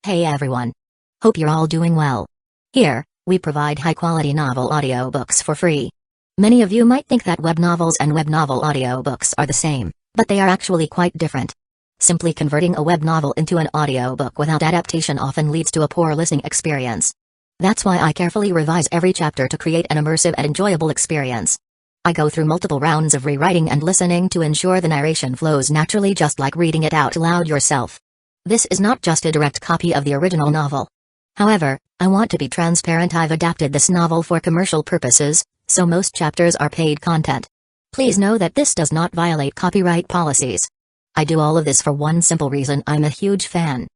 Hey everyone. Hope you're all doing well. Here, we provide high-quality novel audiobooks for free. Many of you might think that web novels and web novel audiobooks are the same, but they are actually quite different. Simply converting a web novel into an audiobook without adaptation often leads to a poor listening experience. That's why I carefully revise every chapter to create an immersive and enjoyable experience. I go through multiple rounds of rewriting and listening to ensure the narration flows naturally, just like reading it out loud yourself. This is not just a direct copy of the original novel. However, I want to be transparent. I've adapted this novel for commercial purposes, so most chapters are paid content. Please know that this does not violate copyright policies. I do all of this for one simple reason: I'm a huge fan.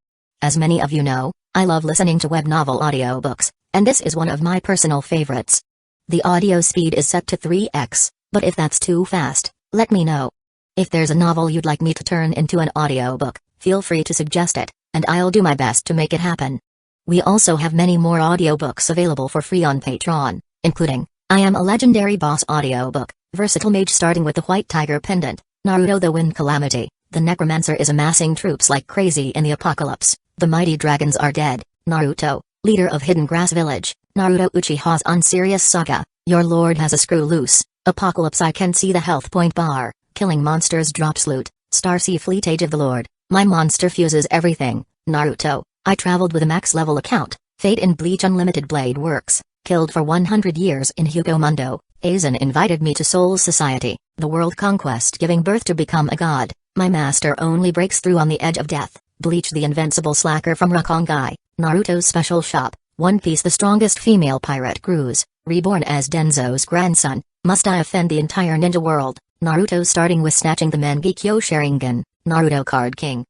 As many of you know, I love listening to web novel audiobooks, and this is one of my personal favorites. The audio speed is set to 3x, but if that's too fast, let me know. If there's a novel you'd like me to turn into an audiobook, feel free to suggest it, and I'll do my best to make it happen. We also have many more audiobooks available for free on Patreon, including I Am a Legendary Boss audiobook, Versatile Mage starting with the White Tiger Pendant, Naruto the Wind Calamity, the Necromancer is amassing troops like crazy in the apocalypse, the mighty dragons are dead, Naruto, leader of Hidden Grass Village, Naruto Uchiha's Unserious Saga, your lord has a screw loose, Apocalypse I can see the health point bar, killing monsters drops loot, Starsea Fleet Age of the Lord, my monster fuses everything, Naruto, I traveled with a max level account, Fate in Bleach Unlimited Blade Works, killed for 100 years in Hueco Mundo, Aizen invited me to Soul Society, the world Conquest giving birth to become a god, my master only breaks through on the edge of death, Bleach the Invincible Slacker from Rukongai, Naruto's Special Shop, One Piece the strongest female pirate cruise, Reborn as Danzō's grandson, must I offend the entire ninja world, Naruto starting with snatching the Mangekyo Sharingan, Naruto Card King.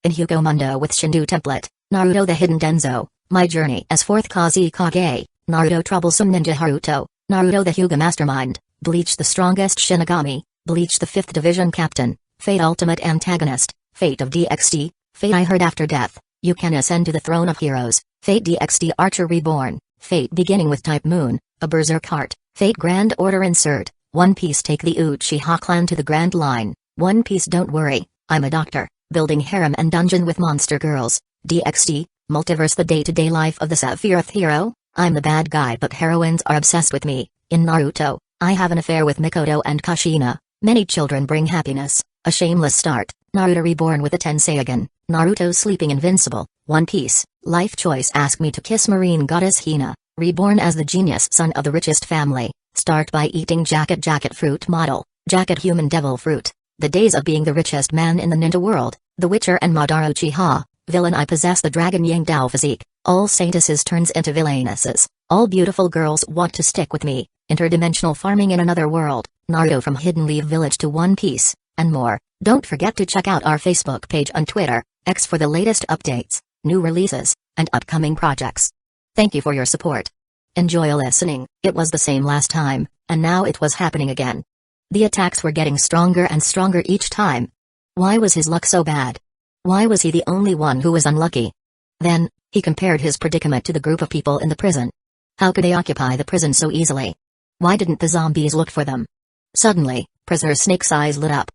In Hueco Mundo with Shindu Template, Naruto the Hidden Danzō, my journey as 4th Kusagakure, Naruto Troublesome Ninja Haruto, Naruto the Hyuga Mastermind, Bleach the strongest Shinigami, Bleach the 5th Division Captain, Fate Ultimate Antagonist, Fate of DXD, Fate I Heard After Death, you can ascend to the throne of heroes, Fate DXD Archer Reborn, Fate beginning with Type Moon, a Berserk Heart, Fate Grand Order Insert, One Piece take the Uchiha clan to the Grand Line, One Piece don't worry, I'm a doctor, building harem and dungeon with monster girls, DXD, Multiverse the day-to-day life of the Sephiroth hero, I'm the bad guy but heroines are obsessed with me, in Naruto, I have an affair with Mikoto and Kushina, many children bring happiness, a shameless start, Naruto Reborn with a Tenseigan, Naruto sleeping Invincible, One Piece, life choice ask me to kiss marine goddess Hina, reborn as the genius son of the richest family, start by eating jacket fruit model, jacket human devil fruit, the days of being the richest man in the ninja world, the Witcher and Madara Uchiha, villain I possess the dragon Yang Dao physique, all saintesses turns into villainesses, all beautiful girls want to stick with me, interdimensional farming in another world, Naruto from Hidden Leaf Village to One Piece, and more. Don't forget to check out our Facebook page on Twitter, X for the latest updates, new releases, and upcoming projects. Thank you for your support. Enjoy listening. It was the same last time, and now it was happening again. The attacks were getting stronger and stronger each time. Why was his luck so bad? Why was he the only one who was unlucky? Then, he compared his predicament to the group of people in the prison. How could they occupy the prison so easily? Why didn't the zombies look for them? Suddenly, Prisoner Snake's eyes lit up.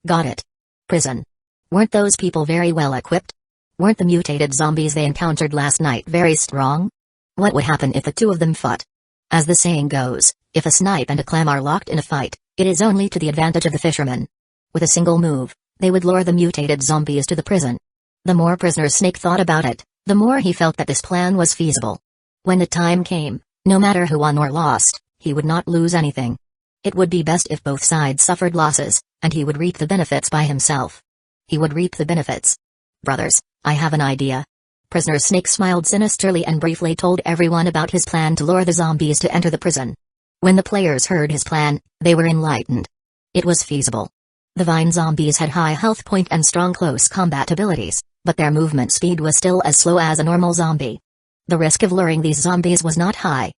Got it. Prison. Weren't those people very well equipped? Weren't the mutated zombies they encountered last night very strong? What would happen if the two of them fought? As the saying goes, if a snipe and a clam are locked in a fight, it is only to the advantage of the fisherman. With a single move, they would lure the mutated zombies to the prison. The more Prisoner Snake thought about it, the more he felt that this plan was feasible. When the time came, no matter who won or lost, he would not lose anything. It would be best if both sides suffered losses, and he would reap the benefits by himself. He would reap the benefits. Brothers, I have an idea. Prisoner Snake smiled sinisterly and briefly told everyone about his plan to lure the zombies to enter the prison. When the players heard his plan, they were enlightened. It was feasible. The Vine zombies had high health point and strong close combat abilities, but their movement speed was still as slow as a normal zombie. The risk of luring these zombies was not high.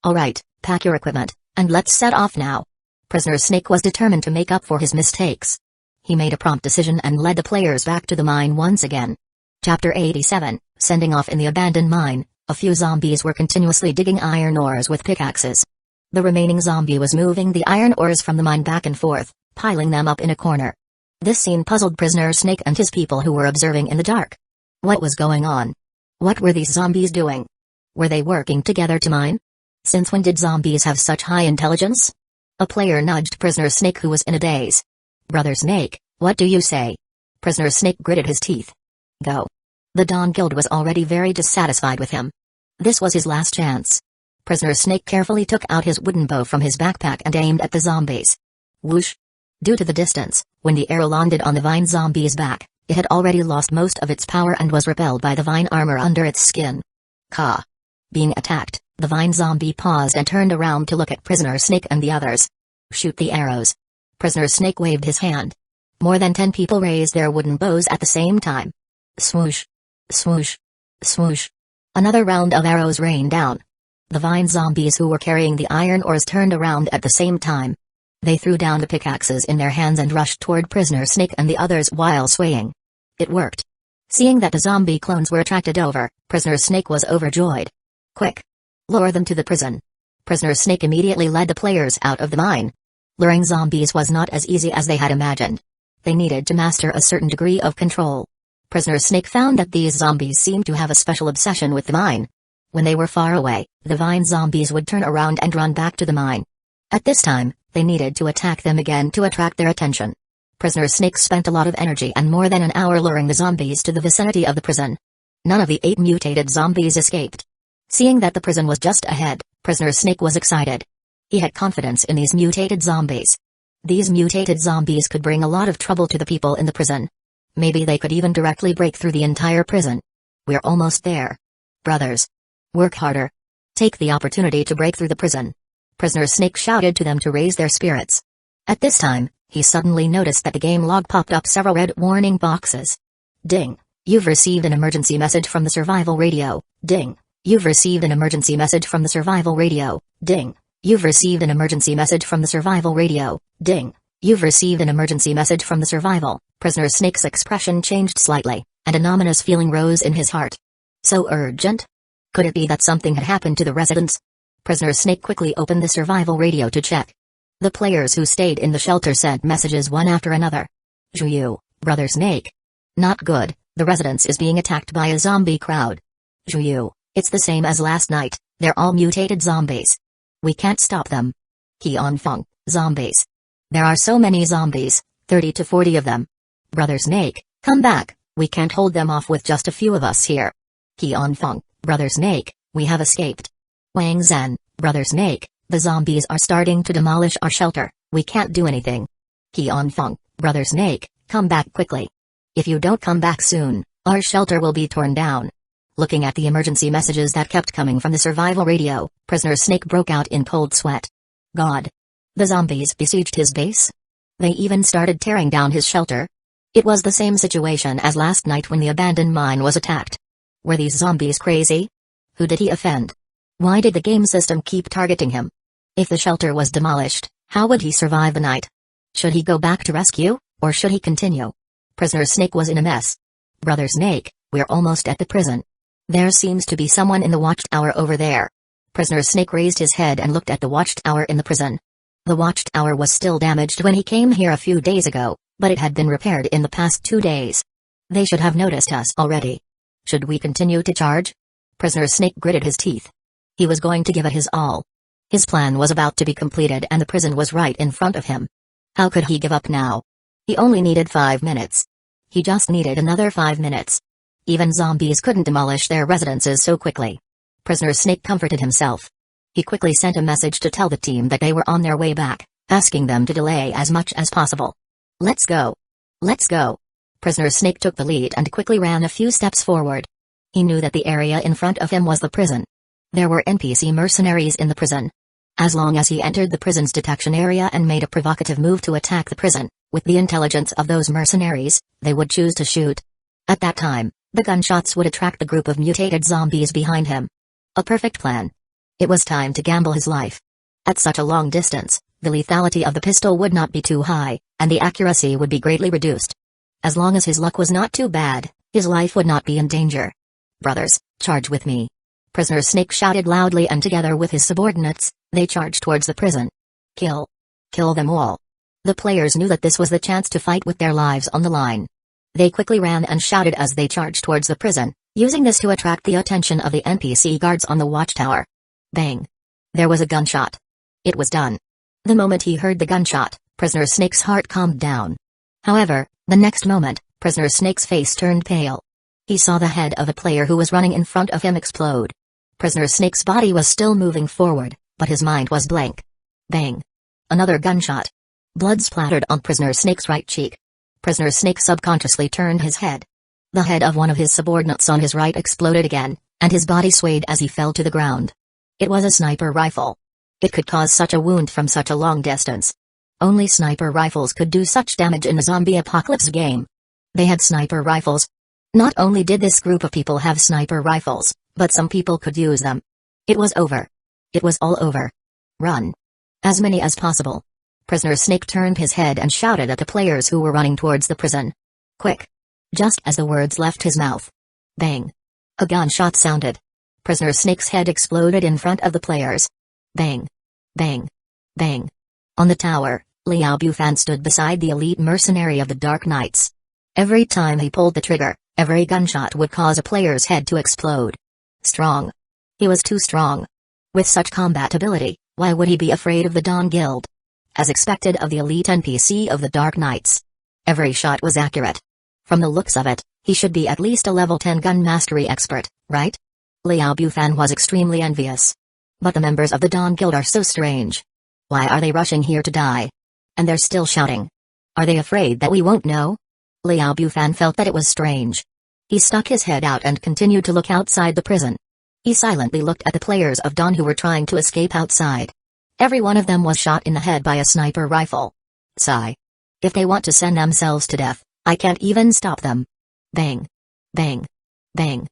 Alright, pack your equipment, and let's set off now. Prisoner Snake was determined to make up for his mistakes. He made a prompt decision and led the players back to the mine once again. Chapter 87, Sending Off in the Abandoned Mine. A few zombies were continuously digging iron ores with pickaxes. The remaining zombie was moving the iron ores from the mine back and forth, piling them up in a corner. This scene puzzled Prisoner Snake and his people who were observing in the dark. What was going on? What were these zombies doing? Were they working together to mine? Since when did zombies have such high intelligence? A player nudged Prisoner Snake, who was in a daze. Brother Snake, what do you say? Prisoner Snake gritted his teeth. Go. The Dawn Guild was already very dissatisfied with him. This was his last chance. Prisoner Snake carefully took out his wooden bow from his backpack and aimed at the zombies. Whoosh! Due to the distance, when the arrow landed on the vine zombie's back, it had already lost most of its power and was repelled by the vine armor under its skin. Ka! Being attacked, the vine zombie paused and turned around to look at Prisoner Snake and the others. Shoot the arrows. Prisoner Snake waved his hand. More than 10 people raised their wooden bows at the same time. Swoosh! Swoosh! Swoosh! Another round of arrows rained down. The vine zombies who were carrying the iron ores turned around at the same time. They threw down the pickaxes in their hands and rushed toward Prisoner Snake and the others while swaying. It worked. Seeing that the zombie clones were attracted over, Prisoner Snake was overjoyed. Quick! Lure them to the prison. Prisoner Snake immediately led the players out of the mine. Luring zombies was not as easy as they had imagined. They needed to master a certain degree of control. Prisoner Snake found that these zombies seemed to have a special obsession with the mine. When they were far away, the vine zombies would turn around and run back to the mine. At this time, they needed to attack them again to attract their attention. Prisoner Snake spent a lot of energy and more than an hour luring the zombies to the vicinity of the prison. None of the 8 mutated zombies escaped. Seeing that the prison was just ahead, Prisoner Snake was excited. He had confidence in these mutated zombies. These mutated zombies could bring a lot of trouble to the people in the prison. Maybe they could even directly break through the entire prison. We're almost there. Brothers. Work harder. Take the opportunity to break through the prison. Prisoner Snake shouted to them to raise their spirits. At this time, he suddenly noticed that the game log popped up several red warning boxes. Ding! You've received an emergency message from the survival radio. Ding! You've received an emergency message from the survival radio. Ding! You've received an emergency message from the survival radio. Ding! You've received an emergency message from the survival. Prisoner Snake's expression changed slightly, and an ominous feeling rose in his heart. So urgent? Could it be that something had happened to the residents? Prisoner Snake quickly opened the survival radio to check. The players who stayed in the shelter sent messages one after another. Zhuyu, Brother Snake. Not good, the residence is being attacked by a zombie crowd. Zhuyu, it's the same as last night, they're all mutated zombies. We can't stop them. Qian Feng, zombies. There are so many zombies, 30 to 40 of them. Brother Snake, come back, we can't hold them off with just a few of us here. Qian Feng, Brother Snake, we have escaped. Wang Zhen, Brother Snake, the zombies are starting to demolish our shelter, we can't do anything. Qian Feng, Brother Snake, come back quickly. If you don't come back soon, our shelter will be torn down. Looking at the emergency messages that kept coming from the survival radio, Prisoner Snake broke out in cold sweat. God! The zombies besieged his base? They even started tearing down his shelter? It was the same situation as last night when the abandoned mine was attacked. Were these zombies crazy? Who did he offend? Why did the game system keep targeting him? If the shelter was demolished, how would he survive the night? Should he go back to rescue, or should he continue? Prisoner Snake was in a mess. Brother Snake, we're almost at the prison. There seems to be someone in the watchtower over there. Prisoner Snake raised his head and looked at the watchtower in the prison. The watchtower was still damaged when he came here a few days ago, but it had been repaired in the past 2 days. They should have noticed us already. Should we continue to charge? Prisoner Snake gritted his teeth. He was going to give it his all. His plan was about to be completed and the prison was right in front of him. How could he give up now? He only needed 5 minutes. He just needed another 5 minutes. Even zombies couldn't demolish their residences so quickly. Prisoner Snake comforted himself. He quickly sent a message to tell the team that they were on their way back, asking them to delay as much as possible. Let's go. Let's go. Prisoner Snake took the lead and quickly ran a few steps forward. He knew that the area in front of him was the prison. There were NPC mercenaries in the prison. As long as he entered the prison's detection area and made a provocative move to attack the prison, with the intelligence of those mercenaries, they would choose to shoot. At that time, the gunshots would attract the group of mutated zombies behind him. A perfect plan. It was time to gamble his life. At such a long distance, the lethality of the pistol would not be too high, and the accuracy would be greatly reduced. As long as his luck was not too bad, his life would not be in danger. Brothers, charge with me. Prisoner Snake shouted loudly, and together with his subordinates, they charged towards the prison. Kill. Kill them all. The players knew that this was the chance to fight with their lives on the line. They quickly ran and shouted as they charged towards the prison, using this to attract the attention of the NPC guards on the watchtower. Bang! There was a gunshot. It was done. The moment he heard the gunshot, Prisoner Snake's heart calmed down. However, the next moment, Prisoner Snake's face turned pale. He saw the head of a player who was running in front of him explode. Prisoner Snake's body was still moving forward, but his mind was blank. Bang! Another gunshot. Blood splattered on Prisoner Snake's right cheek. Prisoner Snake subconsciously turned his head. The head of one of his subordinates on his right exploded again, and his body swayed as he fell to the ground. It was a sniper rifle. It could cause such a wound from such a long distance. Only sniper rifles could do such damage in a zombie apocalypse game. They had sniper rifles. Not only did this group of people have sniper rifles, but some people could use them. It was over. It was all over. Run. As many as possible. Prisoner Snake turned his head and shouted at the players who were running towards the prison. Quick. Just as the words left his mouth. Bang. A gunshot sounded. Prisoner Snake's head exploded in front of the players. Bang. Bang. Bang. On the tower, Liao Bufan stood beside the elite mercenary of the Dark Knights. Every time he pulled the trigger, every gunshot would cause a player's head to explode. Strong. He was too strong. With such combat ability, why would he be afraid of the Dawn Guild? As expected of the elite NPC of the Dark Knights. Every shot was accurate. From the looks of it, he should be at least a level 10 gun mastery expert, right? Liao Bufan was extremely envious. But the members of the Dawn Guild are so strange. Why are they rushing here to die? And they're still shouting. Are they afraid that we won't know? Liao Bufan felt that it was strange. He stuck his head out and continued to look outside the prison. He silently looked at the players of Dawn who were trying to escape outside. Every one of them was shot in the head by a sniper rifle. Sigh. If they want to send themselves to death, I can't even stop them. Bang. Bang. Bang.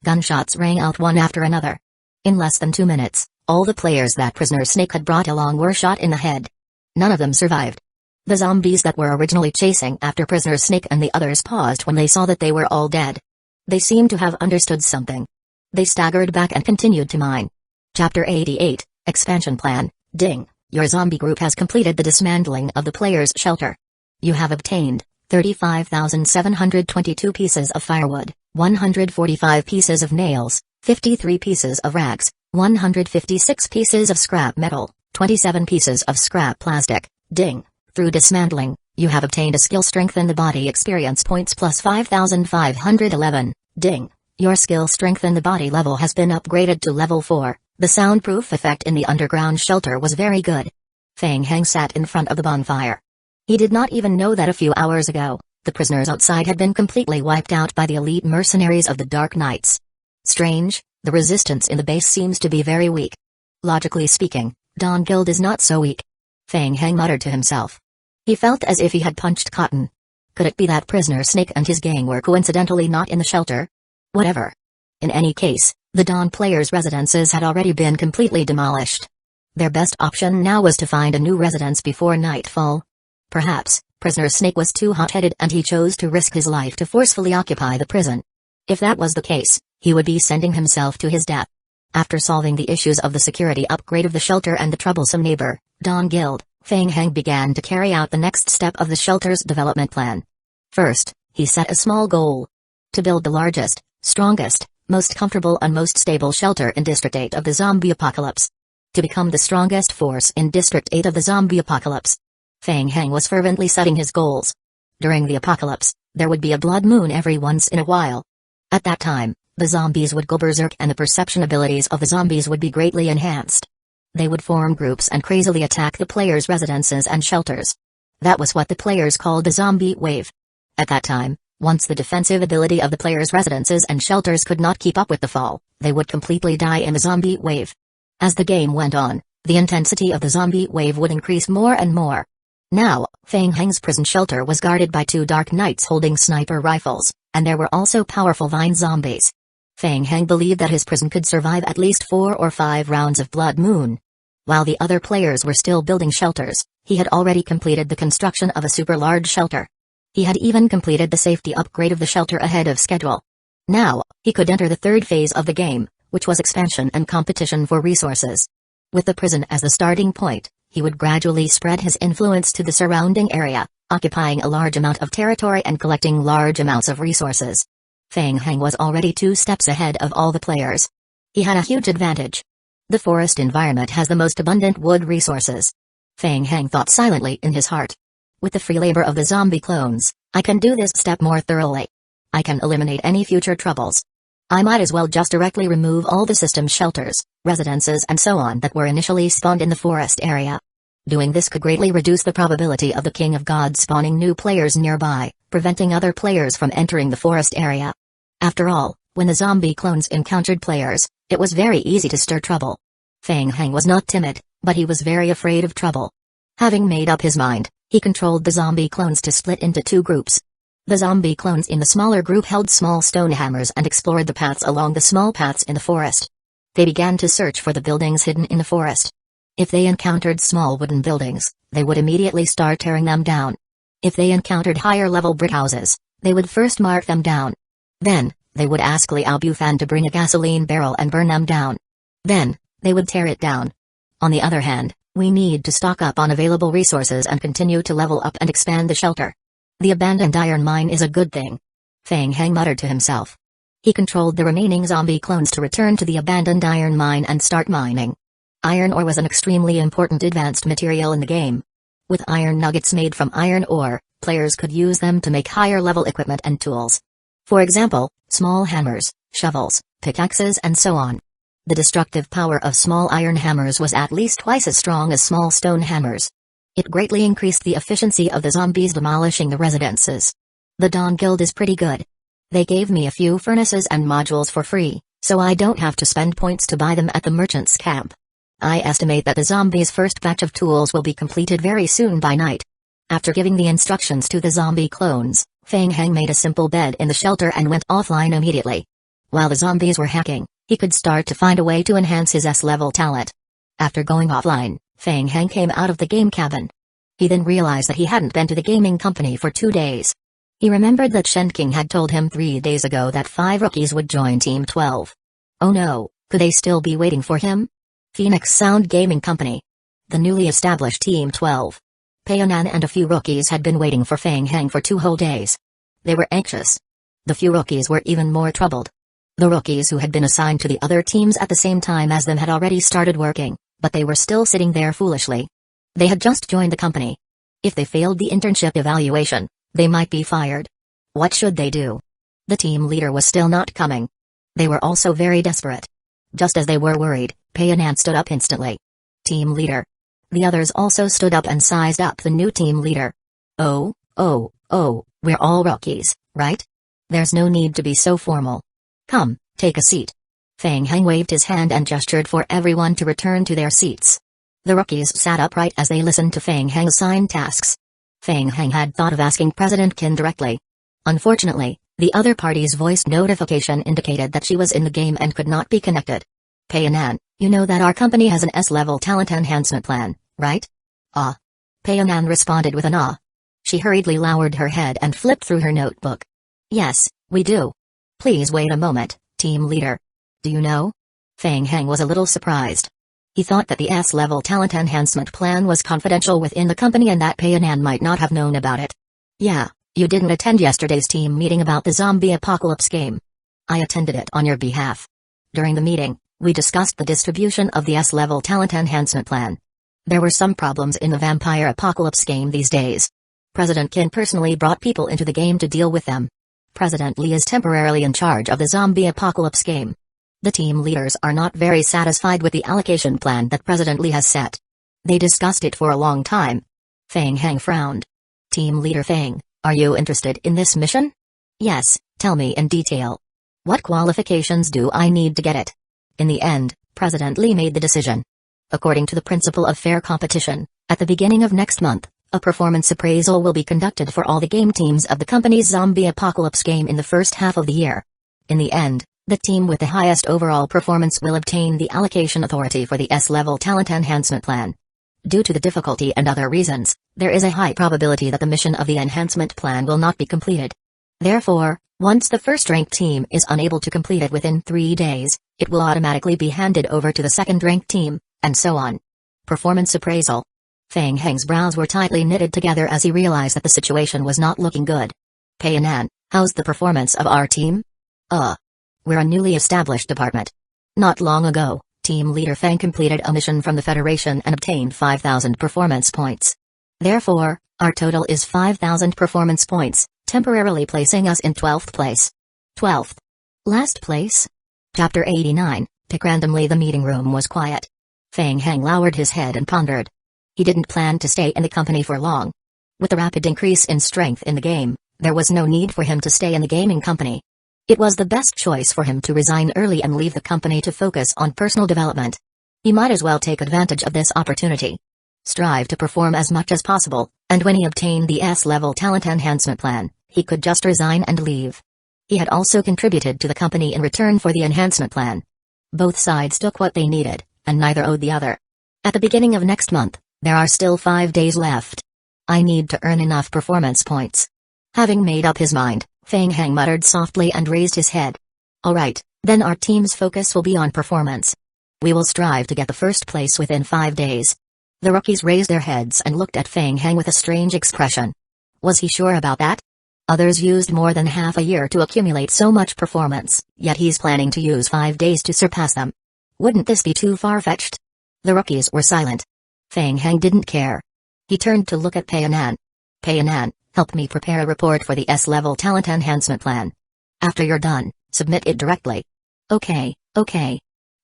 Gunshots rang out one after another. In less than 2 minutes, all the players that Prisoner Snake had brought along were shot in the head. None of them survived. The zombies that were originally chasing after Prisoner Snake and the others paused when they saw that they were all dead. They seemed to have understood something. They staggered back and continued to mine. Chapter 88, Expansion Plan. Ding, your zombie group has completed the dismantling of the player's shelter. You have obtained 35,722 pieces of firewood, 145 pieces of nails, 53 pieces of rags, 156 pieces of scrap metal, 27 pieces of scrap plastic. Ding. Through dismantling, you have obtained a skill strength in the body experience points plus 5,511. Ding. Your skill strength in the body level has been upgraded to level 4. The soundproof effect in the underground shelter was very good. Fang Heng sat in front of the bonfire. He did not even know that a few hours ago, the prisoners outside had been completely wiped out by the elite mercenaries of the Dark Knights. Strange, the resistance in the base seems to be very weak. Logically speaking, Dawn Guild is not so weak. Fang Heng muttered to himself. He felt as if he had punched cotton. Could it be that Prisoner Snake and his gang were coincidentally not in the shelter? Whatever. In any case, the Dawn players' residences had already been completely demolished. Their best option now was to find a new residence before nightfall. Perhaps, Prisoner Snake was too hot-headed and he chose to risk his life to forcefully occupy the prison. If that was the case, he would be sending himself to his death. After solving the issues of the security upgrade of the shelter and the troublesome neighbor, Dawn Guild, Fang Heng began to carry out the next step of the shelter's development plan. First, he set a small goal. To build the largest, strongest, most comfortable and most stable shelter in District 8 of the zombie apocalypse. To become the strongest force in District 8 of the zombie apocalypse. Fang Heng was fervently setting his goals. During the apocalypse, there would be a blood moon every once in a while. At that time, the zombies would go berserk and the perception abilities of the zombies would be greatly enhanced. They would form groups and crazily attack the players' residences and shelters. That was what the players called the zombie wave. At that time, once the defensive ability of the players' residences and shelters could not keep up with the fall, they would completely die in the zombie wave. As the game went on, the intensity of the zombie wave would increase more and more. Now, Fang Heng's prison shelter was guarded by 2 Dark Knights holding sniper rifles, and there were also powerful vine zombies. Fang Heng believed that his prison could survive at least 4 or 5 rounds of Blood Moon. While the other players were still building shelters, he had already completed the construction of a super large shelter. He had even completed the safety upgrade of the shelter ahead of schedule. Now, he could enter the 3rd phase of the game, which was expansion and competition for resources. With the prison as the starting point, he would gradually spread his influence to the surrounding area, occupying a large amount of territory and collecting large amounts of resources. Feng Heng was already 2 steps ahead of all the players. He had a huge advantage. The forest environment has the most abundant wood resources. Feng Heng thought silently in his heart. With the free labor of the zombie clones, I can do this step more thoroughly. I can eliminate any future troubles. I might as well just directly remove all the system's shelters, residences and so on that were initially spawned in the forest area. Doing this could greatly reduce the probability of the King of Gods spawning new players nearby, preventing other players from entering the forest area. After all, when the zombie clones encountered players, it was very easy to stir trouble. Feng Heng was not timid, but he was very afraid of trouble. Having made up his mind, he controlled the zombie clones to split into 2 groups. The zombie clones in the smaller group held small stone hammers and explored the paths along the small paths in the forest. They began to search for the buildings hidden in the forest. If they encountered small wooden buildings, they would immediately start tearing them down. If they encountered higher-level brick houses, they would first mark them down. Then, they would ask Liao Bufan to bring a gasoline barrel and burn them down. Then, they would tear it down. On the other hand, we need to stock up on available resources and continue to level up and expand the shelter. The abandoned iron mine is a good thing. Feng Heng muttered to himself. He controlled the remaining zombie clones to return to the abandoned iron mine and start mining. Iron ore was an extremely important advanced material in the game. With iron nuggets made from iron ore, players could use them to make higher-level equipment and tools. For example, small hammers, shovels, pickaxes and so on. The destructive power of small iron hammers was at least twice as strong as small stone hammers. It greatly increased the efficiency of the zombies demolishing the residences. The Dawn Guild is pretty good. They gave me a few furnaces and modules for free, so I don't have to spend points to buy them at the merchant's camp. I estimate that the zombies' first batch of tools will be completed very soon by night. After giving the instructions to the zombie clones, Feng Heng made a simple bed in the shelter and went offline immediately. While the zombies were hacking, he could start to find a way to enhance his S-level talent. After going offline, Feng Heng came out of the game cabin. He then realized that he hadn't been to the gaming company for 2 days. He remembered that Shen King had told him 3 days ago that 5 rookies would join Team 12. Oh no, could they still be waiting for him? Phoenix Sound Gaming Company. The newly established Team 12. Payanan and a few rookies had been waiting for Feng Heng for 2 whole days. They were anxious. The few rookies were even more troubled. The rookies who had been assigned to the other teams at the same time as them had already started working, but they were still sitting there foolishly. They had just joined the company. If they failed the internship evaluation, they might be fired. What should they do? The team leader was still not coming. They were also very desperate. Just as they were worried, Payanan stood up instantly. Team leader. The others also stood up and sized up the new team leader. Oh, we're all rookies, right? There's no need to be so formal. Come, take a seat. Feng Heng waved his hand and gestured for everyone to return to their seats. The rookies sat upright as they listened to Feng Heng assign tasks. Feng Heng had thought of asking President Qin directly. Unfortunately, the other party's voice notification indicated that she was in the game and could not be connected. Payanan, you know that our company has an S-level talent enhancement plan, right? Ah. Payanan responded with an ah. She hurriedly lowered her head and flipped through her notebook. Yes, we do. Please wait a moment, team leader. Do you know? Feng Heng was a little surprised. He thought that the S-level talent enhancement plan was confidential within the company and that Payanan might not have known about it. Yeah, you didn't attend yesterday's team meeting about the zombie apocalypse game. I attended it on your behalf. During the meeting, we discussed the distribution of the S-level talent enhancement plan. There were some problems in the vampire apocalypse game these days. President Qin personally brought people into the game to deal with them. President Li is temporarily in charge of the zombie apocalypse game. The team leaders are not very satisfied with the allocation plan that President Li has set. They discussed it for a long time. Feng Heng frowned. Team leader Feng, are you interested in this mission? Yes, tell me in detail. What qualifications do I need to get it? In the end, President Li made the decision. According to the principle of fair competition, at the beginning of next month, a performance appraisal will be conducted for all the game teams of the company's zombie apocalypse game in the first half of the year. In the end, the team with the highest overall performance will obtain the allocation authority for the S-level talent enhancement plan. Due to the difficulty and other reasons, there is a high probability that the mission of the enhancement plan will not be completed. Therefore, once the first-ranked team is unable to complete it within 3 days, it will automatically be handed over to the second-ranked team, and so on. Performance appraisal. Feng Heng's brows were tightly knitted together as he realized that the situation was not looking good. Payanan, how's the performance of our team? We're a newly established department. Not long ago, Team Leader Fang completed a mission from the Federation and obtained 5,000 performance points. Therefore, our total is 5,000 performance points, temporarily placing us in 12th place. 12th. Last place? Chapter 89, Pick randomly. The meeting room was quiet. Fang Heng lowered his head and pondered. He didn't plan to stay in the company for long. With the rapid increase in strength in the game, there was no need for him to stay in the gaming company. It was the best choice for him to resign early and leave the company to focus on personal development. He might as well take advantage of this opportunity. Strive to perform as much as possible, and when he obtained the S-level talent enhancement plan, he could just resign and leave. He had also contributed to the company in return for the enhancement plan. Both sides took what they needed, and neither owed the other. At the beginning of next month, there are still 5 days left. I need to earn enough performance points. Having made up his mind, Fang Heng muttered softly and raised his head. Alright, then our team's focus will be on performance. We will strive to get the first place within 5 days. The rookies raised their heads and looked at Fang Heng with a strange expression. Was he sure about that? Others used more than half a year to accumulate so much performance, yet he's planning to use 5 days to surpass them. Wouldn't this be too far-fetched? The rookies were silent. Fang Heng didn't care. He turned to look at Payanan. Payanan, help me prepare a report for the S-level talent enhancement plan. After you're done, submit it directly. Okay.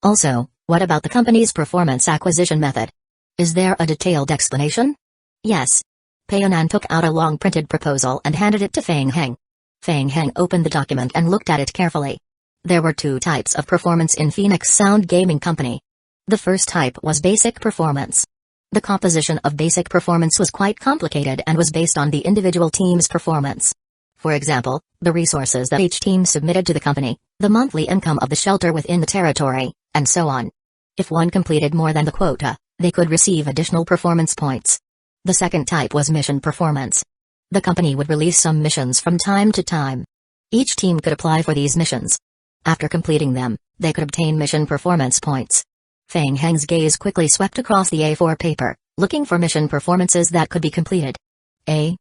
Also, what about the company's performance acquisition method? Is there a detailed explanation? Yes. Payanan took out a long printed proposal and handed it to Fang Heng. Fang Heng opened the document and looked at it carefully. There were 2 types of performance in Phoenix Sound Gaming Company. The first type was basic performance. The composition of basic performance was quite complicated and was based on the individual team's performance. For example, the resources that each team submitted to the company, the monthly income of the shelter within the territory, and so on. If one completed more than the quota, they could receive additional performance points. The second type was mission performance. The company would release some missions from time to time. Each team could apply for these missions. After completing them, they could obtain mission performance points. Fang Heng's gaze quickly swept across the A4 paper, looking for mission performances that could be completed. A.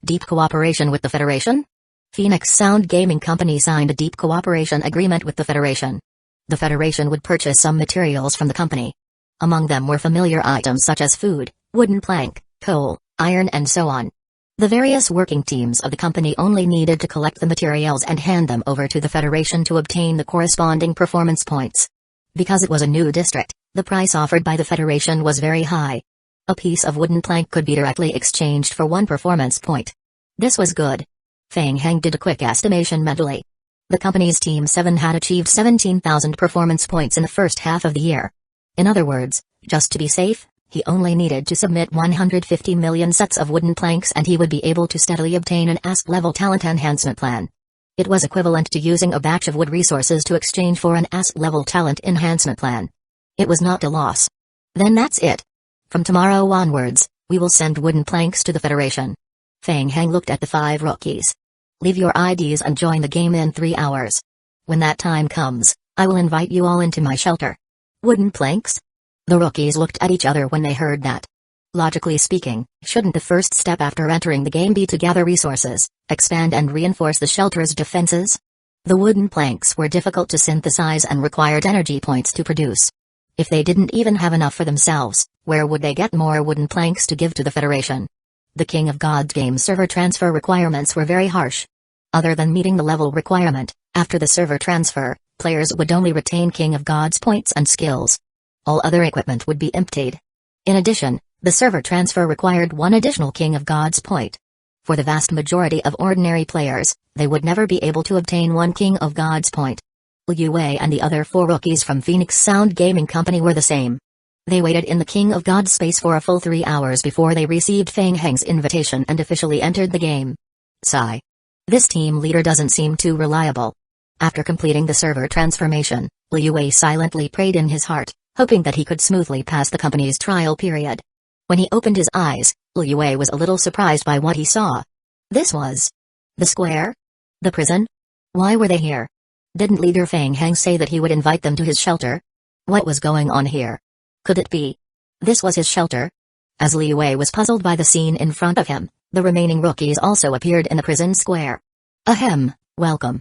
Deep cooperation with the Federation? Phoenix Sound Gaming Company signed a deep cooperation agreement with the Federation. The Federation would purchase some materials from the company. Among them were familiar items such as food, wooden plank, coal, iron and so on. The various working teams of the company only needed to collect the materials and hand them over to the Federation to obtain the corresponding performance points. Because it was a new district, the price offered by the Federation was very high. A piece of wooden plank could be directly exchanged for 1 performance point. This was good. Fang Heng did a quick estimation mentally. The company's Team 7 had achieved 17,000 performance points in the first half of the year. In other words, just to be safe, he only needed to submit 150 million sets of wooden planks and he would be able to steadily obtain an S-level talent enhancement plan. It was equivalent to using a batch of wood resources to exchange for an S-level talent enhancement plan. It was not a loss. Then that's it. From tomorrow onwards, we will send wooden planks to the Federation. Fang Heng looked at the 5 rookies. Leave your IDs and join the game in 3 hours. When that time comes, I will invite you all into my shelter. Wooden planks? The rookies looked at each other when they heard that. Logically speaking, shouldn't the first step after entering the game be to gather resources, expand and reinforce the shelter's defenses? The wooden planks were difficult to synthesize and required energy points to produce. If they didn't even have enough for themselves, where would they get more wooden planks to give to the Federation? The King of Gods game server transfer requirements were very harsh. Other than meeting the level requirement, after the server transfer, players would only retain King of Gods points and skills. All other equipment would be emptied. In addition, the server transfer required 1 additional King of Gods point. For the vast majority of ordinary players, they would never be able to obtain 1 King of Gods point. Liu Wei and the other 4 rookies from Phoenix Sound Gaming Company were the same. They waited in the King of Gods space for a full 3 hours before they received Fang Heng's invitation and officially entered the game. Sigh. This team leader doesn't seem too reliable. After completing the server transformation, Liu Wei silently prayed in his heart, hoping that he could smoothly pass the company's trial period. When he opened his eyes, Liu Wei was a little surprised by what he saw. This was the square? The prison? Why were they here? Didn't leader Fang Heng say that he would invite them to his shelter? What was going on here? Could it be this was his shelter? As Liu Wei was puzzled by the scene in front of him, the remaining rookies also appeared in the prison square. Ahem, welcome.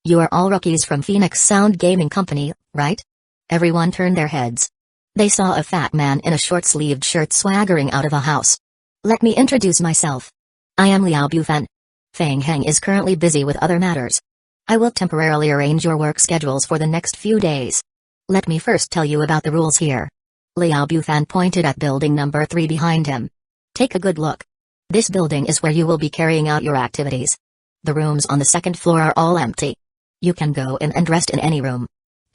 You are all rookies from Phoenix Sound Gaming Company, right? Everyone turned their heads. They saw a fat man in a short-sleeved shirt swaggering out of a house. Let me introduce myself. I am Liao Bufan. Fang Heng is currently busy with other matters. I will temporarily arrange your work schedules for the next few days. Let me first tell you about the rules here. Liao Bufan pointed at building number 3 behind him. Take a good look. This building is where you will be carrying out your activities. The rooms on the second floor are all empty. You can go in and rest in any room.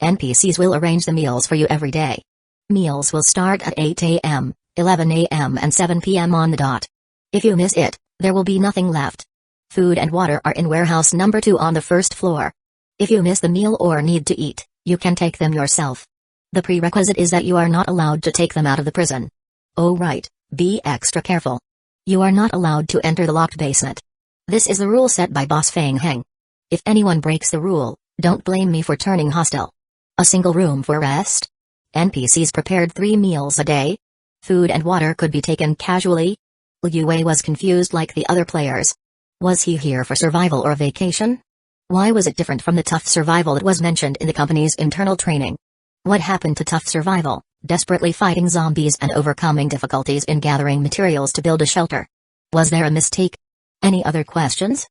NPCs will arrange the meals for you every day. Meals will start at 8 a.m., 11 a.m. and 7 p.m. on the dot. If you miss it, there will be nothing left. Food and water are in warehouse number 2 on the first floor. If you miss the meal or need to eat, you can take them yourself. The prerequisite is that you are not allowed to take them out of the prison. Oh right, be extra careful. You are not allowed to enter the locked basement. This is the rule set by Boss Fang Heng. If anyone breaks the rule, don't blame me for turning hostile. A single room for rest? NPCs prepared 3 meals a day? Food and water could be taken casually? Liu Wei was confused like the other players. Was he here for survival or vacation? Why was it different from the tough survival that was mentioned in the company's internal training? What happened to tough survival, desperately fighting zombies and overcoming difficulties in gathering materials to build a shelter? Was there a mistake? Any other questions?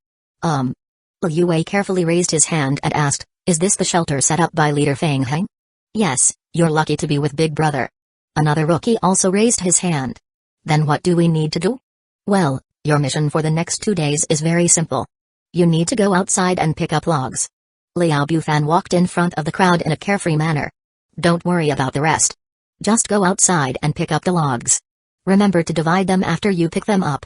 Liu Wei carefully raised his hand and asked, is this the shelter set up by leader Fang Heng? Yes, you're lucky to be with Big Brother. Another rookie also raised his hand. Then what do we need to do? Well, your mission for the next 2 days is very simple. You need to go outside and pick up logs. Liao Bufan walked in front of the crowd in a carefree manner. Don't worry about the rest. Just go outside and pick up the logs. Remember to divide them after you pick them up.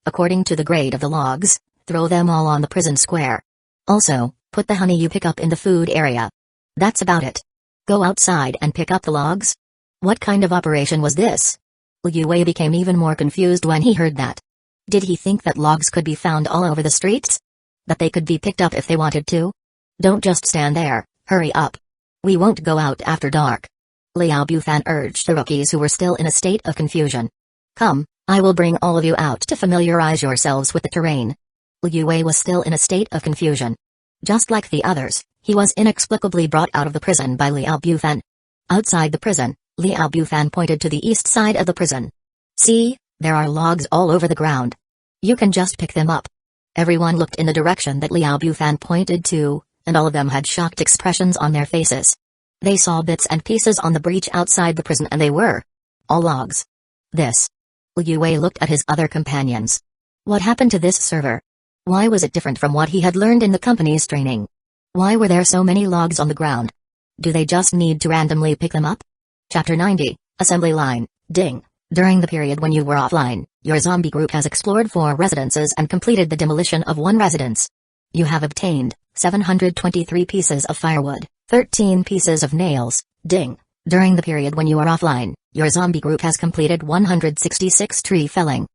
According to the grade of the logs, throw them all on the prison square. Also, put the honey you pick up in the food area. That's about it. Go outside and pick up the logs? What kind of operation was this? Liu Wei became even more confused when he heard that. Did he think that logs could be found all over the streets? That they could be picked up if they wanted to? Don't just stand there, hurry up. We won't go out after dark. Liao Bufan urged the rookies who were still in a state of confusion. Come, I will bring all of you out to familiarize yourselves with the terrain. Liu Wei was still in a state of confusion. Just like the others, he was inexplicably brought out of the prison by Liao Bufan. Outside the prison, Liao Bufan pointed to the east side of the prison. See, there are logs all over the ground. You can just pick them up. Everyone looked in the direction that Liao Bufan pointed to, and all of them had shocked expressions on their faces. They saw bits and pieces on the breach outside the prison and they were all logs. This. Liu Wei looked at his other companions. What happened to this server? Why was it different from what he had learned in the company's training? Why were there so many logs on the ground? Do they just need to randomly pick them up? Chapter 90, Assembly Line, Ding. During the period when you were offline, your zombie group has explored 4 residences and completed the demolition of 1 residence. You have obtained 723 pieces of firewood, 13 pieces of nails, Ding. During the period when you are offline, your zombie group has completed 166 tree felling.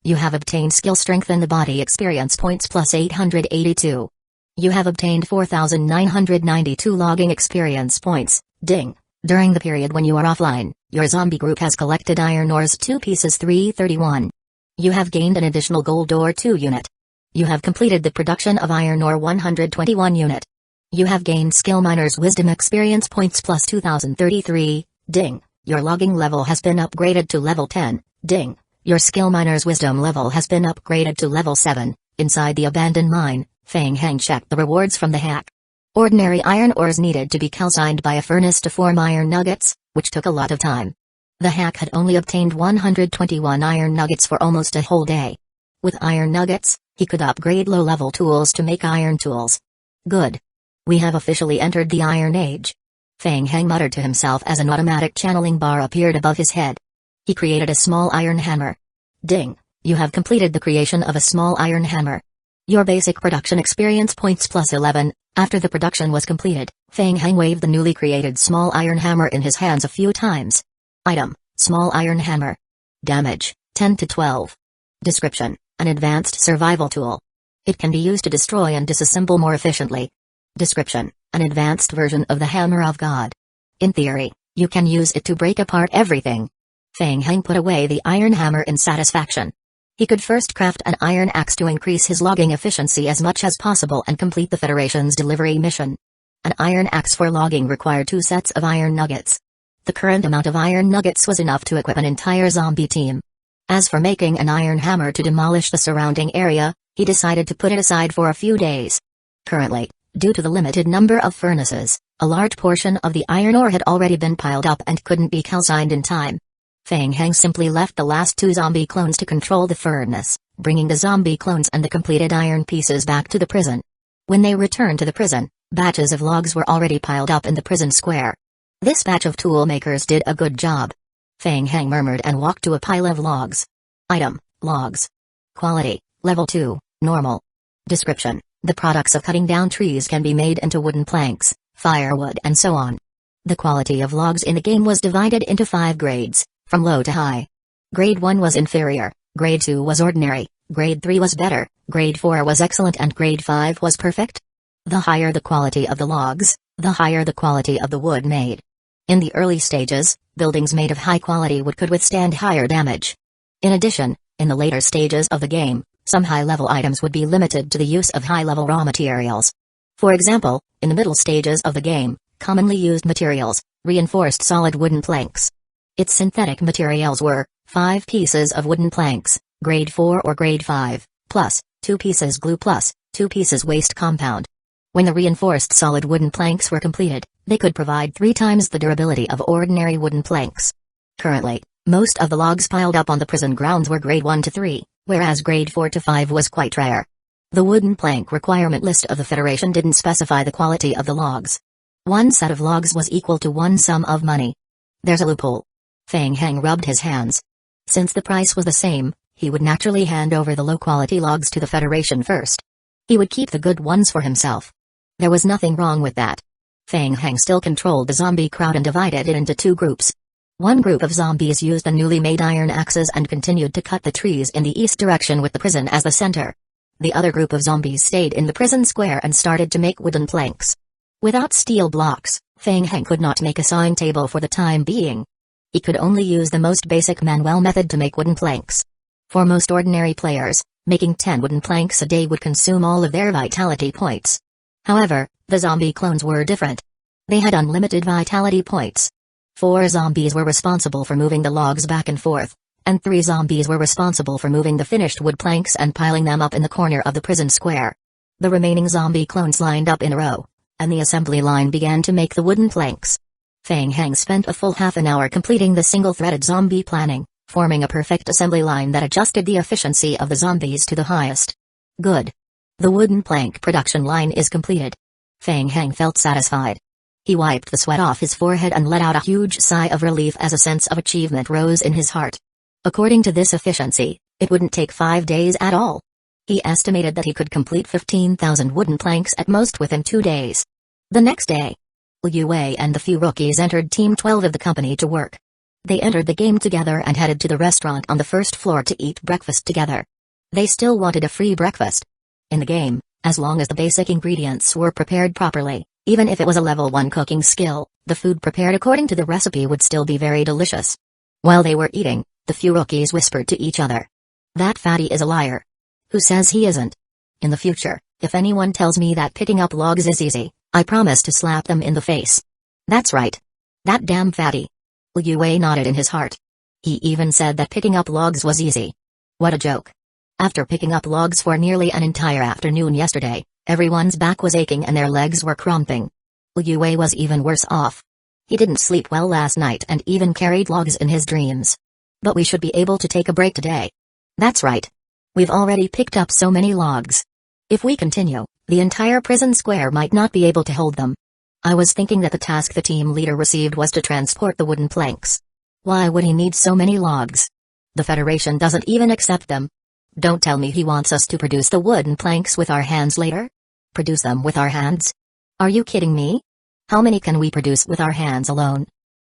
You have obtained skill strength in the body experience points plus 882. You have obtained 4,992 logging experience points, Ding. During the period when you are offline, your zombie group has collected iron ores 2 pieces 331. You have gained an additional gold ore 2 unit. You have completed the production of iron ore 121 unit. You have gained skill miner's wisdom experience points plus 2033, Ding. Your logging level has been upgraded to level 10, Ding. Your skill miner's wisdom level has been upgraded to level 7. Inside the abandoned mine, Fang Heng checked the rewards from the hack. Ordinary iron ores needed to be calcined by a furnace to form iron nuggets, which took a lot of time. The hack had only obtained 121 iron nuggets for almost a whole day. With iron nuggets, he could upgrade low-level tools to make iron tools. Good. We have officially entered the Iron Age. Fang Heng muttered to himself as an automatic channeling bar appeared above his head. He created a small iron hammer. Ding. You have completed the creation of a small iron hammer. Your basic production experience points plus 11. After the production was completed, Fang Heng waved the newly created small iron hammer in his hands a few times. Item: small iron hammer. Damage: 10 to 12. Description: an advanced survival tool. It can be used to destroy and disassemble more efficiently. Description: an advanced version of the Hammer of God. In theory, you can use it to break apart everything. Fang Heng put away the iron hammer in satisfaction. He could first craft an iron axe to increase his logging efficiency as much as possible and complete the Federation's delivery mission. An iron axe for logging required 2 sets of iron nuggets. The current amount of iron nuggets was enough to equip an entire zombie team. As for making an iron hammer to demolish the surrounding area, he decided to put it aside for a few days. Currently, due to the limited number of furnaces, a large portion of the iron ore had already been piled up and couldn't be calcined in time. Feng Heng simply left the last 2 zombie clones to control the furnace, bringing the zombie clones and the completed iron pieces back to the prison. When they returned to the prison, batches of logs were already piled up in the prison square. This batch of tool makers did a good job. Feng Heng murmured and walked to a pile of logs. Item: logs. Quality: level 2, normal. Description: the products of cutting down trees can be made into wooden planks, firewood and so on. The quality of logs in the game was divided into 5 grades, from low to high. Grade 1 was inferior, Grade 2 was ordinary, Grade 3 was better, Grade 4 was excellent and Grade 5 was perfect. The higher the quality of the logs, the higher the quality of the wood made. In the early stages, buildings made of high-quality wood could withstand higher damage. In addition, in the later stages of the game, some high-level items would be limited to the use of high-level raw materials. For example, in the middle stages of the game, commonly used materials, reinforced solid wooden planks. Its synthetic materials were 5 pieces of wooden planks, Grade 4 or Grade 5, plus 2 pieces glue plus 2 pieces waste compound. When the reinforced solid wooden planks were completed, they could provide 3 times the durability of ordinary wooden planks. Currently, most of the logs piled up on the prison grounds were Grade 1 to 3, whereas Grade 4 to 5 was quite rare. The wooden plank requirement list of the Federation didn't specify the quality of the logs. 1 set of logs was equal to 1 sum of money. There's a loophole. Feng Heng rubbed his hands. Since the price was the same, he would naturally hand over the low-quality logs to the Federation first. He would keep the good ones for himself. There was nothing wrong with that. Feng Heng still controlled the zombie crowd and divided it into 2 groups. One group of zombies used the newly made iron axes and continued to cut the trees in the east direction with the prison as the center. The other group of zombies stayed in the prison square and started to make wooden planks. Without steel blocks, Feng Heng could not make a sawing table for the time being. He could only use the most basic manual method to make wooden planks. For most ordinary players, making 10 wooden planks a day would consume all of their vitality points. However, the zombie clones were different. They had unlimited vitality points. 4 zombies were responsible for moving the logs back and forth, and 3 zombies were responsible for moving the finished wood planks and piling them up in the corner of the prison square. The remaining zombie clones lined up in a row, and the assembly line began to make the wooden planks. Feng Heng spent a full half an hour completing the single-threaded zombie planning, forming a perfect assembly line that adjusted the efficiency of the zombies to the highest. Good. The wooden plank production line is completed. Feng Heng felt satisfied. He wiped the sweat off his forehead and let out a huge sigh of relief as a sense of achievement rose in his heart. According to this efficiency, it wouldn't take 5 days at all. He estimated that he could complete 15,000 wooden planks at most within 2 days. The next day, Liu Wei and the few rookies entered Team 12 of the company to work. They entered the game together and headed to the restaurant on the first floor to eat breakfast together. They still wanted a free breakfast. In the game, as long as the basic ingredients were prepared properly, even if it was a level 1 cooking skill, the food prepared according to the recipe would still be very delicious. While they were eating, the few rookies whispered to each other. That fatty is a liar. Who says he isn't? In the future, if anyone tells me that picking up logs is easy, I promise to slap them in the face. That's right. That damn fatty. Liu Wei nodded in his heart. He even said that picking up logs was easy. What a joke. After picking up logs for nearly an entire afternoon yesterday, everyone's back was aching and their legs were cramping. Liu Wei was even worse off. He didn't sleep well last night and even carried logs in his dreams. But we should be able to take a break today. That's right. We've already picked up so many logs. If we continue, the entire prison square might not be able to hold them. I was thinking that the task the team leader received was to transport the wooden planks. Why would he need so many logs? The Federation doesn't even accept them. Don't tell me he wants us to produce the wooden planks with our hands later? Produce them with our hands? Are you kidding me? How many can we produce with our hands alone?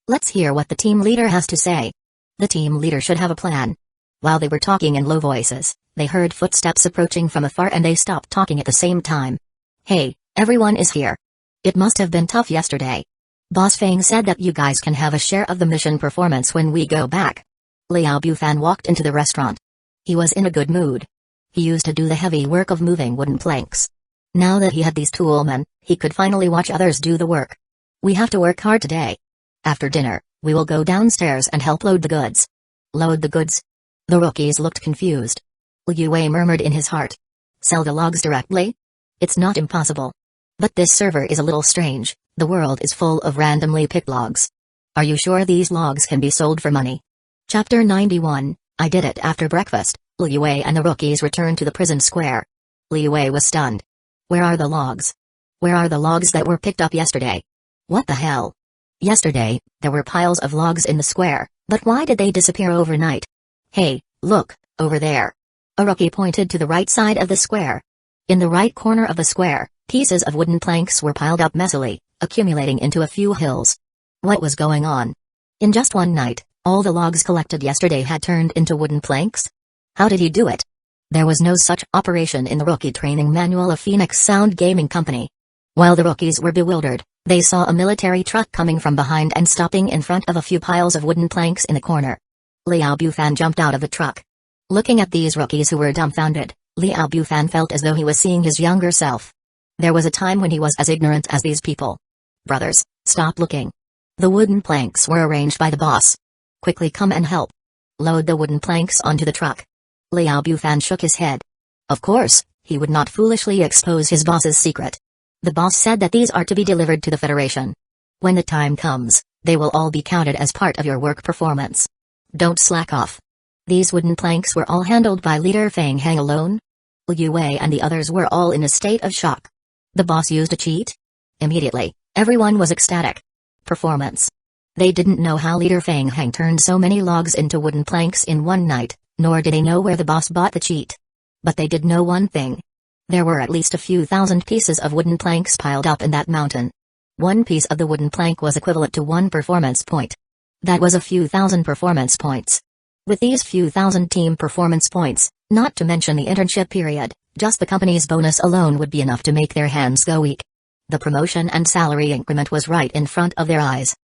Let's hear what the team leader has to say. The team leader should have a plan. While they were talking in low voices, they heard footsteps approaching from afar and they stopped talking at the same time. Hey, everyone is here. It must have been tough yesterday. Boss Fang said that you guys can have a share of the mission performance when we go back. Liao Bufan walked into the restaurant. He was in a good mood. He used to do the heavy work of moving wooden planks. Now that he had these toolmen, he could finally watch others do the work. We have to work hard today. After dinner, we will go downstairs and help load the goods. Load the goods? The rookies looked confused. Liu murmured in his heart. Sell the logs directly? It's not impossible. But this server is a little strange. The world is full of randomly picked logs. Are you sure these logs can be sold for money? Chapter 91, I did it after breakfast. Liu and the rookies returned to the prison square. Liu was stunned. Where are the logs? Where are the logs that were picked up yesterday? What the hell? Yesterday, there were piles of logs in the square, but why did they disappear overnight? Hey, look, over there. A rookie pointed to the right side of the square. In the right corner of the square, pieces of wooden planks were piled up messily, accumulating into a few hills. What was going on? In just one night, all the logs collected yesterday had turned into wooden planks? How did he do it? There was no such operation in the rookie training manual of Phoenix Sound Gaming Company. While the rookies were bewildered, they saw a military truck coming from behind and stopping in front of a few piles of wooden planks in the corner. Liao Bufan jumped out of the truck. Looking at these rookies who were dumbfounded, Liao Bufan felt as though he was seeing his younger self. There was a time when he was as ignorant as these people. Brothers, stop looking. The wooden planks were arranged by the boss. Quickly come and help. Load the wooden planks onto the truck. Liao Bufan shook his head. Of course, he would not foolishly expose his boss's secret. The boss said that these are to be delivered to the Federation. When the time comes, they will all be counted as part of your work performance. Don't slack off. These wooden planks were all handled by leader Fang Hang alone? Liu and the others were all in a state of shock. The boss used a cheat? Immediately, everyone was ecstatic. Performance. They didn't know how leader Fang Hang turned so many logs into wooden planks in one night, nor did they know where the boss bought the cheat. But they did know one thing. There were at least a few thousand pieces of wooden planks piled up in that mountain. One piece of the wooden plank was equivalent to one performance point. That was a few thousand performance points. With these few thousand team performance points, not to mention the internship period, just the company's bonus alone would be enough to make their hands go weak. The promotion and salary increment was right in front of their eyes.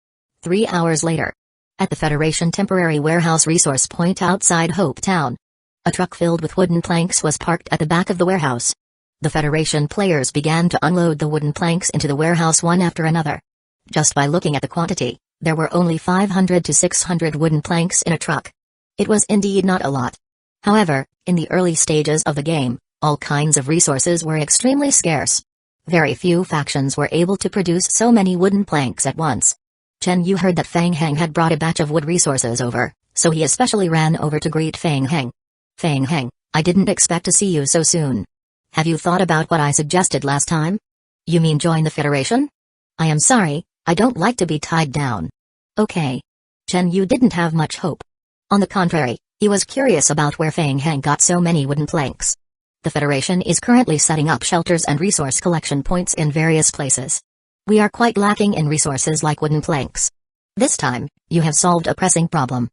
3 hours later. At the Federation temporary warehouse resource point outside Hope Town. A truck filled with wooden planks was parked at the back of the warehouse. The Federation players began to unload the wooden planks into the warehouse one after another. Just by looking at the quantity, there were only 500 to 600 wooden planks in a truck. It was indeed not a lot. However, in the early stages of the game, all kinds of resources were extremely scarce. Very few factions were able to produce so many wooden planks at once. Chen Yu heard that Fang Hang had brought a batch of wood resources over, so he especially ran over to greet Fang Hang. Fang Hang, I didn't expect to see you so soon. Have you thought about what I suggested last time? You mean join the Federation? I am sorry, I don't like to be tied down. Okay. Chen Yu didn't have much hope. On the contrary, he was curious about where Fang Hang got so many wooden planks. The Federation is currently setting up shelters and resource collection points in various places. We are quite lacking in resources like wooden planks. This time, you have solved a pressing problem.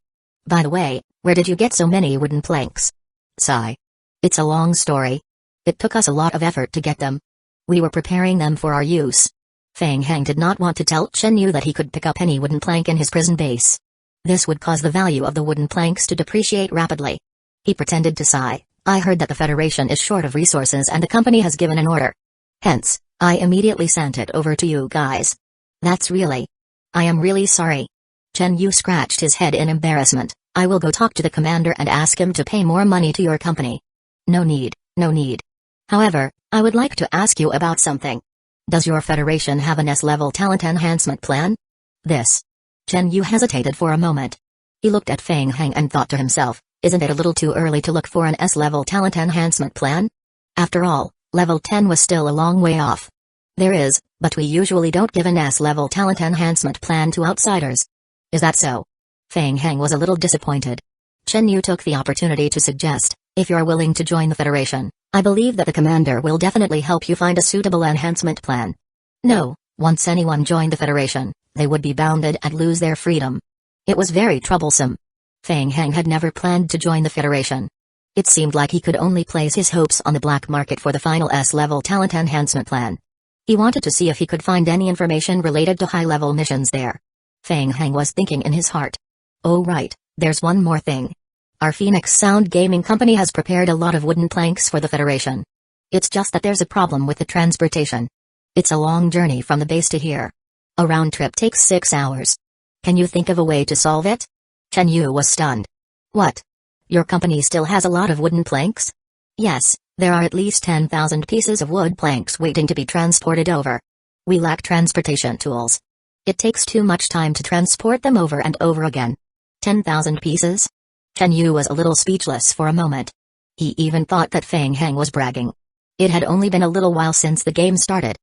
By the way, where did you get so many wooden planks? Sigh. It's a long story. It took us a lot of effort to get them. We were preparing them for our use. Fang Hang did not want to tell Chen Yu that he could pick up any wooden plank in his prison base. This would cause the value of the wooden planks to depreciate rapidly. He pretended to sigh. I heard that the Federation is short of resources and the company has given an order. Hence, I immediately sent it over to you guys. That's really. I am really sorry. Chen Yu scratched his head in embarrassment. I will go talk to the commander and ask him to pay more money to your company. No need, no need. However, I would like to ask you about something. Does your Federation have an S-level talent enhancement plan? This. Chen Yu hesitated for a moment. He looked at Fang Hang and thought to himself, isn't it a little too early to look for an S-level talent enhancement plan? After all, level 10 was still a long way off. There is, but we usually don't give an S-level talent enhancement plan to outsiders. Is that so? Fang Hang was a little disappointed. Chen Yu took the opportunity to suggest, if you're willing to join the Federation, I believe that the commander will definitely help you find a suitable enhancement plan. No, once anyone joined the Federation, they would be bounded and lose their freedom. It was very troublesome. Fang Hang had never planned to join the Federation. It seemed like he could only place his hopes on the black market for the final S-level talent enhancement plan. He wanted to see if he could find any information related to high-level missions there. Fang Hang was thinking in his heart. Oh right, there's one more thing. Our Phoenix Sound Gaming Company has prepared a lot of wooden planks for the Federation. It's just that there's a problem with the transportation. It's a long journey from the base to here. A round trip takes 6 hours. Can you think of a way to solve it? Chen Yu was stunned. What? Your company still has a lot of wooden planks? Yes, there are at least 10,000 pieces of wood planks waiting to be transported over. We lack transportation tools. It takes too much time to transport them over and over again. 10,000 pieces? Chen Yu was a little speechless for a moment. He even thought that Feng Heng was bragging. It had only been a little while since the game started.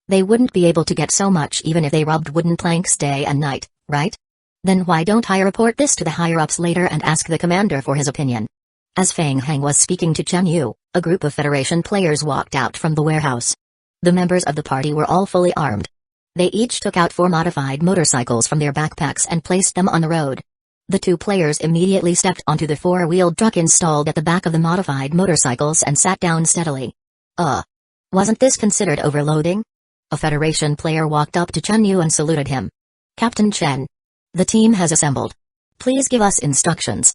They wouldn't be able to get so much even if they rubbed wooden planks day and night, right? Then why don't I report this to the higher-ups later and ask the commander for his opinion? As Feng Heng was speaking to Chen Yu, a group of Federation players walked out from the warehouse. The members of the party were all fully armed. They each took out 4 modified motorcycles from their backpacks and placed them on the road. The 2 players immediately stepped onto the 4-wheeled truck installed at the back of the modified motorcycles and sat down steadily. Wasn't this considered overloading? A Federation player walked up to Chen Yu and saluted him. Captain Chen. The team has assembled. Please give us instructions.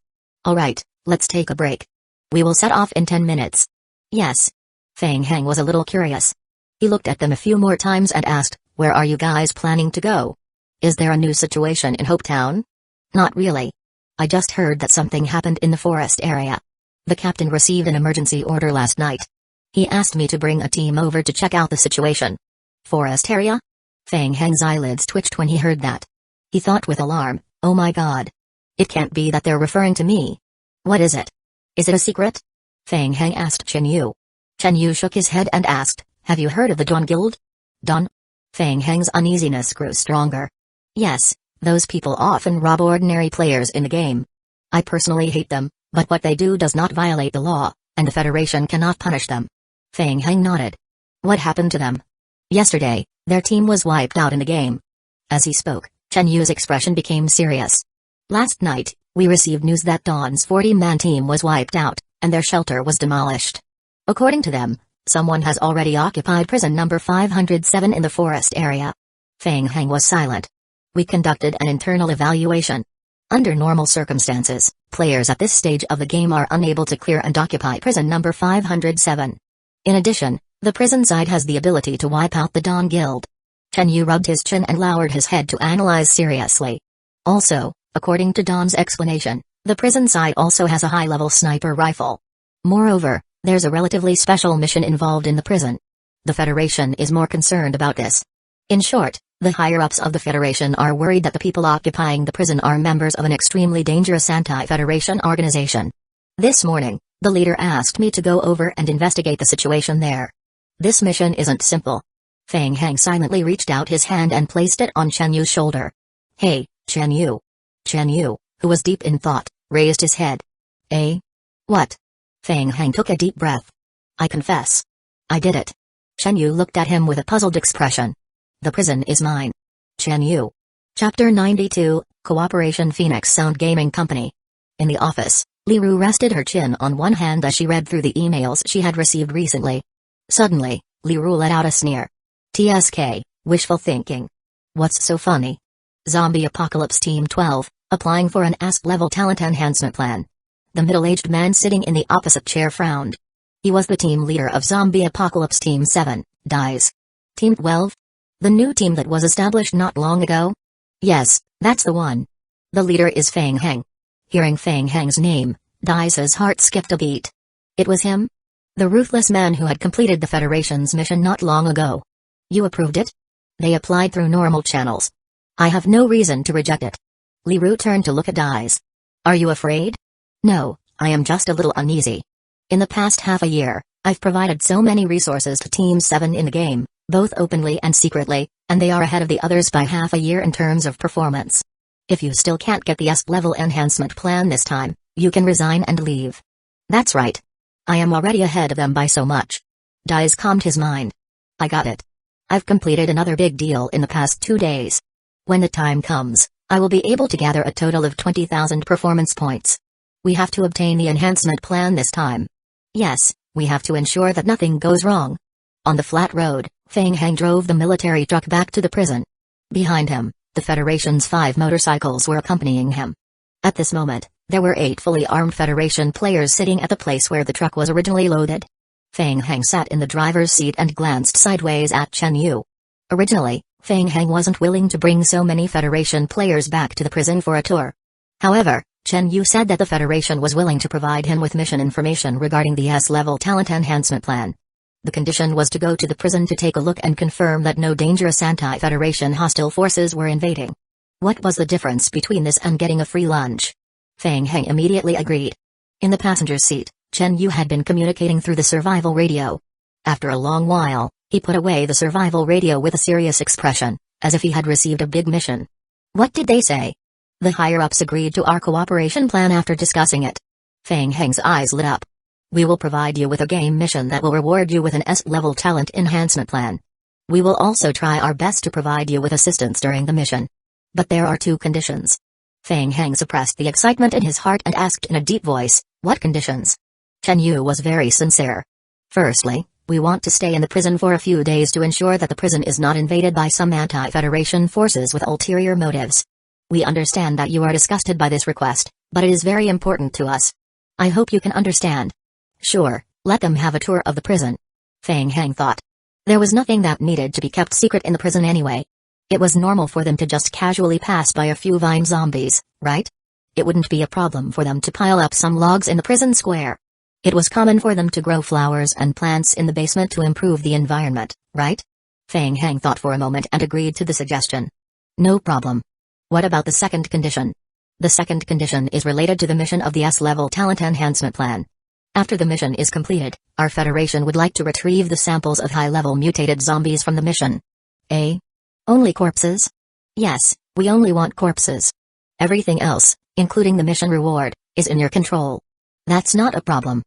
Alright, let's take a break. We will set off in 10 minutes. Yes. Feng Heng was a little curious. He looked at them a few more times and asked, where are you guys planning to go? Is there a new situation in Hope Town? Not really. I just heard that something happened in the forest area. The captain received an emergency order last night. He asked me to bring a team over to check out the situation. Forest area? Feng Heng's eyelids twitched when he heard that. He thought with alarm, oh my god. It can't be that they're referring to me. What is it? Is it a secret? Feng Heng asked Chen Yu. Chen Yu shook his head and asked, have you heard of the Dawn Guild? Dawn? Feng Heng's uneasiness grew stronger. Yes, those people often rob ordinary players in the game. I personally hate them, but what they do does not violate the law, and the Federation cannot punish them. Feng Heng nodded. What happened to them? Yesterday, their team was wiped out in the game. As he spoke, Chen Yu's expression became serious. Last night, we received news that Dawn's 40-man team was wiped out, and their shelter was demolished. According to them, someone has already occupied prison number 507 in the forest area. Feng Heng was silent. We conducted an internal evaluation. Under normal circumstances, players at this stage of the game are unable to clear and occupy prison number 507. In addition, the prison side has the ability to wipe out the Dawn Guild. Chen Yu rubbed his chin and lowered his head to analyze seriously. Also, according to Dawn's explanation, the prison side also has a high-level sniper rifle. Moreover, there's a relatively special mission involved in the prison. The Federation is more concerned about this. In short, the higher-ups of the Federation are worried that the people occupying the prison are members of an extremely dangerous anti-Federation organization. This morning, the leader asked me to go over and investigate the situation there. This mission isn't simple. Feng Heng silently reached out his hand and placed it on Chen Yu's shoulder. Hey, Chen Yu. Chen Yu, who was deep in thought, raised his head. Eh? What? Feng Heng took a deep breath. I confess. I did it. Chen Yu looked at him with a puzzled expression. The prison is mine. Chen Yu. Chapter 92, Cooperation Phoenix Sound Gaming Company. In the office, Liru rested her chin on one hand as she read through the emails she had received recently. Suddenly, Liru let out a sneer. TSK, wishful thinking. What's so funny? Zombie Apocalypse Team 12, applying for an ASP-level talent enhancement plan. The middle-aged man sitting in the opposite chair frowned. He was the team leader of Zombie Apocalypse Team 7, DICE. Team 12? The new team that was established not long ago? Yes, that's the one. The leader is Feng Heng. Hearing Feng Heng's name, DICE's heart skipped a beat. It was him? The ruthless man who had completed the Federation's mission not long ago. You approved it? They applied through normal channels. I have no reason to reject it. Liru turned to look at DICE. Are you afraid? No, I am just a little uneasy. In the past half a year, I've provided so many resources to Team 7 in the game, both openly and secretly, and they are ahead of the others by half a year in terms of performance. If you still can't get the ESP-level enhancement plan this time, you can resign and leave. That's right. I am already ahead of them by so much. DICE calmed his mind. I got it. I've completed another big deal in the past 2 days. When the time comes, I will be able to gather a total of 20,000 performance points. We have to obtain the enhancement plan this time. Yes, we have to ensure that nothing goes wrong. On the flat road, Feng Heng drove the military truck back to the prison. Behind him, the Federation's 5 motorcycles were accompanying him. At this moment, There were 8 fully armed Federation players sitting at the place where the truck was originally loaded. Feng Heng sat in the driver's seat and glanced sideways at Chen Yu. Originally, Feng Heng wasn't willing to bring so many Federation players back to the prison for a tour. However, Chen Yu said that the Federation was willing to provide him with mission information regarding the S-level talent enhancement plan. The condition was to go to the prison to take a look and confirm that no dangerous anti-Federation hostile forces were invading. What was the difference between this and getting a free lunch? Feng Heng immediately agreed. In the passenger's seat, Chen Yu had been communicating through the survival radio. After a long while, he put away the survival radio with a serious expression, as if he had received a big mission. What did they say? The higher-ups agreed to our cooperation plan after discussing it. Feng Heng's eyes lit up. We will provide you with a game mission that will reward you with an S-level talent enhancement plan. We will also try our best to provide you with assistance during the mission. But there are 2 conditions. Feng Heng suppressed the excitement in his heart and asked in a deep voice, what conditions? Chen Yu was very sincere. Firstly, we want to stay in the prison for a few days to ensure that the prison is not invaded by some anti-Federation forces with ulterior motives. We understand that you are disgusted by this request, but it is very important to us. I hope you can understand. Sure, let them have a tour of the prison. Feng Heng thought. There was nothing that needed to be kept secret in the prison anyway. It was normal for them to just casually pass by a few vine zombies, right? It wouldn't be a problem for them to pile up some logs in the prison square. It was common for them to grow flowers and plants in the basement to improve the environment, right? Feng Heng thought for a moment and agreed to the suggestion. No problem. What about the second condition? The second condition is related to the mission of the S-level talent enhancement plan. After the mission is completed, our Federation would like to retrieve the samples of high-level mutated zombies from the mission. Only corpses? Yes, we only want corpses. Everything else, including the mission reward, is in your control. That's not a problem.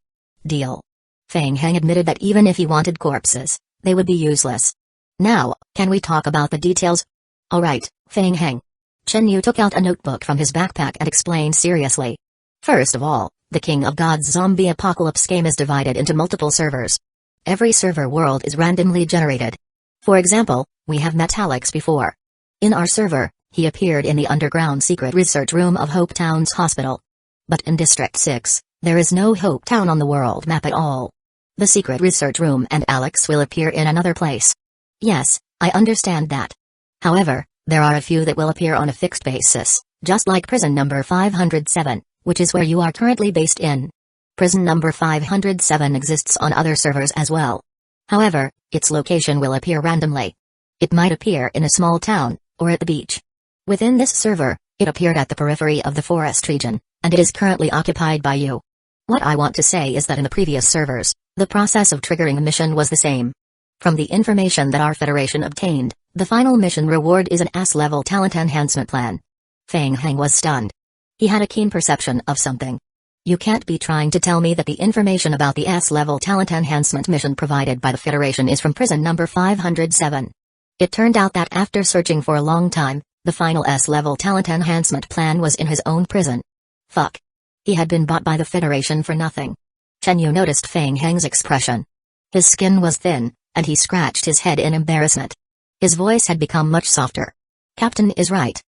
Deal. Feng Heng admitted that even if he wanted corpses, they would be useless. Now, can we talk about the details? Alright, Feng Heng. Chen Yu took out a notebook from his backpack and explained seriously. First of all, the King of Gods zombie apocalypse game is divided into multiple servers. Every server world is randomly generated. For example, we have met Alex before. In our server, he appeared in the underground secret research room of Hope Town's hospital. But in District 6, there is no Hope Town on the world map at all. The secret research room and Alex will appear in another place. Yes, I understand that. However, there are a few that will appear on a fixed basis, just like prison number 507, which is where you are currently based in. Prison number 507 exists on other servers as well. However, its location will appear randomly. It might appear in a small town, or at the beach. Within this server, it appeared at the periphery of the forest region, and it is currently occupied by you. What I want to say is that in the previous servers, the process of triggering a mission was the same. From the information that our Federation obtained, the final mission reward is an S-level talent enhancement plan. Feng Heng was stunned. He had a keen perception of something. You can't be trying to tell me that the information about the S-level talent enhancement mission provided by the Federation is from prison number 507. It turned out that after searching for a long time, the final S-level talent enhancement plan was in his own prison. Fuck. He had been bought by the Federation for nothing. Chen Yu noticed Feng Heng's expression. His skin was thin, and he scratched his head in embarrassment. His voice had become much softer. Captain is right.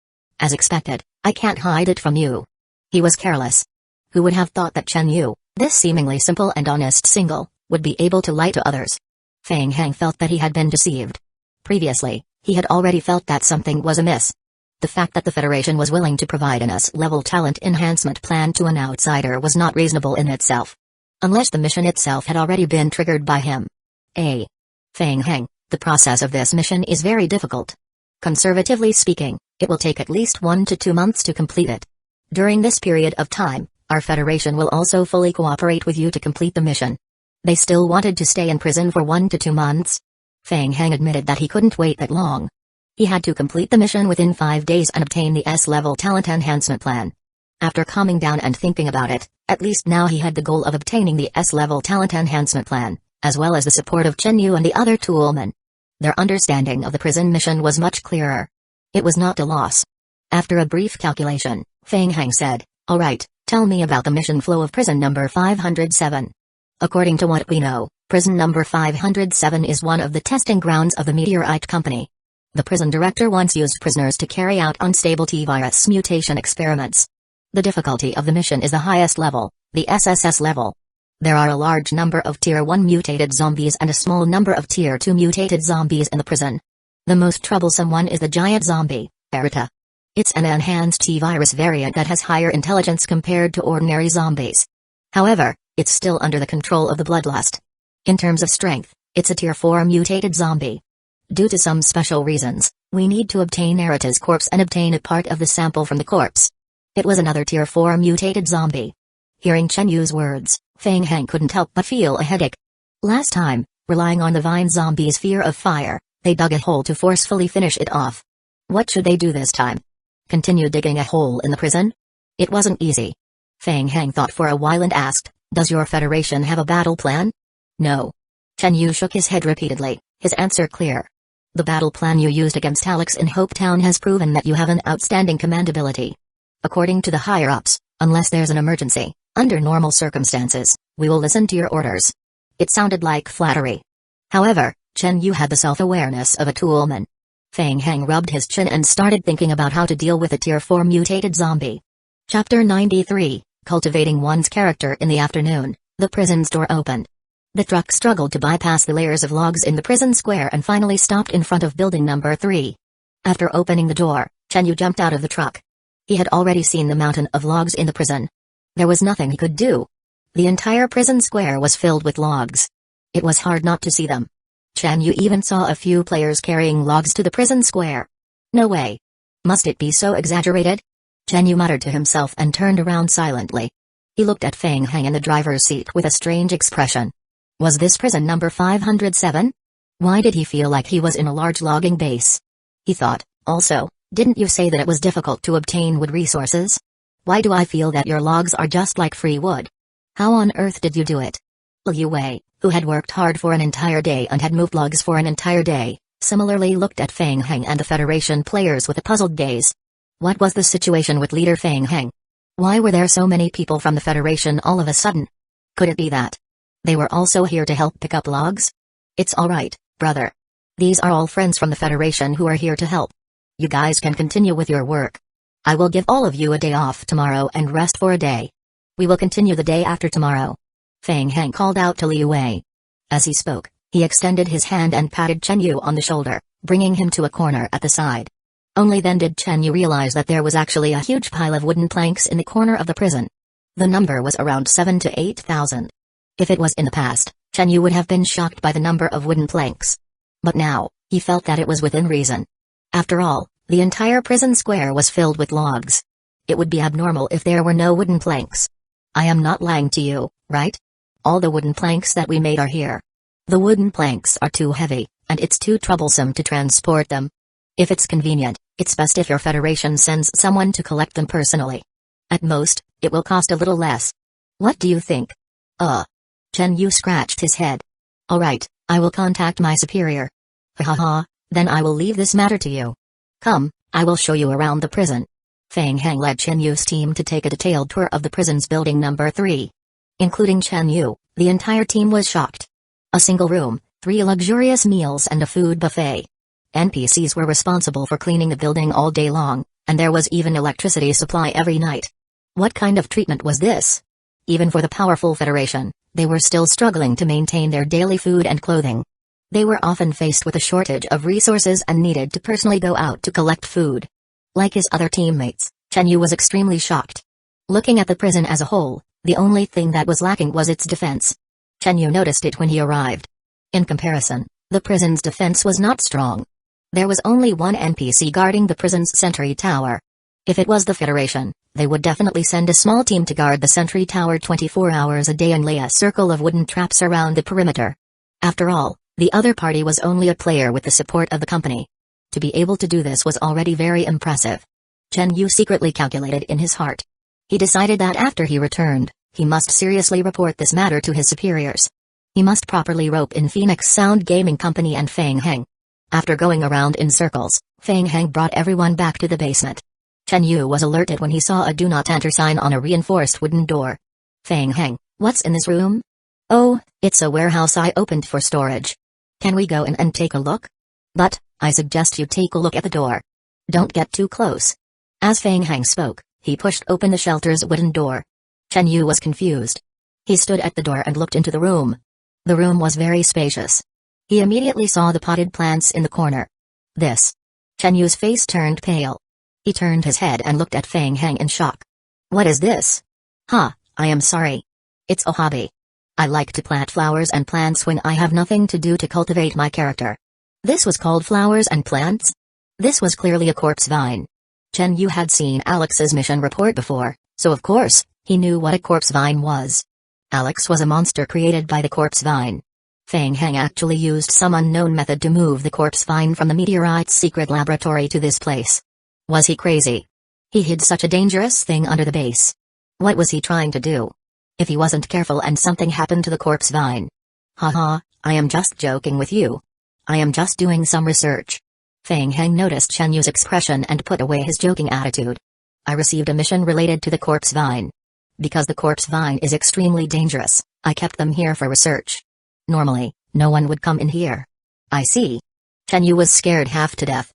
As expected, I can't hide it from you. He was careless. Who would have thought that Chen Yu, this seemingly simple and honest single, would be able to lie to others? Feng Heng felt that he had been deceived. Previously, he had already felt that something was amiss. The fact that the Federation was willing to provide an S-level talent enhancement plan to an outsider was not reasonable in itself. Unless the mission itself had already been triggered by him. Feng Heng, the process of this mission is very difficult. Conservatively speaking, it will take at least 1 to 2 months to complete it. During this period of time, our Federation will also fully cooperate with you to complete the mission. They still wanted to stay in prison for 1 to 2 months. Feng Heng admitted that he couldn't wait that long. He had to complete the mission within 5 days and obtain the S-level talent enhancement plan. After calming down and thinking about it, at least now he had the goal of obtaining the S-level talent enhancement plan, as well as the support of Chen Yu and the other toolmen. Their understanding of the prison mission was much clearer. It was not a loss. After a brief calculation, Feng Heng said, "Alright, tell me about the mission flow of prison number 507. According to what we know, prison number 507 is one of the testing grounds of the Meteorite Company. The prison director once used prisoners to carry out unstable T-virus mutation experiments. The difficulty of the mission is the highest level, the SSS level. There are a large number of Tier 1 mutated zombies and a small number of Tier 2 mutated zombies in the prison. The most troublesome one is the giant zombie, Erita. It's an enhanced T-virus variant that has higher intelligence compared to ordinary zombies. However, it's still under the control of the bloodlust. In terms of strength, it's a Tier 4 mutated zombie. Due to some special reasons, we need to obtain Erita's corpse and obtain a part of the sample from the corpse. It was another Tier 4 mutated zombie. Hearing Chen Yu's words, Feng Heng couldn't help but feel a headache. Last time, relying on the vine zombie's fear of fire, they dug a hole to forcefully finish it off. What should they do this time? Continue digging a hole in the prison? It wasn't easy. Feng Heng thought for a while and asked, "Does your Federation have a battle plan?" "No." Chen Yu shook his head repeatedly, his answer clear. "The battle plan you used against Alex in Hope Town has proven that you have an outstanding command ability. According to the higher-ups, unless there's an emergency, under normal circumstances, we will listen to your orders." It sounded like flattery. However, Chen Yu had the self-awareness of a toolman. Feng Heng rubbed his chin and started thinking about how to deal with a Tier 4 mutated zombie. Chapter 93, Cultivating One's Character. In the afternoon, the prison's door opened. The truck struggled to bypass the layers of logs in the prison square and finally stopped in front of building number 3. After opening the door, Chen Yu jumped out of the truck. He had already seen the mountain of logs in the prison. There was nothing he could do. The entire prison square was filled with logs. It was hard not to see them. Chen Yu even saw a few players carrying logs to the prison square. No way. Must it be so exaggerated? Chen Yu muttered to himself and turned around silently. He looked at Feng Heng in the driver's seat with a strange expression. Was this prison number 507? Why did he feel like he was in a large logging base? He thought, also, didn't you say that it was difficult to obtain wood resources? Why do I feel that your logs are just like free wood? How on earth did you do it? Liu Wei, who had worked hard for an entire day and had moved logs for an entire day, similarly looked at Feng Heng and the Federation players with a puzzled gaze. What was the situation with leader Feng Heng? Why were there so many people from the Federation all of a sudden? Could it be that they were also here to help pick up logs? It's alright, brother. These are all friends from the Federation who are here to help. You guys can continue with your work. I will give all of you a day off tomorrow and rest for a day. We will continue the day after tomorrow. Feng Heng called out to Liu Wei. As he spoke, he extended his hand and patted Chen Yu on the shoulder, bringing him to a corner at the side. Only then did Chen Yu realize that there was actually a huge pile of wooden planks in the corner of the prison. The number was around 7,000 to 8,000. If it was in the past, Chen Yu would have been shocked by the number of wooden planks. But now, he felt that it was within reason. After all, the entire prison square was filled with logs. It would be abnormal if there were no wooden planks. I am not lying to you, right? All the wooden planks that we made are here. The wooden planks are too heavy, and it's too troublesome to transport them. If it's convenient, it's best if your Federation sends someone to collect them personally. At most, it will cost a little less. What do you think? Chen Yu scratched his head. Alright, I will contact my superior. Ha, then I will leave this matter to you. Come, I will show you around the prison. Feng Heng led Chen Yu's team to take a detailed tour of the prison's building number 3. Including Chen Yu, the entire team was shocked. A single room, 3 luxurious meals and a food buffet. NPCs were responsible for cleaning the building all day long, and there was even electricity supply every night. What kind of treatment was this? Even for the powerful Federation, they were still struggling to maintain their daily food and clothing. They were often faced with a shortage of resources and needed to personally go out to collect food. Like his other teammates, Chen Yu was extremely shocked. Looking at the prison as a whole, the only thing that was lacking was its defense. Chen Yu noticed it when he arrived. In comparison, the prison's defense was not strong. There was only one NPC guarding the prison's sentry tower. If it was the Federation, they would definitely send a small team to guard the sentry tower 24 hours a day and lay a circle of wooden traps around the perimeter. After all, the other party was only a player with the support of the company. To be able to do this was already very impressive. Chen Yu secretly calculated in his heart. He decided that after he returned, he must seriously report this matter to his superiors. He must properly rope in Phoenix Sound Gaming Company and Feng Heng. After going around in circles, Feng Heng brought everyone back to the basement. Chen Yu was alerted when he saw a "Do Not Enter" sign on a reinforced wooden door. Feng Heng, what's in this room? Oh, it's a warehouse I opened for storage. Can we go in and take a look? But, I suggest you take a look at the door. Don't get too close. As Feng Heng spoke, He pushed open the shelter's wooden door. Chen Yu was confused. He stood at the door and looked into the room. The room was very spacious. He immediately saw the potted plants in the corner. This. Chen Yu's face turned pale. He turned his head and looked at Feng Heng in shock. What is this? I am sorry. It's a hobby. I like to plant flowers and plants when I have nothing to do to cultivate my character. This was called flowers and plants? This was clearly a corpse vine. Chen Yu had seen Alex's mission report before, so of course, he knew what a corpse vine was. Alex was a monster created by the corpse vine. Feng Heng actually used some unknown method to move the corpse vine from the meteorite's secret laboratory to this place. Was he crazy? He hid such a dangerous thing under the base. What was he trying to do? If he wasn't careful and something happened to the corpse vine. Haha, I am just joking with you. I am just doing some research. Feng Heng noticed Chen Yu's expression and put away his joking attitude. I received a mission related to the corpse vine. Because the corpse vine is extremely dangerous, I kept them here for research. Normally, no one would come in here. I see. Chen Yu was scared half to death.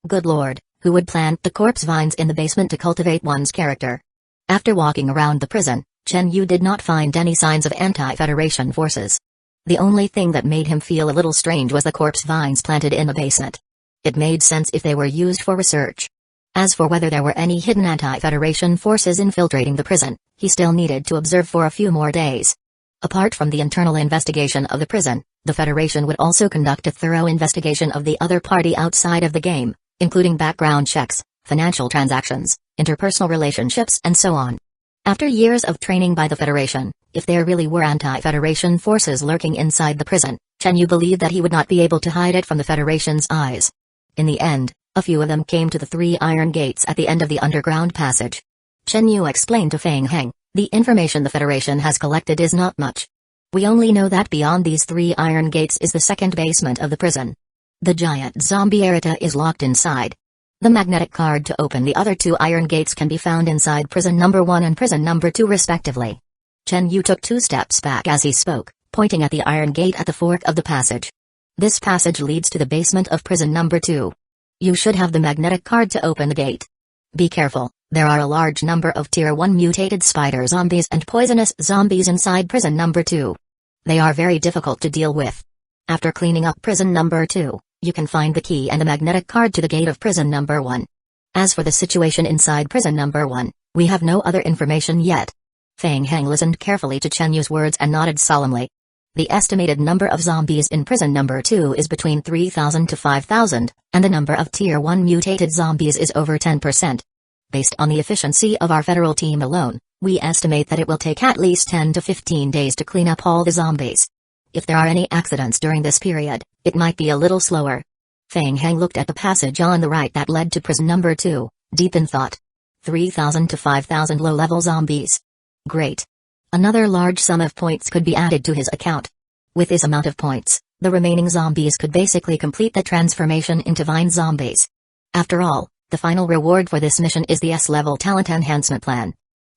Good lord, who would plant the corpse vines in the basement to cultivate one's character? After walking around the prison, Chen Yu did not find any signs of anti-Federation forces. The only thing that made him feel a little strange was the corpse vines planted in the basement. It made sense if they were used for research. As for whether there were any hidden anti-Federation forces infiltrating the prison, he still needed to observe for a few more days. Apart from the internal investigation of the prison, the Federation would also conduct a thorough investigation of the other party outside of the game, including background checks, financial transactions, interpersonal relationships and so on. After years of training by the Federation, if there really were anti-Federation forces lurking inside the prison, Chen Yu believed that he would not be able to hide it from the Federation's eyes. In the end, a few of them came to the 3 iron gates at the end of the underground passage. Chen Yu explained to Feng Heng, the information the Federation has collected is not much. We only know that beyond these 3 iron gates is the second basement of the prison. The giant zombie Erita is locked inside. The magnetic card to open the other 2 iron gates can be found inside prison number 1 and prison number 2 respectively. Chen Yu took 2 steps back as he spoke, pointing at the iron gate at the fork of the passage. This passage leads to the basement of prison number 2. You should have the magnetic card to open the gate. Be careful, there are a large number of Tier 1 mutated spider zombies and poisonous zombies inside prison number 2. They are very difficult to deal with. After cleaning up prison number 2, you can find the key and the magnetic card to the gate of prison number 1. As for the situation inside prison number 1, we have no other information yet. Feng Heng listened carefully to Chen Yu's words and nodded solemnly. The estimated number of zombies in prison number 2 is between 3,000 to 5,000, and the number of Tier 1 mutated zombies is over 10%. Based on the efficiency of our federal team alone, we estimate that it will take at least 10 to 15 days to clean up all the zombies. If there are any accidents during this period, it might be a little slower. Feng Heng looked at the passage on the right that led to prison number 2, deep in thought. 3,000 to 5,000 low-level zombies. Great. Another large sum of points could be added to his account. With this amount of points, the remaining zombies could basically complete the transformation into vine zombies. After all, the final reward for this mission is the S-level talent enhancement plan.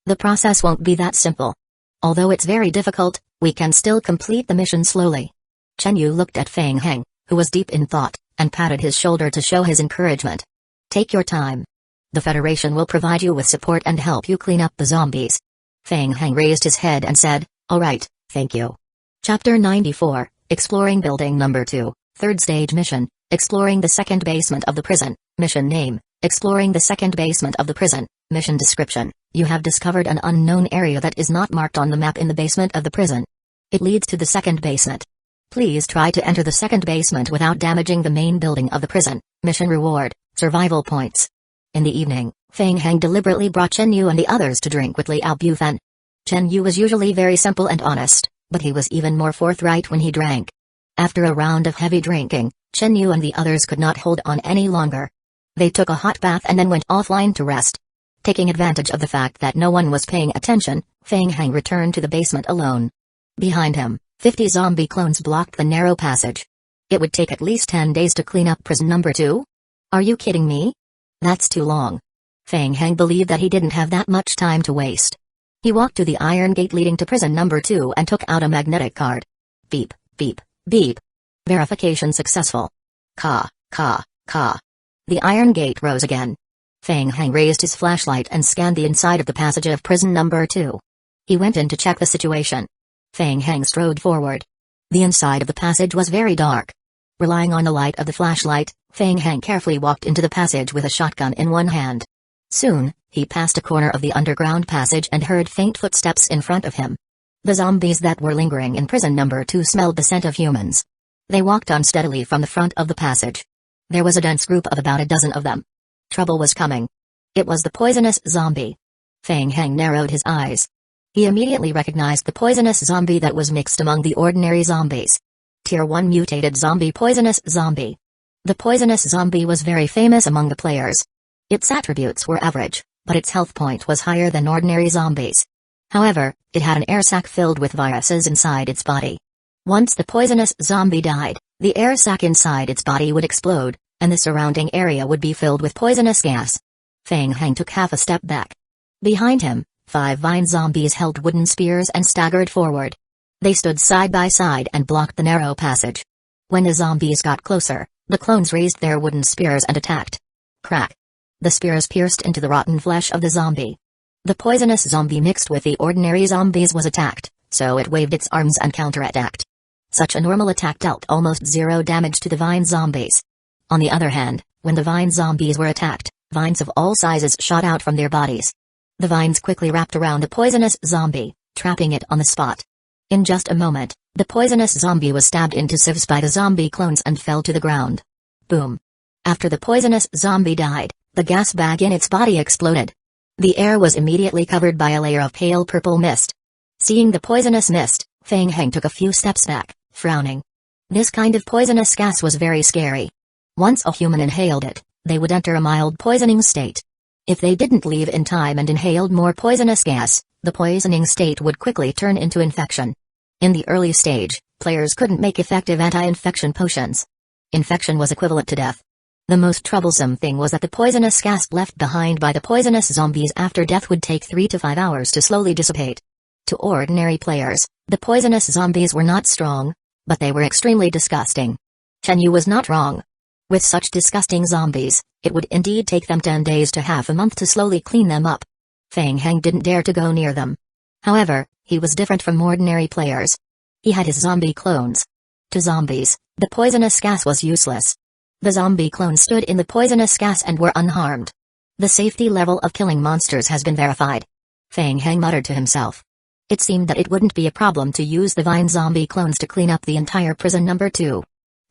The process won't be that simple. Although it's very difficult, we can still complete the mission slowly. Chen Yu looked at Feng Heng, who was deep in thought, and patted his shoulder to show his encouragement. Take your time. The Federation will provide you with support and help you clean up the zombies. Feng Heng raised his head and said, "All right, thank you." Chapter 94, Exploring Building Number 2, Third Stage Mission, Exploring the Second Basement of the Prison, Mission Name, Exploring the Second Basement of the Prison, Mission Description, you have discovered an unknown area that is not marked on the map in the basement of the prison. It leads to the second basement. Please try to enter the second basement without damaging the main building of the prison. Mission Reward, Survival Points. In the evening, Feng Heng deliberately brought Chen Yu and the others to drink with Liao Bufen. Chen Yu was usually very simple and honest, but he was even more forthright when he drank. After a round of heavy drinking, Chen Yu and the others could not hold on any longer. They took a hot bath and then went offline to rest. Taking advantage of the fact that no one was paying attention, Feng Heng returned to the basement alone. Behind him, 50 zombie clones blocked the narrow passage. It would take at least 10 days to clean up prison number 2? Are you kidding me? That's too long. Feng Heng believed that he didn't have that much time to waste. He walked to the iron gate leading to prison number 2 and took out a magnetic card. Beep, beep, beep. Verification successful. Ka. The iron gate rose again. Feng Hang raised his flashlight and scanned the inside of the passage of prison number 2. He went in to check the situation. Feng Hang strode forward. The inside of the passage was very dark. Relying on the light of the flashlight, Feng Hang carefully walked into the passage with a shotgun in one hand. Soon, he passed a corner of the underground passage and heard faint footsteps in front of him. The zombies that were lingering in prison number 2 smelled the scent of humans. They walked unsteadily from the front of the passage. There was a dense group of about a dozen of them. Trouble was coming. It was the poisonous zombie. Feng Hang narrowed his eyes. He immediately recognized the poisonous zombie that was mixed among the ordinary zombies. Tier 1 mutated zombie, poisonous zombie. The poisonous zombie was very famous among the players. Its attributes were average, but its health point was higher than ordinary zombies. However, it had an air sac filled with viruses inside its body. Once the poisonous zombie died, the air sac inside its body would explode, and the surrounding area would be filled with poisonous gas. Feng Hang took half a step back. Behind him, 5 vine zombies held wooden spears and staggered forward. They stood side by side and blocked the narrow passage. When the zombies got closer, the clones raised their wooden spears and attacked. Crack! The spears pierced into the rotten flesh of the zombie. The poisonous zombie mixed with the ordinary zombies was attacked, so it waved its arms and counterattacked. Such a normal attack dealt almost zero damage to the vine zombies. On the other hand, when the vine zombies were attacked, vines of all sizes shot out from their bodies. The vines quickly wrapped around the poisonous zombie, trapping it on the spot. In just a moment, the poisonous zombie was stabbed into sieves by the zombie clones and fell to the ground. Boom! After the poisonous zombie died, the gas bag in its body exploded. The air was immediately covered by a layer of pale purple mist. Seeing the poisonous mist, Feng Hang took a few steps back, frowning. This kind of poisonous gas was very scary. Once a human inhaled it, they would enter a mild poisoning state. If they didn't leave in time and inhaled more poisonous gas, the poisoning state would quickly turn into infection. In the early stage, players couldn't make effective anti-infection potions. Infection was equivalent to death. The most troublesome thing was that the poisonous gas left behind by the poisonous zombies after death would take 3 to 5 hours to slowly dissipate. To ordinary players, the poisonous zombies were not strong, but they were extremely disgusting. Chen Yu was not wrong. With such disgusting zombies, it would indeed take them 10 days to half a month to slowly clean them up. Feng Hang didn't dare to go near them. However, he was different from ordinary players. He had his zombie clones. To zombies, the poisonous gas was useless. The zombie clones stood in the poisonous gas and were unharmed. The safety level of killing monsters has been verified. Feng Hang muttered to himself. It seemed that it wouldn't be a problem to use the vine zombie clones to clean up the entire prison number 2.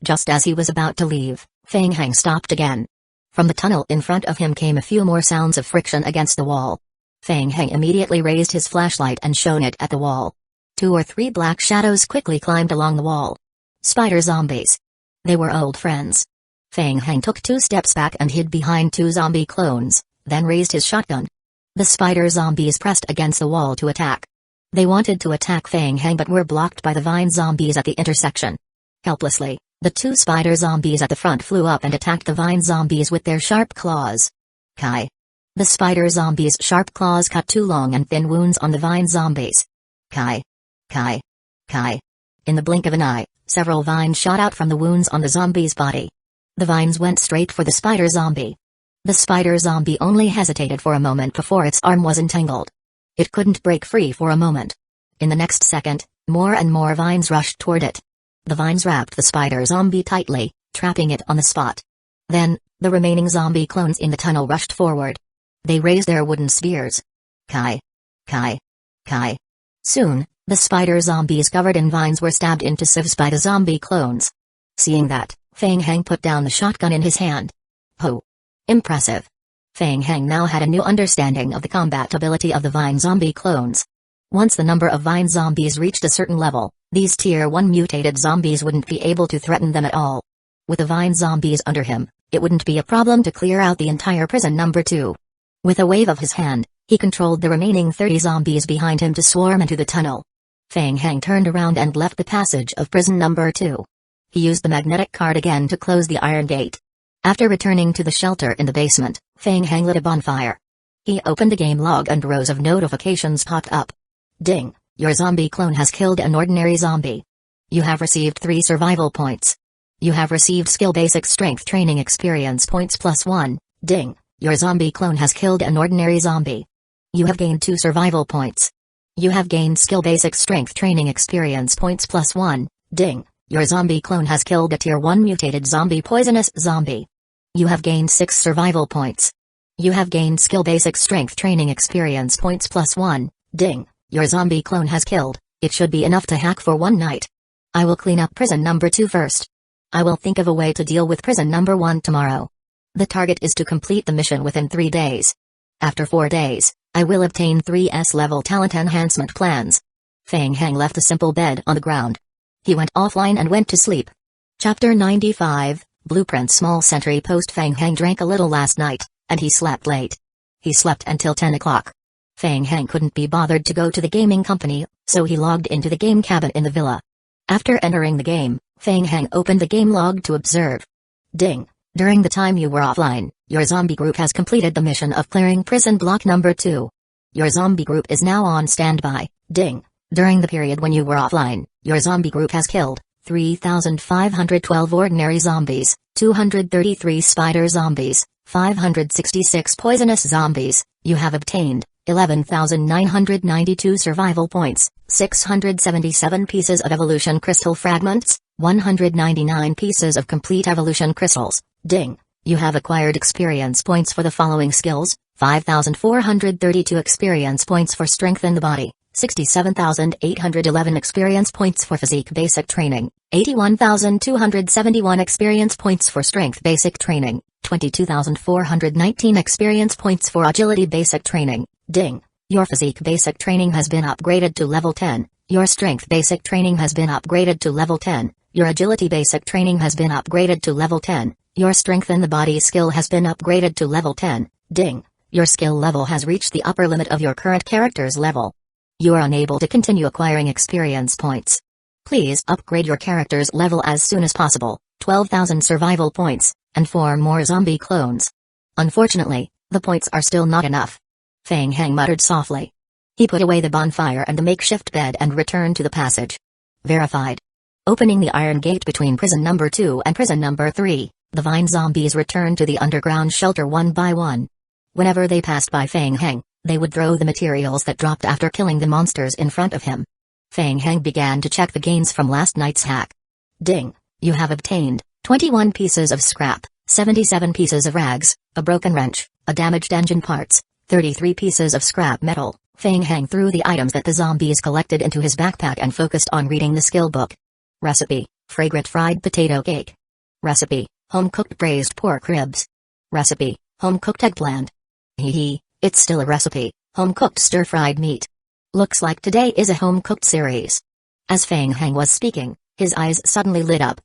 Just as he was about to leave, Feng Hang stopped again. From the tunnel in front of him came a few more sounds of friction against the wall. Feng Hang immediately raised his flashlight and shone it at the wall. 2 or 3 black shadows quickly climbed along the wall. Spider zombies. They were old friends. Feng Hang took 2 steps back and hid behind 2 zombie clones, then raised his shotgun. The spider zombies pressed against the wall to attack. They wanted to attack Feng Hang but were blocked by the vine zombies at the intersection. Helplessly, the 2 spider zombies at the front flew up and attacked the vine zombies with their sharp claws. Kai. The spider zombies' sharp claws cut 2 long and thin wounds on the vine zombies. Kai. Kai. Kai. In the blink of an eye, several vines shot out from the wounds on the zombie's body. The vines went straight for the spider zombie. The spider zombie only hesitated for a moment before its arm was entangled. It couldn't break free for a moment. In the next second, more and more vines rushed toward it. The vines wrapped the spider zombie tightly, trapping it on the spot. Then, the remaining zombie clones in the tunnel rushed forward. They raised their wooden spears. Kai. Kai. Kai. Soon, the spider zombies covered in vines were stabbed into sieves by the zombie clones. Seeing that, Feng Hang put down the shotgun in his hand. Ho! Impressive. Feng Hang now had a new understanding of the combat ability of the vine zombie clones. Once the number of vine zombies reached a certain level, these tier 1 mutated zombies wouldn't be able to threaten them at all. With the vine zombies under him, it wouldn't be a problem to clear out the entire prison number 2. With a wave of his hand, he controlled the remaining 30 zombies behind him to swarm into the tunnel. Feng Hang turned around and left the passage of prison number 2. He used the magnetic card again to close the iron gate. After returning to the shelter in the basement, Feng Hang lit a bonfire. He opened the game log and rows of notifications popped up. Ding, your zombie clone has killed an ordinary zombie. You have received 3 survival points. You have received skill basic strength training experience points +1. Ding, Your zombie clone has killed an ordinary zombie. You have gained 2 survival points. You have gained skill basic strength training experience points +1. Ding. Your zombie clone has killed a tier 1 mutated zombie poisonous zombie. You have gained 6 survival points. You have gained skill basic strength training experience points +1. Ding. Your zombie clone has killed. It should be enough to hack for one night. I will clean up prison number 2 first. I will think of a way to deal with prison number 1 tomorrow. The target is to complete the mission within 3 days. After 4 days, I will obtain 3S level talent enhancement plans. Feng Heng left a simple bed on the ground. He went offline and went to sleep. Chapter 95, Blueprint Small Sentry Post. Feng Heng drank a little last night, and he slept late. He slept until 10 o'clock. Feng Heng couldn't be bothered to go to the gaming company, so he logged into the game cabin in the villa. After entering the game, Feng Heng opened the game log to observe. Ding. During the time you were offline, your zombie group has completed the mission of clearing prison block number 2. Your zombie group is now on standby. Ding. During the period when you were offline, your zombie group has killed 3,512 ordinary zombies, 233 spider zombies, 566 poisonous zombies. You have obtained 11,992 survival points, 677 pieces of evolution crystal fragments, 199 pieces of complete evolution crystals. Ding. You have acquired experience points for the following skills: 5,432 experience points for strength in the body, 67,811 experience points for physique basic training, 81,271 experience points for strength basic training, 22,419 experience points for agility basic training. Ding. Your physique basic training has been upgraded to level 10, your strength basic training has been upgraded to level 10, your agility basic training has been upgraded to level 10, your strength in the body skill has been upgraded to level 10. Ding. Your skill level has reached the upper limit of your current character's level. You are unable to continue acquiring experience points. Please upgrade your character's level as soon as possible. 12,000 survival points, and 4 more zombie clones. Unfortunately, the points are still not enough. Feng Heng muttered softly. He put away the bonfire and the makeshift bed and returned to the passage. Verified. Opening the iron gate between prison number 2 and prison number 3, the vine zombies returned to the underground shelter one by one. Whenever they passed by Feng Heng, they would throw the materials that dropped after killing the monsters in front of him. Feng Heng began to check the gains from last night's hack. Ding. You have obtained 21 pieces of scrap, 77 pieces of rags, a broken wrench, a damaged engine parts, 33 pieces of scrap metal. Feng Heng threw the items that the zombies collected into his backpack and focused on reading the skill book. Recipe: fragrant fried potato cake. Recipe: home-cooked braised pork ribs. Recipe: home-cooked eggplant. Hee, it's still a recipe, home-cooked stir-fried meat. Looks like today is a home-cooked series. As Feng Heng was speaking, his eyes suddenly lit up.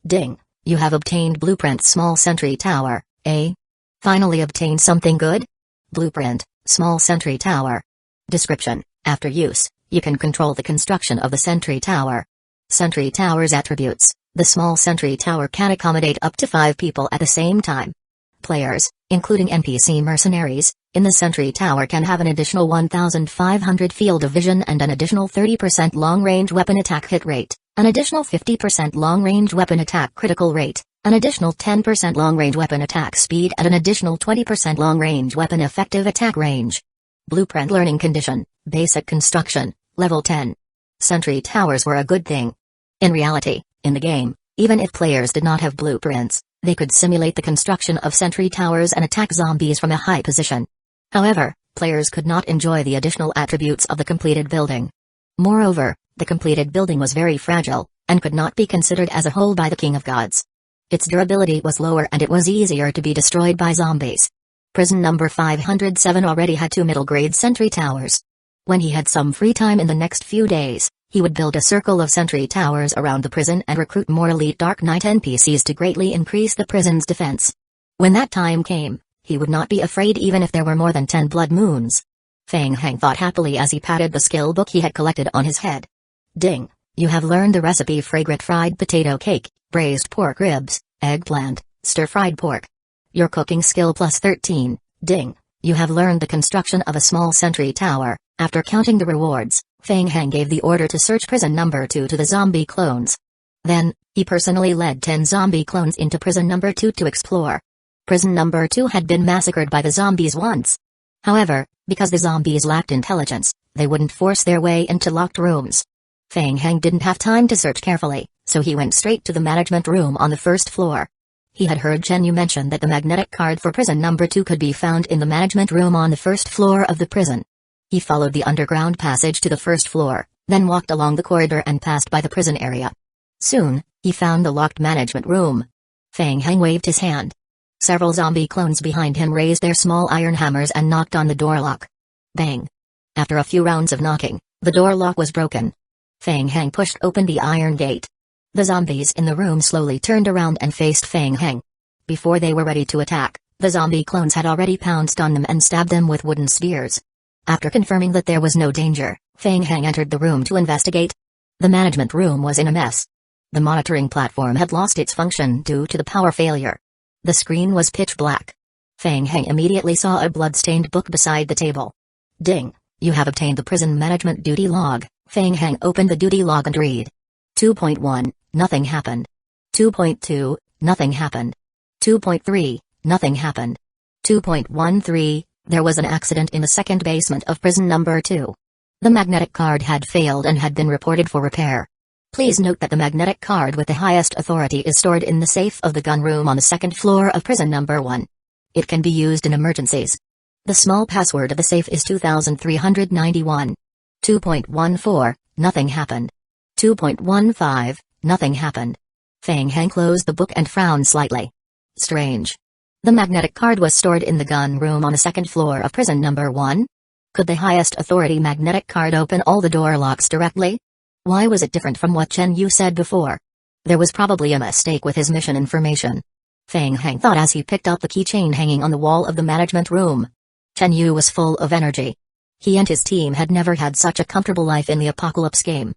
Ding. You have obtained Blueprint Small Sentry Tower, eh? Finally obtained something good? Blueprint, Small Sentry Tower. Description: after use, you can control the construction of the Sentry Tower. Sentry Tower's attributes: the Small Sentry Tower can accommodate up to 5 people at the same time. Players, including NPC mercenaries, in the Sentry Tower can have an additional 1,500 field of vision and an additional 30% long-range weapon attack hit rate, an additional 50% long-range weapon attack critical rate, an additional 10% long-range weapon attack speed and an additional 20% long-range weapon effective attack range. Blueprint learning condition: basic construction, level 10. Sentry towers were a good thing. In reality, in the game, even if players did not have blueprints, they could simulate the construction of sentry towers and attack zombies from a high position. However, players could not enjoy the additional attributes of the completed building. Moreover, the completed building was very fragile, and could not be considered as a whole by the King of Gods. Its durability was lower and it was easier to be destroyed by zombies. Prison number 507 already had 2 middle-grade sentry towers. When he had some free time in the next few days, he would build a circle of sentry towers around the prison and recruit more elite Dark Knight NPCs to greatly increase the prison's defense. When that time came, he would not be afraid even if there were more than 10 blood moons. Feng Heng thought happily as he patted the skill book he had collected on his head. Ding. You have learned the recipe: fragrant fried potato cake, braised pork ribs, eggplant, stir-fried pork. Your cooking skill plus 13. Ding. You have learned the construction of a small sentry tower. After counting the rewards, Feng Heng gave the order to search prison number 2 to the zombie clones. Then, he personally led 10 zombie clones into prison number 2 to explore. Prison number 2 had been massacred by the zombies once. However, because the zombies lacked intelligence, they wouldn't force their way into locked rooms. Feng Heng didn't have time to search carefully, so he went straight to the management room on the first floor. He had heard Chen Yu mention that the magnetic card for prison number 2 could be found in the management room on the first floor of the prison. He followed the underground passage to the first floor, then walked along the corridor and passed by the prison area. Soon, he found the locked management room. Feng Heng waved his hand. Several zombie clones behind him raised their small iron hammers and knocked on the door lock. Bang! After a few rounds of knocking, the door lock was broken. Feng Heng pushed open the iron gate. The zombies in the room slowly turned around and faced Feng Heng. Before they were ready to attack, the zombie clones had already pounced on them and stabbed them with wooden spears. After confirming that there was no danger, Feng Heng entered the room to investigate. The management room was in a mess. The monitoring platform had lost its function due to the power failure. The screen was pitch black. Feng Heng immediately saw a blood-stained book beside the table. Ding! You have obtained the prison management duty log. Feng Heng opened the duty log and read. 2.1, nothing happened. 2.2, nothing happened. 2.3, nothing happened. 2.13, there was an accident in the second basement of prison number 2. The magnetic card had failed and had been reported for repair. Please note that the magnetic card with the highest authority is stored in the safe of the gun room on the second floor of prison number 1. It can be used in emergencies. The small password of the safe is 2391. 2.14, nothing happened. 2.15, nothing happened. Feng Heng closed the book and frowned slightly. Strange. The magnetic card was stored in the gun room on the second floor of prison number 1? Could the highest authority magnetic card open all the door locks directly? Why was it different from what Chen Yu said before? There was probably a mistake with his mission information. Feng Heng thought as he picked up the keychain hanging on the wall of the management room. Chen Yu was full of energy. He and his team had never had such a comfortable life in the Apocalypse game.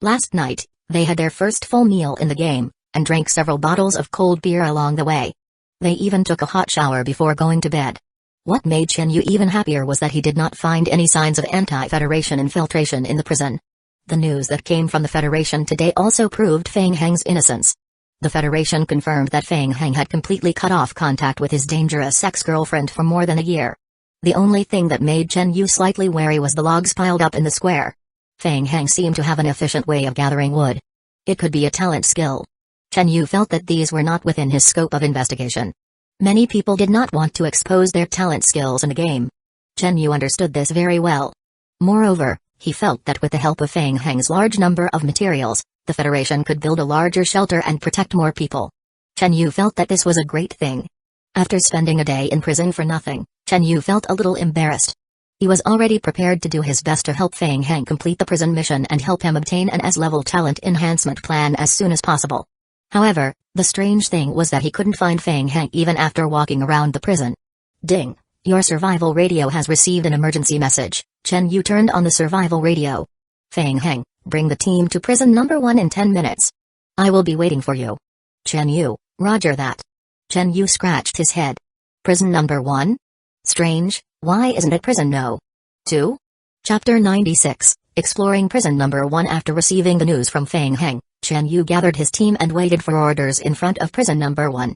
Last night, they had their first full meal in the game, and drank several bottles of cold beer along the way. They even took a hot shower before going to bed. What made Chen Yu even happier was that he did not find any signs of anti-Federation infiltration in the prison. The news that came from the Federation today also proved Feng Heng's innocence. The Federation confirmed that Feng Heng had completely cut off contact with his dangerous ex-girlfriend for more than a year. The only thing that made Chen Yu slightly wary was the logs piled up in the square. Feng Heng seemed to have an efficient way of gathering wood. It could be a talent skill. Chen Yu felt that these were not within his scope of investigation. Many people did not want to expose their talent skills in the game. Chen Yu understood this very well. Moreover, he felt that with the help of Feng Heng's large number of materials, the Federation could build a larger shelter and protect more people. Chen Yu felt that this was a great thing. After spending a day in prison for nothing, Chen Yu felt a little embarrassed. He was already prepared to do his best to help Feng Heng complete the prison mission and help him obtain an S-level talent enhancement plan as soon as possible. However, the strange thing was that he couldn't find Feng Heng even after walking around the prison. Ding! Your survival radio has received an emergency message. Chen Yu turned on the survival radio. Feng Heng, bring the team to prison number 1 in 10 minutes. I will be waiting for you. Chen Yu, roger that. Chen Yu scratched his head. Prison number 1? Strange, why isn't it prison no? 2? Chapter 96, Exploring prison number 1. After receiving the news from Feng Heng, Chen Yu gathered his team and waited for orders in front of prison number 1.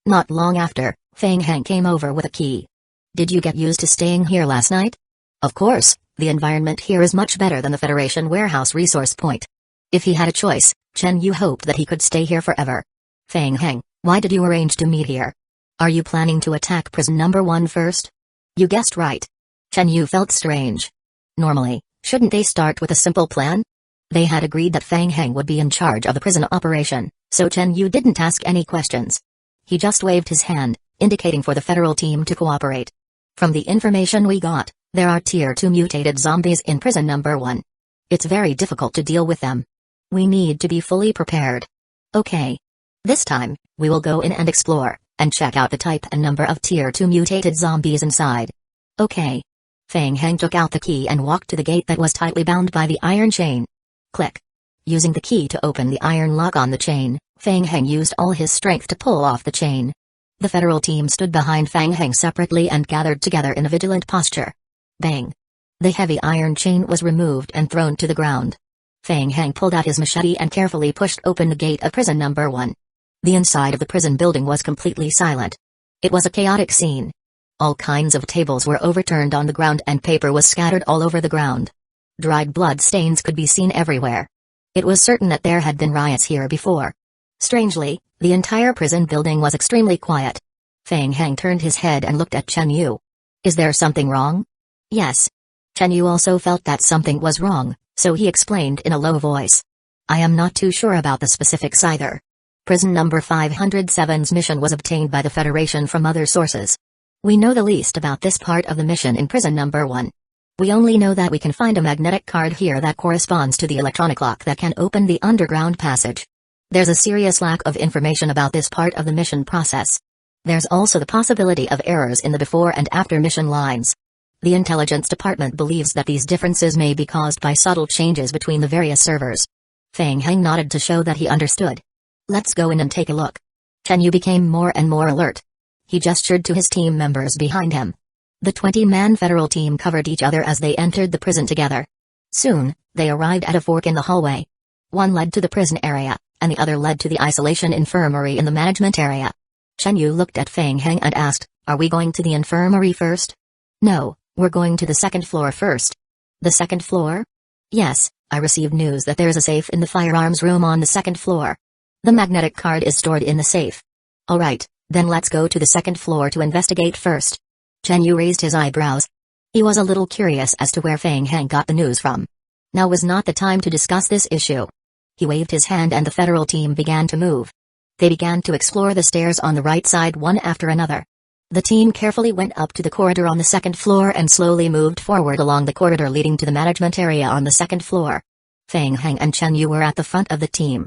Not long after, Feng Heng came over with a key. Did you get used to staying here last night? Of course, the environment here is much better than the Federation warehouse resource point. If he had a choice, Chen Yu hoped that he could stay here forever. Feng Heng, why did you arrange to meet here? Are you planning to attack prison number 1 first? You guessed right. Chen Yu felt strange. Normally, shouldn't they start with a simple plan? They had agreed that Feng Heng would be in charge of the prison operation, so Chen Yu didn't ask any questions. He just waved his hand, indicating for the federal team to cooperate. From the information we got, there are Tier 2 mutated zombies in prison number 1. It's very difficult to deal with them. We need to be fully prepared. Okay. This time, we will go in and explore, and check out the type and number of Tier 2 mutated zombies inside. Okay. Feng Heng took out the key and walked to the gate that was tightly bound by the iron chain. Click. Using the key to open the iron lock on the chain, Feng Heng used all his strength to pull off the chain. The federal team stood behind Feng Heng separately and gathered together in a vigilant posture. Bang! The heavy iron chain was removed and thrown to the ground. Feng Heng pulled out his machete and carefully pushed open the gate of prison number 1. The inside of the prison building was completely silent. It was a chaotic scene. All kinds of tables were overturned on the ground and paper was scattered all over the ground. Dried blood stains could be seen everywhere. It was certain that there had been riots here before. Strangely, the entire prison building was extremely quiet. Feng Heng turned his head and looked at Chen Yu. Is there something wrong? Yes. Chen Yu also felt that something was wrong, so he explained in a low voice. I am not too sure about the specifics either. Prison number 507's mission was obtained by the Federation from other sources. We know the least about this part of the mission in prison number 1. We only know that we can find a magnetic card here that corresponds to the electronic lock that can open the underground passage. There's a serious lack of information about this part of the mission process. There's also the possibility of errors in the before and after mission lines. The intelligence department believes that these differences may be caused by subtle changes between the various servers. Feng Heng nodded to show that he understood. Let's go in and take a look. Chen Yu became more and more alert. He gestured to his team members behind him. The 20-man federal team covered each other as they entered the prison together. Soon, they arrived at a fork in the hallway. One led to the prison area, and the other led to the isolation infirmary in the management area. Chen Yu looked at Feng Heng and asked, Are we going to the infirmary first? No, we're going to the second floor first. The second floor? Yes, I received news that there's a safe in the firearms room on the second floor. The magnetic card is stored in the safe. Alright, then let's go to the second floor to investigate first. Chen Yu raised his eyebrows. He was a little curious as to where Feng Heng got the news from. Now was not the time to discuss this issue. He waved his hand and the federal team began to move. They began to explore the stairs on the right side one after another. The team carefully went up to the corridor on the second floor and slowly moved forward along the corridor leading to the management area on the second floor. Feng Heng and Chen Yu were at the front of the team.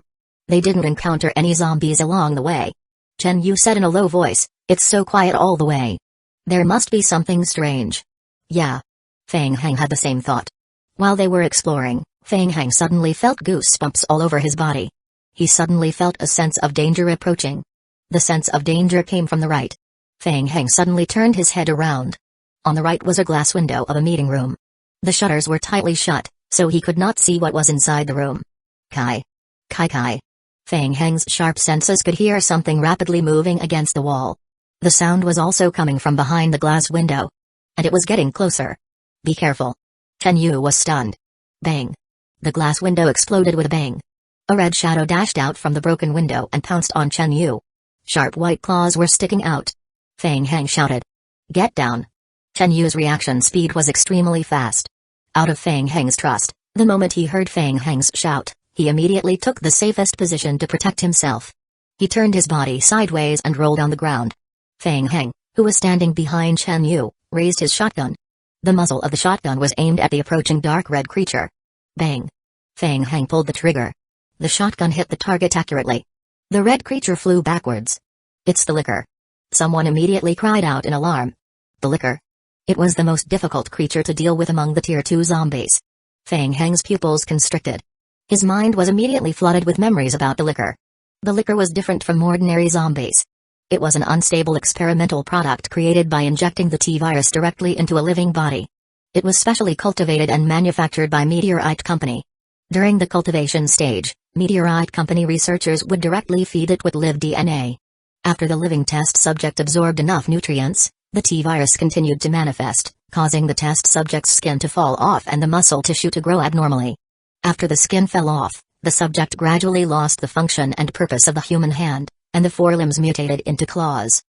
They didn't encounter any zombies along the way. Chen Yu said in a low voice, It's so quiet all the way. There must be something strange. Yeah. Feng Heng had the same thought. While they were exploring, Feng Heng suddenly felt goosebumps all over his body. He suddenly felt a sense of danger approaching. The sense of danger came from the right. Feng Heng suddenly turned his head around. On the right was a glass window of a meeting room. The shutters were tightly shut, so he could not see what was inside the room. Kai. Kai. Feng Heng's sharp senses could hear something rapidly moving against the wall. The sound was also coming from behind the glass window. And it was getting closer. Be careful. Chen Yu was stunned. Bang. The glass window exploded with a bang. A red shadow dashed out from the broken window and pounced on Chen Yu. Sharp white claws were sticking out. Feng Heng shouted. Get down. Chen Yu's reaction speed was extremely fast. Out of Feng Heng's trust, the moment he heard Feng Heng's shout, he immediately took the safest position to protect himself. He turned his body sideways and rolled on the ground. Feng Heng, who was standing behind Chen Yu, raised his shotgun. The muzzle of the shotgun was aimed at the approaching dark red creature. Bang. Feng Heng pulled the trigger. The shotgun hit the target accurately. The red creature flew backwards. It's the liquor. Someone immediately cried out in alarm. The liquor. It was the most difficult creature to deal with among the Tier 2 zombies. Feng Heng's pupils constricted. His mind was immediately flooded with memories about the liquor. The liquor was different from ordinary zombies. It was an unstable experimental product created by injecting the T-virus directly into a living body. It was specially cultivated and manufactured by Meteorite Company. During the cultivation stage, Meteorite Company researchers would directly feed it with live DNA. After the living test subject absorbed enough nutrients, the T-virus continued to manifest, causing the test subject's skin to fall off and the muscle tissue to grow abnormally. After the skin fell off, the subject gradually lost the function and purpose of the human hand, and the forelimbs mutated into claws.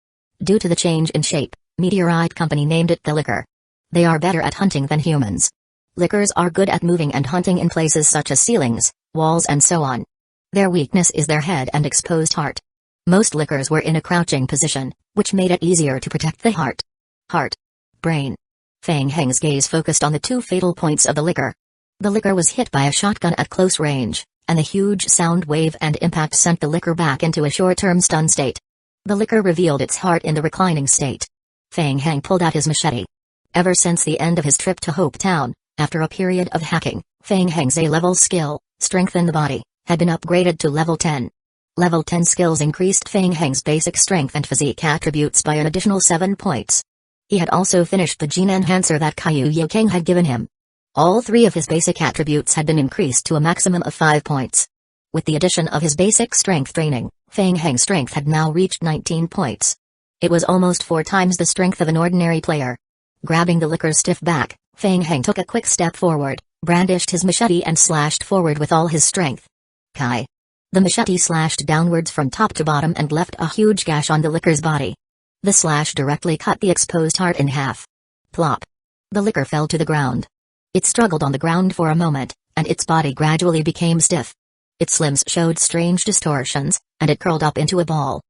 Due to the change in shape, Meteorite Company named it the liquor. They are better at hunting than humans. Liquors are good at moving and hunting in places such as ceilings, walls and so on. Their weakness is their head and exposed heart. Most liquors were in a crouching position, which made it easier to protect the heart. Heart. Brain. Feng Heng's gaze focused on the two fatal points of the liquor. The liquor was hit by a shotgun at close range, and the huge sound wave and impact sent the liquor back into a short-term stun state. The liquor revealed its heart in the reclining state. Feng Heng pulled out his machete. Ever since the end of his trip to Hope Town, after a period of hacking, Feng Heng's A-level skill, Strength in the Body, had been upgraded to level 10. Level 10 skills increased Feng Heng's basic strength and physique attributes by an additional 7 points. He had also finished the gene enhancer that Kaiyu Yokeng had given him. All 3 of his basic attributes had been increased to a maximum of 5 points. With the addition of his basic strength training, Feng Heng's strength had now reached 19 points. It was almost 4 times the strength of an ordinary player. Grabbing the licker's stiff back, Feng Heng took a quick step forward, brandished his machete and slashed forward with all his strength. Kai! The machete slashed downwards from top to bottom and left a huge gash on the licker's body. The slash directly cut the exposed heart in half. Plop! The licker fell to the ground. It struggled on the ground for a moment, and its body gradually became stiff. Its limbs showed strange distortions, and it curled up into a ball.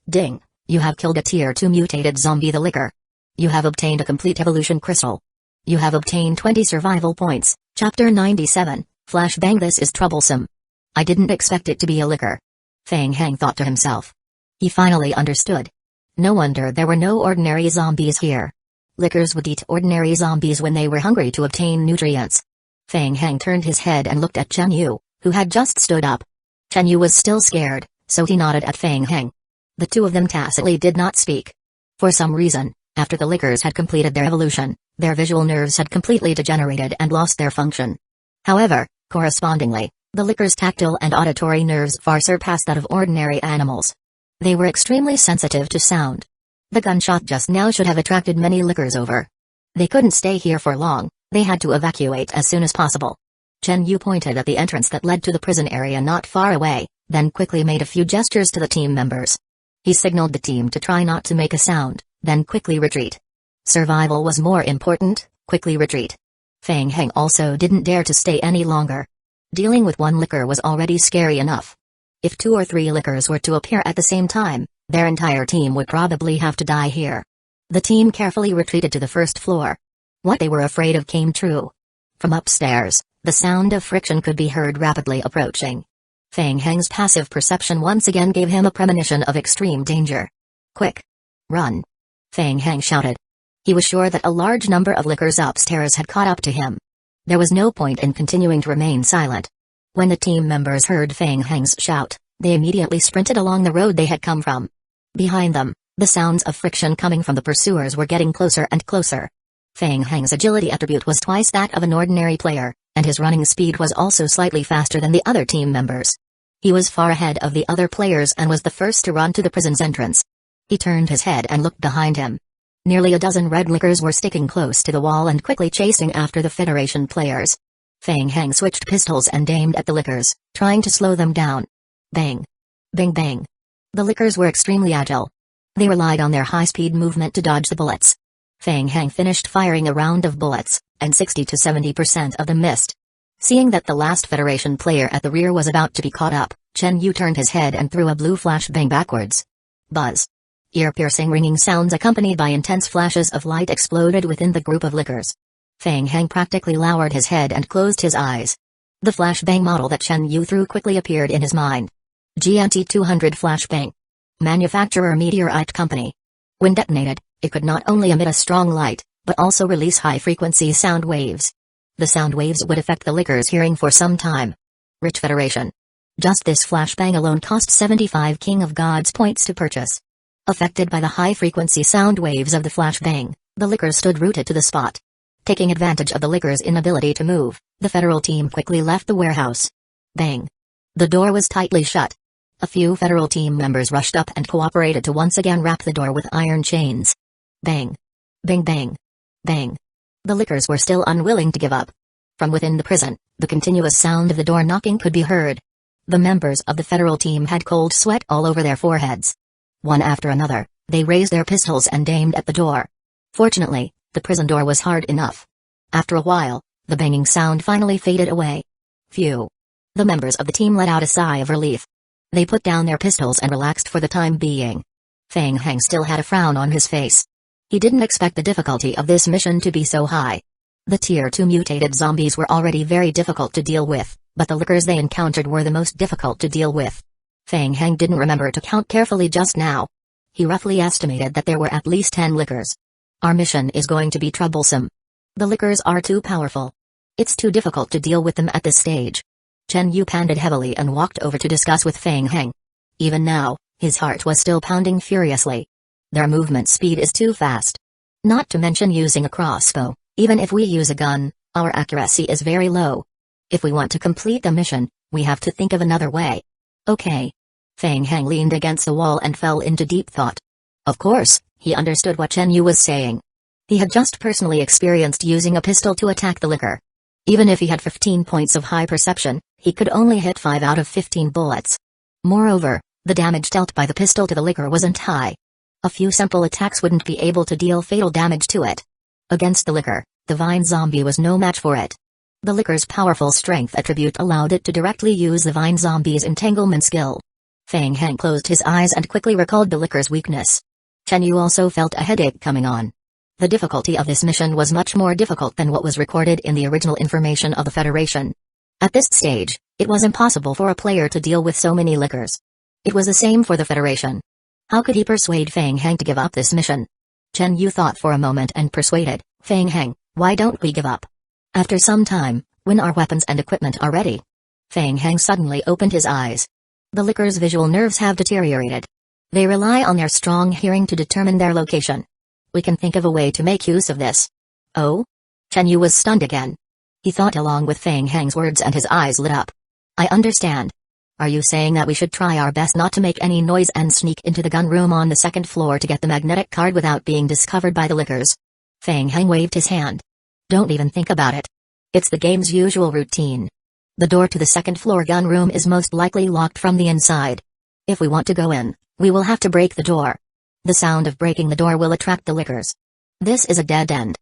Ding! You have killed a Tier 2 mutated zombie, the licker. You have obtained a complete evolution crystal. You have obtained 20 survival points. Chapter 97, Flashbang. This is troublesome. I didn't expect it to be a licker. Feng Heng thought to himself. He finally understood. No wonder there were no ordinary zombies here. Lickers would eat ordinary zombies when they were hungry to obtain nutrients. Feng Heng turned his head and looked at Chen Yu, who had just stood up. Chen Yu was still scared, so he nodded at Feng Heng. The two of them tacitly did not speak. For some reason, after the lickers had completed their evolution, their visual nerves had completely degenerated and lost their function. However, correspondingly, the lickers' tactile and auditory nerves far surpassed that of ordinary animals. They were extremely sensitive to sound. The gunshot just now should have attracted many lickers over. They couldn't stay here for long, they had to evacuate as soon as possible. Chen Yu pointed at the entrance that led to the prison area not far away, then quickly made a few gestures to the team members. He signaled the team to try not to make a sound, then quickly retreat. Survival was more important, quickly retreat. Feng Heng also didn't dare to stay any longer. Dealing with one licker was already scary enough. If 2 or 3 lickers were to appear at the same time, their entire team would probably have to die here. The team carefully retreated to the first floor. What they were afraid of came true. From upstairs, the sound of friction could be heard rapidly approaching. Feng Heng's passive perception once again gave him a premonition of extreme danger. Quick! Run! Feng Heng shouted. He was sure that a large number of lickers upstairs had caught up to him. There was no point in continuing to remain silent. When the team members heard Feng Heng's shout, they immediately sprinted along the road they had come from. Behind them, the sounds of friction coming from the pursuers were getting closer and closer. Feng Heng's agility attribute was twice that of an ordinary player, and his running speed was also slightly faster than the other team members. He was far ahead of the other players and was the first to run to the prison's entrance. He turned his head and looked behind him. Nearly a dozen red lickers were sticking close to the wall and quickly chasing after the Federation players. Feng Heng switched pistols and aimed at the lickers, trying to slow them down. Bang! Bang bang! The lickers were extremely agile. They relied on their high-speed movement to dodge the bullets. Feng Heng finished firing a round of bullets, and 60 to 70% of them missed. Seeing that the last Federation player at the rear was about to be caught up, Chen Yu turned his head and threw a blue flashbang backwards. Buzz! Ear-piercing ringing sounds accompanied by intense flashes of light exploded within the group of lickers. Feng Heng practically lowered his head and closed his eyes. The flashbang model that Chen Yu threw quickly appeared in his mind. GNT-200 Flashbang. Manufacturer Meteorite Company. When detonated, it could not only emit a strong light, but also release high-frequency sound waves. The sound waves would affect the lickers' hearing for some time. Rich Federation. Just this flashbang alone cost 75 King of Gods points to purchase. Affected by the high-frequency sound waves of the flashbang, the lickers stood rooted to the spot. Taking advantage of the lickers' inability to move, the Federal team quickly left the warehouse. Bang! The door was tightly shut. A few Federal team members rushed up and cooperated to once again wrap the door with iron chains. Bang! Bang bang! Bang! The lickers were still unwilling to give up. From within the prison, the continuous sound of the door knocking could be heard. The members of the Federal team had cold sweat all over their foreheads. One after another, they raised their pistols and aimed at the door. Fortunately, the prison door was hard enough. After a while, the banging sound finally faded away. Phew! The members of the team let out a sigh of relief. They put down their pistols and relaxed for the time being. Feng Heng still had a frown on his face. He didn't expect the difficulty of this mission to be so high. The Tier 2 mutated zombies were already very difficult to deal with, but the lickers they encountered were the most difficult to deal with. Feng Heng didn't remember to count carefully just now. He roughly estimated that there were at least 10 lickers. Our mission is going to be troublesome. The lickers are too powerful. It's too difficult to deal with them at this stage. Chen Yu panted heavily and walked over to discuss with Feng Heng. Even now, his heart was still pounding furiously. Their movement speed is too fast. Not to mention using a crossbow, even if we use a gun, our accuracy is very low. If we want to complete the mission, we have to think of another way. Okay. Feng Heng leaned against the wall and fell into deep thought. Of course, he understood what Chen Yu was saying. He had just personally experienced using a pistol to attack the licker. Even if he had 15 points of high perception, he could only hit 5 out of 15 bullets. Moreover, the damage dealt by the pistol to the licker wasn't high. A few simple attacks wouldn't be able to deal fatal damage to it. Against the licker, the vine zombie was no match for it. The licker's powerful strength attribute allowed it to directly use the vine zombie's entanglement skill. Fang Heng closed his eyes and quickly recalled the licker's weakness. Chen Yu also felt a headache coming on. The difficulty of this mission was much more difficult than what was recorded in the original information of the Federation. At this stage, it was impossible for a player to deal with so many lickers. It was the same for the Federation. How could he persuade Fang Heng to give up this mission? Chen Yu thought for a moment and persuaded, Fang Heng, why don't we give up? After some time, when our weapons and equipment are ready. Fang Heng suddenly opened his eyes. The licker's visual nerves have deteriorated. They rely on their strong hearing to determine their location. We can think of a way to make use of this. Oh? Chen Yu was stunned again. He thought along with Fang Heng's words and his eyes lit up. I understand. Are you saying that we should try our best not to make any noise and sneak into the gun room on the second floor to get the magnetic card without being discovered by the lickers? Fang Heng waved his hand. Don't even think about it. It's the game's usual routine. The door to the second floor gun room is most likely locked from the inside. If we want to go in, we will have to break the door. The sound of breaking the door will attract the lickers. This is a dead end.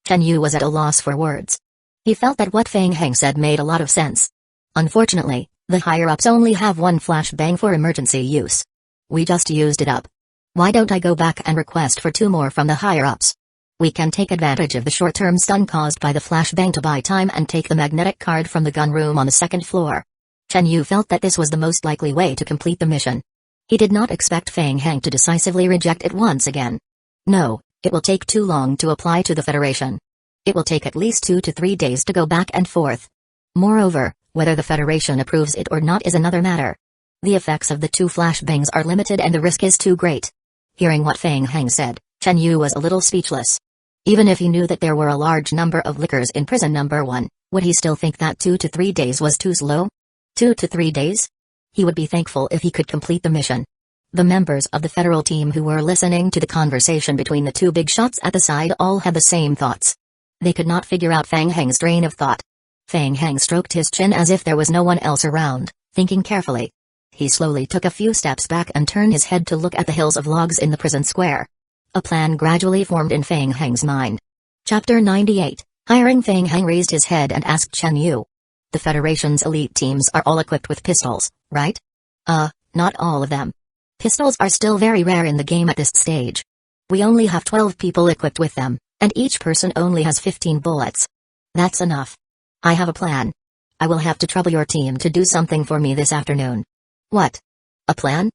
Chen Yu was at a loss for words. He felt that what Fang Heng said made a lot of sense. Unfortunately, the higher-ups only have one flashbang for emergency use. We just used it up. Why don't I go back and request for 2 more from the higher-ups? We can take advantage of the short-term stun caused by the flashbang to buy time and take the magnetic card from the gun room on the second floor. Chen Yu felt that this was the most likely way to complete the mission. He did not expect Fang Heng to decisively reject it once again. No, it will take too long to apply to the Federation. It will take at least 2 to 3 days to go back and forth. Moreover, whether the Federation approves it or not is another matter. The effects of the 2 flashbangs are limited and the risk is too great. Hearing what Fang Heng said, Chen Yu was a little speechless. Even if he knew that there were a large number of lickers in prison number 1, would he still think that 2 to 3 days was too slow? 2 to 3 days? He would be thankful if he could complete the mission. The members of the federal team who were listening to the conversation between the 2 big shots at the side all had the same thoughts. They could not figure out Fang Heng's train of thought. Fang Heng stroked his chin as if there was no one else around, thinking carefully. He slowly took a few steps back and turned his head to look at the hills of logs in the prison square. A plan gradually formed in Fang Heng's mind. Chapter 98. Hiring. Fang Heng raised his head and asked Chen Yu. The Federation's elite teams are all equipped with pistols, right? Not all of them. Pistols are still very rare in the game at this stage. We only have 12 people equipped with them, and each person only has 15 bullets. That's enough. I have a plan. I will have to trouble your team to do something for me this afternoon. What? A plan?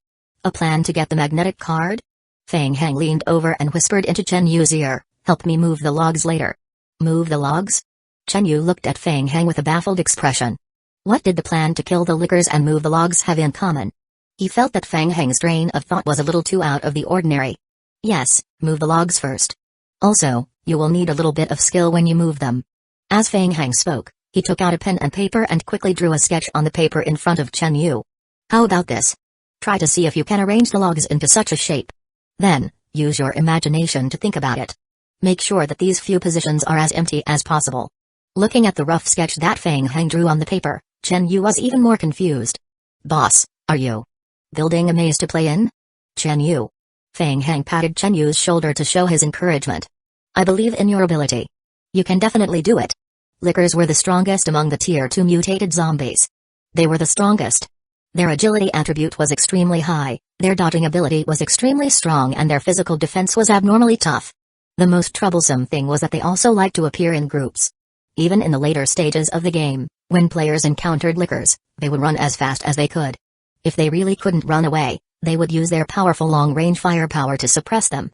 A plan to get the magnetic card? Fang Heng leaned over and whispered into Chen Yu's ear, help me move the logs later. Move the logs? Chen Yu looked at Fang Heng with a baffled expression. What did the plan to kill the lickers and move the logs have in common? He felt that Fang Heng's train of thought was a little too out of the ordinary. Yes, move the logs first. Also, you will need a little bit of skill when you move them. As Fang Heng spoke, he took out a pen and paper and quickly drew a sketch on the paper in front of Chen Yu. How about this? Try to see if you can arrange the logs into such a shape. Then, use your imagination to think about it. Make sure that these few positions are as empty as possible. Looking at the rough sketch that Fang Heng drew on the paper, Chen Yu was even more confused. Boss, are you building a maze to play in? Chen Yu. Fang Heng patted Chen Yu's shoulder to show his encouragement. I believe in your ability. You can definitely do it. Lickers were the strongest among the Tier 2 mutated zombies. They were the strongest. Their agility attribute was extremely high, their dodging ability was extremely strong and their physical defense was abnormally tough. The most troublesome thing was that they also liked to appear in groups. Even in the later stages of the game, when players encountered lickers, they would run as fast as they could. If they really couldn't run away, they would use their powerful long-range firepower to suppress them.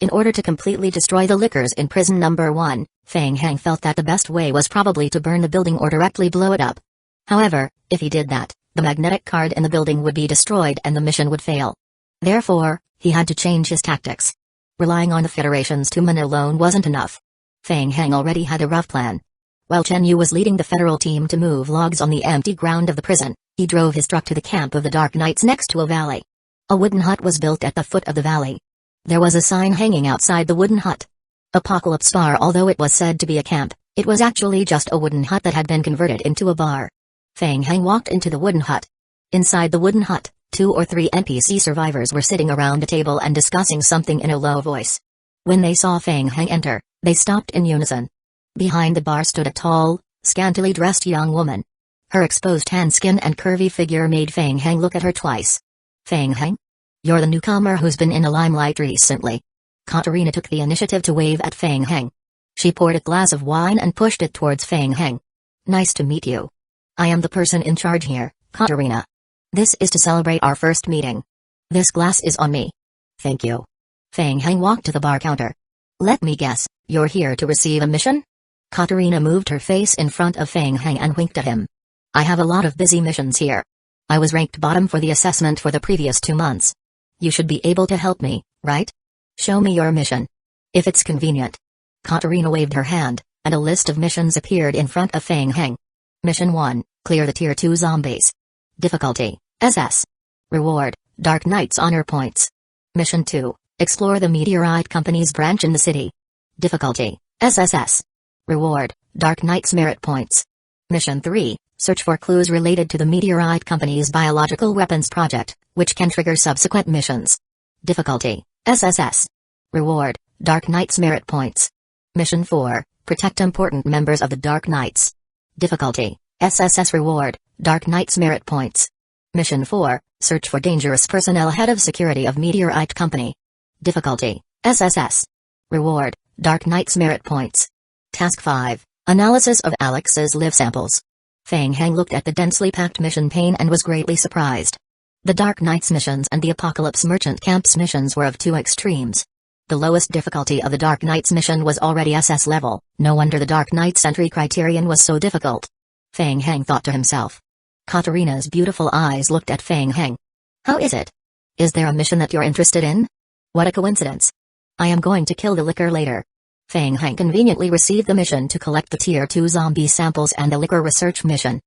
In order to completely destroy the lickers in prison number 1, Fang Heng felt that the best way was probably to burn the building or directly blow it up. However, if he did that, the magnetic card in the building would be destroyed and the mission would fail. Therefore, he had to change his tactics. Relying on the Federation's 2 men alone wasn't enough. Fang Heng already had a rough plan. While Chen Yu was leading the federal team to move logs on the empty ground of the prison, he drove his truck to the camp of the Dark Knights next to a valley. A wooden hut was built at the foot of the valley. There was a sign hanging outside the wooden hut. Apocalypse Bar. Although it was said to be a camp, it was actually just a wooden hut that had been converted into a bar. Feng Heng walked into the wooden hut. Inside the wooden hut, 2 or 3 NPC survivors were sitting around a table and discussing something in a low voice. When they saw Feng Heng enter, they stopped in unison. Behind the bar stood a tall, scantily dressed young woman. Her exposed tan skin and curvy figure made Feng Heng look at her twice. Feng Heng? You're the newcomer who's been in the limelight recently. Katarina took the initiative to wave at Feng Heng. She poured a glass of wine and pushed it towards Feng Heng. Nice to meet you. I am the person in charge here, Katarina. This is to celebrate our first meeting. This glass is on me. Thank you. Feng Heng walked to the bar counter. Let me guess, you're here to receive a mission? Katarina moved her face in front of Feng Heng and winked at him. I have a lot of busy missions here. I was ranked bottom for the assessment for the previous 2 months. You should be able to help me, right? Show me your mission. If it's convenient. Katarina waved her hand, and a list of missions appeared in front of Feng Heng. Mission 1, clear the Tier 2 zombies. Difficulty, SS. Reward, Dark Knight's Honor Points. Mission 2, explore the Meteorite Company's branch in the city. Difficulty, SSS. Reward, Dark Knight's Merit Points. Mission 3, search for clues related to the Meteorite Company's biological weapons project, which can trigger subsequent missions. Difficulty, SSS. Reward, Dark Knight's Merit Points. Mission 4, protect important members of the Dark Knights. Difficulty, SSS. Reward, Dark Knight's Merit Points. Mission 4, search for dangerous personnel. Head of Security of Meteorite Company. Difficulty, SSS. Reward, Dark Knight's Merit Points. Task 5, analysis of Alex's live samples. Feng Heng looked at the densely packed mission pane and was greatly surprised. The Dark Knight's missions and the Apocalypse Merchant Camp's missions were of 2 extremes. The lowest difficulty of the Dark Knight's mission was already SS level, no wonder the Dark Knight's entry criterion was so difficult. Feng Heng thought to himself. Katarina's beautiful eyes looked at Feng Heng. How is it? Is there a mission that you're interested in? What a coincidence. I am going to kill the liquor later. Feng Heng conveniently received the mission to collect the Tier 2 zombie samples and the liquor research mission.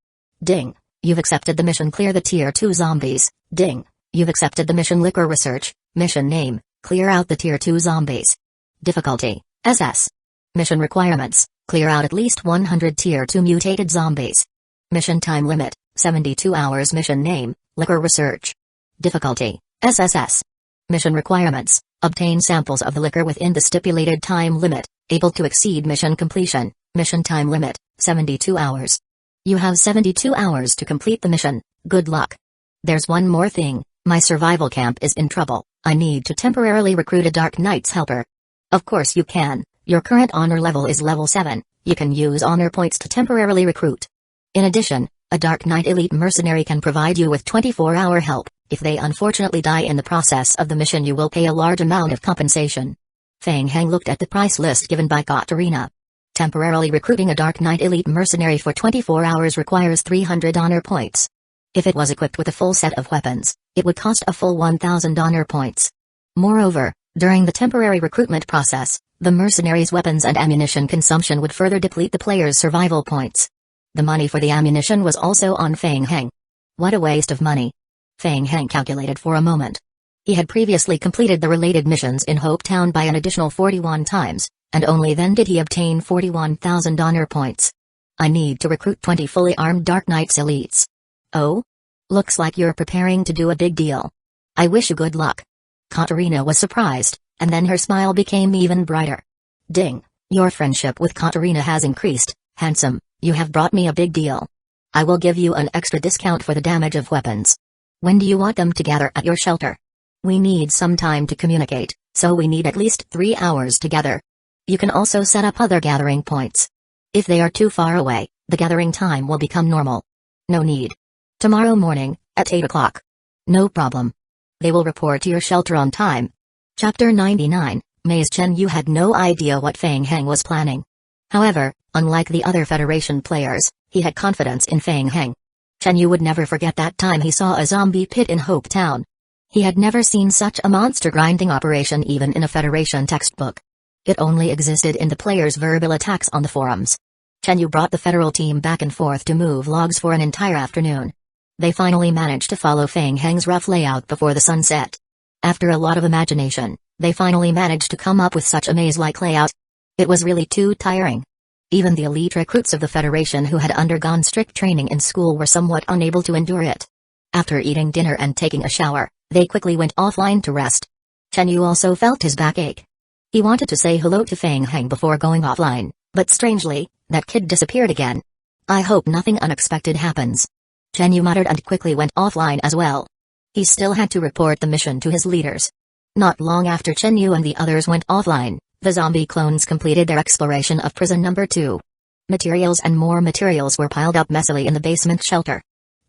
Ding. You've accepted the mission clear the Tier 2 zombies. Ding. You've accepted the mission liquor research. Mission name, clear out the Tier 2 zombies. Difficulty, SS. Mission requirements, clear out at least 100 Tier 2 mutated zombies. Mission time limit, 72 hours. Mission name, liquor research. Difficulty, SSS. Mission requirements, obtain samples of the liquor within the stipulated time limit, able to exceed mission completion. Mission time limit, 72 hours. You have 72 hours to complete the mission. Good luck. There's one more thing, my survival camp is in trouble. I need to temporarily recruit a Dark Knight's helper. Of course you can, your current honor level is level 7, you can use honor points to temporarily recruit. In addition, a Dark Knight elite mercenary can provide you with 24-hour help. If they unfortunately die in the process of the mission, you will pay a large amount of compensation. Feng Heng looked at the price list given by Katarina. Temporarily recruiting a Dark Knight elite mercenary for 24 hours requires 300 honor points. If it was equipped with a full set of weapons, it would cost a full 1,000 honor points. Moreover, during the temporary recruitment process, the mercenary's weapons and ammunition consumption would further deplete the player's survival points. The money for the ammunition was also on Feng Heng. What a waste of money. Feng Heng calculated for a moment. He had previously completed the related missions in Hope Town by an additional 41 times, and only then did he obtain 41,000 honor points. I need to recruit 20 fully armed Dark Knights elites. Oh? Looks like you're preparing to do a big deal. I wish you good luck. Katarina was surprised, and then her smile became even brighter. Ding, your friendship with Katarina has increased. Handsome, you have brought me a big deal. I will give you an extra discount for the damage of weapons. When do you want them to gather at your shelter? We need some time to communicate, so we need at least 3 hours together. You can also set up other gathering points. If they are too far away, the gathering time will become normal. No need. Tomorrow morning, at 8 o'clock. No problem. They will report to your shelter on time. Chapter 99, Mage Chen Yu had no idea what Feng Heng was planning. However, unlike the other Federation players, he had confidence in Feng Heng. Chen Yu would never forget that time he saw a zombie pit in Hope Town. He had never seen such a monster grinding operation even in a Federation textbook. It only existed in the players' verbal attacks on the forums. Chen Yu brought the federal team back and forth to move logs for an entire afternoon. They finally managed to follow Fang Heng's rough layout before the sun set. After a lot of imagination, they finally managed to come up with such a maze-like layout. It was really too tiring. Even the elite recruits of the Federation who had undergone strict training in school were somewhat unable to endure it. After eating dinner and taking a shower, they quickly went offline to rest. Chen Yu also felt his back ache. He wanted to say hello to Fang Heng before going offline, but strangely, that kid disappeared again. I hope nothing unexpected happens. Chen Yu muttered and quickly went offline as well. He still had to report the mission to his leaders. Not long after Chen Yu and the others went offline, the zombie clones completed their exploration of prison number 2. Materials and more materials were piled up messily in the basement shelter.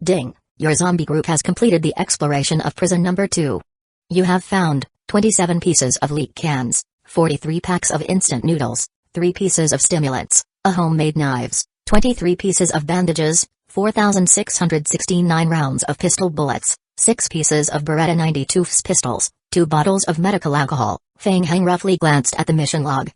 Ding, your zombie group has completed the exploration of prison number 2. You have found 27 pieces of leak cans, 43 packs of instant noodles, 3 pieces of stimulants, a homemade knives, 23 pieces of bandages, 4,669 rounds of pistol bullets, 6 pieces of Beretta 92's pistols, 2 bottles of medical alcohol. Fang Heng roughly glanced at the mission log.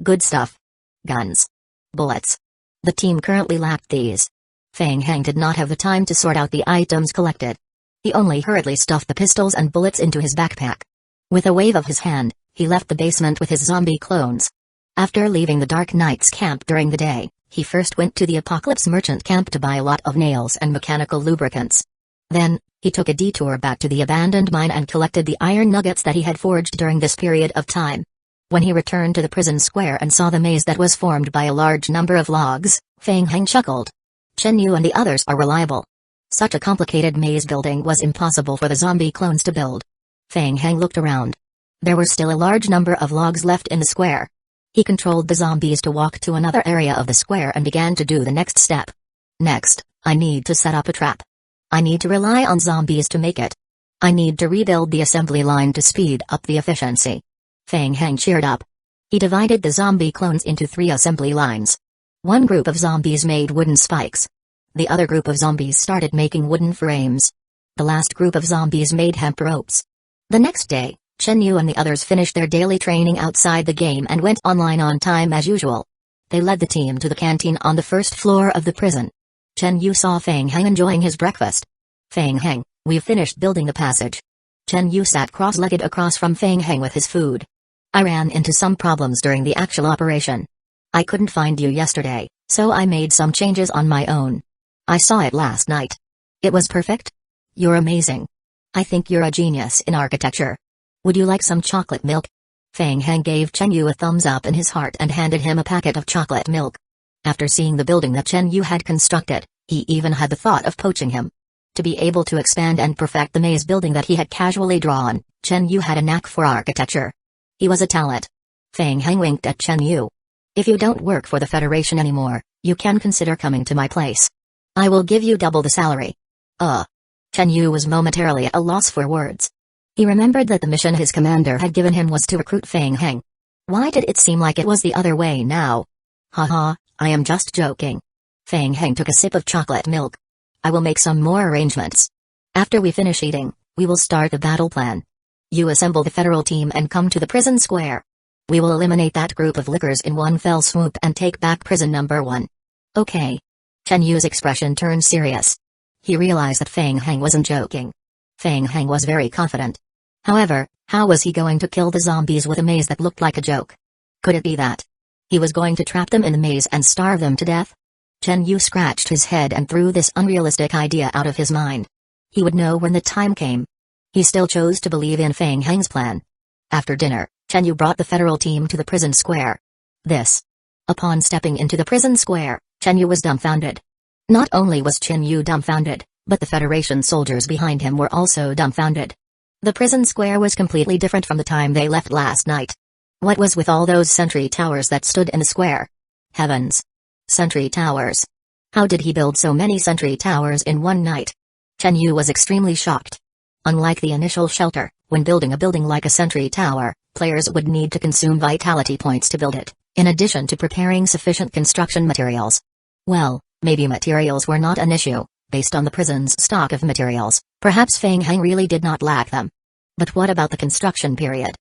Good stuff. Guns. Bullets. The team currently lacked these. Fang Heng did not have the time to sort out the items collected. He only hurriedly stuffed the pistols and bullets into his backpack. With a wave of his hand, he left the basement with his zombie clones. After leaving the Dark Knight's camp during the day, he first went to the Apocalypse Merchant camp to buy a lot of nails and mechanical lubricants. Then, he took a detour back to the abandoned mine and collected the iron nuggets that he had forged during this period of time. When he returned to the prison square and saw the maze that was formed by a large number of logs, Fang Heng chuckled. Chen Yu and the others are reliable. Such a complicated maze building was impossible for the zombie clones to build. Fang Heng looked around. There were still a large number of logs left in the square. He controlled the zombies to walk to another area of the square and began to do the next step. Next, I need to set up a trap. I need to rely on zombies to make it. I need to rebuild the assembly line to speed up the efficiency. Fang Heng cheered up. He divided the zombie clones into 3 assembly lines. One group of zombies made wooden spikes. The other group of zombies started making wooden frames. The last group of zombies made hemp ropes. The next day, Chen Yu and the others finished their daily training outside the game and went online on time as usual. They led the team to the canteen on the first floor of the prison. Chen Yu saw Fang Heng enjoying his breakfast. Fang Heng, we've finished building the passage. Chen Yu sat cross-legged across from Fang Heng with his food. I ran into some problems during the actual operation. I couldn't find you yesterday, so I made some changes on my own. I saw it last night. It was perfect? You're amazing. I think you're a genius in architecture. Would you like some chocolate milk? Fang Heng gave Chen Yu a thumbs up in his heart and handed him a packet of chocolate milk. After seeing the building that Chen Yu had constructed, he even had the thought of poaching him. To be able to expand and perfect the maze building that he had casually drawn, Chen Yu had a knack for architecture. He was a talent. Fang Heng winked at Chen Yu. If you don't work for the Federation anymore, you can consider coming to my place. I will give you double the salary. Chen Yu was momentarily at a loss for words. He remembered that the mission his commander had given him was to recruit Fang Heng. Why did it seem like it was the other way now? Haha, I am just joking. Fang Heng took a sip of chocolate milk. I will make some more arrangements. After we finish eating, we will start the battle plan. You assemble the federal team and come to the prison square. We will eliminate that group of lickers in one fell swoop and take back prison number 1. Okay. Chen Yu's expression turned serious. He realized that Fang Heng wasn't joking. Fang Heng was very confident. However, how was he going to kill the zombies with a maze that looked like a joke? Could it be that he was going to trap them in the maze and starve them to death? Chen Yu scratched his head and threw this unrealistic idea out of his mind. He would know when the time came. He still chose to believe in Fang Heng's plan. After dinner, Chen Yu brought the federal team to the prison square. Upon stepping into the prison square, Chen Yu was dumbfounded. Not only was Chen Yu dumbfounded, but the Federation soldiers behind him were also dumbfounded. The prison square was completely different from the time they left last night. What was with all those sentry towers that stood in the square? Heavens! Sentry towers. How did he build so many sentry towers in one night? Chen Yu was extremely shocked. Unlike the initial shelter, when building a building like a sentry tower, players would need to consume vitality points to build it, in addition to preparing sufficient construction materials. Well, maybe materials were not an issue. Based on the prison's stock of materials, perhaps Fang Heng really did not lack them. But what about the construction period?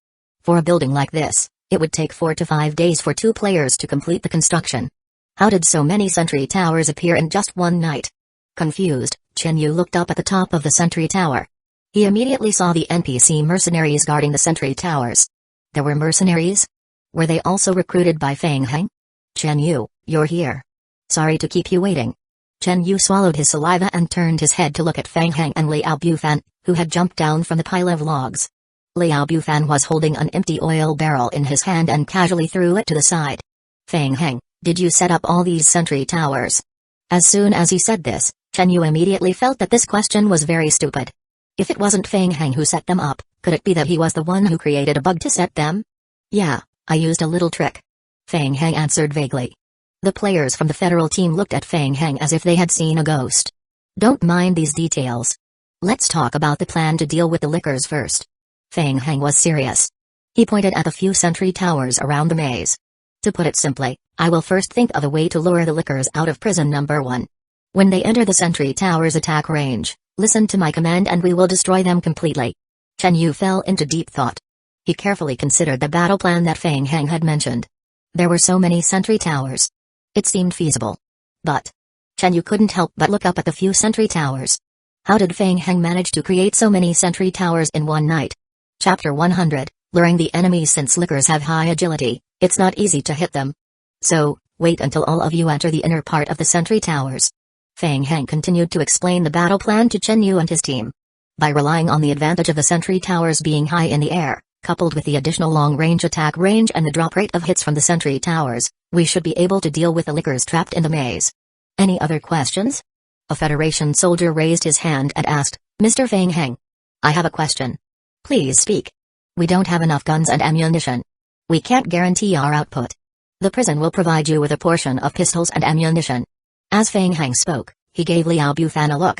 For a building like this, it would take 4 to 5 days for 2 players to complete the construction. How did so many sentry towers appear in just one night? Confused, Chen Yu looked up at the top of the sentry tower. He immediately saw the NPC mercenaries guarding the sentry towers. There were mercenaries? Were they also recruited by Feng Heng? Chen Yu, you're here. Sorry to keep you waiting. Chen Yu swallowed his saliva and turned his head to look at Feng Heng and Liao Bufan, who had jumped down from the pile of logs. Liao Bufan was holding an empty oil barrel in his hand and casually threw it to the side. Feng Heng, did you set up all these sentry towers? As soon as he said this, Chen Yu immediately felt that this question was very stupid. If it wasn't Feng Heng who set them up, could it be that he was the one who created a bug to set them? Yeah, I used a little trick. Feng Heng answered vaguely. The players from the federal team looked at Feng Heng as if they had seen a ghost. Don't mind these details. Let's talk about the plan to deal with the lickers first. Feng Heng was serious. He pointed at the few sentry towers around the maze. To put it simply, I will first think of a way to lure the lickers out of prison number 1. When they enter the sentry tower's attack range, listen to my command and we will destroy them completely. Chen Yu fell into deep thought. He carefully considered the battle plan that Feng Heng had mentioned. There were so many sentry towers. It seemed feasible. But Chen Yu couldn't help but look up at the few sentry towers. How did Feng Heng manage to create so many sentry towers in one night? Chapter 100, Luring the Enemies. Since lickers have high agility, it's not easy to hit them. So, wait until all of you enter the inner part of the sentry towers. Feng Heng continued to explain the battle plan to Chen Yu and his team. By relying on the advantage of the sentry towers being high in the air, coupled with the additional long-range attack range and the drop rate of hits from the sentry towers, we should be able to deal with the lickers trapped in the maze. Any other questions? A Federation soldier raised his hand and asked, Mr. Feng Heng. I have a question. Please speak. We don't have enough guns and ammunition. We can't guarantee our output. The prison will provide you with a portion of pistols and ammunition. As Feng Heng spoke, he gave Liao Bufan a look.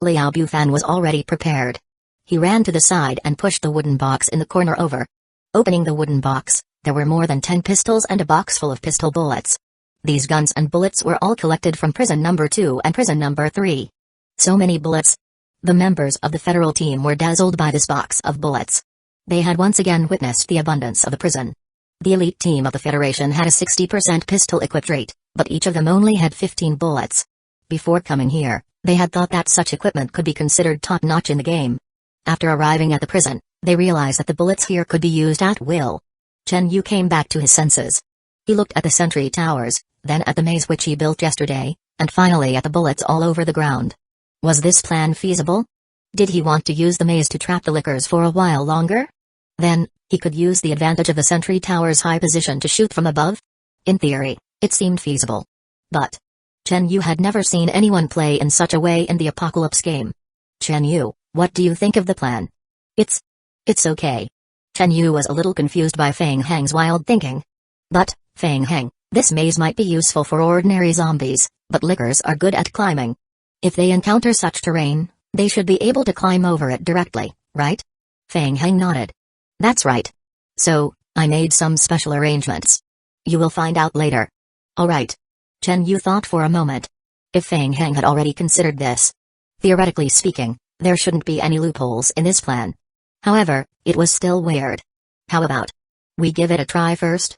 Liao Bufan was already prepared. He ran to the side and pushed the wooden box in the corner over. Opening the wooden box, there were more than 10 pistols and a box full of pistol bullets. These guns and bullets were all collected from prison number 2 and prison number 3. So many bullets. The members of the federal team were dazzled by this box of bullets. They had once again witnessed the abundance of the prison. The elite team of the Federation had a 60% pistol equipped rate, but each of them only had 15 bullets. Before coming here, they had thought that such equipment could be considered top-notch in the game. After arriving at the prison, they realized that the bullets here could be used at will. Chen Yu came back to his senses. He looked at the sentry towers, then at the maze which he built yesterday, and finally at the bullets all over the ground. Was this plan feasible? Did he want to use the maze to trap the lickers for a while longer? Then, he could use the advantage of the sentry tower's high position to shoot from above? In theory, it seemed feasible. But Chen Yu had never seen anyone play in such a way in the Apocalypse game. Chen Yu, what do you think of the plan? It's okay. Chen Yu was a little confused by Feng Heng's wild thinking. But, Feng Heng, this maze might be useful for ordinary zombies, but lickers are good at climbing. If they encounter such terrain, they should be able to climb over it directly, right? Feng Heng nodded. That's right. So, I made some special arrangements. You will find out later. Alright. Chen Yu thought for a moment. If Feng Heng had already considered this. Theoretically speaking, there shouldn't be any loopholes in this plan. However, it was still weird. How about we give it a try first?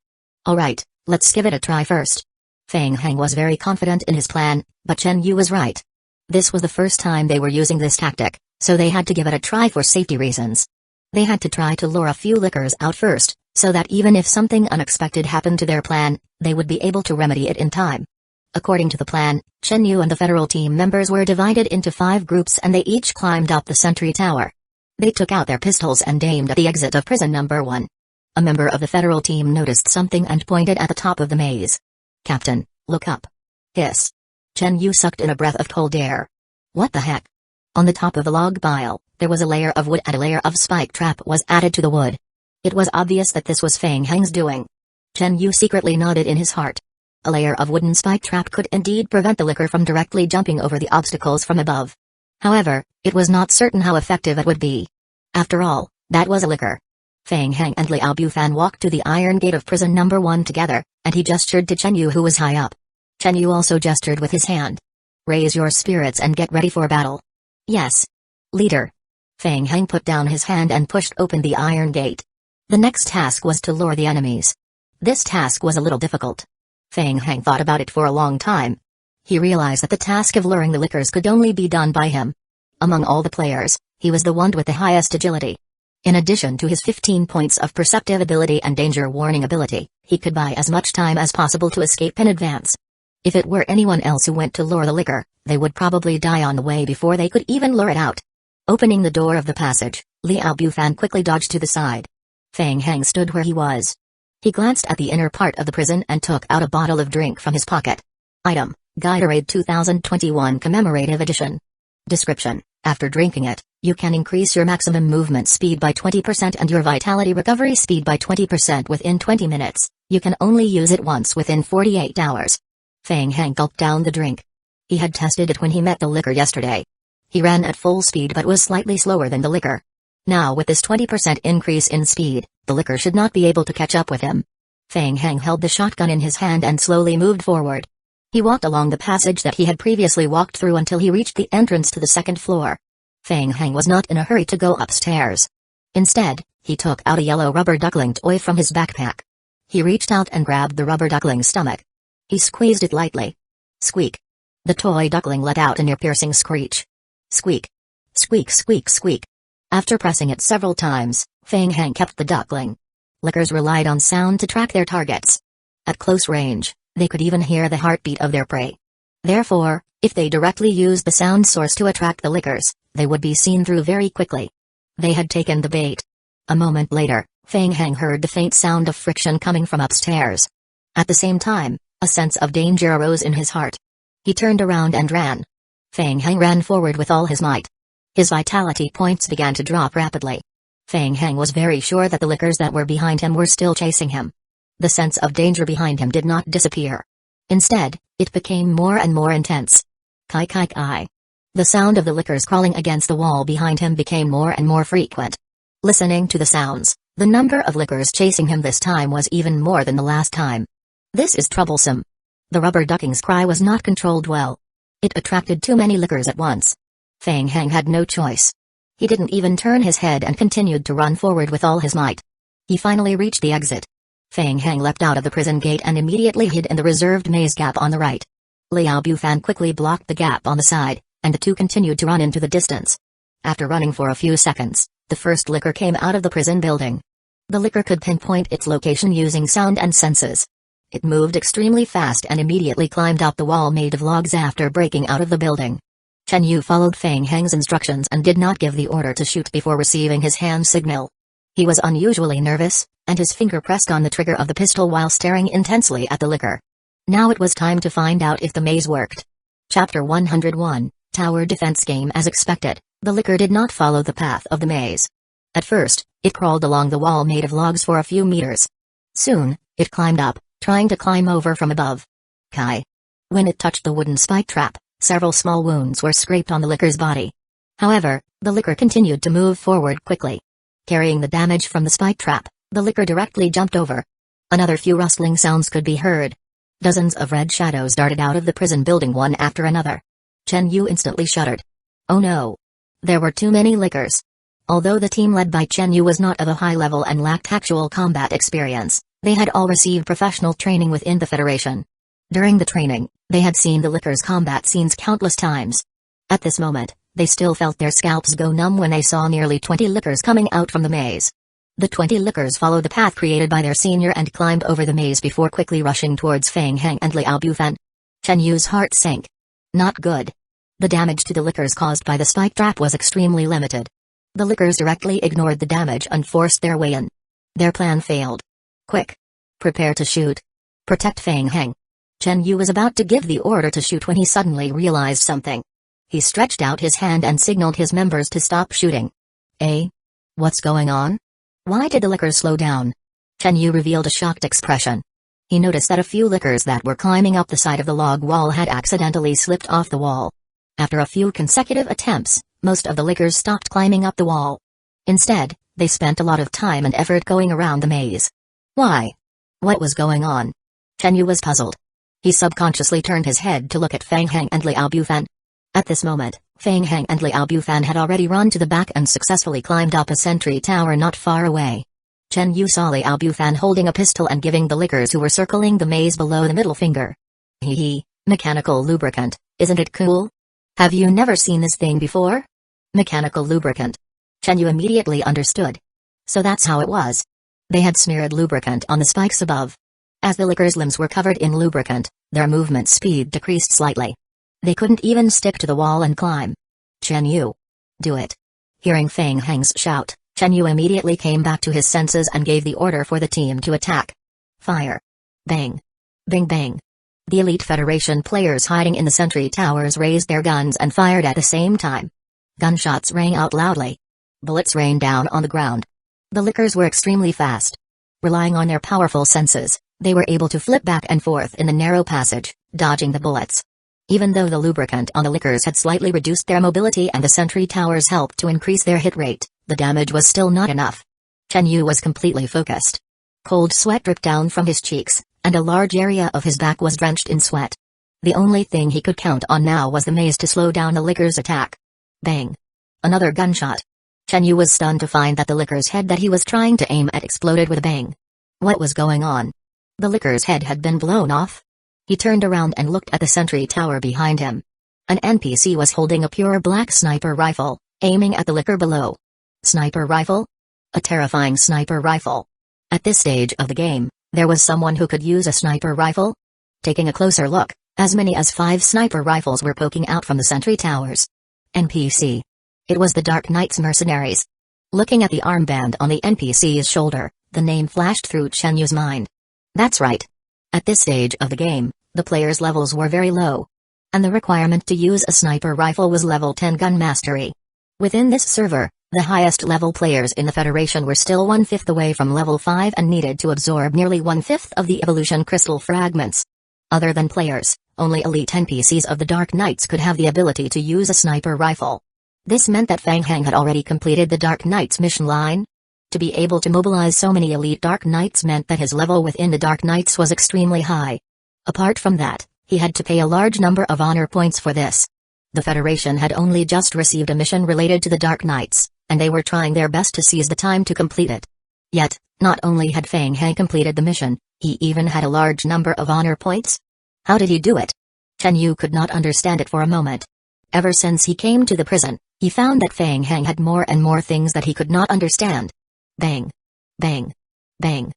Alright, let's give it a try first. Feng Heng was very confident in his plan, but Chen Yu was right. This was the first time they were using this tactic, so they had to give it a try for safety reasons. They had to try to lure a few lickers out first, so that even if something unexpected happened to their plan, they would be able to remedy it in time. According to the plan, Chen Yu and the federal team members were divided into 5 groups and they each climbed up the sentry tower. They took out their pistols and aimed at the exit of prison number 1. A member of the federal team noticed something and pointed at the top of the maze. Captain, look up. Hiss. Chen Yu sucked in a breath of cold air. What the heck? On the top of the log pile, there was a layer of wood and a layer of spike trap was added to the wood. It was obvious that this was Feng Heng's doing. Chen Yu secretly nodded in his heart. A layer of wooden spike trap could indeed prevent the licker from directly jumping over the obstacles from above. However, it was not certain how effective it would be. After all, that was a licker. Feng Heng and Liao Bufan walked to the iron gate of prison number 1 together, and he gestured to Chen Yu who was high up. Chen Yu also gestured with his hand. Raise your spirits and get ready for battle. Yes. Leader. Feng Heng put down his hand and pushed open the iron gate. The next task was to lure the enemies. This task was a little difficult. Feng Heng thought about it for a long time. He realized that the task of luring the lickers could only be done by him. Among all the players, he was the one with the highest agility. In addition to his 15 points of perceptive ability and danger warning ability, he could buy as much time as possible to escape in advance. If it were anyone else who went to lure the licker, they would probably die on the way before they could even lure it out. Opening the door of the passage, Liao Bufan quickly dodged to the side. Fang Heng stood where he was. He glanced at the inner part of the prison and took out a bottle of drink from his pocket. Item: Gatorade 2021 Commemorative Edition. Description: After drinking it, you can increase your maximum movement speed by 20% and your vitality recovery speed by 20% within 20 minutes. You can only use it once within 48 hours. Fang Heng gulped down the drink. He had tested it when he met the licker yesterday. He ran at full speed but was slightly slower than the licker. Now with this 20% increase in speed, the licker should not be able to catch up with him. Fang Heng held the shotgun in his hand and slowly moved forward. He walked along the passage that he had previously walked through until he reached the entrance to the second floor. Fang Heng was not in a hurry to go upstairs. Instead, he took out a yellow rubber duckling toy from his backpack. He reached out and grabbed the rubber duckling's stomach. He squeezed it lightly. Squeak. The toy duckling let out an ear-piercing screech. Squeak. Squeak, squeak, squeak. After pressing it several times, Fang Heng kept the duckling. Lickers relied on sound to track their targets. At close range, they could even hear the heartbeat of their prey. Therefore, if they directly used the sound source to attract the lickers, they would be seen through very quickly. They had taken the bait. A moment later, Fang Heng heard the faint sound of friction coming from upstairs. At the same time, a sense of danger arose in his heart. He turned around and ran. Fang Heng ran forward with all his might. His vitality points began to drop rapidly. Fang Heng was very sure that the lickers that were behind him were still chasing him. The sense of danger behind him did not disappear. Instead, it became more and more intense. Kai kai kai. The sound of the lickers crawling against the wall behind him became more and more frequent. Listening to the sounds, the number of lickers chasing him this time was even more than the last time. This is troublesome. The rubber ducking's cry was not controlled well. It attracted too many lickers at once. Fang Heng had no choice. He didn't even turn his head and continued to run forward with all his might. He finally reached the exit. Fang Heng leapt out of the prison gate and immediately hid in the reserved maze gap on the right. Liao Bufan quickly blocked the gap on the side, and the two continued to run into the distance. After running for a few seconds, the first licker came out of the prison building. The licker could pinpoint its location using sound and senses. It moved extremely fast and immediately climbed up the wall made of logs after breaking out of the building. Chen Yu followed Fang Heng's instructions and did not give the order to shoot before receiving his hand signal. He was unusually nervous, and his finger pressed on the trigger of the pistol while staring intensely at the licker. Now it was time to find out if the maze worked. Chapter 101, Tower Defense Game. As expected, the licker did not follow the path of the maze. At first, it crawled along the wall made of logs for a few meters. Soon, it climbed up, trying to climb over from above. Kai. When it touched the wooden spike trap, several small wounds were scraped on the licker's body. However, the licker continued to move forward quickly. Carrying the damage from the spike trap, the licker directly jumped over. Another few rustling sounds could be heard. Dozens of red shadows darted out of the prison building one after another. Chen Yu instantly shuddered. Oh no! There were too many lickers. Although the team led by Chen Yu was not of a high level and lacked actual combat experience, they had all received professional training within the Federation. During the training, they had seen the lickers' combat scenes countless times. At this moment, they still felt their scalps go numb when they saw nearly 20 lickers coming out from the maze. The 20 lickers followed the path created by their senior and climbed over the maze before quickly rushing towards Fang Heng and Liao Bufan. Chen Yu's heart sank. Not good. The damage to the lickers caused by the spike trap was extremely limited. The lickers directly ignored the damage and forced their way in. Their plan failed. Quick. Prepare to shoot. Protect Fang Heng. Chen Yu was about to give the order to shoot when he suddenly realized something. He stretched out his hand and signaled his members to stop shooting. What's going on? Why did the lickers slow down? Chen Yu revealed a shocked expression. He noticed that a few lickers that were climbing up the side of the log wall had accidentally slipped off the wall. After a few consecutive attempts, most of the lickers stopped climbing up the wall. Instead, they spent a lot of time and effort going around the maze. Why? What was going on? Chen Yu was puzzled. He subconsciously turned his head to look at Fang Heng and Liao Bufan. At this moment, Fang Heng and Liao Bufan had already run to the back and successfully climbed up a sentry tower not far away. Chen Yu saw Liao Bufan holding a pistol and giving the lickers who were circling the maze below the middle finger. Mechanical lubricant, isn't it cool? Have you never seen this thing before? Mechanical lubricant. Chenyu immediately understood. So that's how it was. They had smeared lubricant on the spikes above. As the licker's limbs were covered in lubricant, their movement speed decreased slightly. They couldn't even stick to the wall and climb. Chenyu. Do it. Hearing Feng Heng's shout, Chenyu immediately came back to his senses and gave the order for the team to attack. Fire. Bang. Bing bang. The Elite Federation players hiding in the sentry towers raised their guns and fired at the same time. Gunshots rang out loudly. Bullets rained down on the ground. The lickers were extremely fast. Relying on their powerful senses, they were able to flip back and forth in the narrow passage, dodging the bullets. Even though the lubricant on the lickers had slightly reduced their mobility and the sentry towers helped to increase their hit rate, the damage was still not enough. Chenyu was completely focused. Cold sweat dripped down from his cheeks, and a large area of his back was drenched in sweat. The only thing he could count on now was the maze to slow down the licker's attack. Bang. Another gunshot. Chenyu was stunned to find that the licker's head that he was trying to aim at exploded with a bang. What was going on? The licker's head had been blown off. He turned around and looked at the sentry tower behind him. An NPC was holding a pure black sniper rifle, aiming at the licker below. Sniper rifle? A terrifying sniper rifle. At this stage of the game, there was someone who could use a sniper rifle? Taking a closer look, as many as 5 sniper rifles were poking out from the sentry towers. NPC. It was the Dark Knight's mercenaries. Looking at the armband on the NPC's shoulder, the name flashed through Chenyu's mind. That's right. At this stage of the game, the players' levels were very low. And the requirement to use a sniper rifle was level 10 gun mastery. Within this server, the highest level players in the Federation were still 1/5 away from level 5 and needed to absorb nearly 1/5 of the evolution crystal fragments. Other than players, only elite NPCs of the Dark Knights could have the ability to use a sniper rifle. This meant that Feng Heng had already completed the Dark Knight's mission line. To be able to mobilize so many elite Dark Knights meant that his level within the Dark Knights was extremely high. Apart from that, he had to pay a large number of honor points for this. The Federation had only just received a mission related to the Dark Knights, and they were trying their best to seize the time to complete it. Yet, not only had Feng Heng completed the mission, he even had a large number of honor points. How did he do it? Chenyu could not understand it for a moment. Ever since he came to the prison, he found that Feng Heng had more and more things that he could not understand. Bang. Bang. Bang.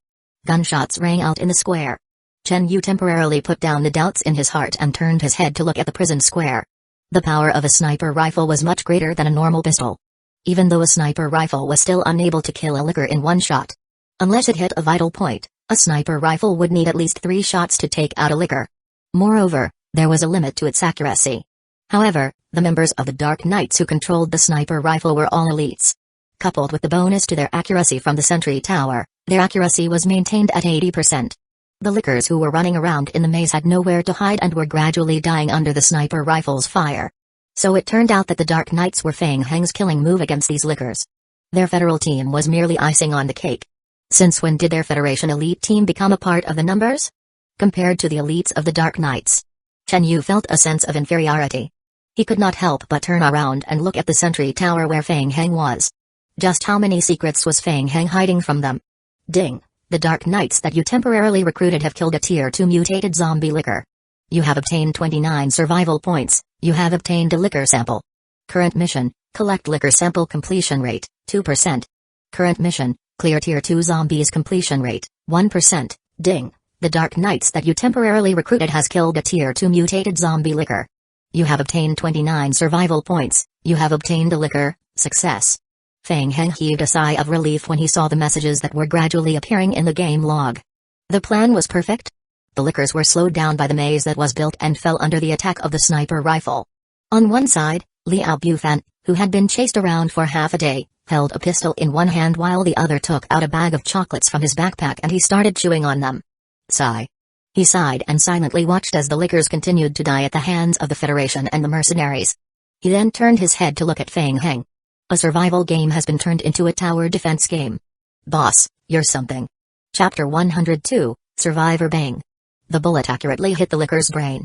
Gunshots rang out in the square. Chenyu temporarily put down the doubts in his heart and turned his head to look at the prison square. The power of a sniper rifle was much greater than a normal pistol. Even though a sniper rifle was still unable to kill a licker in one shot. Unless it hit a vital point, a sniper rifle would need at least 3 shots to take out a licker. Moreover, there was a limit to its accuracy. However, the members of the Dark Knights who controlled the sniper rifle were all elites. Coupled with the bonus to their accuracy from the sentry tower, their accuracy was maintained at 80%. The lickers who were running around in the maze had nowhere to hide and were gradually dying under the sniper rifle's fire. So it turned out that the Dark Knights were Feng Heng's killing move against these lickers. Their federal team was merely icing on the cake. Since when did their Federation elite team become a part of the numbers? Compared to the elites of the Dark Knights, Chenyu felt a sense of inferiority. He could not help but turn around and look at the sentry tower where Feng Heng was. Just how many secrets was Feng Heng hiding from them? Ding! The Dark Knights that you temporarily recruited have killed a Tier 2 mutated zombie licker. You have obtained 29 survival points. You have obtained a licker sample. Current mission, collect licker sample completion rate, 2%. Current mission, clear Tier 2 zombies completion rate, 1%. Ding! The Dark Knights that you temporarily recruited has killed a Tier 2 mutated zombie licker. You have obtained 29 survival points. You have obtained a licker, success. Feng Heng heaved a sigh of relief when he saw the messages that were gradually appearing in the game log. The plan was perfect. The lickers were slowed down by the maze that was built and fell under the attack of the sniper rifle. On one side, Liao Bufan, who had been chased around for half a day, held a pistol in one hand while the other took out a bag of chocolates from his backpack and he started chewing on them. Sigh. He sighed and silently watched as the lickers continued to die at the hands of the Federation and the mercenaries. He then turned his head to look at Feng Heng. A survival game has been turned into a tower defense game. Boss, you're something. Chapter 102, Survivor Bang. The bullet accurately hit the licker's brain.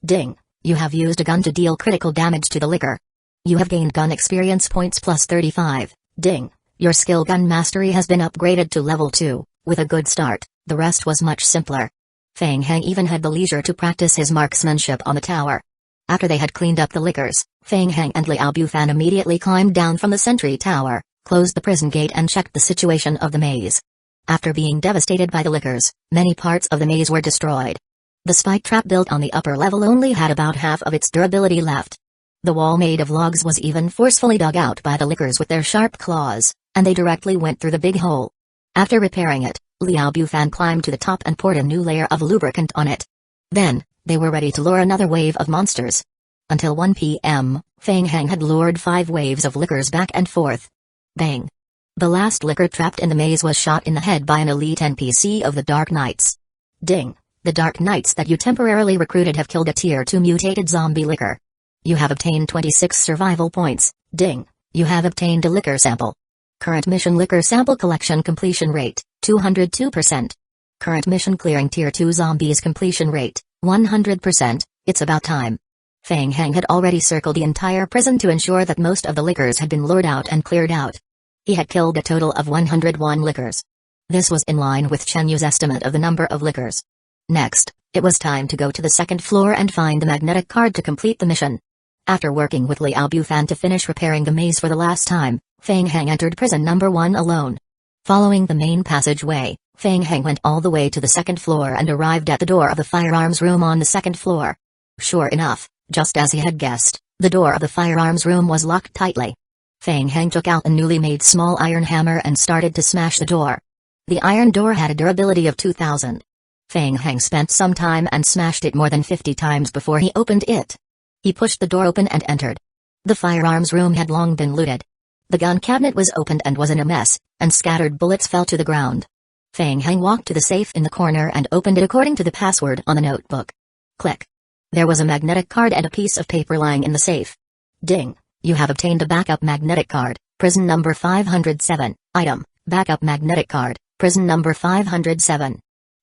Ding! You have used a gun to deal critical damage to the licker. You have gained gun experience points plus 35. Ding! Your skill gun mastery has been upgraded to level 2. With a good start, the rest was much simpler. Feng Heng even had the leisure to practice his marksmanship on the tower. After they had cleaned up the liquors, Feng Heng and Liao Bufan immediately climbed down from the sentry tower, closed the prison gate and checked the situation of the maze. After being devastated by the liquors, many parts of the maze were destroyed. The spike trap built on the upper level only had about half of its durability left. The wall made of logs was even forcefully dug out by the liquors with their sharp claws, and they directly went through the big hole. After repairing it, Liao Bufan climbed to the top and poured a new layer of lubricant on it. Then, they were ready to lure another wave of monsters. Until 1 p.m., Feng Heng had lured 5 waves of liquors back and forth. Bang! The last liquor trapped in the maze was shot in the head by an elite NPC of the Dark Knights. Ding! The Dark Knights that you temporarily recruited have killed a Tier 2 mutated zombie liquor. You have obtained 26 survival points. Ding! You have obtained a liquor sample. Current mission liquor sample collection completion rate, 202%. Current mission clearing Tier 2 zombies completion rate, 100%. It's about time. Feng Heng had already circled the entire prison to ensure that most of the liquors had been lured out and cleared out. He had killed a total of 101 liquors. This was in line with Chen Yu's estimate of the number of liquors. Next, it was time to go to the second floor and find the magnetic card to complete the mission. After working with Liao Bufan to finish repairing the maze for the last time, Feng Heng entered prison number 1 alone. Following the main passageway, Feng Heng went all the way to the second floor and arrived at the door of the firearms room on the second floor. Sure enough, just as he had guessed, the door of the firearms room was locked tightly. Feng Heng took out a newly made small iron hammer and started to smash the door. The iron door had a durability of 2000. Feng Heng spent some time and smashed it more than 50 times before he opened it. He pushed the door open and entered. The firearms room had long been looted. The gun cabinet was opened and was in a mess, and scattered bullets fell to the ground. Feng Heng walked to the safe in the corner and opened it according to the password on the notebook. Click. There was a magnetic card and a piece of paper lying in the safe. Ding! You have obtained a backup magnetic card, prison number 507. Item, backup magnetic card, prison number 507.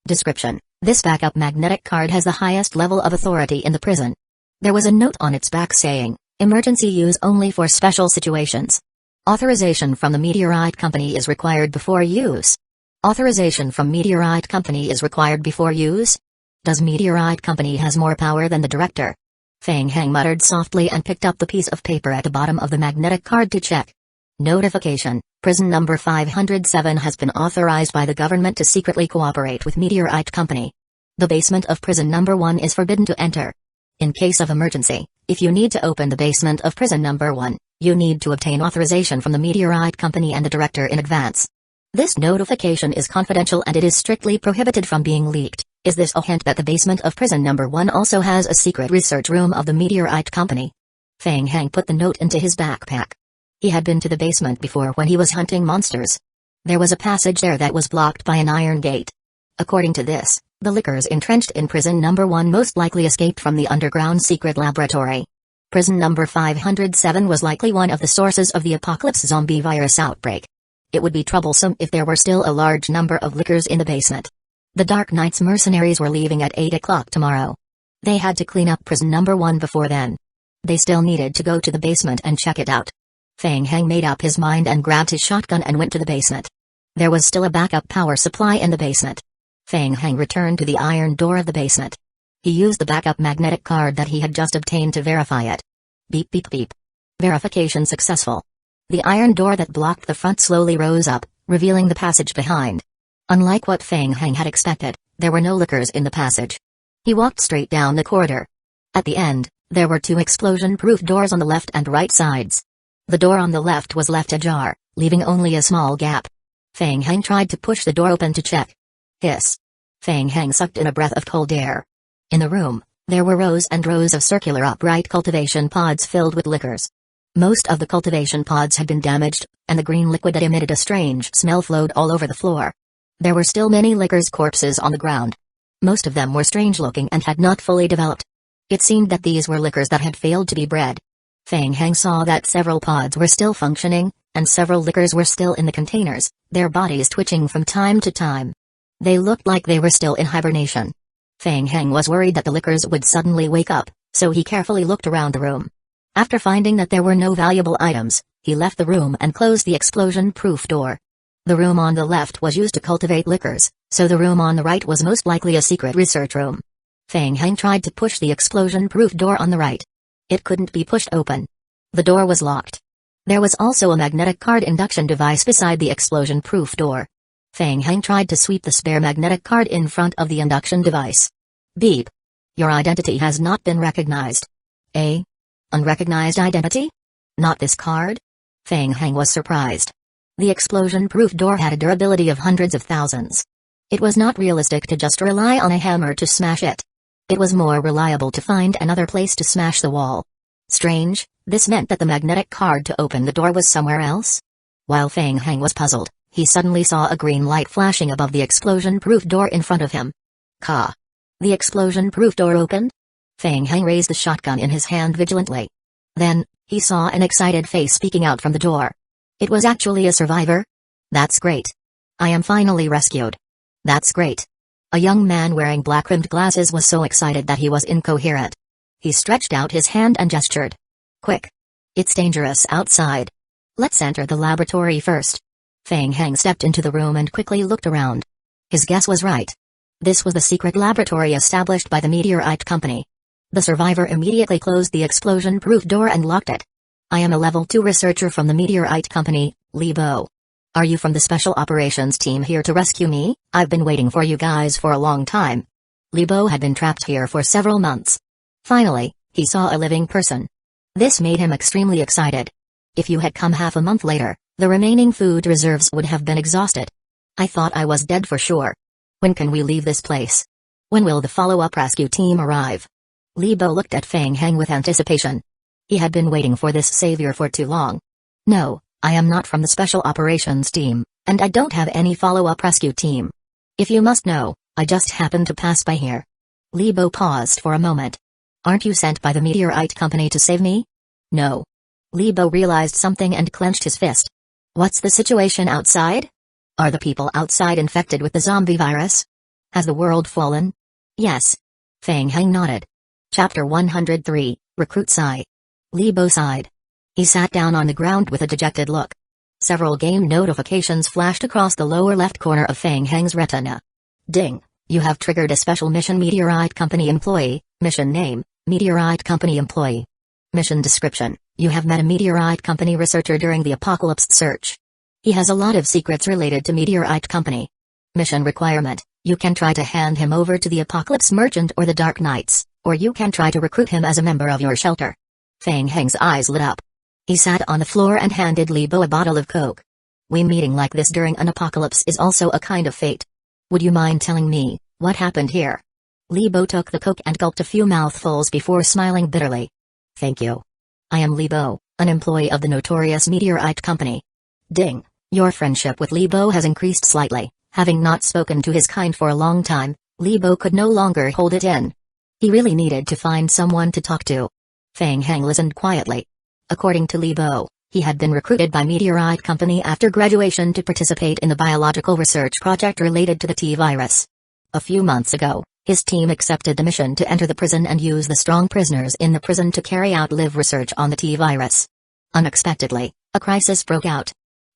Description: this backup magnetic card has the highest level of authority in the prison. There was a note on its back saying, emergency use only for special situations. Authorization from the Meteorite Company is required before use. Authorization from Meteorite Company is required before use? Does Meteorite Company has more power than the director? Feng Heng muttered softly and picked up the piece of paper at the bottom of the magnetic card to check. Notification: prison number 507 has been authorized by the government to secretly cooperate with Meteorite Company. The basement of prison number 1 is forbidden to enter. In case of emergency, if you need to open the basement of prison number 1, you need to obtain authorization from the Meteorite Company and the director in advance. This notification is confidential and it is strictly prohibited from being leaked. Is this a hint that the basement of prison number 1 also has a secret research room of the Meteorite Company? Feng Heng put the note into his backpack. He had been to the basement before when he was hunting monsters. There was a passage there that was blocked by an iron gate. According to this, the liquors entrenched in prison number 1 most likely escaped from the underground secret laboratory. Prison number 507 was likely one of the sources of the apocalypse zombie virus outbreak. It would be troublesome if there were still a large number of liquors in the basement. The Dark Knight's mercenaries were leaving at 8 o'clock tomorrow. They had to clean up prison number 1 before then. They still needed to go to the basement and check it out. Feng Heng made up his mind and grabbed his shotgun and went to the basement. There was still a backup power supply in the basement. Feng Heng returned to the iron door of the basement. He used the backup magnetic card that he had just obtained to verify it. Beep beep beep. Verification successful. The iron door that blocked the front slowly rose up, revealing the passage behind. Unlike what Feng Heng had expected, there were no liquors in the passage. He walked straight down the corridor. At the end, there were 2 explosion-proof doors on the left and right sides. The door on the left was left ajar, leaving only a small gap. Feng Heng tried to push the door open to check. Hiss. Feng Heng sucked in a breath of cold air. In the room, there were rows and rows of circular upright cultivation pods filled with liquors. Most of the cultivation pods had been damaged, and the green liquid that emitted a strange smell flowed all over the floor. There were still many liquors corpses on the ground. Most of them were strange-looking and had not fully developed. It seemed that these were liquors that had failed to be bred. Feng Heng saw that several pods were still functioning, and several liquors were still in the containers, their bodies twitching from time to time. They looked like they were still in hibernation. Feng Heng was worried that the liquors would suddenly wake up, so he carefully looked around the room. After finding that there were no valuable items, he left the room and closed the explosion-proof door. The room on the left was used to cultivate liquors, so the room on the right was most likely a secret research room. Feng Heng tried to push the explosion-proof door on the right. It couldn't be pushed open. The door was locked. There was also a magnetic card induction device beside the explosion-proof door. Feng Heng tried to sweep the spare magnetic card in front of the induction device. Beep. Your identity has not been recognized. A unrecognized identity? Not this card? Feng Heng was surprised. The explosion-proof door had a durability of hundreds of thousands. It was not realistic to just rely on a hammer to smash it. It was more reliable to find another place to smash the wall. Strange, this meant that the magnetic card to open the door was somewhere else? While Feng Heng was puzzled, he suddenly saw a green light flashing above the explosion-proof door in front of him. Ka! The explosion-proof door opened? Feng Heng raised the shotgun in his hand vigilantly. Then, he saw an excited face peeking out from the door. It was actually a survivor? That's great. I am finally rescued. That's great. A young man wearing black-rimmed glasses was so excited that he was incoherent. He stretched out his hand and gestured. Quick. It's dangerous outside. Let's enter the laboratory first. Feng Heng stepped into the room and quickly looked around. His guess was right. This was the secret laboratory established by the Meteorite Company. The survivor immediately closed the explosion-proof door and locked it. I am a level 2 researcher from the Meteorite Company, Li Bo. Are you from the Special Operations team here to rescue me? I've been waiting for you guys for a long time. Li Bo had been trapped here for several months. Finally, he saw a living person. This made him extremely excited. If you had come half a month later, the remaining food reserves would have been exhausted. I thought I was dead for sure. When can we leave this place? When will the follow-up rescue team arrive? Li Bo looked at Feng Heng with anticipation. He had been waiting for this savior for too long. No, I am not from the Special Operations team, and I don't have any follow-up rescue team. If you must know, I just happened to pass by here. Li Bo paused for a moment. Aren't you sent by the Meteorite Company to save me? No. Li Bo realized something and clenched his fist. What's the situation outside? Are the people outside infected with the zombie virus? Has the world fallen? Yes. Feng Heng nodded. Chapter 103, Recruit Sai. Li Bo sighed. He sat down on the ground with a dejected look. Several game notifications flashed across the lower left corner of Feng Heng's retina. Ding! You have triggered a special mission Meteorite Company employee. Mission name, Meteorite Company employee. Mission description, you have met a Meteorite Company researcher during the Apocalypse search. He has a lot of secrets related to Meteorite Company. Mission requirement, you can try to hand him over to the Apocalypse Merchant or the Dark Knights, or you can try to recruit him as a member of your shelter. Feng Heng's eyes lit up. He sat on the floor and handed Li Bo a bottle of Coke. We meeting like this during an apocalypse is also a kind of fate. Would you mind telling me, what happened here? Li Bo took the Coke and gulped a few mouthfuls before smiling bitterly. Thank you. I am Li Bo, an employee of the notorious Meteorite Company. Ding, your friendship with Li Bo has increased slightly. Having not spoken to his kind for a long time, Li Bo could no longer hold it in. He really needed to find someone to talk to. Feng Heng listened quietly. According to Li Bo, he had been recruited by Meteorite Company after graduation to participate in the biological research project related to the T-virus. A few months ago, his team accepted the mission to enter the prison and use the strong prisoners in the prison to carry out live research on the T-virus. Unexpectedly, a crisis broke out.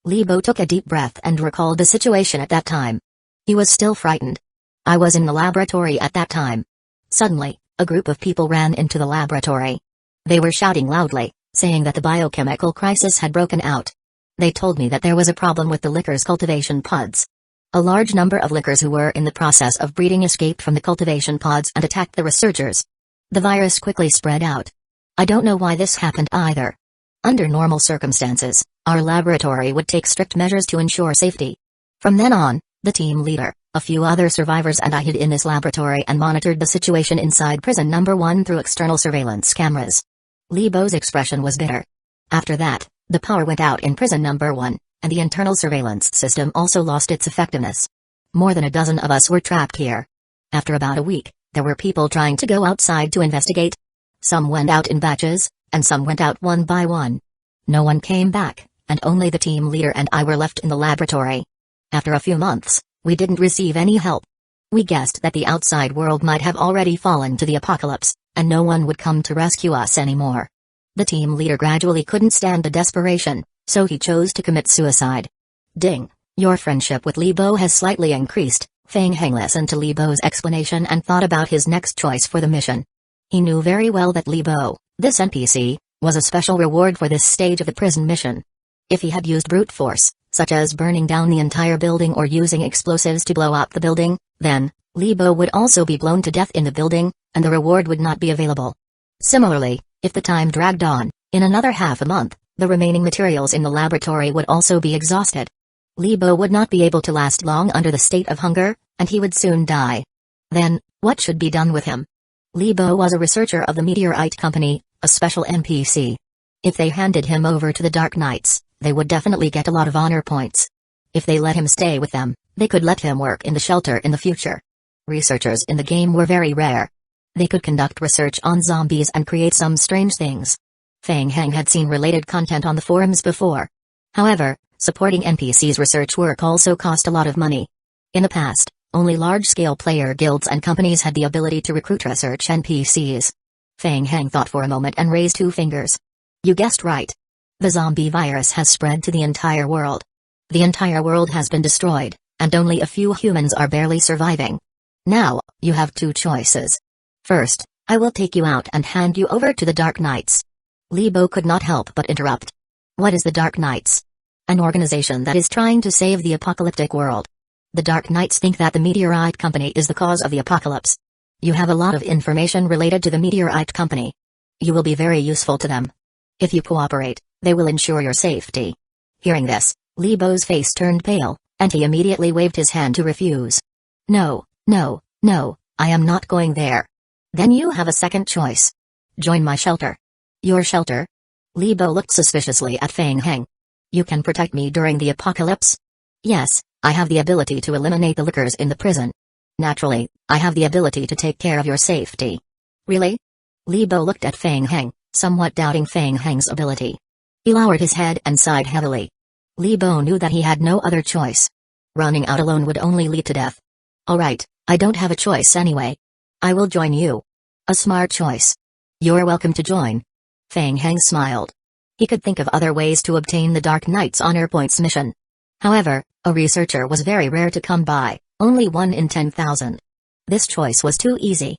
Li Bo took a deep breath and recalled the situation at that time. He was still frightened. I was in the laboratory at that time. Suddenly, a group of people ran into the laboratory. They were shouting loudly, saying that the biochemical crisis had broken out. They told me that there was a problem with the liquors cultivation pods. A large number of liquors who were in the process of breeding escaped from the cultivation pods and attacked the researchers. The virus quickly spread out. I don't know why this happened either. Under normal circumstances, our laboratory would take strict measures to ensure safety. From then on, the team leader, a few other survivors and I hid in this laboratory and monitored the situation inside prison number 1 through external surveillance cameras. Li Bo's expression was bitter. After that, the power went out in prison number 1, and the internal surveillance system also lost its effectiveness. More than a dozen of us were trapped here. After about a week, there were people trying to go outside to investigate. Some went out in batches, and some went out one by one. No one came back, and only the team leader and I were left in the laboratory. After a few months, we didn't receive any help. We guessed that the outside world might have already fallen to the apocalypse, and no one would come to rescue us anymore. The team leader gradually couldn't stand the desperation, so he chose to commit suicide. Ding, Your friendship with Li Bo has slightly increased. Feng Heng listened to Li Bo's explanation and thought about his next choice for the mission. He knew very well that Li Bo, this NPC, was a special reward for this stage of the prison mission. If he had used brute force, such as burning down the entire building or using explosives to blow up the building, then, Li Bo would also be blown to death in the building, and the reward would not be available. Similarly, if the time dragged on, in another half a month, the remaining materials in the laboratory would also be exhausted. Li Bo would not be able to last long under the state of hunger, and he would soon die. Then, what should be done with him? Li Bo was a researcher of the Meteorite Company, a special NPC. If they handed him over to the Dark Knights, they would definitely get a lot of honor points. If they let him stay with them, they could let him work in the shelter in the future. Researchers in the game were very rare. They could conduct research on zombies and create some strange things. Feng Heng had seen related content on the forums before. However, supporting NPCs' research work also cost a lot of money. In the past, only large-scale player guilds and companies had the ability to recruit research NPCs. Feng Heng thought for a moment and raised 2 fingers. You guessed right. The zombie virus has spread to the entire world. The entire world has been destroyed, and only a few humans are barely surviving. Now, you have 2 choices. First, I will take you out and hand you over to the Dark Knights. Li Bo could not help but interrupt. What is the Dark Knights? An organization that is trying to save the apocalyptic world. The Dark Knights think that the Meteorite Company is the cause of the apocalypse. You have a lot of information related to the Meteorite Company. You will be very useful to them. If you cooperate, they will ensure your safety. Hearing this, Li Bo's face turned pale, and he immediately waved his hand to refuse. No, no, no, I am not going there. Then you have a second choice. Join my shelter. Your shelter? Li Bo looked suspiciously at Feng Heng. You can protect me during the apocalypse? Yes, I have the ability to eliminate the lickers in the prison. Naturally, I have the ability to take care of your safety. Really? Li Bo looked at Feng Heng, somewhat doubting Feng Heng's ability. He lowered his head and sighed heavily. Li Bo knew that he had no other choice. Running out alone would only lead to death. Alright, I don't have a choice anyway. I will join you. A smart choice. You're welcome to join. Feng Heng smiled. He could think of other ways to obtain the Dark Knight's honor points mission. However, a researcher was very rare to come by, only 1 in 10,000. This choice was too easy.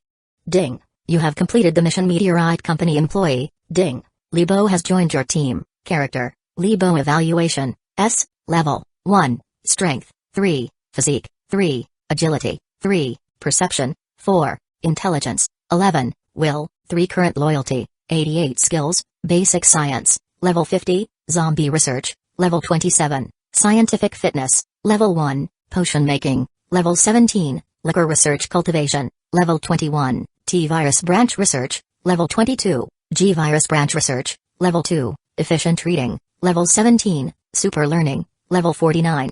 Ding, you have completed the mission. Meteorite Company employee, ding, Li Bo has joined your team. Character, Li Bo evaluation, S, level, 1, strength, 3, physique, 3, agility, 3, perception, 4, intelligence, 11, will, 3 current loyalty, 88 skills, basic science, level 50, zombie research, level 27, scientific fitness, level 1, potion making, level 17, liquor research cultivation, level 21, T-virus branch research, level 22, G-virus branch research, level 2, efficient reading, level 17, super learning, level 49.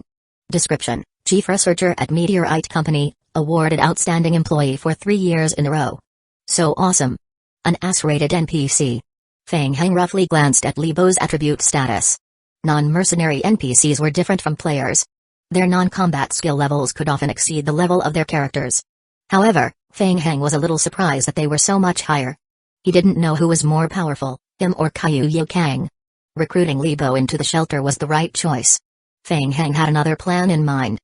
Description, Chief Researcher at Meteorite Company, awarded Outstanding Employee for 3 years in a row. So awesome. An S-rated NPC. Feng Heng roughly glanced at Li Bo's attribute status. Non-mercenary NPCs were different from players. Their non-combat skill levels could often exceed the level of their characters. However, Feng Heng was a little surprised that they were so much higher. He didn't know who was more powerful, him or Kyu Kang. Recruiting Li Bo into the shelter was the right choice. Feng Heng had another plan in mind.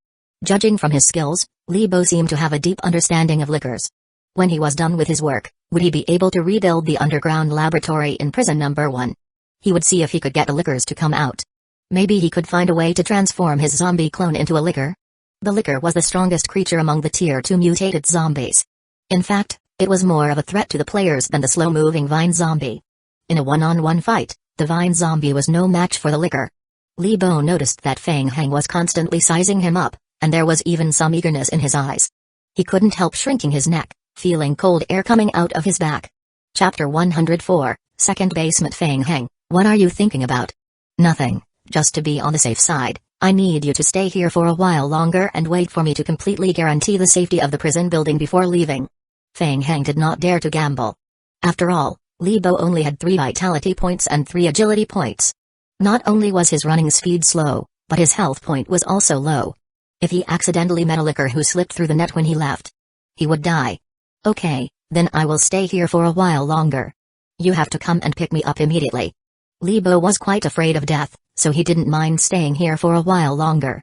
Judging from his skills, Li Bo seemed to have a deep understanding of liquors. When he was done with his work, would he be able to rebuild the underground laboratory in prison number 1? He would see if he could get the liquors to come out. Maybe he could find a way to transform his zombie clone into a liquor. The liquor was the strongest creature among the Tier 2 mutated zombies. In fact, it was more of a threat to the players than the slow-moving vine zombie. In a one-on-one fight, the vine zombie was no match for the liquor. Li Bo noticed that Feng Heng was constantly sizing him up, and there was even some eagerness in his eyes. He couldn't help shrinking his neck, feeling cold air coming out of his back. Chapter 104, Second Basement. Feng Heng, what are you thinking about? Nothing, just to be on the safe side, I need you to stay here for a while longer and wait for me to completely guarantee the safety of the prison building before leaving. Feng Heng did not dare to gamble. After all, Li Bo only had 3 vitality points and 3 agility points. Not only was his running speed slow, but his health point was also low. If he accidentally met a licker who slipped through the net when he left, he would die. Okay, then I will stay here for a while longer. You have to come and pick me up immediately. Li Bo was quite afraid of death, so he didn't mind staying here for a while longer.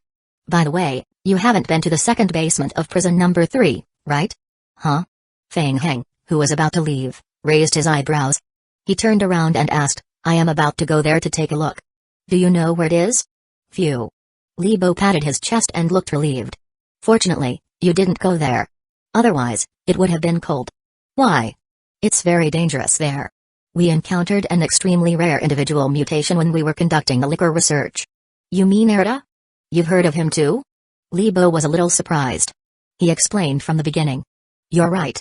By the way, you haven't been to the second basement of prison number 3, right? Huh? Feng Heng, who was about to leave, raised his eyebrows. He turned around and asked, I am about to go there to take a look. Do you know where it is? Phew. Li Bo patted his chest and looked relieved. Fortunately, you didn't go there. Otherwise, it would have been cold. Why? It's very dangerous there. We encountered an extremely rare individual mutation when we were conducting the liquor research. You mean Erita? You've heard of him too? Li Bo was a little surprised. He explained from the beginning. You're right.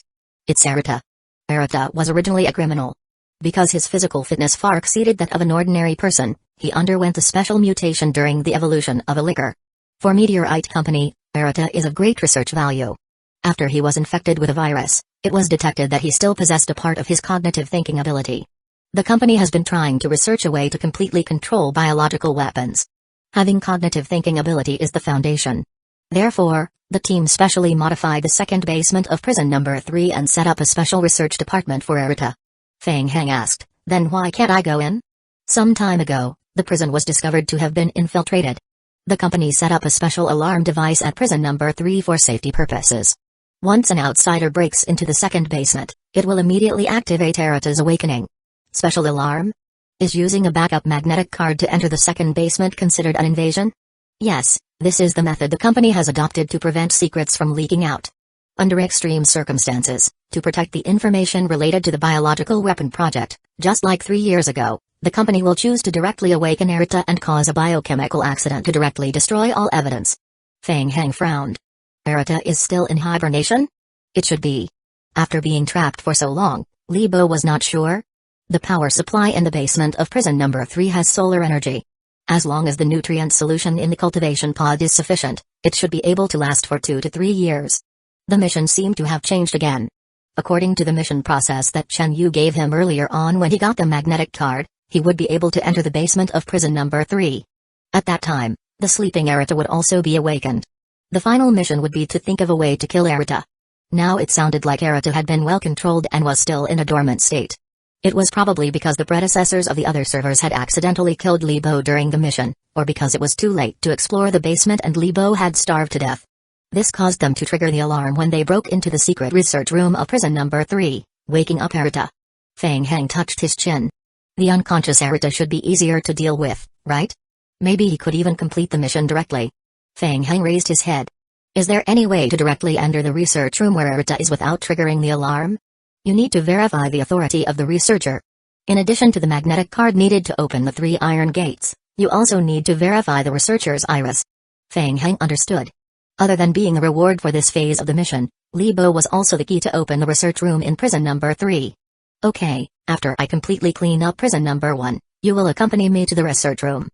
It's Erita. Erita was originally a criminal. Because his physical fitness far exceeded that of an ordinary person, he underwent a special mutation during the evolution of a liquor. For Meteorite Company, Erita is of great research value. After he was infected with a virus, it was detected that he still possessed a part of his cognitive thinking ability. The company has been trying to research a way to completely control biological weapons. Having cognitive thinking ability is the foundation. Therefore, the team specially modified the second basement of prison number 3 and set up a special research department for Erita. Feng Heng asked, then why can't I go in? Some time ago, the prison was discovered to have been infiltrated. The company set up a special alarm device at prison number 3 for safety purposes. Once an outsider breaks into the second basement, it will immediately activate Erita's awakening. Special alarm? Is using a backup magnetic card to enter the second basement considered an invasion? Yes, this is the method the company has adopted to prevent secrets from leaking out. Under extreme circumstances, to protect the information related to the biological weapon project, just like 3 years ago, the company will choose to directly awaken Erita and cause a biochemical accident to directly destroy all evidence. Feng Heng frowned. Erita is still in hibernation? It should be. After being trapped for so long, Li Bo was not sure. The power supply in the basement of prison number 3 has solar energy. As long as the nutrient solution in the cultivation pod is sufficient, it should be able to last for 2 to 3 years. The mission seemed to have changed again. According to the mission process that Chen Yu gave him earlier on when he got the magnetic card, he would be able to enter the basement of prison number 3. At that time, the sleeping Erita would also be awakened. The final mission would be to think of a way to kill Erita. Now it sounded like Erita had been well controlled and was still in a dormant state. It was probably because the predecessors of the other servers had accidentally killed Li Bo during the mission, or because it was too late to explore the basement and Li Bo had starved to death. This caused them to trigger the alarm when they broke into the secret research room of prison number 3, waking up Erita. Feng Heng touched his chin. The unconscious Erita should be easier to deal with, right? Maybe he could even complete the mission directly. Feng Heng raised his head. Is there any way to directly enter the research room where Erita is without triggering the alarm? You need to verify the authority of the researcher. In addition to the magnetic card needed to open the 3 iron gates, you also need to verify the researcher's iris. Feng Heng understood. Other than being a reward for this phase of the mission, Li Bo was also the key to open the research room in prison number 3. Okay, after I completely clean up prison number 1, you will accompany me to the research room.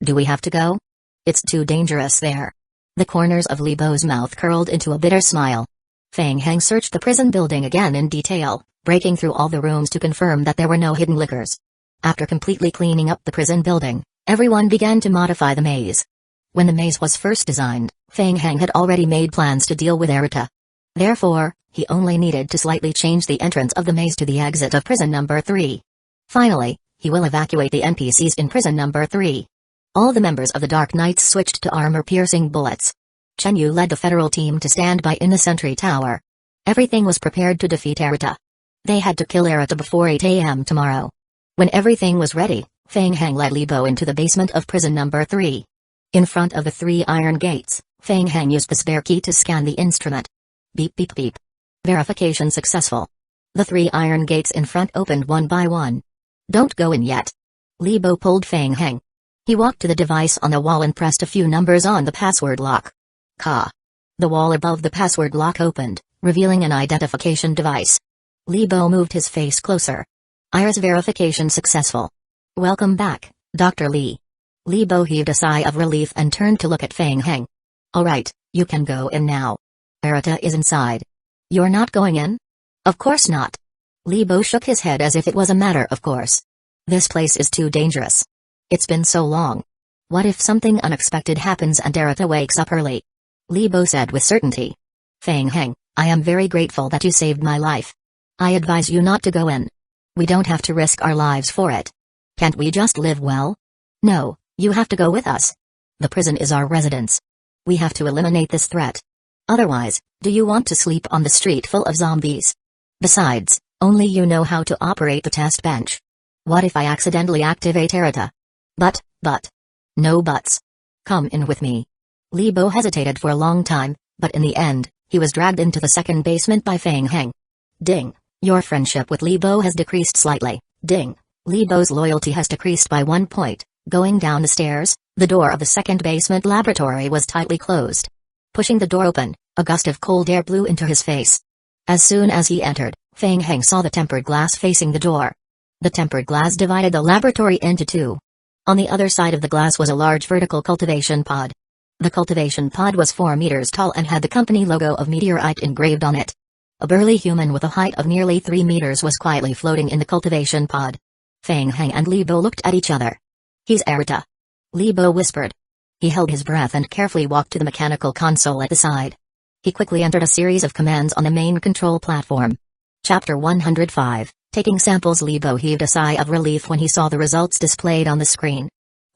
Do we have to go? It's too dangerous there. The corners of Li Bo's mouth curled into a bitter smile. Feng Heng searched the prison building again in detail, breaking through all the rooms to confirm that there were no hidden liquors. After completely cleaning up the prison building, everyone began to modify the maze. When the maze was first designed, Feng Heng had already made plans to deal with Erita. Therefore, he only needed to slightly change the entrance of the maze to the exit of prison number 3. Finally, he will evacuate the NPCs in prison number 3. All the members of the Dark Knights switched to armor-piercing bullets. Chen Yu led the federal team to stand by in the sentry tower. Everything was prepared to defeat Erita. They had to kill Erita before 8 a.m. tomorrow. When everything was ready, Feng Heng led Li Bo into the basement of prison number 3. In front of the 3 iron gates, Feng Heng used the spare key to scan the instrument. Beep beep beep. Verification successful. The 3 iron gates in front opened one by one. Don't go in yet. Li Bo pulled Feng Heng. He walked to the device on the wall and pressed a few numbers on the password lock. Ka. The wall above the password lock opened, revealing an identification device. Li Bo moved his face closer. Iris verification successful. Welcome back, Dr. Li. Li Bo heaved a sigh of relief and turned to look at Feng Heng. Alright, you can go in now. Erita is inside. You're not going in? Of course not. Li Bo shook his head as if it was a matter of course. This place is too dangerous. It's been so long. What if something unexpected happens and Erita wakes up early? Li Bo said with certainty. Feng Heng, I am very grateful that you saved my life. I advise you not to go in. We don't have to risk our lives for it. Can't we just live well? No, you have to go with us. The prison is our residence. We have to eliminate this threat. Otherwise, do you want to sleep on the street full of zombies? Besides, only you know how to operate the test bench. What if I accidentally activate Erita? But. No buts. Come in with me. Li Bo hesitated for a long time, but in the end, he was dragged into the second basement by Feng Heng. Ding. Your friendship with Li Bo has decreased slightly. Ding. Li Bo's loyalty has decreased by 1 point. Going down the stairs, the door of the second basement laboratory was tightly closed. Pushing the door open, a gust of cold air blew into his face. As soon as he entered, Feng Heng saw the tempered glass facing the door. The tempered glass divided the laboratory into two. On the other side of the glass was a large vertical cultivation pod. The cultivation pod was 4 meters tall and had the company logo of Meteorite engraved on it. A burly human with a height of nearly 3 meters was quietly floating in the cultivation pod. Feng Heng and Li Bo looked at each other. He's Erita. Li Bo whispered. He held his breath and carefully walked to the mechanical console at the side. He quickly entered a series of commands on the main control platform. Chapter 105, Taking Samples. Li Bo heaved a sigh of relief when he saw the results displayed on the screen.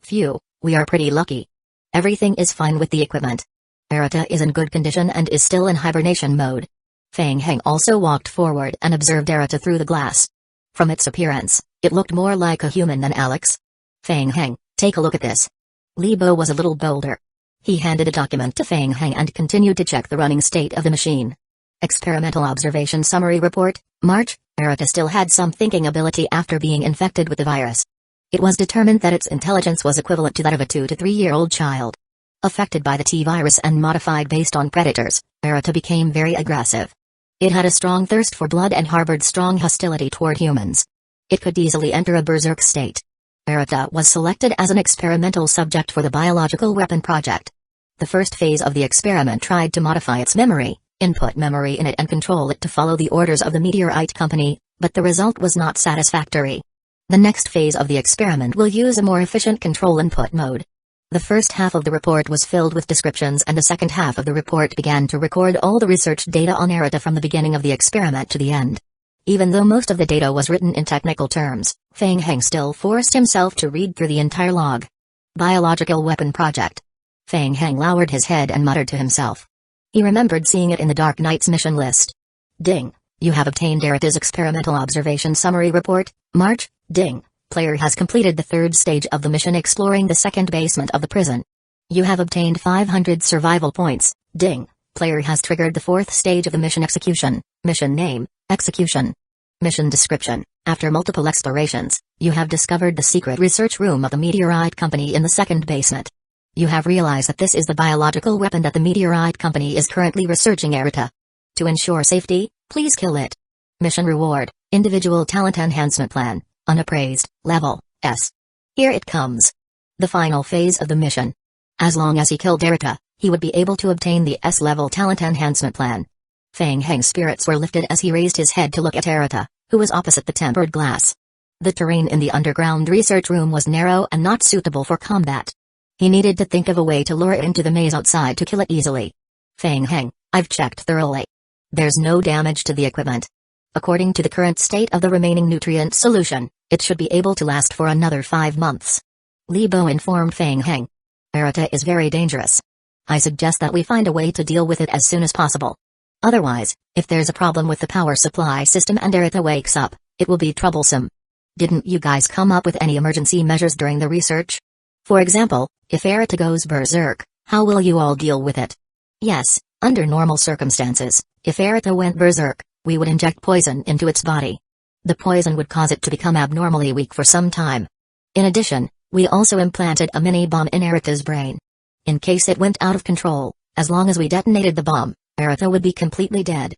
Phew, we are pretty lucky. Everything is fine with the equipment. Erita is in good condition and is still in hibernation mode. Feng Heng also walked forward and observed Erita through the glass. From its appearance, it looked more like a human than Alex. Feng Heng, take a look at this. Li Bo was a little bolder. He handed a document to Feng Heng and continued to check the running state of the machine. Experimental Observation Summary Report, March. Erita still had some thinking ability after being infected with the virus. It was determined that its intelligence was equivalent to that of a 2 to 3-year-old child. Affected by the T-virus and modified based on predators, Erita became very aggressive. It had a strong thirst for blood and harbored strong hostility toward humans. It could easily enter a berserk state. Erita was selected as an experimental subject for the biological weapon project. The first phase of the experiment tried to modify its memory, input memory in it and control it to follow the orders of the Meteorite Company, but the result was not satisfactory. The next phase of the experiment will use a more efficient control input mode. The first half of the report was filled with descriptions and the second half of the report began to record all the research data on Erita from the beginning of the experiment to the end. Even though most of the data was written in technical terms, Feng Heng still forced himself to read through the entire log. Biological Weapon Project. Feng Heng lowered his head and muttered to himself. He remembered seeing it in the Dark Knight's mission list. Ding. You have obtained Erita's Experimental Observation Summary Report, March. Ding. Player has completed the 3rd stage of the mission exploring the second basement of the prison. You have obtained 500 survival points. Ding. Player has triggered the 4th stage of the mission execution. Mission name, execution. Mission description. After multiple explorations, you have discovered the secret research room of the Meteorite Company in the second basement. You have realized that this is the biological weapon that the Meteorite Company is currently researching Erita. To ensure safety, please kill it. Mission reward, Individual Talent Enhancement Plan, Unappraised, Level, S. Here it comes. The final phase of the mission. As long as he killed Erita, he would be able to obtain the S-level Talent Enhancement Plan. Feng Heng's spirits were lifted as he raised his head to look at Erita, who was opposite the tempered glass. The terrain in the underground research room was narrow and not suitable for combat. He needed to think of a way to lure it into the maze outside to kill it easily. Feng Heng, I've checked thoroughly. There's no damage to the equipment. According to the current state of the remaining nutrient solution, it should be able to last for another 5 months. Li Bo informed Feng Heng. Erita is very dangerous. I suggest that we find a way to deal with it as soon as possible. Otherwise, if there's a problem with the power supply system and Erita wakes up, it will be troublesome. Didn't you guys come up with any emergency measures during the research? For example, if Erita goes berserk, how will you all deal with it? Yes, under normal circumstances, if Erita went berserk, we would inject poison into its body. The poison would cause it to become abnormally weak for some time. In addition, we also implanted a mini-bomb in Erita's brain. In case it went out of control, as long as we detonated the bomb, Erita would be completely dead.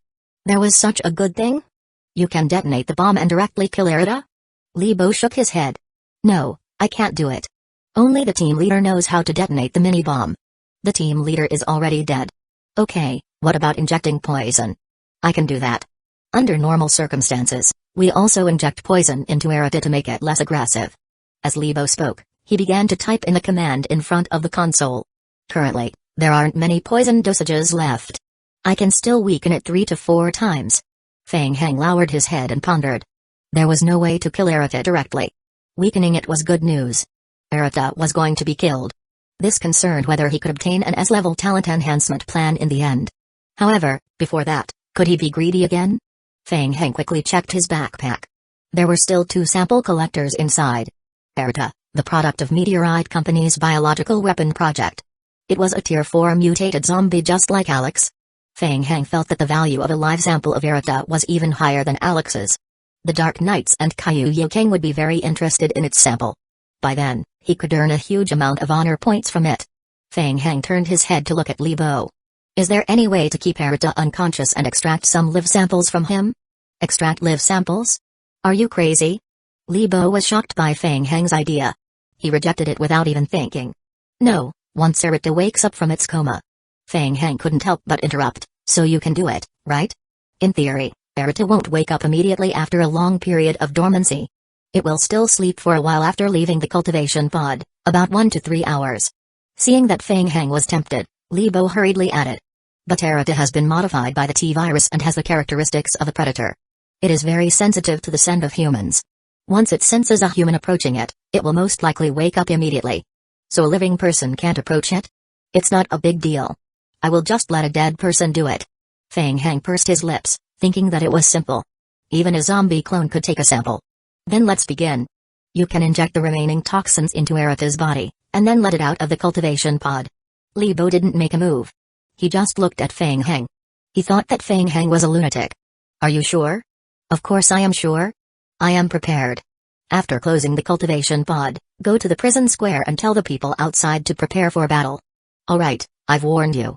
There was such a good thing? You can detonate the bomb and directly kill Erita? Li Bo shook his head. No, I can't do it. Only the team leader knows how to detonate the mini-bomb. The team leader is already dead. Okay, what about injecting poison? I can do that. Under normal circumstances, we also inject poison into Erita to make it less aggressive. As Li Bo spoke, he began to type in the command in front of the console. Currently, there aren't many poison dosages left. I can still weaken it 3 to 4 times. Feng Heng lowered his head and pondered. There was no way to kill Erita directly. Weakening it was good news. Erita was going to be killed. This concerned whether he could obtain an S-level talent enhancement plan in the end. However, before that, could he be greedy again? Feng Heng quickly checked his backpack. There were still 2 sample collectors inside. Erita, the product of Meteorite Company's biological weapon project. It was a Tier 4 mutated zombie just like Alex. Feng Heng felt that the value of a live sample of Erita was even higher than Alex's. The Dark Knights and Kaiyu Yokang would be very interested in its sample. By then, he could earn a huge amount of honor points from it. Feng Heng turned his head to look at Li Bo. Is there any way to keep Erita unconscious and extract some live samples from him? Extract live samples? Are you crazy? Li Bo was shocked by Feng Heng's idea. He rejected it without even thinking. No, once Erita wakes up from its coma. Feng Heng couldn't help but interrupt, so you can do it, right? In theory, Erita won't wake up immediately after a long period of dormancy. It will still sleep for a while after leaving the cultivation pod, about 1 to 3 hours. Seeing that Feng Heng was tempted, Li Bo hurriedly added. But Erita has been modified by the T-virus and has the characteristics of a predator. It is very sensitive to the scent of humans. Once it senses a human approaching it, it will most likely wake up immediately. So a living person can't approach it? It's not a big deal. I will just let a dead person do it. Feng Heng pursed his lips, thinking that it was simple. Even a zombie clone could take a sample. Then let's begin. You can inject the remaining toxins into Erita's body, and then let it out of the cultivation pod. Li Bo didn't make a move. He just looked at Feng Heng. He thought that Feng Heng was a lunatic. Are you sure? Of course I am sure. I am prepared. After closing the cultivation pod, go to the prison square and tell the people outside to prepare for battle. Alright, I've warned you.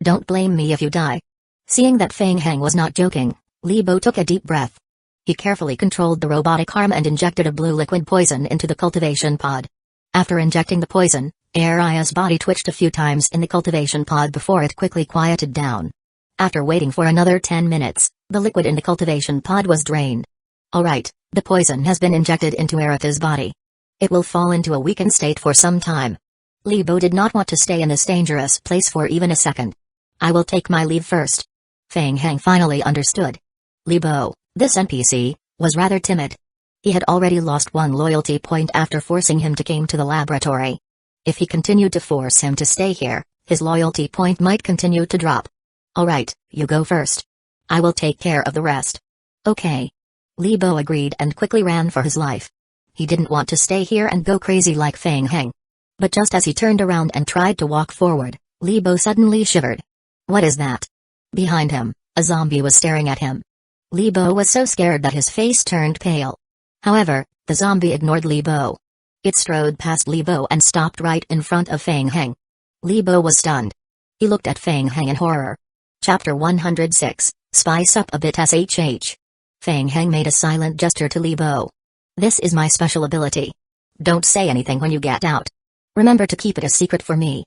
Don't blame me if you die. Seeing that Feng Heng was not joking, Li Bo took a deep breath. He carefully controlled the robotic arm and injected a blue liquid poison into the cultivation pod. After injecting the poison, Eria's body twitched a few times in the cultivation pod before it quickly quieted down. After waiting for another 10 minutes, the liquid in the cultivation pod was drained. Alright, the poison has been injected into Erita's body. It will fall into a weakened state for some time. Li Bo did not want to stay in this dangerous place for even a second. I will take my leave first. Feng Heng finally understood. Li Bo, this NPC, was rather timid. He had already lost 1 loyalty point after forcing him to come to the laboratory. If he continued to force him to stay here, his loyalty point might continue to drop. Alright, you go first. I will take care of the rest. Okay. Li Bo agreed and quickly ran for his life. He didn't want to stay here and go crazy like Feng Heng. But just as he turned around and tried to walk forward, Li Bo suddenly shivered. What is that? Behind him, a zombie was staring at him. Li Bo was so scared that his face turned pale. However, the zombie ignored Li Bo. It strode past Li Bo and stopped right in front of Feng Heng. Li Bo was stunned. He looked at Feng Heng in horror. Chapter 106, Spice Up a Bit SHH. Feng Heng made a silent gesture to Li Bo. This is my special ability. Don't say anything when you get out. Remember to keep it a secret for me.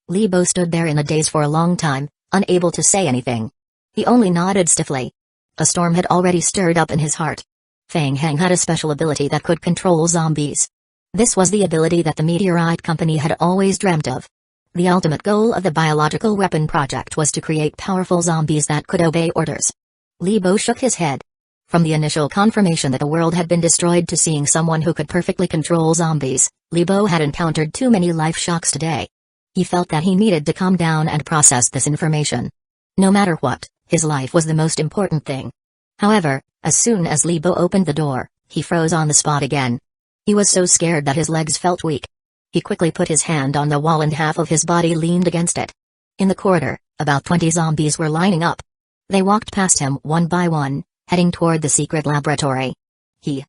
Li Bo stood there in a daze for a long time, unable to say anything. He only nodded stiffly. A storm had already stirred up in his heart. Feng Heng had a special ability that could control zombies. This was the ability that the Meteorite Company had always dreamt of. The ultimate goal of the biological weapon project was to create powerful zombies that could obey orders. Li Bo shook his head. From the initial confirmation that the world had been destroyed to seeing someone who could perfectly control zombies, Li Bo had encountered too many life shocks today. He felt that he needed to calm down and process this information. No matter what, his life was the most important thing. However, as soon as Li Bo opened the door, he froze on the spot again. He was so scared that his legs felt weak. He quickly put his hand on the wall and half of his body leaned against it. In the corridor, about 20 zombies were lining up. They walked past him one by one, heading toward the secret laboratory. He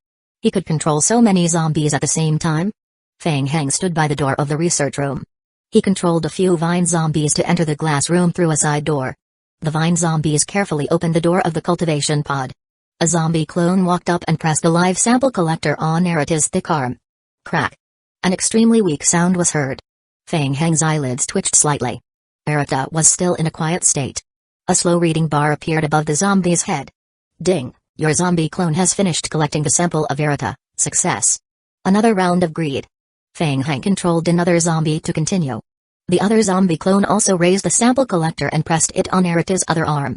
could control so many zombies at the same time? Feng Heng stood by the door of the research room. He controlled a few vine zombies to enter the glass room through a side door. The vine zombies carefully opened the door of the cultivation pod. A zombie clone walked up and pressed a live sample collector on Erita's thick arm. Crack. An extremely weak sound was heard. Feng Heng's eyelids twitched slightly. Erita was still in a quiet state. A slow reading bar appeared above the zombie's head. Ding, your zombie clone has finished collecting the sample of Erita. Success. Another round of greed. Feng Heng controlled another zombie to continue. The other zombie clone also raised the sample collector and pressed it on Erita's other arm.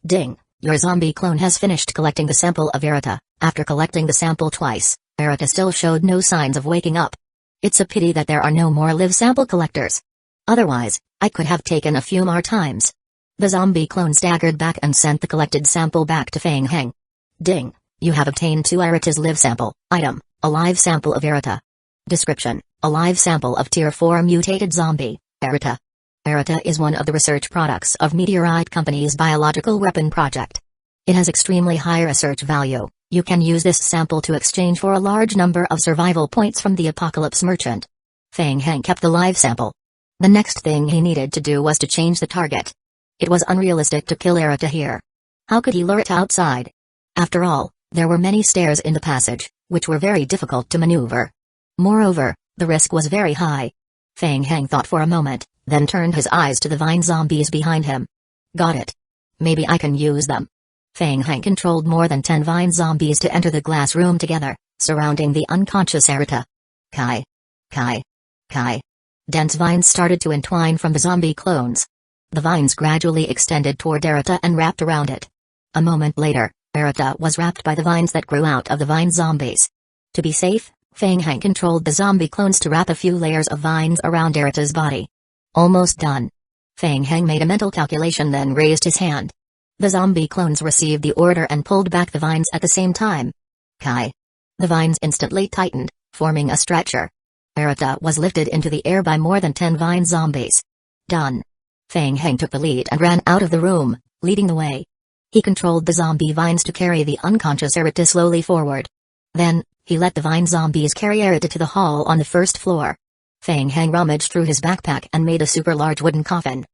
Ding, your zombie clone has finished collecting the sample of Erita. After collecting the sample twice, Erita still showed no signs of waking up. It's a pity that there are no more live sample collectors. Otherwise, I could have taken a few more times. The zombie clone staggered back and sent the collected sample back to Feng Heng. Ding. You have obtained 2 Arita's live sample. Item. A live sample of Arita. Description. A live sample of Tier 4 mutated zombie, Arita. Arita is one of the research products of Meteorite Company's biological weapon project. It has extremely high research value. You can use this sample to exchange for a large number of survival points from the Apocalypse Merchant. Feng Heng kept the live sample. The next thing he needed to do was to change the target. It was unrealistic to kill Arita here. How could he lure it outside? After all, there were many stairs in the passage, which were very difficult to maneuver. Moreover, the risk was very high. Feng Heng thought for a moment, then turned his eyes to the vine zombies behind him. Got it. Maybe I can use them. Feng Heng controlled more than 10 vine zombies to enter the glass room together, surrounding the unconscious Arita. Kai. Kai. Kai. Dense vines started to entwine from the zombie clones. The vines gradually extended toward Arita and wrapped around it. A moment later, Arita was wrapped by the vines that grew out of the vine zombies. To be safe, Feng Heng controlled the zombie clones to wrap a few layers of vines around Arita's body. Almost done. Feng Heng made a mental calculation, then raised his hand. The zombie clones received the order and pulled back the vines at the same time. Kai. The vines instantly tightened, forming a stretcher. Arita was lifted into the air by more than 10 vine zombies. Done. Feng Heng took the lead and ran out of the room, leading the way. He controlled the zombie vines to carry the unconscious Arita slowly forward. Then, he let the vine zombies carry Arita to the hall on the first floor. Feng Heng rummaged through his backpack and made a super large wooden coffin.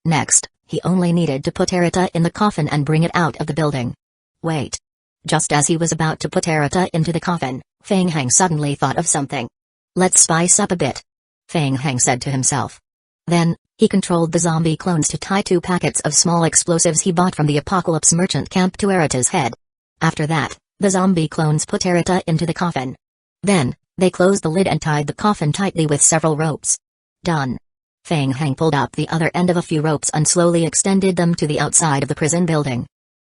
Next, he only needed to put Arita in the coffin and bring it out of the building. Wait. Just as he was about to put Arita into the coffin, Feng Heng suddenly thought of something. Let's spice up a bit, Feng Heng said to himself. Then, he controlled the zombie clones to tie 2 packets of small explosives he bought from the Apocalypse Merchant camp to Arita's head. After that, the zombie clones put Arita into the coffin. Then, they closed the lid and tied the coffin tightly with several ropes. Done. Feng Heng pulled up the other end of a few ropes and slowly extended them to the outside of the prison building.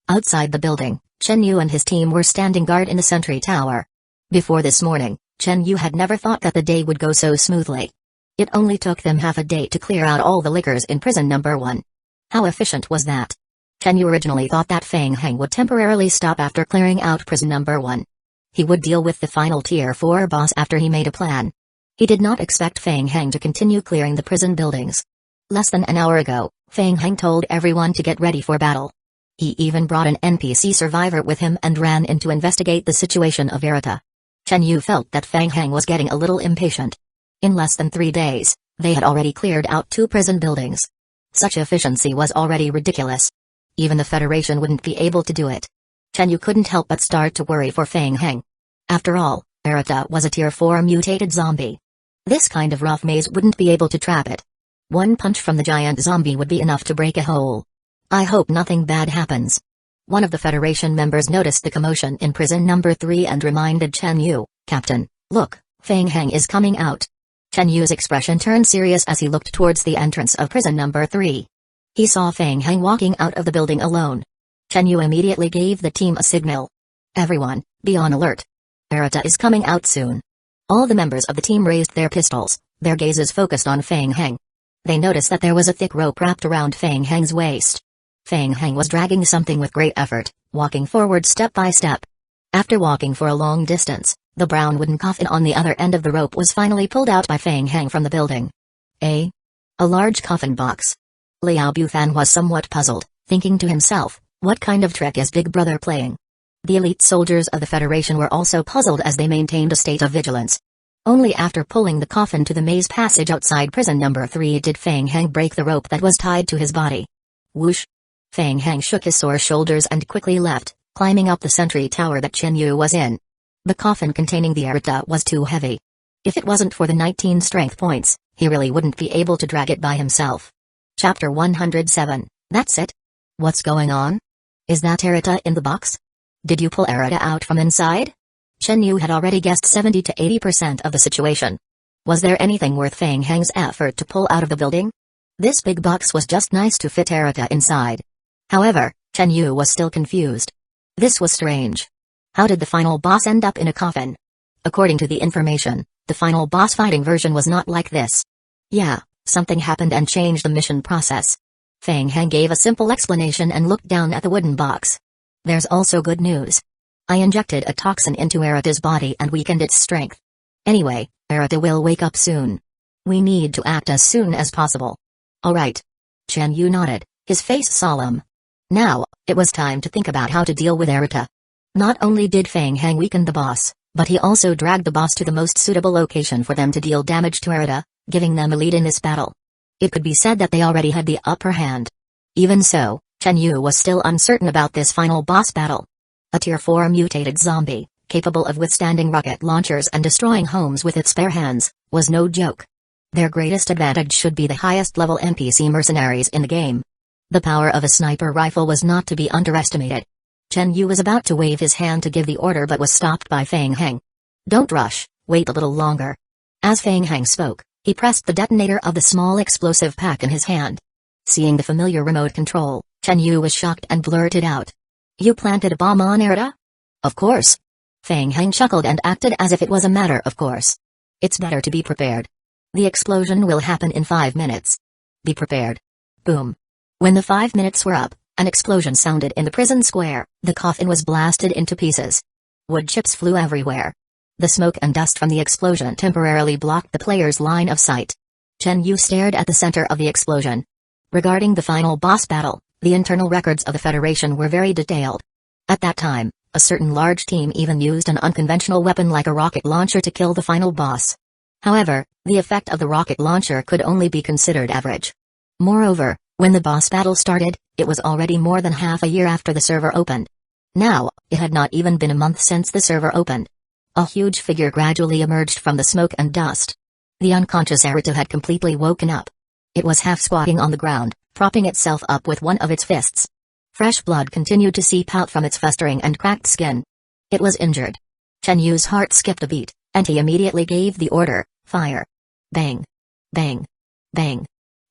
Outside the building, Chen Yu and his team were standing guard in the sentry tower. Before this morning, Chen Yu had never thought that the day would go so smoothly. It only took them half a day to clear out all the lickers in prison number 1. How efficient was that? Chen Yu originally thought that Feng Heng would temporarily stop after clearing out prison number 1. He would deal with the final Tier 4 boss after he made a plan. He did not expect Feng Heng to continue clearing the prison buildings. Less than an hour ago, Feng Heng told everyone to get ready for battle. He even brought an NPC survivor with him and ran in to investigate the situation of Arita. Chen Yu felt that Feng Heng was getting a little impatient. In less than 3 days, they had already cleared out 2 prison buildings. Such efficiency was already ridiculous. Even the Federation wouldn't be able to do it. Chen Yu couldn't help but start to worry for Feng Heng. After all, Arita was a Tier 4 mutated zombie. This kind of rough maze wouldn't be able to trap it. One punch from the giant zombie would be enough to break a hole. I hope nothing bad happens. One of the Federation members noticed the commotion in prison number 3 and reminded Chen Yu, Captain, look, Feng Heng is coming out. Chen Yu's expression turned serious as he looked towards the entrance of prison number 3. He saw Feng Heng walking out of the building alone. Chen Yu immediately gave the team a signal. Everyone, be on alert. Arita is coming out soon. All the members of the team raised their pistols, their gazes focused on Feng Heng. They noticed that there was a thick rope wrapped around Feng Heng's waist. Feng Heng was dragging something with great effort, walking forward step by step. After walking for a long distance, the brown wooden coffin on the other end of the rope was finally pulled out by Feng Heng from the building. A large coffin box. Liao Bufan was somewhat puzzled, thinking to himself, what kind of trick is Big Brother playing? The elite soldiers of the Federation were also puzzled as they maintained a state of vigilance. Only after pulling the coffin to the maze passage outside prison number 3 did Feng Heng break the rope that was tied to his body. Whoosh! Feng Heng shook his sore shoulders and quickly left, climbing up the sentry tower that Chen Yu was in. The coffin containing the Arita was too heavy. If it wasn't for the 19 strength points, he really wouldn't be able to drag it by himself. Chapter 107, that's it? What's going on? Is that Arita in the box? Did you pull Arita out from inside? Chen Yu had already guessed 70 to 80% of the situation. Was there anything worth Feng Heng's effort to pull out of the building? This big box was just nice to fit Arita inside. However, Chen Yu was still confused. This was strange. How did the final boss end up in a coffin? According to the information, the final boss fighting version was not like this. Yeah, Something happened and changed the mission process. Feng Heng gave a simple explanation and looked down at the wooden box. There's also good news. I injected a toxin into Arata's body and weakened its strength. Anyway, Arata will wake up soon. We need to act as soon as possible. Alright. Chen Yu nodded, his face solemn. Now, it was time to think about how to deal with Arata. Not only did Feng Heng weaken the boss, but he also dragged the boss to the most suitable location for them to deal damage to Arata, giving them a lead in this battle. It could be said that they already had the upper hand. Even so, Chen Yu was still uncertain about this final boss battle. A Tier 4 mutated zombie, capable of withstanding rocket launchers and destroying homes with its bare hands, was no joke. Their greatest advantage should be the highest level NPC mercenaries in the game. The power of a sniper rifle was not to be underestimated. Chen Yu was about to wave his hand to give the order but was stopped by Feng Heng. Don't rush, wait a little longer. As Feng Heng spoke, he pressed the detonator of the small explosive pack in his hand. Seeing the familiar remote control, Chen Yu was shocked and blurted out. You planted a bomb on Arata? Of course. Feng Heng chuckled and acted as if it was a matter of course. It's better to be prepared. The explosion will happen in 5 minutes. Be prepared. Boom. When the 5 minutes were up, an explosion sounded in the prison square. The coffin was blasted into pieces. Wood chips flew everywhere. The smoke and dust from the explosion temporarily blocked the player's line of sight. Chen Yu stared at the center of the explosion. Regarding the final boss battle, the internal records of the Federation were very detailed. At that time, a certain large team even used an unconventional weapon like a rocket launcher to kill the final boss. However, the effect of the rocket launcher could only be considered average. Moreover, when the boss battle started, it was already more than half a year after the server opened. Now, it had not even been a month since the server opened. A huge figure gradually emerged from the smoke and dust. The unconscious Arata had completely woken up. It was half squatting on the ground, propping itself up with one of its fists. Fresh blood continued to seep out from its festering and cracked skin. It was injured. Chen Yu's heart skipped a beat, and he immediately gave the order, fire. Bang. Bang. Bang.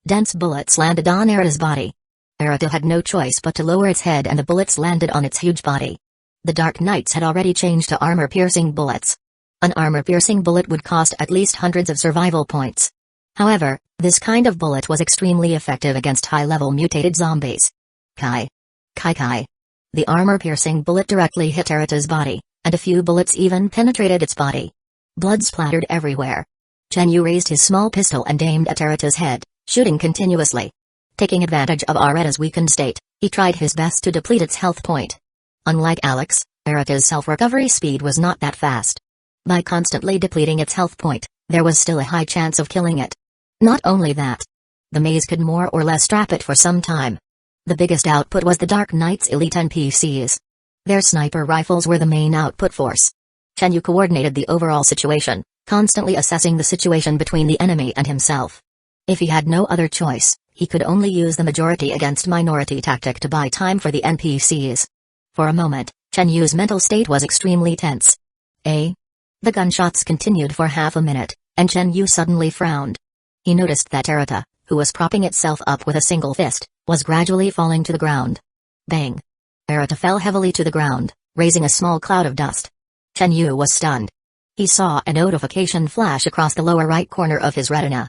Dense bullets landed on Arata's body. Arata had no choice but to lower its head and the bullets landed on its huge body. The Dark Knights had already changed to armor-piercing bullets. An armor-piercing bullet would cost at least hundreds of survival points. However, this kind of bullet was extremely effective against high-level mutated zombies. Kai. Kai Kai. The armor-piercing bullet directly hit Arata's body, and a few bullets even penetrated its body. Blood splattered everywhere. Chen Yu raised his small pistol and aimed at Arata's head, shooting continuously. Taking advantage of Arata's weakened state, he tried his best to deplete its health point. Unlike Alex, Arata's self-recovery speed was not that fast. By constantly depleting its health point, there was still a high chance of killing it. Not only that, the maze could more or less trap it for some time. The biggest output was the Dark Knight's elite NPCs. Their sniper rifles were the main output force. Chen Yu coordinated the overall situation, constantly assessing the situation between the enemy and himself. If he had no other choice, he could only use the majority against minority tactic to buy time for the NPCs. For a moment, Chen Yu's mental state was extremely tense. The gunshots continued for half a minute, and Chen Yu suddenly frowned. He noticed that Arata, who was propping itself up with a single fist, was gradually falling to the ground. Bang! Arata fell heavily to the ground, raising a small cloud of dust. Chen Yu was stunned. He saw a notification flash across the lower right corner of his retina.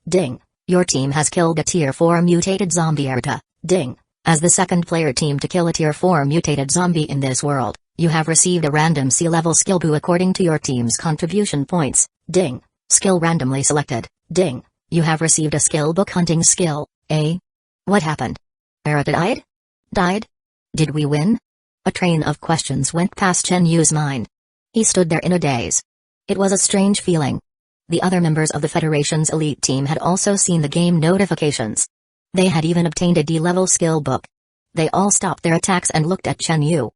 Ding! Your team has killed a Tier 4 mutated zombie Arata. Ding! As the second player team to kill a Tier 4 mutated zombie in this world, you have received a random C-level skill boo according to your team's contribution points. Ding! Skill randomly selected. Ding! You have received a skill book hunting skill. What happened? Arata died? Died? Did we win? A train of questions went past Chen Yu's mind. He stood there in a daze. It was a strange feeling. The other members of the Federation's elite team had also seen the game notifications. They had even obtained a D-level skill book. They all stopped their attacks and looked at Chen Yu.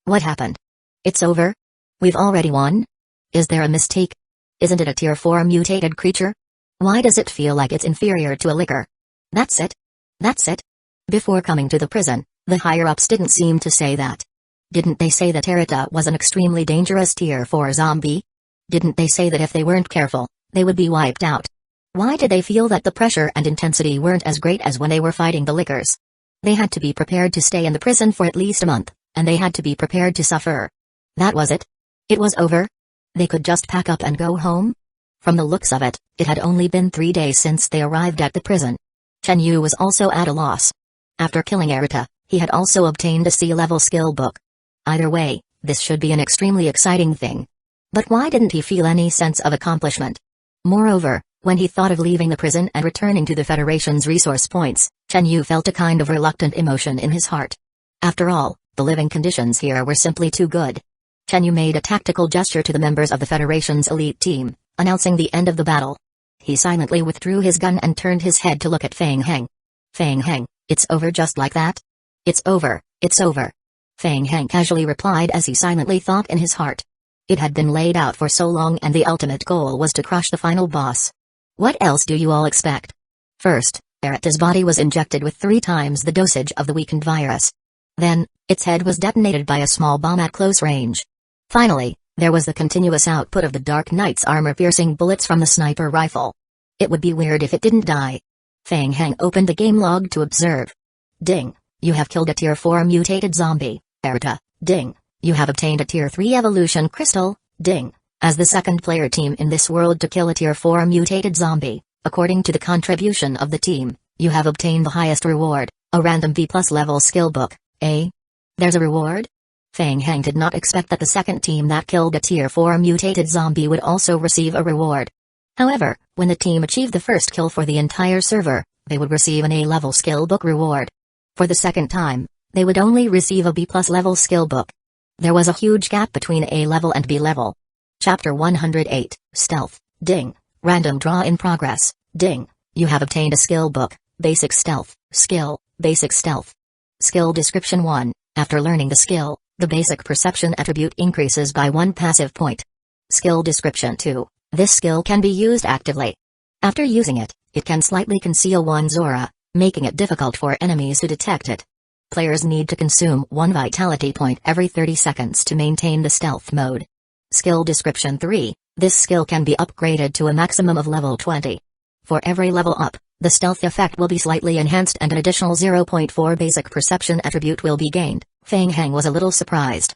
What happened? It's over? We've already won? Is there a mistake? Isn't it a Tier 4 mutated creature? Why does it feel like it's inferior to a licker? That's it? That's it? Before coming to the prison, the higher-ups didn't seem to say that. Didn't they say that Arata was an extremely dangerous Tier 4 zombie? Didn't they say that if they weren't careful, they would be wiped out? Why did they feel that the pressure and intensity weren't as great as when they were fighting the lickers? They had to be prepared to stay in the prison for at least a month, and they had to be prepared to suffer. That was it? It was over? They could just pack up and go home? From the looks of it, it had only been 3 days since they arrived at the prison. Chen Yu was also at a loss. After killing Erita, he had also obtained a C-level skill book. Either way, this should be an extremely exciting thing. But why didn't he feel any sense of accomplishment? Moreover, when he thought of leaving the prison and returning to the Federation's resource points, Chen Yu felt a kind of reluctant emotion in his heart. After all, the living conditions here were simply too good. Chen Yu made a tactical gesture to the members of the Federation's elite team, announcing the end of the battle. He silently withdrew his gun and turned his head to look at Feng Heng. Feng Heng, it's over just like that? It's over, it's over. Feng Heng casually replied as he silently thought in his heart. It had been laid out for so long and the ultimate goal was to crush the final boss. What else do you all expect? First, Erita's body was injected with 3 times the dosage of the weakened virus. Then, its head was detonated by a small bomb at close range. Finally, there was the continuous output of the Dark Knight's armor-piercing bullets from the sniper rifle. It would be weird if it didn't die. Feng Heng opened the game log to observe. Ding, you have killed a Tier 4 mutated zombie, Erita. Ding, you have obtained a Tier 3 evolution crystal. Ding, as the second player team in this world to kill a Tier 4 mutated zombie, according to the contribution of the team, you have obtained the highest reward, a random B+ level skill book. There's a reward? Feng Heng did not expect that the second team that killed a Tier 4 mutated zombie would also receive a reward. However, when the team achieved the first kill for the entire server, they would receive an A-level skill book reward. For the second time, they would only receive a B+ level skill book. There was a huge gap between A-level and B-level. Chapter 108, Stealth. Ding. Random draw in progress. Ding. You have obtained a skill book, Basic Stealth, Skill, Basic Stealth. Skill Description 1. After learning the skill, the basic perception attribute increases by 1 passive point. Skill Description 2. This skill can be used actively. After using it, it can slightly conceal one's aura, making it difficult for enemies to detect it. Players need to consume 1 vitality point every 30 seconds to maintain the stealth mode. Skill Description 3. This skill can be upgraded to a maximum of level 20. For every level up, the stealth effect will be slightly enhanced and an additional 0.4 basic perception attribute will be gained. Feng Heng was a little surprised.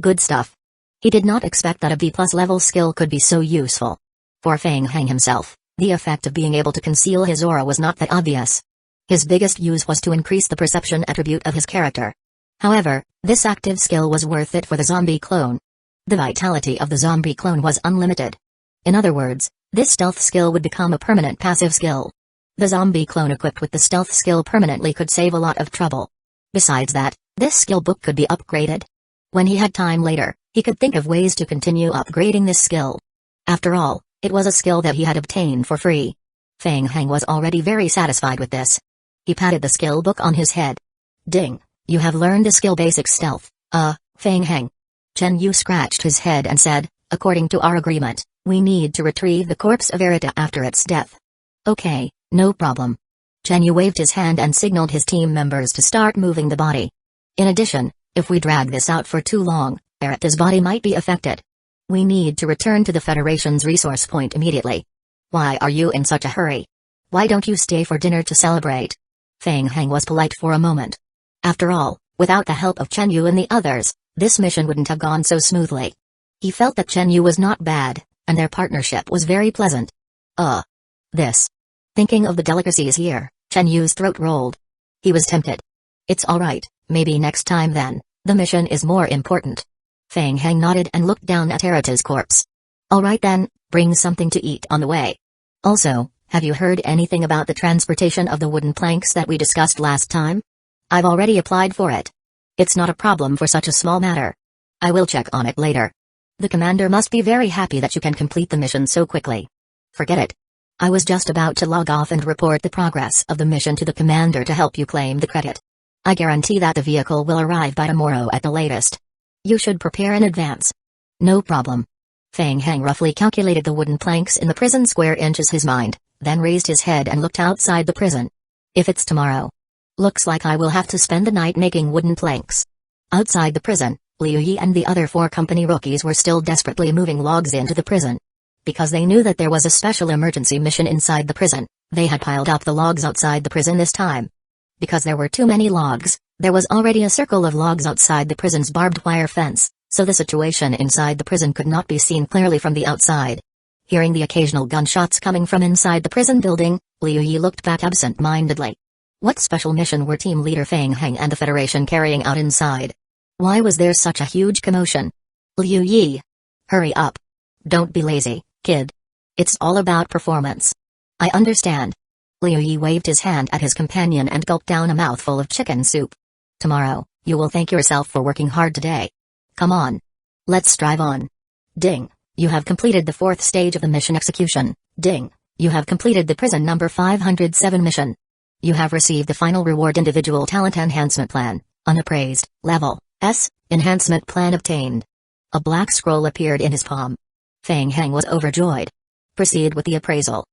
Good stuff. He did not expect that a B+ level skill could be so useful. For Feng Heng himself, the effect of being able to conceal his aura was not that obvious. His biggest use was to increase the perception attribute of his character. However, this active skill was worth it for the zombie clone. The vitality of the zombie clone was unlimited. In other words, this stealth skill would become a permanent passive skill. The zombie clone equipped with the stealth skill permanently could save a lot of trouble. Besides that, this skill book could be upgraded. When he had time later, he could think of ways to continue upgrading this skill. After all, it was a skill that he had obtained for free. Feng Heng was already very satisfied with this. He patted the skill book on his head. Ding, you have learned the skill Basic Stealth, Feng Heng. Chen Yu scratched his head and said, according to our agreement, we need to retrieve the corpse of Erita after its death. Okay, no problem. Chen Yu waved his hand and signaled his team members to start moving the body. In addition, if we drag this out for too long, Erita's body might be affected. We need to return to the Federation's resource point immediately. Why are you in such a hurry? Why don't you stay for dinner to celebrate? Feng Heng was polite for a moment. After all, without the help of Chen Yu and the others, this mission wouldn't have gone so smoothly. He felt that Chen Yu was not bad, and their partnership was very pleasant. This. Thinking of the delicacies here, Chen Yu's throat rolled. He was tempted. It's alright, maybe next time then, the mission is more important. Feng Heng nodded and looked down at Erita's corpse. Alright then, bring something to eat on the way. Also, have you heard anything about the transportation of the wooden planks that we discussed last time? I've already applied for it. It's not a problem for such a small matter. I will check on it later. The commander must be very happy that you can complete the mission so quickly. Forget it. I was just about to log off and report the progress of the mission to the commander to help you claim the credit. I guarantee that the vehicle will arrive by tomorrow at the latest. You should prepare in advance. No problem. Feng Heng roughly calculated the wooden planks in the prison square inches his mind, then raised his head and looked outside the prison. If it's tomorrow. Looks like I will have to spend the night making wooden planks. Outside the prison, Liu Yi and the other 4 company rookies were still desperately moving logs into the prison. Because they knew that there was a special emergency mission inside the prison, they had piled up the logs outside the prison this time. Because there were too many logs, there was already a circle of logs outside the prison's barbed wire fence, so the situation inside the prison could not be seen clearly from the outside. Hearing the occasional gunshots coming from inside the prison building, Liu Yi looked back absent-mindedly. What special mission were team leader Feng Heng and the Federation carrying out inside? Why was there such a huge commotion? Liu Yi! Hurry up. Don't be lazy, kid. It's all about performance. I understand. Liu Yi waved his hand at his companion and gulped down a mouthful of chicken soup. Tomorrow, you will thank yourself for working hard today. Come on. Let's strive on. Ding. You have completed the 4th stage of the mission execution. Ding. You have completed the prison number 507 mission. You have received the final reward individual talent enhancement plan, unappraised, level S, enhancement plan obtained. A black scroll appeared in his palm. Feng Heng was overjoyed. Proceed with the appraisal.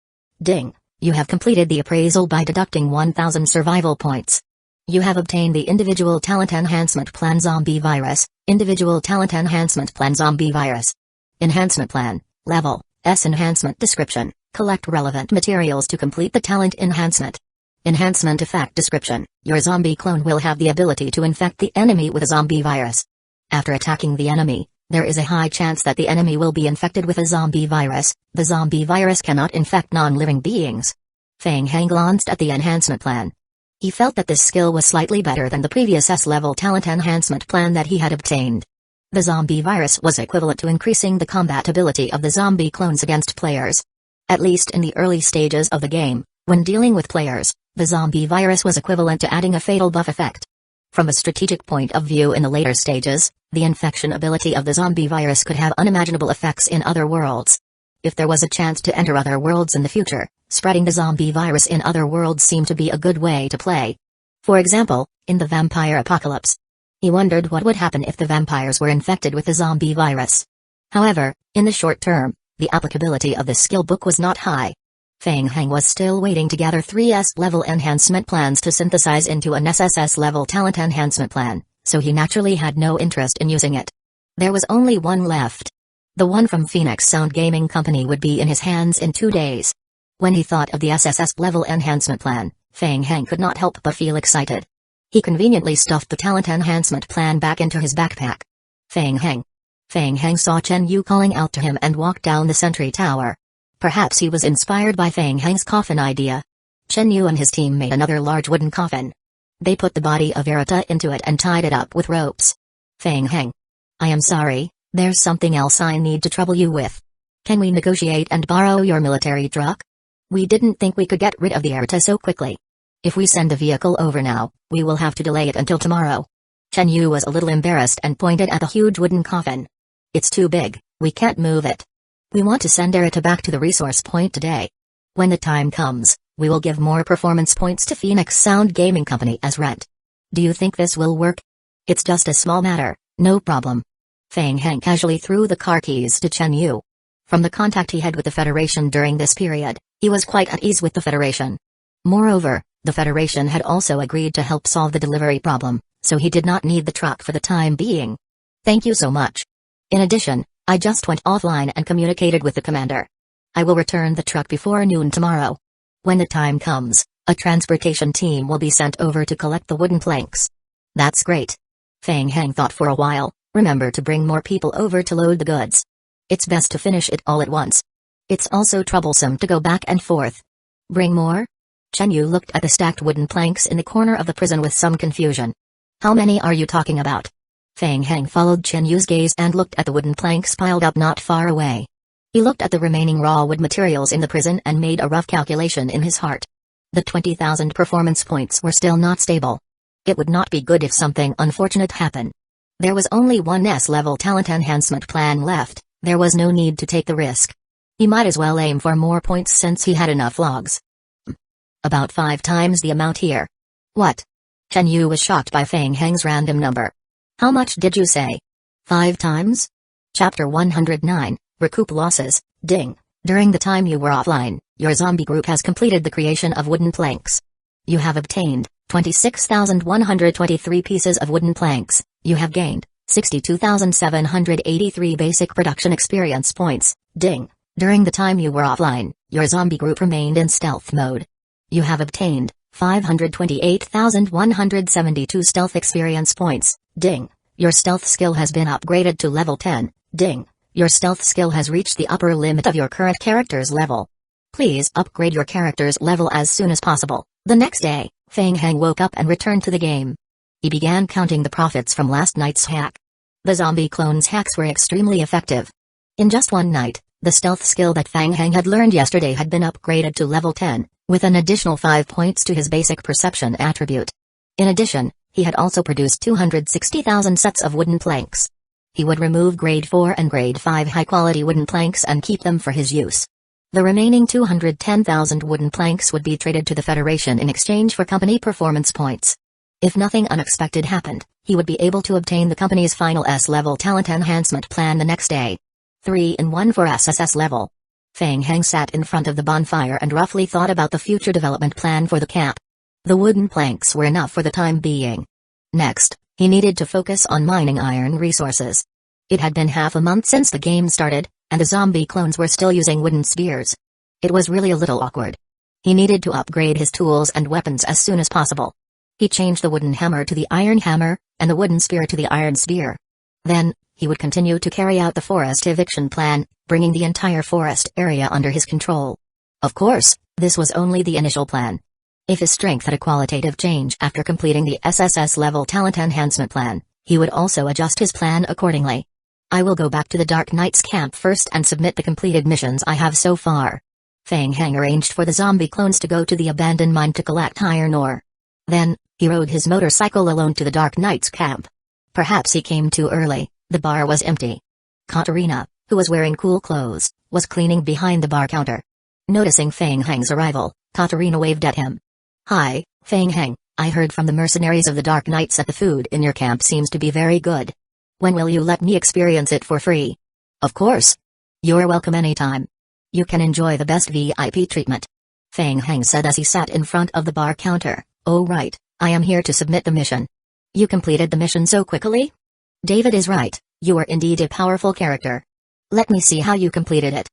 Ding. You have completed the appraisal by deducting 1000 survival points. You have obtained the individual talent enhancement plan zombie virus, individual talent enhancement plan zombie virus. Enhancement plan, level S enhancement description, collect relevant materials to complete the talent enhancement. Enhancement effect description, your zombie clone will have the ability to infect the enemy with a zombie virus. After attacking the enemy, there is a high chance that the enemy will be infected with a zombie virus. The zombie virus cannot infect non-living beings. Feng Heng glanced at the enhancement plan. He felt that this skill was slightly better than the previous S-level talent enhancement plan that he had obtained. The zombie virus was equivalent to increasing the combat ability of the zombie clones against players. At least in the early stages of the game, when dealing with players, the zombie virus was equivalent to adding a fatal buff effect. From a strategic point of view in the later stages, the infection ability of the zombie virus could have unimaginable effects in other worlds. If there was a chance to enter other worlds in the future, spreading the zombie virus in other worlds seemed to be a good way to play. For example, in the vampire apocalypse. He wondered what would happen if the vampires were infected with the zombie virus. However, in the short term, the applicability of this skill book was not high. Feng Heng was still waiting to gather 3 S-level enhancement plans to synthesize into an SSS-level talent enhancement plan, so he naturally had no interest in using it. There was only one left. The one from Phoenix Sound Gaming Company would be in his hands in 2 days. When he thought of the SSS-level enhancement plan, Feng Heng could not help but feel excited. He conveniently stuffed the talent enhancement plan back into his backpack. Feng Heng. Feng Heng saw Chen Yu calling out to him and walked down the sentry tower. Perhaps he was inspired by Feng Heng's coffin idea. Chen Yu and his team made another large wooden coffin. They put the body of Erita into it and tied it up with ropes. Feng Heng. I am sorry, there's something else I need to trouble you with. Can we negotiate and borrow your military truck? We didn't think we could get rid of the Erita so quickly. If we send the vehicle over now, we will have to delay it until tomorrow. Chen Yu was a little embarrassed and pointed at the huge wooden coffin. It's too big, we can't move it. We want to send Erita back to the resource point today. When the time comes, we will give more performance points to Phoenix Sound Gaming Company as rent. Do you think this will work? It's just a small matter, no problem. Feng Heng casually threw the car keys to Chen Yu. From the contact he had with the Federation during this period, he was quite at ease with the Federation. Moreover, the Federation had also agreed to help solve the delivery problem, so he did not need the truck for the time being. Thank you so much. In addition, I just went offline and communicated with the commander. I will return the truck before noon tomorrow. When the time comes, a transportation team will be sent over to collect the wooden planks. That's great. Feng Heng thought for a while. Remember to bring more people over to load the goods. It's best to finish it all at once. It's also troublesome to go back and forth. Bring more? Chen Yu looked at the stacked wooden planks in the corner of the prison with some confusion. How many are you talking about? Feng Heng followed Chen Yu's gaze and looked at the wooden planks piled up not far away. He looked at the remaining raw wood materials in the prison and made a rough calculation in his heart. The 20,000 performance points were still not stable. It would not be good if something unfortunate happened. There was only one S-level talent enhancement plan left, there was no need to take the risk. He might as well aim for more points since he had enough logs. About 5 times the amount here. What? Chen Yu was shocked by Feng Heng's random number. How much did you say? 5 times? Chapter 109, Recoup Losses, Ding. During the time you were offline, your zombie group has completed the creation of wooden planks. You have obtained 26,123 pieces of wooden planks. You have gained 62,783 basic production experience points. Ding. During the time you were offline, your zombie group remained in stealth mode. You have obtained 528,172 stealth experience points. Ding. Your stealth skill has been upgraded to level 10. Ding. Your stealth skill has reached the upper limit of your current character's level. Please upgrade your character's level as soon as possible. The next day, Feng Heng woke up and returned to the game. He began counting the profits from last night's hack. The zombie clone's hacks were extremely effective. In just one night, the stealth skill that Feng Heng had learned yesterday had been upgraded to level 10, with an additional 5 points to his basic perception attribute. In addition, he had also produced 260,000 sets of wooden planks. He would remove grade 4 and grade 5 high-quality wooden planks and keep them for his use. The remaining 210,000 wooden planks would be traded to the Federation in exchange for company performance points. If nothing unexpected happened, he would be able to obtain the company's final S-level talent enhancement plan the next day. 3-in-1 for SSS level. Feng Heng sat in front of the bonfire and roughly thought about the future development plan for the camp. The wooden planks were enough for the time being. Next, he needed to focus on mining iron resources. It had been half a month since the game started, and the zombie clones were still using wooden spears. It was really a little awkward. He needed to upgrade his tools and weapons as soon as possible. He changed the wooden hammer to the iron hammer, and the wooden spear to the iron spear. Then, he would continue to carry out the forest eviction plan, bringing the entire forest area under his control. Of course, this was only the initial plan. If his strength had a qualitative change after completing the SSS level talent enhancement plan, he would also adjust his plan accordingly. I will go back to the Dark Knight's camp first and submit the completed missions I have so far. Feng Heng arranged for the zombie clones to go to the abandoned mine to collect iron ore. Then, he rode his motorcycle alone to the Dark Knight's camp. Perhaps he came too early, the bar was empty. Katarina, who was wearing cool clothes, was cleaning behind the bar counter. Noticing Feng Heng's arrival, Katarina waved at him. Hi, Feng Heng, I heard from the mercenaries of the Dark Knights that the food in your camp seems to be very good. When will you let me experience it for free? Of course. You're welcome anytime. You can enjoy the best VIP treatment. Feng Heng said as he sat in front of the bar counter. Oh right, I am here to submit the mission. You completed the mission so quickly? David is right, you are indeed a powerful character. Let me see how you completed it.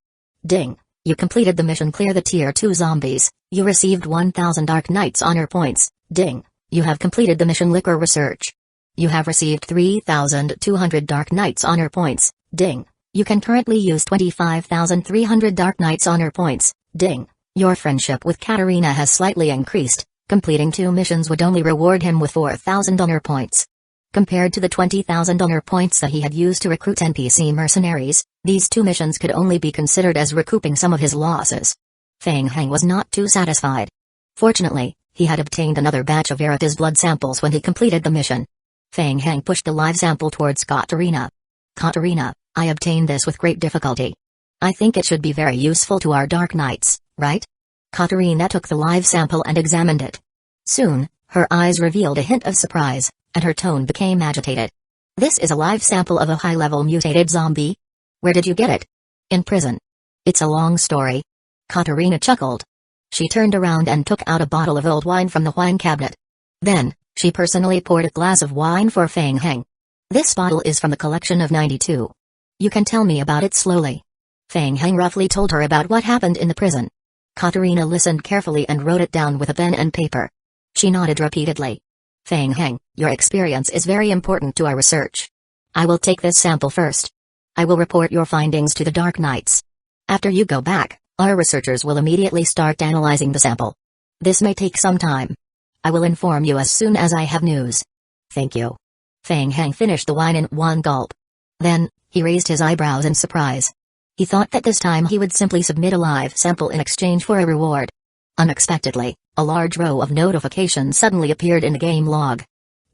Ding, you completed the mission Clear the Tier 2 Zombies, you received 1000 Dark Knights honor points. Ding, you have completed the mission Liquor Research. You have received 3,200 Dark Knights honor points. Ding, you can currently use 25,300 Dark Knights honor points. Ding, your friendship with Katarina has slightly increased. Completing 2 missions would only reward him with 4,000 honor points. Compared to the 20,000 honor points that he had used to recruit NPC mercenaries, these 2 missions could only be considered as recouping some of his losses. Feng Heng was not too satisfied. Fortunately, he had obtained another batch of Verita's blood samples when he completed the mission. Feng Heng pushed the live sample towards Katarina. Katarina, I obtained this with great difficulty. I think it should be very useful to our Dark Knights, right? Katarina took the live sample and examined it. Soon, her eyes revealed a hint of surprise, and her tone became agitated. This is a live sample of a high-level mutated zombie? Where did you get it? In prison. It's a long story. Katarina chuckled. She turned around and took out a bottle of old wine from the wine cabinet. Then, she personally poured a glass of wine for Feng Heng. This bottle is from the collection of 92. You can tell me about it slowly. Feng Heng roughly told her about what happened in the prison. Katarina listened carefully and wrote it down with a pen and paper. She nodded repeatedly. Feng Heng, your experience is very important to our research. I will take this sample first. I will report your findings to the Dark Knights. After you go back, our researchers will immediately start analyzing the sample. This may take some time. I will inform you as soon as I have news. Thank you. Feng Heng finished the wine in one gulp. Then, he raised his eyebrows in surprise. He thought that this time he would simply submit a live sample in exchange for a reward. Unexpectedly, a large row of notifications suddenly appeared in the game log.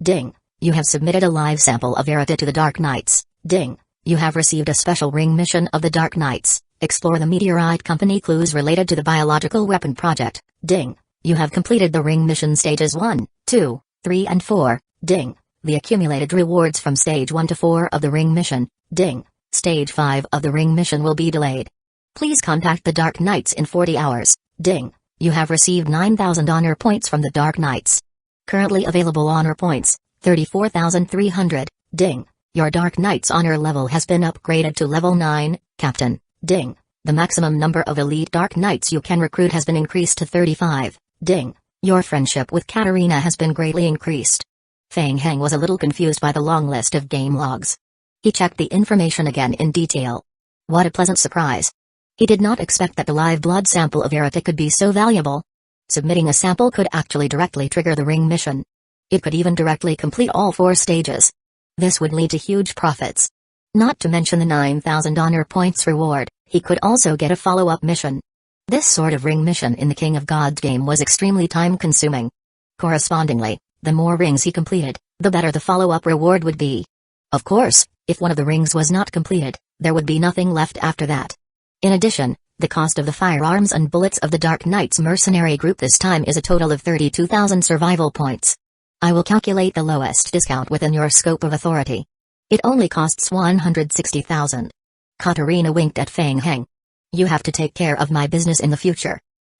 Ding, you have submitted a live sample of Verita to the Dark Knights. Ding, you have received a special ring mission of the Dark Knights. Explore the Meteorite Company clues related to the biological weapon project. Ding, you have completed the ring mission stages 1, 2, 3 and 4. Ding, the accumulated rewards from stage 1 to 4 of the ring mission. Ding, stage 5 of the ring mission will be delayed. Please contact the Dark Knights in 40 hours. Ding, you have received 9,000 honor points from the Dark Knights. Currently available honor points, 34,300. Ding, your Dark Knight's honor level has been upgraded to level 9, Captain. Ding, the maximum number of elite Dark Knights you can recruit has been increased to 35. Ding, your friendship with Katarina has been greatly increased. Feng Heng was a little confused by the long list of game logs. He checked the information again in detail. What a pleasant surprise. He did not expect that the live blood sample of Erika could be so valuable. Submitting a sample could actually directly trigger the ring mission. It could even directly complete all 4 stages. This would lead to huge profits. Not to mention the 9,000 honor points reward, he could also get a follow-up mission. This sort of ring mission in the King of Gods game was extremely time-consuming. Correspondingly, the more rings he completed, the better the follow-up reward would be. Of course, if one of the rings was not completed, there would be nothing left after that. In addition, the cost of the firearms and bullets of the Dark Knight's mercenary group this time is a total of 32,000 survival points. I will calculate the lowest discount within your scope of authority. It only costs 160,000. Katarina winked at Fang Heng. You have to take care of my business in the future.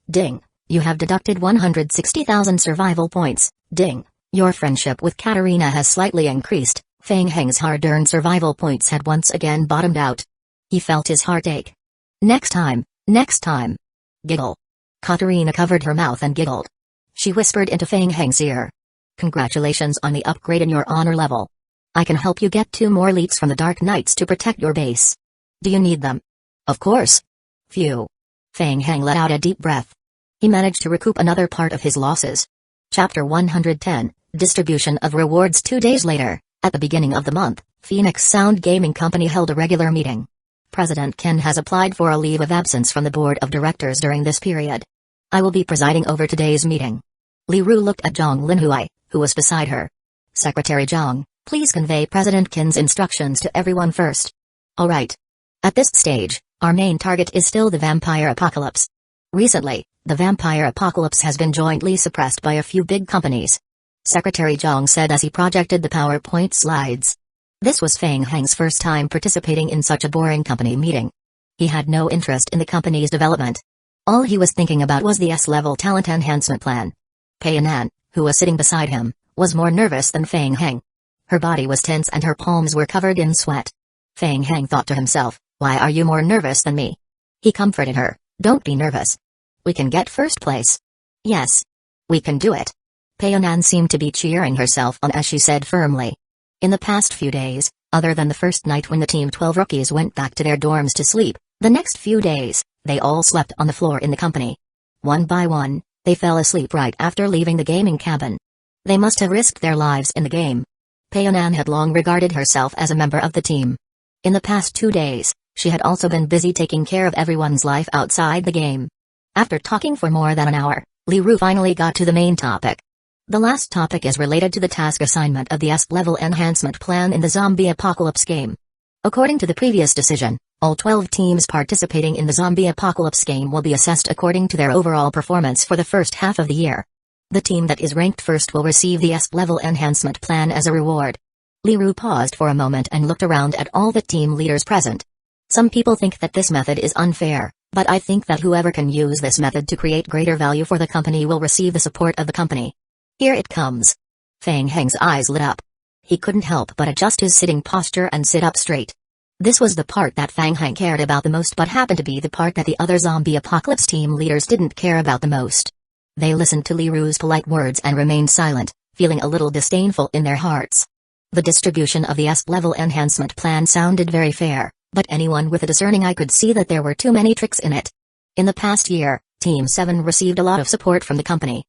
Ding. You have deducted 160,000 survival points. Ding. Your friendship with Katarina has slightly increased. Fang Heng's hard-earned survival points had once again bottomed out. He felt his heart ache. Next time. Next time. Giggle. Katarina covered her mouth and giggled. She whispered into Fang Heng's ear. Congratulations on the upgrade in your honor level. I can help you get 2 more leaks from the Dark Knights to protect your base. Do you need them? Of course. Phew. Fang Heng let out a deep breath. He managed to recoup another part of his losses. Chapter 110, Distribution of Rewards. 2 days later, at the beginning of the month, Phoenix Sound Gaming Company held a regular meeting. President Ken has applied for a leave of absence from the board of directors during this period. I will be presiding over today's meeting. Li Ru looked at Zhang Linhuai, who was beside her. Secretary Zhang, please convey President Ken's instructions to everyone first. All right. At this stage, our main target is still the vampire apocalypse. Recently, the vampire apocalypse has been jointly suppressed by a few big companies. Secretary Zhang said as he projected the PowerPoint slides. This was Fang Heng's first time participating in such a boring company meeting. He had no interest in the company's development. All he was thinking about was the S-level talent enhancement plan. Pei Anan, who was sitting beside him, was more nervous than Fang Heng. Her body was tense and her palms were covered in sweat. Fang Heng thought to himself, why are you more nervous than me? He comforted her, don't be nervous. We can get first place. Yes. We can do it. Pei Anan seemed to be cheering herself on as she said firmly. In the past few days, other than the first night when the Team 12 rookies went back to their dorms to sleep, the next few days, they all slept on the floor in the company. One by one, they fell asleep right after leaving the gaming cabin. They must have risked their lives in the game. Pei Anan had long regarded herself as a member of the team. In the past 2 days, she had also been busy taking care of everyone's life outside the game. After talking for more than an hour, Li Ru finally got to the main topic. The last topic is related to the task assignment of the S-level enhancement plan in the zombie apocalypse game. According to the previous decision, all 12 teams participating in the zombie apocalypse game will be assessed according to their overall performance for the first half of the year. The team that is ranked first will receive the S-level enhancement plan as a reward. Li Ru paused for a moment and looked around at all the team leaders present. Some people think that this method is unfair, but I think that whoever can use this method to create greater value for the company will receive the support of the company. Here it comes. Fang Heng's eyes lit up. He couldn't help but adjust his sitting posture and sit up straight. This was the part that Fang Heng cared about the most but happened to be the part that the other zombie apocalypse team leaders didn't care about the most. They listened to Li Ru's polite words and remained silent, feeling a little disdainful in their hearts. The distribution of the S-level enhancement plan sounded very fair, but anyone with a discerning eye could see that there were too many tricks in it. In the past year, Team 7 received a lot of support from the company.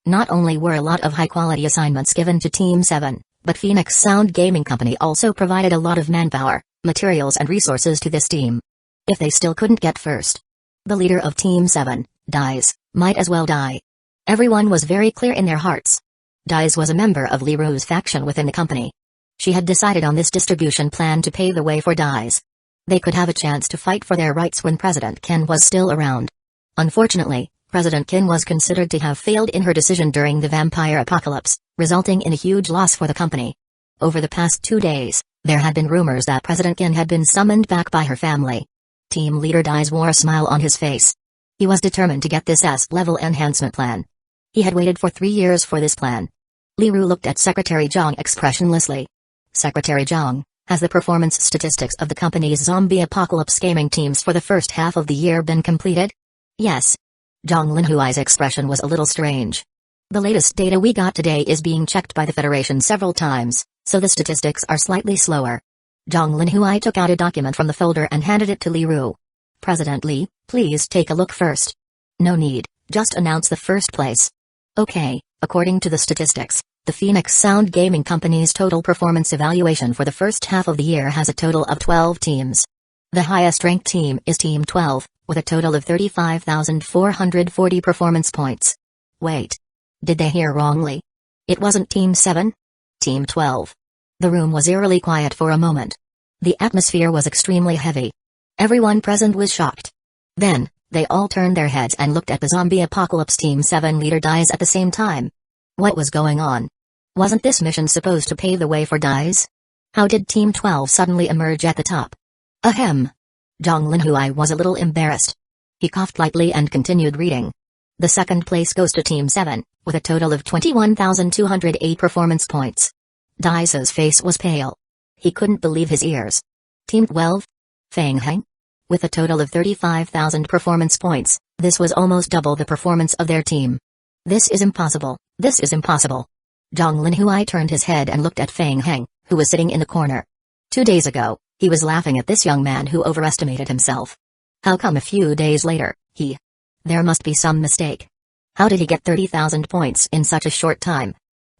Not only were a lot of high-quality assignments given to Team 7, but Phoenix Sound Gaming Company also provided a lot of manpower, materials and resources to this team. If they still couldn't get first, the leader of Team 7, Dies, might as well die. Everyone was very clear in their hearts. Dies was a member of Li Ru's faction within the company. She had decided on this distribution plan to pave the way for Dies. They could have a chance to fight for their rights when President Ken was still around. Unfortunately, President Ken was considered to have failed in her decision during the vampire apocalypse, resulting in a huge loss for the company. Over the past 2 days, there had been rumors that President Ken had been summoned back by her family. Team leader Dies wore a smile on his face. He was determined to get this S-level enhancement plan. He had waited for 3 years for this plan. Li Ru looked at Secretary Zhang expressionlessly. Secretary Zhang, has the performance statistics of the company's zombie apocalypse gaming teams for the first half of the year been completed? Yes. Zhang Linhuai's expression was a little strange. The latest data we got today is being checked by the Federation several times, so the statistics are slightly slower. Zhang Linhui took out a document from the folder and handed it to Li Ru. President Li, please take a look first. No need, just announce the first place. Okay, according to the statistics, the Phoenix Sound Gaming Company's total performance evaluation for the first half of the year has a total of 12 teams. The highest ranked team is Team 12, with a total of 35,440 performance points. Wait. Did they hear wrongly? It wasn't Team 7? Team 12. The room was eerily quiet for a moment. The atmosphere was extremely heavy. Everyone present was shocked. Then, they all turned their heads and looked at the zombie apocalypse Team 7 leader Dais at the same time. What was going on? Wasn't this mission supposed to pave the way for Dais? How did Team 12 suddenly emerge at the top? Ahem. Zhang Linhui was a little embarrassed. He coughed lightly and continued reading. The second place goes to Team 7, with a total of 21,208 performance points. Dais's face was pale. He couldn't believe his ears. Team 12? Feng Heng? With a total of 35,000 performance points, this was almost double the performance of their team. This is impossible, this is impossible. Zhang Linhui turned his head and looked at Feng Heng, who was sitting in the corner. 2 days ago, he was laughing at this young man who overestimated himself. How come a few days later, There must be some mistake. How did he get 30,000 points in such a short time?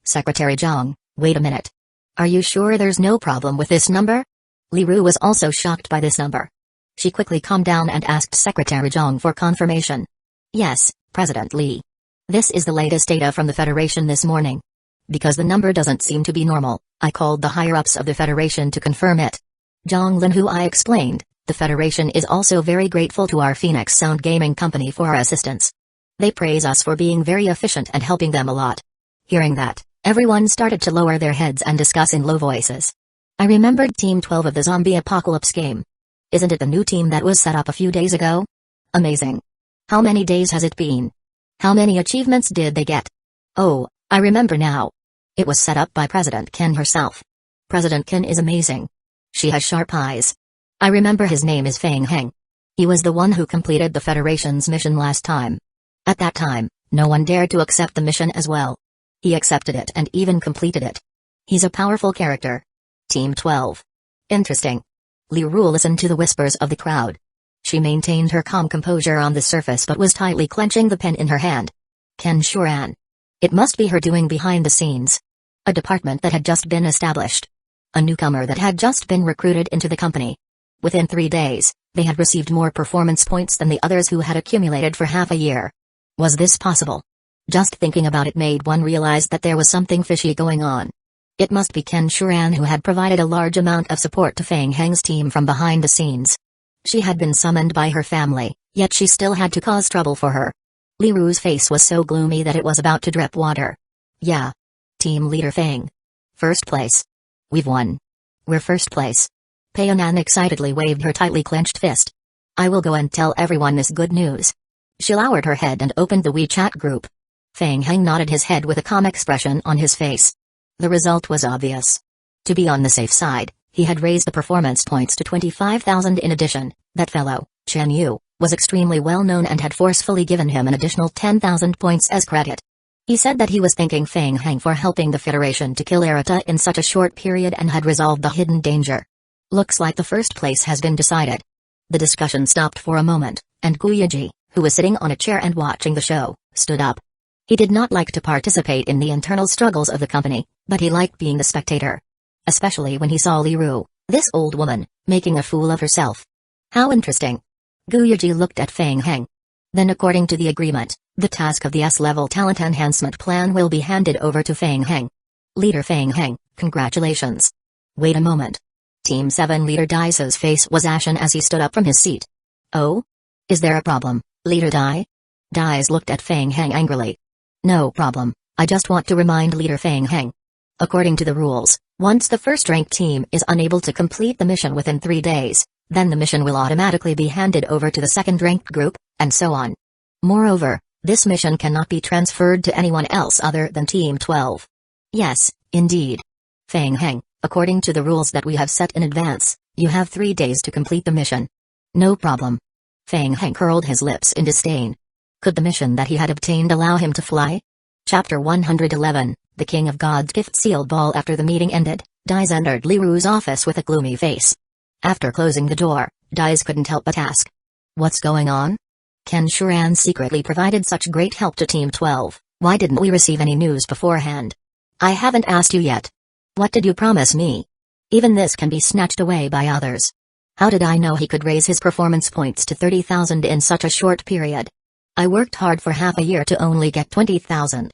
Secretary Zhang, wait a minute. Are you sure there's no problem with this number? Li Ru was also shocked by this number. She quickly calmed down and asked Secretary Zhang for confirmation. Yes, President Li. This is the latest data from the Federation this morning. Because the number doesn't seem to be normal, I called the higher-ups of the Federation to confirm it. Zhang Linhui explained, the Federation is also very grateful to our Phoenix Sound Gaming Company for our assistance. They praise us for being very efficient and helping them a lot. Hearing that, everyone started to lower their heads and discuss in low voices. I remembered Team 12 of the Zombie Apocalypse game. Isn't it the new team that was set up a few days ago? Amazing. How many days has it been? How many achievements did they get? Oh, I remember now. It was set up by President Ken herself. President Ken is amazing. She has sharp eyes. I remember his name is Feng Heng. He was the one who completed the Federation's mission last time. At that time, no one dared to accept the mission as well. He accepted it and even completed it. He's a powerful character. Team 12. Interesting. Li Ru listened to the whispers of the crowd. She maintained her calm composure on the surface but was tightly clenching the pen in her hand. Ken Shuran. It must be her doing behind the scenes. A department that had just been established. A newcomer that had just been recruited into the company. Within 3 days, they had received more performance points than the others who had accumulated for half a year. Was this possible? Just thinking about it made one realize that there was something fishy going on. It must be Ken Shuran who had provided a large amount of support to Feng Heng's team from behind the scenes. She had been summoned by her family, yet she still had to cause trouble for her. Li Ru's face was so gloomy that it was about to drip water. Yeah. Team leader Feng. First place. We've won. We're first place. Payanan excitedly waved her tightly clenched fist. I will go and tell everyone this good news. She lowered her head and opened the WeChat group. Feng Heng nodded his head with a calm expression on his face. The result was obvious. To be on the safe side, he had raised the performance points to 25,000 in addition. That fellow, Chen Yu, was extremely well known and had forcefully given him an additional 10,000 points as credit. He said that he was thanking Feng Heng for helping the Federation to kill Arata in such a short period and had resolved the hidden danger. Looks like the first place has been decided. The discussion stopped for a moment, and Guyaji, who was sitting on a chair and watching the show, stood up. He did not like to participate in the internal struggles of the company, but he liked being the spectator. Especially when he saw Li Ru, this old woman, making a fool of herself. How interesting. Guyaji looked at Feng Heng. Then according to the agreement, the task of the S-level talent enhancement plan will be handed over to Feng Heng. Leader Feng Heng, congratulations. Wait a moment. Team 7 leader Dai's face was ashen as he stood up from his seat. Oh? Is there a problem, Leader Dai? Dais looked at Feng Heng angrily. No problem, I just want to remind Leader Feng Heng. According to the rules, once the first-ranked team is unable to complete the mission within 3 days, then the mission will automatically be handed over to the second-ranked group, and so on. Moreover, this mission cannot be transferred to anyone else other than Team 12. Yes, indeed. Feng Heng, according to the rules that we have set in advance, you have 3 days to complete the mission. No problem. Feng Heng curled his lips in disdain. Could the mission that he had obtained allow him to fly? Chapter 111, The King of Gods Gift Sealed Ball. After the meeting ended, Dais entered Liru's office with a gloomy face. After closing the door, Dais couldn't help but ask. What's going on? Ken Shuran secretly provided such great help to Team 12, why didn't we receive any news beforehand? I haven't asked you yet. What did you promise me? Even this can be snatched away by others. How did I know he could raise his performance points to 30,000 in such a short period? I worked hard for half a year to only get 20,000.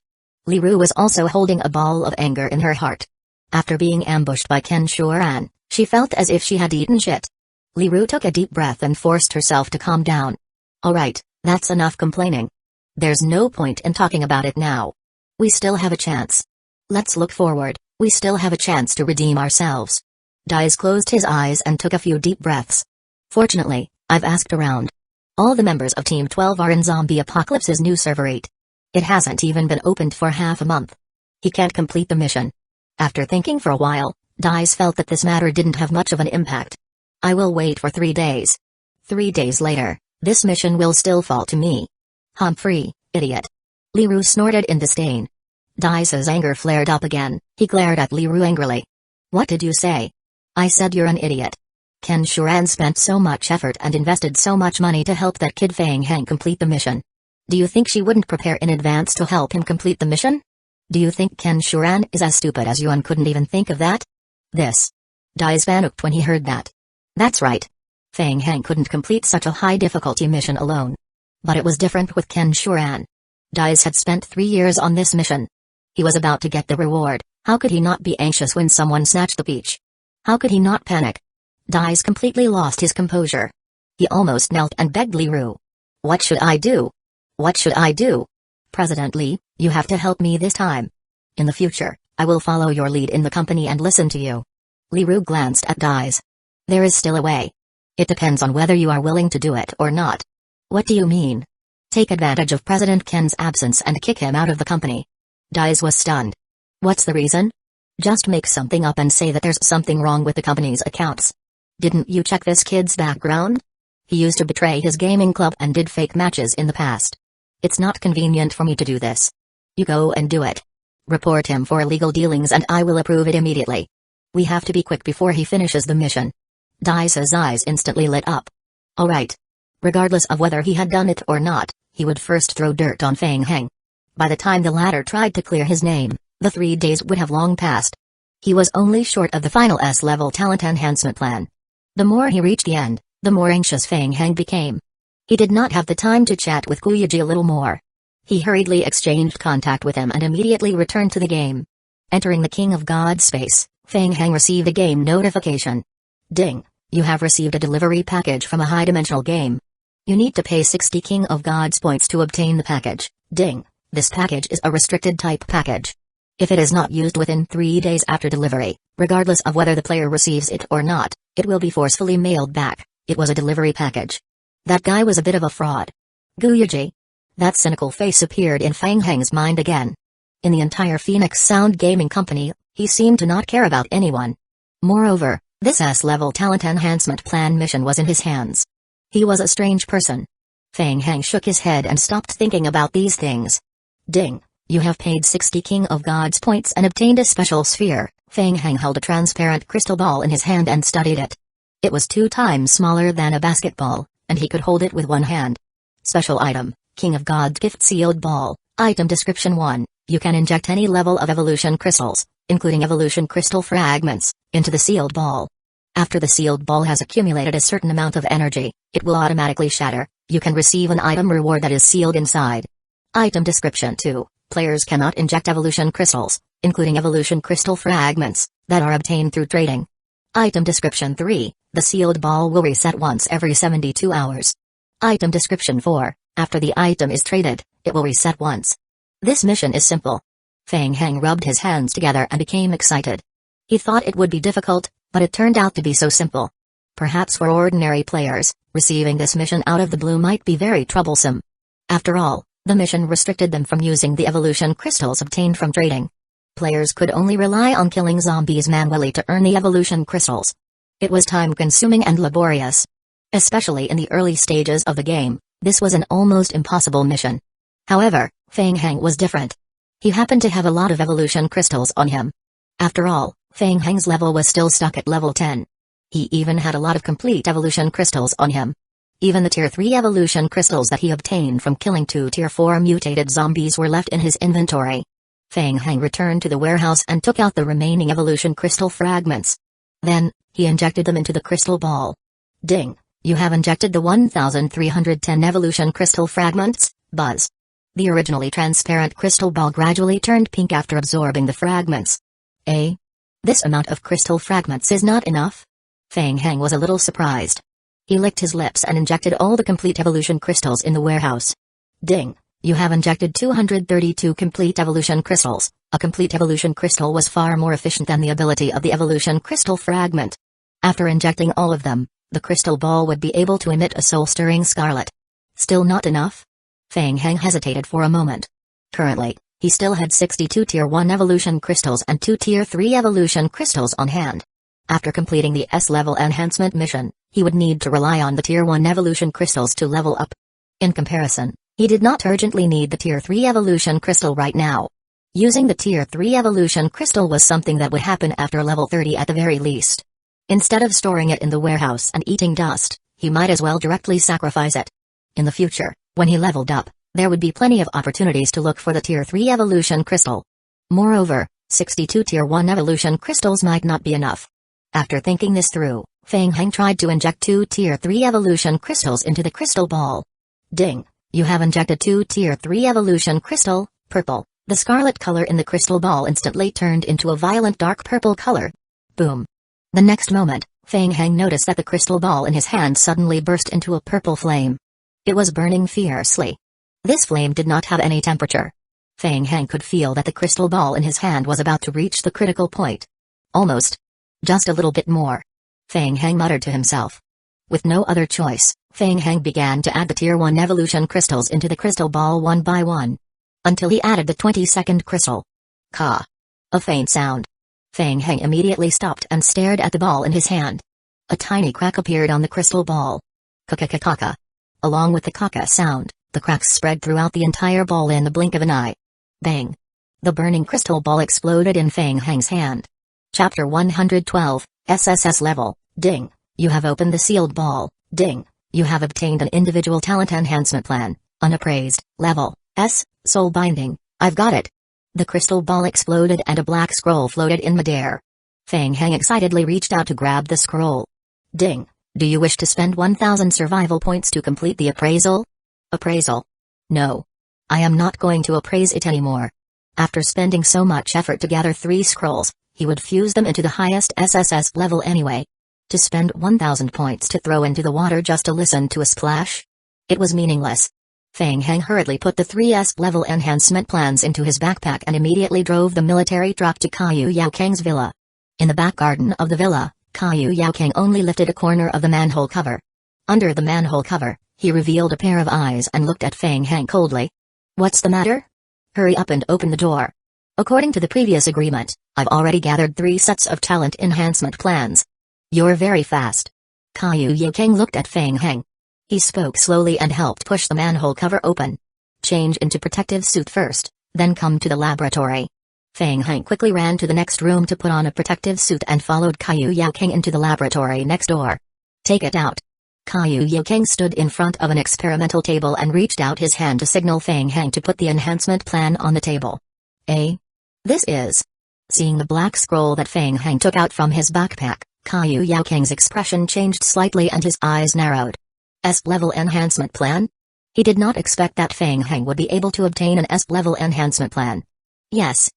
Liru was also holding a ball of anger in her heart. After being ambushed by Ken Shuran, she felt as if she had eaten shit. Liru took a deep breath and forced herself to calm down. Alright, that's enough complaining. There's no point in talking about it now. We still have a chance. Let's look forward, we still have a chance to redeem ourselves. Dais closed his eyes and took a few deep breaths. Fortunately, I've asked around. All the members of Team 12 are in Zombie Apocalypse's new server 8. It hasn't even been opened for half a month. He can't complete the mission. After thinking for a while, Dais felt that this matter didn't have much of an impact. I will wait for 3 days. 3 days later, this mission will still fall to me. Humphrey, idiot. Liru snorted in disdain. Dais's anger flared up again, he glared at Liru angrily. What did you say? I said you're an idiot. Ken Shuran spent so much effort and invested so much money to help that kid Fang Heng complete the mission. Do you think she wouldn't prepare in advance to help him complete the mission? Do you think Ken Shuran is as stupid as you and couldn't even think of that? Dais panicked when he heard that. That's right. Fang Heng couldn't complete such a high difficulty mission alone. But it was different with Ken Shuran. Dais had spent 3 years on this mission. He was about to get the reward, how could he not be anxious when someone snatched the peach? How could he not panic? Dais completely lost his composure. He almost knelt and begged Liru. What should I do? What should I do? President Li, you have to help me this time. In the future, I will follow your lead in the company and listen to you. Liru glanced at Dais. There is still a way. It depends on whether you are willing to do it or not. What do you mean? Take advantage of President Ken's absence and kick him out of the company. Dais was stunned. What's the reason? Just make something up and say that there's something wrong with the company's accounts. Didn't you check this kid's background? He used to betray his gaming club and did fake matches in the past. It's not convenient for me to do this. You go and do it. Report him for illegal dealings and I will approve it immediately. We have to be quick before he finishes the mission. Dais's eyes instantly lit up. Alright. Regardless of whether he had done it or not, he would first throw dirt on Fang Heng. By the time the latter tried to clear his name, the 3 days would have long passed. He was only short of the final S-level talent enhancement plan. The more he reached the end, the more anxious Fang Heng became. He did not have the time to chat with Guyaji a little more. He hurriedly exchanged contact with him and immediately returned to the game. Entering the King of God's space, Fang Heng received a game notification. Ding, you have received a delivery package from a high-dimensional game. You need to pay 60 King of God's points to obtain the package. Ding, this package is a restricted type package. If it is not used within 3 days after delivery, regardless of whether the player receives it or not, it will be forcefully mailed back. It was a delivery package. That guy was a bit of a fraud. Guyaji. That cynical face appeared in Fang Heng's mind again. In the entire Phoenix Sound Gaming Company, he seemed to not care about anyone. Moreover, this S-level talent enhancement plan mission was in his hands. He was a strange person. Fang Heng shook his head and stopped thinking about these things. Ding, you have paid 60 King of God's points and obtained a special sphere. Fang Heng held a transparent crystal ball in his hand and studied it. It was 2 times smaller than a basketball, and he could hold it with one hand. Special item, King of God's Gift Sealed Ball. Item description 1, you can inject any level of evolution crystals, including evolution crystal fragments, into the sealed ball. After the sealed ball has accumulated a certain amount of energy, it will automatically shatter. You can receive an item reward that is sealed inside. Item description 2, players cannot inject evolution crystals, including evolution crystal fragments, that are obtained through trading. Item description 3, the sealed ball will reset once every 72 hours. Item description 4, after the item is traded, it will reset once. This mission is simple. Fang Heng rubbed his hands together and became excited. He thought it would be difficult, but it turned out to be so simple. Perhaps for ordinary players, receiving this mission out of the blue might be very troublesome. After all, the mission restricted them from using the evolution crystals obtained from trading. Players could only rely on killing zombies manually to earn the evolution crystals. It was time-consuming and laborious. Especially in the early stages of the game, this was an almost impossible mission. However, Fang Heng was different. He happened to have a lot of evolution crystals on him. After all, Feng Heng's level was still stuck at level 10. He even had a lot of complete evolution crystals on him. Even the tier 3 evolution crystals that he obtained from killing 2 tier 4 mutated zombies were left in his inventory. Feng Heng returned to the warehouse and took out the remaining evolution crystal fragments. Then, he injected them into the crystal ball. Ding! You have injected the 1310 evolution crystal fragments, buzz. The originally transparent crystal ball gradually turned pink after absorbing the fragments. This amount of crystal fragments is not enough? Feng Heng was a little surprised. He licked his lips and injected all the complete evolution crystals in the warehouse. Ding! You have injected 232 complete evolution crystals. A complete evolution crystal was far more efficient than the ability of the evolution crystal fragment. After injecting all of them, the crystal ball would be able to emit a soul-stirring scarlet. Still not enough? Feng Heng hesitated for a moment. Currently, he still had 62 tier 1 evolution crystals and 2 tier 3 evolution crystals on hand. After completing the S-level enhancement mission, he would need to rely on the tier 1 evolution crystals to level up. In comparison, he did not urgently need the tier 3 evolution crystal right now. Using the tier 3 evolution crystal was something that would happen after level 30 at the very least. Instead of storing it in the warehouse and eating dust, he might as well directly sacrifice it. In the future, when he leveled up, there would be plenty of opportunities to look for the tier 3 evolution crystal. Moreover, 62 tier 1 evolution crystals might not be enough. After thinking this through, Feng Heng tried to inject 2 tier 3 evolution crystals into the crystal ball. Ding! You have injected 2 tier 3 evolution crystal, purple. The scarlet color in the crystal ball instantly turned into a violent dark purple color. Boom! The next moment, Feng Heng noticed that the crystal ball in his hand suddenly burst into a purple flame. It was burning fiercely. This flame did not have any temperature. Feng Heng could feel that the crystal ball in his hand was about to reach the critical point. Almost. Just a little bit more. Feng Heng muttered to himself. With no other choice, Feng Heng began to add the tier 1 evolution crystals into the crystal ball one by one. Until he added the 22nd crystal. Ka! A faint sound. Feng Heng immediately stopped and stared at the ball in his hand. A tiny crack appeared on the crystal ball. Ka-ka-ka-ka-ka. Along with the kaka sound, the cracks spread throughout the entire ball in the blink of an eye. Bang! The burning crystal ball exploded in Feng Heng's hand. Chapter 112, SSS Level, Ding! You have opened the sealed ball, Ding! You have obtained an individual talent enhancement plan, unappraised, Level, S, Soul Binding, I've got it! The crystal ball exploded and a black scroll floated in midair. Feng Heng excitedly reached out to grab the scroll. Ding! Do you wish to spend 1,000 survival points to complete the appraisal? Appraisal? No. I am not going to appraise it anymore. After spending so much effort to gather 3 scrolls, he would fuse them into the highest SSS level anyway. To spend 1,000 points to throw into the water just to listen to a splash? It was meaningless. Feng Heng hurriedly put the 3S level enhancement plans into his backpack and immediately drove the military truck to Kaiyu Yaokang's villa. In the back garden of the villa, Kaiyu Yaokang only lifted a corner of the manhole cover. Under the manhole cover, he revealed a pair of eyes and looked at Feng Heng coldly. What's the matter? Hurry up and open the door. According to the previous agreement, I've already gathered 3 sets of talent enhancement plans. You're very fast. Kaiyu Yaokang looked at Feng Heng. He spoke slowly and helped push the manhole cover open. Change into protective suit first, then come to the laboratory. Feng Heng quickly ran to the next room to put on a protective suit and followed Kaiyu Yaokang into the laboratory next door. Take it out. Kaiyu Yaokang stood in front of an experimental table and reached out his hand to signal Feng Heng to put the enhancement plan on the table. This is... Seeing the black scroll that Feng Heng took out from his backpack, Kaiyu Yaokang's expression changed slightly and his eyes narrowed. S-level enhancement plan? He did not expect that Feng Heng would be able to obtain an S-level enhancement plan. Yes,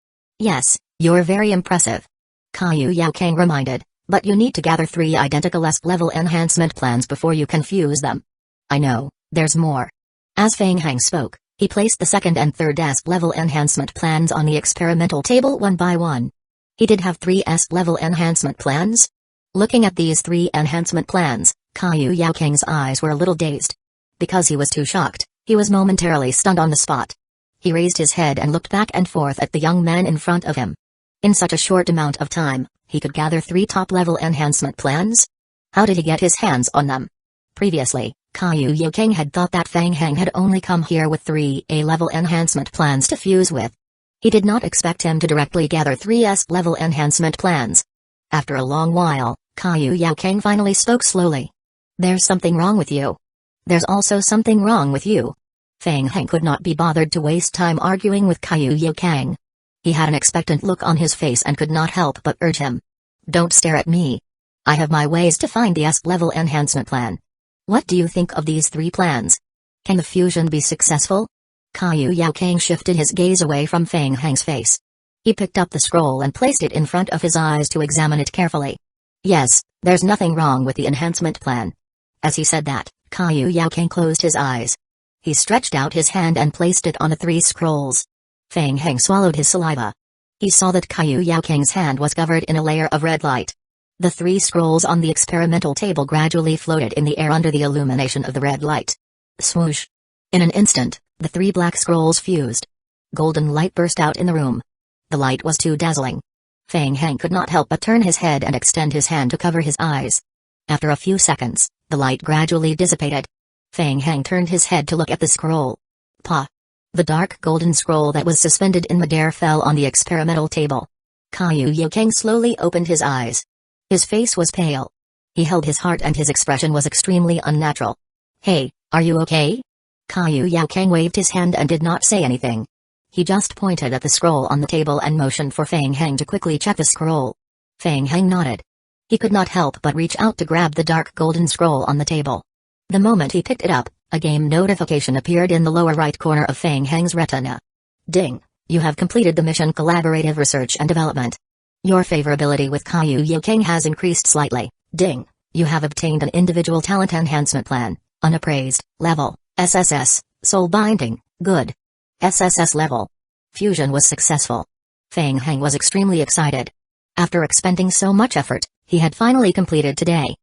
you're very impressive. Kaiyu Yaokang reminded, but you need to gather 3 identical S-level enhancement plans before you can fuse them. I know, there's more. As Feng Heng spoke, he placed the 2nd and 3rd S-level enhancement plans on the experimental table one by one. He did have 3 S-level enhancement plans? Looking at these 3 enhancement plans, Kaiyu Yaokang's eyes were a little dazed. Because he was too shocked, he was momentarily stunned on the spot. He raised his head and looked back and forth at the young man in front of him. In such a short amount of time, he could gather 3 top-level enhancement plans? How did he get his hands on them? Previously, Kaiyu Yaokang had thought that Feng Heng had only come here with 3 A-level enhancement plans to fuse with. He did not expect him to directly gather 3S level enhancement plans. After a long while, Kusagakure finally spoke slowly. There's something wrong with you. There's also something wrong with you. Feng Heng could not be bothered to waste time arguing with Kusagakure. He had an expectant look on his face and could not help but urge him. Don't stare at me. I have my ways to find the S-level enhancement plan. What do you think of these 3 plans? Can the fusion be successful? Kusagakure shifted his gaze away from Feng Heng's face. He picked up the scroll and placed it in front of his eyes to examine it carefully. Yes, there's nothing wrong with the enhancement plan. As he said that, Kusagakure closed his eyes. He stretched out his hand and placed it on the 3 scrolls. Feng Heng swallowed his saliva. He saw that Kusagakure's hand was covered in a layer of red light. The 3 scrolls on the experimental table gradually floated in the air under the illumination of the red light. Swoosh! In an instant, the 3 black scrolls fused. Golden light burst out in the room. The light was too dazzling. Feng Heng could not help but turn his head and extend his hand to cover his eyes. After a few seconds, the light gradually dissipated. Feng Heng turned his head to look at the scroll. Pa! The dark golden scroll that was suspended in midair fell on the experimental table. Kusagakure slowly opened his eyes. His face was pale. He held his heart and his expression was extremely unnatural. Hey, are you okay? Kusagakure waved his hand and did not say anything. He just pointed at the scroll on the table and motioned for Feng Heng to quickly check the scroll. Feng Heng nodded. He could not help but reach out to grab the dark golden scroll on the table. The moment he picked it up, a game notification appeared in the lower right corner of Feng Heng's retina. Ding! You have completed the mission Collaborative Research and Development. Your favorability with Kusagakure has increased slightly. Ding! You have obtained an individual talent enhancement plan, unappraised, level, SSS, soul binding, good. SSS level. Fusion was successful. Feng Heng was extremely excited. After expending so much effort, he had finally completed today.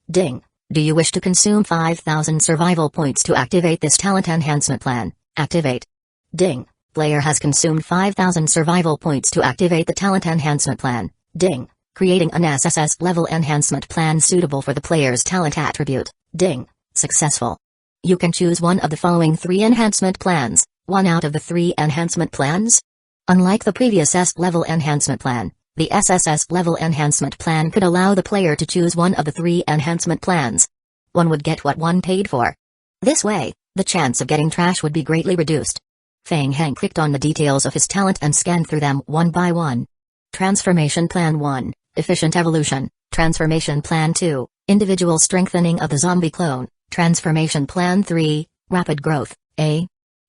Ding! Do you wish to consume 5,000 survival points to activate this talent enhancement plan? Activate. Ding! Player has consumed 5,000 survival points to activate the talent enhancement plan. Ding! Creating an SSS level enhancement plan suitable for the player's talent attribute. Ding! Successful. You can choose one of the following 3 enhancement plans, 1 out of the 3 enhancement plans. Unlike the previous S-level enhancement plan, the SSS level enhancement plan could allow the player to choose one of the 3 enhancement plans. One would get what one paid for. This way, the chance of getting trash would be greatly reduced. Feng Heng clicked on the details of his talent and scanned through them one by one. Transformation Plan 1, Efficient Evolution. Transformation Plan 2, Individual Strengthening of the Zombie Clone. Transformation Plan 3, Rapid Growth.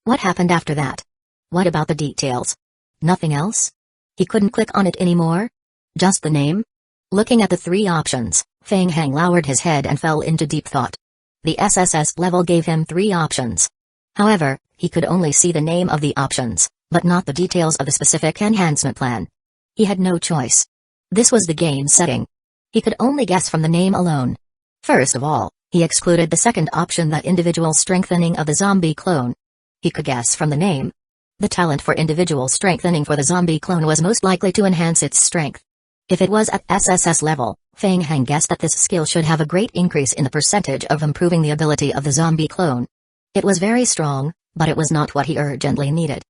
What happened after that? What about the details? Nothing else? He couldn't click on it anymore? Just the name? Looking at the 3 options, Feng Heng lowered his head and fell into deep thought. The SSS level gave him 3 options. However, he could only see the name of the options, but not the details of the specific enhancement plan. He had no choice. This was the game setting. He could only guess from the name alone. First of all, he excluded the second option, the individual strengthening of the zombie clone. He could guess from the name. The talent for individual strengthening for the zombie clone was most likely to enhance its strength. If it was at SSS level, Feng Heng guessed that this skill should have a great increase in the percentage of improving the ability of the zombie clone. It was very strong, but it was not what he urgently needed.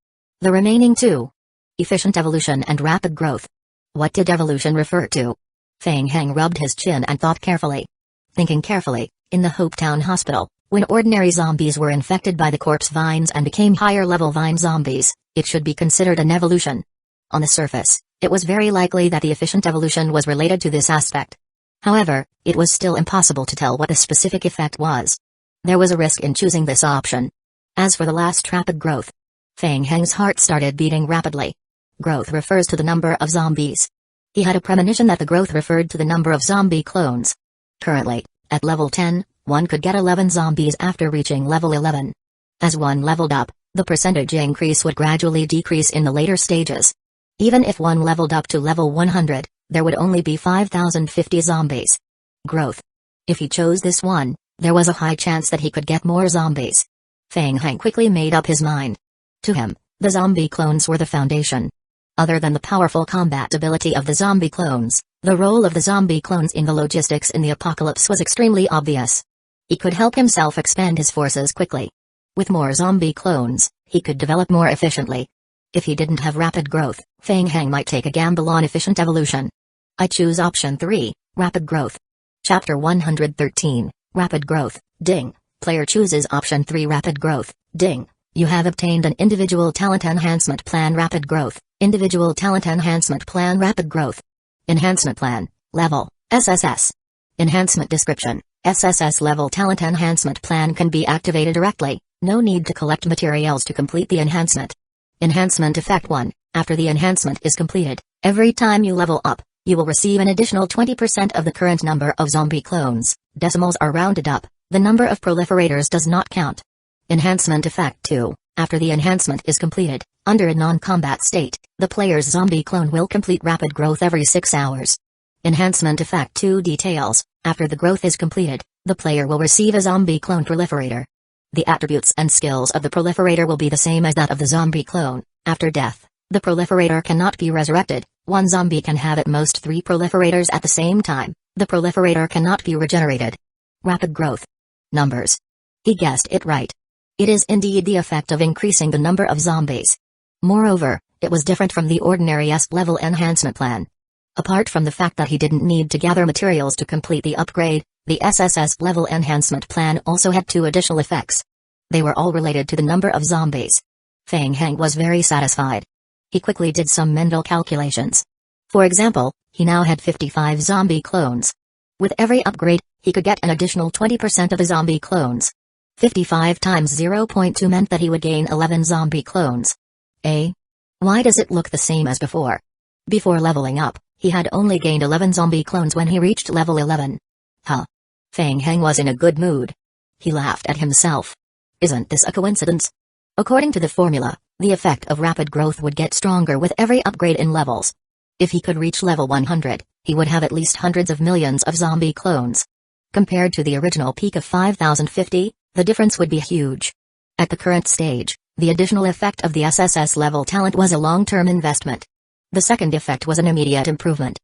The remaining 2. Efficient Evolution and Rapid Growth. What did evolution refer to? Feng Heng rubbed his chin and thought carefully. Thinking carefully, in the Hopetown Hospital, when ordinary zombies were infected by the corpse vines and became higher-level vine zombies, it should be considered an evolution. On the surface, it was very likely that the efficient evolution was related to this aspect. However, it was still impossible to tell what the specific effect was. There was a risk in choosing this option. As for the last, rapid growth, Feng Heng's heart started beating rapidly. Growth refers to the number of zombies. He had a premonition that the growth referred to the number of zombie clones. Currently, at level 10, one could get 11 zombies after reaching level 11. As one leveled up, the percentage increase would gradually decrease in the later stages. Even if one leveled up to level 100, there would only be 5,050 zombies. Growth. If he chose this one, there was a high chance that he could get more zombies. Feng Heng quickly made up his mind. To him, the zombie clones were the foundation. Other than the powerful combat ability of the zombie clones, the role of the zombie clones in the logistics in the apocalypse was extremely obvious. He could help himself expand his forces quickly. With more zombie clones, he could develop more efficiently. If he didn't have rapid growth, Feng Heng might take a gamble on efficient evolution. I choose option 3, rapid growth. Chapter 113, Rapid Growth, ding. Player chooses option 3 rapid growth, ding. You have obtained an individual talent enhancement plan rapid growth, individual talent enhancement plan rapid growth. Enhancement plan, level, SSS. Enhancement description, SSS level talent enhancement plan can be activated directly, no need to collect materials to complete the enhancement. Enhancement effect 1, after the enhancement is completed, every time you level up, you will receive an additional 20% of the current number of zombie clones. Decimals are rounded up, the number of proliferators does not count. Enhancement effect 2, after the enhancement is completed, under a non-combat state, the player's zombie clone will complete rapid growth every 6 hours. Enhancement effect 2 details, after the growth is completed, the player will receive a zombie clone proliferator. The attributes and skills of the proliferator will be the same as that of the zombie clone. After death, the proliferator cannot be resurrected. One zombie can have at most 3 proliferators at the same time. The proliferator cannot be regenerated. Rapid growth. Numbers. He guessed it right. It is indeed the effect of increasing the number of zombies. Moreover, it was different from the ordinary S-level enhancement plan. Apart from the fact that he didn't need to gather materials to complete the upgrade, the SSS level enhancement plan also had 2 additional effects. They were all related to the number of zombies. Feng Heng was very satisfied. He quickly did some mental calculations. For example, he now had 55 zombie clones. With every upgrade, he could get an additional 20% of the zombie clones. 55 times 0.2 meant that he would gain 11 zombie clones. Why does it look the same as before? Before leveling up, he had only gained 11 zombie clones when he reached level 11. Huh. Feng Heng was in a good mood. He laughed at himself. Isn't this a coincidence? According to the formula, the effect of rapid growth would get stronger with every upgrade in levels. If he could reach level 100, he would have at least hundreds of millions of zombie clones. Compared to the original peak of 5050, the difference would be huge. At the current stage, the additional effect of the SSS level talent was a long-term investment. The second effect was an immediate improvement.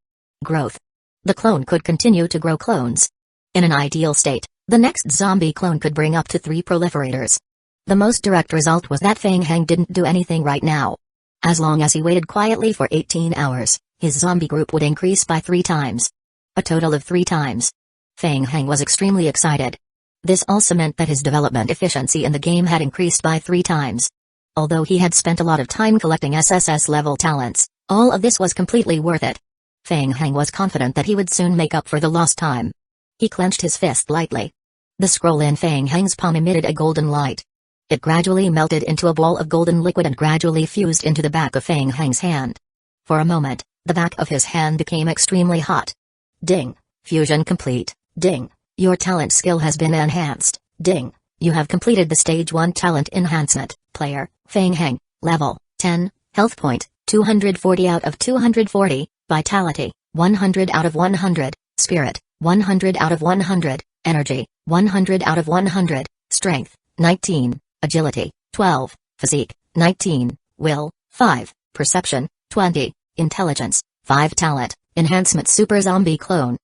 Growth. The clone could continue to grow clones. In an ideal state, the next zombie clone could bring up to 3 proliferators. The most direct result was that Feng Heng didn't do anything right now. As long as he waited quietly for 18 hours, his zombie group would increase by 3 times. A total of 3 times. Feng Heng was extremely excited. This also meant that his development efficiency in the game had increased by 3 times. Although he had spent a lot of time collecting SSS level talents, all of this was completely worth it. Feng Heng was confident that he would soon make up for the lost time. He clenched his fist lightly. The scroll in Feng Heng's palm emitted a golden light. It gradually melted into a ball of golden liquid and gradually fused into the back of Feng Heng's hand. For a moment, the back of his hand became extremely hot. Ding. Fusion complete. Ding. Your talent skill has been enhanced. Ding. You have completed the stage 1 talent enhancement. Player, Feng Heng, level 10, health point, 240 out of 240, vitality, 100 out of 100, spirit, 100 out of 100, energy, 100 out of 100, strength, 19. Agility, 12, physique, 19, will, 5, perception, 20, intelligence, 5 talent, enhancement super zombie clone.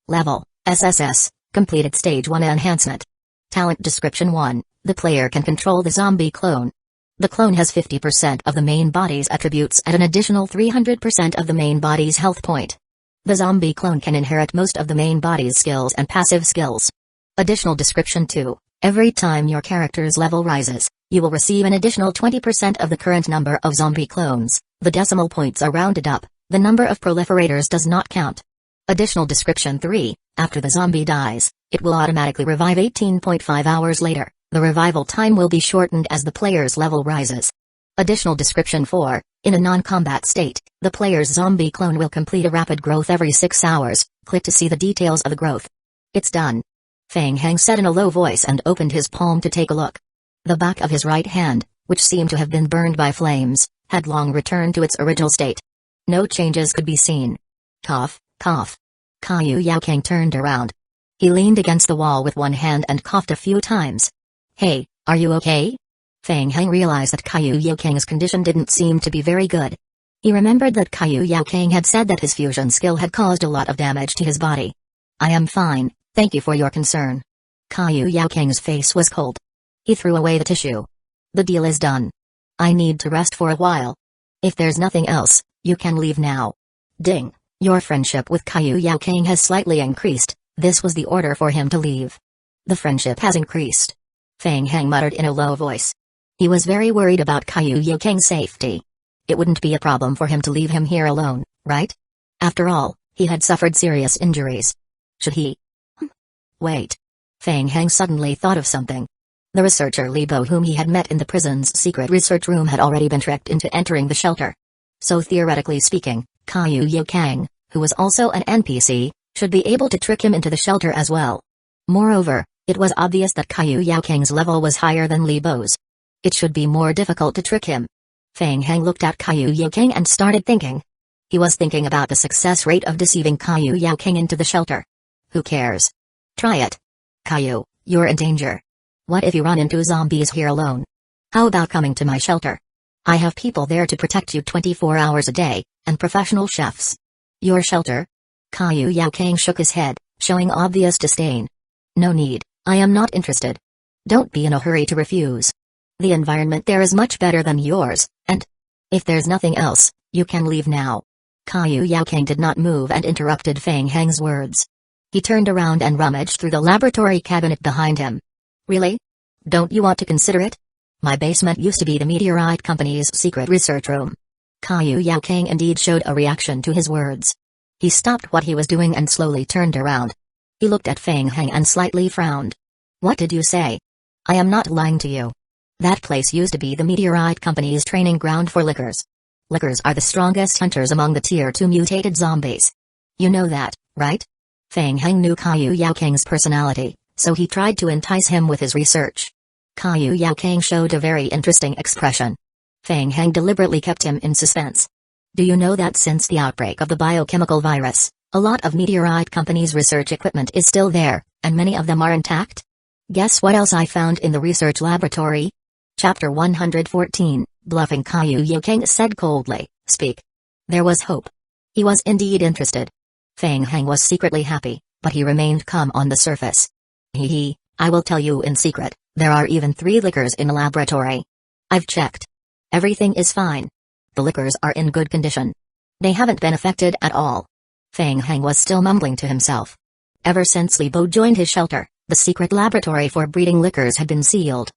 Level, SSS, completed stage 1 enhancement. Talent description 1, the player can control the zombie clone. The clone has 50% of the main body's attributes and an additional 300% of the main body's health point. The zombie clone can inherit most of the main body's skills and passive skills. Additional description 2. Every time your character's level rises, you will receive an additional 20% of the current number of zombie clones. The decimal points are rounded up, the number of proliferators does not count. Additional description 3, after the zombie dies, it will automatically revive 18.5 hours later. The revival time will be shortened as the player's level rises. Additional description 4, in a non-combat state, the player's zombie clone will complete a rapid growth every 6 hours. Click to see the details of the growth. It's done. Feng Heng said in a low voice and opened his palm to take a look. The back of his right hand, which seemed to have been burned by flames, had long returned to its original state. No changes could be seen. Cough, cough. Caillou Yaokang turned around. He leaned against the wall with one hand and coughed a few times. Hey, are you okay? Feng Heng realized that Caillou Yaokang's condition didn't seem to be very good. He remembered that Caillou Yaokang had said that his fusion skill had caused a lot of damage to his body. I am fine. Thank you for your concern. Caillou Yaokang's face was cold. He threw away the tissue. The deal is done. I need to rest for a while. If there's nothing else, you can leave now. Ding. Your friendship with Caillou Yaokang has slightly increased. This was the order for him to leave. The friendship has increased. Fang Heng muttered in a low voice. He was very worried about Caillou Yaokang's safety. It wouldn't be a problem for him to leave him here alone, right? After all, he had suffered serious injuries. Should he? Wait. Fang Heng suddenly thought of something. The researcher Li Bo whom he had met in the prison's secret research room had already been tricked into entering the shelter. So theoretically speaking, Caillou Yaokang, who was also an NPC, should be able to trick him into the shelter as well. Moreover, it was obvious that Caillou Yaokang's level was higher than Li Bo's. It should be more difficult to trick him. Fang Heng looked at Caillou Yaokang and started thinking. He was thinking about the success rate of deceiving Caillou Yaokang into the shelter. Who cares? Try it. Caillou, you're in danger. What if you run into zombies here alone? How about coming to my shelter? I have people there to protect you 24 hours a day, and professional chefs. Your shelter? Caillou Yaokang shook his head, showing obvious disdain. No need, I am not interested. Don't be in a hurry to refuse. The environment there is much better than yours, and if there's nothing else, you can leave now. Caillou Yaokang did not move and interrupted Fang Heng's words. He turned around and rummaged through the laboratory cabinet behind him. Really? Don't you want to consider it? My basement used to be the Meteorite Company's secret research room. Caillou Yaokang indeed showed a reaction to his words. He stopped what he was doing and slowly turned around. He looked at Fang Heng and slightly frowned. What did you say? I am not lying to you. That place used to be the Meteorite Company's training ground for lickers. Lickers are the strongest hunters among the Tier 2 mutated zombies. You know that, right? Fang Heng knew Caillou Yaokang's personality, so he tried to entice him with his research. Caillou Yaokang showed a very interesting expression. Fang Heng deliberately kept him in suspense. Do you know that since the outbreak of the biochemical virus, a lot of Meteorite Company's research equipment is still there, and many of them are intact? Guess what else I found in the research laboratory? Chapter 114, Bluffing. Caillou Yaokang said coldly, Speak. There was hope. He was indeed interested. Fang Heng was secretly happy, but he remained calm on the surface. I will tell you in secret, there are even 3 lickers in the laboratory. I've checked. Everything is fine. The lickers are in good condition. They haven't been affected at all. Fang Heng was still mumbling to himself. Ever since Li Bo joined his shelter, the secret laboratory for breeding lickers had been sealed.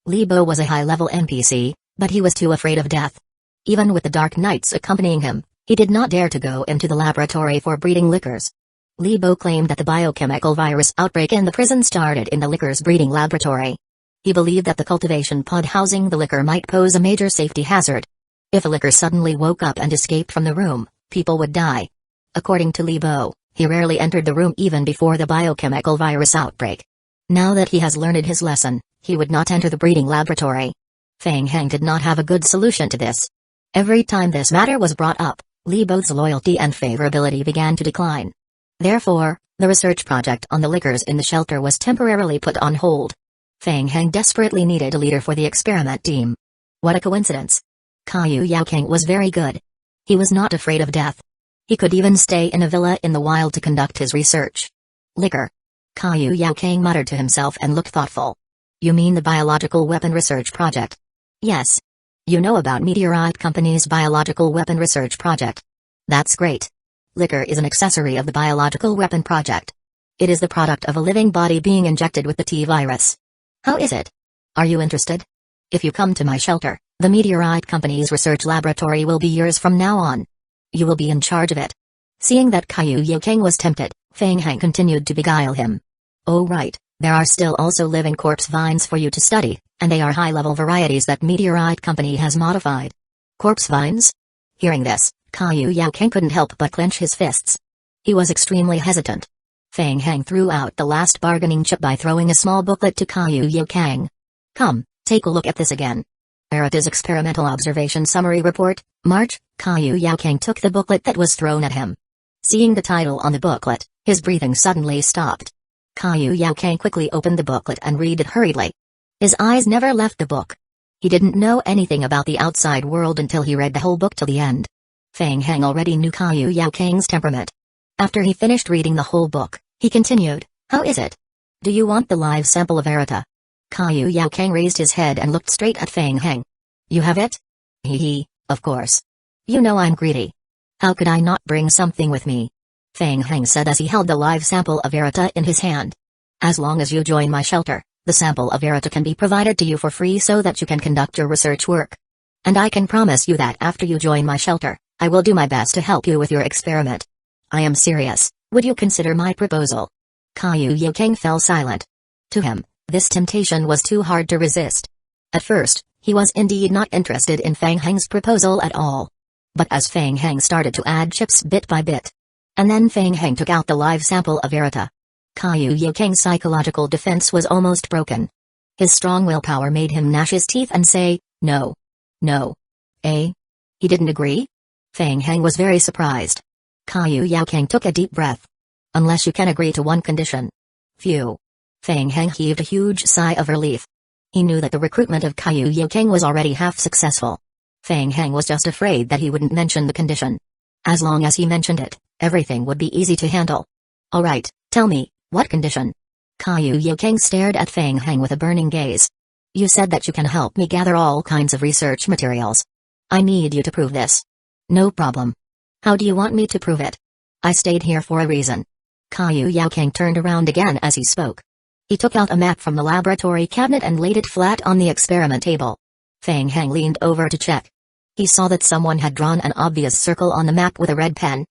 Li Bo was a high-level NPC, but he was too afraid of death. Even with the Dark Knights accompanying him, he did not dare to go into the laboratory for breeding lickers. Li Bo claimed that the biochemical virus outbreak in the prison started in the lickers breeding laboratory. He believed that the cultivation pod housing the licker might pose a major safety hazard. If a licker suddenly woke up and escaped from the room, people would die. According to Li Bo, he rarely entered the room even before the biochemical virus outbreak. Now that he has learned his lesson, he would not enter the breeding laboratory. Fang Heng did not have a good solution to this. Every time this matter was brought up, Li Bo's loyalty and favorability began to decline. Therefore, the research project on the lickers in the shelter was temporarily put on hold. Fang Heng desperately needed a leader for the experiment team. What a coincidence. Caillou Yaokang was very good. He was not afraid of death. He could even stay in a villa in the wild to conduct his research. Licker. Caillou Yaokang muttered to himself and looked thoughtful. You mean the biological weapon research project? Yes. You know about Meteorite Company's biological weapon research project. That's great. Licker is an accessory of the biological weapon project. It is the product of a living body being injected with the T-virus. How is it? Are you interested? If you come to my shelter, the Meteorite Company's research laboratory will be yours from now on. You will be in charge of it. Seeing that Caillou Yaokang was tempted, Fang Heng continued to beguile him. Oh right, there are still also living corpse vines for you to study, and they are high-level varieties that Meteorite Company has modified. Corpse vines? Hearing this, Caillou Yaokang couldn't help but clench his fists. He was extremely hesitant. Fang Heng threw out the last bargaining chip by throwing a small booklet to Caillou Yaokang. Come, take a look at this again. Arata's Experimental Observation Summary Report, March. Caillou Yaokang took the booklet that was thrown at him. Seeing the title on the booklet, his breathing suddenly stopped. Caillou Yaokang quickly opened the booklet and read it hurriedly. His eyes never left the book. He didn't know anything about the outside world until he read the whole book till the end. Fang Heng already knew Caillou Yaokang's temperament. After he finished reading the whole book, he continued, How is it? Do you want the live sample of Arata? Caillou Yaokang raised his head and looked straight at Fang Heng. You have it? Of course. You know I'm greedy. How could I not bring something with me? Feng Heng said as he held the live sample of Erita in his hand. As long as you join my shelter, the sample of Erita can be provided to you for free so that you can conduct your research work. And I can promise you that after you join my shelter, I will do my best to help you with your experiment. I am serious. Would you consider my proposal? Kaiyu Yokeng fell silent. To him, this temptation was too hard to resist. At first, he was indeed not interested in Feng Heng's proposal at all. But as Feng Heng started to add chips bit by bit, and then Feng Heng took out the live sample of Erita, Kaiyu Yokeng's psychological defense was almost broken. His strong willpower made him gnash his teeth and say, no. No. Eh? He didn't agree? Feng Heng was very surprised. Kaiyu Yokeng took a deep breath. Unless you can agree to one condition. Phew. Feng Heng heaved a huge sigh of relief. He knew that the recruitment of Kaiyu Yokeng was already half successful. Feng Heng was just afraid that he wouldn't mention the condition. As long as he mentioned it, everything would be easy to handle. Alright, tell me, what condition? Kaiyu Yokeng stared at Feng Heng with a burning gaze. You said that you can help me gather all kinds of research materials. I need you to prove this. No problem. How do you want me to prove it? I stayed here for a reason. Kaiyu Yokeng turned around again as he spoke. He took out a map from the laboratory cabinet and laid it flat on the experiment table. Feng Heng leaned over to check. He saw that someone had drawn an obvious circle on the map with a red pen.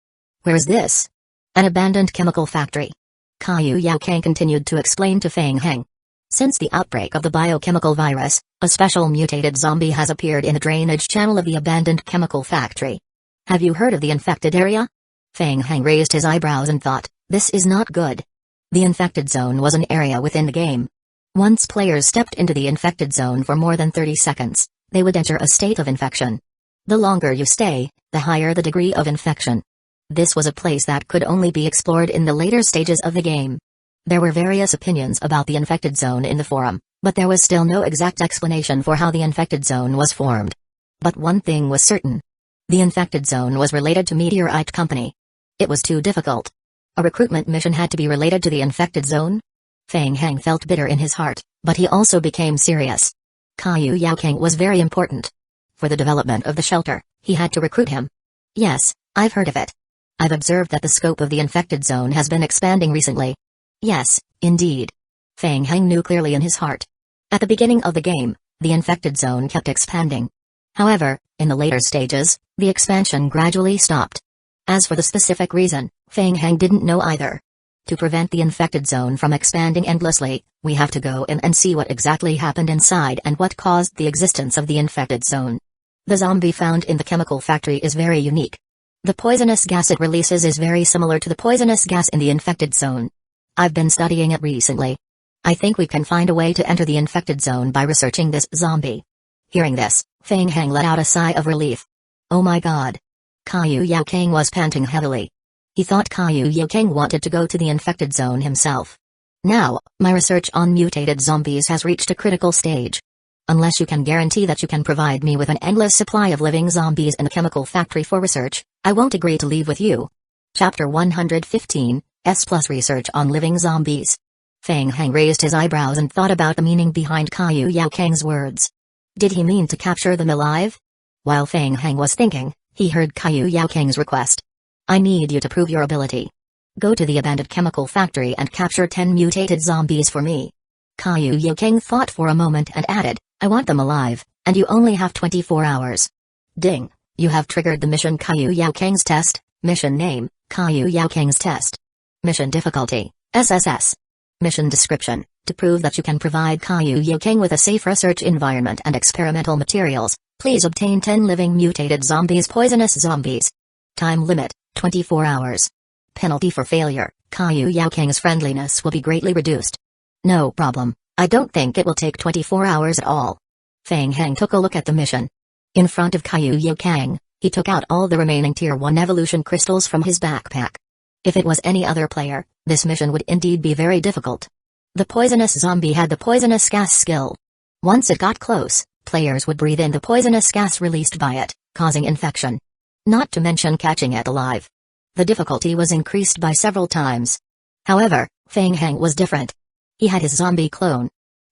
Where is this? An abandoned chemical factory. Kaiyu Yokeng continued to explain to Feng Heng. Since the outbreak of the biochemical virus, a special mutated zombie has appeared in the drainage channel of the abandoned chemical factory. Have you heard of the infected area? Feng Heng raised his eyebrows and thought, this is not good. The infected zone was an area within the game. Once players stepped into the infected zone for more than 30 seconds, they would enter a state of infection. The longer you stay, the higher the degree of infection. This was a place that could only be explored in the later stages of the game. There were various opinions about the infected zone in the forum, but there was still no exact explanation for how the infected zone was formed. But one thing was certain. The infected zone was related to Meteorite Company. It was too difficult. A recruitment mission had to be related to the infected zone? Feng Heng felt bitter in his heart, but he also became serious. Kaiyu Yokeng was very important. For the development of the shelter, he had to recruit him. Yes, I've heard of it. I've observed that the scope of the infected zone has been expanding recently. Yes, indeed. Feng Heng knew clearly in his heart. At the beginning of the game, the infected zone kept expanding. However, in the later stages, the expansion gradually stopped. As for the specific reason, Feng Heng didn't know either. To prevent the infected zone from expanding endlessly, we have to go in and see what exactly happened inside and what caused the existence of the infected zone. The zombie found in the chemical factory is very unique. The poisonous gas it releases is very similar to the poisonous gas in the infected zone. I've been studying it recently. I think we can find a way to enter the infected zone by researching this zombie. Hearing this, Feng Heng let out a sigh of relief. Oh my god. Kaiyu Yokeng was panting heavily. He thought Kaiyu Yokeng wanted to go to the infected zone himself. Now, my research on mutated zombies has reached a critical stage. Unless you can guarantee that you can provide me with an endless supply of living zombies in the chemical factory for research, I won't agree to leave with you. Chapter 115, S+ Research on Living Zombies. Feng Heng raised his eyebrows and thought about the meaning behind Kaiyu Yokeng's words. Did he mean to capture them alive? While Feng Heng was thinking, he heard Kaiyu Yokeng's request. I need you to prove your ability. Go to the abandoned chemical factory and capture 10 mutated zombies for me. Kaiyu Yokeng thought for a moment and added, I want them alive, and you only have 24 hours. Ding, you have triggered the mission Kaiyu Yokeng's test. Mission name, Kaiyu Yokeng's test. Mission difficulty, SSS. Mission description, to prove that you can provide Kaiyu Yokeng with a safe research environment and experimental materials, please obtain 10 living mutated zombies, poisonous zombies. Time limit, 24 hours. Penalty for failure, Kaiyu Yokeng's friendliness will be greatly reduced. No problem, I don't think it will take 24 hours at all. Feng Heng took a look at the mission. In front of Kaiyu Yokeng, he took out all the remaining Tier 1 evolution crystals from his backpack. If it was any other player, this mission would indeed be very difficult. The poisonous zombie had the poisonous gas skill. Once it got close, players would breathe in the poisonous gas released by it, causing infection. Not to mention catching it alive. The difficulty was increased by several times. However, Feng Heng was different. He had his zombie clone.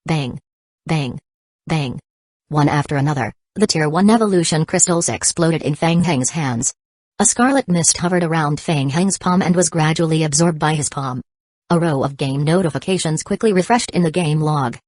Bang. Bang. Bang. One after another, The Tier 1 evolution crystals exploded in Fang Heng's hands. A scarlet mist hovered around Fang Heng's palm and was gradually absorbed by his palm. A row of game notifications quickly refreshed in the game log.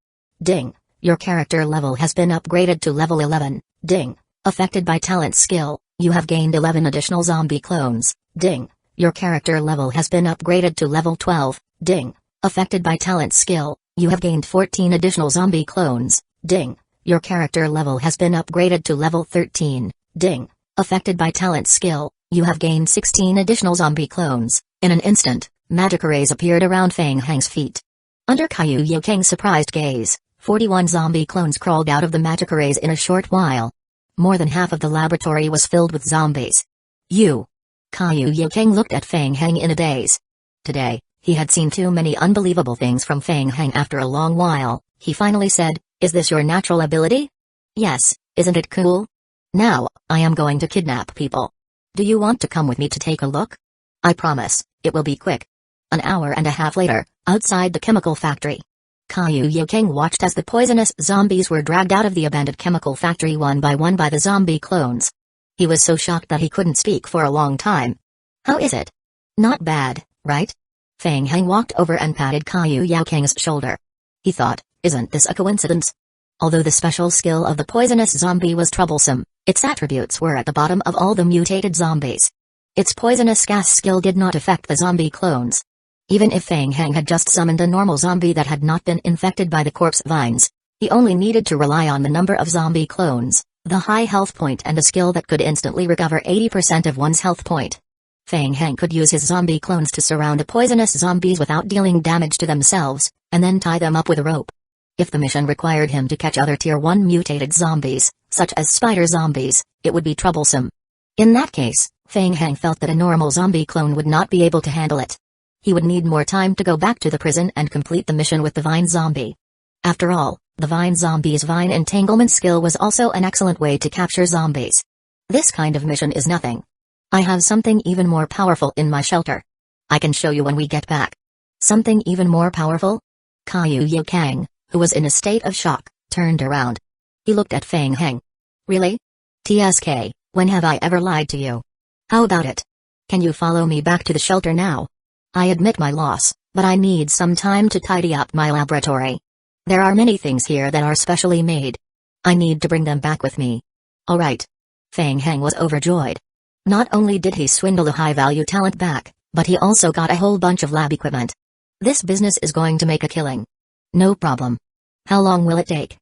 Ding. Your character level has been upgraded to level 11. Ding. Affected by talent skill, you have gained 11 additional zombie clones. Ding. Your character level has been upgraded to level 12. Ding. Affected by talent skill, you have gained 14 additional zombie clones. Ding. Your character level has been upgraded to level 13. Ding. Affected by talent skill, you have gained 16 additional zombie clones. In an instant, magic arrays appeared around Fang Heng's feet. Under Kaiyu Kang's surprised gaze, 41 zombie clones crawled out of the magic arrays in a short while. More than half of the laboratory was filled with zombies. Kaiyu Kang looked at Fang Heng in a daze. Today, he had seen too many unbelievable things from Fang Heng. After a long while, he finally said, "Is this your natural ability?" "Yes, isn't it cool? Now, I am going to kidnap people. Do you want to come with me to take a look? I promise, it will be quick." An hour and a half later, outside the chemical factory, Kaiyu Kang watched as the poisonous zombies were dragged out of the abandoned chemical factory one by the zombie clones. He was so shocked that he couldn't speak for a long time. "How is it? Not bad, right?" Fang Heng walked over and patted Kaiyu Kang's shoulder. He thought, isn't this a coincidence? Although the special skill of the poisonous zombie was troublesome, its attributes were at the bottom of all the mutated zombies. Its poisonous gas skill did not affect the zombie clones. Even if Fang Heng had just summoned a normal zombie that had not been infected by the corpse vines, he only needed to rely on the number of zombie clones, the high health point and a skill that could instantly recover 80% of one's health point. Fang Heng could use his zombie clones to surround the poisonous zombies without dealing damage to themselves, and then tie them up with a rope. If the mission required him to catch other Tier 1 mutated zombies, such as spider zombies, it would be troublesome. In that case, Fang Heng felt that a normal zombie clone would not be able to handle it. He would need more time to go back to the prison and complete the mission with the vine zombie. After all, the vine zombie's vine entanglement skill was also an excellent way to capture zombies. This kind of mission is nothing. I have something even more powerful in my shelter. I can show you when we get back. Something even more powerful? Kaiyu Kang, who was in a state of shock, turned around. He looked at Fang Heng. "Really? TSK, when have I ever lied to you? How about it? Can you follow me back to the shelter now? I admit my loss, but I need some time to tidy up my laboratory. There are many things here that are specially made. I need to bring them back with me." "All right." Fang Heng was overjoyed. Not only did he swindle a high-value talent back, but he also got a whole bunch of lab equipment. This business is going to make a killing. "No problem. How long will it take?"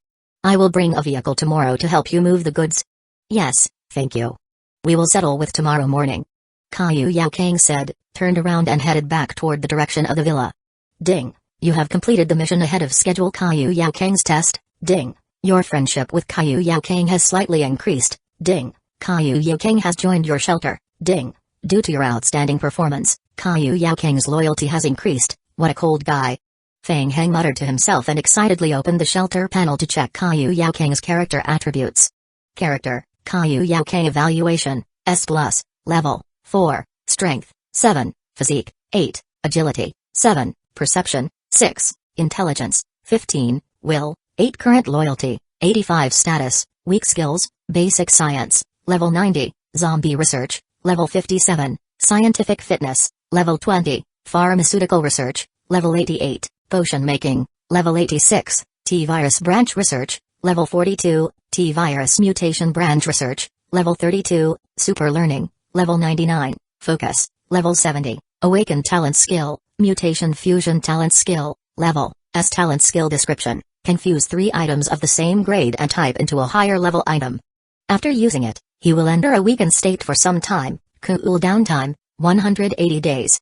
"I will bring a vehicle tomorrow to help you move the goods." "Yes, thank you. We will settle with tomorrow morning," Kaiyu Kang said, turned around and headed back toward the direction of the villa. "Ding. You have completed the mission ahead of schedule." Kaiyu Kang's test. Ding. Your friendship with Kaiyu Kang has slightly increased. Ding. Kaiyu Kang has joined your shelter. Ding. Due to your outstanding performance, Kaiyu Kang's loyalty has increased. What a cold guy. Fang Heng muttered to himself and excitedly opened the shelter panel to check Kaiyu Kang's character attributes. Character, Kaiyu Kang evaluation, S+, level, 4, strength, 7, physique, 8, agility, 7, perception, 6, intelligence, 15, will, 8 current loyalty, 85 status, weak skills, basic science, level 90, zombie research, level 57, scientific fitness, level 20, pharmaceutical research, level 88, potion making, level 86, T-virus branch research, level 42, T-virus mutation branch research, level 32, super learning, level 99, focus, level 70, awakened talent skill, mutation fusion talent skill, level, S talent skill description, can fuse 3 items of the same grade and type into a higher level item. After using it, he will enter a weakened state for some time, cool down time, 180 days.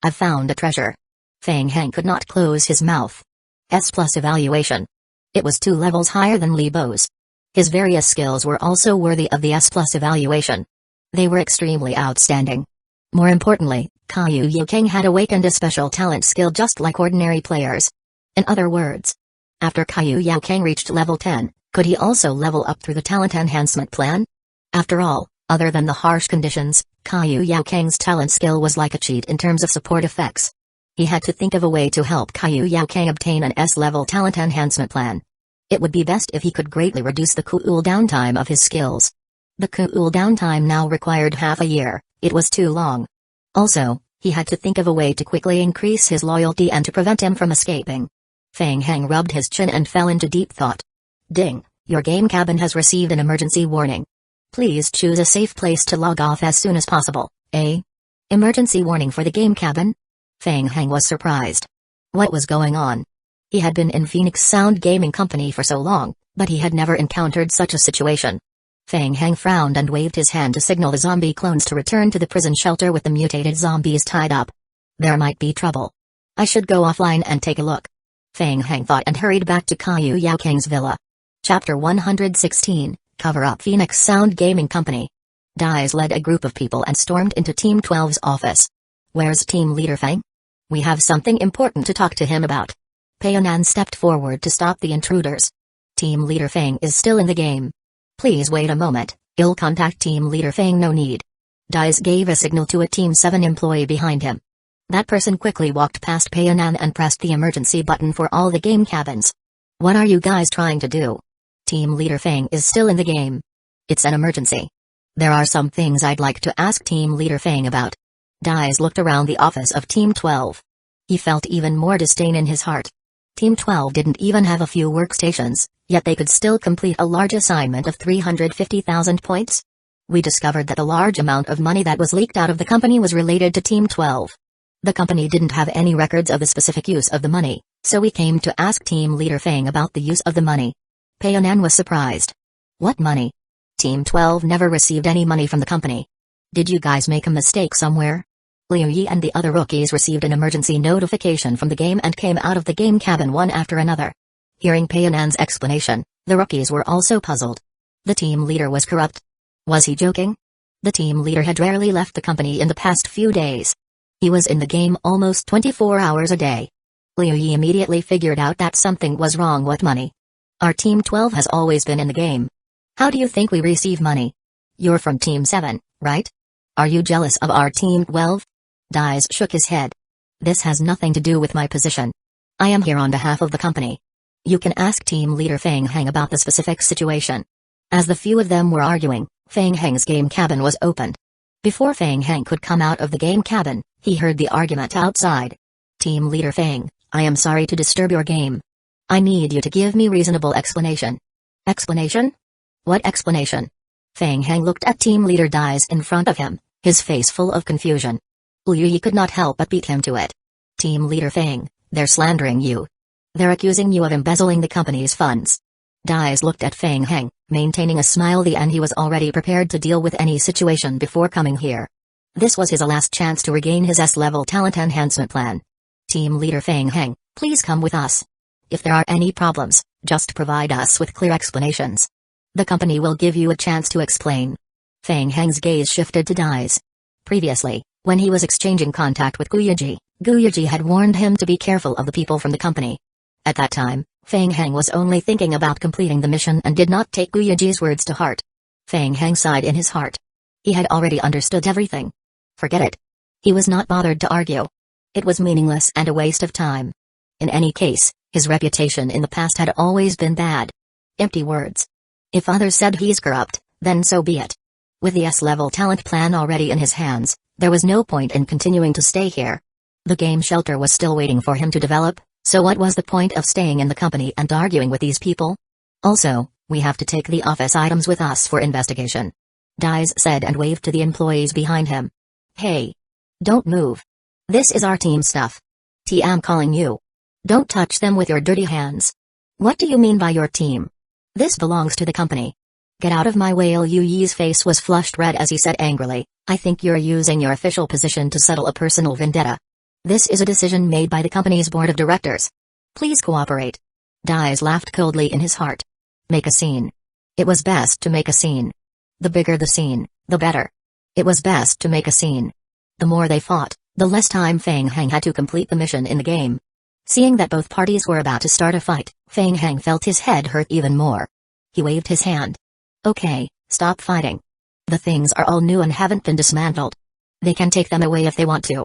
I've found a treasure. Fang Heng could not close his mouth. S+ evaluation. It was 2 levels higher than Li Bo's. His various skills were also worthy of the S+ evaluation. They were extremely outstanding. More importantly, Kaiyu Kang had awakened a special talent skill just like ordinary players. In other words, after Kaiyu Kang reached level 10, could he also level up through the talent enhancement plan? After all, other than the harsh conditions, Kaiyu Kang's talent skill was like a cheat in terms of support effects. He had to think of a way to help Kaiyu Kang obtain an S-level talent enhancement plan. It would be best if he could greatly reduce the cooldown time of his skills. The cooldown time now required half a year. It was too long. Also, he had to think of a way to quickly increase his loyalty and to prevent him from escaping. Feng Heng rubbed his chin and fell into deep thought. Ding, your game cabin has received an emergency warning. Please choose a safe place to log off as soon as possible. Emergency warning for the game cabin? Feng Heng was surprised. What was going on? He had been in Phoenix Sound Gaming Company for so long, but he had never encountered such a situation. Feng Heng frowned and waved his hand to signal the zombie clones to return to the prison shelter with the mutated zombies tied up. There might be trouble. I should go offline and take a look. Feng Heng thought and hurried back to Kaiyu Yao King's villa. Chapter 116, Cover Up Phoenix Sound Gaming Company. Dies led a group of people and stormed into Team 12's office. Where's Team Leader Feng? We have something important to talk to him about. Payonan stepped forward to stop the intruders. Team Leader Feng is still in the game. Please wait a moment, I'll contact Team Leader Feng. No need. Dies gave a signal to a Team 7 employee behind him. That person quickly walked past Payonan and pressed the emergency button for all the game cabins. What are you guys trying to do? Team Leader Feng is still in the game. It's an emergency. There are some things I'd like to ask Team Leader Feng about. Dies looked around the office of Team 12. He felt even more disdain in his heart. Team 12 didn't even have a few workstations, yet they could still complete a large assignment of 350,000 points. We discovered that the large amount of money that was leaked out of the company was related to Team 12. The company didn't have any records of the specific use of the money, so we came to ask Team Leader Feng about the use of the money. Payonan was surprised. What money? Team 12 never received any money from the company. Did you guys make a mistake somewhere? Liu Yi and the other rookies received an emergency notification from the game and came out of the game cabin one after another. Hearing Payonan's explanation, the rookies were also puzzled. The team leader was corrupt. Was he joking? The team leader had rarely left the company in the past few days. He was in the game almost 24 hours a day. Liu Yi immediately figured out that something was wrong with money. Our Team 12 has always been in the game. How do you think we receive money? You're from Team 7, right? Are you jealous of our Team 12? Dies shook his head. This has nothing to do with my position. I am here on behalf of the company. You can ask Team Leader Feng Heng about the specific situation. As the few of them were arguing, Feng Heng's game cabin was opened. Before Feng Heng could come out of the game cabin, he heard the argument outside. Team Leader Feng, I am sorry to disturb your game. I need you to give me reasonable explanation. Explanation? What explanation? Feng Heng looked at Team Leader Dies in front of him, his face full of confusion. Liu Yi could not help but beat him to it. Team Leader Feng, they're slandering you. They're accusing you of embezzling the company's funds. Dies looked at Feng Heng, maintaining a smile, and he was already prepared to deal with any situation before coming here. This was his last chance to regain his S-level talent enhancement plan. Team Leader Feng Heng, please come with us. If there are any problems, just provide us with clear explanations. The company will give you a chance to explain. Feng Heng's gaze shifted to Dies. Previously, when he was exchanging contact with Guyaji had warned him to be careful of the people from the company. At that time, Feng Heng was only thinking about completing the mission and did not take Guyaji's words to heart. Feng Heng sighed in his heart. He had already understood everything. Forget it. He was not bothered to argue. It was meaningless and a waste of time. In any case, his reputation in the past had always been bad. Empty words. If others said he's corrupt, then so be it. With the S-level talent plan already in his hands, there was no point in continuing to stay here. The game shelter was still waiting for him to develop, so what was the point of staying in the company and arguing with these people? Also, we have to take the office items with us for investigation. Dies said and waved to the employees behind him. Hey! Don't move. This is our team stuff. I'm calling you. Don't touch them with your dirty hands. What do you mean by your team? This belongs to the company. Get out of my way. Liu Yi's face was flushed red as he said angrily, I think you're using your official position to settle a personal vendetta. This is a decision made by the company's board of directors. Please cooperate. Dies laughed coldly in his heart. Make a scene. It was best to make a scene. The bigger the scene, the better. It was best to make a scene. The more they fought, the less time Feng Heng had to complete the mission in the game. Seeing that both parties were about to start a fight, Feng Heng felt his head hurt even more. He waved his hand. Okay, stop fighting. The things are all new and haven't been dismantled. They can take them away if they want to.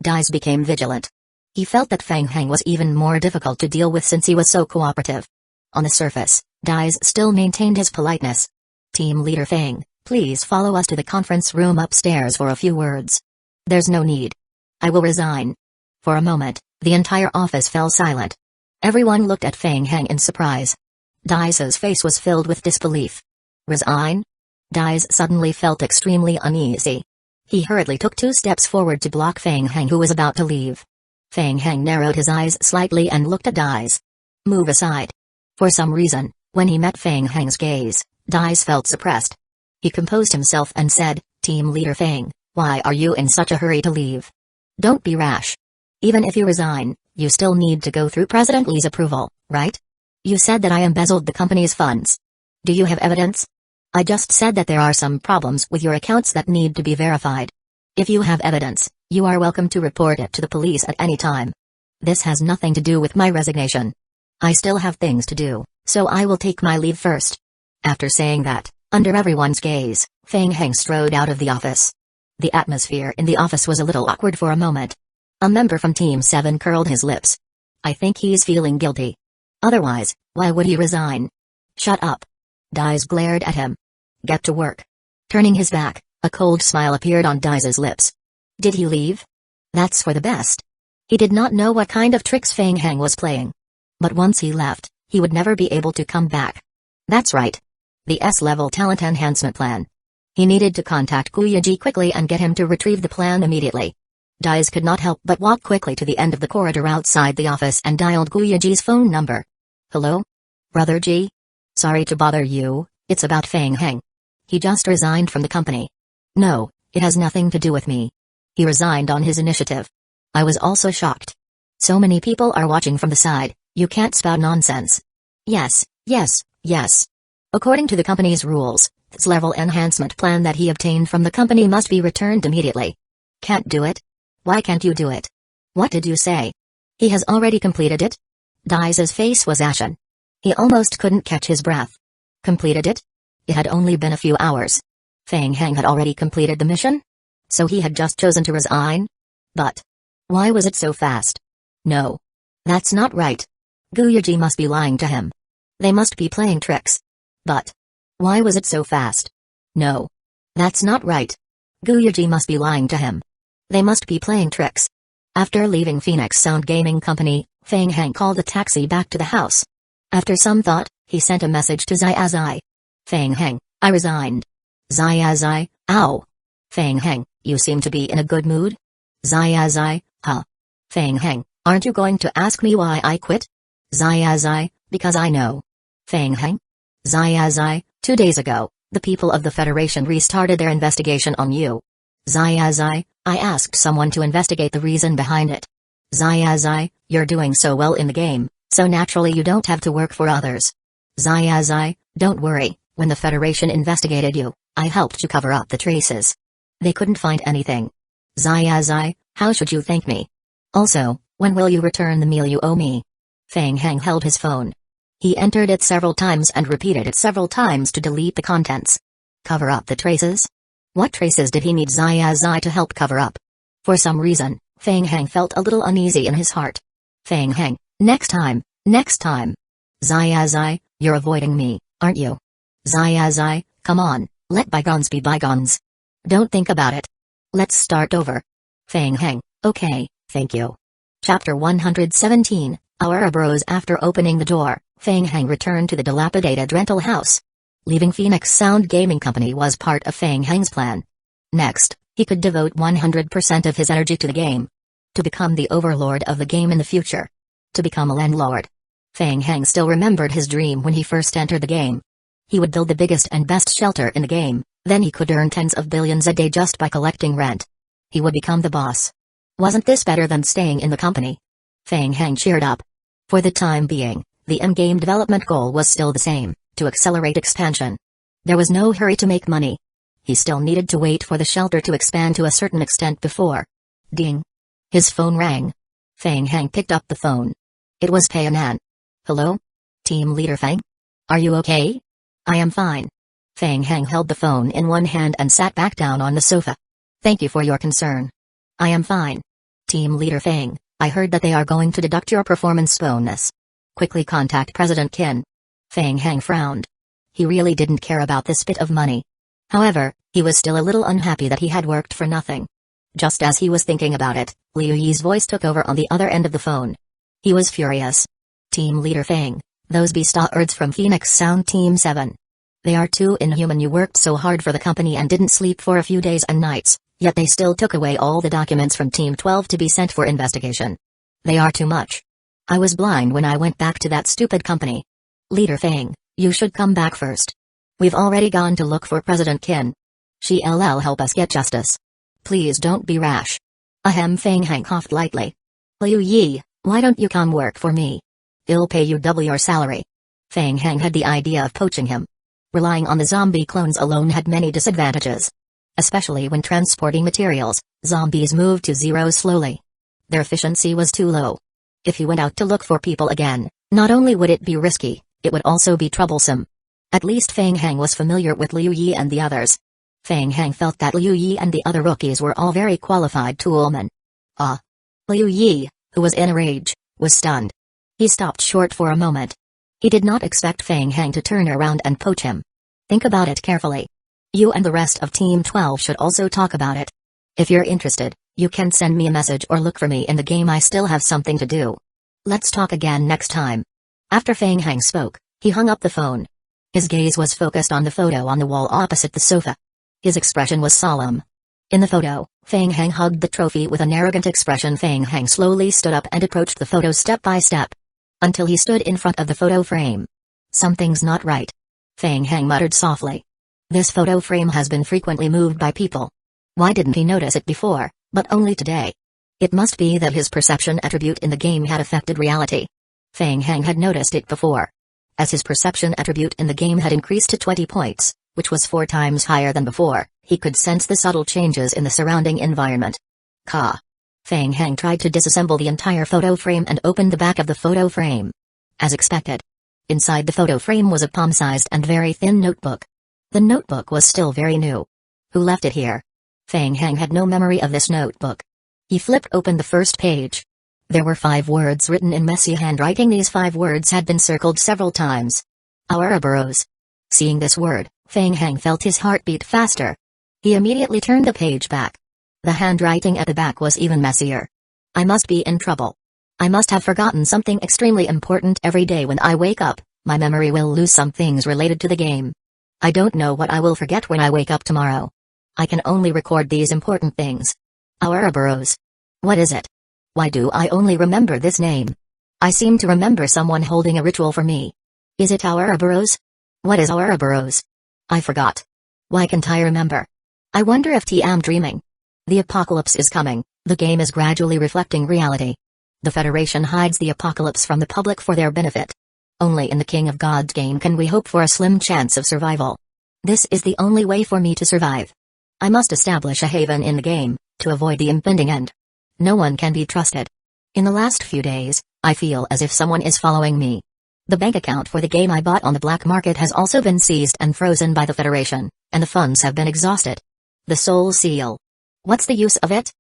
Dies became vigilant. He felt that Feng Heng was even more difficult to deal with since he was so cooperative. On the surface, Dais still maintained his politeness. Team Leader Fang, please follow us to the conference room upstairs for a few words. There's no need. I will resign. For a moment, the entire office fell silent. Everyone looked at Fang Heng in surprise. Dais's face was filled with disbelief. Resign? Dais suddenly felt extremely uneasy. He hurriedly took 2 steps forward to block Fang Heng, who was about to leave. Fang Heng narrowed his eyes slightly and looked at Dais. Move aside. For some reason, when he met Fang Heng's gaze, Dais felt suppressed. He composed himself and said, Team Leader Fang, why are you in such a hurry to leave? Don't be rash. Even if you resign, you still need to go through President Lee's approval, right? You said that I embezzled the company's funds. Do you have evidence? I just said that there are some problems with your accounts that need to be verified. If you have evidence, you are welcome to report it to the police at any time. This has nothing to do with my resignation. I still have things to do, so I will take my leave first. After saying that, under everyone's gaze, Fang Heng strode out of the office. The atmosphere in the office was a little awkward for a moment. A member from Team 7 curled his lips. I think he's feeling guilty. Otherwise, why would he resign? Shut up. Dais glared at him. Get to work. Turning his back, a cold smile appeared on Dais's lips. Did he leave? That's for the best. He did not know what kind of tricks Fang Heng was playing. But once he left, he would never be able to come back. That's right. The S-level talent enhancement plan. He needed to contact Guyaji quickly and get him to retrieve the plan immediately. Dais could not help but walk quickly to the end of the corridor outside the office and dialed Guyaji's phone number. Hello? Brother G? Sorry to bother you, it's about Fang Heng. He just resigned from the company. No, it has nothing to do with me. He resigned on his initiative. I was also shocked. So many people are watching from the side, you can't spout nonsense. Yes. According to the company's rules, this level enhancement plan that he obtained from the company must be returned immediately. Can't do it? Why can't you do it? What did you say? He has already completed it? Dais's face was ashen. He almost couldn't catch his breath. Completed it? It had only been a few hours. Fang Heng had already completed the mission? So he had just chosen to resign? But why was it so fast? No. That's not right. Guyaji must be lying to him. They must be playing tricks. But why was it so fast? No. That's not right. Guyaji must be lying to him. They must be playing tricks. After leaving Phoenix Sound Gaming Company, Fang Heng called a taxi back to the house. After some thought, he sent a message to Zai. Fang Heng, I resigned. Zai, ow. Fang Heng, you seem to be in a good mood? Zai, huh? Fang Heng, aren't you going to ask me why I quit? Zai, because I know. Fang Heng? Zai, 2 days ago, the people of the Federation restarted their investigation on you. Zai, I asked someone to investigate the reason behind it. Zai, you're doing so well in the game, so naturally you don't have to work for others. Zai, don't worry, when the Federation investigated you, I helped to cover up the traces. They couldn't find anything. Zai, how should you thank me? Also, when will you return the meal you owe me? Fang Heng held his phone. He entered it several times and repeated it several times to delete the contents. Cover up the traces? What traces did he need Zai to help cover up? For some reason, Fang Heng felt a little uneasy in his heart. Fang Heng, next time. Zai, you're avoiding me, aren't you? Zai, come on, let bygones be bygones. Don't think about it. Let's start over. Fang Heng, okay, thank you. Chapter 117, Our Bros. After opening the door, Fang Heng returned to the dilapidated rental house. Leaving Phoenix Sound Gaming Company was part of Fang Heng's plan. Next, he could devote 100% of his energy to the game. To become the overlord of the game in the future. To become a landlord. Fang Heng still remembered his dream when he first entered the game. He would build the biggest and best shelter in the game, then he could earn tens of billions a day just by collecting rent. He would become the boss. Wasn't this better than staying in the company? Fang Heng cheered up. For the time being, the in-game development goal was still the same, to accelerate expansion. There was no hurry to make money. He still needed to wait for the shelter to expand to a certain extent before. Ding. His phone rang. Fang Heng picked up the phone. It was Pendant. Hello? Team Leader Fang? Are you okay? I am fine. Fang Heng held the phone in one hand and sat back down on the sofa. Thank you for your concern. I am fine. Team Leader Fang, I heard that they are going to deduct your performance bonus. Quickly contact President Qin. Feng Hang frowned. He really didn't care about this bit of money. However, he was still a little unhappy that he had worked for nothing. Just as he was thinking about it, Liu Yi's voice took over on the other end of the phone. He was furious. Team Leader Feng, those bastards from Phoenix Sound Team 7. They are too inhuman. You worked so hard for the company and didn't sleep for a few days and nights, yet they still took away all the documents from Team 12 to be sent for investigation. They are too much. I was blind when I went back to that stupid company. Leader Feng, you should come back first. We've already gone to look for President Qin. She'll help us get justice. Please don't be rash. Ahem. Feng Hang coughed lightly. Liu Yi, why don't you come work for me? I'll pay you double your salary. Feng Hang had the idea of poaching him. Relying on the zombie clones alone had many disadvantages. Especially when transporting materials, zombies moved to zero slowly. Their efficiency was too low. If he went out to look for people again, not only would it be risky, it would also be troublesome. At least Feng Hang was familiar with Liu Yi and the others. Feng Hang felt that Liu Yi and the other rookies were all very qualified toolmen. Liu Yi, who was in a rage, was stunned. He stopped short for a moment. He did not expect Feng Hang to turn around and poach him. Think about it carefully. You and the rest of Team 12 should also talk about it. If you're interested, you can send me a message or look for me in the game. I still have something to do. Let's talk again next time. After Feng Hang spoke, he hung up the phone. His gaze was focused on the photo on the wall opposite the sofa. His expression was solemn. In the photo, Feng Hang hugged the trophy with an arrogant expression. Feng Hang slowly stood up and approached the photo step by step, until he stood in front of the photo frame. Something's not right. Feng Hang muttered softly. This photo frame has been frequently moved by people. Why didn't he notice it before, but only today? It must be that his perception attribute in the game had affected reality. Feng Hang had noticed it before. As his perception attribute in the game had increased to 20 points, which was 4 times higher than before, he could sense the subtle changes in the surrounding environment. Feng Hang tried to disassemble the entire photo frame and opened the back of the photo frame. As expected. Inside the photo frame was a palm-sized and very thin notebook. The notebook was still very new. Who left it here? Feng Hang had no memory of this notebook. He flipped open the first page. There were 5 words written in messy handwriting. These 5 words had been circled several times. Ouroboros. Seeing this word, Feng Hang felt his heart beat faster. He immediately turned the page back. The handwriting at the back was even messier. I must be in trouble. I must have forgotten something extremely important. Every day when I wake up, my memory will lose some things related to the game. I don't know what I will forget when I wake up tomorrow. I can only record these important things. Ouroboros. What is it? Why do I only remember this name? I seem to remember someone holding a ritual for me. Is it Ouroboros? What is Ouroboros? I forgot. Why can't I remember? I wonder if I am dreaming. The apocalypse is coming. The game is gradually reflecting reality. The Federation hides the apocalypse from the public for their benefit. Only in the King of Gods game can we hope for a slim chance of survival. This is the only way for me to survive. I must establish a haven in the game, to avoid the impending end. No one can be trusted. In the last few days, I feel as if someone is following me. The bank account for the game I bought on the black market has also been seized and frozen by the Federation, and the funds have been exhausted. The Soul Seal. What's the use of it?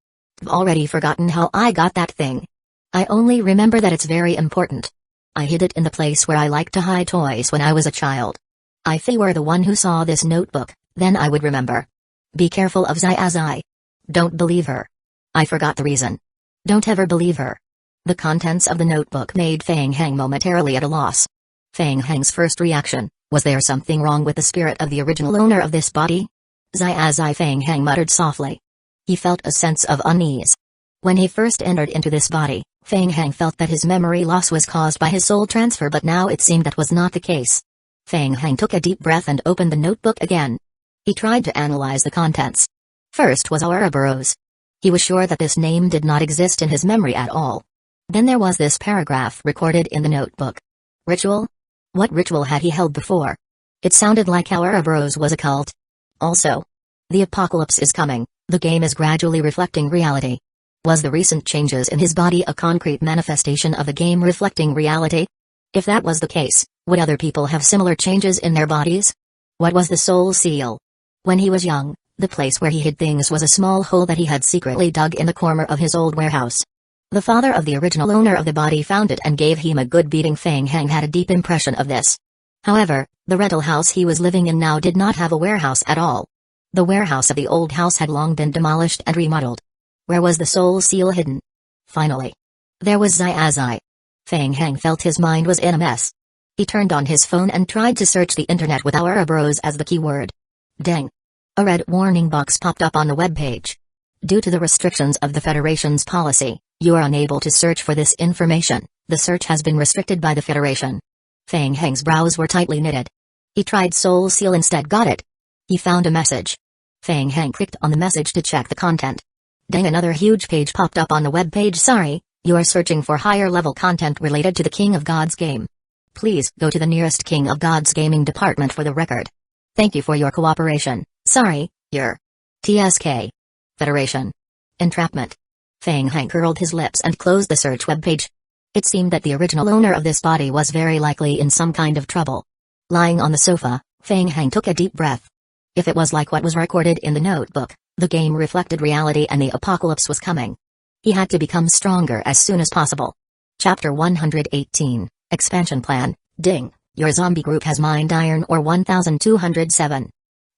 I've already forgotten how I got that thing. I only remember that it's very important. I hid it in the place where I liked to hide toys when I was a child. If I were the one who saw this notebook, then I would remember. Be careful of Zai. Don't believe her. I forgot the reason. Don't ever believe her. The contents of the notebook made Feng Hang momentarily at a loss. Feng Hang's first reaction, was there something wrong with the spirit of the original owner of this body? Zai. Feng Hang muttered softly. He felt a sense of unease. When he first entered into this body, Feng Hang felt that his memory loss was caused by his soul transfer, but now it seemed that was not the case. Feng Hang took a deep breath and opened the notebook again. He tried to analyze the contents. First was Ouroboros. He was sure that this name did not exist in his memory at all. Then there was this paragraph recorded in the notebook. Ritual? What ritual had he held before? It sounded like Ouroboros was a cult. Also, the apocalypse is coming, the game is gradually reflecting reality. Was the recent changes in his body a concrete manifestation of the game reflecting reality? If that was the case, would other people have similar changes in their bodies? What was the Soul Seal? When he was young, the place where he hid things was a small hole that he had secretly dug in the corner of his old warehouse. The father of the original owner of the body found it and gave him a good beating. Feng Hang had a deep impression of this. However, the rental house he was living in now did not have a warehouse at all. The warehouse of the old house had long been demolished and remodeled. Where was the soul seal hidden? Finally, there was Zai. Feng Heng felt his mind was in a mess. He turned on his phone and tried to search the internet with Ouroboros as the keyword. Dang! A red warning box popped up on the web page. Due to the restrictions of the Federation's policy, you are unable to search for this information. The search has been restricted by the Federation. Feng Heng's brows were tightly knitted. He tried Soul Seal instead. Got it. He found a message. Feng Heng clicked on the message to check the content. Dang, another huge page popped up on the web page. Sorry, you are searching for higher level content related to the King of Gods game. Please go to the nearest King of Gods gaming department for the record. Thank you for your cooperation. Sorry, your TSK. Federation. Entrapment. Feng Heng curled his lips and closed the search web page. It seemed that the original owner of this body was very likely in some kind of trouble. Lying on the sofa, Feng Heng took a deep breath. If it was like what was recorded in the notebook, the game reflected reality and the apocalypse was coming. He had to become stronger as soon as possible. Chapter 118, Expansion Plan. Ding, your zombie group has mined iron ore 1207.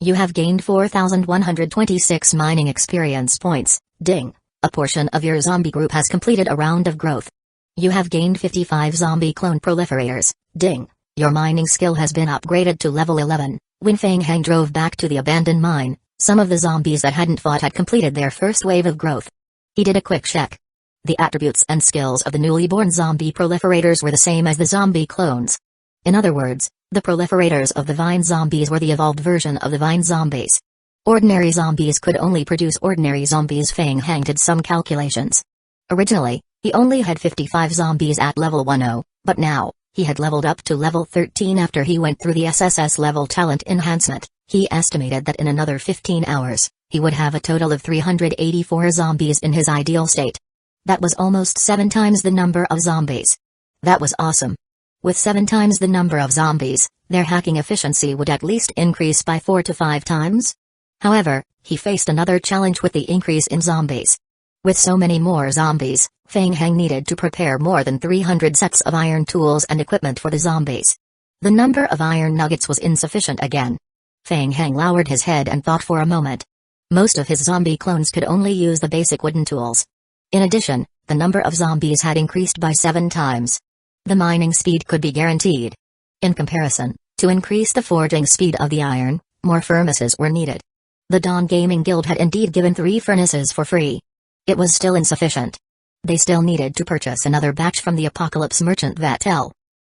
You have gained 4126 mining experience points. Ding, a portion of your zombie group has completed a round of growth. You have gained 55 zombie clone proliferators. Ding, your mining skill has been upgraded to level 11. When Feng Heng drove back to the abandoned mine, some of the zombies that hadn't fought had completed their first wave of growth. He did a quick check. The attributes and skills of the newly born zombie proliferators were the same as the zombie clones. In other words, the proliferators of the vine zombies were the evolved version of the vine zombies. Ordinary zombies could only produce ordinary zombies. Feng Heng did some calculations. Originally, he only had 55 zombies at level 10, but now, he had leveled up to level 13 after he went through the SSS level talent enhancement. He estimated that in another 15 hours, he would have a total of 384 zombies in his ideal state. That was almost 7 times the number of zombies. That was awesome. With 7 times the number of zombies, their hacking efficiency would at least increase by 4 to 5 times. However, he faced another challenge with the increase in zombies. With so many more zombies, Feng Heng needed to prepare more than 300 sets of iron tools and equipment for the zombies. The number of iron nuggets was insufficient again. Feng Heng lowered his head and thought for a moment. Most of his zombie clones could only use the basic wooden tools. In addition, the number of zombies had increased by 7 times. The mining speed could be guaranteed. In comparison, to increase the forging speed of the iron, more furnaces were needed. The Dawn Gaming Guild had indeed given 3 furnaces for free. It was still insufficient. They still needed to purchase another batch from the Apocalypse merchant Vatel.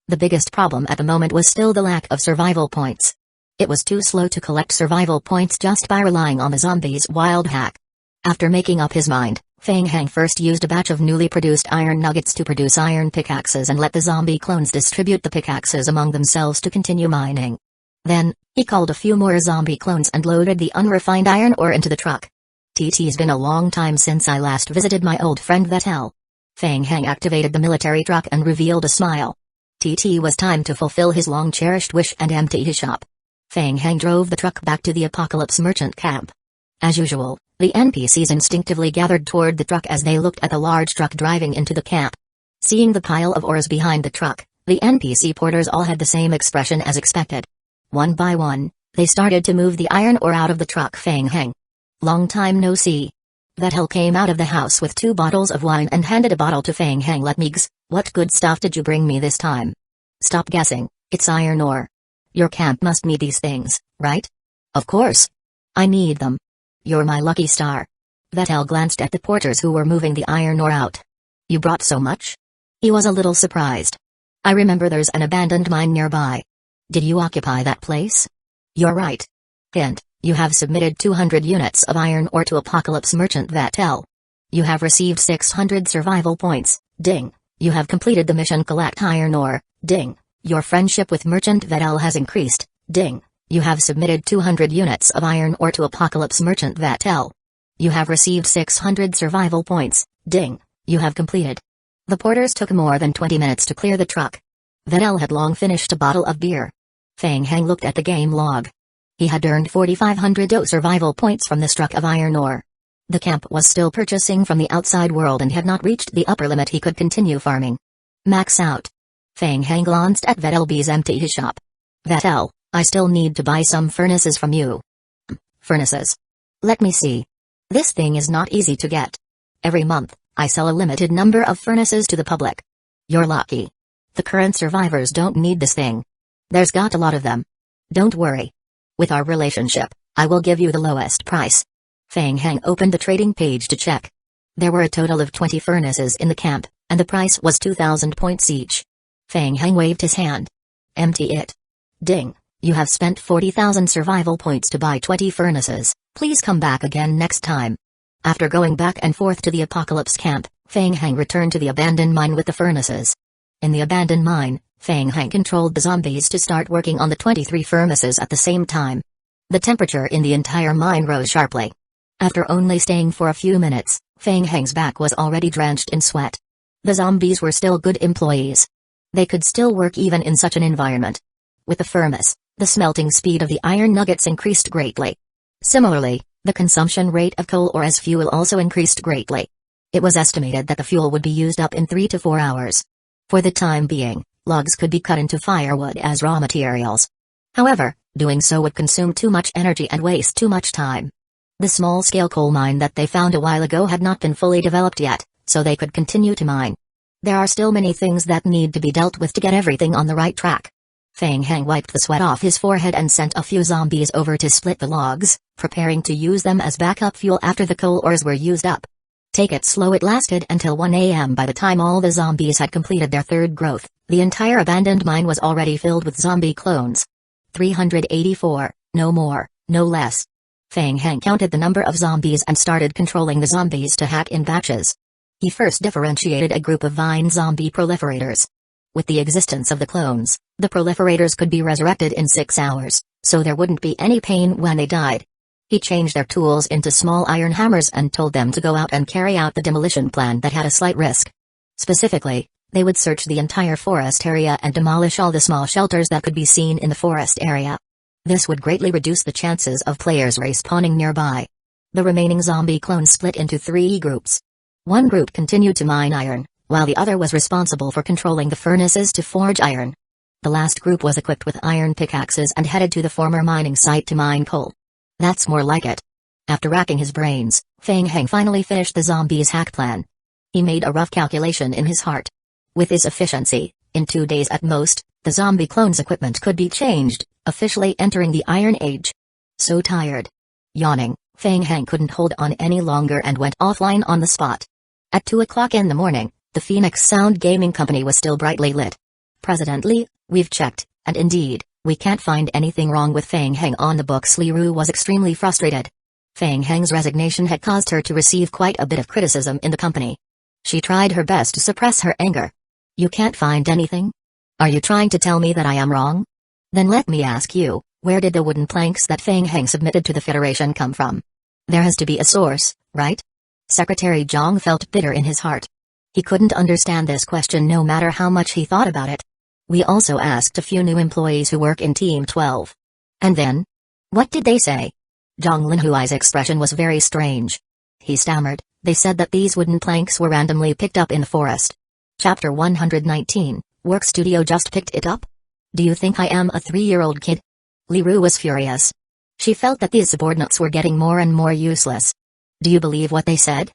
The biggest problem at the moment was still the lack of survival points. It was too slow to collect survival points just by relying on the zombies' wild hack. After making up his mind, Feng Heng first used a batch of newly produced iron nuggets to produce iron pickaxes and let the zombie clones distribute the pickaxes among themselves to continue mining. Then, he called a few more zombie clones and loaded the unrefined iron ore into the truck. "TT's been a long time since I last visited my old friend Vatel." Feng Heng activated the military truck and revealed a smile. TT was time to fulfill his long-cherished wish and empty his shop. Feng Heng drove the truck back to the Apocalypse merchant camp. As usual, the NPCs instinctively gathered toward the truck as they looked at the large truck driving into the camp. Seeing the pile of ores behind the truck, the NPC porters all had the same expression as expected. One by one, they started to move the iron ore out of the truck. Feng Heng. "Long time no see." Vatel came out of the house with 2 bottles of wine and handed a bottle to Feng Heng. "Let me guess, what good stuff did you bring me this time?" "Stop guessing, it's iron ore. Your camp must need these things, right?" "Of course. I need them." "You're my lucky star." Vatel glanced at the porters who were moving the iron ore out. "You brought so much?" He was a little surprised. "I remember there's an abandoned mine nearby. Did you occupy that place?" "You're right." "Hint. You have submitted 200 units of iron ore to Apocalypse merchant Vatel. You have received 600 survival points. Ding. You have completed the mission collect iron ore. Ding. Your friendship with merchant Vatel has increased. Ding. You have submitted 200 units of iron ore to Apocalypse merchant Vatel. You have received 600 survival points. Ding. You have completed. The porters took more than 20 minutes to clear the truck. Vatel had long finished a bottle of beer. Feng Heng looked at the game log. He had earned 4,500 survival points from this truck of iron ore. The camp was still purchasing from the outside world and had not reached the upper limit he could continue farming. Max out. Feng Heng glanced at Vetelby's empty his shop. Vettel, I still need to buy some furnaces from you. Furnaces. Let me see. This thing is not easy to get. Every month, I sell a limited number of furnaces to the public. You're lucky. The current survivors don't need this thing. There's got a lot of them. Don't worry. With our relationship, I will give you the lowest price. Fang Heng opened the trading page to check. There were a total of 20 furnaces in the camp, and the price was 2,000 points each. Fang Heng waved his hand. Empty it. Ding, you have spent 40,000 survival points to buy 20 furnaces, please come back again next time. After going back and forth to the Apocalypse camp, Fang Heng returned to the abandoned mine with the furnaces. In the abandoned mine, Fang Heng controlled the zombies to start working on the 23 furnaces at the same time. The temperature in the entire mine rose sharply. After only staying for a few minutes, Fang Heng's back was already drenched in sweat. The zombies were still good employees. They could still work even in such an environment. With the furnace, the smelting speed of the iron nuggets increased greatly. Similarly, the consumption rate of coal ore as fuel also increased greatly. It was estimated that the fuel would be used up in 3 to 4 hours. For the time being, logs could be cut into firewood as raw materials. However, doing so would consume too much energy and waste too much time. The small-scale coal mine that they found a while ago had not been fully developed yet, so they could continue to mine. There are still many things that need to be dealt with to get everything on the right track. Fang Heng wiped the sweat off his forehead and sent a few zombies over to split the logs, preparing to use them as backup fuel after the coal ores were used up. Take it slow. It lasted until 1 a.m. By the time all the zombies had completed their third growth, the entire abandoned mine was already filled with zombie clones. 384, no more, no less. Fang Heng counted the number of zombies and started controlling the zombies to hack in batches. He first differentiated a group of vine zombie proliferators. With the existence of the clones, the proliferators could be resurrected in 6 hours, so there wouldn't be any pain when they died. He changed their tools into small iron hammers and told them to go out and carry out the demolition plan that had a slight risk. Specifically, they would search the entire forest area and demolish all the small shelters that could be seen in the forest area. This would greatly reduce the chances of players respawning nearby. The remaining zombie clones split into 3 groups. One group continued to mine iron, while the other was responsible for controlling the furnaces to forge iron. The last group was equipped with iron pickaxes and headed to the former mining site to mine coal. That's more like it. After racking his brains, Fang Heng finally finished the zombies' hack plan. He made a rough calculation in his heart. With his efficiency, in 2 days at most, the zombie clones' equipment could be changed, officially entering the Iron Age. So tired. Yawning, Fang Heng couldn't hold on any longer and went offline on the spot. At 2 o'clock in the morning, the Phoenix Sound Gaming Company was still brightly lit. President Lee, we've checked, and indeed, we can't find anything wrong with Fang Heng on the books. Li Ru was extremely frustrated. Fang Heng's resignation had caused her to receive quite a bit of criticism in the company. She tried her best to suppress her anger. You can't find anything? Are you trying to tell me that I am wrong? Then let me ask you, where did the wooden planks that Fang Heng submitted to the Federation come from? There has to be a source, right? Secretary Zhang felt bitter in his heart. He couldn't understand this question no matter how much he thought about it. We also asked a few new employees who work in Team 12. And then? What did they say? Zhang Linhuai's expression was very strange. He stammered, they said that these wooden planks were randomly picked up in the forest. Chapter 119, Work Studio just picked it up? Do you think I am a 3-year-old kid? Li Ru was furious. She felt that these subordinates were getting more and more useless. Do you believe what they said?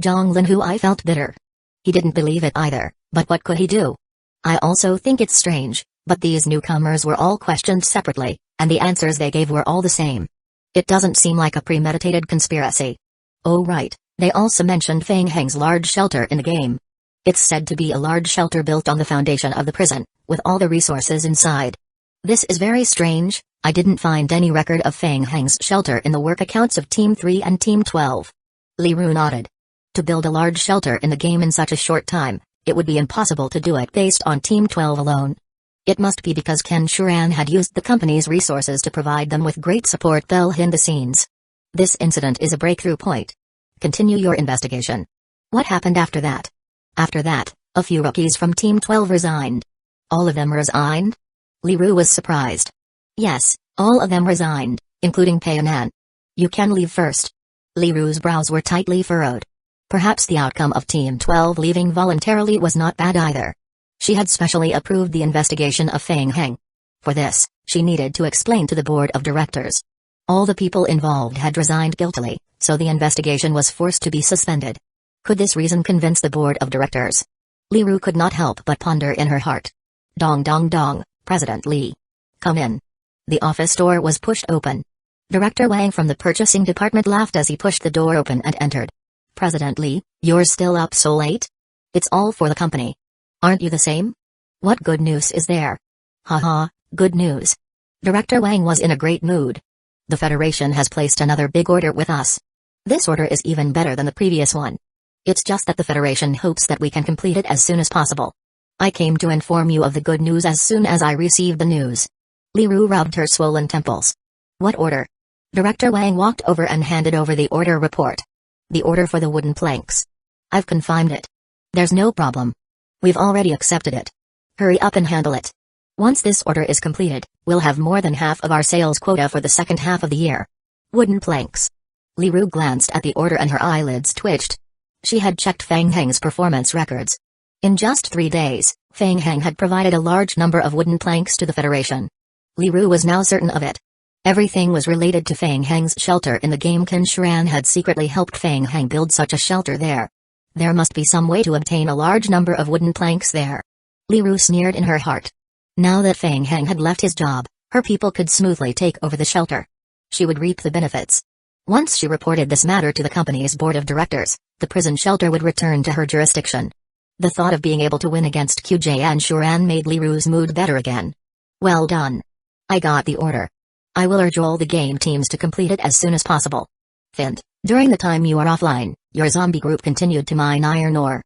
Zhang Linhuai felt bitter. He didn't believe it either, but what could he do? I also think it's strange, but these newcomers were all questioned separately, and the answers they gave were all the same. It doesn't seem like a premeditated conspiracy. Oh right, they also mentioned Fang Heng's large shelter in the game. It's said to be a large shelter built on the foundation of the prison, with all the resources inside. This is very strange. I didn't find any record of Fang Heng's shelter in the work accounts of Team 3 and Team 12. Li Ru nodded. To build a large shelter in the game in such a short time, it would be impossible to do it based on Team 12 alone. It must be because Ken Shuran had used the company's resources to provide them with great support behind the scenes. This incident is a breakthrough point. Continue your investigation. What happened after that? After that, a few rookies from Team 12 resigned. All of them resigned? Li Ru was surprised. Yes, all of them resigned, including Payanan. You can leave first. Li Ru's brows were tightly furrowed. Perhaps the outcome of Team 12 leaving voluntarily was not bad either. She had specially approved the investigation of Fang Heng. For this, She needed to explain to the board of directors. All the people involved had resigned guiltily, so the investigation was forced to be suspended. Could this reason convince the board of directors? Li Ru could not help but ponder in her heart. Dong dong dong, President Li. Come in. The office door was pushed open. Director Wang from the purchasing department laughed as he pushed the door open and entered. President Li, you're still up so late? It's all for the company. Aren't you the same? What good news is there? Haha, good news. Director Wang was in a great mood. The Federation has placed another big order with us. This order is even better than the previous one. It's just that the Federation hopes that we can complete it as soon as possible. I came to inform you of the good news as soon as I received the news. Li Ru rubbed her swollen temples. What order? Director Wang walked over and handed over the order report. The order for the wooden planks. I've confirmed it. There's no problem. We've already accepted it. Hurry up and handle it. Once this order is completed, we'll have more than half of our sales quota for the second half of the year. Wooden planks. Li Ru glanced at the order and her eyelids twitched. She had checked Fang Heng's performance records. In just 3 days, Fang Heng had provided a large number of wooden planks to the Federation. Li Ru was now certain of it. Everything was related to Fang Heng's shelter in the game. Qin Shuran had secretly helped Fang Heng build such a shelter there. There must be some way to obtain a large number of wooden planks there. Li Ru sneered in her heart. Now that Fang Heng had left his job, her people could smoothly take over the shelter. She would reap the benefits. Once she reported this matter to the company's board of directors, the prison shelter would return to her jurisdiction. The thought of being able to win against Qin Shuran made Li Ru's mood better again. Well done. I got the order. I will urge all the game teams to complete it as soon as possible. Fint, during the time you are offline, your zombie group continued to mine iron ore.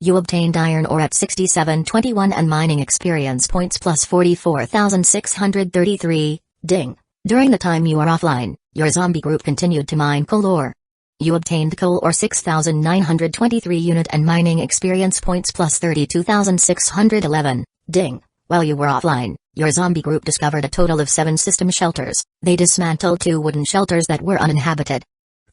You obtained iron ore at 6721 and mining experience points plus 44,633, ding. During the time you are offline, your zombie group continued to mine coal ore. You obtained coal ore 6,923 unit and mining experience points plus 32,611, ding. While you were offline, your zombie group discovered a total of 7 system shelters. They dismantled 2 wooden shelters that were uninhabited.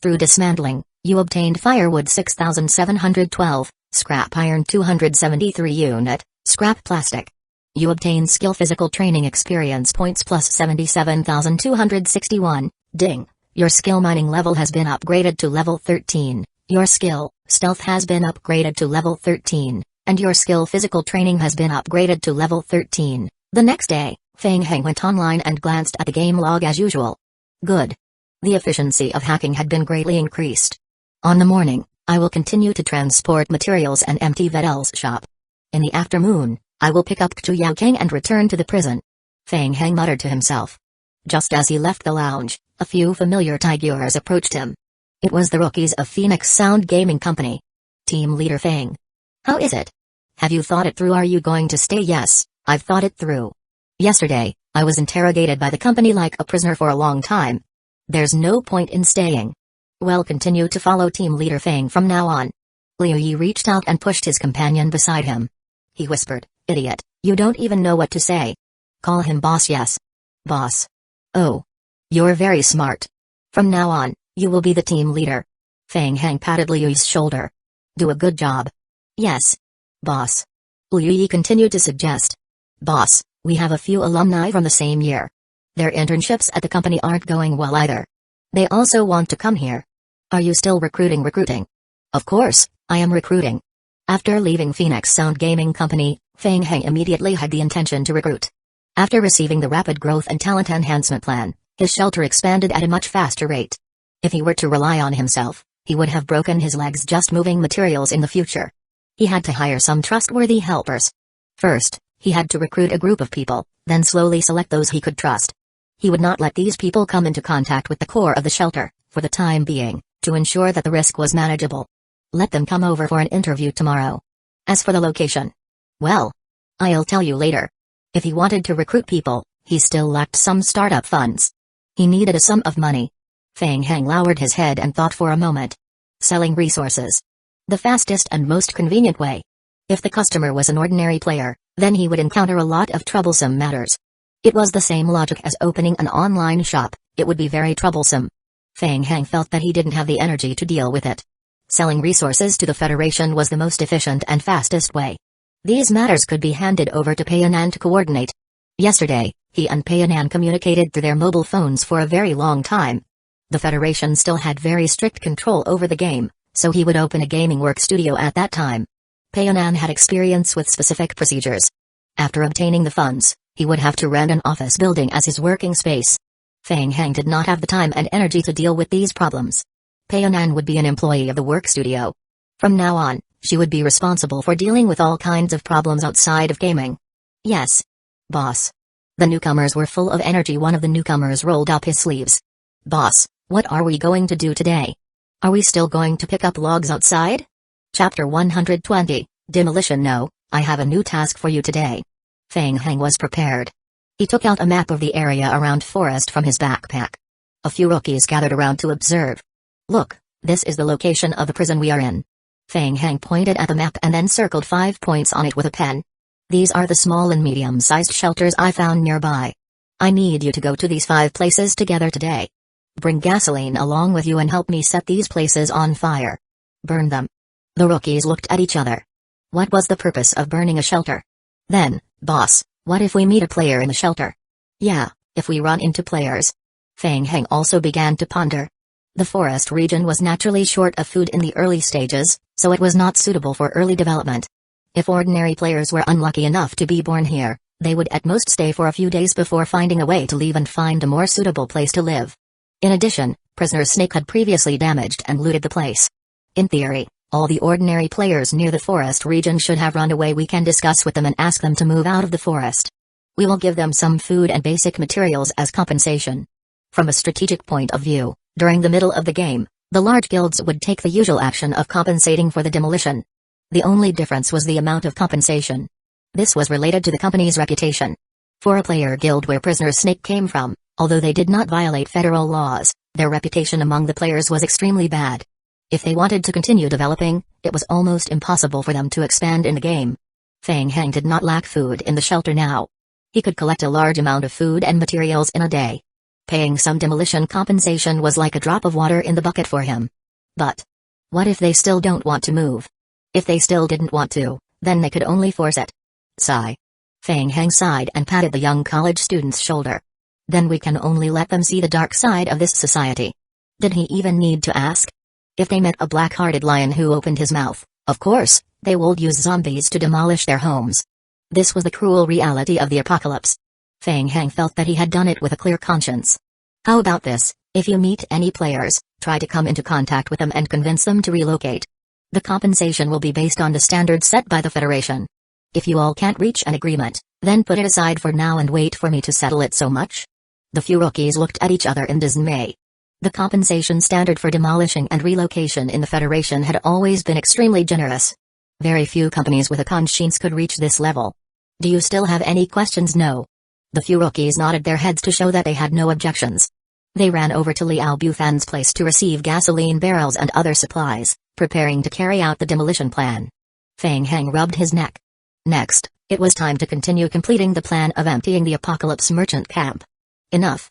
Through dismantling, you obtained firewood 6,712, scrap iron 273 unit, scrap plastic. You obtained skill physical training experience points plus 77,261, ding. Your skill mining level has been upgraded to level 13, your skill, stealth has been upgraded to level 13. And your skill physical training has been upgraded to level 13. The next day, Fang Heng went online and glanced at the game log as usual. Good. The efficiency of hacking had been greatly increased. On the morning, I will continue to transport materials and empty Vedel's shop. In the afternoon, I will pick up Chu Yao King and return to the prison. Fang Heng muttered to himself. Just as he left the lounge, a few familiar tigers approached him. It was the rookies of Phoenix Sound Gaming Company. Team leader Fang. How is it? Have you thought it through? Are you going to stay? Yes, I've thought it through. Yesterday, I was interrogated by the company like a prisoner for a long time. There's no point in staying. Well, continue to follow team leader Fang from now on. Liu Yi reached out and pushed his companion beside him. He whispered, idiot, you don't even know what to say. Call him boss. Yes. Boss. Oh. You're very smart. From now on, you will be the team leader. Fang Heng patted Liu Yi's shoulder. Do a good job. Yes. Boss. Liu Yi continued to suggest. Boss, we have a few alumni from the same year. Their internships at the company aren't going well either. They also want to come here. Are you still recruiting? Of course, I am recruiting. After leaving Phoenix Sound Gaming Company, Fang Heng immediately had the intention to recruit. After receiving the Rapid Growth and Talent Enhancement Plan, his shelter expanded at a much faster rate. If he were to rely on himself, he would have broken his legs just moving materials in the future. He had to hire some trustworthy helpers. First, he had to recruit a group of people, then slowly select those he could trust. He would not let these people come into contact with the core of the shelter, for the time being, to ensure that the risk was manageable. Let them come over for an interview tomorrow. As for the location, well, I'll tell you later. If he wanted to recruit people, he still lacked some startup funds. He needed a sum of money. Fang Heng lowered his head and thought for a moment. Selling resources. The fastest and most convenient way. If the customer was an ordinary player, then he would encounter a lot of troublesome matters. It was the same logic as opening an online shop, it would be very troublesome. Fang Heng felt that he didn't have the energy to deal with it. Selling resources to the Federation was the most efficient and fastest way. These matters could be handed over to Payan to coordinate. Yesterday, he and Payanan communicated through their mobile phones for a very long time. The Federation still had very strict control over the game, so he would open a gaming work studio at that time. Payanan had experience with specific procedures. After obtaining the funds, he would have to rent an office building as his working space. Feng Heng did not have the time and energy to deal with these problems. Payanan would be an employee of the work studio. From now on, she would be responsible for dealing with all kinds of problems outside of gaming. Yes, boss. The newcomers were full of energy. One of the newcomers rolled up his sleeves. Boss, what are we going to do today? Are we still going to pick up logs outside? Chapter 120, Demolition. No, I have a new task for you today. Feng Heng was prepared. He took out a map of the area around forest from his backpack. A few rookies gathered around to observe. Look, this is the location of the prison we are in. Feng Heng pointed at the map and then circled 5 points on it with a pen. These are the small and medium-sized shelters I found nearby. I need you to go to these 5 places together today. Bring gasoline along with you and help me set these places on fire. Burn them. The rookies looked at each other. What was the purpose of burning a shelter? Then, boss, what if we meet a player in the shelter? Yeah, if we run into players. Feng Heng also began to ponder. The forest region was naturally short of food in the early stages, so it was not suitable for early development. If ordinary players were unlucky enough to be born here, they would at most stay for a few days before finding a way to leave and find a more suitable place to live. In addition, Prisoner Snake had previously damaged and looted the place. In theory, all the ordinary players near the forest region should have run away. We can discuss with them and ask them to move out of the forest. We will give them some food and basic materials as compensation. From a strategic point of view, during the middle of the game, the large guilds would take the usual action of compensating for the demolition. The only difference was the amount of compensation. This was related to the company's reputation. For a player guild where Prisoner Snake came from, although they did not violate federal laws, their reputation among the players was extremely bad. If they wanted to continue developing, it was almost impossible for them to expand in the game. Feng Heng did not lack food in the shelter now. He could collect a large amount of food and materials in a day. Paying some demolition compensation was like a drop of water in the bucket for him. But what if they still don't want to move? If they still didn't want to, then they could only force it. Sigh. Feng Heng sighed and patted the young college student's shoulder. Then we can only let them see the dark side of this society. Did he even need to ask? If they met a black-hearted lion who opened his mouth, of course, they would use zombies to demolish their homes. This was the cruel reality of the apocalypse. Feng Heng felt that he had done it with a clear conscience. How about this, if you meet any players, try to come into contact with them and convince them to relocate. The compensation will be based on the standards set by the Federation. If you all can't reach an agreement, then put it aside for now and wait for me to settle it. So much? The few rookies looked at each other in dismay. The compensation standard for demolishing and relocation in the Federation had always been extremely generous. Very few companies with a conscience could reach this level. Do you still have any questions? No. The few rookies nodded their heads to show that they had no objections. They ran over to Liao Bufan's place to receive gasoline barrels and other supplies, preparing to carry out the demolition plan. Feng Heng rubbed his neck. Next, it was time to continue completing the plan of emptying the Apocalypse merchant camp. Enough,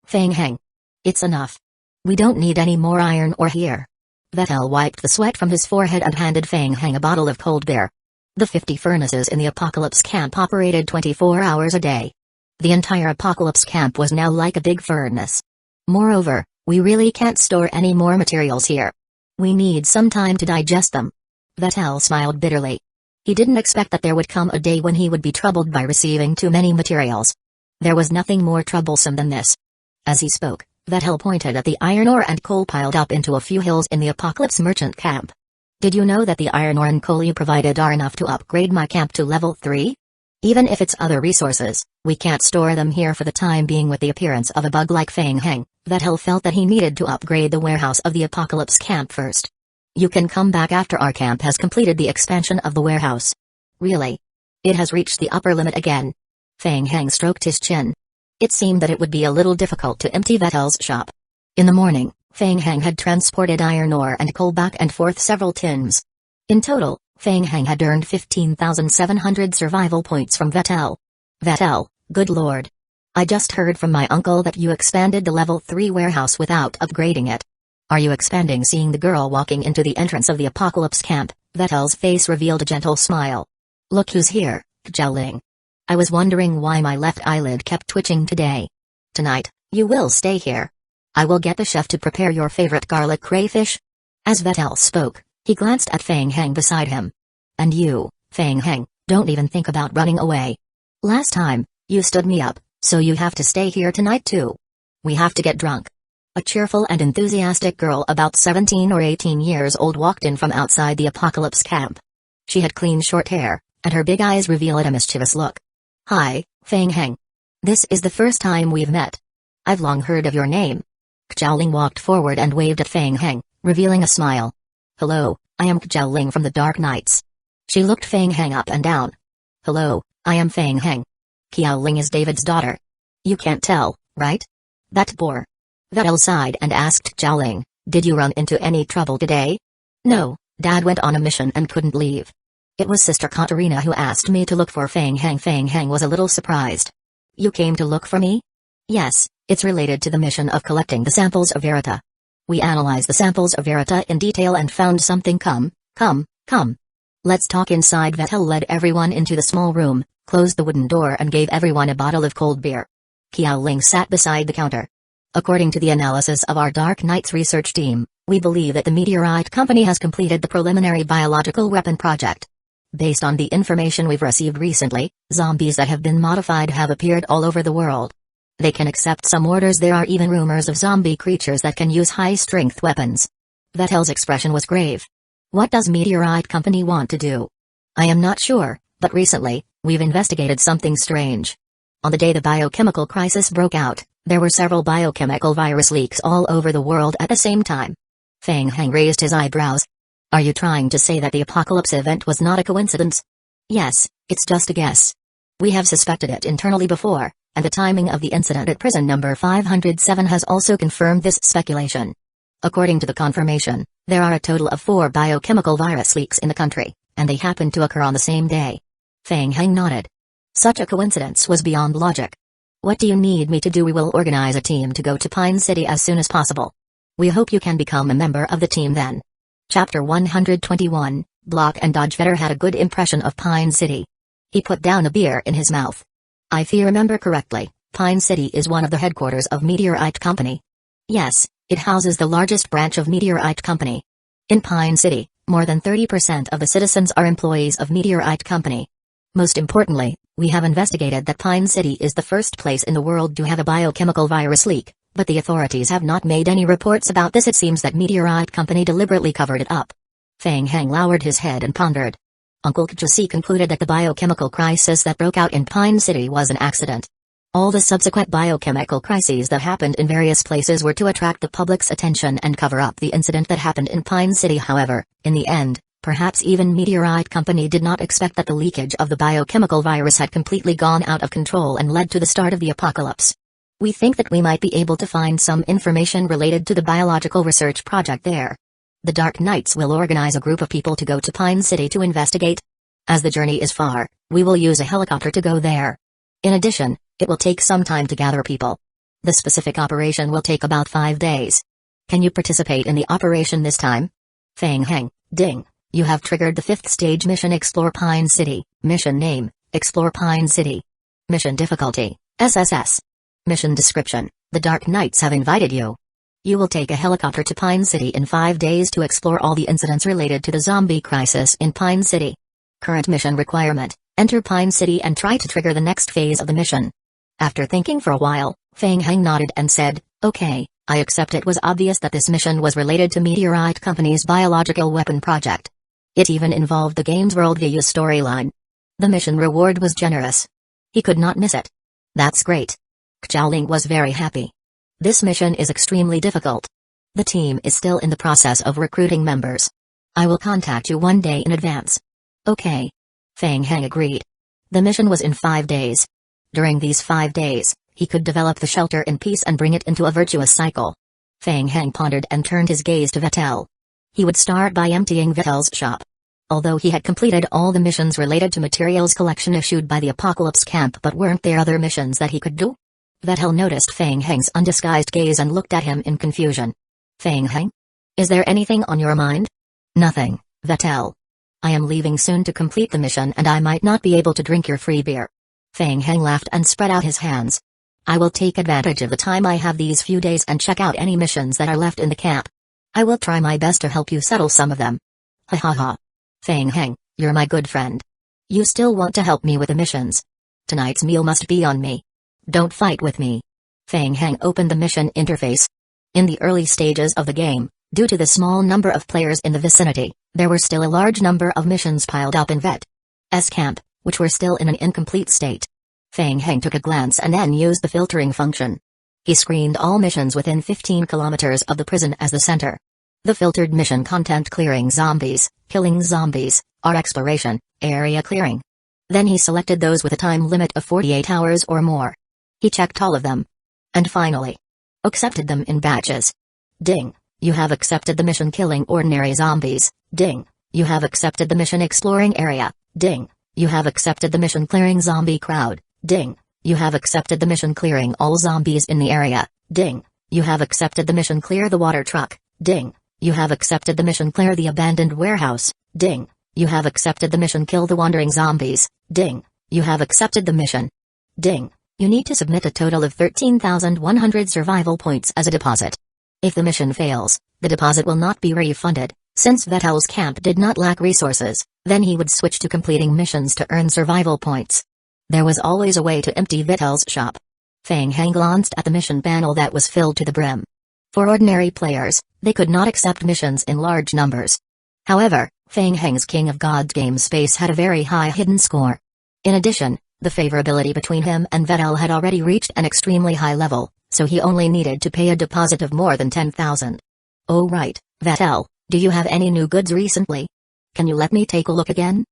Feng Heng. It's enough. We don't need any more iron ore here. Vettel wiped the sweat from his forehead and handed Feng Heng a bottle of cold beer. The 50 furnaces in the Apocalypse camp operated 24 hours a day. The entire Apocalypse camp was now like a big furnace. Moreover, we really can't store any more materials here. We need some time to digest them. Vettel smiled bitterly. He didn't expect that there would come a day when he would be troubled by receiving too many materials. There was nothing more troublesome than this. As he spoke, Vettel pointed at the iron ore and coal piled up into a few hills in the Apocalypse merchant camp. Did you know that the iron ore and coal you provided are enough to upgrade my camp to level 3? Even if it's other resources, we can't store them here for the time being. With the appearance of a bug like Feng Heng, Vettel felt that he needed to upgrade the warehouse of the Apocalypse camp first. You can come back after our camp has completed the expansion of the warehouse. Really? It has reached the upper limit again. Feng Heng stroked his chin. It seemed that it would be a little difficult to empty Vettel's shop. In the morning, Feng Heng had transported iron ore and coal back and forth several tins. In total, Feng Heng had earned 15,700 survival points from Vettel. Vettel, good lord. I just heard from my uncle that you expanded the level 3 warehouse without upgrading it. Are you expanding? Seeing the girl walking into the entrance of the Apocalypse camp, Vettel's face revealed a gentle smile. Look who's here, Zhao Ling. I was wondering why my left eyelid kept twitching today. Tonight, you will stay here. I will get the chef to prepare your favorite garlic crayfish. As Vettel spoke, he glanced at Fang Heng beside him. And you, Fang Heng, don't even think about running away. Last time, you stood me up, so you have to stay here tonight too. We have to get drunk. A cheerful and enthusiastic girl about 17 or 18 years old walked in from outside the Apocalypse camp. She had clean short hair, and her big eyes revealed a mischievous look. Hi, Fang Heng. This is the first time we've met. I've long heard of your name. Xiaoling walked forward and waved at Fang Heng, revealing a smile. Hello, I am Xiaoling from the Dark Knights. She looked Fang Heng up and down. Hello, I am Fang Heng. Xiaoling is David's daughter. You can't tell, right? That bore. Vettel sighed and asked Xiaoling, did you run into any trouble today? No, Dad went on a mission and couldn't leave. It was Sister Katerina who asked me to look for Fang Heng. Fang Heng was a little surprised. You came to look for me? Yes, it's related to the mission of collecting the samples of Verita. We analyzed the samples of Verita in detail and found something. Come. Let's talk inside. Vettel led everyone into the small room, closed the wooden door and gave everyone a bottle of cold beer. Xiaoling sat beside the counter. According to the analysis of our Dark Knights research team, we believe that the Meteorite Company has completed the preliminary biological weapon project. Based on the information we've received recently, zombies that have been modified have appeared all over the world. They can accept some orders. There are even rumors of zombie creatures that can use high-strength weapons. Vettel's expression was grave. What does Meteorite Company want to do? I am not sure, but recently, we've investigated something strange. On the day the biochemical crisis broke out, there were several biochemical virus leaks all over the world at the same time. Fang Heng raised his eyebrows. Are you trying to say that the apocalypse event was not a coincidence? Yes, it's just a guess. We have suspected it internally before, and the timing of the incident at prison number 507 has also confirmed this speculation. According to the confirmation, there are a total of 4 biochemical virus leaks in the country, and they happen to occur on the same day. Fang Heng nodded. Such a coincidence was beyond logic. What do you need me to do? We will organize a team to go to Pine City as soon as possible. We hope you can become a member of the team then. Chapter 121, Block and Dodge. Vetter had a good impression of Pine City. He put down a beer in his mouth. If I remember correctly, Pine City is one of the headquarters of Meteorite Company. Yes, it houses the largest branch of Meteorite Company. In Pine City, more than 30% of the citizens are employees of Meteorite Company. Most importantly, we have investigated that Pine City is the first place in the world to have a biochemical virus leak, but the authorities have not made any reports about this. It seems that Meteorite Company deliberately covered it up. Fang Heng lowered his head and pondered. Uncle Kajasi concluded that the biochemical crisis that broke out in Pine City was an accident. All the subsequent biochemical crises that happened in various places were to attract the public's attention and cover up the incident that happened in Pine City. However, in the end, perhaps even Meteorite Company did not expect that the leakage of the biochemical virus had completely gone out of control and led to the start of the apocalypse. We think that we might be able to find some information related to the biological research project there. The Dark Knights will organize a group of people to go to Pine City to investigate. As the journey is far, we will use a helicopter to go there. In addition, it will take some time to gather people. The specific operation will take about 5 days. Can you participate in the operation this time? Fang Heng, ding. You have triggered the 5th stage mission. Explore Pine City. Mission name, Explore Pine City. Mission difficulty, SSS. Mission description, the Dark Knights have invited you. You will take a helicopter to Pine City in 5 days to explore all the incidents related to the zombie crisis in Pine City. Current mission requirement, enter Pine City and try to trigger the next phase of the mission. After thinking for a while, Fang Heng nodded and said, okay, I accept. It was obvious that this mission was related to Meteorite Company's biological weapon project. It even involved the game's worldview storyline. The mission reward was generous. He could not miss it. That's great. Xiaoling was very happy. This mission is extremely difficult. The team is still in the process of recruiting members. I will contact you one day in advance. Okay. Fang Heng agreed. The mission was in 5 days. During these 5 days, he could develop the shelter in peace and bring it into a virtuous cycle. Fang Heng pondered and turned his gaze to Vettel. He would start by emptying Vettel's shop. Although he had completed all the missions related to materials collection issued by the Apocalypse camp, but weren't there other missions that he could do? Vettel noticed Fang Heng's undisguised gaze and looked at him in confusion. Fang Heng? Is there anything on your mind? Nothing, Vettel. I am leaving soon to complete the mission and I might not be able to drink your free beer. Feng Heng laughed and spread out his hands. I will take advantage of the time I have these few days and check out any missions that are left in the camp. I will try my best to help you settle some of them. Ha ha ha. Feng Heng, you're my good friend. You still want to help me with the missions. Tonight's meal must be on me. Don't fight with me. Feng Heng opened the mission interface. In the early stages of the game, due to the small number of players in the vicinity, there were still a large number of missions piled up in Vet's camp, which were still in an incomplete state. Feng Heng took a glance and then used the filtering function. He screened all missions within 15 kilometers of the prison as the center. The filtered mission content: clearing zombies, killing zombies, or exploration, area clearing. Then he selected those with a time limit of 48 hours or more. He checked all of them. And finally, accepted them in batches. Ding, you have accepted the mission killing ordinary zombies. Ding, you have accepted the mission exploring area. Ding, you have accepted the mission clearing zombie crowd. Ding, you have accepted the mission clearing all zombies in the area. Ding, you have accepted the mission clear the water truck. Ding, you have accepted the mission clear the abandoned warehouse. Ding, you have accepted the mission kill the wandering zombies. Ding, you have accepted the mission. Ding, you need to submit a total of 13,100 survival points as a deposit. If the mission fails, the deposit will not be refunded. Since Vettel's camp did not lack resources, then he would switch to completing missions to earn survival points. There was always a way to empty Vettel's shop. Feng Heng glanced at the mission panel that was filled to the brim. For ordinary players, they could not accept missions in large numbers. However, Feng Heng's King of Gods game space had a very high hidden score. In addition, the favorability between him and Vettel had already reached an extremely high level, so he only needed to pay a deposit of more than 10,000. Oh right, Vettel, do you have any new goods recently? Can you let me take a look again?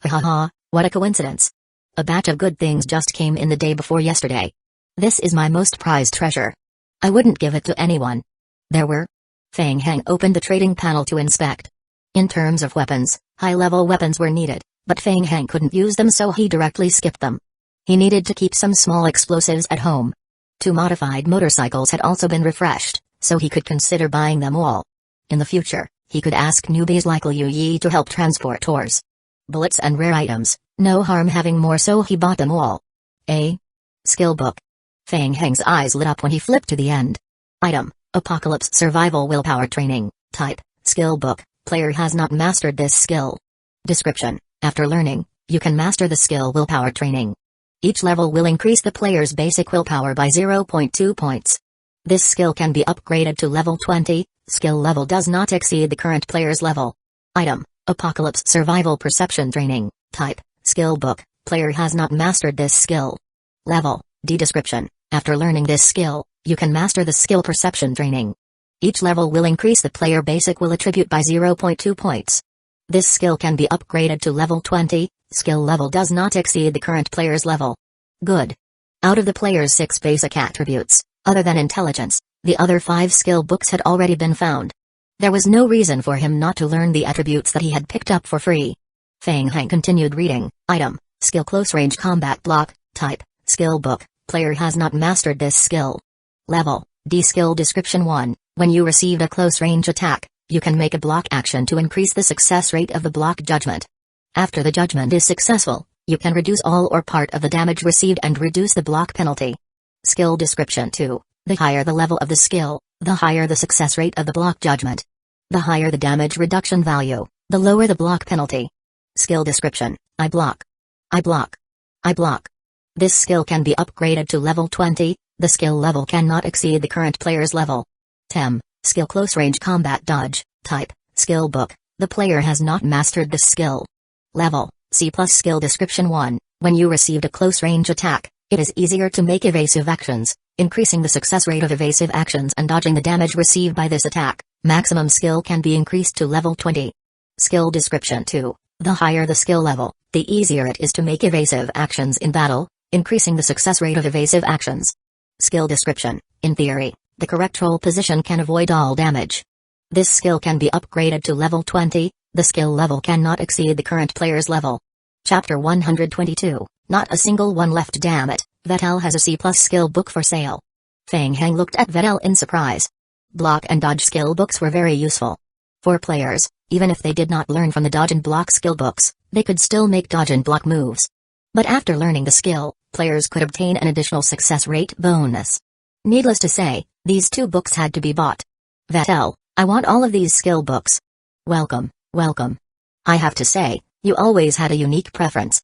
Ha ha, what a coincidence. A batch of good things just came in the day before yesterday. This is my most prized treasure. I wouldn't give it to anyone. There were. Feng Heng opened the trading panel to inspect. In terms of weapons, high-level weapons were needed, but Feng Heng couldn't use them, so he directly skipped them. He needed to keep some small explosives at home. 2 modified motorcycles had also been refreshed, so he could consider buying them all. In the future, he could ask newbies like Liu Yi to help transport ores. Bullets and rare items, no harm having more, so he bought them all. A skill book. Feng Heng's eyes lit up when he flipped to the end. Item, Apocalypse Survival Willpower Training. Type, skill book. Player has not mastered this skill. Description, after learning, you can master the skill Willpower Training. Each level will increase the player's basic willpower by 0.2 points. This skill can be upgraded to level 20, skill level does not exceed the current player's level. Item, Apocalypse Survival Perception Training. Type, skill book. Player has not mastered this skill. Level, D. Description, after learning this skill, you can master the skill Perception Training. Each level will increase the player basic will attribute by 0.2 points. This skill can be upgraded to level 20, skill level does not exceed the current player's level. Good. Out of the player's 6 basic attributes, other than intelligence, the other 5 skill books had already been found. There was no reason for him not to learn the attributes that he had picked up for free. Feng Heng continued reading. Item, skill close range combat block. Type, skill book. Player has not mastered this skill. Level, D. Skill Description 1. When you received a close range attack, you can make a block action to increase the success rate of the block judgment. After the judgment is successful, you can reduce all or part of the damage received and reduce the block penalty. Skill Description 2. The higher the level of the skill, the higher the success rate of the block judgment. The higher the damage reduction value, the lower the block penalty. Skill Description, I block. I block. I block. This skill can be upgraded to level 20, the skill level cannot exceed the current player's level. Tem, skill close range combat dodge. Type, skill book. The player has not mastered this skill. Level, C+. Skill Description 1. When you received a close range attack, it is easier to make evasive actions, increasing the success rate of evasive actions and dodging the damage received by this attack. Maximum skill can be increased to level 20. Skill Description 2. The higher the skill level, the easier it is to make evasive actions in battle, increasing the success rate of evasive actions. Skill Description. In theory, the correct roll position can avoid all damage. This skill can be upgraded to level 20, the skill level cannot exceed the current player's level. Chapter 122, Not a single one left. Damn it, Vettel has a C+ skill book for sale. Feng Heng looked at Vettel in surprise. Block and dodge skill books were very useful. For players, even if they did not learn from the dodge and block skill books, they could still make dodge and block moves. But after learning the skill, players could obtain an additional success rate bonus. Needless to say, these 2 books had to be bought. Vettel, I want all of these skill books. Welcome, welcome. I have to say, you always had a unique preference.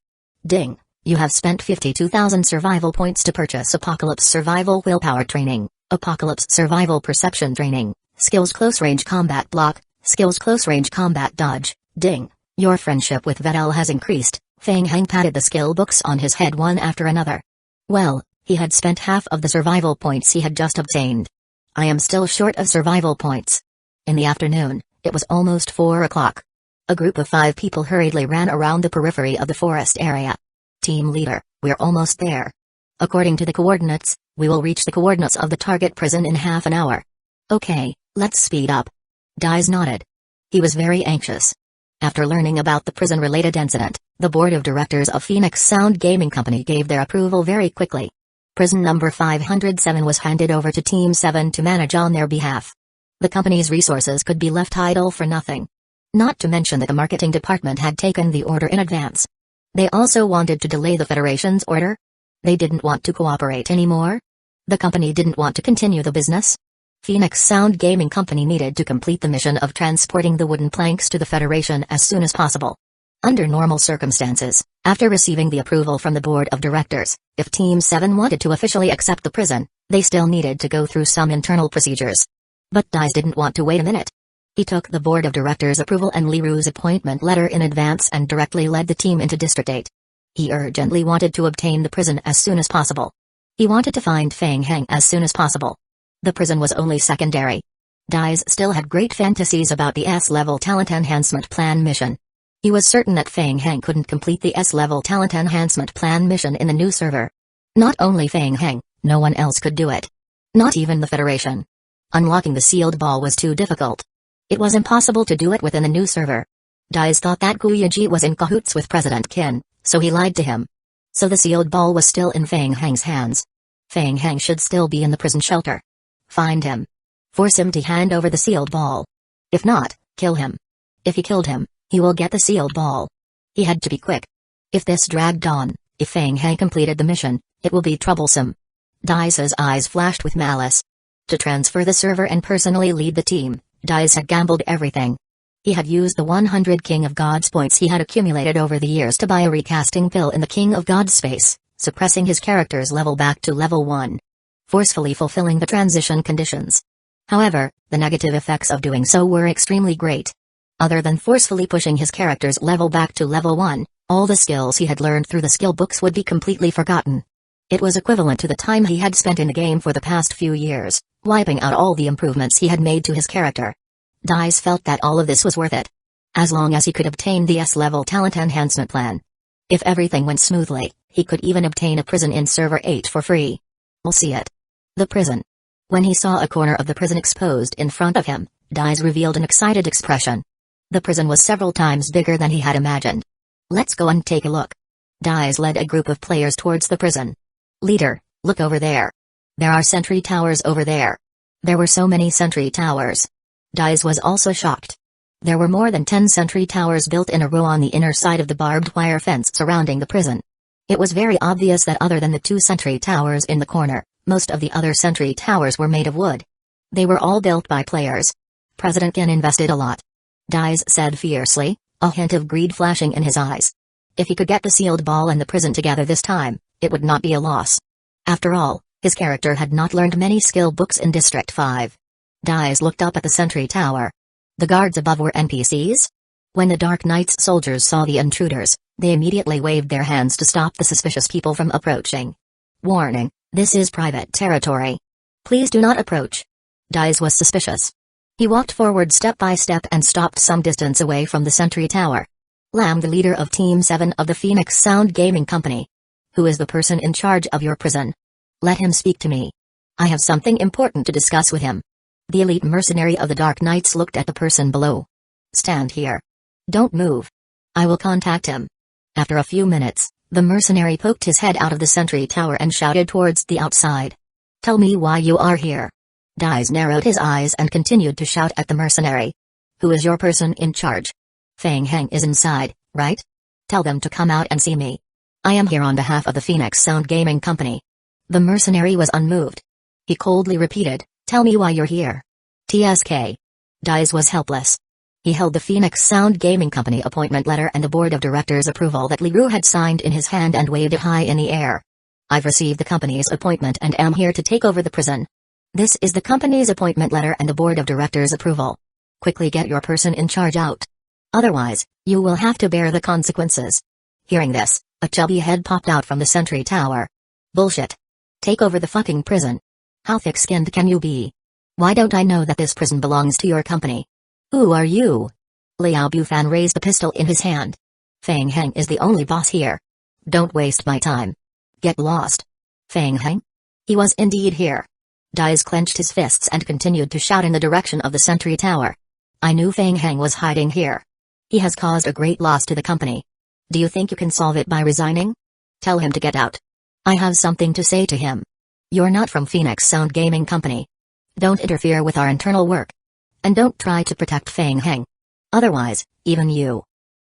Ding, you have spent 52,000 survival points to purchase Apocalypse Survival Willpower Training, Apocalypse Survival Perception Training, Skills Close Range Combat Block, Skills Close Range Combat Dodge. Ding, your friendship with Vettel has increased. Feng Hang patted the skill books on his head one after another. Well, he had spent half of the survival points he had just obtained. I am still short of survival points. In the afternoon, it was almost 4 o'clock. A group of 5 people hurriedly ran around the periphery of the forest area. Team leader, we're almost there. According to the coordinates, we will reach the coordinates of the target prison in half an hour. Okay, let's speed up. Dais nodded. He was very anxious. After learning about the prison-related incident, the board of directors of Phoenix Sound Gaming Company gave their approval very quickly. Prison number 507 was handed over to Team 7 to manage on their behalf. The company's resources could be left idle for nothing. Not to mention that the marketing department had taken the order in advance. They also wanted to delay the Federation's order. They didn't want to cooperate anymore. The company didn't want to continue the business. Phoenix Sound Gaming Company needed to complete the mission of transporting the wooden planks to the Federation as soon as possible. Under normal circumstances, after receiving the approval from the board of directors, if Team 7 wanted to officially accept the prison, they still needed to go through some internal procedures. But Dais didn't want to wait a minute. He took the board of directors' approval and Liru's appointment letter in advance and directly led the team into District 8. He urgently wanted to obtain the prison as soon as possible. He wanted to find Feng Hang as soon as possible. The prison was only secondary. Dais still had great fantasies about the S-level talent enhancement plan mission. He was certain that Feng Hang couldn't complete the S-level talent enhancement plan mission in the new server. Not only Feng Hang, no one else could do it. Not even the Federation. Unlocking the sealed ball was too difficult. It was impossible to do it within the new server. Dais thought that Guyaji was in cahoots with President Qin, so he lied to him. So the sealed ball was still in Feng Hang's hands. Feng Hang should still be in the prison shelter. Find him. Force him to hand over the sealed ball. If not, kill him. If he killed him, he will get the sealed ball. He had to be quick. If this dragged on, if Feng Hang completed the mission, it will be troublesome. Dais's eyes flashed with malice. To transfer the server and personally lead the team, Dais had gambled everything. He had used the 100 King of Gods points he had accumulated over the years to buy a recasting pill in the King of Gods space, suppressing his character's level back to level 1. Forcefully fulfilling the transition conditions. However, the negative effects of doing so were extremely great. Other than forcefully pushing his character's level back to level 1, all the skills he had learned through the skill books would be completely forgotten. It was equivalent to the time he had spent in the game for the past few years, wiping out all the improvements he had made to his character. Dais felt that all of this was worth it. As long as he could obtain the S-level talent enhancement plan. If everything went smoothly, he could even obtain a prison in Server 8 for free. We'll see it. The prison. When he saw a corner of the prison exposed in front of him, Dais revealed an excited expression. The prison was several times bigger than he had imagined. Let's go and take a look. Dais led a group of players towards the prison. Leader, look over there. There are sentry towers over there. There were so many sentry towers. Dais was also shocked. There were more than 10 sentry towers built in a row on the inner side of the barbed wire fence surrounding the prison. It was very obvious that other than the 2 sentry towers in the corner, most of the other sentry towers were made of wood. They were all built by players. President Qin invested a lot. Dais said fiercely, a hint of greed flashing in his eyes. If he could get the sealed ball and the prison together this time, it would not be a loss. After all, his character had not learned many skill books in District 5. Dais looked up at the sentry tower. The guards above were NPCs? When the Dark Knight's soldiers saw the intruders, they immediately waved their hands to stop the suspicious people from approaching. Warning, this is private territory. Please do not approach. Dais was suspicious. He walked forward step by step and stopped some distance away from the sentry tower. Lam, the leader of Team 7 of the Phoenix Sound Gaming Company. Who is the person in charge of your prison? Let him speak to me. I have something important to discuss with him. The elite mercenary of the Dark Knights looked at the person below. Stand here. Don't move. I will contact him. After a few minutes, the mercenary poked his head out of the sentry tower and shouted towards the outside. Tell me why you are here. Dais narrowed his eyes and continued to shout at the mercenary. Who is your person in charge? Feng Hang is inside, right? Tell them to come out and see me. I am here on behalf of the Phoenix Sound Gaming Company. The mercenary was unmoved. He coldly repeated, "Tell me why you're here." TSK. Dais was helpless. He held the Phoenix Sound Gaming Company appointment letter and the board of directors' approval that Liu had signed in his hand and waved it high in the air. "I've received the company's appointment and am here to take over the prison. This is the company's appointment letter and the board of directors' approval. Quickly get your person in charge out. Otherwise, you will have to bear the consequences." Hearing this, a chubby head popped out from the sentry tower. "Bullshit. Take over the fucking prison. How thick-skinned can you be? Why don't I know that this prison belongs to your company? Who are you?" Liao Bufan raised the pistol in his hand. "Fang Heng is the only boss here. Don't waste my time. Get lost." Fang Heng? He was indeed here. Dais clenched his fists and continued to shout in the direction of the sentry tower. "I knew Fang Heng was hiding here. He has caused a great loss to the company. Do you think you can solve it by resigning? Tell him to get out. I have something to say to him. You're not from Phoenix Sound Gaming Company. Don't interfere with our internal work. And don't try to protect Fang Heng. Otherwise, even you.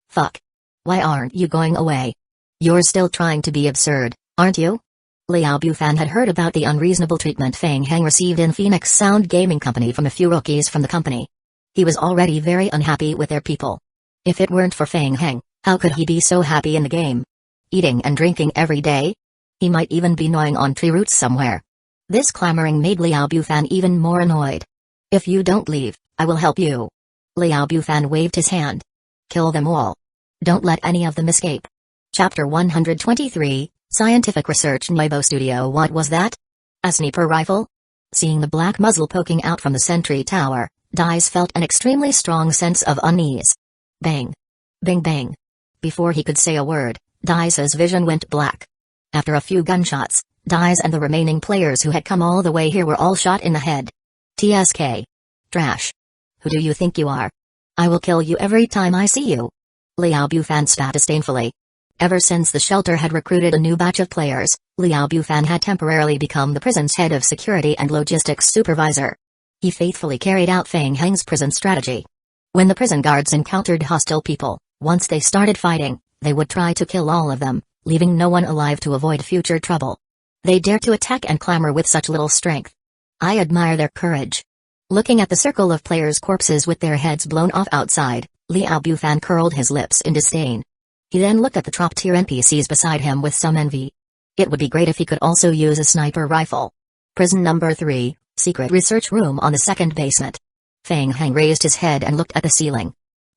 Fuck. Why aren't you going away? You're still trying to be absurd, aren't you?" Liao Bufan had heard about the unreasonable treatment Fang Heng received in Phoenix Sound Gaming Company from a few rookies from the company. He was already very unhappy with their people. If it weren't for Fang Heng, how could he be so happy in the game? Eating and drinking every day? He might even be gnawing on tree roots somewhere. This clamoring made Liao Bufan even more annoyed. "If you don't leave, I will help you." Liao Bufan waved his hand. "Kill them all. Don't let any of them escape." Chapter 123, Scientific Research Nuevo Studio. What was that? A sniper rifle? Seeing the black muzzle poking out from the sentry tower, Dais felt an extremely strong sense of unease. Bang. Bang bang. Before he could say a word, Dais's vision went black. After a few gunshots, Dais and the remaining players who had come all the way here were all shot in the head. TSK. Trash. Who do you think you are? I will kill you every time I see you. Liao Bufan spat disdainfully. Ever since the shelter had recruited a new batch of players, Liao Bufan had temporarily become the prison's head of security and logistics supervisor. He faithfully carried out Fang Heng's prison strategy. When the prison guards encountered hostile people, once they started fighting, they would try to kill all of them, leaving no one alive to avoid future trouble. They dared to attack and clamor with such little strength. I admire their courage. Looking at the circle of players' corpses with their heads blown off outside, Liao Bufan curled his lips in disdain. He then looked at the top-tier NPCs beside him with some envy. It would be great if he could also use a sniper rifle. Prison number 3, secret research room on the second basement. Fang Heng raised his head and looked at the ceiling.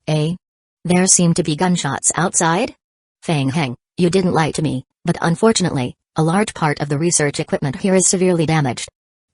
Eh? There seemed to be gunshots outside? Fang Heng, you didn't lie to me, but unfortunately, a large part of the research equipment here is severely damaged.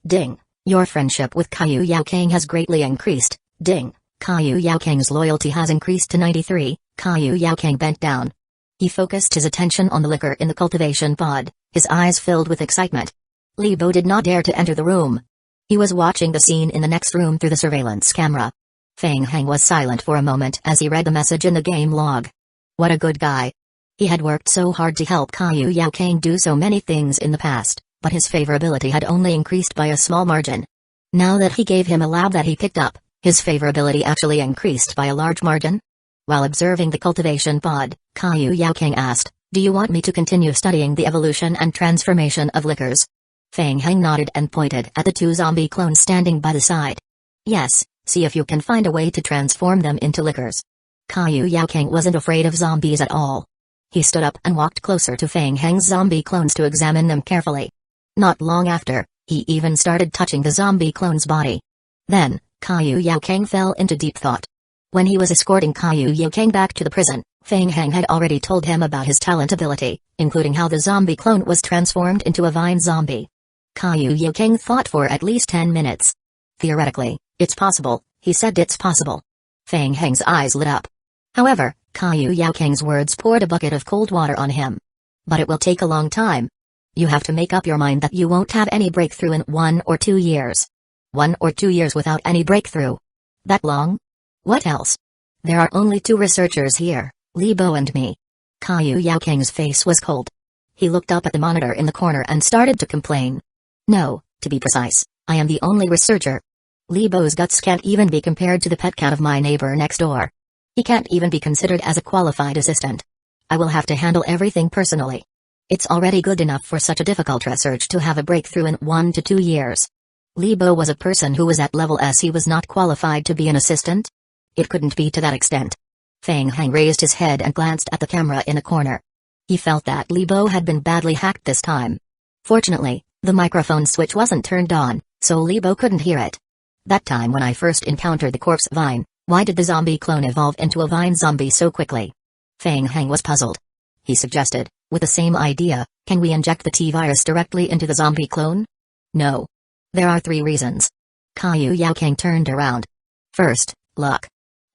Ding. Your friendship with Kaiyu Yaokang has greatly increased. Ding. Kaiyu Yaokang's loyalty has increased to 93. Kaiyu Yaokang bent down. He focused his attention on the liquor in the cultivation pod, his eyes filled with excitement. Li Bo did not dare to enter the room. He was watching the scene in the next room through the surveillance camera. Fang Heng was silent for a moment as he read the message in the game log. What a good guy. He had worked so hard to help Kaiyu Yaokang do so many things in the past, but his favorability had only increased by a small margin. Now that he gave him a lab that he picked up, his favorability actually increased by a large margin. While observing the cultivation pod, Kaiyu Yaokang asked, "Do you want me to continue studying the evolution and transformation of liquors?" Fang Heng nodded and pointed at the 2 zombie clones standing by the side. "Yes, see if you can find a way to transform them into liquors." Kaiyu Yaokang wasn't afraid of zombies at all. He stood up and walked closer to Fang Heng's zombie clones to examine them carefully. Not long after, he even started touching the zombie clone's body. Then, Kaiyu Yaokang fell into deep thought. When he was escorting Kaiyu Yaokang back to the prison, Fang Heng had already told him about his talent ability, including how the zombie clone was transformed into a vine zombie. Kaiyu Yaokang thought for at least 10 minutes. Theoretically, it's possible, he said it's possible. Fang Heng's eyes lit up. However, Kaiyu Yaokang's words poured a bucket of cold water on him. But it will take a long time. You have to make up your mind that you won't have any breakthrough in 1 or 2 years. 1 or 2 years without any breakthrough. That long? What else? There are only 2 researchers here, Li Bo and me. Kaiyu Yaokang's face was cold. He looked up at the monitor in the corner and started to complain. No, to be precise, I am the only researcher. Li Bo's guts can't even be compared to the pet cat of my neighbor next door. He can't even be considered as a qualified assistant. I will have to handle everything personally. It's already good enough for such a difficult research to have a breakthrough in 1 to 2 years. Li Bo was a person who was at level S. He was not qualified to be an assistant? It couldn't be to that extent. Feng Heng raised his head and glanced at the camera in a corner. He felt that Li Bo had been badly hacked this time. Fortunately, the microphone switch wasn't turned on, so Li Bo couldn't hear it. That time when I first encountered the corpse vine, why did the zombie clone evolve into a vine zombie so quickly? Feng Heng was puzzled. He suggested, with the same idea, can we inject the T-virus directly into the zombie clone? No. There are 3 reasons. Caillou Yaokang turned around. First, luck.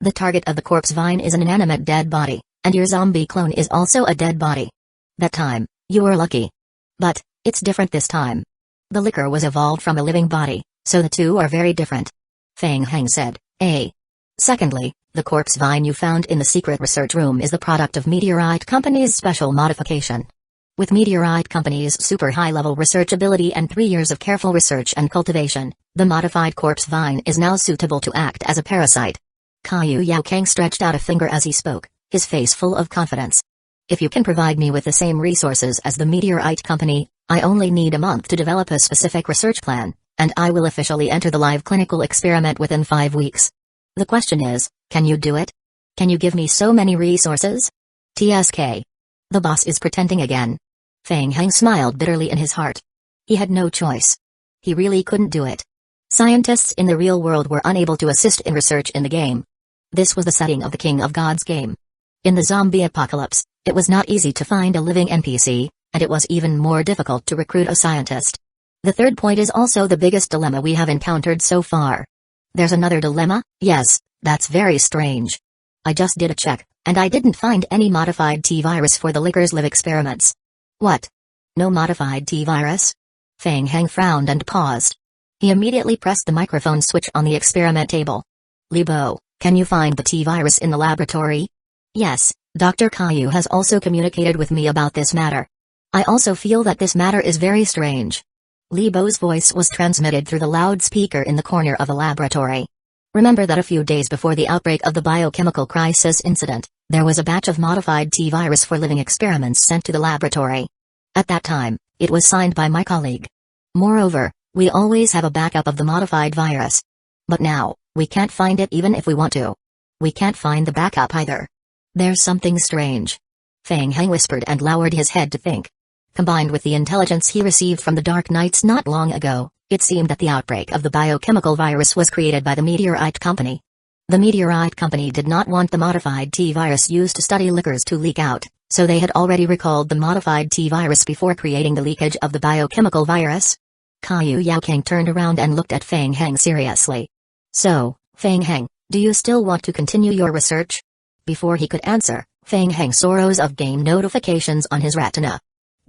The target of the corpse vine is an inanimate dead body, and your zombie clone is also a dead body. That time, you were lucky. But, it's different this time. The liquor was evolved from a living body, so the two are very different. Feng Heng said, Secondly, the corpse vine you found in the secret research room is the product of Meteorite Company's special modification. With Meteorite Company's super high-level research ability and 3 years of careful research and cultivation, the modified corpse vine is now suitable to act as a parasite. Caillou Yaokang stretched out a finger as he spoke, his face full of confidence. If you can provide me with the same resources as the Meteorite Company, I only need a month to develop a specific research plan, and I will officially enter the live clinical experiment within 5 weeks. The question is, can you do it? Can you give me so many resources? TSK. The boss is pretending again. Feng Heng smiled bitterly in his heart. He had no choice. He really couldn't do it. Scientists in the real world were unable to assist in research in the game. This was the setting of the King of Gods game. In the zombie apocalypse, it was not easy to find a living NPC, and it was even more difficult to recruit a scientist. The third point is also the biggest dilemma we have encountered so far. There's another dilemma? Yes, that's very strange. I just did a check, and I didn't find any modified T-virus for the liquor's live experiments. What? No modified T-virus? Feng Heng frowned and paused. He immediately pressed the microphone switch on the experiment table. Li Bo, can you find the T-virus in the laboratory? Yes, Dr. Caillou has also communicated with me about this matter. I also feel that this matter is very strange. Li Bo's voice was transmitted through the loudspeaker in the corner of the laboratory. Remember that a few days before the outbreak of the biochemical crisis incident, there was a batch of modified T-virus for living experiments sent to the laboratory. At that time, it was signed by my colleague. Moreover, we always have a backup of the modified virus. But now, we can't find it even if we want to. We can't find the backup either. There's something strange. Feng Heng whispered and lowered his head to think. Combined with the intelligence he received from the Dark Knights not long ago, it seemed that the outbreak of the biochemical virus was created by the Meteorite Company. The Meteorite Company did not want the modified T-virus used to study liquors to leak out, so they had already recalled the modified T-virus before creating the leakage of the biochemical virus. Caillou Yaokang turned around and looked at Feng Heng seriously. So, Feng Heng, do you still want to continue your research? Before he could answer, Feng Heng saw rows of game notifications on his retina.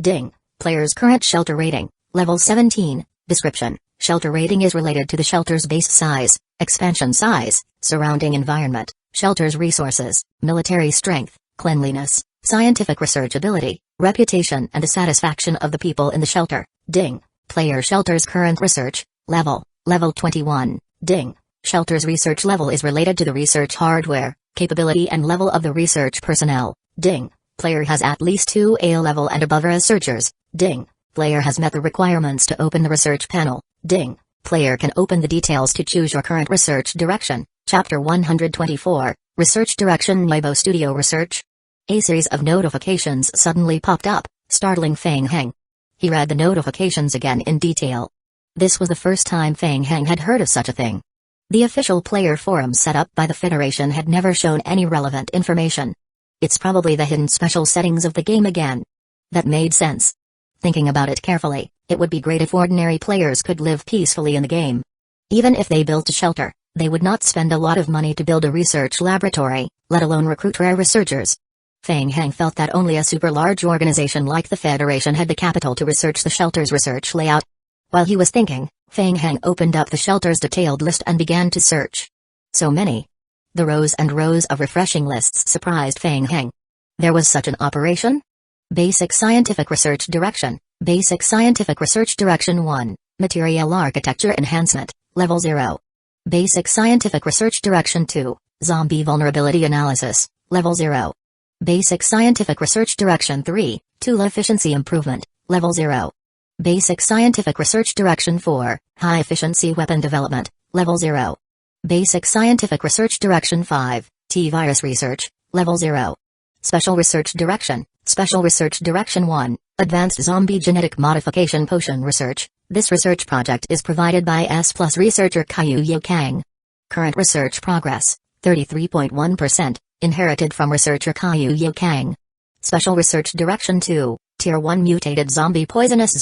Ding. Player's current shelter rating, level 17. Description. Shelter rating is related to the shelter's base size, expansion size, surrounding environment, shelter's resources, military strength, cleanliness, scientific research ability, reputation and the satisfaction of the people in the shelter. Ding. Player shelter's current research, level 21. Ding. Shelter's research level is related to the research hardware, capability and level of the research personnel. Ding. Player has at least 2 A level and above researchers. Ding. Player has met the requirements to open the research panel. Ding. Player can open the details to choose your current research direction. Chapter 124, Research Direction Weibo Studio Research. A series of notifications suddenly popped up, startling Feng Heng. He read the notifications again in detail. This was the first time Feng Heng had heard of such a thing. The official player forum set up by the Federation had never shown any relevant information. It's probably the hidden special settings of the game again. That made sense. Thinking about it carefully, it would be great if ordinary players could live peacefully in the game. Even if they built a shelter, they would not spend a lot of money to build a research laboratory, let alone recruit rare researchers. Feng Heng felt that only a super large organization like the Federation had the capital to research the shelter's research layout. While he was thinking, Feng Heng opened up the shelter's detailed list and began to search. So many. The rows and rows of refreshing lists surprised Feng Heng. There was such an operation? Basic Scientific Research Direction. Basic Scientific Research Direction 1. Material Architecture Enhancement, Level 0. Basic Scientific Research Direction 2. Zombie Vulnerability Analysis, Level 0. Basic Scientific Research Direction 3, Tool Efficiency Improvement, Level 0. Basic Scientific Research Direction 4, High Efficiency Weapon Development, Level 0. Basic Scientific Research Direction 5, T-Virus Research, Level 0. Special Research Direction, Special Research Direction 1, Advanced Zombie Genetic Modification Potion Research. This research project is provided by S+ researcher Kyu Kang. Current research progress, 33.1%, inherited from researcher Kyu Kang. Special Research Direction 2, Tier 1 Mutated Zombie Poisonous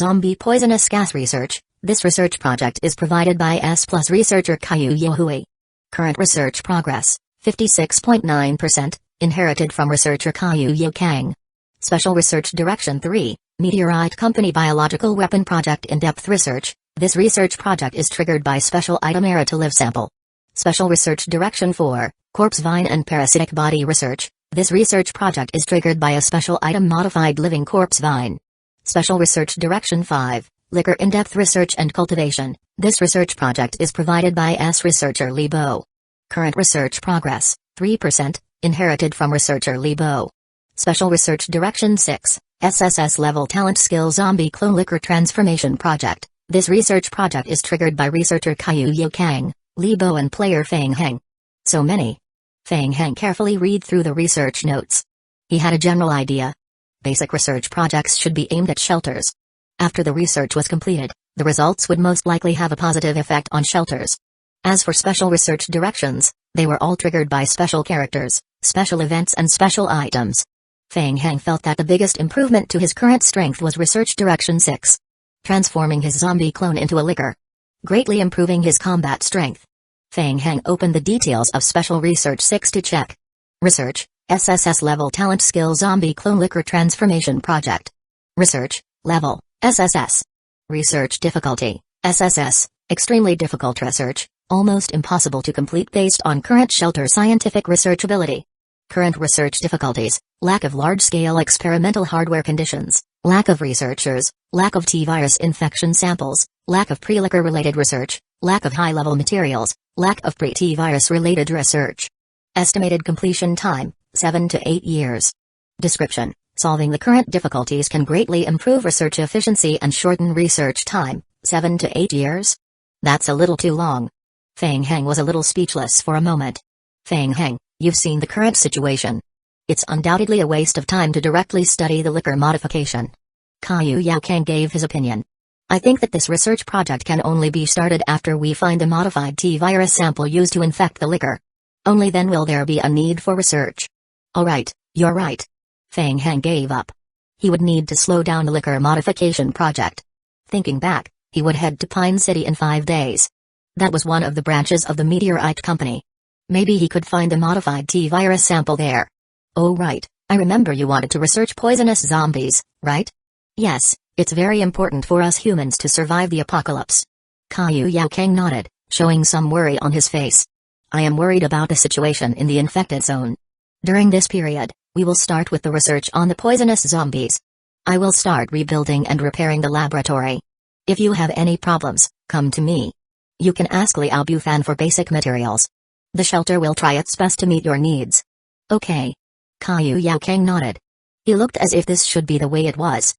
Gas Research. This research project is provided by S+ researcher Kyu Hui. Current research progress, 56.9%, inherited from researcher Kyu Kang. Special Research Direction 3, Meteorite Company Biological Weapon Project In-Depth Research. This research project is triggeed by Special Item Era to Live Sample. Special Research Direction 4, Corpse Vine and Parasitic Body Research. This research project is triggered by a Special Item Modified Living Corpse Vine. Special Research Direction 5, Liquor In-Depth Research and Cultivation. This research project is provided by S. researcher Li Bo. Current research progress, 3%, inherited from researcher Li Bo. Special Research Direction 6, SSS Level Talent Skill Zombie Clone Liquor Transformation Project. This research project is triggered by researcher Kyu Kang, Li Bo and player Feng Heng. So many. Feng Heng carefully read through the research notes. He had a general idea. Basic research projects should be aimed at shelters. After the research was completed, the results would most likely have a positive effect on shelters. As for special research directions, they were all triggered by special characters, special events and special items. Feng Heng felt that the biggest improvement to his current strength was Research Direction 6. Transforming his zombie clone into a liquor. Greatly improving his combat strength. Feng Heng opened the details of Special Research 6 to check. Research, SSS Level Talent Skill Zombie Clone Liquor Transformation Project. Research, Level, SSS. Research Difficulty, SSS, Extremely Difficult Research, almost impossible to complete based on current shelter scientific research ability. Current research difficulties, lack of large-scale experimental hardware conditions, lack of researchers, lack of T-virus infection samples, lack of pre-liquor-related research, lack of high-level materials, lack of pre-T-virus-related research. Estimated completion time, 7 to 8 years. Description: solving the current difficulties can greatly improve research efficiency and shorten research time, 7 to 8 years? That's a little too long. Feng Heng was a little speechless for a moment. Feng Heng, you've seen the current situation. It's undoubtedly a waste of time to directly study the liquor modification. Kyu Kang gave his opinion. I think that this research project can only be started after we find the modified T-virus sample used to infect the liquor. Only then will there be a need for research. Alright, you're right. Feng Heng gave up. He would need to slow down the liquor modification project. Thinking back, he would head to Pine City in 5 days. That was one of the branches of the Meteorite Company. Maybe he could find a modified T-virus sample there. Oh right, I remember you wanted to research poisonous zombies, right? Yes, it's very important for us humans to survive the apocalypse. Kyu Kang nodded, showing some worry on his face. I am worried about the situation in the infected zone. During this period, we will start with the research on the poisonous zombies. I will start rebuilding and repairing the laboratory. If you have any problems, come to me. You can ask Liao Bufan for basic materials. The shelter will try its best to meet your needs. Okay. Kyu Kang nodded. He looked as if this should be the way it was.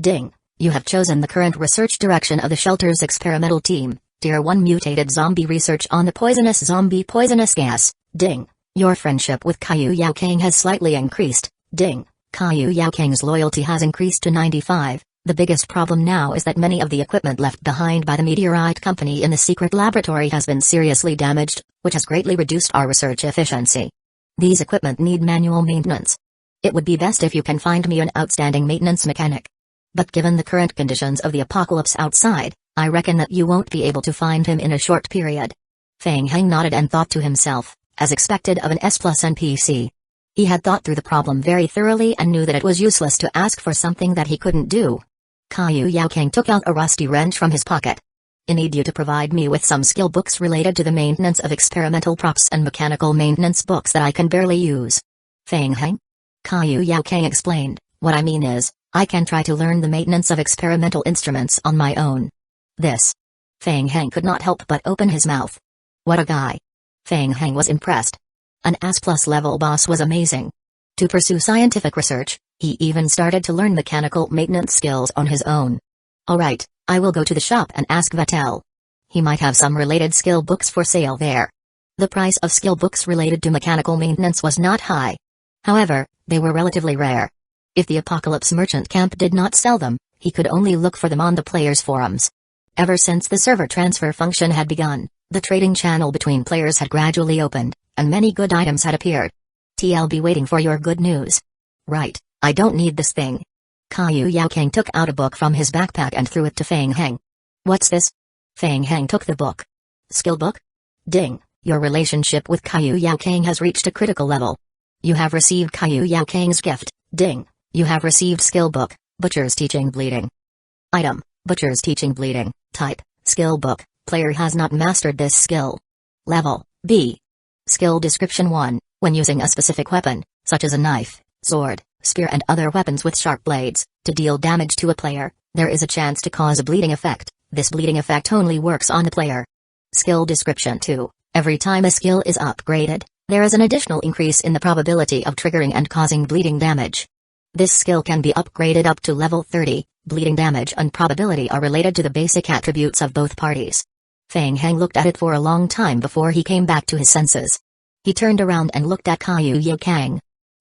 Ding, you have chosen the current research direction of the shelter's experimental team, Tier 1 Mutated Zombie Research on the Poisonous Zombie Poisonous Gas. Ding, your friendship with Kyu Kang has slightly increased. Ding, Kyu Kang's loyalty has increased to 95. The biggest problem now is that many of the equipment left behind by the Meteorite Company in the secret laboratory has been seriously damaged, which has greatly reduced our research efficiency. These equipment need manual maintenance. It would be best if you can find me an outstanding maintenance mechanic. But given the current conditions of the apocalypse outside, I reckon that you won't be able to find him in a short period. Feng Heng nodded and thought to himself, as expected of an S+ NPC. He had thought through the problem very thoroughly and knew that it was useless to ask for something that he couldn't do. Kyu Kang took out a rusty wrench from his pocket. I need you to provide me with some skill books related to the maintenance of experimental props and mechanical maintenance books that I can barely use. Feng Heng? Kyu Kang explained, what I mean is, I can try to learn the maintenance of experimental instruments on my own. This. Feng Heng could not help but open his mouth. What a guy. Feng Heng was impressed. An S+ level boss was amazing. To pursue scientific research, he even started to learn mechanical maintenance skills on his own. Alright, I will go to the shop and ask Vatel. He might have some related skill books for sale there. The price of skill books related to mechanical maintenance was not high. However, they were relatively rare. If the Apocalypse Merchant Camp did not sell them, he could only look for them on the players' forums. Ever since the server transfer function had begun, the trading channel between players had gradually opened, and many good items had appeared. TLB waiting for your good news. Right, I don't need this thing. Caillou Yaokang took out a book from his backpack and threw it to Fang Heng. What's this? Fang Heng took the book. Skill book? Ding, your relationship with Caillou Yaokang has reached a critical level. You have received Caillou Yaokang's gift. Ding, you have received skill book, Butcher's Teaching Bleeding. Item, Butcher's Teaching Bleeding. Type, skill book, player has not mastered this skill. Level, B. Skill description 1, when using a specific weapon, such as a knife, sword, spear and other weapons with sharp blades, to deal damage to a player, there is a chance to cause a bleeding effect. This bleeding effect only works on the player. Skill description 2, every time a skill is upgraded, there is an additional increase in the probability of triggering and causing bleeding damage. This skill can be upgraded up to level 30, bleeding damage and probability are related to the basic attributes of both parties. Fang Heng looked at it for a long time before he came back to his senses. He turned around and looked at Caillou Yaokang.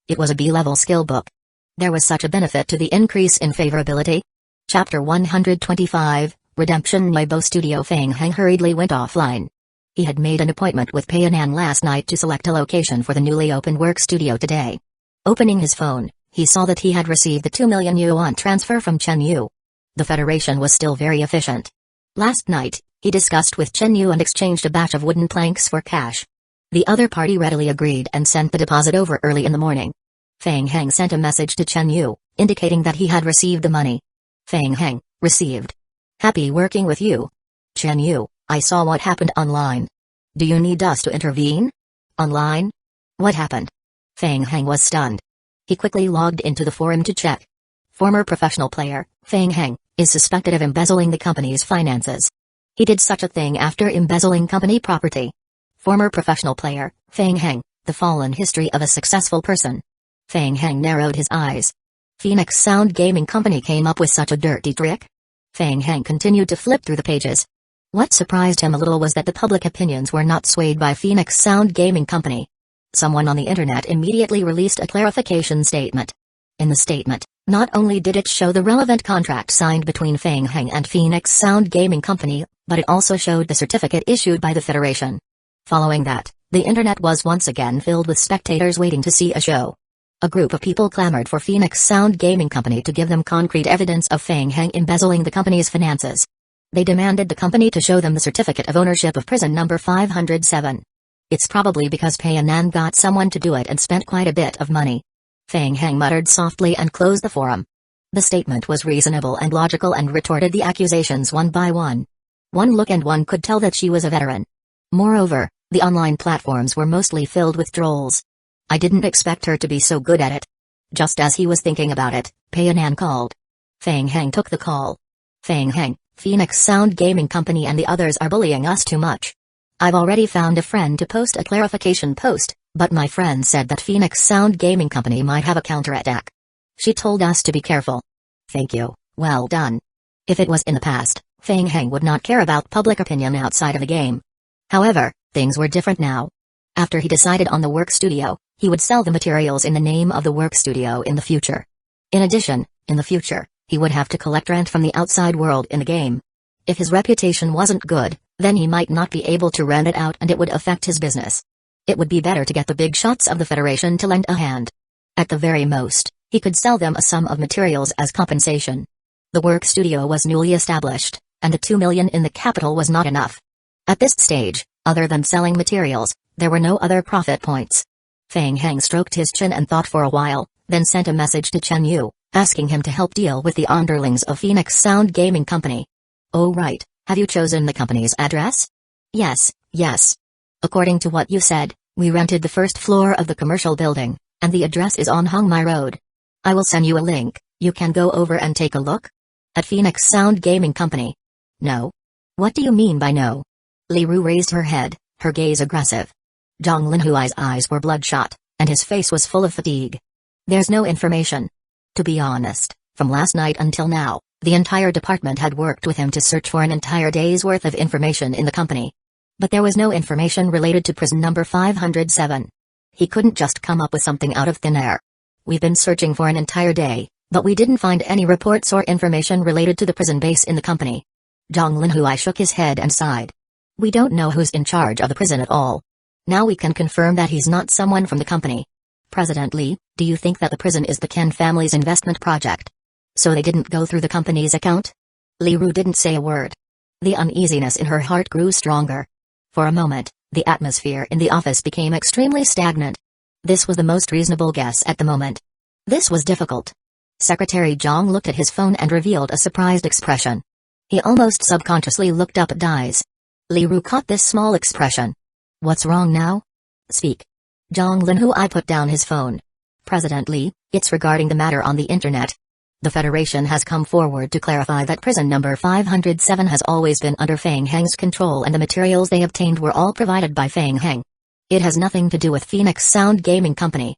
It was a B-level skill book. There was such a benefit to the increase in favorability. Chapter 125, Redemption. Weibo Studio. Fang Heng hurriedly went offline. He had made an appointment with Payanan last night to select a location for the newly opened work studio today. Opening his phone, he saw that he had received the 2 million yuan transfer from Chen Yu. The Federation was still very efficient. Last night, he discussed with Chen Yu and exchanged a batch of wooden planks for cash. The other party readily agreed and sent the deposit over early in the morning. Fang Heng sent a message to Chen Yu, indicating that he had received the money. Fang Heng, received. Happy working with you. Chen Yu, I saw what happened online. Do you need us to intervene? Online? What happened? Fang Heng was stunned. He quickly logged into the forum to check. Former professional player, Fang Heng, is suspected of embezzling the company's finances. He did such a thing after embezzling company property. Former professional player, Fang Heng, the fallen history of a successful person. Fang Heng narrowed his eyes. Phoenix Sound Gaming Company came up with such a dirty trick? Fang Heng continued to flip through the pages. What surprised him a little was that the public opinions were not swayed by Phoenix Sound Gaming Company. Someone on the internet immediately released a clarification statement. In the statement, not only did it show the relevant contract signed between Fang Heng and Phoenix Sound Gaming Company, but it also showed the certificate issued by the Federation. Following that, the internet was once again filled with spectators waiting to see a show. A group of people clamored for Phoenix Sound Gaming Company to give them concrete evidence of Fang Heng embezzling the company's finances. They demanded the company to show them the certificate of ownership of prison number 507. It's probably because Payanan got someone to do it and spent quite a bit of money. Fang Heng muttered softly and closed the forum. The statement was reasonable and logical and retorted the accusations one by one. One look and one could tell that she was a veteran. Moreover, the online platforms were mostly filled with trolls. I didn't expect her to be so good at it. Just as he was thinking about it, Payanan called. Fang Heng took the call. Fang Heng, Phoenix Sound Gaming Company and the others are bullying us too much. I've already found a friend to post a clarification post, but my friend said that Phoenix Sound Gaming Company might have a counterattack. She told us to be careful. Thank you, well done. If it was in the past, Fang Heng would not care about public opinion outside of the game. However, things were different now. After he decided on the work studio, he would sell the materials in the name of the work studio in the future. In addition, in the future, he would have to collect rent from the outside world in the game. If his reputation wasn't good, then he might not be able to rent it out and it would affect his business. It would be better to get the big shots of the Federation to lend a hand. At the very most, he could sell them a sum of materials as compensation. The work studio was newly established, and the 2 million in the capital was not enough. At this stage, other than selling materials, there were no other profit points. Fang Heng stroked his chin and thought for a while, then sent a message to Chen Yu, asking him to help deal with the underlings of Phoenix Sound Gaming Company. Oh right, have you chosen the company's address? Yes. According to what you said, we rented the first floor of the commercial building, and the address is on Hongmai Road. I will send you a link, you can go over and take a look? At Phoenix Sound Gaming Company. No. What do you mean by no? Li Ru raised her head, her gaze aggressive. Zhang Linhuai's eyes were bloodshot, and his face was full of fatigue. There's no information. To be honest, from last night until now, the entire department had worked with him to search for an entire day's worth of information in the company. But there was no information related to prison number 507. He couldn't just come up with something out of thin air. We've been searching for an entire day, but we didn't find any reports or information related to the prison base in the company. Zhang Linhui shook his head and sighed. We don't know who's in charge of the prison at all. Now we can confirm that he's not someone from the company. President Li, do you think that the prison is the Ken family's investment project? So they didn't go through the company's account? Li Ru didn't say a word. The uneasiness in her heart grew stronger. For a moment, the atmosphere in the office became extremely stagnant. This was the most reasonable guess at the moment. This was difficult. Secretary Zhang looked at his phone and revealed a surprised expression. He almost subconsciously looked up at Dai's. Li Ru caught this small expression. What's wrong now? Speak. Zhang Linhui put down his phone. President Li, it's regarding the matter on the internet. The Federation has come forward to clarify that prison number 507 has always been under Fang Heng's control and the materials they obtained were all provided by Fang Heng. It has nothing to do with Phoenix Sound Gaming Company.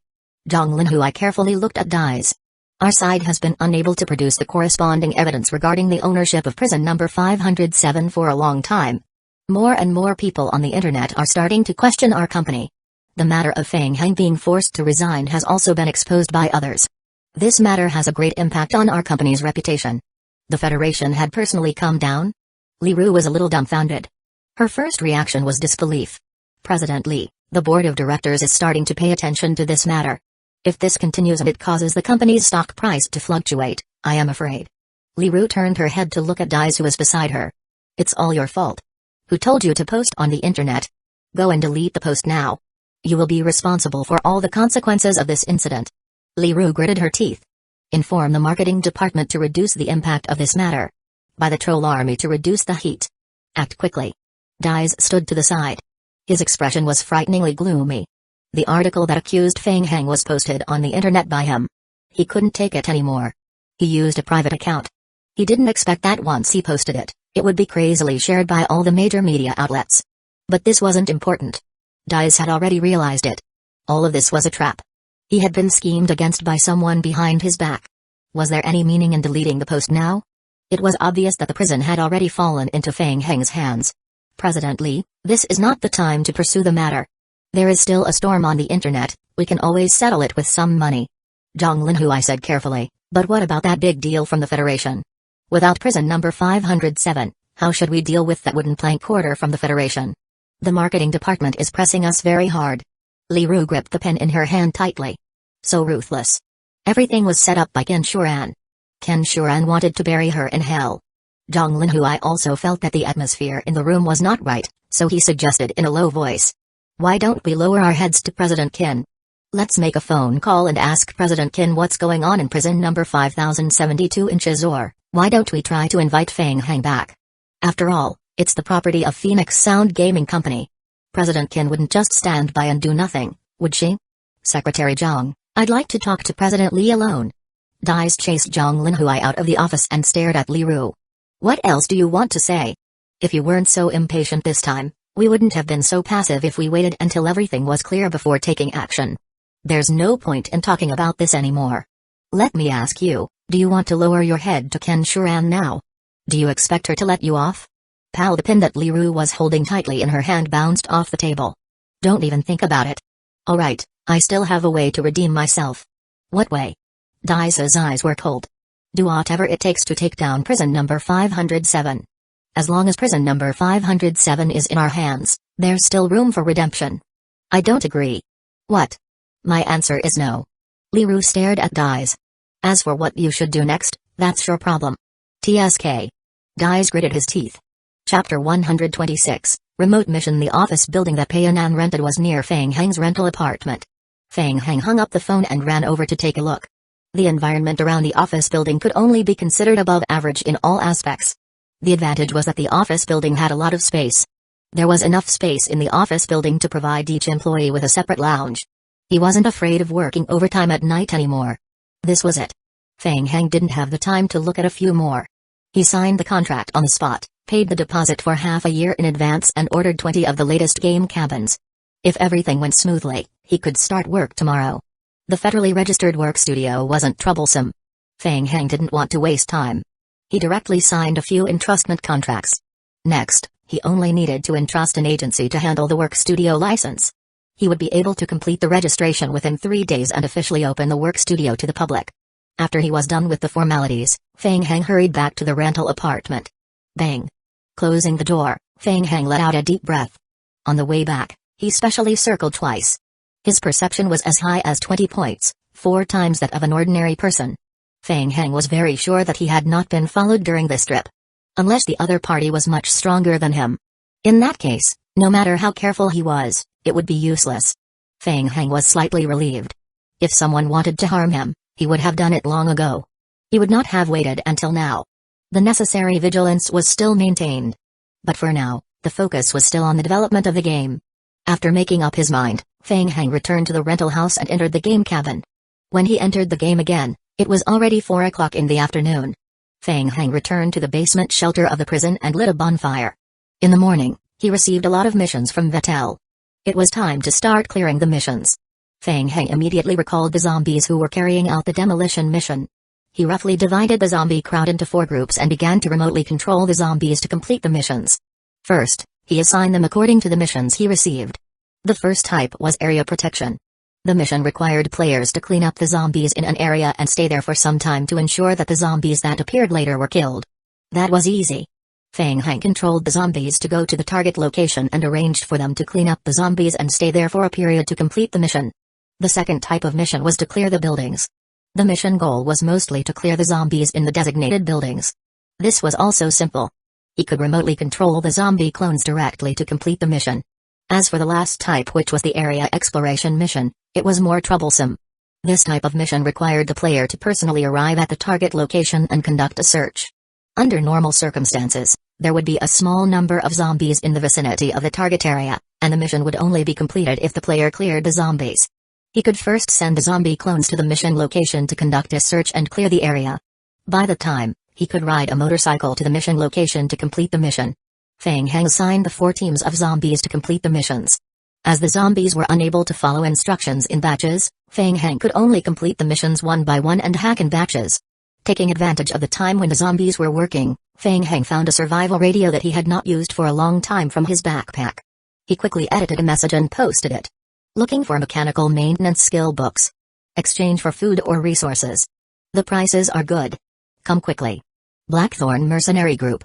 Zhang Linhui carefully looked at Dai's. Our side has been unable to produce the corresponding evidence regarding the ownership of prison number 507 for a long time. More and more people on the internet are starting to question our company. The matter of Fang Heng being forced to resign has also been exposed by others. This matter has a great impact on our company's reputation. The Federation had personally come down? Li Ru was a little dumbfounded. Her first reaction was disbelief. President Li, the board of directors is starting to pay attention to this matter. If this continues and it causes the company's stock price to fluctuate, I am afraid. Li Ru turned her head to look at Dai who was beside her. It's all your fault. Who told you to post on the internet? Go and delete the post now. You will be responsible for all the consequences of this incident. Li Ru gritted her teeth. Inform the marketing department to reduce the impact of this matter. By the troll army to reduce the heat. Act quickly. Dai stood to the side. His expression was frighteningly gloomy. The article that accused Fang Heng was posted on the internet by him. He couldn't take it anymore. He used a private account. He didn't expect that once he posted it, it would be crazily shared by all the major media outlets. But this wasn't important. Dai had already realized it. All of this was a trap. He had been schemed against by someone behind his back. Was there any meaning in deleting the post now? It was obvious that the prison had already fallen into Fang Heng's hands. President Li, this is not the time to pursue the matter. There is still a storm on the internet, we can always settle it with some money. Zhang Linhui said carefully, but what about that big deal from the Federation? Without prison number 507, how should we deal with that wooden plank order from the Federation? The marketing department is pressing us very hard. Li Ru gripped the pen in her hand tightly. So ruthless. Everything was set up by Ken Shuran. Ken Shuran wanted to bury her in hell. Zhang Linhui also felt that the atmosphere in the room was not right, so he suggested in a low voice. Why don't we lower our heads to President Qin? Let's make a phone call and ask President Qin what's going on in prison number 5072 in Chizor. Why don't we try to invite Fang Heng back? After all, it's the property of Phoenix Sound Gaming Company. President Qin wouldn't just stand by and do nothing, would she? Secretary Zhang, I'd like to talk to President Li alone. Dai chased Zhang Linhui out of the office and stared at Li Ru. What else do you want to say? If you weren't so impatient this time, we wouldn't have been so passive if we waited until everything was clear before taking action. There's no point in talking about this anymore. Let me ask you, do you want to lower your head to Ken Shuran now? Do you expect her to let you off? Pal, the pin that Li Ru was holding tightly in her hand bounced off the table. Don't even think about it. Alright, I still have a way to redeem myself. What way? Dai's eyes were cold. Do whatever it takes to take down prison number 507. As long as prison number 507 is in our hands, there's still room for redemption. I don't agree. What? My answer is no. Li Ru stared at Dai's. As for what you should do next, that's your problem. TSK. Dai's gritted his teeth. Chapter 126, Remote Mission. The office building that Payanan rented was near Fang Heng's rental apartment. Fang Heng hung up the phone and ran over to take a look. The environment around the office building could only be considered above average in all aspects. The advantage was that the office building had a lot of space. There was enough space in the office building to provide each employee with a separate lounge. He wasn't afraid of working overtime at night anymore. This was it. Fang Heng didn't have the time to look at a few more. He signed the contract on the spot, paid the deposit for half a year in advance and ordered 20 of the latest game cabins. If everything went smoothly, he could start work tomorrow. The federally registered work studio wasn't troublesome. Feng Heng didn't want to waste time. He directly signed a few entrustment contracts. Next, he only needed to entrust an agency to handle the work studio license. He would be able to complete the registration within 3 days and officially open the work studio to the public. After he was done with the formalities, Feng Heng hurried back to the rental apartment. Bang! Closing the door, Feng Heng let out a deep breath. On the way back, he specially circled twice. His perception was as high as 20 points, 4 times that of an ordinary person. Feng Heng was very sure that he had not been followed during this trip. Unless the other party was much stronger than him. In that case, no matter how careful he was, it would be useless. Feng Heng was slightly relieved. If someone wanted to harm him, he would have done it long ago. He would not have waited until now. The necessary vigilance was still maintained. But for now, the focus was still on the development of the game. After making up his mind, Feng Heng returned to the rental house and entered the game cabin. When he entered the game again, it was already 4 o'clock in the afternoon. Feng Heng returned to the basement shelter of the prison and lit a bonfire. In the morning, he received a lot of missions from Vettel. It was time to start clearing the missions. Feng Heng immediately recalled the zombies who were carrying out the demolition mission. He roughly divided the zombie crowd into 4 groups and began to remotely control the zombies to complete the missions. First, he assigned them according to the missions he received. The first type was area protection. The mission required players to clean up the zombies in an area and stay there for some time to ensure that the zombies that appeared later were killed. That was easy. Feng Heng controlled the zombies to go to the target location and arranged for them to clean up the zombies and stay there for a period to complete the mission. The second type of mission was to clear the buildings. The mission goal was mostly to clear the zombies in the designated buildings. This was also simple. He could remotely control the zombie clones directly to complete the mission. As for the last type, which was the area exploration mission, it was more troublesome. This type of mission required the player to personally arrive at the target location and conduct a search. Under normal circumstances, there would be a small number of zombies in the vicinity of the target area, and the mission would only be completed if the player cleared the zombies. He could first send the zombie clones to the mission location to conduct a search and clear the area. By the time, he could ride a motorcycle to the mission location to complete the mission. Feng Heng assigned the 4 teams of zombies to complete the missions. As the zombies were unable to follow instructions in batches, Feng Heng could only complete the missions one by one and hack in batches. Taking advantage of the time when the zombies were working, Feng Heng found a survival radio that he had not used for a long time from his backpack. He quickly edited a message and posted it. Looking for mechanical maintenance skill books. Exchange for food or resources. The prices are good. Come quickly. Blackthorn Mercenary Group.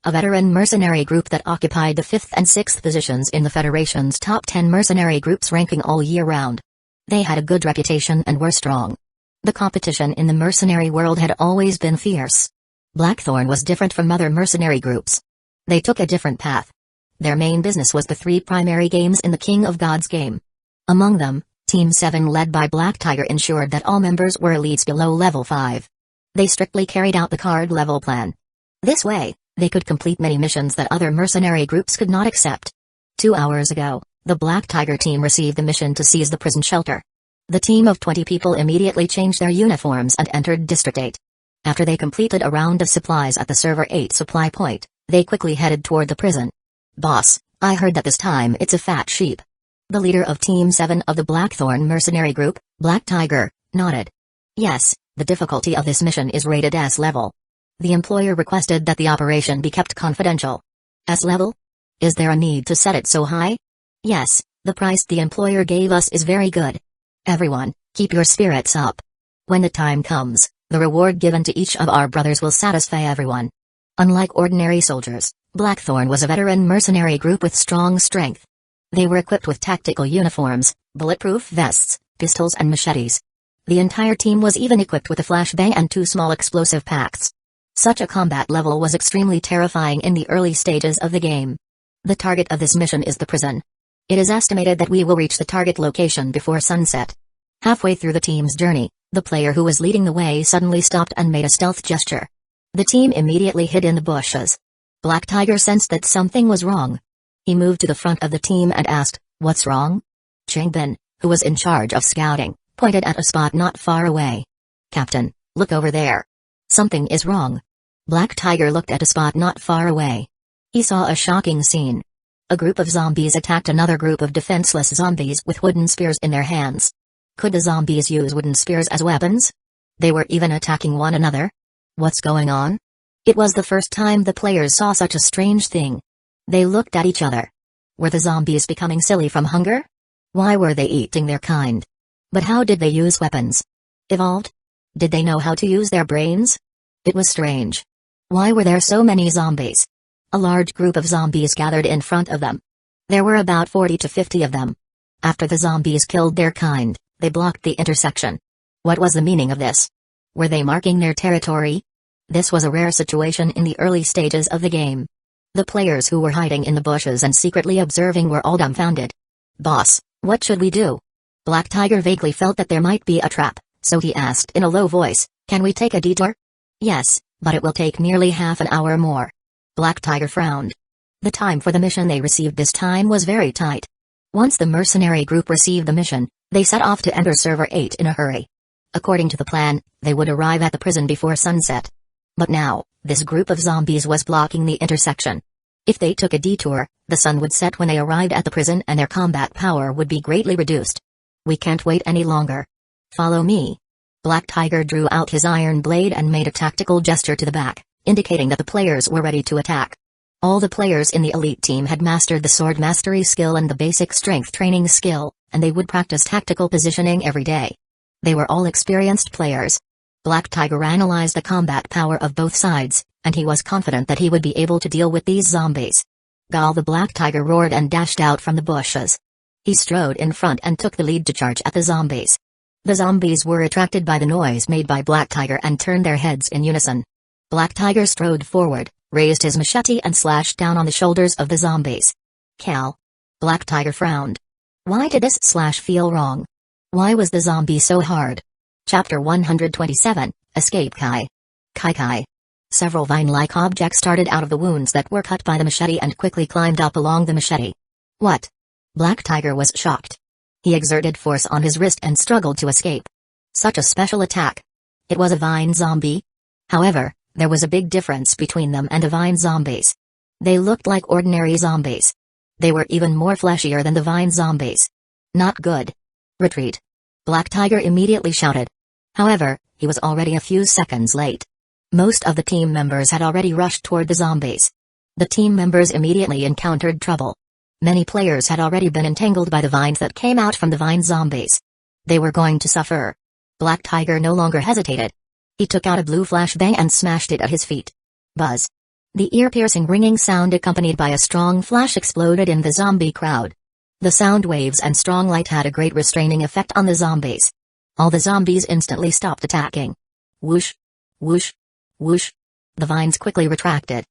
A veteran mercenary group that occupied the 5th and 6th positions in the Federation's top 10 mercenary groups ranking all year round. They had a good reputation and were strong. The competition in the mercenary world had always been fierce. Blackthorn was different from other mercenary groups. They took a different path. Their main business was the 3 primary games in the King of Gods game. Among them, Team 7 led by Black Tiger ensured that all members were elites below level 5. They strictly carried out the card level plan. This way, they could complete many missions that other mercenary groups could not accept. 2 hours ago, the Black Tiger team received the mission to seize the prison shelter. The team of 20 people immediately changed their uniforms and entered District 8. After they completed a round of supplies at the Server 8 supply point, they quickly headed toward the prison. Boss, I heard that this time it's a fat sheep. The leader of Team 7 of the Blackthorn mercenary group, Black Tiger, nodded. Yes, the difficulty of this mission is rated S level. The employer requested that the operation be kept confidential. S level? Is there a need to set it so high? Yes, the price the employer gave us is very good. Everyone, keep your spirits up. When the time comes, the reward given to each of our brothers will satisfy everyone. Unlike ordinary soldiers, Blackthorn was a veteran mercenary group with strong strength. They were equipped with tactical uniforms, bulletproof vests, pistols and machetes. The entire team was even equipped with a flashbang and 2 small explosive packs. Such a combat level was extremely terrifying in the early stages of the game. The target of this mission is the prison. It is estimated that we will reach the target location before sunset. Halfway through the team's journey, the player who was leading the way suddenly stopped and made a stealth gesture. The team immediately hid in the bushes. Black Tiger sensed that something was wrong. He moved to the front of the team and asked, "What's wrong?" Changbin, who was in charge of scouting, pointed at a spot not far away. "Captain, look over there. Something is wrong." Black Tiger looked at a spot not far away. He saw a shocking scene. A group of zombies attacked another group of defenseless zombies with wooden spears in their hands. Could the zombies use wooden spears as weapons? They were even attacking one another? What's going on? It was the first time the players saw such a strange thing. They looked at each other. Were the zombies becoming silly from hunger? Why were they eating their kind? But how did they use weapons? Evolved? Did they know how to use their brains? It was strange. Why were there so many zombies? A large group of zombies gathered in front of them. There were about 40 to 50 of them. After the zombies killed their kind, they blocked the intersection. What was the meaning of this? Were they marking their territory? This was a rare situation in the early stages of the game. The players who were hiding in the bushes and secretly observing were all dumbfounded. "Boss, what should we do?" Black Tiger vaguely felt that there might be a trap, so he asked in a low voice, "Can we take a detour?" "Yes, but it will take nearly half an hour more." Black Tiger frowned. The time for the mission they received this time was very tight. Once the mercenary group received the mission, they set off to enter Server 8 in a hurry. According to the plan, they would arrive at the prison before sunset. But now, this group of zombies was blocking the intersection. If they took a detour, the sun would set when they arrived at the prison and their combat power would be greatly reduced. "We can't wait any longer. Follow me." Black Tiger drew out his iron blade and made a tactical gesture to the back, indicating that the players were ready to attack. All the players in the elite team had mastered the sword mastery skill and the basic strength training skill, and they would practice tactical positioning every day. They were all experienced players. Black Tiger analyzed the combat power of both sides, and he was confident that he would be able to deal with these zombies. Gal the Black Tiger roared and dashed out from the bushes. He strode in front and took the lead to charge at the zombies. The zombies were attracted by the noise made by Black Tiger and turned their heads in unison. Black Tiger strode forward, raised his machete and slashed down on the shoulders of the zombies. "Cal." Black Tiger frowned. Why did this slash feel wrong? Why was the zombie so hard? Chapter 127, Escape Kai. Kai. Several vine-like objects started out of the wounds that were cut by the machete and quickly climbed up along the machete. What? Black Tiger was shocked. He exerted force on his wrist and struggled to escape. Such a special attack. It was a vine zombie? However, there was a big difference between them and the vine zombies. They looked like ordinary zombies. They were even more fleshier than the vine zombies. Not good. Retreat. Black Tiger immediately shouted. However, he was already a few seconds late. Most of the team members had already rushed toward the zombies. The team members immediately encountered trouble. Many players had already been entangled by the vines that came out from the vine zombies. They were going to suffer. Black Tiger no longer hesitated. He took out a blue flashbang and smashed it at his feet. Buzz. The ear-piercing ringing sound accompanied by a strong flash exploded in the zombie crowd. The sound waves and strong light had a great restraining effect on the zombies. All the zombies instantly stopped attacking. Whoosh. Whoosh. Whoosh. The vines quickly retracted.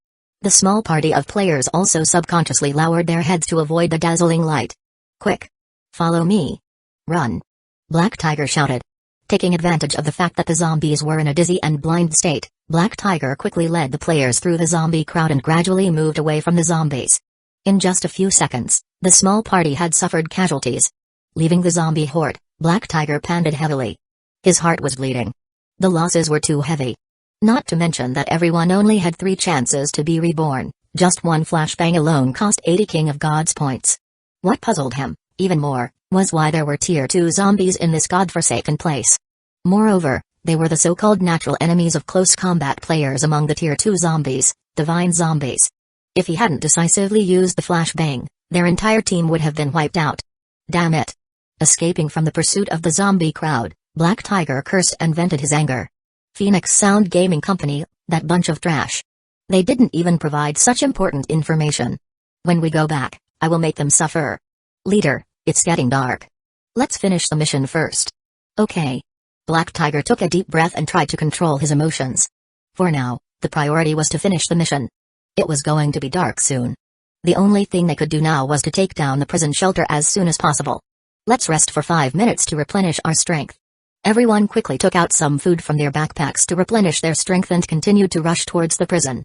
The small party of players also subconsciously lowered their heads to avoid the dazzling light. "Quick! Follow me! Run!" Black Tiger shouted. Taking advantage of the fact that the zombies were in a dizzy and blind state, Black Tiger quickly led the players through the zombie crowd and gradually moved away from the zombies. In just a few seconds, the small party had suffered casualties. Leaving the zombie horde, Black Tiger panted heavily. His heart was bleeding. The losses were too heavy. Not to mention that everyone only had 3 chances to be reborn, just one flashbang alone cost 80 King of Gods points. What puzzled him, even more, was why there were Tier 2 zombies in this godforsaken place. Moreover, they were the so-called natural enemies of close combat players among the Tier 2 zombies, divine zombies. If he hadn't decisively used the flashbang, their entire team would have been wiped out. Damn it. Escaping from the pursuit of the zombie crowd, Black Tiger cursed and vented his anger. Phoenix Sound Gaming Company, that bunch of trash. They didn't even provide such important information. When we go back, I will make them suffer. Leader, it's getting dark. Let's finish the mission first. Okay. Black Tiger took a deep breath and tried to control his emotions. For now, the priority was to finish the mission. It was going to be dark soon. The only thing they could do now was to take down the prison shelter as soon as possible. Let's rest for 5 minutes to replenish our strength. Everyone quickly took out some food from their backpacks to replenish their strength and continued to rush towards the prison.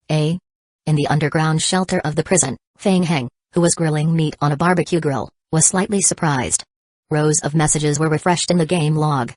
In the underground shelter of the prison, Fang Heng, who was grilling meat on a barbecue grill, was slightly surprised. Rows of messages were refreshed in the game log.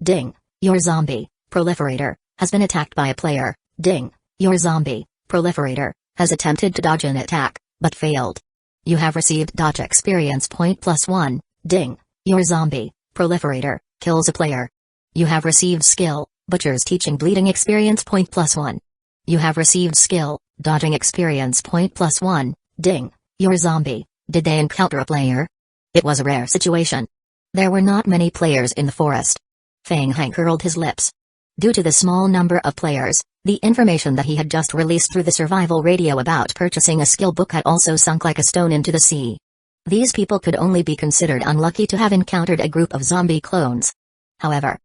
Ding, your zombie, proliferator, has been attacked by a player. Ding, your zombie, proliferator, has attempted to dodge an attack, but failed. You have received dodge experience point +1. Ding, your zombie, Proliferator, kills a player. You have received skill, Butcher's Teaching Bleeding experience point +1. You have received skill, Dodging experience point +1, ding, you're a zombie. Did they encounter a player? It was a rare situation. There were not many players in the forest. Feng Hang curled his lips. Due to the small number of players, the information that he had just released through the survival radio about purchasing a skill book had also sunk like a stone into the sea. These people could only be considered unlucky to have encountered a group of zombie clones. However,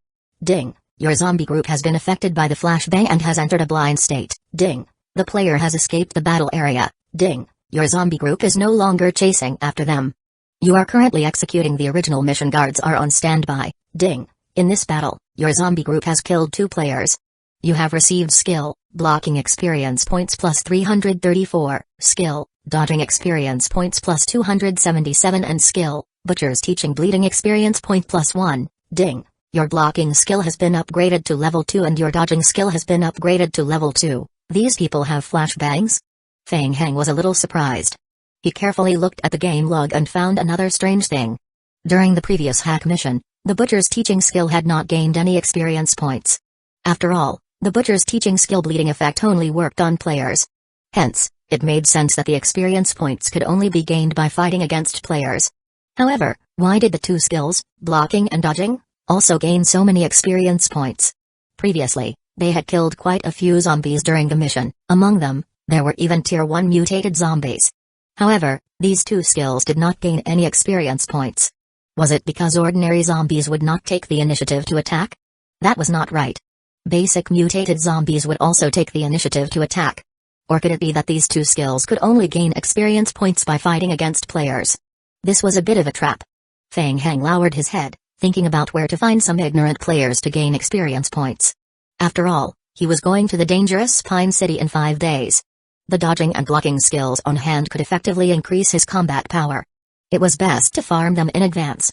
ding, your zombie group has been affected by the flashbang and has entered a blind state. Ding, the player has escaped the battle area. Ding, your zombie group is no longer chasing after them. You are currently executing the original mission. Guards are on standby. Ding, in this battle, your zombie group has killed 2 players. You have received skill, Blocking experience points +334, skill, Dodging experience points +277 and skill, Butcher's Teaching Bleeding experience point +1, ding, your blocking skill has been upgraded to level 2 and your dodging skill has been upgraded to level 2. These people have flashbangs? Feng Hang was a little surprised. He carefully looked at the game log and found another strange thing. During the previous hack mission, the Butcher's Teaching skill had not gained any experience points. After all, the Butcher's Teaching skill bleeding effect only worked on players. Hence, it made sense that the experience points could only be gained by fighting against players. However, why did the 2 skills, blocking and dodging, also gain so many experience points? Previously, they had killed quite a few zombies during the mission. Among them, there were even tier 1 mutated zombies. However, these 2 skills did not gain any experience points. Was it because ordinary zombies would not take the initiative to attack? That was not right. Basic mutated zombies would also take the initiative to attack. Or could it be that these 2 skills could only gain experience points by fighting against players? This was a bit of a trap. Feng Hang lowered his head, thinking about where to find some ignorant players to gain experience points. After all, he was going to the dangerous Pine City in 5 days. The dodging and blocking skills on hand could effectively increase his combat power. It was best to farm them in advance.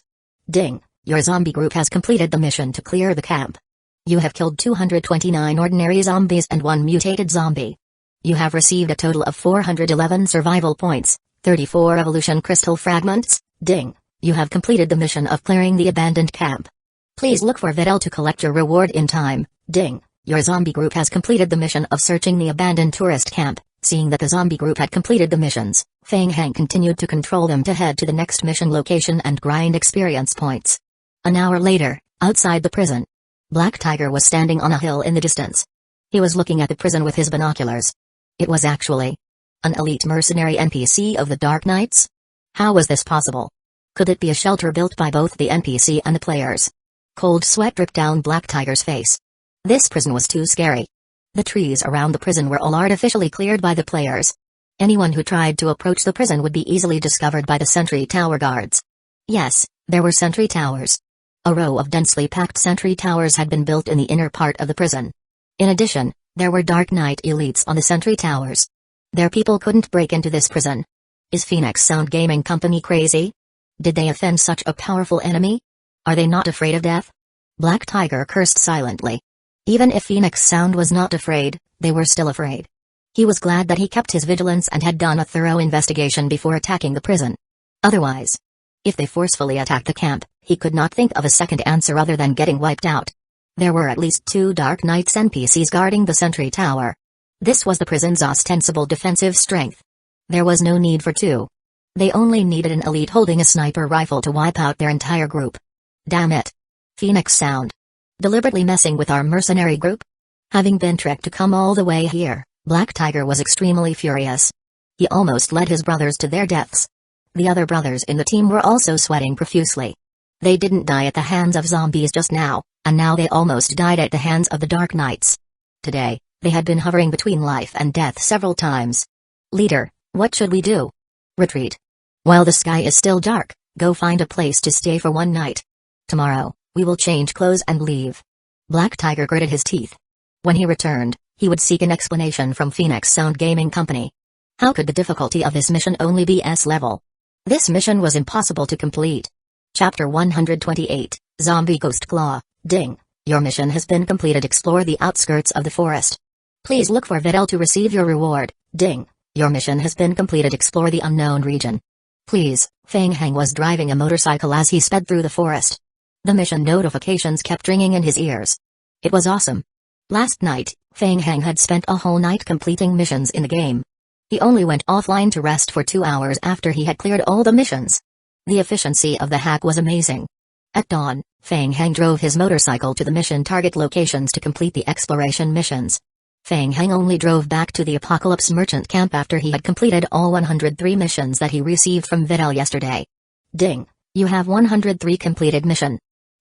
Ding, your zombie group has completed the mission to clear the camp. You have killed 229 ordinary zombies and 1 mutated zombie. You have received a total of 411 survival points, 34 evolution crystal fragments. Ding, you have completed the mission of clearing the abandoned camp. Please look for Videl to collect your reward in time. Ding, your zombie group has completed the mission of searching the abandoned tourist camp. Seeing that the zombie group had completed the missions, Feng Hang continued to control them to head to the next mission location and grind experience points. An hour later, outside the prison, Black Tiger was standing on a hill in the distance. He was looking at the prison with his binoculars. It was actually an elite mercenary NPC of the Dark Knights? How was this possible? Could it be a shelter built by both the NPC and the players? Cold sweat dripped down Black Tiger's face. This prison was too scary. The trees around the prison were all artificially cleared by the players. Anyone who tried to approach the prison would be easily discovered by the sentry tower guards. Yes, there were sentry towers. A row of densely packed sentry towers had been built in the inner part of the prison. In addition, there were Dark Knight elites on the sentry towers. Their people couldn't break into this prison. Is Phoenix Sound Gaming Company crazy? Did they offend such a powerful enemy? Are they not afraid of death? Black Tiger cursed silently. Even if Phoenix Sound was not afraid, they were still afraid. He was glad that he kept his vigilance and had done a thorough investigation before attacking the prison. Otherwise, if they forcefully attacked the camp, he could not think of a second answer other than getting wiped out. There were at least 2 Dark Knights NPCs guarding the sentry tower. This was the prison's ostensible defensive strength. There was no need for 2. They only needed an elite holding a sniper rifle to wipe out their entire group. Damn it. Phoenix Sound. Deliberately messing with our mercenary group? Having been tricked to come all the way here, Black Tiger was extremely furious. He almost led his brothers to their deaths. The other brothers in the team were also sweating profusely. They didn't die at the hands of zombies just now, and now they almost died at the hands of the Dark Knights. Today, they had been hovering between life and death several times. Leader, what should we do? Retreat. While the sky is still dark, go find a place to stay for 1 night. Tomorrow, we will change clothes and leave. Black Tiger gritted his teeth. When he returned, he would seek an explanation from Phoenix Sound Gaming Company. How could the difficulty of this mission only be S level? This mission was impossible to complete. Chapter 128, Zombie Ghost Claw. Ding, your mission has been completed. Explore the outskirts of the forest. Please look for Videl to receive your reward. Ding, your mission has been completed. Explore the unknown region. Please. Feng Hang was driving a motorcycle as he sped through the forest. The mission notifications kept ringing in his ears. It was awesome. Last night, Feng Heng had spent a whole night completing missions in the game. He only went offline to rest for 2 hours after he had cleared all the missions. The efficiency of the hack was amazing. At dawn, Feng Heng drove his motorcycle to the mission target locations to complete the exploration missions. Feng Heng only drove back to the Apocalypse Merchant camp after he had completed all 103 missions that he received from Videl yesterday. Ding! You have 103 completed mission.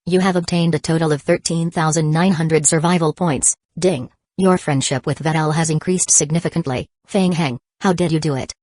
You have obtained a total of 13,900 survival points. Ding! Your friendship with Videl has increased significantly. Feng Heng, how did you do it?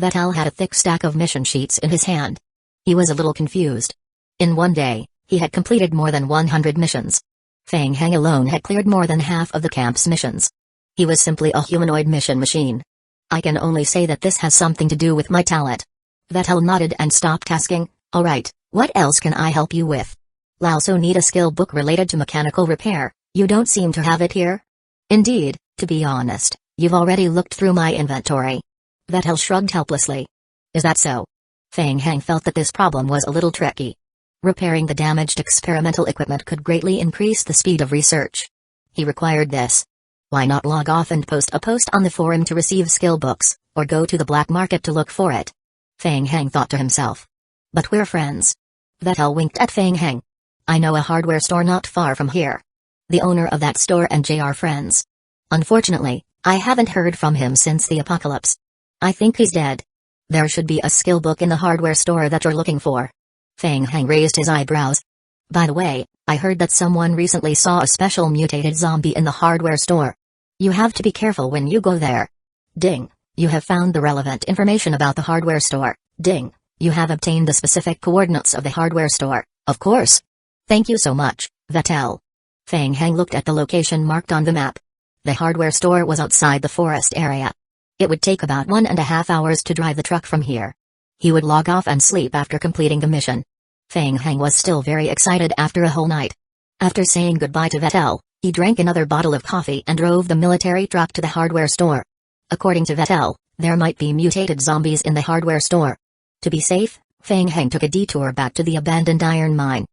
Videl had a thick stack of mission sheets in his hand. He was a little confused. In one day, he had completed more than 100 missions. Feng Heng alone had cleared more than half of the camp's missions. He was simply a humanoid mission machine. I can only say that this has something to do with my talent. Videl nodded and stopped asking, alright, what else can I help you with? I also need a skill book related to mechanical repair. You don't seem to have it here? Indeed, to be honest, you've already looked through my inventory. Videl shrugged helplessly. Is that so? Feng Heng felt that this problem was a little tricky. Repairing the damaged experimental equipment could greatly increase the speed of research. He required this. Why not log off and post a post on the forum to receive skill books, or go to the black market to look for it? Feng Heng thought to himself. But we're friends. Videl winked at Feng Heng. I know a hardware store not far from here. The owner of that store and Jay are friends. Unfortunately, I haven't heard from him since the apocalypse. I think he's dead. There should be a skill book in the hardware store that you're looking for. Feng Heng raised his eyebrows. By the way, I heard that someone recently saw a special mutated zombie in the hardware store. You have to be careful when you go there. Ding, you have found the relevant information about the hardware store. Ding, you have obtained the specific coordinates of the hardware store. Of course. Thank you so much, Videl. Feng Heng looked at the location marked on the map. The hardware store was outside the forest area. It would take about 1.5 hours to drive the truck from here. He would log off and sleep after completing the mission. Feng Heng was still very excited after a whole night. After saying goodbye to Videl, he drank another bottle of coffee and drove the military truck to the hardware store. According to Videl, there might be mutated zombies in the hardware store. To be safe, Feng Heng took a detour back to the abandoned iron mine.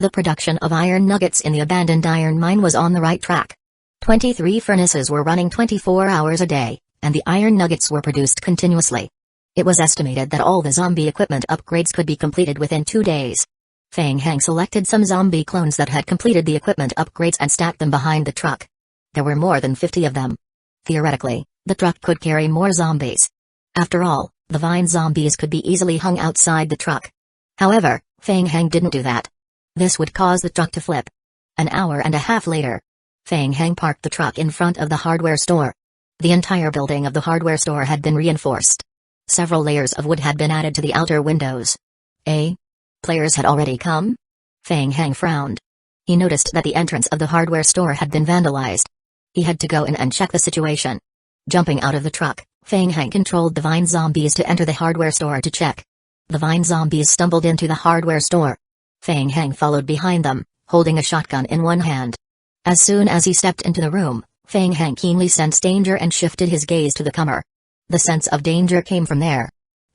The production of iron nuggets in the abandoned iron mine was on the right track. 23 furnaces were running 24 hours a day, and the iron nuggets were produced continuously. It was estimated that all the zombie equipment upgrades could be completed within 2 days. Feng Heng selected some zombie clones that had completed the equipment upgrades and stacked them behind the truck. There were more than 50 of them. Theoretically, the truck could carry more zombies. After all, the vine zombies could be easily hung outside the truck. However, Feng Heng didn't do that. This would cause the truck to flip. An hour and a half later, Feng Heng parked the truck in front of the hardware store. The entire building of the hardware store had been reinforced. Several layers of wood had been added to the outer windows. Players had already come? Feng Heng frowned. He noticed that the entrance of the hardware store had been vandalized. He had to go in and check the situation. Jumping out of the truck, Feng Heng controlled the vine zombies to enter the hardware store to check. The vine zombies stumbled into the hardware store. Feng Heng followed behind them, holding a shotgun in one hand. As soon as he stepped into the room, Feng Heng keenly sensed danger and shifted his gaze to the comer. The sense of danger came from there.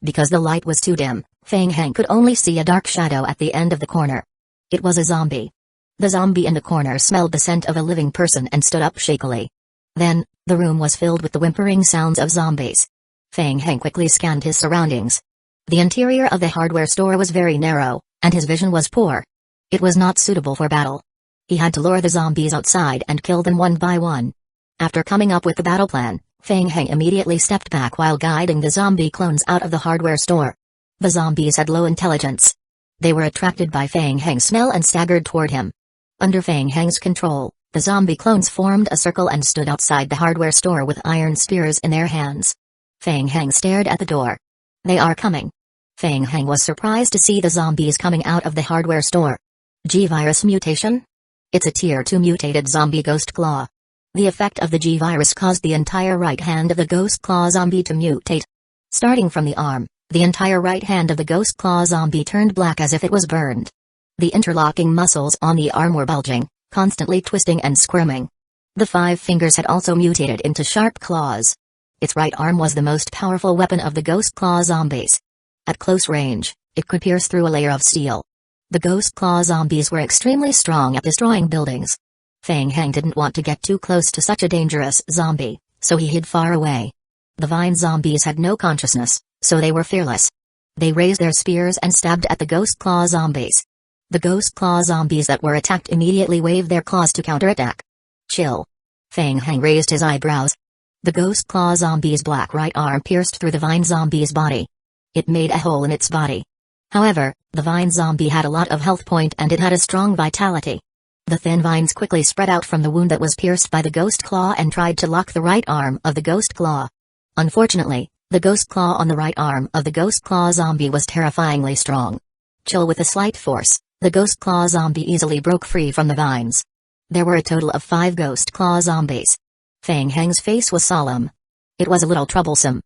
Because the light was too dim, Feng Heng could only see a dark shadow at the end of the corner. It was a zombie. The zombie in the corner smelled the scent of a living person and stood up shakily. Then, the room was filled with the whimpering sounds of zombies. Feng Heng quickly scanned his surroundings. The interior of the hardware store was very narrow, and his vision was poor. It was not suitable for battle. He had to lure the zombies outside and kill them one by one. After coming up with the battle plan, Feng Heng immediately stepped back while guiding the zombie clones out of the hardware store. The zombies had low intelligence. They were attracted by Feng Heng's smell and staggered toward him. Under Feng Heng's control, the zombie clones formed a circle and stood outside the hardware store with iron spears in their hands. Feng Heng stared at the door. They are coming. Feng Heng was surprised to see the zombies coming out of the hardware store. G-virus mutation? It's a Tier 2 mutated zombie ghost claw. The effect of the G-virus caused the entire right hand of the ghost claw zombie to mutate. Starting from the arm, the entire right hand of the ghost claw zombie turned black as if it was burned. The interlocking muscles on the arm were bulging, constantly twisting and squirming. The 5 fingers had also mutated into sharp claws. Its right arm was the most powerful weapon of the ghost claw zombies. At close range, it could pierce through a layer of steel. The Ghost Claw zombies were extremely strong at destroying buildings. Feng Heng didn't want to get too close to such a dangerous zombie, so he hid far away. The vine zombies had no consciousness, so they were fearless. They raised their spears and stabbed at the Ghost Claw zombies. The Ghost Claw zombies that were attacked immediately waved their claws to counterattack. Chill. Feng Heng raised his eyebrows. The Ghost Claw zombie's black right arm pierced through the vine zombie's body. It made a hole in its body. However, the vine zombie had a lot of health point and it had a strong vitality. The thin vines quickly spread out from the wound that was pierced by the Ghost Claw and tried to lock the right arm of the Ghost Claw. Unfortunately, the Ghost Claw on the right arm of the Ghost Claw zombie was terrifyingly strong. Chill with a slight force, the Ghost Claw zombie easily broke free from the vines. There were a total of 5 Ghost Claw zombies. Feng Heng's face was solemn. It was a little troublesome.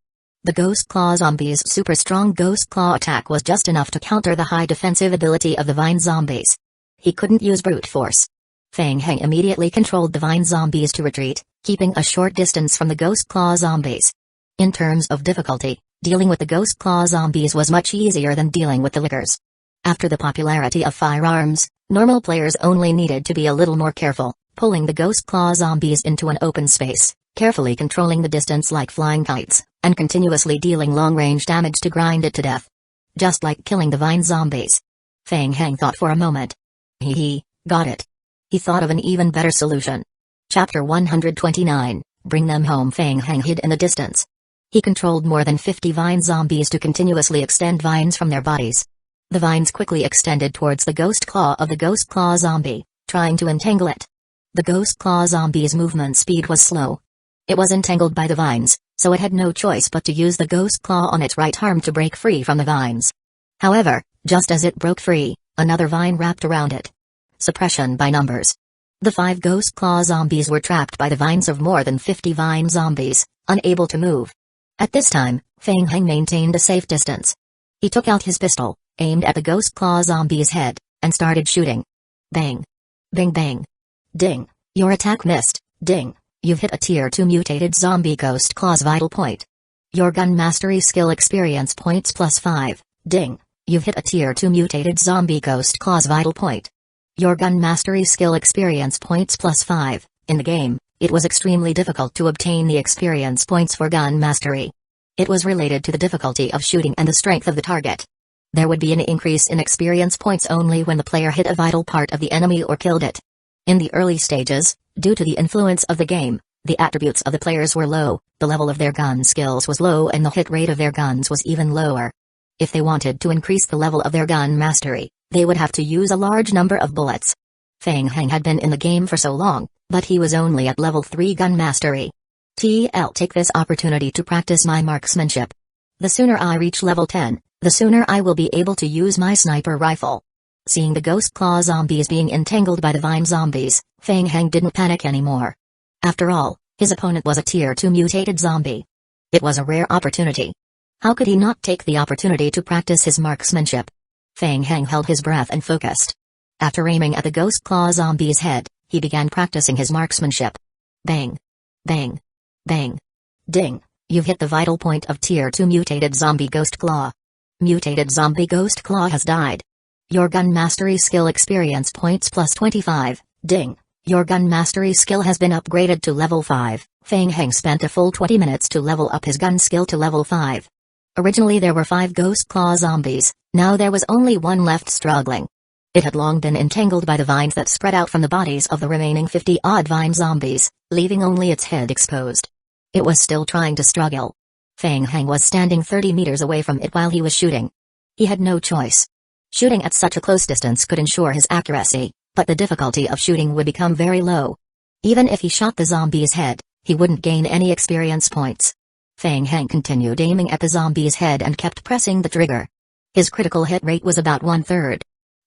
The Ghost Claw zombie's super strong Ghost Claw attack was just enough to counter the high defensive ability of the vine zombies. He couldn't use brute force. Feng Heng immediately controlled the vine zombies to retreat, keeping a short distance from the Ghost Claw zombies. In terms of difficulty, dealing with the Ghost Claw zombies was much easier than dealing with the lickers. After the popularity of firearms, normal players only needed to be a little more careful, pulling the Ghost Claw zombies into an open space, carefully controlling the distance like flying kites, and continuously dealing long-range damage to grind it to death. Just like killing the vine zombies. Feng Heng thought for a moment. Got it. He thought of an even better solution. Chapter 129, Bring Them Home. Feng Heng hid in the distance. He controlled more than 50 vine zombies to continuously extend vines from their bodies. The vines quickly extended towards the Ghost Claw of the Ghost Claw zombie, trying to entangle it. The Ghost Claw zombie's movement speed was slow. It was entangled by the vines, so it had no choice but to use the Ghost Claw on its right arm to break free from the vines. However, just as it broke free, another vine wrapped around it. Suppression by numbers. The 5 Ghost Claw zombies were trapped by the vines of more than 50 vine zombies, unable to move. At this time, Feng Heng maintained a safe distance. He took out his pistol, aimed at the Ghost Claw zombie's head, and started shooting. Bang. Bang bang. Ding. Your attack missed. Ding. You've hit a Tier 2 mutated zombie Ghost Claw's vital point. Your gun mastery skill experience points +5. Ding. You've hit a Tier 2 mutated zombie Ghost Claw's vital point. Your gun mastery skill experience points +5. In the game, it was extremely difficult to obtain the experience points for gun mastery. It was related to the difficulty of shooting and the strength of the target. There would be an increase in experience points only when the player hit a vital part of the enemy or killed it. In the early stages, due to the influence of the game, the attributes of the players were low, the level of their gun skills was low and the hit rate of their guns was even lower. If they wanted to increase the level of their gun mastery, they would have to use a large number of bullets. Feng Heng had been in the game for so long, but he was only at level 3 gun mastery. I'll take this opportunity to practice my marksmanship. The sooner I reach level 10, the sooner I will be able to use my sniper rifle. Seeing the Ghost Claw zombies being entangled by the vine zombies, Feng Heng didn't panic anymore. After all, his opponent was a Tier 2 mutated zombie. It was a rare opportunity. How could he not take the opportunity to practice his marksmanship? Feng Heng held his breath and focused. After aiming at the Ghost Claw zombie's head, he began practicing his marksmanship. Bang. Bang. Bang. Ding. You've hit the vital point of Tier 2 mutated zombie Ghost Claw. Mutated zombie Ghost Claw has died. Your gun mastery skill experience points +25. Ding. Your gun mastery skill has been upgraded to level 5. Feng Heng spent a full 20 minutes to level up his gun skill to level 5. Originally there were 5 Ghost Claw zombies, now there was only one left struggling. It had long been entangled by the vines that spread out from the bodies of the remaining 50-odd vine zombies, leaving only its head exposed. It was still trying to struggle. Feng Heng was standing 30 meters away from it while he was shooting. He had no choice. Shooting at such a close distance could ensure his accuracy, but the difficulty of shooting would become very low. Even if he shot the zombie's head, he wouldn't gain any experience points. Feng Heng continued aiming at the zombie's head and kept pressing the trigger. His critical hit rate was about 1/3.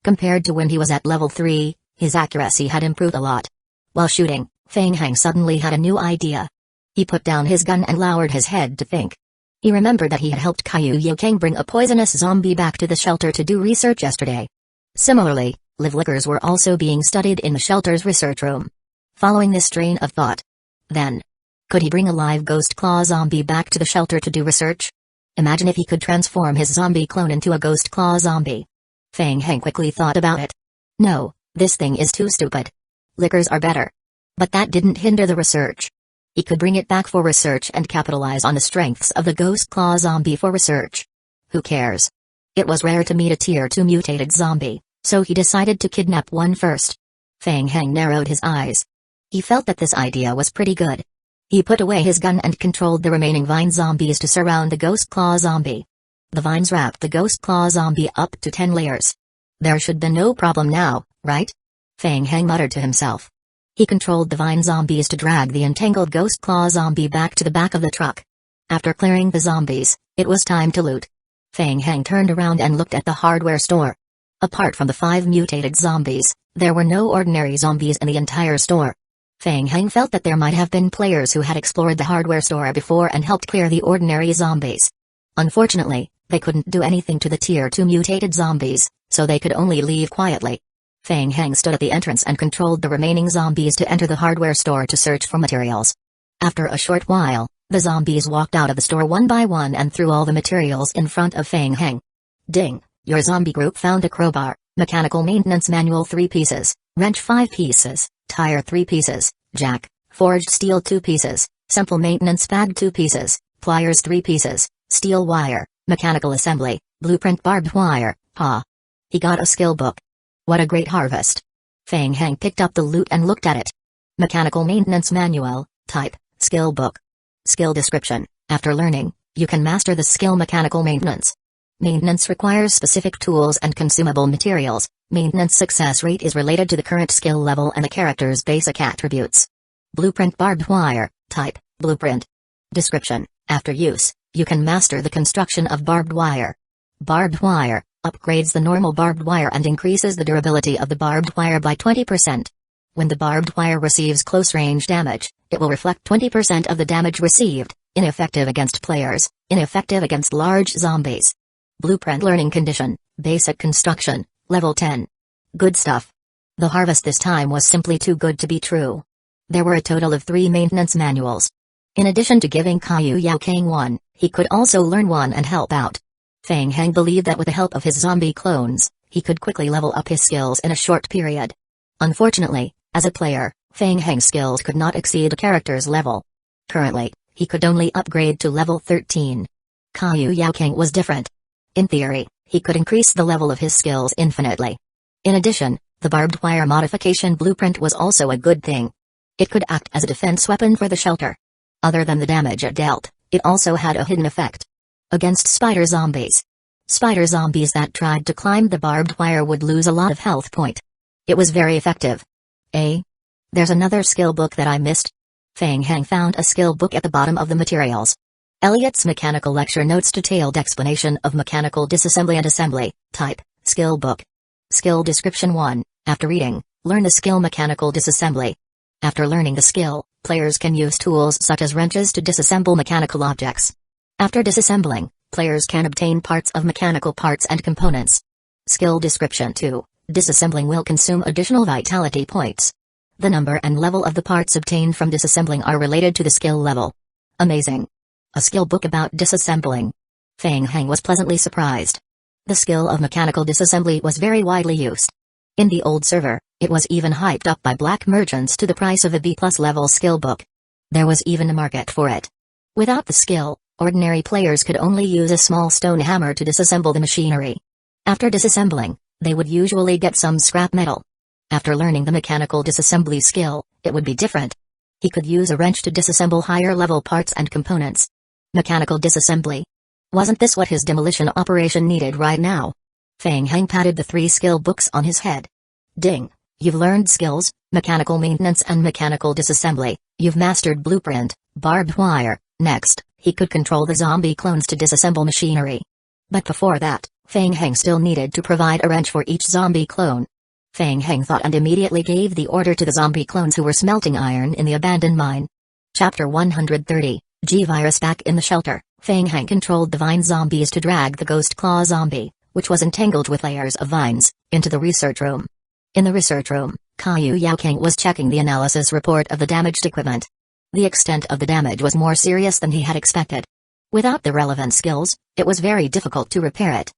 Compared to when he was at level 3, his accuracy had improved a lot. While shooting, Feng Heng suddenly had a new idea. He put down his gun and lowered his head to think. He remembered that he had helped Kaiyu Yokang bring a poisonous zombie back to the shelter to do research yesterday. Similarly, live liquors were also being studied in the shelter's research room. Following this train of thought, then, could he bring a live Ghost Claw zombie back to the shelter to do research? Imagine if he could transform his zombie clone into a Ghost Claw zombie. Feng Heng quickly thought about it. No, this thing is too stupid. Liquors are better. But that didn't hinder the research. He could bring it back for research and capitalize on the strengths of the Ghost Claw zombie for research. Who cares? It was rare to meet a Tier 2 mutated zombie, so he decided to kidnap one first. Feng Heng narrowed his eyes. He felt that this idea was pretty good. He put away his gun and controlled the remaining vine zombies to surround the Ghost Claw zombie. The vines wrapped the Ghost Claw zombie up to 10 layers. There should be no problem now, right? Feng Heng muttered to himself. He controlled the vine zombies to drag the entangled Ghost Claw zombie back to the back of the truck. After clearing the zombies, it was time to loot. Feng Heng turned around and looked at the hardware store. Apart from the 5 mutated zombies, there were no ordinary zombies in the entire store. Feng Heng felt that there might have been players who had explored the hardware store before and helped clear the ordinary zombies. Unfortunately, they couldn't do anything to the Tier 2 mutated zombies, so they could only leave quietly. Feng Heng stood at the entrance and controlled the remaining zombies to enter the hardware store to search for materials. After a short while, the zombies walked out of the store one by one and threw all the materials in front of Feng Heng. Ding! Your zombie group found a crowbar, mechanical maintenance manual 3 pieces, wrench 5 pieces, tire 3 pieces, jack, forged steel 2 pieces, simple maintenance bag 2 pieces, pliers 3 pieces, steel wire, mechanical assembly, blueprint barbed wire, ha. He got a skill book. What a great harvest. Feng Heng picked up the loot and looked at it. Mechanical maintenance manual, type, skill book. Skill description: after learning, you can master the skill mechanical maintenance. Maintenance requires specific tools and consumable materials. Maintenance success rate is related to the current skill level and the character's basic attributes. Blueprint barbed wire, type, blueprint. Description: after use, you can master the construction of barbed wire. Barbed wire upgrades the normal barbed wire and increases the durability of the barbed wire by 20%. When the barbed wire receives close-range damage, it will reflect 20% of the damage received, ineffective against players, ineffective against large zombies. Blueprint learning condition, basic construction, level 10. Good stuff. The harvest this time was simply too good to be true. There were a total of 3 maintenance manuals. In addition to giving Caillou Yaokang one, he could also learn one and help out. Feng Heng believed that with the help of his zombie clones, he could quickly level up his skills in a short period. Unfortunately, as a player, Feng Heng's skills could not exceed a character's level. Currently, he could only upgrade to level 13. Caillou Yaokang was different. In theory, he could increase the level of his skills infinitely. In addition, the barbed wire modification blueprint was also a good thing. It could act as a defense weapon for the shelter. Other than the damage it dealt, it also had a hidden effect. Against spider zombies. Spider zombies that tried to climb the barbed wire would lose a lot of health point. It was very effective. There's another skill book that I missed. Feng Heng found a skill book at the bottom of the materials. Elliot's Mechanical Lecture Notes detailed explanation of mechanical disassembly and assembly, type, skill book. Skill description 1, after reading, learn the skill mechanical disassembly. After learning the skill, players can use tools such as wrenches to disassemble mechanical objects. After disassembling, players can obtain parts of mechanical parts and components. Skill description 2, disassembling will consume additional vitality points. The number and level of the parts obtained from disassembling are related to the skill level. Amazing. A skill book about disassembling. Feng Heng was pleasantly surprised. The skill of mechanical disassembly was very widely used. In the old server, it was even hyped up by black merchants to the price of a B+ level skill book. There was even a market for it. Without the skill, ordinary players could only use a small stone hammer to disassemble the machinery. After disassembling, they would usually get some scrap metal. After learning the mechanical disassembly skill, it would be different. He could use a wrench to disassemble higher level parts and components. Mechanical disassembly. Wasn't this what his demolition operation needed right now? Feng Heng patted the 3 skill books on his head. Ding, you've learned skills, mechanical maintenance and mechanical disassembly, you've mastered blueprint, barbed wire. Next, he could control the zombie clones to disassemble machinery. But before that, Feng Heng still needed to provide a wrench for each zombie clone. Feng Heng thought and immediately gave the order to the zombie clones who were smelting iron in the abandoned mine. Chapter 130, G-Virus back in the shelter. Feng Heng controlled the vine zombies to drag the Ghost Claw zombie, which was entangled with layers of vines, into the research room. In the research room, Caillou Yaokang was checking the analysis report of the damaged equipment. The extent of the damage was more serious than he had expected. Without the relevant skills, it was very difficult to repair it.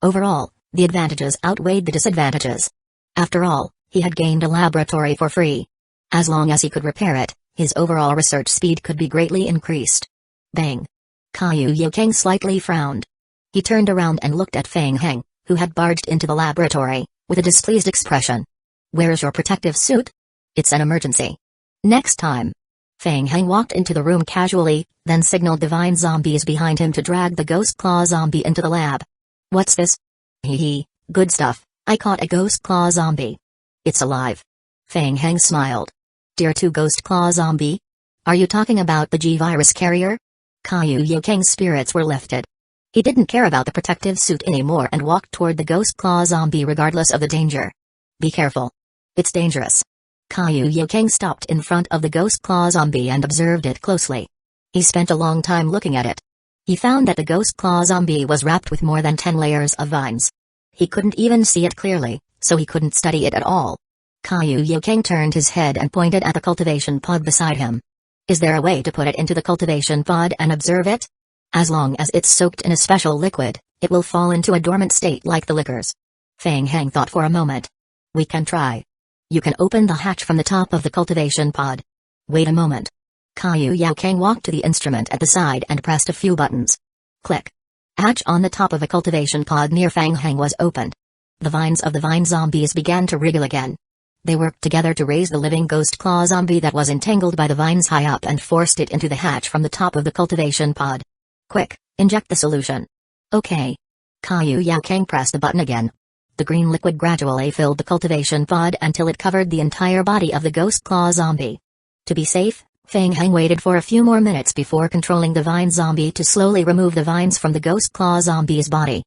Overall, The advantages outweighed the disadvantages. After all, he had gained a laboratory for free. As long as he could repair it, his overall research speed could be greatly increased. Bang! Caillou Yokang slightly frowned. He turned around and looked at Feng Heng, who had barged into the laboratory, with a displeased expression. "Where's your protective suit? It's an emergency. Next time." Feng Heng walked into the room casually, then signaled divine zombies behind him to drag the ghost claw zombie into the lab. "What's this?" "Hee, good stuff, I caught a ghost claw zombie. It's alive." Feng Heng smiled. "Tier 2 ghost claw zombie? Are you talking about the G-virus carrier?" Caillou Yokang's spirits were lifted. He didn't care about the protective suit anymore and walked toward the ghost claw zombie regardless of the danger. "Be careful. It's dangerous." Caillou Yokang stopped in front of the ghost claw zombie and observed it closely. He spent a long time looking at it. He found that the ghost claw zombie was wrapped with more than 10 layers of vines. He couldn't even see it clearly, so he couldn't study it at all. Caillou Yokang turned his head and pointed at the cultivation pod beside him. "Is there a way to put it into the cultivation pod and observe it? As long as it's soaked in a special liquid, it will fall into a dormant state like the liquors." Feng Heng thought for a moment. "We can try. You can open the hatch from the top of the cultivation pod." "Wait a moment." Caillou Yokang walked to the instrument at the side and pressed a few buttons. Click. Hatch on the top of a cultivation pod near Feng Heng was opened. The vines of the vine zombies began to wriggle again. They worked together to raise the living ghost claw zombie that was entangled by the vines high up and forced it into the hatch from the top of the cultivation pod. "Quick, inject the solution." "Okay." Caillou Yokang pressed the button again. The green liquid gradually filled the cultivation pod until it covered the entire body of the ghost claw zombie. To be safe, Feng Heng waited for a few more minutes before controlling the vine zombie to slowly remove the vines from the ghost claw zombie's body.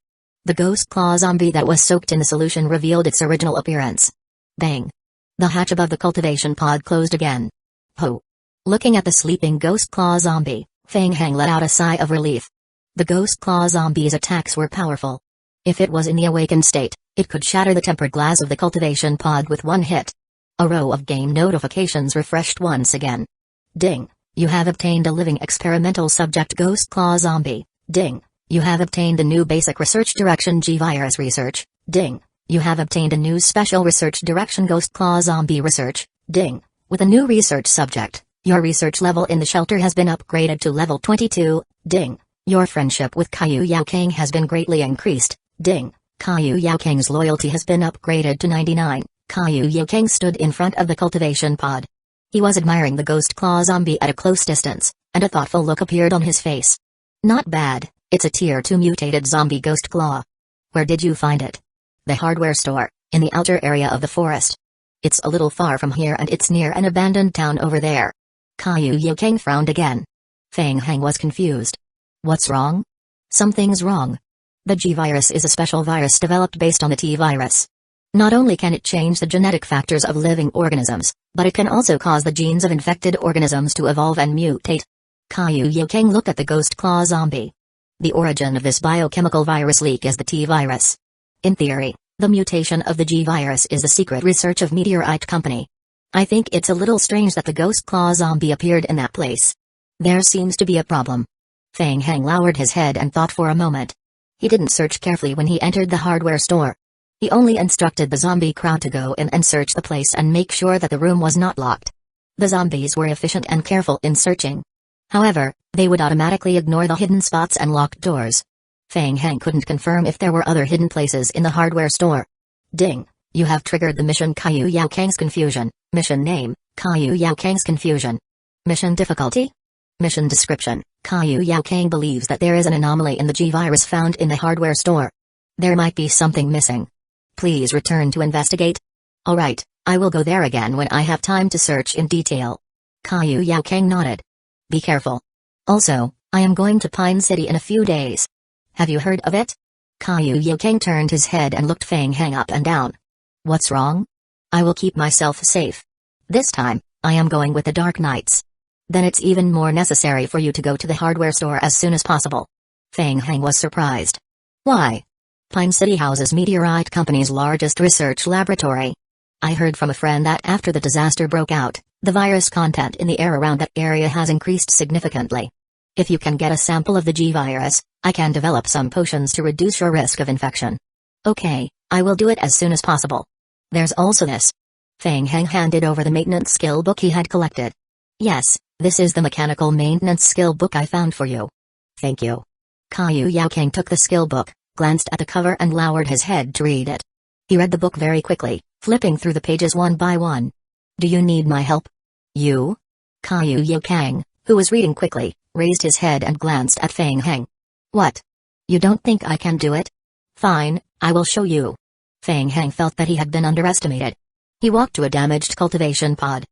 The ghost claw zombie that was soaked in the solution revealed its original appearance. Bang! The hatch above the cultivation pod closed again. "Ho!" Looking at the sleeping ghost claw zombie, Feng Heng let out a sigh of relief. The ghost claw zombie's attacks were powerful. If it was in the awakened state, it could shatter the tempered glass of the cultivation pod with one hit. A row of game notifications refreshed once again. Ding! You have obtained a living experimental subject ghost claw zombie. Ding! You have obtained a new basic research direction G-virus research. Ding! You have obtained a new special research direction ghost claw zombie research. Ding! With a new research subject, your research level in the shelter has been upgraded to level 22. Ding! Your friendship with Caillou Yokang has been greatly increased. Ding! Caillou Yokang's loyalty has been upgraded to 99. Caillou Yokang stood in front of the cultivation pod. He was admiring the ghost claw zombie at a close distance, and a thoughtful look appeared on his face. "Not bad, it's a tier 2 mutated zombie ghost claw. Where did you find it?" "The hardware store, in the outer area of the forest. It's a little far from here and it's near an abandoned town over there." Caillou Yokang frowned again. Feng Heng was confused. "What's wrong?" "Something's wrong. The G-virus is a special virus developed based on the T-virus. Not only can it change the genetic factors of living organisms, but it can also cause the genes of infected organisms to evolve and mutate." Caillou Yokang looked at the ghost claw zombie. "The origin of this biochemical virus leak is the T-virus. In theory, the mutation of the G-virus is the secret research of Meteorite Company. I think it's a little strange that the ghost claw zombie appeared in that place. There seems to be a problem." Feng Heng lowered his head and thought for a moment. He didn't search carefully when he entered the hardware store. He only instructed the zombie crowd to go in and search the place and make sure that the room was not locked. The zombies were efficient and careful in searching. However, they would automatically ignore the hidden spots and locked doors. Feng Heng couldn't confirm if there were other hidden places in the hardware store. "Ding! You have triggered the mission Caillou Yokang's confusion." Mission name, Caillou Yokang's confusion. Mission difficulty? Mission description, Caillou Yokang believes that there is an anomaly in the G-virus found in the hardware store. There might be something missing. Please return to investigate. Alright, I will go there again when I have time to search in detail. Caillou Yokang nodded. Be careful. Also, I am going to Pine City in a few days. Have you heard of it? Caillou Yokang turned his head and looked Feng Heng up and down. What's wrong? I will keep myself safe. This time, I am going with the Dark Knights. Then it's even more necessary for you to go to the hardware store as soon as possible. Feng Heng was surprised. Why? Pine City houses Meteorite Company's largest research laboratory. I heard from a friend that after the disaster broke out, the virus content in the air around that area has increased significantly. If you can get a sample of the G-virus, I can develop some potions to reduce your risk of infection. Okay, I will do it as soon as possible. There's also this. Feng Heng handed over the maintenance skill book he had collected. Yes, this is the mechanical maintenance skill book I found for you. Thank you. Caillou Yaoking took the skill book, glanced at the cover and lowered his head to read it. He read the book very quickly, flipping through the pages one by one. Do you need my help? You? Caillou Yaoking, who was reading quickly, raised his head and glanced at Feng Heng. What? You don't think I can do it? Fine, I will show you. Feng Heng felt that he had been underestimated. He walked to a damaged cultivation pod.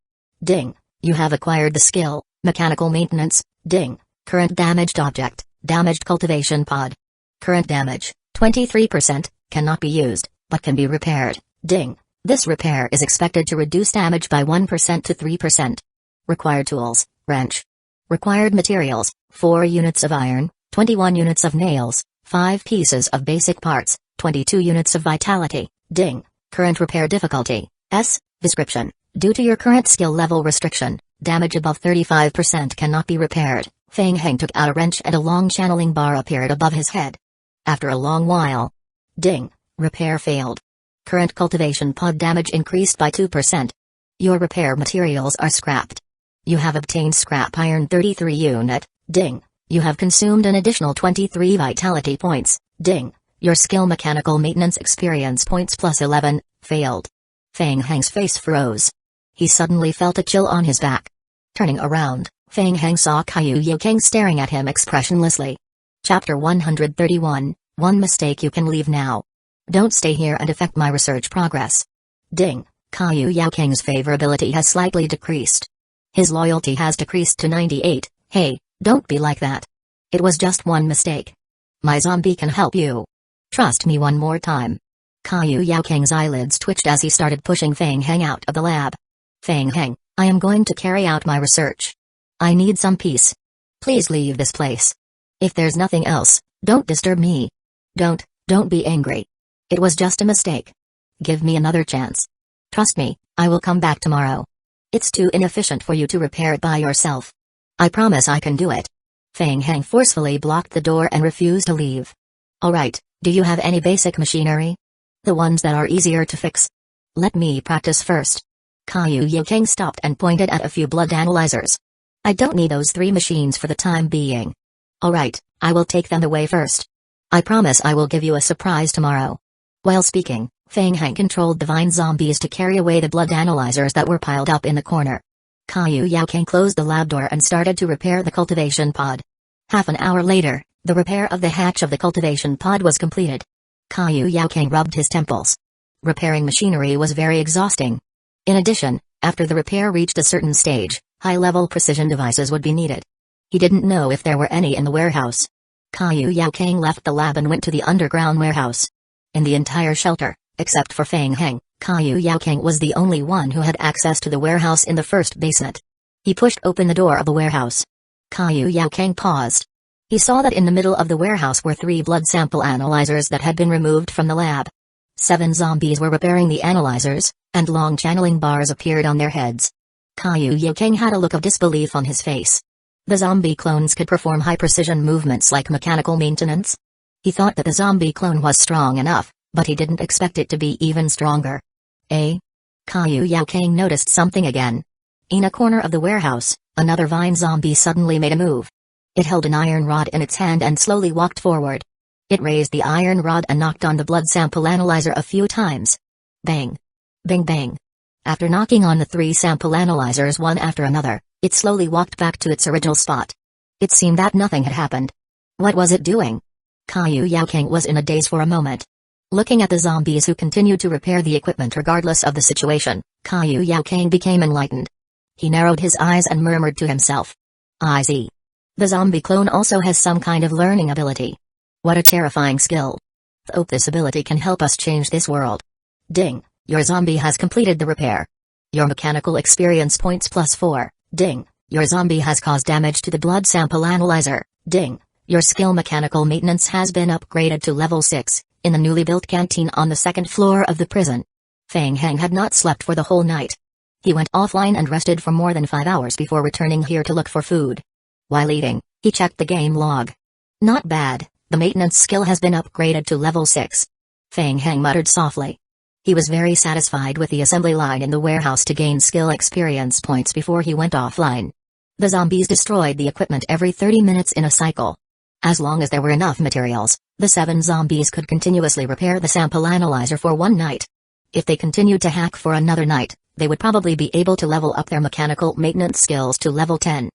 Ding, you have acquired the skill, mechanical maintenance, ding, current damaged object, damaged cultivation pod. Current damage, 23%, cannot be used, but can be repaired, ding. This repair is expected to reduce damage by 1% to 3%. Required tools, wrench. Required materials, 4 units of iron, 21 units of nails, 5 pieces of basic parts, 22 units of vitality, ding. Current repair difficulty, S. Description. Due to your current skill level restriction, damage above 35% cannot be repaired. Feng Heng took out a wrench and a long channeling bar appeared above his head. After a long while. Ding. Repair failed. Current cultivation pod damage increased by 2%. Your repair materials are scrapped. You have obtained scrap iron 33 unit, ding. You have consumed an additional 23 vitality points, ding. Your skill mechanical maintenance experience points plus 11, failed. Feng Heng's face froze. He suddenly felt a chill on his back. Turning around, Feng Heng saw Caillou Yaoking staring at him expressionlessly. Chapter 131, One mistake you can leave now. Don't stay here and affect my research progress. Ding, Caillou Yaoking's favorability has slightly decreased. His loyalty has decreased to 98, hey, don't be like that. It was just one mistake. My zombie can help you. Trust me one more time. Caillou Yaoking's eyelids twitched as he started pushing Feng Heng out of the lab. Feng Heng, I am going to carry out my research. I need some peace. Please leave this place. If there's nothing else, don't disturb me. Don't be angry. It was just a mistake. Give me another chance. Trust me, I will come back tomorrow. It's too inefficient for you to repair it by yourself. I promise I can do it. Feng Heng forcefully blocked the door and refused to leave. Alright, do you have any basic machinery? The ones that are easier to fix. Let me practice first. Caillou Yaoking stopped and pointed at a few blood analyzers. I don't need those 3 machines for the time being. Alright, I will take them away first. I promise I will give you a surprise tomorrow. While speaking, Feng Heng controlled the vine zombies to carry away the blood analyzers that were piled up in the corner. Caillou Yaoking closed the lab door and started to repair the cultivation pod. Half an hour later, the repair of the hatch of the cultivation pod was completed. Caillou Yaoking rubbed his temples. Repairing machinery was very exhausting. In addition, after the repair reached a certain stage, high-level precision devices would be needed. He didn't know if there were any in the warehouse. Caillou Yaoking left the lab and went to the underground warehouse. In the entire shelter, except for Feng Heng, Caillou Yaoking was the only one who had access to the warehouse in the first basement. He pushed open the door of the warehouse. Caillou Yaoking paused. He saw that in the middle of the warehouse were 3 blood sample analyzers that had been removed from the lab. 7 zombies were repairing the analyzers, and long channeling bars appeared on their heads. Caillou Yaoking had a look of disbelief on his face. The zombie clones could perform high-precision movements like mechanical maintenance. He thought that the zombie clone was strong enough, but he didn't expect it to be even stronger. Caillou Yaoking noticed something again. In a corner of the warehouse, another vine zombie suddenly made a move. It held an iron rod in its hand and slowly walked forward. It raised the iron rod and knocked on the blood sample analyzer a few times. Bang! Bang bang! After knocking on the 3 sample analyzers one after another, it slowly walked back to its original spot. It seemed that nothing had happened. What was it doing? Caillou Yaoking was in a daze for a moment. Looking at the zombies who continued to repair the equipment regardless of the situation, Caillou Yaoking became enlightened. He narrowed his eyes and murmured to himself. I see. The zombie clone also has some kind of learning ability. What a terrifying skill. Hope this ability can help us change this world. Ding, your zombie has completed the repair. Your mechanical experience points plus 4, ding, your zombie has caused damage to the blood sample analyzer, ding, your skill mechanical maintenance has been upgraded to level 6, in the newly built canteen on the 2nd floor of the prison. Feng Heng had not slept for the whole night. He went offline and rested for more than 5 hours before returning here to look for food. While eating, he checked the game log. Not bad, the maintenance skill has been upgraded to level 6. Feng Heng muttered softly. He was very satisfied with the assembly line in the warehouse to gain skill experience points before he went offline. The zombies destroyed the equipment every 30 minutes in a cycle. As long as there were enough materials, the 7 zombies could continuously repair the sample analyzer for one night. If they continued to hack for another night, they would probably be able to level up their mechanical maintenance skills to level 10.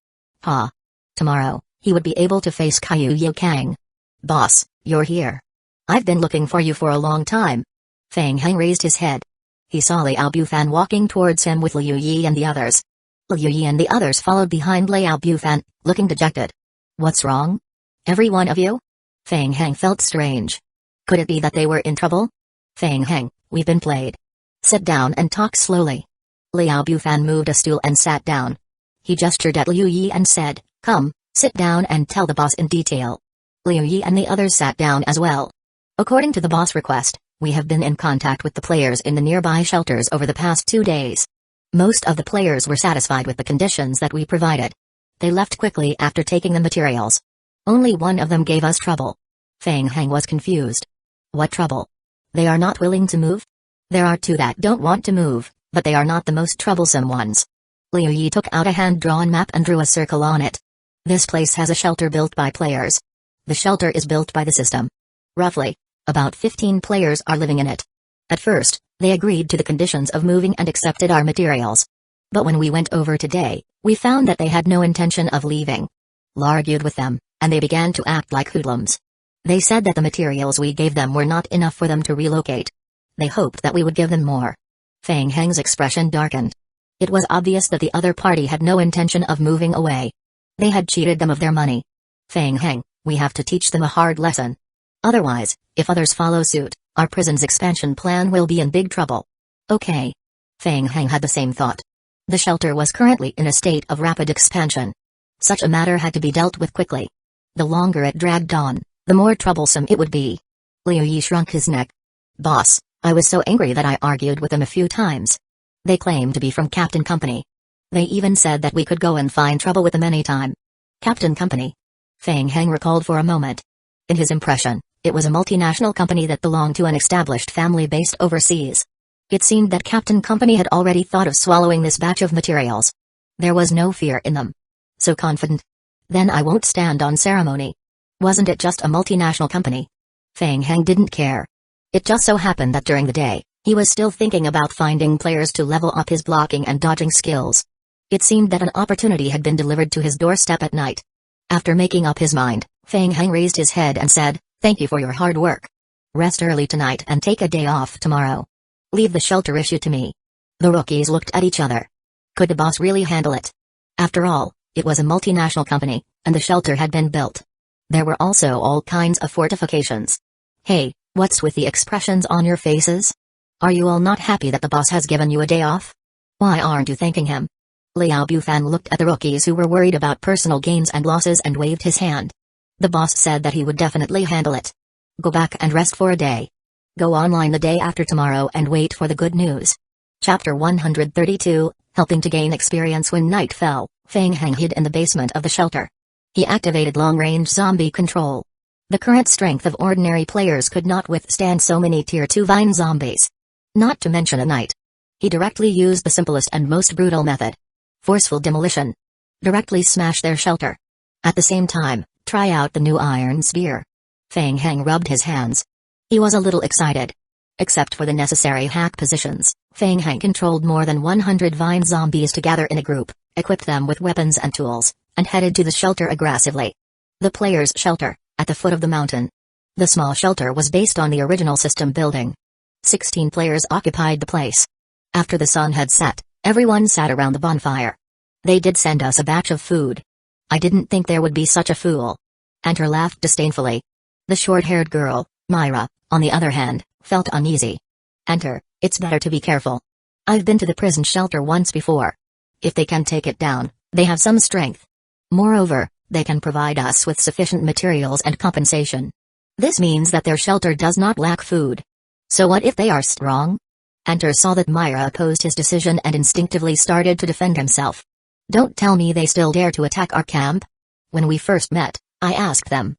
Tomorrow, he would be able to face Kyu Kang. Boss, you're here. I've been looking for you for a long time. Feng Heng raised his head. He saw Liao Bufan walking towards him with Liu Yi and the others. Liu Yi and the others followed behind Liao Bufan, looking dejected. What's wrong? Every one of you? Feng Heng felt strange. Could it be that they were in trouble? Feng Heng, we've been played. Sit down and talk slowly. Liao Bufan moved a stool and sat down. He gestured at Liu Yi and said, Come, sit down and tell the boss in detail. Liu Yi and the others sat down as well. According to the boss request, we have been in contact with the players in the nearby shelters over the past 2 days. Most of the players were satisfied with the conditions that we provided. They left quickly after taking the materials. Only one of them gave us trouble. Feng Heng was confused. What trouble? They are not willing to move? There are 2 that don't want to move, but they are not the most troublesome ones. Liu Yi took out a hand-drawn map and drew a circle on it. This place has a shelter built by players. The shelter is built by the system. Roughly, about 15 players are living in it. At first, they agreed to the conditions of moving and accepted our materials. But when we went over today, we found that they had no intention of leaving. Argued with them, and they began to act like hoodlums. They said that the materials we gave them were not enough for them to relocate. They hoped that we would give them more. Feng Heng's expression darkened. It was obvious that the other party had no intention of moving away. They had cheated them of their money. Feng Heng, we have to teach them a hard lesson. Otherwise, if others follow suit, our prison's expansion plan will be in big trouble. Okay. Feng Heng had the same thought. The shelter was currently in a state of rapid expansion. Such a matter had to be dealt with quickly. The longer it dragged on, the more troublesome it would be. Liu Yi shrunk his neck. Boss, I was so angry that I argued with them a few times. They claimed to be from Captain Company. They even said that we could go and find trouble with them anytime. Captain Company? Feng Heng recalled for a moment. In his impression, it was a multinational company that belonged to an established family based overseas. It seemed that Captain Company had already thought of swallowing this batch of materials. There was no fear in them. So confident. Then I won't stand on ceremony. Wasn't it just a multinational company? Feng Heng didn't care. It just so happened that during the day, he was still thinking about finding players to level up his blocking and dodging skills. It seemed that an opportunity had been delivered to his doorstep at night. After making up his mind, Feng Heng raised his head and said, Thank you for your hard work. Rest early tonight and take a day off tomorrow. Leave the shelter issue to me. The rookies looked at each other. Could the boss really handle it? After all, it was a multinational company, and the shelter had been built. There were also all kinds of fortifications. Hey, what's with the expressions on your faces? Are you all not happy that the boss has given you a day off? Why aren't you thanking him? Liao Bufan looked at the rookies who were worried about personal gains and losses and waved his hand. The boss said that he would definitely handle it. Go back and rest for a day. Go online the day after tomorrow and wait for the good news. Chapter 132, Helping to gain experience when night fell, Feng Heng hid in the basement of the shelter. He activated long-range zombie control. The current strength of ordinary players could not withstand so many Tier 2 vine zombies. Not to mention a night. He directly used the simplest and most brutal method. Forceful demolition. Directly smash their shelter. At the same time, try out the new iron spear. Feng Heng rubbed his hands. He was a little excited. Except for the necessary hack positions, Feng Heng controlled more than 100 vine zombies together in a group, equipped them with weapons and tools, and headed to the shelter aggressively. The players' shelter, at the foot of the mountain. The small shelter was based on the original system building. 16 players occupied the place. After the sun had set, everyone sat around the bonfire. They did send us a batch of food. I didn't think there would be such a fool. Enter laughed disdainfully. The short-haired girl, Myra, on the other hand, felt uneasy. Enter, it's better to be careful. I've been to the prison shelter once before. If they can take it down, they have some strength. Moreover, they can provide us with sufficient materials and compensation. This means that their shelter does not lack food. So what if they are strong? Enter saw that Myra opposed his decision and instinctively started to defend himself. Don't tell me they still dare to attack our camp? When we first met, I asked them.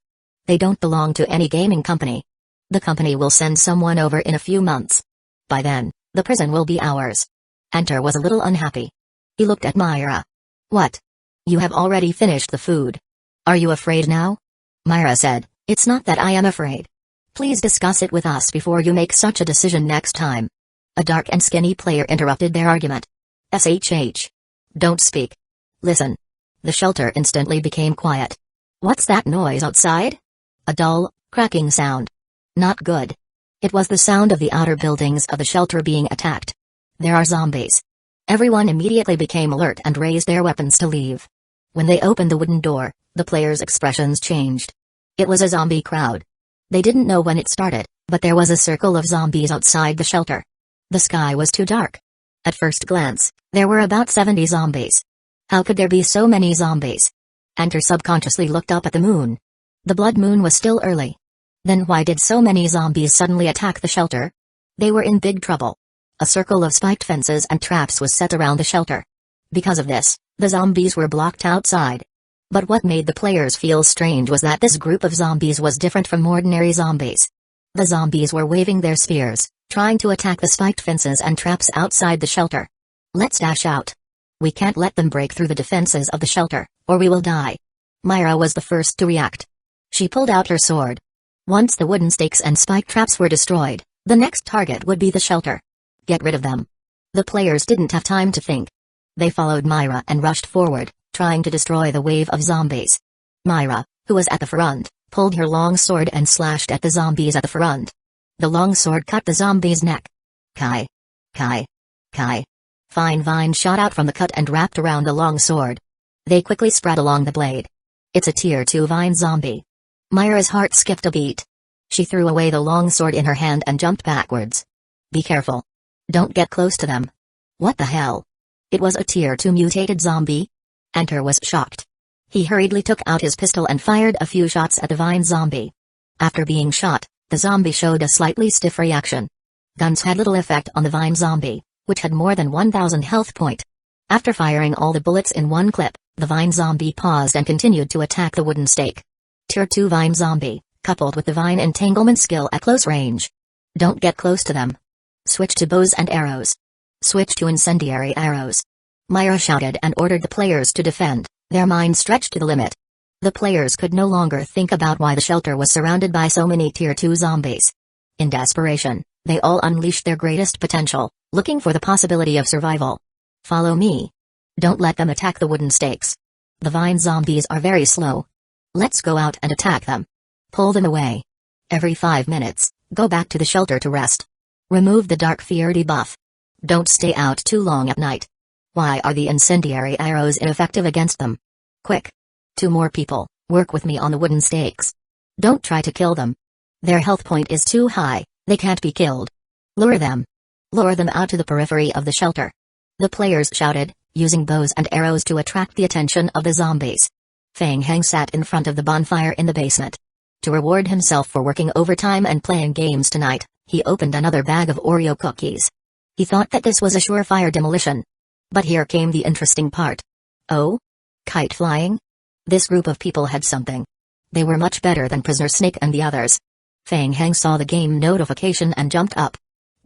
They don't belong to any gaming company. The company will send someone over in a few months. By then, the prison will be ours. Enter was a little unhappy. He looked at Myra. What? You have already finished the food. Are you afraid now? Myra said, It's not that I am afraid. Please discuss it with us before you make such a decision next time. A dark and skinny player interrupted their argument. SHH. Don't speak. Listen. The shelter instantly became quiet. What's that noise outside? A dull, cracking sound. Not good. It was the sound of the outer buildings of the shelter being attacked. There are zombies. Everyone immediately became alert and raised their weapons to leave. When they opened the wooden door, the players' expressions changed. It was a zombie crowd. They didn't know when it started, but there was a circle of zombies outside the shelter. The sky was too dark. At first glance, there were about 70 zombies. How could there be so many zombies? Enter subconsciously looked up at the moon. The blood moon was still early. Then why did so many zombies suddenly attack the shelter? They were in big trouble. A circle of spiked fences and traps was set around the shelter. Because of this, the zombies were blocked outside. But what made the players feel strange was that this group of zombies was different from ordinary zombies. The zombies were waving their spears, trying to attack the spiked fences and traps outside the shelter. Let's dash out. We can't let them break through the defenses of the shelter, or we will die. Myra was the first to react. She pulled out her sword. Once the wooden stakes and spike traps were destroyed, the next target would be the shelter. Get rid of them. The players didn't have time to think. They followed Myra and rushed forward, trying to destroy the wave of zombies. Myra, who was at the front, pulled her long sword and slashed at the zombies at the front. The long sword cut the zombie's neck. Kai. Kai. Kai. Fine vine shot out from the cut and wrapped around the long sword. They quickly spread along the blade. It's a tier 2 vine zombie. Myra's heart skipped a beat. She threw away the long sword in her hand and jumped backwards. Be careful. Don't get close to them. What the hell? It was a tier 2 mutated zombie? Enter was shocked. He hurriedly took out his pistol and fired a few shots at the vine zombie. After being shot, the zombie showed a slightly stiff reaction. Guns had little effect on the vine zombie, which had more than 1,000 health point. After firing all the bullets in one clip, the vine zombie paused and continued to attack the wooden stake. Tier 2 vine zombie, coupled with the vine entanglement skill at close range. Don't get close to them. Switch to bows and arrows. Switch to incendiary arrows. Myra shouted and ordered the players to defend, their minds stretched to the limit. The players could no longer think about why the shelter was surrounded by so many tier 2 zombies. In desperation, they all unleashed their greatest potential, looking for the possibility of survival. Follow me. Don't let them attack the wooden stakes. The vine zombies are very slow. Let's go out and attack them. Pull them away. Every 5 minutes, go back to the shelter to rest. Remove the dark fear debuff. Don't stay out too long at night. Why are the incendiary arrows ineffective against them? Quick. 2 more people, work with me on the wooden stakes. Don't try to kill them. Their health point is too high, they can't be killed. Lure them. Lure them out to the periphery of the shelter. The players shouted, using bows and arrows to attract the attention of the zombies. Fang Heng sat in front of the bonfire in the basement. To reward himself for working overtime and playing games tonight, he opened another bag of Oreo cookies. He thought that this was a surefire demolition. But here came the interesting part. Oh? Kite flying? This group of people had something. They were much better than Prisoner Snake and the others. Fang Heng saw the game notification and jumped up.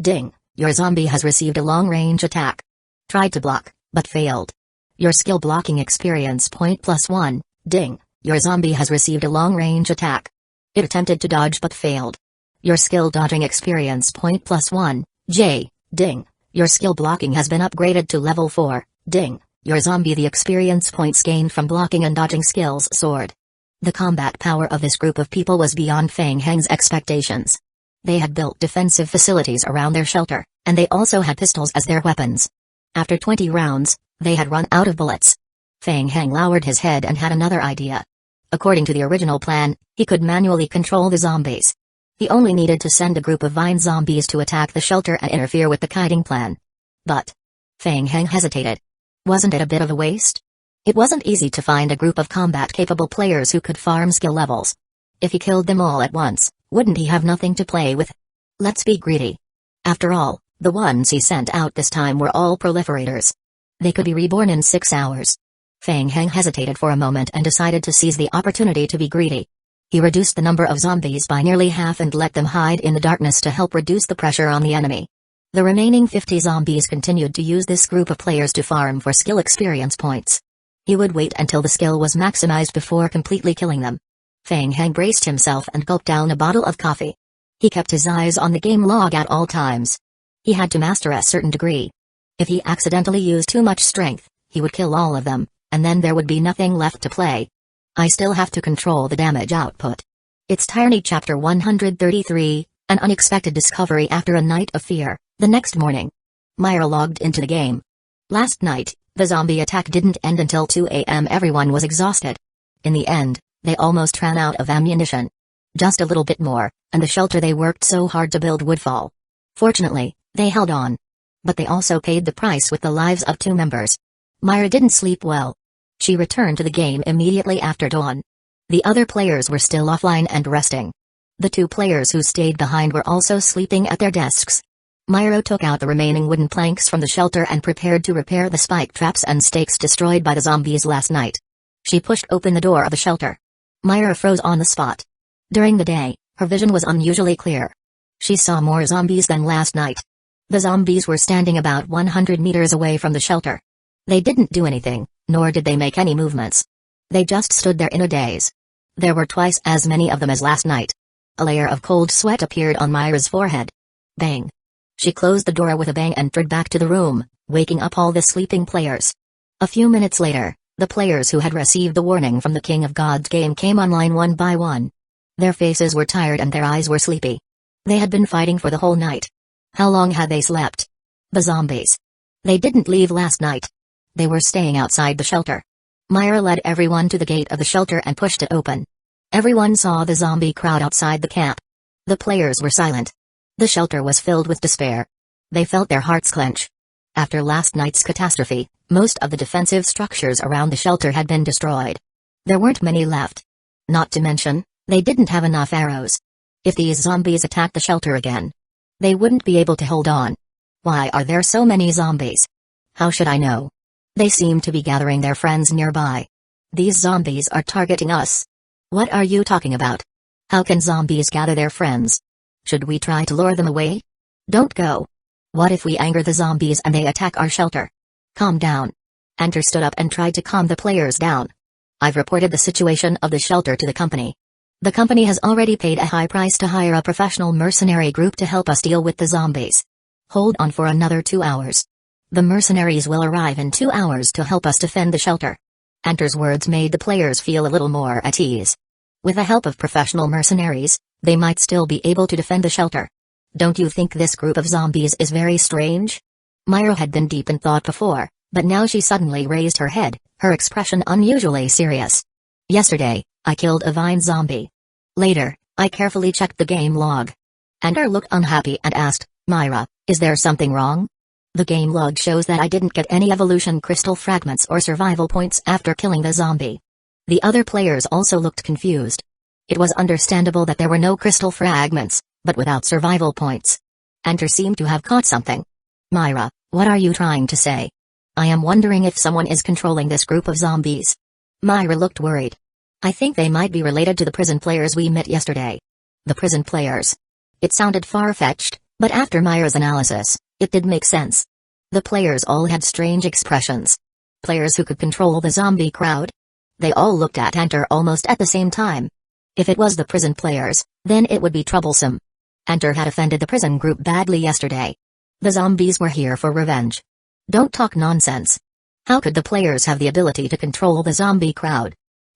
Ding, your zombie has received a long-range attack. Tried to block, but failed. Your skill blocking experience point +1, ding, your zombie has received a long-range attack. It attempted to dodge but failed. Your skill dodging experience point +1, J, ding, your skill blocking has been upgraded to level 4, ding, your zombie the experience points gained from blocking and dodging skills soared. The combat power of this group of people was beyond Fang Heng's expectations. They had built defensive facilities around their shelter, and they also had pistols as their weapons. After 20 rounds, they had run out of bullets. Fang Heng lowered his head and had another idea. According to the original plan, he could manually control the zombies. He only needed to send a group of vine zombies to attack the shelter and interfere with the kiting plan. But Fang Heng hesitated. Wasn't it a bit of a waste? It wasn't easy to find a group of combat-capable players who could farm skill levels. If he killed them all at once, wouldn't he have nothing to play with? Let's be greedy. After all, the ones he sent out this time were all proliferators. They could be reborn in 6 hours. Fang Heng hesitated for a moment and decided to seize the opportunity to be greedy. He reduced the number of zombies by nearly half and let them hide in the darkness to help reduce the pressure on the enemy. The remaining 50 zombies continued to use this group of players to farm for skill experience points. He would wait until the skill was maximized before completely killing them. Feng Hang braced himself and gulped down a bottle of coffee. He kept his eyes on the game log at all times. He had to master a certain degree. If he accidentally used too much strength, he would kill all of them, and then there would be nothing left to play. I still have to control the damage output. It's Tyranny Chapter 133, An Unexpected Discovery After a Night of Fear. The next morning, Myra logged into the game. Last night, the zombie attack didn't end until 2 a.m. Everyone was exhausted. In the end, they almost ran out of ammunition. Just a little bit more, and the shelter they worked so hard to build would fall. Fortunately, they held on. But they also paid the price with the lives of 2 members. Myra didn't sleep well. She returned to the game immediately after dawn. The other players were still offline and resting. The 2 players who stayed behind were also sleeping at their desks. Myra took out the remaining wooden planks from the shelter and prepared to repair the spike traps and stakes destroyed by the zombies last night. She pushed open the door of the shelter. Myra froze on the spot. During the day, her vision was unusually clear. She saw more zombies than last night. The zombies were standing about 100 meters away from the shelter. They didn't do anything, nor did they make any movements. They just stood there in a daze. There were twice as many of them as last night. A layer of cold sweat appeared on Myra's forehead. Bang. She closed the door with a bang and entered back to the room, waking up all the sleeping players. A few minutes later, the players who had received the warning from the King of Gods game came online one by one. Their faces were tired and their eyes were sleepy. They had been fighting for the whole night. How long had they slept? The zombies. They didn't leave last night. They were staying outside the shelter. Myra led everyone to the gate of the shelter and pushed it open. Everyone saw the zombie crowd outside the camp. The players were silent. The shelter was filled with despair. They felt their hearts clench. After last night's catastrophe, most of the defensive structures around the shelter had been destroyed. There weren't many left. Not to mention, they didn't have enough arrows. If these zombies attacked the shelter again, they wouldn't be able to hold on. Why are there so many zombies? How should I know? They seem to be gathering their friends nearby. These zombies are targeting us. What are you talking about? How can zombies gather their friends? Should we try to lure them away? Don't go. What if we anger the zombies and they attack our shelter? Calm down. Enter stood up and tried to calm the players down. I've reported the situation of the shelter to the company. The company has already paid a high price to hire a professional mercenary group to help us deal with the zombies. Hold on for another 2 hours. The mercenaries will arrive in 2 hours to help us defend the shelter. Enter's words made the players feel a little more at ease. With the help of professional mercenaries, they might still be able to defend the shelter. Don't you think this group of zombies is very strange? Myra had been deep in thought before, but now she suddenly raised her head, her expression unusually serious. Yesterday, I killed a vine zombie. Later, I carefully checked the game log. Enter looked unhappy and asked, Myra, is there something wrong? The game log shows that I didn't get any evolution crystal fragments or survival points after killing the zombie. The other players also looked confused. It was understandable that there were no crystal fragments, but without survival points. Enter seemed to have caught something. Myra, what are you trying to say? I am wondering if someone is controlling this group of zombies. Myra looked worried. I think they might be related to the prison players we met yesterday. The prison players. It sounded far-fetched, but after Myra's analysis, it did make sense. The players all had strange expressions. Players who could control the zombie crowd? They all looked at Enter almost at the same time. If it was the prison players, then it would be troublesome. Enter had offended the prison group badly yesterday. The zombies were here for revenge. Don't talk nonsense. How could the players have the ability to control the zombie crowd?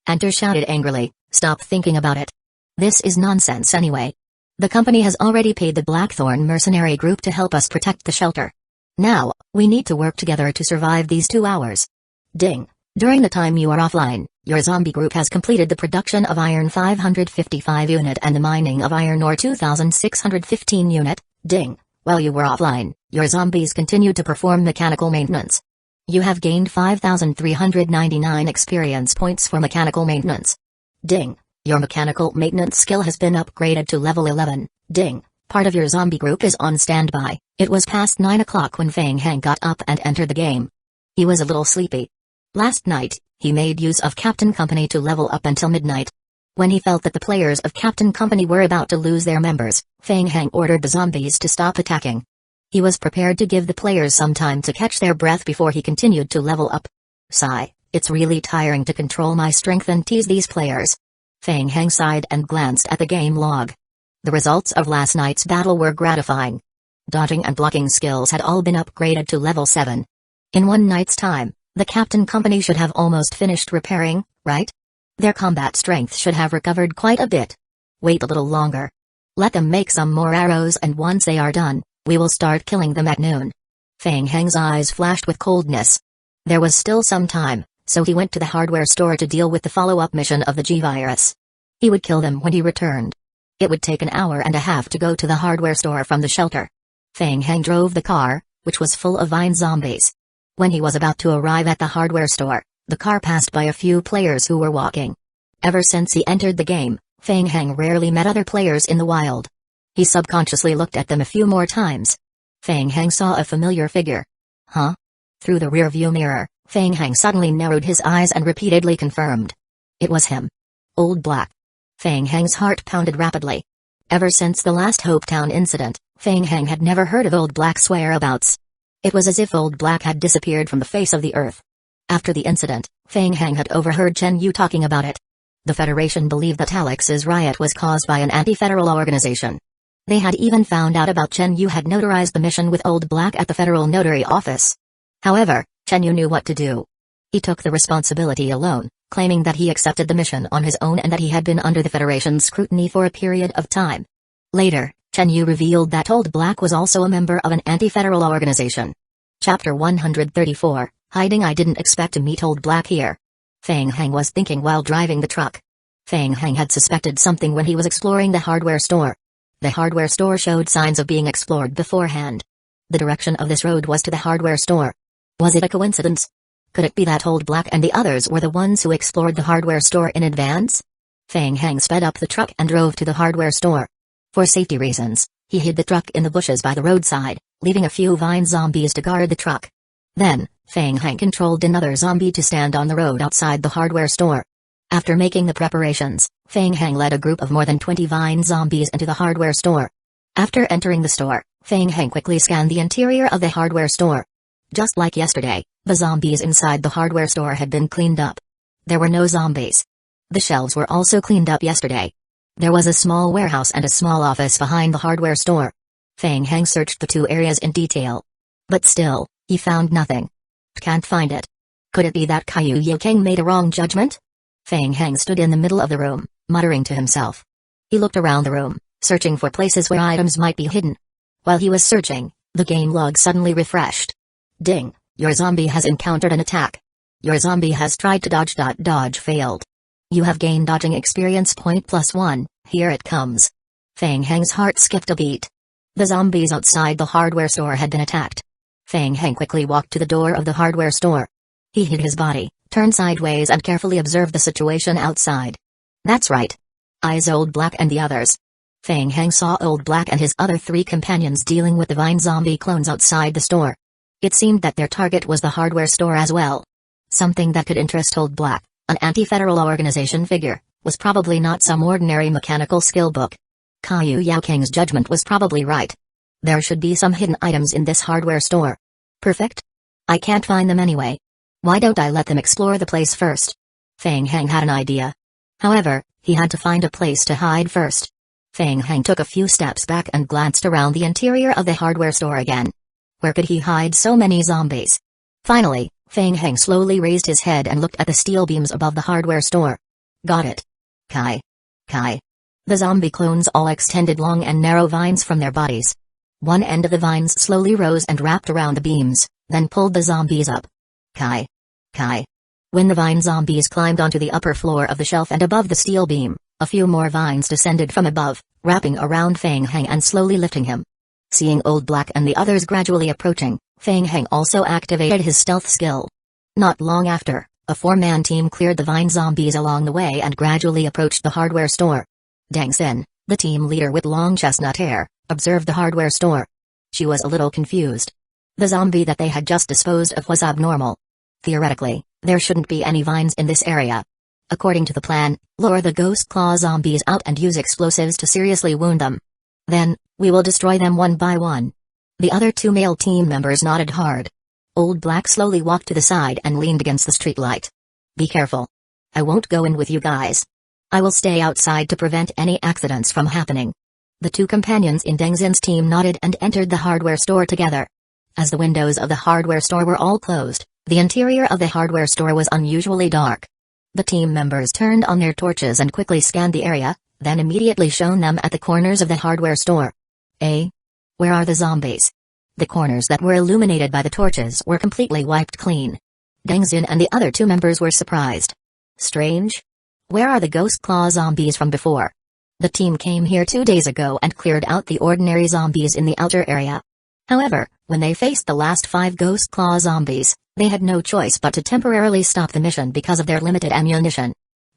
Enter shouted angrily, stop thinking about it. This is nonsense anyway. The company has already paid the Blackthorn mercenary group to help us protect the shelter. Now, we need to work together to survive these 2 hours. Ding. During the time you are offline, your zombie group has completed the production of iron 555 unit and the mining of iron ore 2615 unit. Ding. While you were offline, your zombies continued to perform mechanical maintenance. You have gained 5,399 experience points for mechanical maintenance. Ding. Your mechanical maintenance skill has been upgraded to level 11. Ding. Part of your zombie group is on standby. It was past 9 o'clock when Feng Hang got up and entered the game. He was a little sleepy. Last night, he made use of Captain Company to level up until midnight. When he felt that the players of Captain Company were about to lose their members, Feng Heng ordered the zombies to stop attacking. He was prepared to give the players some time to catch their breath before he continued to level up. Sigh, it's really tiring to control my strength and tease these players. Feng Heng sighed and glanced at the game log. The results of last night's battle were gratifying. Dodging and blocking skills had all been upgraded to level 7. In one night's time, the Captain Company should have almost finished repairing, right? Their combat strength should have recovered quite a bit. Wait a little longer. Let them make some more arrows, and once they are done, we will start killing them at noon. Feng Heng's eyes flashed with coldness. There was still some time, so he went to the hardware store to deal with the follow-up mission of the G-Virus. He would kill them when he returned. It would take an hour and a half to go to the hardware store from the shelter. Feng Heng drove the car, which was full of vine zombies. When he was about to arrive at the hardware store, the car passed by a few players who were walking. Ever since he entered the game, Feng Heng rarely met other players in the wild. He subconsciously looked at them a few more times. Feng Heng saw a familiar figure. Huh? Through the rearview mirror, Feng Heng suddenly narrowed his eyes and repeatedly confirmed. It was him. Old Black. Feng Heng's heart pounded rapidly. Ever since the last Hope Town incident, Feng Heng had never heard of Old Black's whereabouts. It was as if Old Black had disappeared from the face of the earth. After the incident, Feng Heng had overheard Chen Yu talking about it. The Federation believed that Alex's riot was caused by an anti-federal organization. They had even found out about Chen Yu had notarized the mission with Old Black at the Federal Notary Office. However, Chen Yu knew what to do. He took the responsibility alone, claiming that he accepted the mission on his own and that he had been under the Federation's scrutiny for a period of time. Later, Chen Yu revealed that Old Black was also a member of an anti-federal organization. Chapter 134, Hiding. I didn't expect to meet Old Black here. Feng Heng was thinking while driving the truck. Feng Heng had suspected something when he was exploring the hardware store. The hardware store showed signs of being explored beforehand. The direction of this road was to the hardware store. Was it a coincidence? Could it be that Old Black and the others were the ones who explored the hardware store in advance? Feng Heng sped up the truck and drove to the hardware store. For safety reasons, he hid the truck in the bushes by the roadside, leaving a few vine zombies to guard the truck. Then, Feng Heng controlled another zombie to stand on the road outside the hardware store. After making the preparations, Feng Heng led a group of more than 20 vine zombies into the hardware store. After entering the store, Feng Heng quickly scanned the interior of the hardware store. Just like yesterday, the zombies inside the hardware store had been cleaned up. There were no zombies. The shelves were also cleaned up yesterday. There was a small warehouse and a small office behind the hardware store. Feng Heng searched the two areas in detail. But still, he found nothing. Can't find it. Could it be that Caillou Yokeng made a wrong judgment? Feng Heng stood in the middle of the room, muttering to himself. He looked around the room, searching for places where items might be hidden. While he was searching, the game log suddenly refreshed. Ding, your zombie has encountered an attack. Your zombie has tried to dodge. Dodge failed. You have gained dodging experience point +1, here it comes. Feng Heng's heart skipped a beat. The zombies outside the hardware store had been attacked. Feng Heng quickly walked to the door of the hardware store. He hid his body, turned sideways and carefully observed the situation outside. That's right. Eyes Old Black and the others. Feng Heng saw Old Black and his other 3 companions dealing with the vine zombie clones outside the store. It seemed that their target was the hardware store as well. Something that could interest Old Black, an anti-federal organization figure, was probably not some ordinary mechanical skill book. Caillou Yaoking's judgment was probably right. There should be some hidden items in this hardware store. Perfect. I can't find them anyway. Why don't I let them explore the place first? Feng Heng had an idea. However, he had to find a place to hide first. Feng Heng took a few steps back and glanced around the interior of the hardware store again. Where could he hide so many zombies? Finally, Feng Heng slowly raised his head and looked at the steel beams above the hardware store. Got it. Kai. The zombie clones all extended long and narrow vines from their bodies. One end of the vines slowly rose and wrapped around the beams, then pulled the zombies up. Kai. When the vine zombies climbed onto the upper floor of the shelf and above the steel beam, a few more vines descended from above, wrapping around Feng Heng and slowly lifting him. Seeing Old Black and the others gradually approaching, Feng Heng also activated his stealth skill. Not long after, a 4-man team cleared the vine zombies along the way and gradually approached the hardware store. Deng Xin, the team leader with long chestnut hair, observed the hardware store. She was a little confused. The zombie that they had just disposed of was abnormal. Theoretically, there shouldn't be any vines in this area. According to the plan, lure the ghost claw zombies out and use explosives to seriously wound them. Then, we will destroy them one by one. The other two male team members nodded hard. Old Black slowly walked to the side and leaned against the streetlight. Be careful. I won't go in with you guys. I will stay outside to prevent any accidents from happening. The two companions in Deng Xin's team nodded and entered the hardware store together. As the windows of the hardware store were all closed, the interior of the hardware store was unusually dark. The team members turned on their torches and quickly scanned the area, then immediately shone them at the corners of the hardware store. Where are the zombies? The corners that were illuminated by the torches were completely wiped clean. Deng Xin and the other two members were surprised. Strange? Where are the ghost claw zombies from before? The team came here 2 days ago and cleared out the ordinary zombies in the outer area. However, when they faced the last 5 ghost claw zombies, they had no choice but to temporarily stop the mission because of their limited ammunition.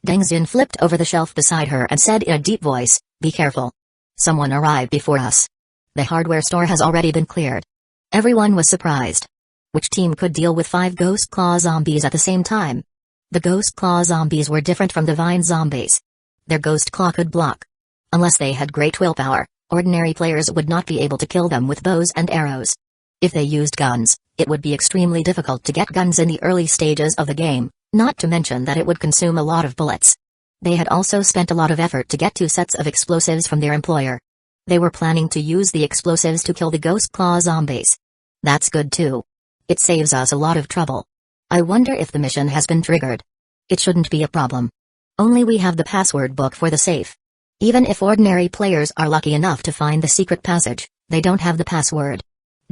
Deng Xin flipped over the shelf beside her and said in a deep voice, "Be careful. Someone arrived before us. The hardware store has already been cleared." Everyone was surprised. Which team could deal with 5 ghost claw zombies at the same time? The ghost claw zombies were different from the vine zombies. Their ghost claw could block. Unless they had great willpower, ordinary players would not be able to kill them with bows and arrows. If they used guns, it would be extremely difficult to get guns in the early stages of the game, not to mention that it would consume a lot of bullets. They had also spent a lot of effort to get 2 sets of explosives from their employer. They were planning to use the explosives to kill the ghost claw zombies. That's good too. It saves us a lot of trouble. I wonder if the mission has been triggered. It shouldn't be a problem. Only we have the password book for the safe. Even if ordinary players are lucky enough to find the secret passage, they don't have the password.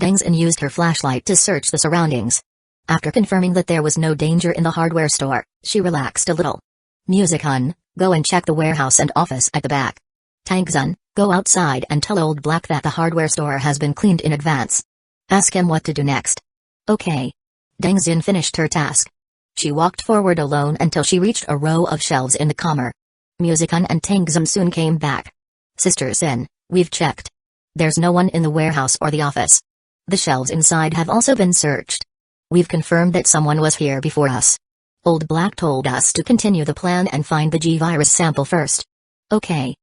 Deng Xin used her flashlight to search the surroundings. After confirming that there was no danger in the hardware store, she relaxed a little. Music-hun, go and check the warehouse and office at the back. Tangzun, go outside and tell Old Black that the hardware store has been cleaned in advance. Ask him what to do next. Okay. Deng Xin finished her task. She walked forward alone until she reached a row of shelves in the comer. Music-hun and Tangzun soon came back. Sister Xin, we've checked. There's no one in the warehouse or the office. The shelves inside have also been searched. We've confirmed that someone was here before us. Old Black told us to continue the plan and find the G-virus sample first. Okay.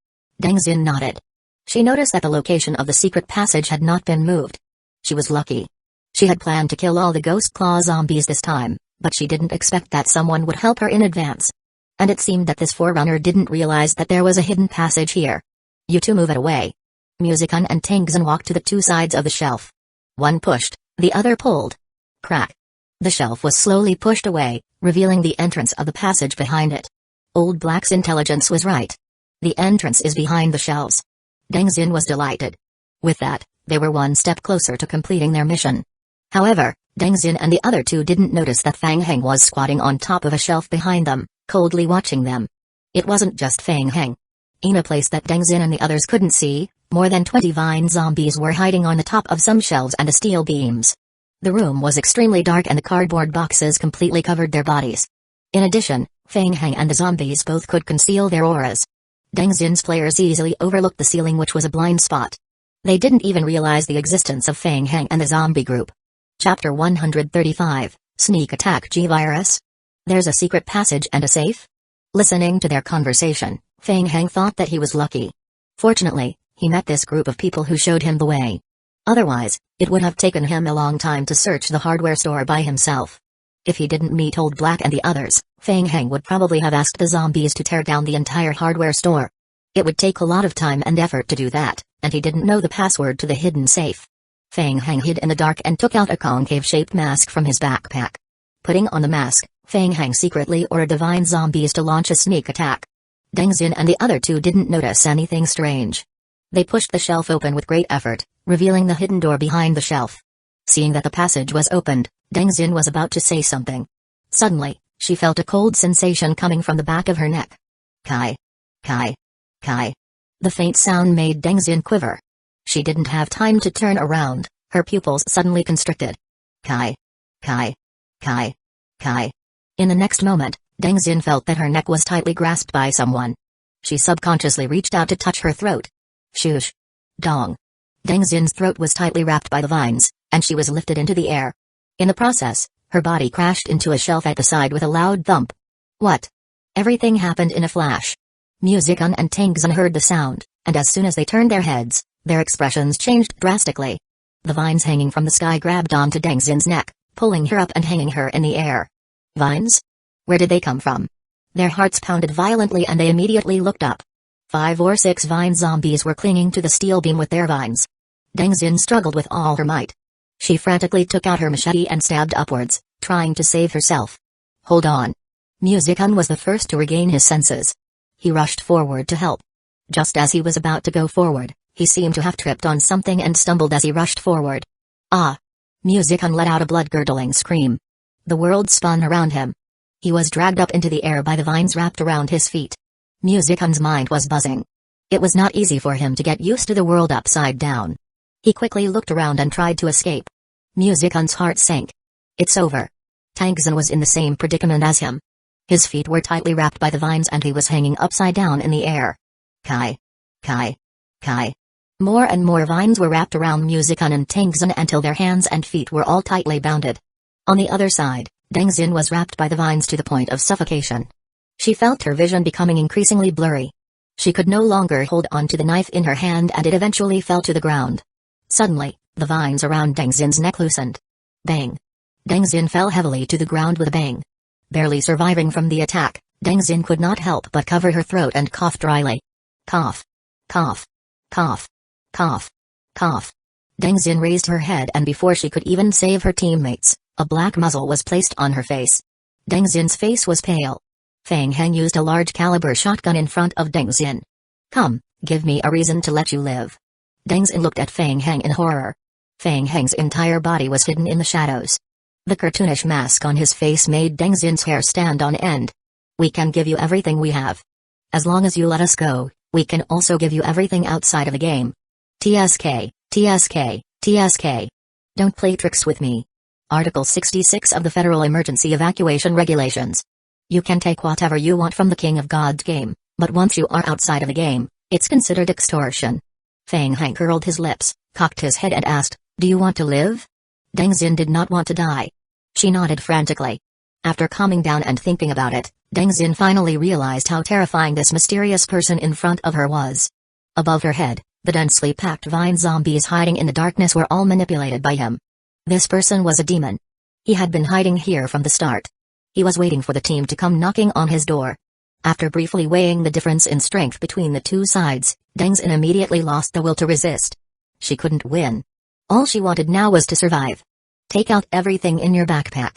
Deng Xin nodded. She noticed that the location of the secret passage had not been moved. She was lucky. She had planned to kill all the ghost claw zombies this time, but she didn't expect that someone would help her in advance. And it seemed that this forerunner didn't realize that there was a hidden passage here. You two move it away. Music-hun and Tangzun walked to the 2 sides of the shelf. One pushed, the other pulled. Crack. The shelf was slowly pushed away, revealing the entrance of the passage behind it. Old Black's intelligence was right. The entrance is behind the shelves. Deng Xin was delighted. With that, they were 1 step closer to completing their mission. However, Deng Xin and the other 2 didn't notice that Fang Heng was squatting on top of a shelf behind them, coldly watching them. It wasn't just Fang Heng. In a place that Deng Xin and the others couldn't see, more than 20 vine zombies were hiding on the top of some shelves and the steel beams. The room was extremely dark and the cardboard boxes completely covered their bodies. In addition, Fang Heng and the zombies both could conceal their auras. Deng Xin's players easily overlooked the ceiling, which was a blind spot. They didn't even realize the existence of Fang Heng and the zombie group. Chapter 135, Sneak Attack G-Virus? There's a secret passage and a safe? Listening to their conversation, Fang Heng thought that he was lucky. Fortunately, he met this group of people who showed him the way. Otherwise, it would have taken him a long time to search the hardware store by himself. If he didn't meet Old Black and the others, Fang Heng would probably have asked the zombies to tear down the entire hardware store. It would take a lot of time and effort to do that, and he didn't know the password to the hidden safe. Fang Heng hid in the dark and took out a concave-shaped mask from his backpack. Putting on the mask, Fang Heng secretly ordered the vine zombies to launch a sneak attack. Deng Xin and the other 2 didn't notice anything strange. They pushed the shelf open with great effort, revealing the hidden door behind the shelf. Seeing that the passage was opened, Deng Xin was about to say something. Suddenly, she felt a cold sensation coming from the back of her neck. Kai. Kai. Kai. The faint sound made Deng Xin quiver. She didn't have time to turn around, her pupils suddenly constricted. Kai. Kai. Kai. Kai. In the next moment, Deng Xin felt that her neck was tightly grasped by someone. She subconsciously reached out to touch her throat. Shoosh. Dong. Deng Xin's throat was tightly wrapped by the vines, and she was lifted into the air. In the process, her body crashed into a shelf at the side with a loud thump. What? Everything happened in a flash. Musicon and Tangzin heard the sound, and as soon as they turned their heads, their expressions changed drastically. The vines hanging from the sky grabbed onto Tangzin's neck, pulling her up and hanging her in the air. Vines? Where did they come from? Their hearts pounded violently and they immediately looked up. 5 or 6 vine zombies were clinging to the steel beam with their vines. Tangzin struggled with all her might. She frantically took out her machete and stabbed upwards, trying to save herself. Hold on. Musicon was the first to regain his senses. He rushed forward to help. Just as he was about to go forward, he seemed to have tripped on something and stumbled as he rushed forward. Ah! Musicon let out a blood-curdling scream. The world spun around him. He was dragged up into the air by the vines wrapped around his feet. Musicon's mind was buzzing. It was not easy for him to get used to the world upside down. He quickly looked around and tried to escape. Musicon's heart sank. It's over. Tangzin was in the same predicament as him. His feet were tightly wrapped by the vines and he was hanging upside down in the air. Kai. Kai. Kai. More and more vines were wrapped around Musicon and Tangzin until their hands and feet were all tightly bounded. On the other side, Tangzin was wrapped by the vines to the point of suffocation. She felt her vision becoming increasingly blurry. She could no longer hold on to the knife in her hand and it eventually fell to the ground. Suddenly, the vines around Tangzin's neck loosened. Bang! Tangzin fell heavily to the ground with a bang. Barely surviving from the attack, Tangzin could not help but cover her throat and cough dryly. Cough. Cough. Cough. Cough. Cough. Tangzin raised her head and before she could even save her teammates, a black muzzle was placed on her face. Tangzin's face was pale. Fang Heng used a large caliber shotgun in front of Tangzin. Come, give me a reason to let you live. Tangzin looked at Fang Heng in horror. Fang Heng's entire body was hidden in the shadows. The cartoonish mask on his face made Tangzin's hair stand on end. We can give you everything we have. As long as you let us go, we can also give you everything outside of the game. TSK, TSK, TSK. Don't play tricks with me. Article 66 of the Federal Emergency Evacuation Regulations. You can take whatever you want from the King of God's game, but once you are outside of the game, it's considered extortion. Fang Heng curled his lips, cocked his head and asked, do you want to live? Tangzin did not want to die. She nodded frantically. After calming down and thinking about it, Tangzin finally realized how terrifying this mysterious person in front of her was. Above her head, the densely packed vine zombies hiding in the darkness were all manipulated by him. This person was a demon. He had been hiding here from the start. He was waiting for the team to come knocking on his door. After briefly weighing the difference in strength between the two sides, Tangzin immediately lost the will to resist. She couldn't win. All she wanted now was to survive. Take out everything in your backpack.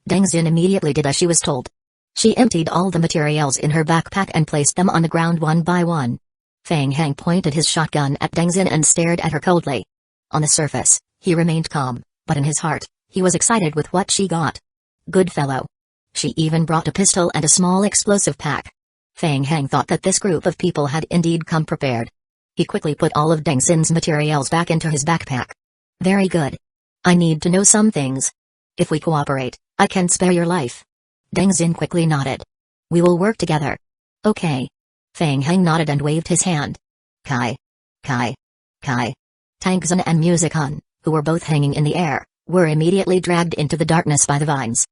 Tangzin immediately did as she was told. She emptied all the materials in her backpack and placed them on the ground one by one. Fang Heng pointed his shotgun at Tangzin and stared at her coldly. On the surface, he remained calm, but in his heart, he was excited with what she got. Good fellow. She even brought a pistol and a small explosive pack. Fang Heng thought that this group of people had indeed come prepared. He quickly put all of Tangzin's materials back into his backpack. Very good. I need to know some things. If we cooperate, I can spare your life. Tangzin quickly nodded. We will work together. Okay. Fang Heng nodded and waved his hand. Kai. Kai. Kai. Tangzin and Musicon, who were both hanging in the air, were immediately dragged into the darkness by the vines.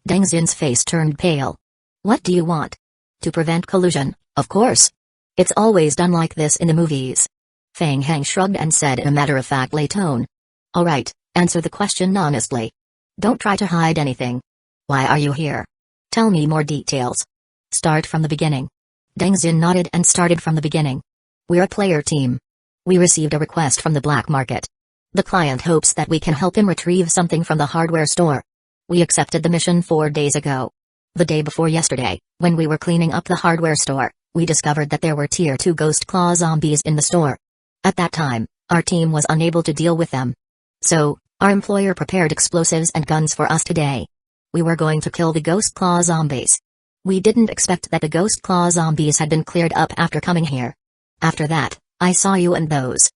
Tangzin's face turned pale. What do you want? To prevent collusion, of course. It's always done like this in the movies. Fang Heng shrugged and said in a matter-of-factly tone. All right, answer the question honestly. Don't try to hide anything. Why are you here? Tell me more details. Start from the beginning. Tangzin nodded and started from the beginning. We're a player team. We received a request from the black market. The client hopes that we can help him retrieve something from the hardware store. We accepted the mission 4 days ago. The day before yesterday, when we were cleaning up the hardware store, we discovered that there were Tier 2 Ghost Claw zombies in the store. At that time, our team was unable to deal with them. So, our employer prepared explosives and guns for us today. We were going to kill the Ghost Claw zombies. We didn't expect that the Ghost Claw zombies had been cleared up after coming here. After that, I saw you and those.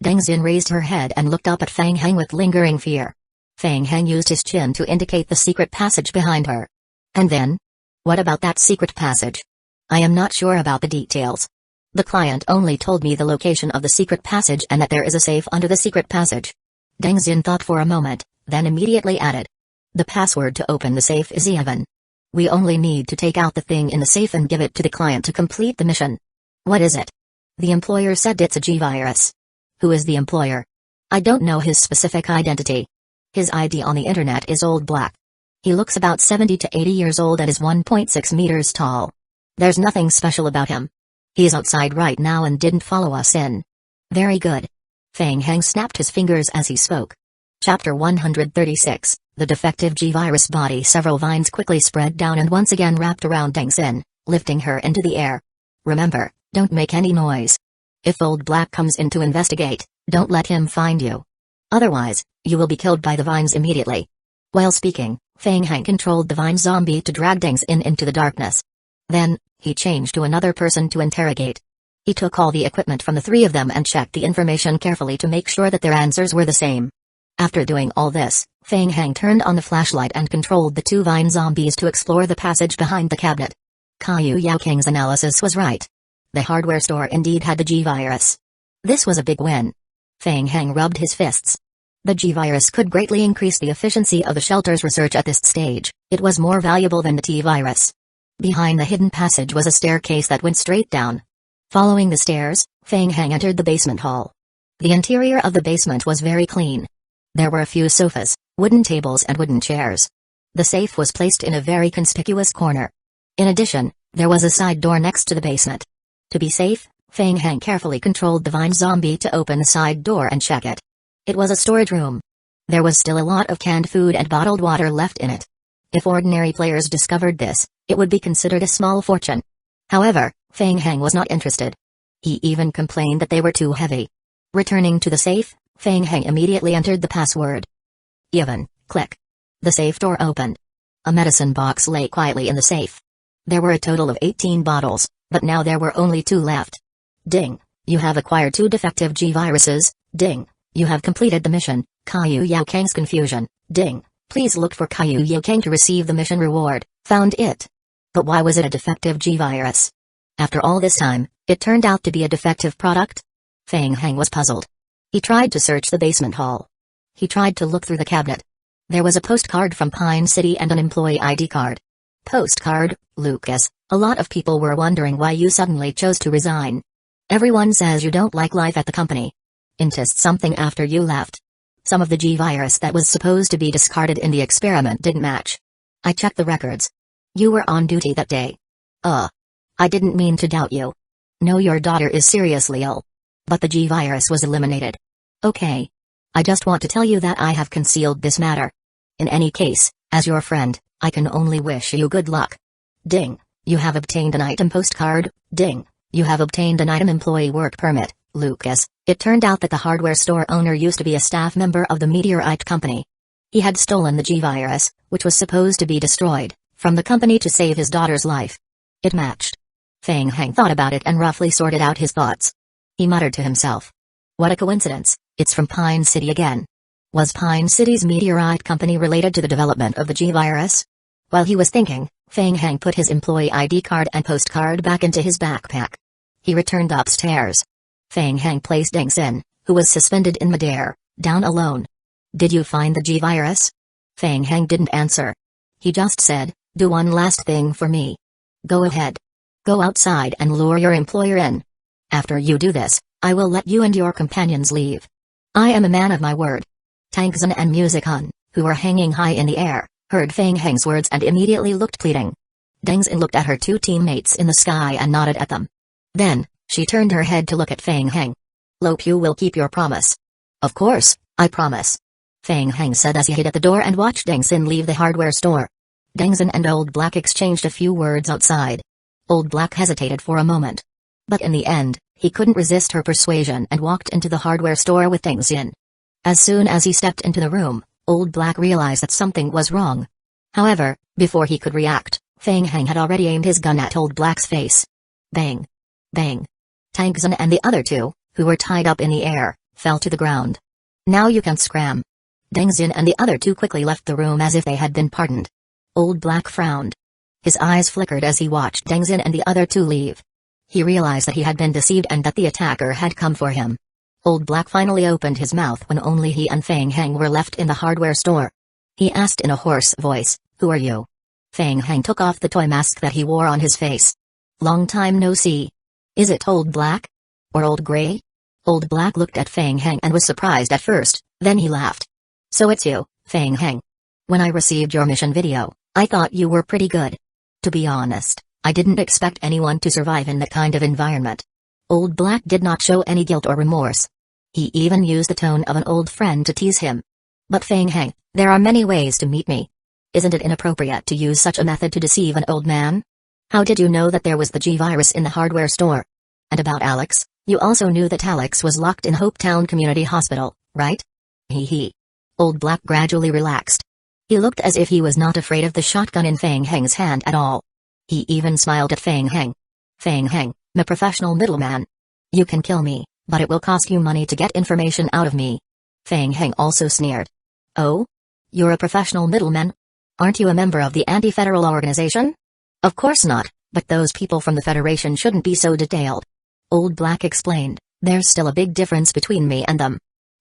Tangzin raised her head and looked up at Fang Heng with lingering fear. Fang Heng used his chin to indicate the secret passage behind her. And then? What about that secret passage? I am not sure about the details. The client only told me the location of the secret passage and that there is a safe under the secret passage. Tangzin thought for a moment, then immediately added. The password to open the safe is 11. We only need to take out the thing in the safe and give it to the client to complete the mission. What is it? The employer said it's a G-virus. Who is the employer? I don't know his specific identity. His ID on the internet is Old Black. He looks about 70 to 80 years old and is 1.6 meters tall. There's nothing special about him. He's outside right now and didn't follow us in. Very good. Feng Hang snapped his fingers as he spoke. Chapter 136, The Defective G-Virus Body. Several vines quickly spread down and once again wrapped around Deng Xin, lifting her into the air. Remember, don't make any noise. If Old Black comes in to investigate, don't let him find you. Otherwise, you will be killed by the vines immediately. While speaking, Feng Hang controlled the vine zombie to drag Deng Xin into the darkness. Then, he changed to another person to interrogate. He took all the equipment from the three of them and checked the information carefully to make sure that their answers were the same. After doing all this, Feng Hang turned on the flashlight and controlled the two vine zombies to explore the passage behind the cabinet. Caillou Yaoking's analysis was right. The hardware store indeed had the G-virus. This was a big win. Feng Hang rubbed his fists. The G-virus could greatly increase the efficiency of the shelter's research at this stage. It was more valuable than the T-virus. Behind the hidden passage was a staircase that went straight down. Following the stairs, Feng Hang entered the basement hall. The interior of the basement was very clean. There were a few sofas, wooden tables and wooden chairs. The safe was placed in a very conspicuous corner. In addition, there was a side door next to the basement. To be safe, Feng Hang carefully controlled the vine zombie to open the side door and check it. It was a storage room. There was still a lot of canned food and bottled water left in it. If ordinary players discovered this, it would be considered a small fortune. However, Feng Hang was not interested. He even complained that they were too heavy. Returning to the safe, Feng Hang immediately entered the password. Even, click. The safe door opened. A medicine box lay quietly in the safe. There were a total of 18 bottles, but now there were only 2 left. Ding, you have acquired 2 defective G-viruses. Ding, you have completed the mission. Caillou Yaoking's confusion. Ding, please look for Caillou Yaoking to receive the mission reward. Found it. But why was it a defective G-virus? After all this time, it turned out to be a defective product? Feng Hang was puzzled. He tried to search the basement hall. He tried to look through the cabinet. There was a postcard from Pine City and an employee ID card. Postcard, Lucas, a lot of people were wondering why you suddenly chose to resign. Everyone says you don't like life at the company. Intest something after you left. Some of the G-virus that was supposed to be discarded in the experiment didn't match. I checked the records. You were on duty that day. I didn't mean to doubt you. No, your daughter is seriously ill. But the G-virus was eliminated. Okay. I just want to tell you that I have concealed this matter. In any case, as your friend, I can only wish you good luck. Ding, you have obtained an item postcard. Ding, you have obtained an item employee work permit. Lucas, it turned out that the hardware store owner used to be a staff member of the Meteorite Company. He had stolen the G-virus, which was supposed to be destroyed, from the company to save his daughter's life. It matched. Feng Hang thought about it and roughly sorted out his thoughts. He muttered to himself. What a coincidence, it's from Pine City again. Was Pine City's Meteorite Company related to the development of the G-virus? While he was thinking, Feng Hang put his employee ID card and postcard back into his backpack. He returned upstairs. Feng Hang placed Deng Xin, who was suspended in midair, down alone. Did you find the G-virus? Feng Hang didn't answer. He just said, do one last thing for me. Go ahead. Go outside and lure your employer in. After you do this, I will let you and your companions leave. I am a man of my word. Tang Xin and Music Hun, who were hanging high in the air, heard Feng Hang's words and immediately looked pleading. Deng Xin looked at her 2 teammates in the sky and nodded at them. Then, she turned her head to look at Feng Hang. Hope you will keep your promise. Of course, I promise. Feng Hang said as he hid at the door and watched Deng Xin leave the hardware store. Deng Xin and Old Black exchanged a few words outside. Old Black hesitated for a moment. But in the end, he couldn't resist her persuasion and walked into the hardware store with Deng Xin. As soon as he stepped into the room, Old Black realized that something was wrong. However, before he could react, Feng Hang had already aimed his gun at Old Black's face. Bang! Bang! Tang Xin and the other 2, who were tied up in the air, fell to the ground. Now you can scram. Deng Xin and the other 2 quickly left the room as if they had been pardoned. Old Black frowned. His eyes flickered as he watched Deng Xin and the other 2 leave. He realized that he had been deceived and that the attacker had come for him. Old Black finally opened his mouth when only he and Feng Hang were left in the hardware store. He asked in a hoarse voice, who are you? Fang Heng took off the toy mask that he wore on his face. Long time no see. Is it Old Black? Or Old Gray? Old Black looked at Fang Heng and was surprised at first, then he laughed. So it's you, Fang Heng. When I received your mission video, I thought you were pretty good. To be honest, I didn't expect anyone to survive in that kind of environment. Old Black did not show any guilt or remorse. He even used the tone of an old friend to tease him. But Fang Heng, there are many ways to meet me. Isn't it inappropriate to use such a method to deceive an old man? How did you know that there was the G-virus in the hardware store? And about Alex, you also knew that Alex was locked in Hopetown Community Hospital, right? Hee. Old Black gradually relaxed. He looked as if he was not afraid of the shotgun in Fang Heng's hand at all. He even smiled at Fang Heng. Fang Heng, the professional middleman. You can kill me, but it will cost you money to get information out of me. Fang Heng also sneered. Oh? You're a professional middleman? Aren't you a member of the anti-federal organization? Of course not, but those people from the Federation shouldn't be so detailed. Old Black explained, there's still a big difference between me and them.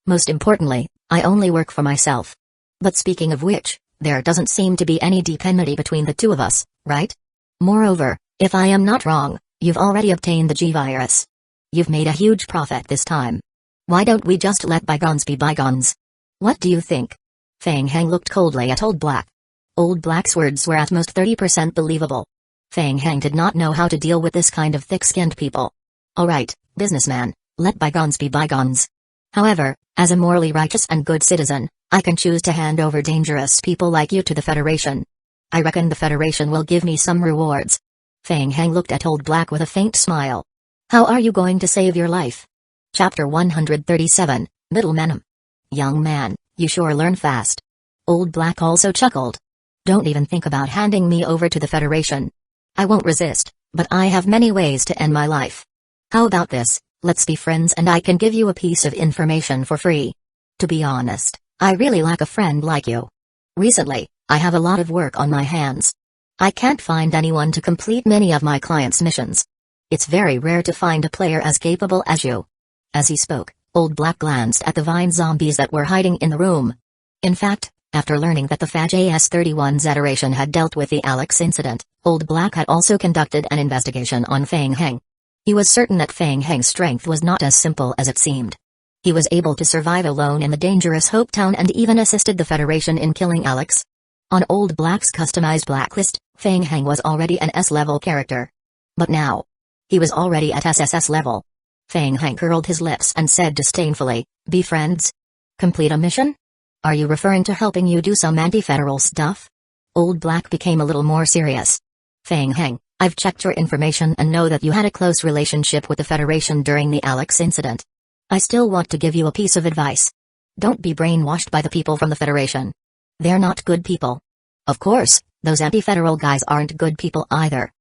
Most importantly, I only work for myself. But speaking of which, there doesn't seem to be any deep enmity between the two of us, right? Moreover, if I am not wrong, you've already obtained the G-virus. You've made a huge profit this time. Why don't we just let bygones be bygones? What do you think? Fang Heng looked coldly at Old Black. Old Black's words were at most 30% believable. Fang Heng did not know how to deal with this kind of thick-skinned people. Alright, businessman, let bygones be bygones. However, as a morally righteous and good citizen, I can choose to hand over dangerous people like you to the Federation. I reckon the Federation will give me some rewards. Fang Heng looked at Old Black with a faint smile. How are you going to save your life? Chapter 137, Middleman. Young man, you sure learn fast. Old Black also chuckled. Don't even think about handing me over to the Federation. I won't resist, but I have many ways to end my life. How about this, let's be friends and I can give you a piece of information for free. To be honest, I really lack a friend like you. Recently, I have a lot of work on my hands. I can't find anyone to complete many of my clients' missions. It's very rare to find a player as capable as you. As he spoke, Old Black glanced at the vine zombies that were hiding in the room. In fact, after learning that the FAJ-31 Zeteration had dealt with the Alex incident, Old Black had also conducted an investigation on Fang Heng. He was certain that Fang Heng's strength was not as simple as it seemed. He was able to survive alone in the dangerous Hopetown and even assisted the Federation in killing Alex. On Old Black's customized blacklist, Fang Heng was already an S-level character. But now, he was already at SSS level. Fang Heng curled his lips and said disdainfully, "Be friends? Complete a mission? Are you referring to helping you do some anti-federal stuff?" Old Black became a little more serious. Fang Heng, I've checked your information and know that you had a close relationship with the Federation during the Alex incident. I still want to give you a piece of advice. Don't be brainwashed by the people from the Federation. They're not good people. Of course, those anti-federal guys aren't good people either.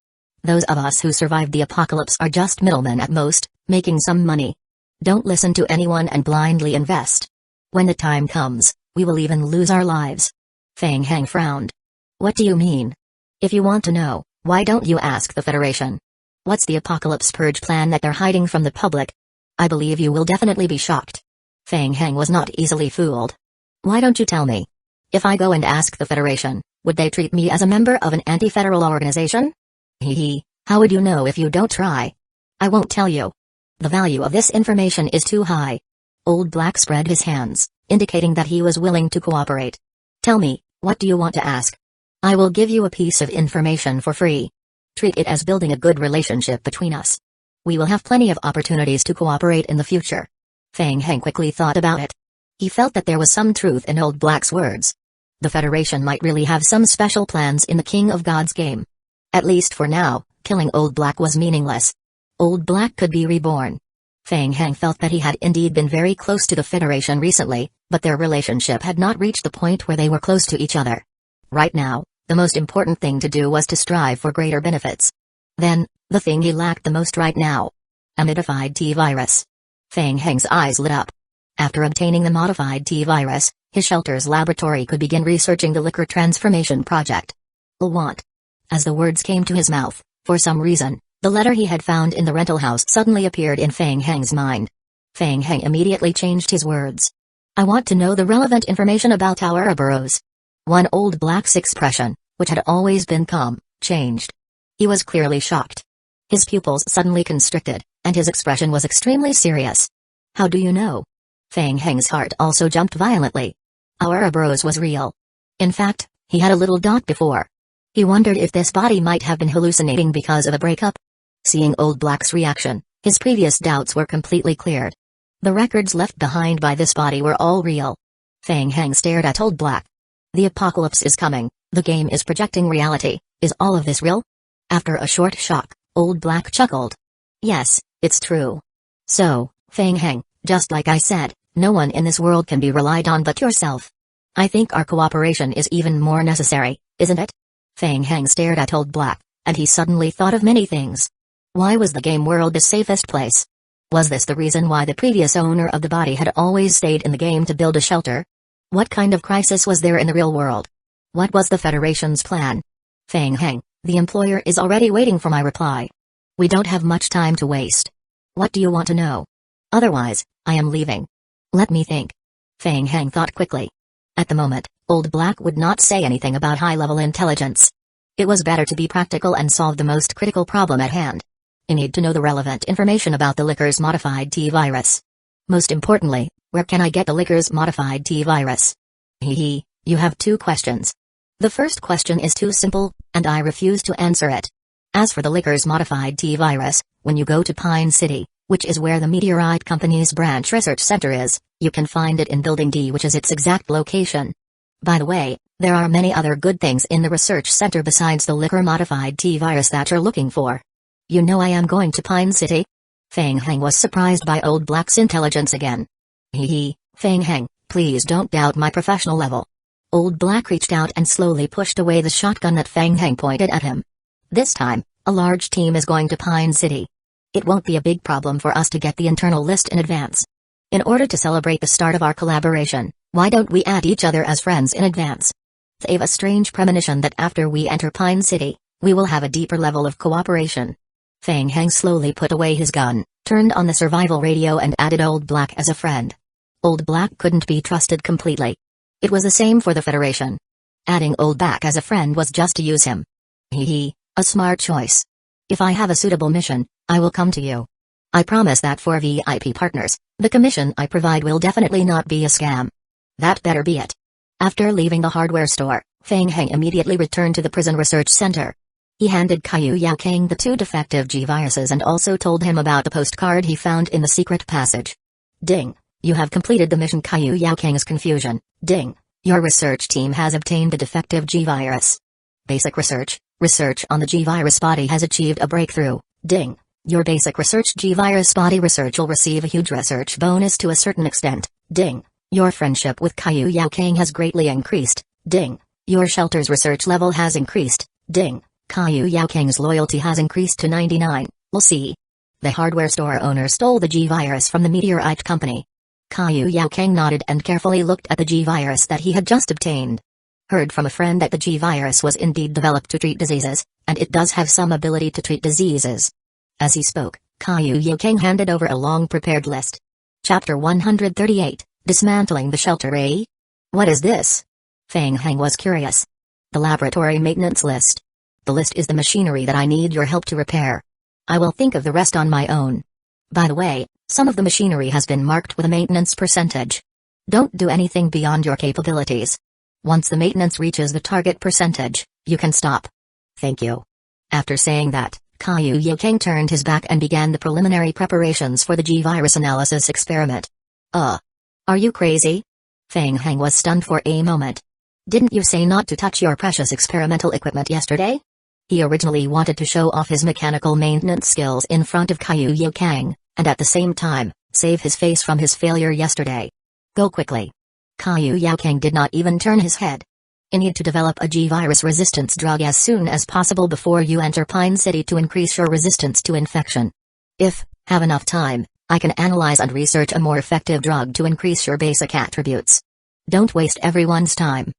Those of us who survived the apocalypse are just middlemen at most, making some money. Don't listen to anyone and blindly invest. When the time comes, we will even lose our lives. Fang Heng frowned. What do you mean? If you want to know, why don't you ask the Federation? What's the apocalypse purge plan that they're hiding from the public? I believe you will definitely be shocked. Fang Heng was not easily fooled. Why don't you tell me? If I go and ask the Federation, would they treat me as a member of an anti-federal organization? Hee, how would you know if you don't try? I won't tell you. The value of this information is too high. Old Black spread his hands, indicating that he was willing to cooperate. Tell me, what do you want to ask? I will give you a piece of information for free. Treat it as building a good relationship between us. We will have plenty of opportunities to cooperate in the future. Fang Heng quickly thought about it. He felt that there was some truth in Old Black's words. The Federation might really have some special plans in the King of Gods game. At least for now, killing Old Black was meaningless. Old Black could be reborn. Fang Heng felt that he had indeed been very close to the Federation recently, but their relationship had not reached the point where they were close to each other. Right now, the most important thing to do was to strive for greater benefits. Then, the thing he lacked the most right now. A modified T-virus. Fang Heng's eyes lit up. After obtaining the modified T-virus, his shelter's laboratory could begin researching the liquor transformation project. Want. As the words came to his mouth, for some reason, the letter he had found in the rental house suddenly appeared in Fang Heng's mind. Fang Heng immediately changed his words. I want to know the relevant information about our Ouroboros. One Old Black's expression, which had always been calm, changed. He was clearly shocked. His pupils suddenly constricted, and his expression was extremely serious. How do you know? Fang Heng's heart also jumped violently. Ouroboros was real. In fact, he had a little doubt before. He wondered if this body might have been hallucinating because of a breakup. Seeing Old Black's reaction, his previous doubts were completely cleared. The records left behind by this body were all real. Fang Heng stared at Old Black. The apocalypse is coming, the game is projecting reality, is all of this real? After a short shock, Old Black chuckled. Yes, it's true. So, Fang Heng, just like I said, no one in this world can be relied on but yourself. I think our cooperation is even more necessary, isn't it? Fang Heng stared at Old Black, and he suddenly thought of many things. Why was the game world the safest place? Was this the reason why the previous owner of the body had always stayed in the game to build a shelter? What kind of crisis was there in the real world? What was the Federation's plan? Fang Heng, the employer is already waiting for my reply. We don't have much time to waste. What do you want to know? Otherwise, I am leaving. Let me think. Fang Heng thought quickly. At the moment, Old Black would not say anything about high-level intelligence. It was better to be practical and solve the most critical problem at hand. You need to know the relevant information about the Liquor's modified T-virus. Most importantly, where can I get the Liquor's modified T-virus? You have two questions. The first question is too simple, and I refuse to answer it. As for the Liquor's modified T-virus, when you go to Pine City, which is where the Meteorite Company's branch research center is, you can find it in Building D, which is its exact location. By the way, there are many other good things in the research center besides the Liquor modified T-virus that you're looking for. You know I am going to Pine City? Fang Heng was surprised by Old Black's intelligence again. Fang Heng, please don't doubt my professional level. Old Black reached out and slowly pushed away the shotgun that Fang Heng pointed at him. This time, a large team is going to Pine City. It won't be a big problem for us to get the internal list in advance. In order to celebrate the start of our collaboration, why don't we add each other as friends in advance? They've a strange premonition that after we enter Pine City, we will have a deeper level of cooperation. Fang Heng slowly put away his gun, turned on the survival radio and added Old Black as a friend. Old Black couldn't be trusted completely. It was the same for the Federation. Adding Old Black as a friend was just to use him. A smart choice. If I have a suitable mission, I will come to you. I promise that for VIP partners, the commission I provide will definitely not be a scam. That better be it. After leaving the hardware store, Fang Heng immediately returned to the prison research center. He handed Caillou Yaokang the 2 defective G-viruses and also told him about the postcard he found in the secret passage. Ding. You have completed the mission. Caillou Yaokang's confusion. Ding. Your research team has obtained the defective G-virus. Basic research on the G-virus body has achieved a breakthrough. Ding. Your basic research G-virus body research will receive a huge research bonus to a certain extent. Ding. Your friendship with Caillou Yaokang has greatly increased. Ding. Your shelter's research level has increased. Ding. Caillou Yaokang's loyalty has increased to 99. We'll see. The hardware store owner stole the G-virus from the Meteorite Company. Caillou Yaokang nodded and carefully looked at the G-virus that he had just obtained. Heard from a friend that the G-virus was indeed developed to treat diseases, and it does have some ability to treat diseases. As he spoke, Caillou Yaokang handed over a long-prepared list. Chapter 138, Dismantling the Shelter. What is this? Fang Heng was curious. The laboratory maintenance list. The list is the machinery that I need your help to repair. I will think of the rest on my own. By the way, some of the machinery has been marked with a maintenance percentage. Don't do anything beyond your capabilities. Once the maintenance reaches the target percentage, you can stop. Thank you. After saying that, Caillou Yaokang turned his back and began the preliminary preparations for the G-virus analysis experiment. Are you crazy? Fang Heng was stunned for a moment. Didn't you say not to touch your precious experimental equipment yesterday? He originally wanted to show off his mechanical maintenance skills in front of Caillou Yaokang, and at the same time, save his face from his failure yesterday. Go quickly. Caillou Yaokang did not even turn his head. You need to develop a G-virus resistance drug as soon as possible before you enter Pine City to increase your resistance to infection. If have enough time, I can analyze and research a more effective drug to increase your basic attributes. Don't waste everyone's time.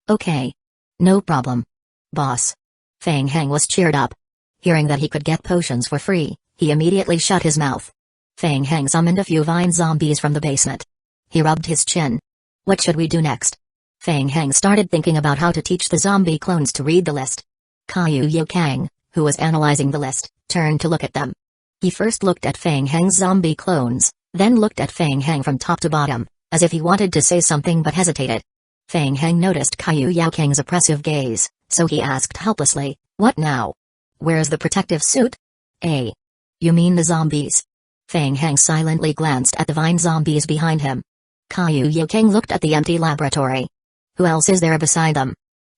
Okay. No problem. Boss. Fang Heng was cheered up. Hearing that he could get potions for free, he immediately shut his mouth. Fang Heng summoned a few vine zombies from the basement. He rubbed his chin. What should we do next? Feng Heng started thinking about how to teach the zombie clones to read the list. Kaiyu Yokang, who was analyzing the list, turned to look at them. He first looked at Feng Heng's zombie clones, then looked at Feng Heng from top to bottom, as if he wanted to say something but hesitated. Feng Heng noticed Kaiyu Yokang's oppressive gaze, so he asked helplessly, "What now? Where's the protective suit?" You mean the zombies?" Feng Heng silently glanced at the vine zombies behind him. Kaiyu Yokang looked at the empty laboratory. "Who else is there beside them?"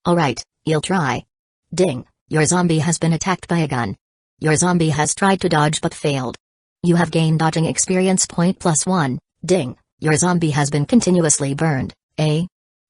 "Alright, you'll try." "Ding, your zombie has been attacked by a gun. Your zombie has tried to dodge but failed. You have gained dodging experience point +1, ding, your zombie has been continuously burned,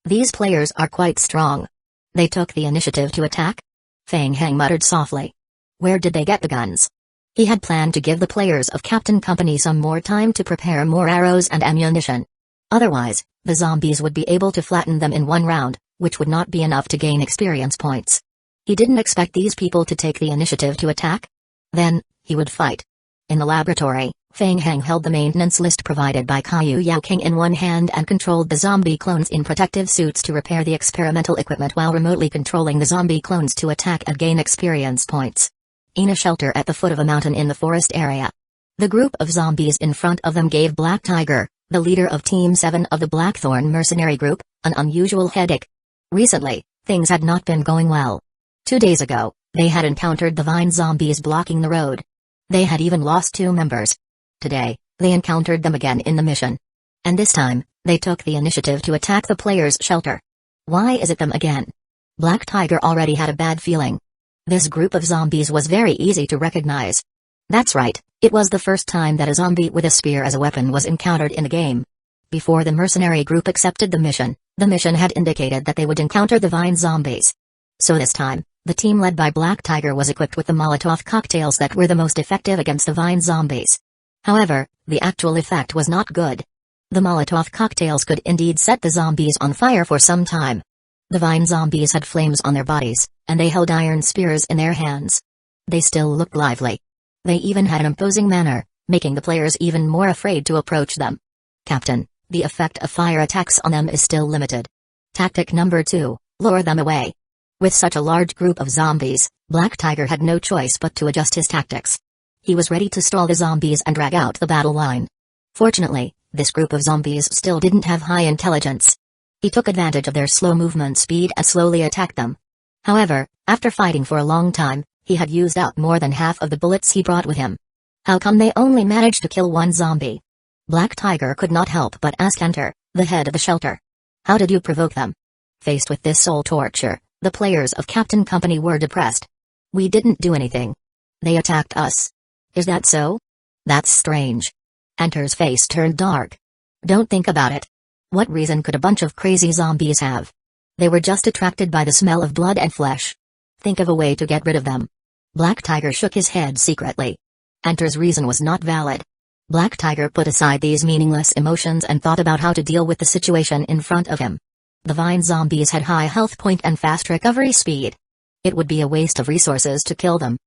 These players are quite strong. They took the initiative to attack?" Feng Heng muttered softly. Where did they get the guns? He had planned to give the players of Captain Company some more time to prepare more arrows and ammunition. Otherwise, the zombies would be able to flatten them in one round, which would not be enough to gain experience points. He didn't expect these people to take the initiative to attack. Then, he would fight. In the laboratory, Feng Heng held the maintenance list provided by Kaiyu Yokang in one hand and controlled the zombie clones in protective suits to repair the experimental equipment while remotely controlling the zombie clones to attack and gain experience points. In a shelter at the foot of a mountain in the forest area. The group of zombies in front of them gave Black Tiger, the leader of Team 7 of the Blackthorn mercenary group, an unusual headache. Recently, things had not been going well. 2 days ago, they had encountered the vine zombies blocking the road. They had even lost 2 members. Today, they encountered them again in the mission. And this time, they took the initiative to attack the players' shelter. Why is it them again? Black Tiger already had a bad feeling. This group of zombies was very easy to recognize. That's right, it was the first time that a zombie with a spear as a weapon was encountered in the game. Before the mercenary group accepted the mission had indicated that they would encounter the vine zombies. So this time, the team led by Black Tiger was equipped with the Molotov cocktails that were the most effective against the vine zombies. However, the actual effect was not good. The Molotov cocktails could indeed set the zombies on fire for some time. The vine zombies had flames on their bodies, and they held iron spears in their hands. They still looked lively. They even had an imposing manner, making the players even more afraid to approach them. Captain, the effect of fire attacks on them is still limited. Tactic number 2, lure them away. With such a large group of zombies, Black Tiger had no choice but to adjust his tactics. He was ready to stall the zombies and drag out the battle line. Fortunately, this group of zombies still didn't have high intelligence. He took advantage of their slow movement speed and slowly attacked them. However, after fighting for a long time, he had used up more than half of the bullets he brought with him. How come they only managed to kill 1 zombie? Black Tiger could not help but ask Enter, the head of the shelter. How did you provoke them? Faced with this soul torture, the players of Captain Company were depressed. We didn't do anything. They attacked us. Is that so? That's strange. Enter's face turned dark. Don't think about it. What reason could a bunch of crazy zombies have? They were just attracted by the smell of blood and flesh. Think of a way to get rid of them. Black Tiger shook his head secretly. Enter's reason was not valid. Black Tiger put aside these meaningless emotions and thought about how to deal with the situation in front of him. The vine zombies had high health point and fast recovery speed. It would be a waste of resources to kill them.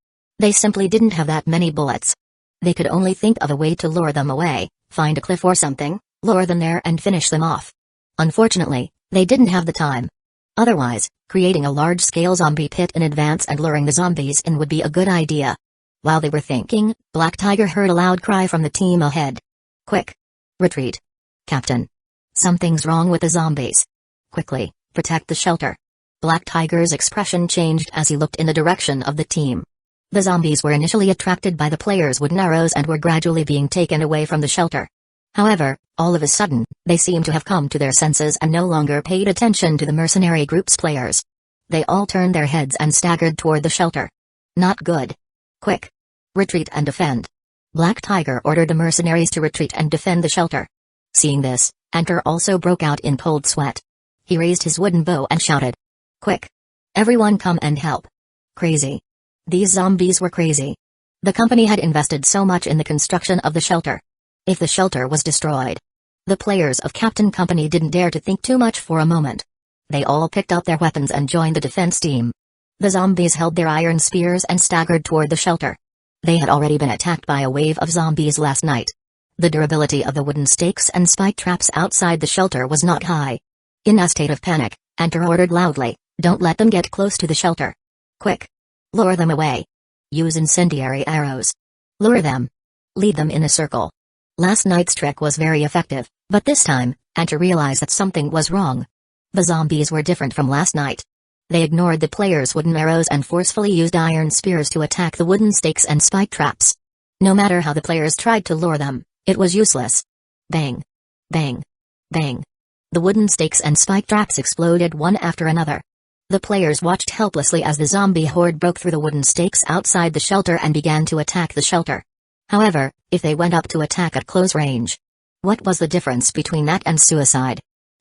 They simply didn't have that many bullets. They could only think of a way to lure them away, find a cliff or something, lure them there and finish them off. Unfortunately, they didn't have the time. Otherwise, creating a large-scale zombie pit in advance and luring the zombies in would be a good idea. While they were thinking, Black Tiger heard a loud cry from the team ahead. Quick! Retreat! Captain! Something's wrong with the zombies. Quickly, protect the shelter. Black Tiger's expression changed as he looked in the direction of the team. The zombies were initially attracted by the players' wooden arrows and were gradually being taken away from the shelter. However, all of a sudden, they seemed to have come to their senses and no longer paid attention to the mercenary group's players. They all turned their heads and staggered toward the shelter. Not good. Quick! Retreat and defend. Black Tiger ordered the mercenaries to retreat and defend the shelter. Seeing this, Enter also broke out in cold sweat. He raised his wooden bow and shouted. Quick! Everyone come and help. Crazy. These zombies were crazy. The company had invested so much in the construction of the shelter. If the shelter was destroyed, the players of Captain Company didn't dare to think too much for a moment. They all picked up their weapons and joined the defense team. The zombies held their iron spears and staggered toward the shelter. They had already been attacked by a wave of zombies last night. The durability of the wooden stakes and spike traps outside the shelter was not high. In a state of panic, Enter ordered loudly, "Don't let them get close to the shelter. Quick! Lure them away. Use incendiary arrows. Lure them. Lead them in a circle." Last night's trick was very effective, but this time, Enter realized that something was wrong. The zombies were different from last night. They ignored the players' wooden arrows and forcefully used iron spears to attack the wooden stakes and spike traps. No matter how the players tried to lure them, it was useless. Bang! Bang! Bang! The wooden stakes and spike traps exploded one after another. The players watched helplessly as the zombie horde broke through the wooden stakes outside the shelter and began to attack the shelter. However, if they went up to attack at close range, what was the difference between that and suicide?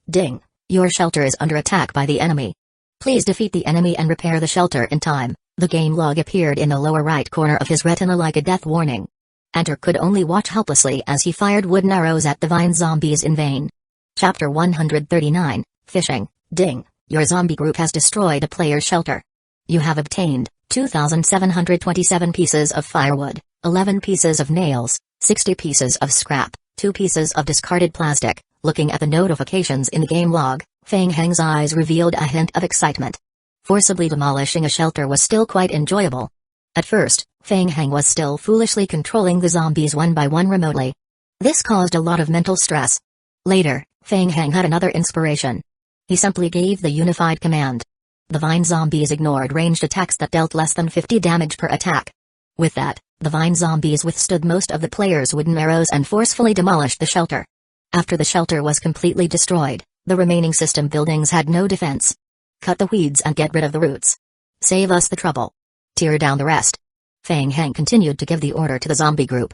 Ding! Your shelter is under attack by the enemy. Please defeat the enemy and repair the shelter in time. The game log appeared in the lower right corner of his retina like a death warning. Enter could only watch helplessly as he fired wooden arrows at the vine zombies in vain. Chapter 139, Fishing. Ding! Your zombie group has destroyed a player's shelter. You have obtained 2,727 pieces of firewood, 11 pieces of nails, 60 pieces of scrap, 2 pieces of discarded plastic. Looking at the notifications in the game log, Fang Heng's eyes revealed a hint of excitement. Forcibly demolishing a shelter was still quite enjoyable. At first, Fang Heng was still foolishly controlling the zombies one by one remotely. This caused a lot of mental stress. Later, Fang Heng had another inspiration. He simply gave the unified command. The vine zombies ignored ranged attacks that dealt less than 50 damage per attack. With that, the vine zombies withstood most of the players' wooden arrows and forcefully demolished the shelter. After the shelter was completely destroyed, the remaining system buildings had no defense. Cut the weeds and get rid of the roots. Save us the trouble. Tear down the rest. Fang Heng continued to give the order to the zombie group.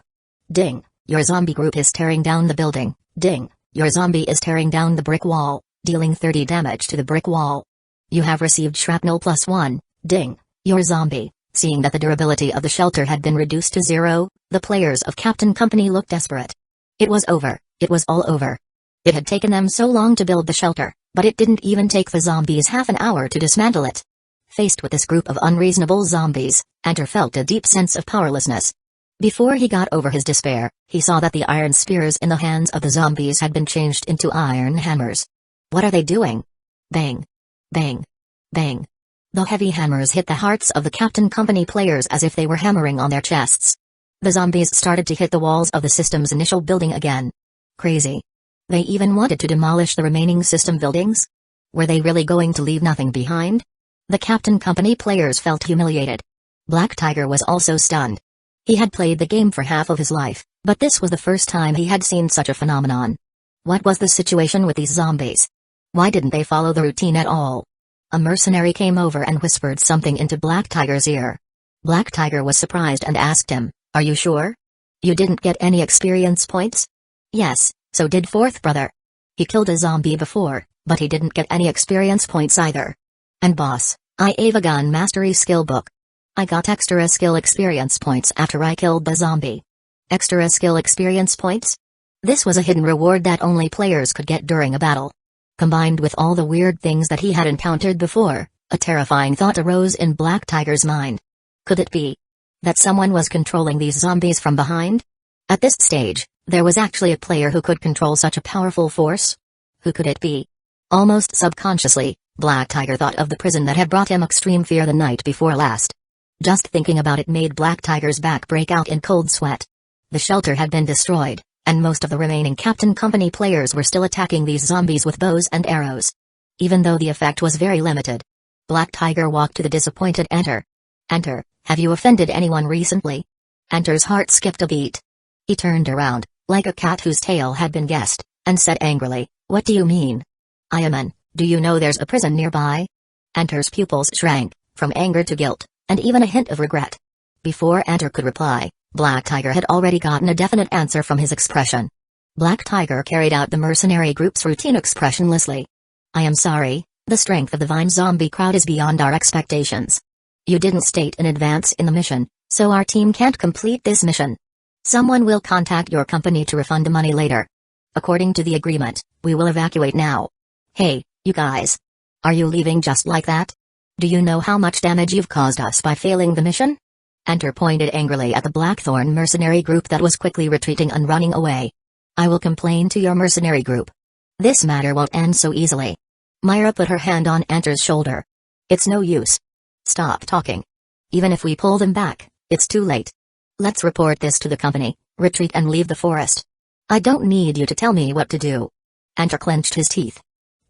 Ding! Your zombie group is tearing down the building. Ding! Your zombie is tearing down the brick wall, dealing 30 damage to the brick wall. You have received shrapnel +1. Ding! Your zombie, seeing that the durability of the shelter had been reduced to 0, the players of Captain Company looked desperate. It was over. It was all over. It had taken them so long to build the shelter, but it didn't even take the zombies half an hour to dismantle it. Faced with this group of unreasonable zombies, Enter felt a deep sense of powerlessness. Before he got over his despair, he saw that the iron spears in the hands of the zombies had been changed into iron hammers. What are they doing? Bang! Bang! Bang! The heavy hammers hit the hearts of the Captain Company players as if they were hammering on their chests. The zombies started to hit the walls of the system's initial building again. Crazy. They even wanted to demolish the remaining system buildings? Were they really going to leave nothing behind? The Captain Company players felt humiliated. Black Tiger was also stunned. He had played the game for half of his life, but this was the first time he had seen such a phenomenon. What was the situation with these zombies? Why didn't they follow the routine at all? A mercenary came over and whispered something into Black Tiger's ear. Black Tiger was surprised and asked him, "Are you sure? You didn't get any experience points?" "Yes, so did fourth brother. He killed a zombie before, but he didn't get any experience points either. And boss, I have a gun mastery skill book. I got extra skill experience points after I killed the zombie." Extra skill experience points? This was a hidden reward that only players could get during a battle. Combined with all the weird things that he had encountered before, a terrifying thought arose in Black Tiger's mind. Could it be that someone was controlling these zombies from behind? At this stage, there was actually a player who could control such a powerful force? Who could it be? Almost subconsciously, Black Tiger thought of the prison that had brought him extreme fear the night before last. Just thinking about it made Black Tiger's back break out in cold sweat. The shelter had been destroyed, and most of the remaining Captain Company players were still attacking these zombies with bows and arrows. Even though the effect was very limited. Black Tiger walked to the disappointed Enter. "Enter, have you offended anyone recently?" Enter's heart skipped a beat. He turned around, like a cat whose tail had been guessed, and said angrily, "What do you mean? Ayaman, do you know there's a prison nearby?" Enter's pupils shrank, from anger to guilt, and even a hint of regret. Before Enter could reply, Black Tiger had already gotten a definite answer from his expression. Black Tiger carried out the mercenary group's routine expressionlessly. "I am sorry, the strength of the Vine zombie crowd is beyond our expectations. You didn't state in advance in the mission, so our team can't complete this mission. Someone will contact your company to refund the money later. According to the agreement, we will evacuate now. Hey, you guys. Are you leaving just like that? Do you know how much damage you've caused us by failing the mission?" Enter pointed angrily at the Blackthorn mercenary group that was quickly retreating and running away. "I will complain to your mercenary group. This matter won't end so easily. Myra put her hand on Anter's shoulder. It's no use. Stop talking. Even if we pull them back, it's too late. Let's report this to the company, retreat and leave the forest. I don't need you to tell me what to do. Anter clenched his teeth.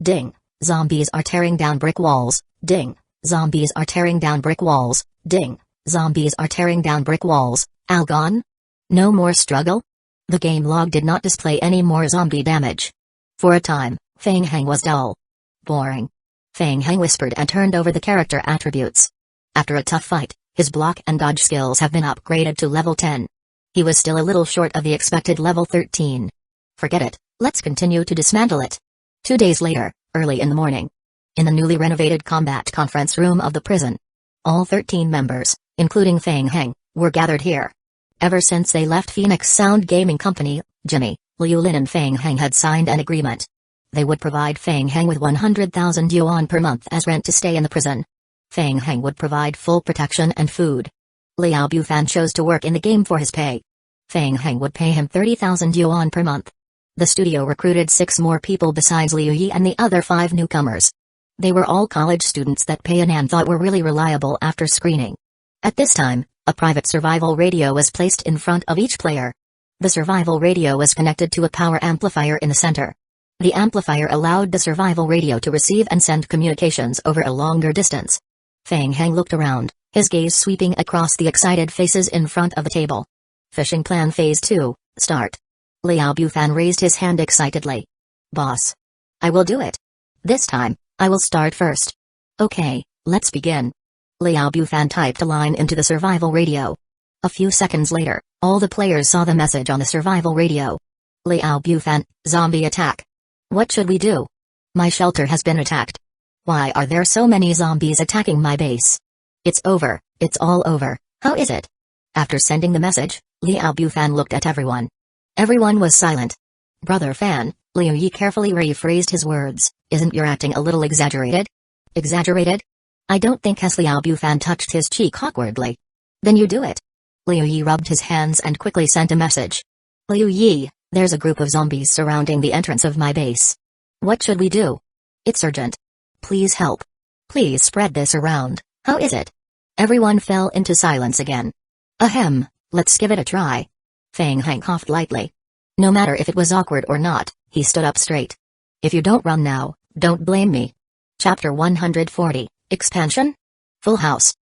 Ding. Zombies are tearing down brick walls. Ding. Zombies are tearing down brick walls. Ding. Zombies are tearing down brick walls. All gone? No more struggle? The game log did not display any more zombie damage. For a time, Feng Heng was dull. Boring. Feng Heng whispered and turned over the character attributes. After a tough fight, his block and dodge skills have been upgraded to level 10. He was still a little short of the expected level 13. Forget it, let's continue to dismantle it. 2 days later, early in the morning. In the newly renovated combat conference room of the prison. All 13 members, including Feng Heng, were gathered here. Ever since they left Phoenix Sound Gaming Company, Jimmy, Liu Lin and Feng Heng had signed an agreement. They would provide Feng Heng with 100,000 yuan per month as rent to stay in the prison. Feng Heng would provide full protection and food. Liao Bufan chose to work in the game for his pay. Feng Heng would pay him 30,000 yuan per month. The studio recruited 6 more people besides Liu Yi and the other 5 newcomers. They were all college students that Pei Anan thought were really reliable after screening. At this time, a private survival radio was placed in front of each player. The survival radio was connected to a power amplifier in the center. The amplifier allowed the survival radio to receive and send communications over a longer distance. Feng Heng looked around, his gaze sweeping across the excited faces in front of the table. Fishing Plan Phase 2, start. Liao Bufan raised his hand excitedly. Boss. I will do it. This time, I will start first. Okay, let's begin. Liao Bufan typed a line into the survival radio. A few seconds later, all the players saw the message on the survival radio. Liao Bufan, zombie attack. What should we do? My shelter has been attacked. Why are there so many zombies attacking my base? It's over, it's all over, how is it? After sending the message, Liao Bufan looked at everyone. Everyone was silent. Brother Fan, Liu Yi carefully rephrased his words, isn't your acting a little exaggerated? Exaggerated? I don't think as Liao Bufan touched his cheek awkwardly. Then you do it. Liu Yi rubbed his hands and quickly sent a message. Liu Yi, there's a group of zombies surrounding the entrance of my base. What should we do? It's urgent. Please help. Please spread this around, how is it? Everyone fell into silence again. Ahem, let's give it a try. Feng Heng coughed lightly. No matter if it was awkward or not, he stood up straight. If you don't run now, don't blame me. Chapter 140, Expansion? Full House.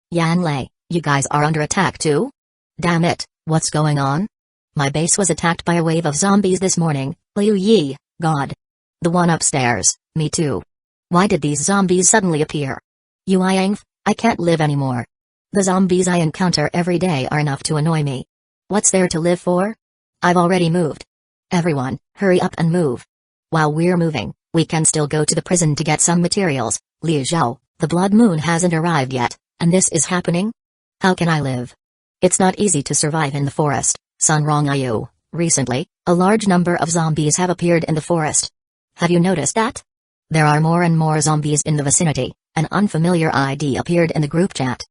Yan Lei, you guys are under attack too? Damn it, what's going on? My base was attacked by a wave of zombies this morning, Liu Yi, God. The one upstairs, me too. Why did these zombies suddenly appear? Yuanyang, I can't live anymore. The zombies I encounter every day are enough to annoy me. What's there to live for? I've already moved. Everyone, hurry up and move. While we're moving, we can still go to the prison to get some materials. Liu Zhao, the blood moon hasn't arrived yet, and this is happening? How can I live? It's not easy to survive in the forest, Sun Rong Ayu. Recently, a large number of zombies have appeared in the forest. Have you noticed that? There are more and more zombies in the vicinity. An unfamiliar ID appeared in the group chat.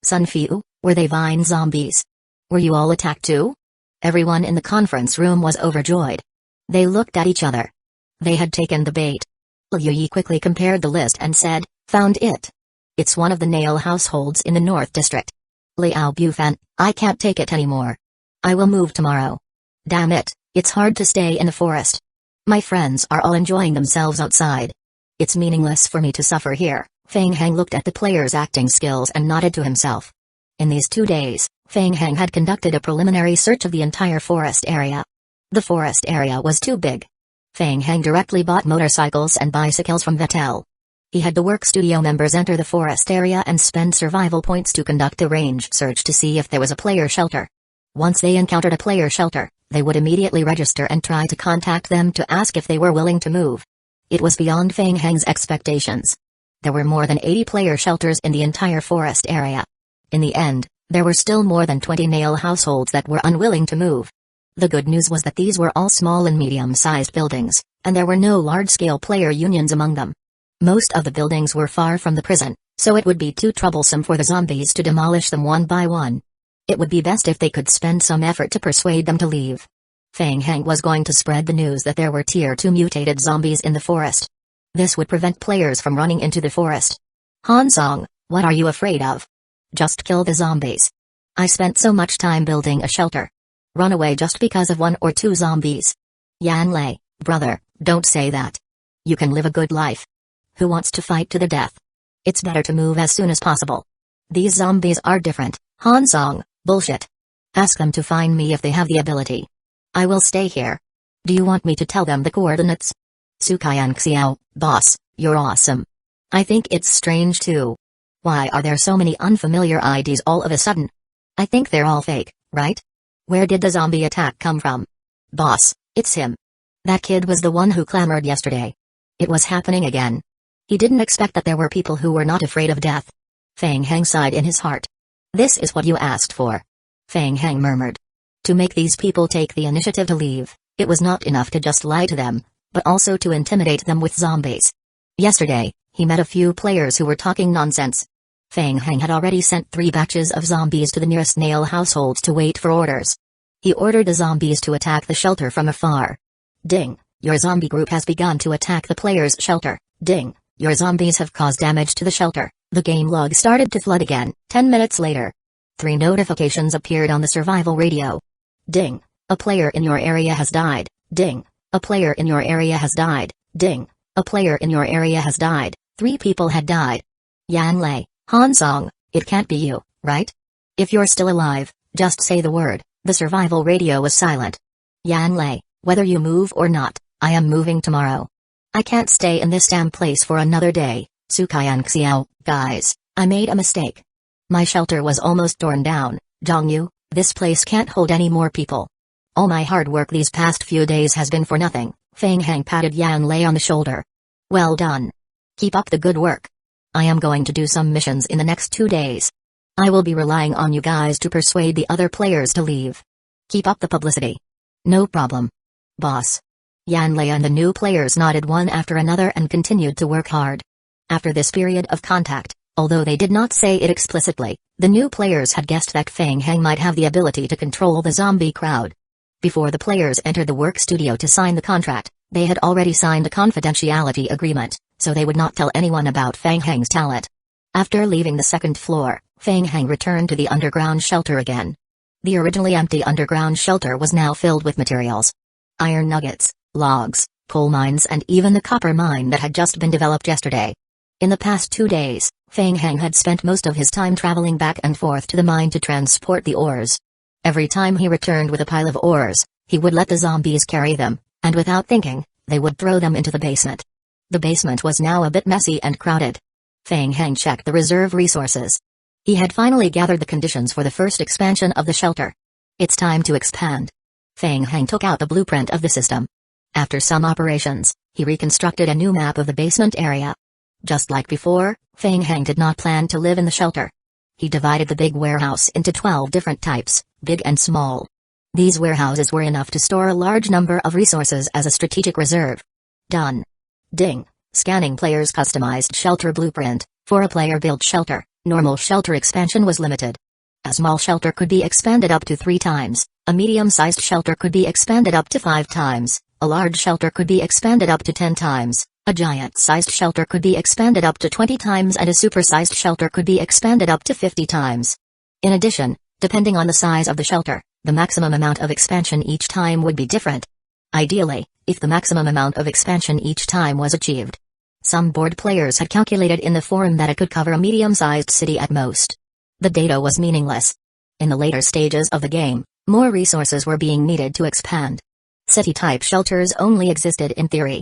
Sun Fiu, were they vine zombies? Were you all attacked too? Everyone in the conference room was overjoyed. They looked at each other. They had taken the bait. Liu Yi quickly compared the list and said, found it. It's one of the Nail households in the North District. Liao Bufan, I can't take it anymore. I will move tomorrow. Damn it, it's hard to stay in the forest. My friends are all enjoying themselves outside. It's meaningless for me to suffer here. Feng Heng looked at the players' acting skills and nodded to himself. In these 2 days, Feng Heng had conducted a preliminary search of the entire forest area. The forest area was too big. Feng Heng directly bought motorcycles and bicycles from Vettel. He had the work studio members enter the forest area and spend survival points to conduct a range search to see if there was a player shelter. Once they encountered a player shelter, they would immediately register and try to contact them to ask if they were willing to move. It was beyond Feng Heng's expectations. There were more than 80 player shelters in the entire forest area. In the end, there were still more than 20 Nail households that were unwilling to move. The good news was that these were all small and medium-sized buildings, and there were no large-scale player unions among them. Most of the buildings were far from the prison, so it would be too troublesome for the zombies to demolish them one by one. It would be best if they could spend some effort to persuade them to leave. Feng Heng was going to spread the news that there were Tier 2 mutated zombies in the forest. This would prevent players from running into the forest. Hansong, what are you afraid of? Just kill the zombies. I spent so much time building a shelter. Run away just because of 1 or 2 zombies. Yanlei, brother, don't say that. You can live a good life. Who wants to fight to the death? It's better to move as soon as possible. These zombies are different. Hansong, bullshit. Ask them to find me if they have the ability. I will stay here. Do you want me to tell them the coordinates? Sukayan Xiao, boss, you're awesome. I think it's strange too. Why are there so many unfamiliar IDs all of a sudden? I think they're all fake, right? Where did the zombie attack come from? Boss, it's him. That kid was the one who clamored yesterday. It was happening again. He didn't expect that there were people who were not afraid of death. Fang Heng sighed in his heart. This is what you asked for. Fang Heng murmured. To make these people take the initiative to leave, it was not enough to just lie to them, but also to intimidate them with zombies. Yesterday, he met a few players who were talking nonsense. Fang Heng had already sent 3 batches of zombies to the nearest nail households to wait for orders. He ordered the zombies to attack the shelter from afar. Ding, your zombie group has begun to attack the player's shelter. Ding, your zombies have caused damage to the shelter. The game log started to flood again. 10 minutes later, 3 notifications appeared on the survival radio. Ding, a player in your area has died. Ding, a player in your area has died. Ding, a player in your area has died. 3 people had died. Yanlei, Hansong, it can't be you, right? If you're still alive, just say the word. The survival radio was silent. Yanlei, whether you move or not, I am moving tomorrow. I can't stay in this damn place for another day. Sukayan Xiao, guys, I made a mistake. My shelter was almost torn down. Zhongyu, this place can't hold any more people. All my hard work these past few days has been for nothing. Fang Heng patted Yanlei on the shoulder. Well done. Keep up the good work. I am going to do some missions in the next 2 days. I will be relying on you guys to persuade the other players to leave. Keep up the publicity. No problem. Boss. Yanlei and the new players nodded one after another and continued to work hard. After this period of contact, although they did not say it explicitly, the new players had guessed that Fang Heng might have the ability to control the zombie crowd. Before the players entered the work studio to sign the contract, they had already signed a confidentiality agreement, so they would not tell anyone about Fang Heng's talent. After leaving the 2nd floor, Fang Heng returned to the underground shelter again. The originally empty underground shelter was now filled with materials. Iron nuggets, logs, coal mines and even the copper mine that had just been developed yesterday. In the past 2 days, Fang Heng had spent most of his time traveling back and forth to the mine to transport the ores. Every time he returned with a pile of ores, he would let the zombies carry them, and without thinking, they would throw them into the basement. The basement was now a bit messy and crowded. Fang Heng checked the reserve resources. He had finally gathered the conditions for the first expansion of the shelter. It's time to expand. Fang Heng took out the blueprint of the system. After some operations, he reconstructed a new map of the basement area. Just like before, Fang Heng did not plan to live in the shelter. He divided the big warehouse into 12 different types, big and small. These warehouses were enough to store a large number of resources as a strategic reserve. Done. Ding. Scanning player's customized shelter blueprint. For a player-built shelter, normal shelter expansion was limited. A small shelter could be expanded up to 3 times, a medium-sized shelter could be expanded up to 5 times, a large shelter could be expanded up to 10 times, a giant-sized shelter could be expanded up to 20 times and a super-sized shelter could be expanded up to 50 times. In addition, depending on the size of the shelter, the maximum amount of expansion each time would be different. Ideally, if the maximum amount of expansion each time was achieved. Some board players had calculated in the forum that it could cover a medium-sized city at most. The data was meaningless. In the later stages of the game, more resources were being needed to expand. City-type shelters only existed in theory.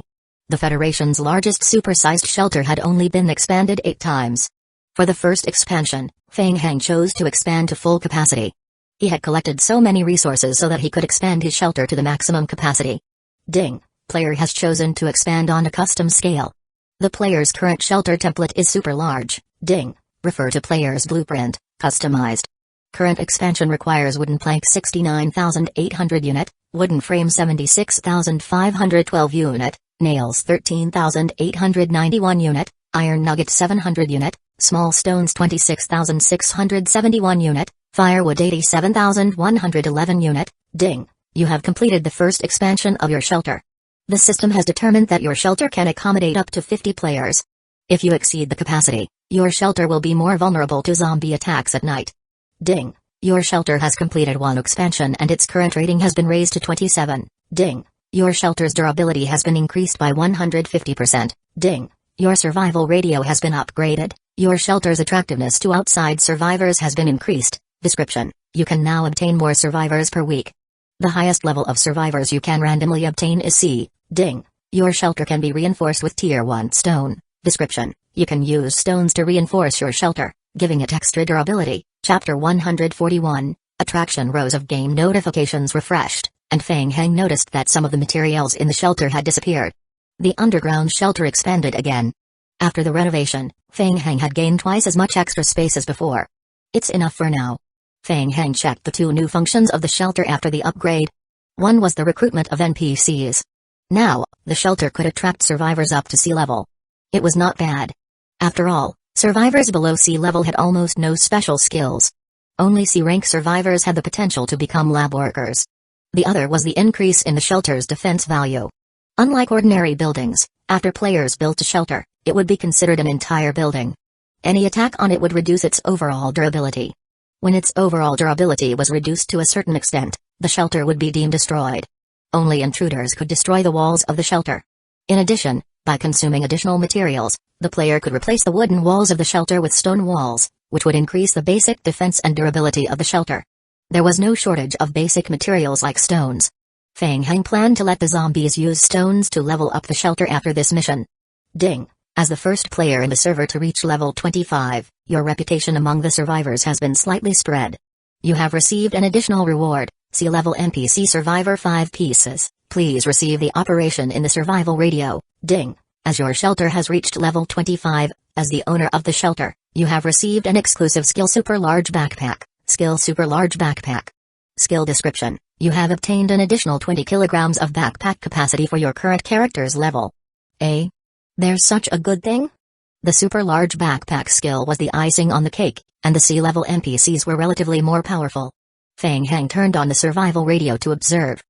The Federation's largest super-sized shelter had only been expanded 8 times. For the first expansion, Fang Heng chose to expand to full capacity. He had collected so many resources so that he could expand his shelter to the maximum capacity. Ding, player has chosen to expand on a custom scale. The player's current shelter template is super large. Ding, refer to player's blueprint, customized. Current expansion requires wooden plank 69,800 unit, wooden frame 76,512 unit, nails 13,891 unit, iron nugget 700 unit, small stones 26,671 unit, firewood 87,111 unit. Ding, you have completed the first expansion of your shelter. The system has determined that your shelter can accommodate up to 50 players. If you exceed the capacity, your shelter will be more vulnerable to zombie attacks at night. Ding. Your shelter has completed one expansion and its current rating has been raised to 27. Ding. Your shelter's durability has been increased by 150%. Ding. Your survival radio has been upgraded. Your shelter's attractiveness to outside survivors has been increased. Description: you can now obtain more survivors per week. The highest level of survivors you can randomly obtain is C. Ding. Your shelter can be reinforced with Tier 1 stone. Description: you can use stones to reinforce your shelter, giving it extra durability. Chapter 141, Attraction. Rows of game notifications refreshed, and Feng Heng noticed that some of the materials in the shelter had disappeared. The underground shelter expanded again. After the renovation, Feng Heng had gained twice as much extra space as before. It's enough for now. Feng Heng checked the two new functions of the shelter after the upgrade. One was the recruitment of NPCs. Now, the shelter could attract survivors up to sea level. It was not bad. After all, survivors below sea level had almost no special skills. Only C-rank survivors had the potential to become lab workers. The other was the increase in the shelter's defense value. Unlike ordinary buildings, after players built a shelter, it would be considered an entire building. Any attack on it would reduce its overall durability. When its overall durability was reduced to a certain extent, the shelter would be deemed destroyed. Only intruders could destroy the walls of the shelter. In addition, by consuming additional materials, the player could replace the wooden walls of the shelter with stone walls, which would increase the basic defense and durability of the shelter. There was no shortage of basic materials like stones. Feng Heng planned to let the zombies use stones to level up the shelter after this mission. Ding. As the first player in the server to reach level 25, your reputation among the survivors has been slightly spread. You have received an additional reward, Sea Level NPC Survivor 5 pieces. Please receive the operation in the survival radio. Ding. As your shelter has reached level 25, as the owner of the shelter, you have received an exclusive Skill Super Large Backpack. Skill Super Large Backpack. Skill description: you have obtained an additional 20 kilograms of backpack capacity for your current character's level. There's such a good thing? The super large backpack skill was the icing on the cake, and the sea-level NPCs were relatively more powerful. Feng Heng turned on the survival radio to observe.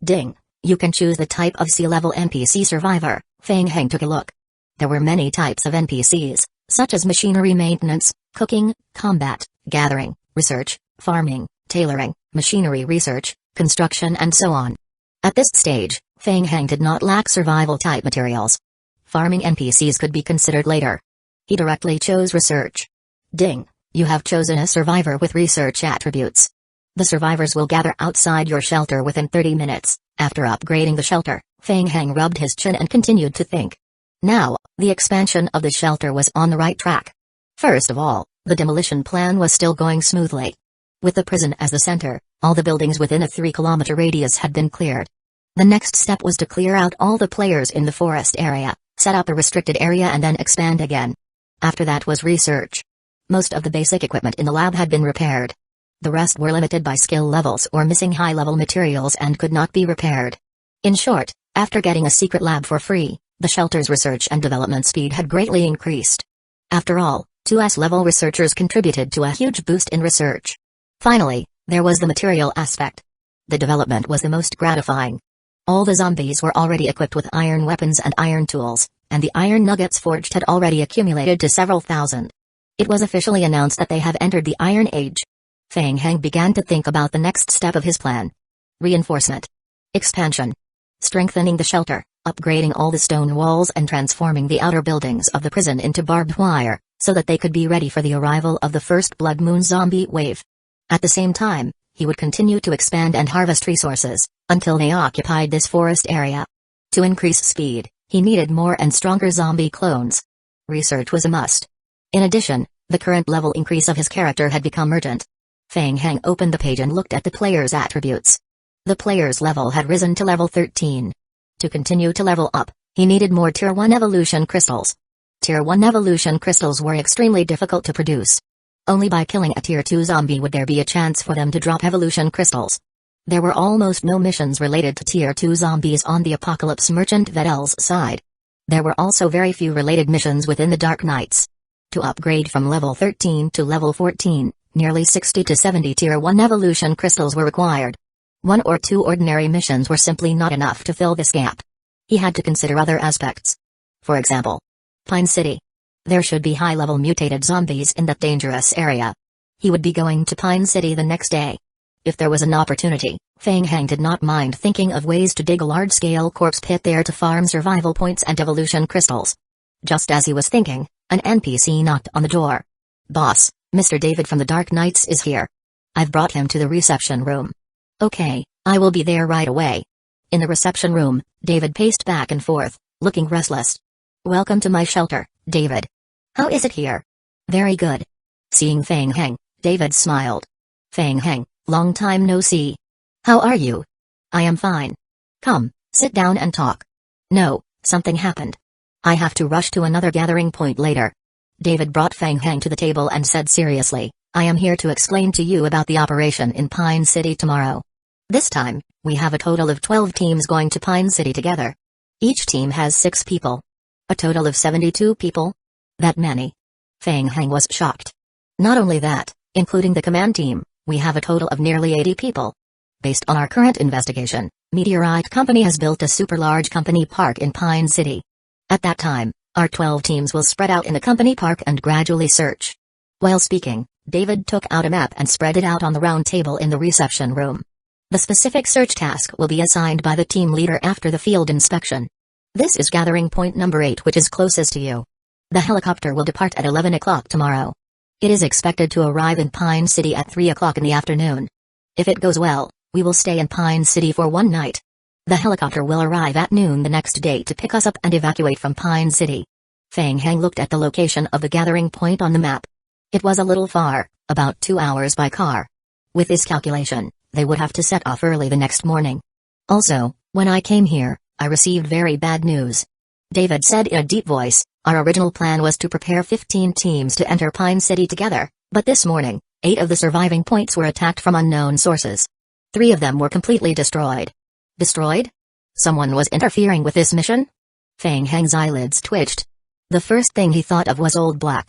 Ding. You can choose the type of sea-level NPC survivor. Feng Heng took a look. There were many types of NPCs, such as machinery maintenance, cooking, combat, gathering, research, farming, tailoring, machinery research, construction and so on. At this stage, Feng Heng did not lack survival-type materials. Farming NPCs could be considered later. He directly chose research. Ding. You have chosen a survivor with research attributes. The survivors will gather outside your shelter within 30 minutes. After upgrading the shelter, Feng Heng rubbed his chin and continued to think. Now, the expansion of the shelter was on the right track. First of all, the demolition plan was still going smoothly. With the prison as the center, all the buildings within a 3-kilometer radius had been cleared. The next step was to clear out all the players in the forest area, set up a restricted area and then expand again. After that was research. Most of the basic equipment in the lab had been repaired. The rest were limited by skill levels or missing high-level materials and could not be repaired. In short, after getting a secret lab for free, the shelter's research and development speed had greatly increased. After all, 2S-level researchers contributed to a huge boost in research. Finally, there was the material aspect. The development was the most gratifying. All the zombies were already equipped with iron weapons and iron tools, and the iron nuggets forged had already accumulated to several thousand. It was officially announced that they have entered the Iron Age. Feng Heng began to think about the next step of his plan. Reinforcement. Expansion. Strengthening the shelter, upgrading all the stone walls and transforming the outer buildings of the prison into barbed wire, so that they could be ready for the arrival of the first Blood Moon zombie wave. At the same time, he would continue to expand and harvest resources, until they occupied this forest area. To increase speed, he needed more and stronger zombie clones. Research was a must. In addition, the current level increase of his character had become urgent. Feng Heng opened the page and looked at the player's attributes. The player's level had risen to level 13. To continue to level up, he needed more Tier 1 evolution crystals. Tier 1 evolution crystals were extremely difficult to produce. Only by killing a Tier 2 zombie would there be a chance for them to drop evolution crystals. There were almost no missions related to Tier 2 zombies on the Apocalypse Merchant Vedel's side. There were also very few related missions within the Dark Knights. To upgrade from level 13 to level 14, nearly 60 to 70 Tier 1 evolution crystals were required. 1 or 2 ordinary missions were simply not enough to fill this gap. He had to consider other aspects. For example, Pine City. There should be high-level mutated zombies in that dangerous area. He would be going to Pine City the next day. If there was an opportunity, Feng Heng did not mind thinking of ways to dig a large-scale corpse pit there to farm survival points and evolution crystals. Just as he was thinking, an NPC knocked on the door. "Boss, Mr. David from the Dark Knights is here. I've brought him to the reception room." "Okay, I will be there right away." In the reception room, David paced back and forth, looking restless. "Welcome to my shelter, David. How is it here?" "Very good." Seeing Feng Heng, David smiled. "Feng Heng, long time no see. How are you?" "I am fine. Come, sit down and talk." "No, something happened. I have to rush to another gathering point later." David brought Feng Heng to the table and said seriously, "I am here to explain to you about the operation in Pine City tomorrow. This time, we have a total of 12 teams going to Pine City together. Each team has 6 people. A total of 72 people? That many?" Feng Heng was shocked. "Not only that, including the command team, we have a total of nearly 80 people. Based on our current investigation, Meteorite Company has built a super large company park in Pine City. At that time, our 12 teams will spread out in the company park and gradually search." While speaking, David took out a map and spread it out on the round table in the reception room. The specific search task will be assigned by the team leader after the field inspection. This is gathering point number 8, which is closest to you. The helicopter will depart at 11 o'clock tomorrow. It is expected to arrive in Pine City at 3 o'clock in the afternoon. If it goes well, we will stay in Pine City for one night. The helicopter will arrive at noon the next day to pick us up and evacuate from Pine City. Feng Heng looked at the location of the gathering point on the map. It was a little far, about 2 hours by car. With this calculation, they would have to set off early the next morning. "Also, when I came here, I received very bad news," David said in a deep voice. "Our original plan was to prepare 15 teams to enter Pine City together, but this morning, 8 of the surviving points were attacked from unknown sources. 3 of them were completely destroyed." "Destroyed? Someone was interfering with this mission?" Feng Heng's eyelids twitched. The first thing he thought of was Old Black.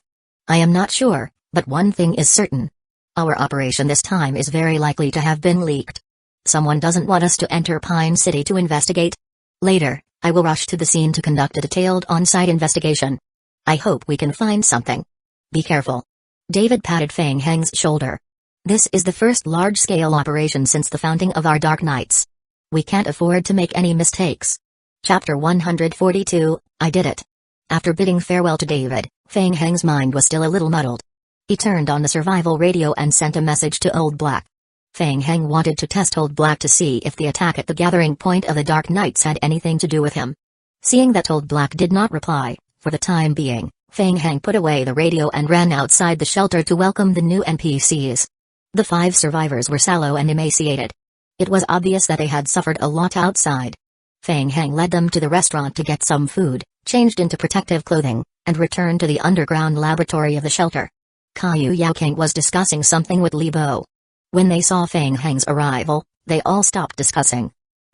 "I am not sure, but one thing is certain. Our operation this time is very likely to have been leaked. Someone doesn't want us to enter Pine City to investigate. Later, I will rush to the scene to conduct a detailed on-site investigation. I hope we can find something. Be careful." David patted Feng Heng's shoulder. "This is the first large-scale operation since the founding of our Dark Knights. We can't afford to make any mistakes." Chapter 142, I Did It. After bidding farewell to David, Feng Heng's mind was still a little muddled. He turned on the survival radio and sent a message to Old Black. Feng Heng wanted to test Old Black to see if the attack at the gathering point of the Dark Knights had anything to do with him. Seeing that Old Black did not reply, for the time being, Feng Heng put away the radio and ran outside the shelter to welcome the new NPCs. The 5 survivors were sallow and emaciated. It was obvious that they had suffered a lot outside. Feng Heng led them to the restaurant to get some food, changed into protective clothing, and returned to the underground laboratory of the shelter. Caillou Yaoking was discussing something with Li Bo. When they saw Feng Heng's arrival, they all stopped discussing.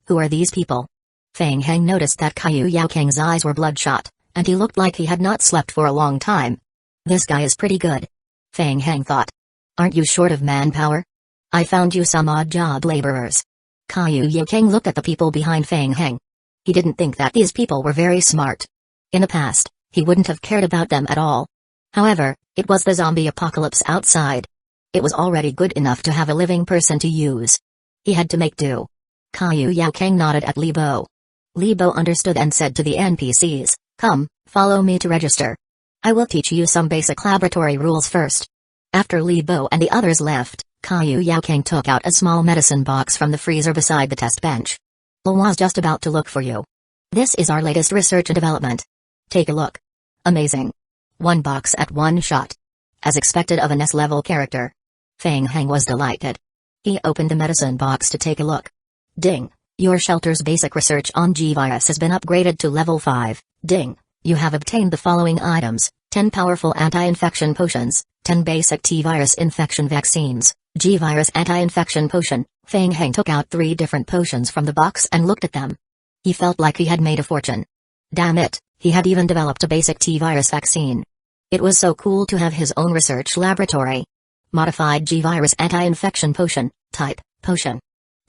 "Who are these people?" Feng Heng noticed that Caillou Yaoking's eyes were bloodshot, and he looked like he had not slept for a long time. "This guy is pretty good," Feng Heng thought. "Aren't you short of manpower? I found you some odd job laborers." Caillou Yaoking looked at the people behind Feng Heng. He didn't think that these people were very smart. In the past, he wouldn't have cared about them at all. However, it was the zombie apocalypse outside. It was already good enough to have a living person to use. He had to make do. Caillou Yaoking nodded at Li Bo. Li Bo understood and said to the NPCs, "Come, follow me to register. I will teach you some basic laboratory rules first." After Li Bo and the others left, Caillou Yaoking took out a small medicine box from the freezer beside the test bench. "I was just about to look for you. This is our latest research and development. Take a look. Amazing. 1 box at 1 shot. As expected of an S-level character." Feng Heng was delighted. He opened the medicine box to take a look. "Ding, your shelter's basic research on G-Virus has been upgraded to level 5. Ding, you have obtained the following items: 10 powerful anti-infection potions, 10 basic T-Virus infection vaccines, G-Virus anti-infection potion." Feng Heng took out 3 different potions from the box and looked at them. He felt like he had made a fortune. Damn it, he had even developed a basic T-Virus vaccine. It was so cool to have his own research laboratory. Modified G-Virus anti-infection potion, type, potion.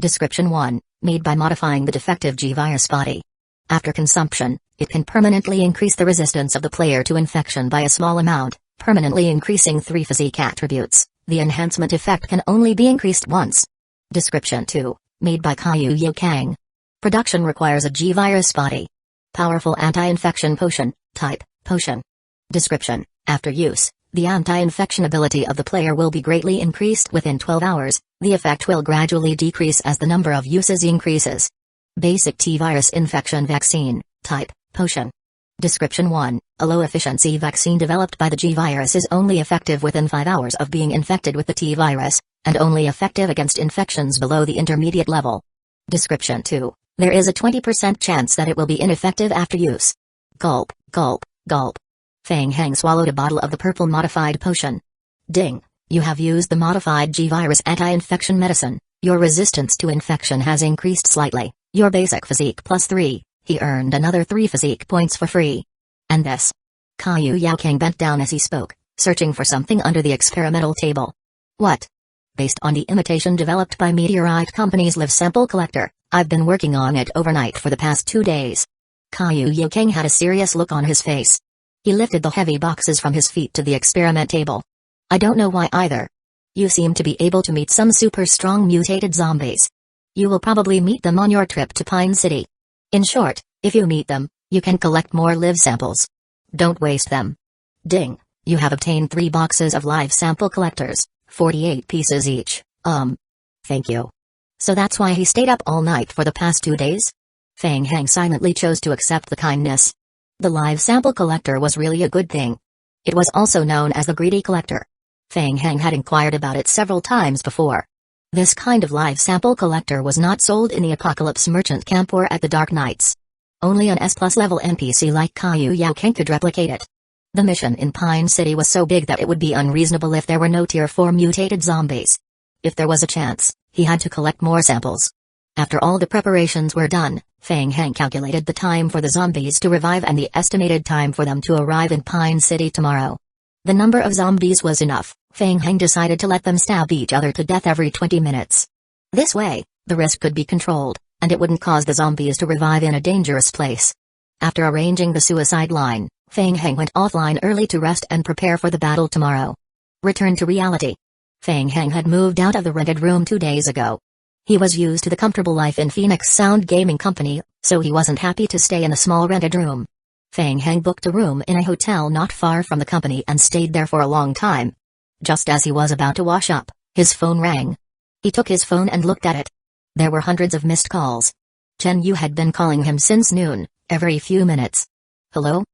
Description 1, made by modifying the defective G-Virus body. After consumption, it can permanently increase the resistance of the player to infection by a small amount, permanently increasing 3 physique attributes. The enhancement effect can only be increased once. Description 2. Made by Kyu Kang. Production requires a G-virus body. Powerful anti-infection potion. Type, potion. Description. After use, the anti-infection ability of the player will be greatly increased within 12 hours. The effect will gradually decrease as the number of uses increases. Basic T-virus infection vaccine. Type, potion. Description 1. A low-efficiency vaccine developed by the G-virus is only effective within 5 hours of being infected with the T-virus, and only effective against infections below the intermediate level. Description 2. There is a 20% chance that it will be ineffective after use. Gulp, gulp, gulp. Fang Heng swallowed a bottle of the purple modified potion. Ding. You have used the modified G-virus anti-infection medicine. Your resistance to infection has increased slightly. Your basic physique +3. He earned another 3 physique points for free. And this. Kyu Kang bent down as he spoke, searching for something under the experimental table. What? Based on the imitation developed by Meteorite Company's live sample collector, I've been working on it overnight for the past 2 days. Kyu Kang had a serious look on his face. He lifted the heavy boxes from his feet to the experiment table. I don't know why either. You seem to be able to meet some super strong mutated zombies. You will probably meet them on your trip to Pine City. In short, if you meet them, you can collect more live samples. Don't waste them. Ding, you have obtained 3 boxes of live sample collectors, 48 pieces each. Thank you. So that's why he stayed up all night for the past 2 days? Fang Heng silently chose to accept the kindness. The live sample collector was really a good thing. It was also known as the greedy collector. Fang Heng had inquired about it several times before. This kind of live sample collector was not sold in the Apocalypse Merchant Camp or at the Dark Knights. Only an S+ level NPC like Kyu Kang could replicate it. The mission in Pine City was so big that it would be unreasonable if there were no Tier 4 mutated zombies. If there was a chance, he had to collect more samples. After all the preparations were done, Fang Heng calculated the time for the zombies to revive and the estimated time for them to arrive in Pine City tomorrow. The number of zombies was enough. Fang Heng decided to let them stab each other to death every 20 minutes. This way, the risk could be controlled, and it wouldn't cause the zombies to revive in a dangerous place. After arranging the suicide line, Fang Heng went offline early to rest and prepare for the battle tomorrow. Return to reality. Fang Heng had moved out of the rented room 2 days ago. He was used to the comfortable life in Phoenix Sound Gaming Company, so he wasn't happy to stay in a small rented room. Fang Heng booked a room in a hotel not far from the company and stayed there for a long time. Just as he was about to wash up, his phone rang. He took his phone and looked at it. There were hundreds of missed calls. Chen Yu had been calling him since noon, every few minutes. Hello?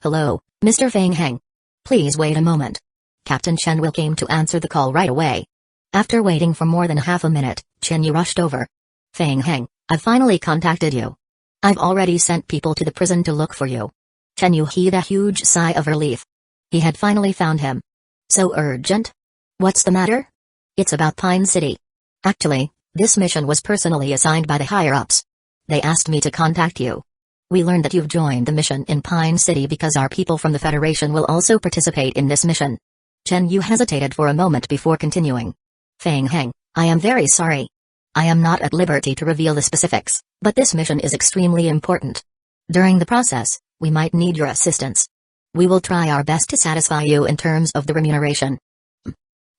Hello, Mr. Fang Heng. Please wait a moment. Captain Chen Will came to answer the call right away. After waiting for more than half a minute, Chen Yu rushed over. Fang Heng, I've finally contacted you. I've already sent people to the prison to look for you. Chen Yu heaved a huge sigh of relief. He had finally found him. So urgent? What's the matter? It's about Pine City. Actually, this mission was personally assigned by the higher-ups. They asked me to contact you. We learned that you've joined the mission in Pine City because our people from the Federation will also participate in this mission. Chen Yu hesitated for a moment before continuing. Fang Heng, I am very sorry. I am not at liberty to reveal the specifics, but this mission is extremely important. During the process, we might need your assistance. We will try our best to satisfy you in terms of the remuneration.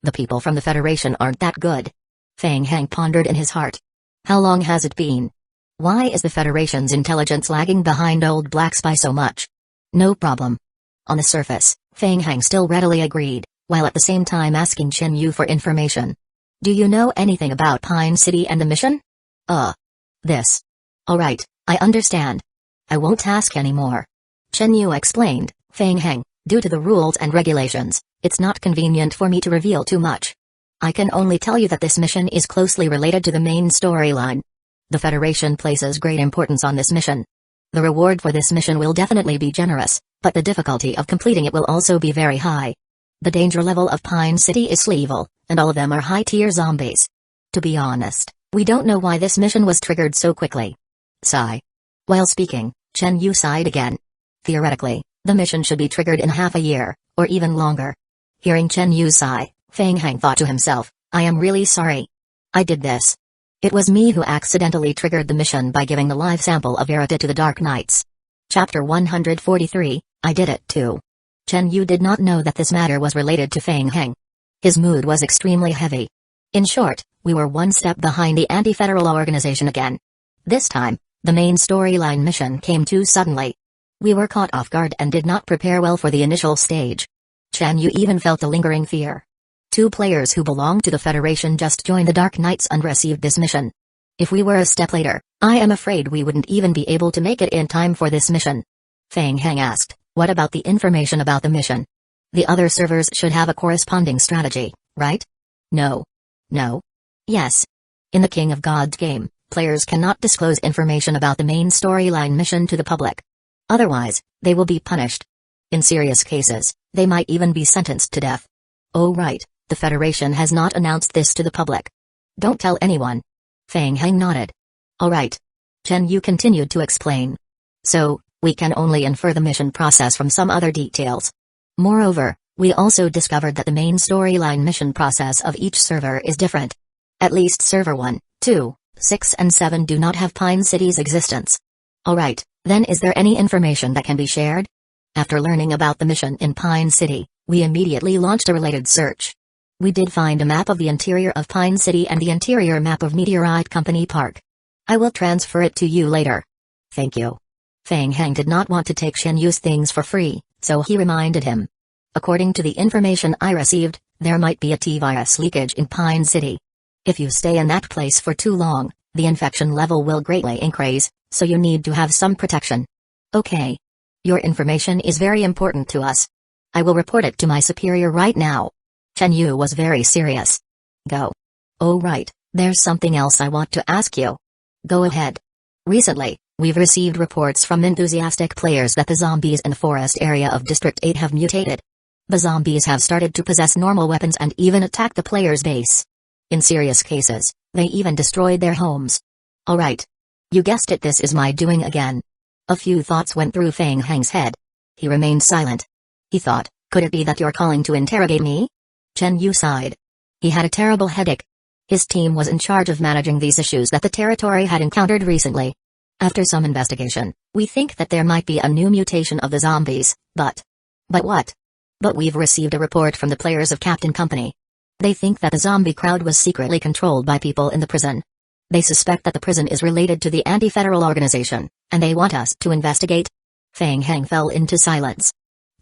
The people from the Federation aren't that good. Fang Heng pondered in his heart. How long has it been? Why is the Federation's intelligence lagging behind Old Black Spy so much? No problem. On the surface, Fang Heng still readily agreed, while at the same time asking Chen Yu for information. Do you know anything about Pine City and the mission? This. Alright, I understand. I won't ask anymore. Chen Yu explained. Fang Heng, due to the rules and regulations, it's not convenient for me to reveal too much. I can only tell you that this mission is closely related to the main storyline. The Federation places great importance on this mission. The reward for this mission will definitely be generous, but the difficulty of completing it will also be very high. The danger level of Pine City is level, and all of them are high-tier zombies. To be honest, we don't know why this mission was triggered so quickly. Sigh. While speaking, Chen Yu sighed again. Theoretically, the mission should be triggered in half a year, or even longer. Hearing Chen Yu's sigh, Fang Heng thought to himself, I am really sorry. I did this. It was me who accidentally triggered the mission by giving the live sample of Verita to the Dark Knights. Chapter 143, I did it too. Chen Yu did not know that this matter was related to Feng Heng. His mood was extremely heavy. In short, we were one step behind the anti-federal organization again. This time, the main storyline mission came too suddenly. We were caught off guard and did not prepare well for the initial stage. Chen Yu even felt a lingering fear. 2 players who belonged to the Federation just joined the Dark Knights and received this mission. If we were a step later, I am afraid we wouldn't even be able to make it in time for this mission. Feng Heng asked, what about the information about the mission? The other servers should have a corresponding strategy, right? No. No. Yes. In the King of Gods game, players cannot disclose information about the main storyline mission to the public. Otherwise, they will be punished. In serious cases, they might even be sentenced to death. Oh right, the Federation has not announced this to the public. Don't tell anyone. Feng Heng nodded. Alright. Chen Yu continued to explain. So, we can only infer the mission process from some other details. Moreover, we also discovered that the main storyline mission process of each server is different. At least server 1, 2, 6 and 7 do not have Pine City's existence. Alright, then is there any information that can be shared? After learning about the mission in Pine City, we immediately launched a related search. We did find a map of the interior of Pine City and the interior map of Meteorite Company Park. I will transfer it to you later. Thank you. Feng Heng did not want to take Shen Yu's things for free, so he reminded him. According to the information I received, there might be a T-virus leakage in Pine City. If you stay in that place for too long, the infection level will greatly increase, so you need to have some protection. Okay. Your information is very important to us. I will report it to my superior right now. Chen Yu was very serious. Go. Oh right, there's something else I want to ask you. Go ahead. Recently, we've received reports from enthusiastic players that the zombies in the forest area of District 8 have mutated. The zombies have started to possess normal weapons and even attack the player's base. In serious cases, they even destroyed their homes. Alright. You guessed it, this is my doing again. A few thoughts went through Feng Heng's head. He remained silent. He thought, could it be that you're calling to interrogate me? Chen Yu sighed. He had a terrible headache. His team was in charge of managing these issues that the territory had encountered recently. After some investigation, we think that there might be a new mutation of the zombies, but what? But we've received a report from the players of Captain Company. They think that the zombie crowd was secretly controlled by people in the prison. They suspect that the prison is related to the anti-federal organization, and they want us to investigate. Feng Heng fell into silence.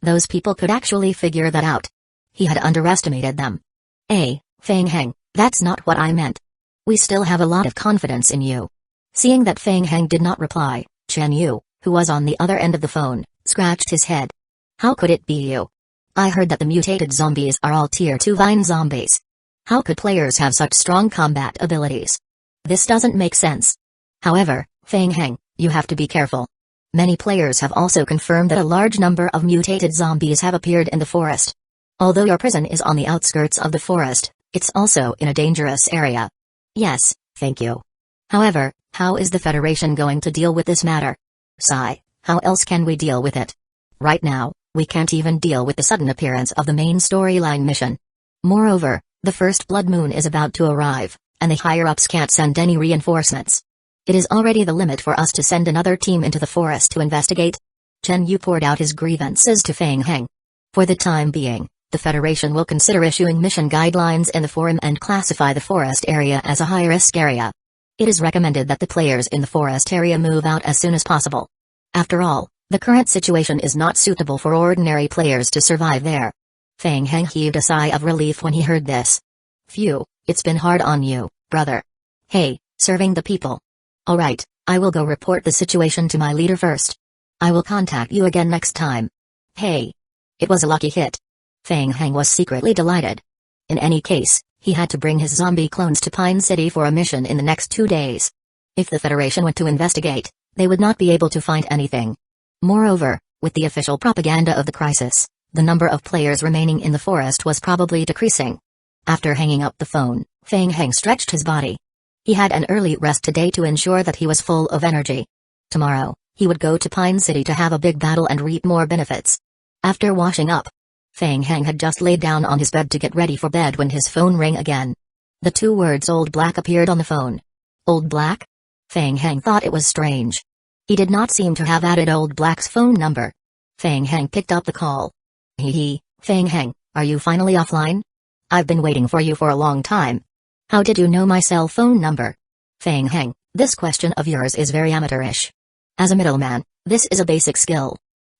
Those people could actually figure that out. He had underestimated them. Feng Heng, that's not what I meant. We still have a lot of confidence in you. Seeing that Feng Heng did not reply, Chen Yu, who was on the other end of the phone, scratched his head. How could it be you? I heard that the mutated zombies are all Tier 2 vine zombies. How could players have such strong combat abilities? This doesn't make sense. However, Feng Heng, you have to be careful. Many players have also confirmed that a large number of mutated zombies have appeared in the forest. Although your prison is on the outskirts of the forest, it's also in a dangerous area. Yes, thank you. However, how is the Federation going to deal with this matter? Sigh, how else can we deal with it? Right now, we can't even deal with the sudden appearance of the main storyline mission. Moreover, the first blood moon is about to arrive, and the higher-ups can't send any reinforcements. It is already the limit for us to send another team into the forest to investigate. Chen Yu poured out his grievances to Feng Heng. For the time being, the Federation will consider issuing mission guidelines in the forum and classify the forest area as a high-risk area. It is recommended that the players in the forest area move out as soon as possible. After all, the current situation is not suitable for ordinary players to survive there. Feng Heng heaved a sigh of relief when he heard this. Phew, it's been hard on you, brother. Hey, serving the people. Alright, I will go report the situation to my leader first. I will contact you again next time. Hey. It was a lucky hit. Feng Heng was secretly delighted. In any case, he had to bring his zombie clones to Pine City for a mission in the next 2 days. If the Federation went to investigate, they would not be able to find anything. Moreover, with the official propaganda of the crisis, the number of players remaining in the forest was probably decreasing. After hanging up the phone, Feng Heng stretched his body. He had an early rest today to ensure that he was full of energy. Tomorrow, he would go to Pine City to have a big battle and reap more benefits. After washing up, Feng Heng had just laid down on his bed to get ready for bed when his phone rang again. The 2 words Old Black appeared on the phone. Old Black? Fang Heng thought it was strange. He did not seem to have added Old Black's phone number. Fang Heng picked up the call. Hee, Fang Heng, are you finally offline? I've been waiting for you for a long time. How did you know my cell phone number? Fang Heng, this question of yours is very amateurish. As a middleman, this is a basic skill.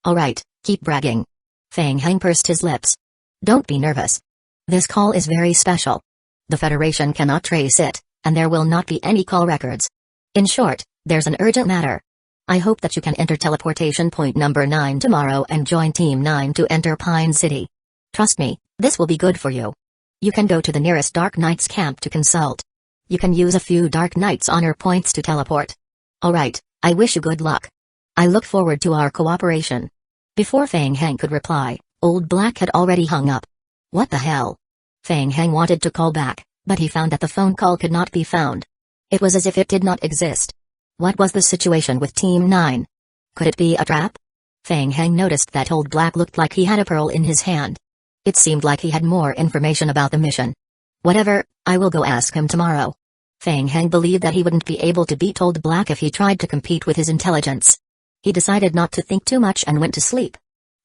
Alright, keep bragging. Fang Heng pursed his lips. Don't be nervous. This call is very special. The Federation cannot trace it, and there will not be any call records. In short, there's an urgent matter. I hope that you can enter teleportation point number 9 tomorrow and join Team 9 to enter Pine City. Trust me, this will be good for you. You can go to the nearest Dark Knights camp to consult. You can use a few Dark Knights honor points to teleport. Alright, I wish you good luck. I look forward to our cooperation. Before Fang Heng could reply, Old Black had already hung up. What the hell? Fang Heng wanted to call back, but he found that the phone call could not be found. It was as if it did not exist. What was the situation with Team 9? Could it be a trap? Fang Heng noticed that Old Black looked like he had a pearl in his hand. It seemed like he had more information about the mission. Whatever, I will go ask him tomorrow. Fang Heng believed that he wouldn't be able to beat Old Black if he tried to compete with his intelligence. He decided not to think too much and went to sleep.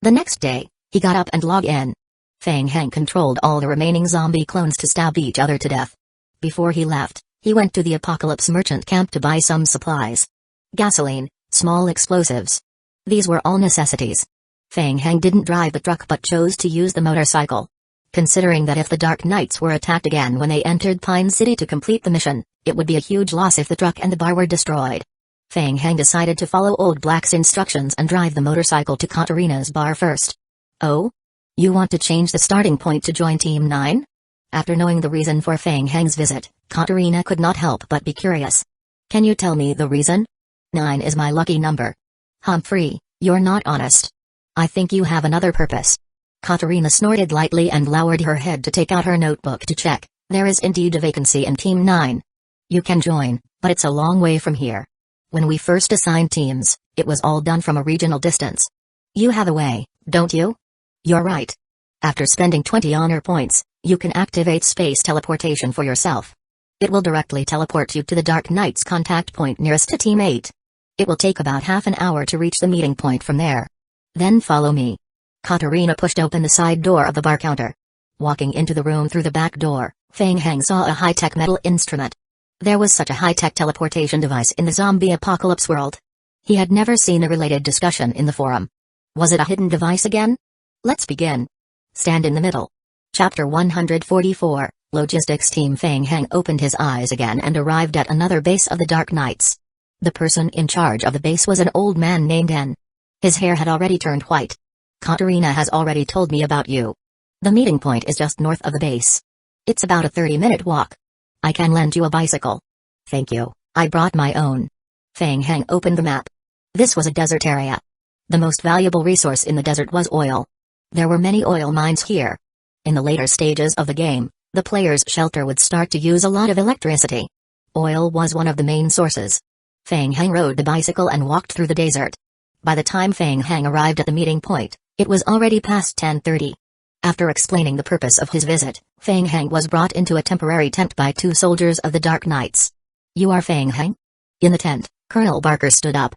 The next day, he got up and logged in. Fang Heng controlled all the remaining zombie clones to stab each other to death. Before he left, he went to the Apocalypse merchant camp to buy some supplies. Gasoline, small explosives. These were all necessities. Fang Heng didn't drive the truck but chose to use the motorcycle. Considering that if the Dark Knights were attacked again when they entered Pine City to complete the mission, it would be a huge loss if the truck and the bar were destroyed. Fang Heng decided to follow Old Black's instructions and drive the motorcycle to Katarina's bar first. Oh? You want to change the starting point to join Team 9? After knowing the reason for Fang Heng's visit, Katarina could not help but be curious. Can you tell me the reason? 9 is my lucky number. Humphrey, you're not honest. I think you have another purpose. Katarina snorted lightly and lowered her head to take out her notebook to check. There is indeed a vacancy in Team 9. You can join, but it's a long way from here. When we first assigned teams, it was all done from a regional distance. You have a way, don't you? You're right. After spending 20 honor points, you can activate space teleportation for yourself. It will directly teleport you to the Dark Knight's contact point nearest to Team 8. It will take about half an hour to reach the meeting point from there. Then follow me. Katarina pushed open the side door of the bar counter. Walking into the room through the back door, Fang Heng saw a high-tech metal instrument. There was such a high-tech teleportation device in the zombie apocalypse world. He had never seen a related discussion in the forum. Was it a hidden device again? Let's begin. Stand in the middle. Chapter 144, Logistics Team. Fang Heng opened his eyes again and arrived at another base of the Dark Knights. The person in charge of the base was an old man named N. His hair had already turned white. Katarina has already told me about you. The meeting point is just north of the base. It's about a 30-minute walk. I can lend you a bicycle. Thank you, I brought my own. Fang Heng opened the map. This was a desert area. The most valuable resource in the desert was oil. There were many oil mines here. In the later stages of the game, the player's shelter would start to use a lot of electricity. Oil was one of the main sources. Fang Heng rode the bicycle and walked through the desert. By the time Fang Heng arrived at the meeting point, it was already past 10:30. After explaining the purpose of his visit, Fang Heng was brought into a temporary tent by 2 soldiers of the Dark Knights. You are Fang Heng? In the tent, Colonel Barker stood up.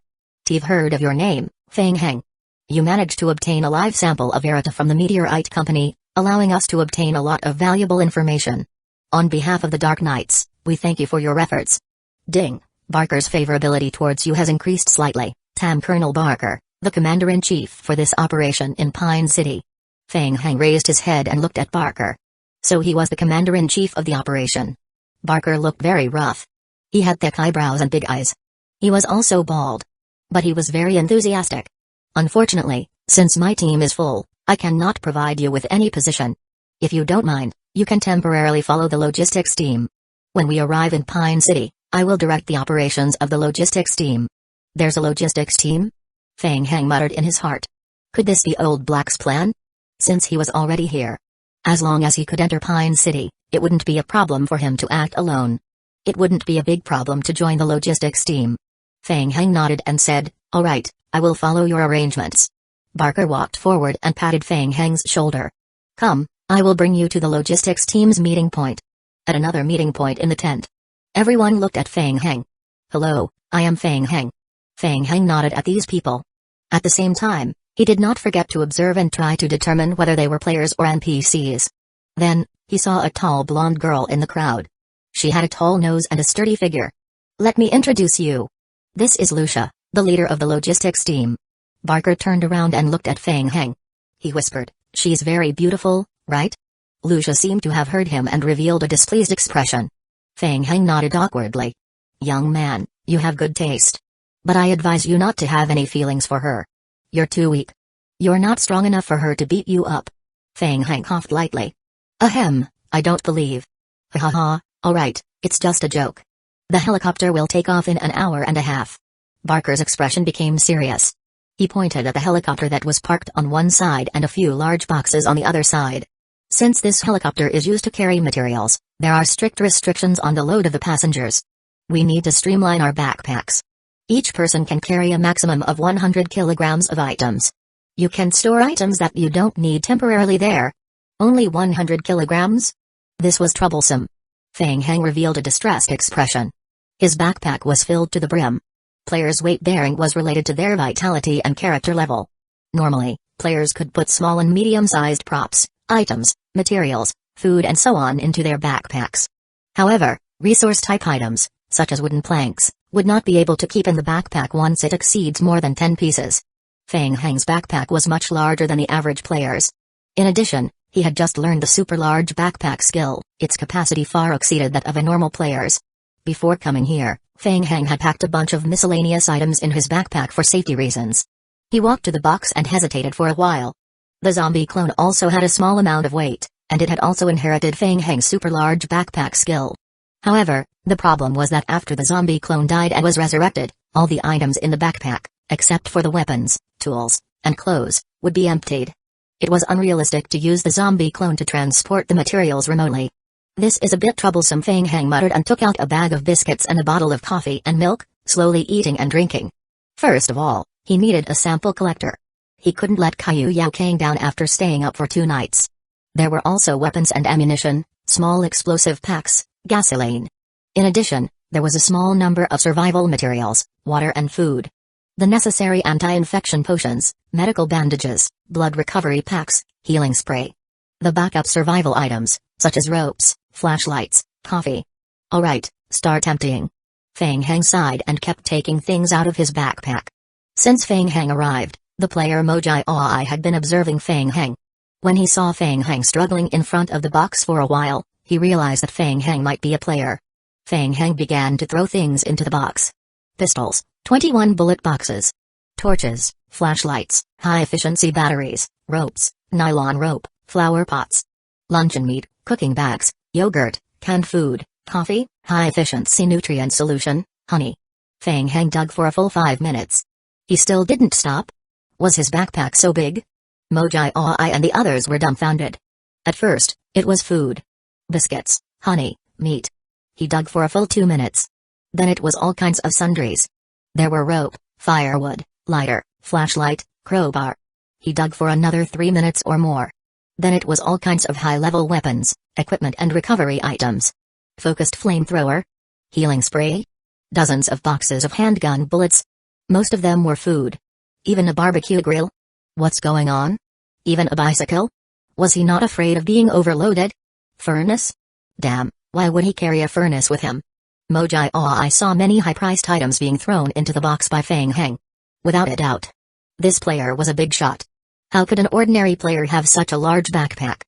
I've heard of your name, Fang Heng. You managed to obtain a live sample of Verita from the Meteorite Company, allowing us to obtain a lot of valuable information. On behalf of the Dark Knights, we thank you for your efforts. Ding, Barker's favorability towards you has increased slightly. Tam Colonel Barker, the Commander-in-Chief for this operation in Pine City. Fang Heng raised his head and looked at Barker. So he was the Commander-in-Chief of the operation. Barker looked very rough. He had thick eyebrows and big eyes. He was also bald. But he was very enthusiastic. Unfortunately, since my team is full, I cannot provide you with any position. If you don't mind, you can temporarily follow the logistics team. When we arrive in Pine City, I will direct the operations of the logistics team. There's a logistics team? Fang Heng muttered in his heart. Could this be Old Black's plan? Since he was already here. As long as he could enter Pine City, it wouldn't be a problem for him to act alone. It wouldn't be a big problem to join the logistics team. Fang Heng nodded and said, "All right, I will follow your arrangements." Barker walked forward and patted Fang Heng's shoulder. "Come, I will bring you to the logistics team's meeting point." At another meeting point in the tent. Everyone looked at Feng Heng. "Hello, I am Feng Heng." Feng Heng nodded at these people. At the same time, he did not forget to observe and try to determine whether they were players or NPCs. Then, he saw a tall blonde girl in the crowd. She had a tall nose and a sturdy figure. "Let me introduce you. This is Lucia, the leader of the logistics team." Barker turned around and looked at Feng Heng. He whispered, "She's very beautiful, right?" Lucia seemed to have heard him and revealed a displeased expression. Feng Heng nodded awkwardly. "Young man, you have good taste. But I advise you not to have any feelings for her. You're too weak. You're not strong enough for her to beat you up." Feng Heng coughed lightly. "Ahem, I don't believe. Ha ha ha, alright, it's just a joke. The helicopter will take off in an hour and a half." Barker's expression became serious. He pointed at the helicopter that was parked on one side and a few large boxes on the other side. "Since this helicopter is used to carry materials, there are strict restrictions on the load of the passengers. We need to streamline our backpacks. Each person can carry a maximum of 100 kilograms of items. You can store items that you don't need temporarily there. Only 100 kilograms? This was troublesome." Feng Heng revealed a distressed expression. His backpack was filled to the brim. Players' weight bearing was related to their vitality and character level. Normally, players could put small and medium-sized props, items, materials, food and so on into their backpacks. However, resource-type items, such as wooden planks, would not be able to keep in the backpack once it exceeds more than 10 pieces. Feng Heng's backpack was much larger than the average player's. In addition, he had just learned the super-large backpack skill. Its capacity far exceeded that of a normal player's. Before coming here, Feng Heng had packed a bunch of miscellaneous items in his backpack for safety reasons. He walked to the box and hesitated for a while. The zombie clone also had a small amount of weight, and it had also inherited Feng Heng's super-large backpack skill. However, the problem was that after the zombie clone died and was resurrected, all the items in the backpack, except for the weapons, tools, and clothes, would be emptied. It was unrealistic to use the zombie clone to transport the materials remotely. "This is a bit troublesome," Feng Heng muttered and took out a bag of biscuits and a bottle of coffee and milk, slowly eating and drinking. First of all, he needed a sample collector. He couldn't let Caillou Yao Kang down after staying up for 2 nights. There were also weapons and ammunition, small explosive packs, gasoline. In addition, there was a small number of survival materials, water and food. The necessary anti-infection potions, medical bandages, blood recovery packs, healing spray. The backup survival items, such as ropes, flashlights, coffee. "Alright, start emptying." Feng Heng sighed and kept taking things out of his backpack. Since Feng Heng arrived, the player Mojai Oi had been observing Feng Heng. When he saw Feng Heng struggling in front of the box for a while, he realized that Feng Heng might be a player. Feng Heng began to throw things into the box. Pistols, 21 bullet boxes. Torches, flashlights, high-efficiency batteries, ropes, nylon rope, flower pots. Luncheon meat, cooking bags, yogurt, canned food, coffee, high-efficiency nutrient solution, honey. Feng Heng dug for a full 5 minutes. He still didn't stop. Was his backpack so big? Mojai Oi and the others were dumbfounded. At first, it was food. Biscuits, honey, meat. He dug for a full 2 minutes. Then it was all kinds of sundries. There were rope, firewood, lighter, flashlight, crowbar. He dug for another 3 minutes or more. Then it was all kinds of high-level weapons, equipment and recovery items. Focused flamethrower? Healing spray? Dozens of boxes of handgun bullets. Most of them were food. Even a barbecue grill? What's going on? Even a bicycle? Was he not afraid of being overloaded? Furnace? Damn, why would he carry a furnace with him? Mojai Oi saw many high-priced items being thrown into the box by Feng Heng. Without a doubt. This player was a big shot. How could an ordinary player have such a large backpack?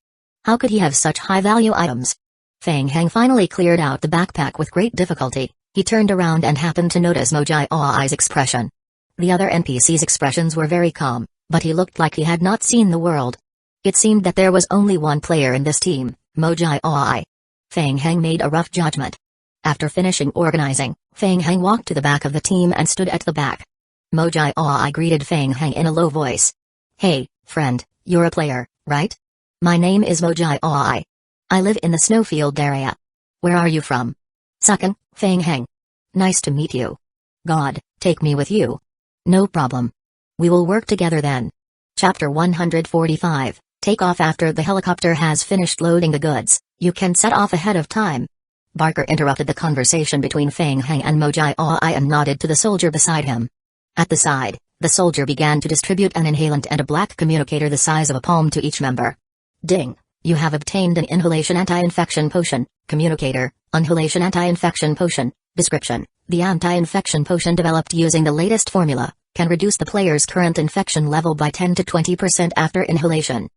How could he have such high-value items? Feng Heng finally cleared out the backpack with great difficulty. He turned around and happened to notice Mojai Oi's expression. The other NPC's expressions were very calm, but he looked like he had not seen the world. It seemed that there was only one player in this team, Mojai Oi. Feng Heng made a rough judgment. After finishing organizing, Feng Heng walked to the back of the team and stood at the back. Mojai Oi greeted Feng Heng in a low voice. "Hey, friend, you're a player, right? My name is Mojai Oi. I live in the snowfield area. Where are you from?" "Sukan, Feng Heng. Nice to meet you. God, take me with you." "No problem. We will work together then." Chapter 145, Take off. After the helicopter has finished loading the goods, you can set off ahead of time. Barker interrupted the conversation between Feng Heng and Mojai Ai and nodded to the soldier beside him. At the side, the soldier began to distribute an inhalant and a black communicator the size of a palm to each member. Ding! You have obtained an inhalation anti-infection potion. Communicator, inhalation anti-infection potion. Description: the anti-infection potion developed using the latest formula can reduce the player's current infection level by 10 to 20% after inhalation.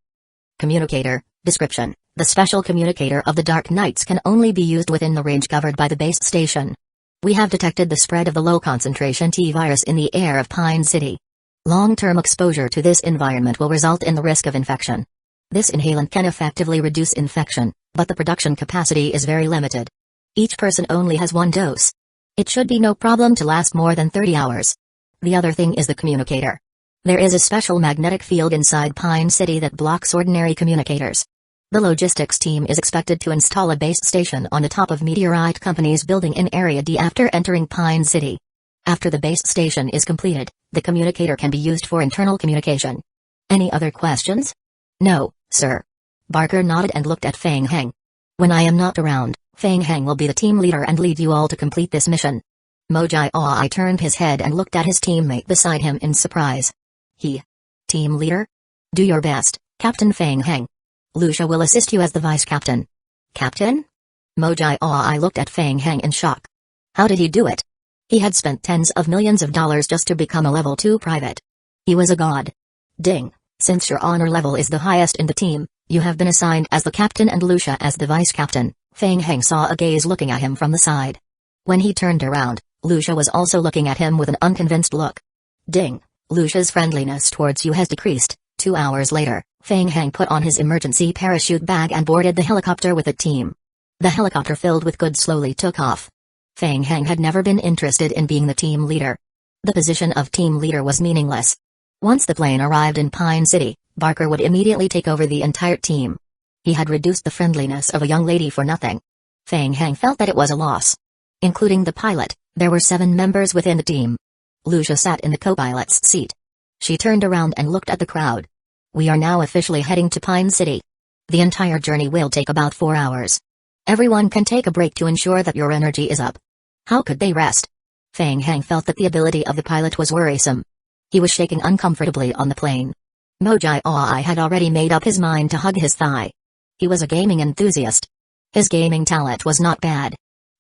Communicator. Description: the special communicator of the Dark Knights can only be used within the range covered by the base station. We have detected the spread of the low-concentration T-virus in the air of Pine City. Long-term exposure to this environment will result in the risk of infection. This inhalant can effectively reduce infection, but the production capacity is very limited. Each person only has one dose. It should be no problem to last more than 30 hours. The other thing is the communicator. There is a special magnetic field inside Pine City that blocks ordinary communicators. The logistics team is expected to install a base station on the top of Meteorite Company's building in Area D after entering Pine City. After the base station is completed, the communicator can be used for internal communication. Any other questions? No, sir. Barker nodded and looked at Feng Heng. When I am not around, Feng Heng will be the team leader and lead you all to complete this mission. Mojai Ai turned his head and looked at his teammate beside him in surprise. Team leader? Do your best, Captain Feng Heng. Lucia will assist you as the vice captain. Captain? Mojai Ai looked at Feng Heng in shock. How did he do it? He had spent tens of millions of dollars just to become a level 2 private. He was a god. Ding, since your honor level is the highest in the team, you have been assigned as the captain and Lucia as the vice captain. Feng Heng saw a gaze looking at him from the side. When he turned around, Lucia was also looking at him with an unconvinced look. Ding, Lucia's friendliness towards you has decreased. 2 hours later, Feng Heng put on his emergency parachute bag and boarded the helicopter with the team. The helicopter filled with goods slowly took off. Feng Heng had never been interested in being the team leader. The position of team leader was meaningless. Once the plane arrived in Pine City, Barker would immediately take over the entire team. He had reduced the friendliness of a young lady for nothing. Feng Heng felt that it was a loss. Including the pilot, there were 7 members within the team. Lucia sat in the co-pilot's seat. She turned around and looked at the crowd. We are now officially heading to Pine City. The entire journey will take about 4 hours. Everyone can take a break to ensure that your energy is up. How could they rest? Feng Heng felt that the ability of the pilot was worrisome. He was shaking uncomfortably on the plane. Mojai Ai had already made up his mind to hug his thigh. He was a gaming enthusiast. His gaming talent was not bad.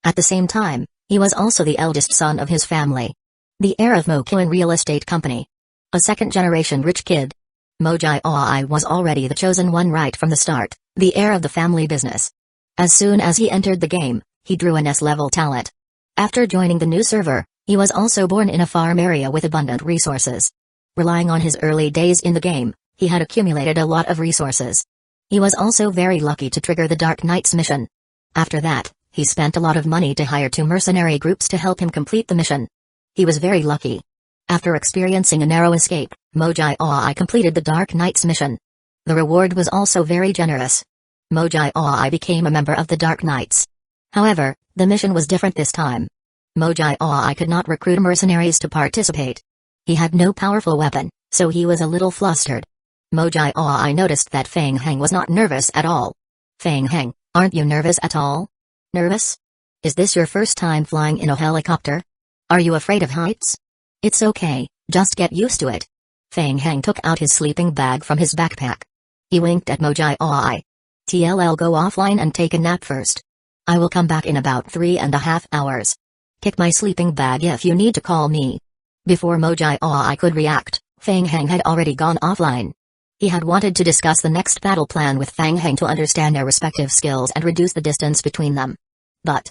At the same time, he was also the eldest son of his family. The heir of Mokuin Real Estate Company. A second-generation rich kid. Mojai Ai was already the chosen one right from the start, the heir of the family business. As soon as he entered the game, he drew an S-level talent. After joining the new server, he was also born in a farm area with abundant resources. Relying on his early days in the game, he had accumulated a lot of resources. He was also very lucky to trigger the Dark Knight's mission. After that, he spent a lot of money to hire 2 mercenary groups to help him complete the mission. He was very lucky. After experiencing a narrow escape, Mojai Ai completed the Dark Knight's mission. The reward was also very generous. Mojai Ai became a member of the Dark Knights. However, the mission was different this time. Mojai Ai could not recruit mercenaries to participate. He had no powerful weapon, so he was a little flustered. Mojai Ai noticed that Feng Heng was not nervous at all. Feng Heng, aren't you nervous at all? Nervous? Is this your first time flying in a helicopter? Are you afraid of heights? It's okay, just get used to it. Feng Heng took out his sleeping bag from his backpack. He winked at Mojai Ai. TLL, go offline and take a nap first. I will come back in about 3.5 hours. Kick my sleeping bag if you need to call me. Before Mojai Ai could react, Feng Heng had already gone offline. He had wanted to discuss the next battle plan with Feng Heng to understand their respective skills and reduce the distance between them. But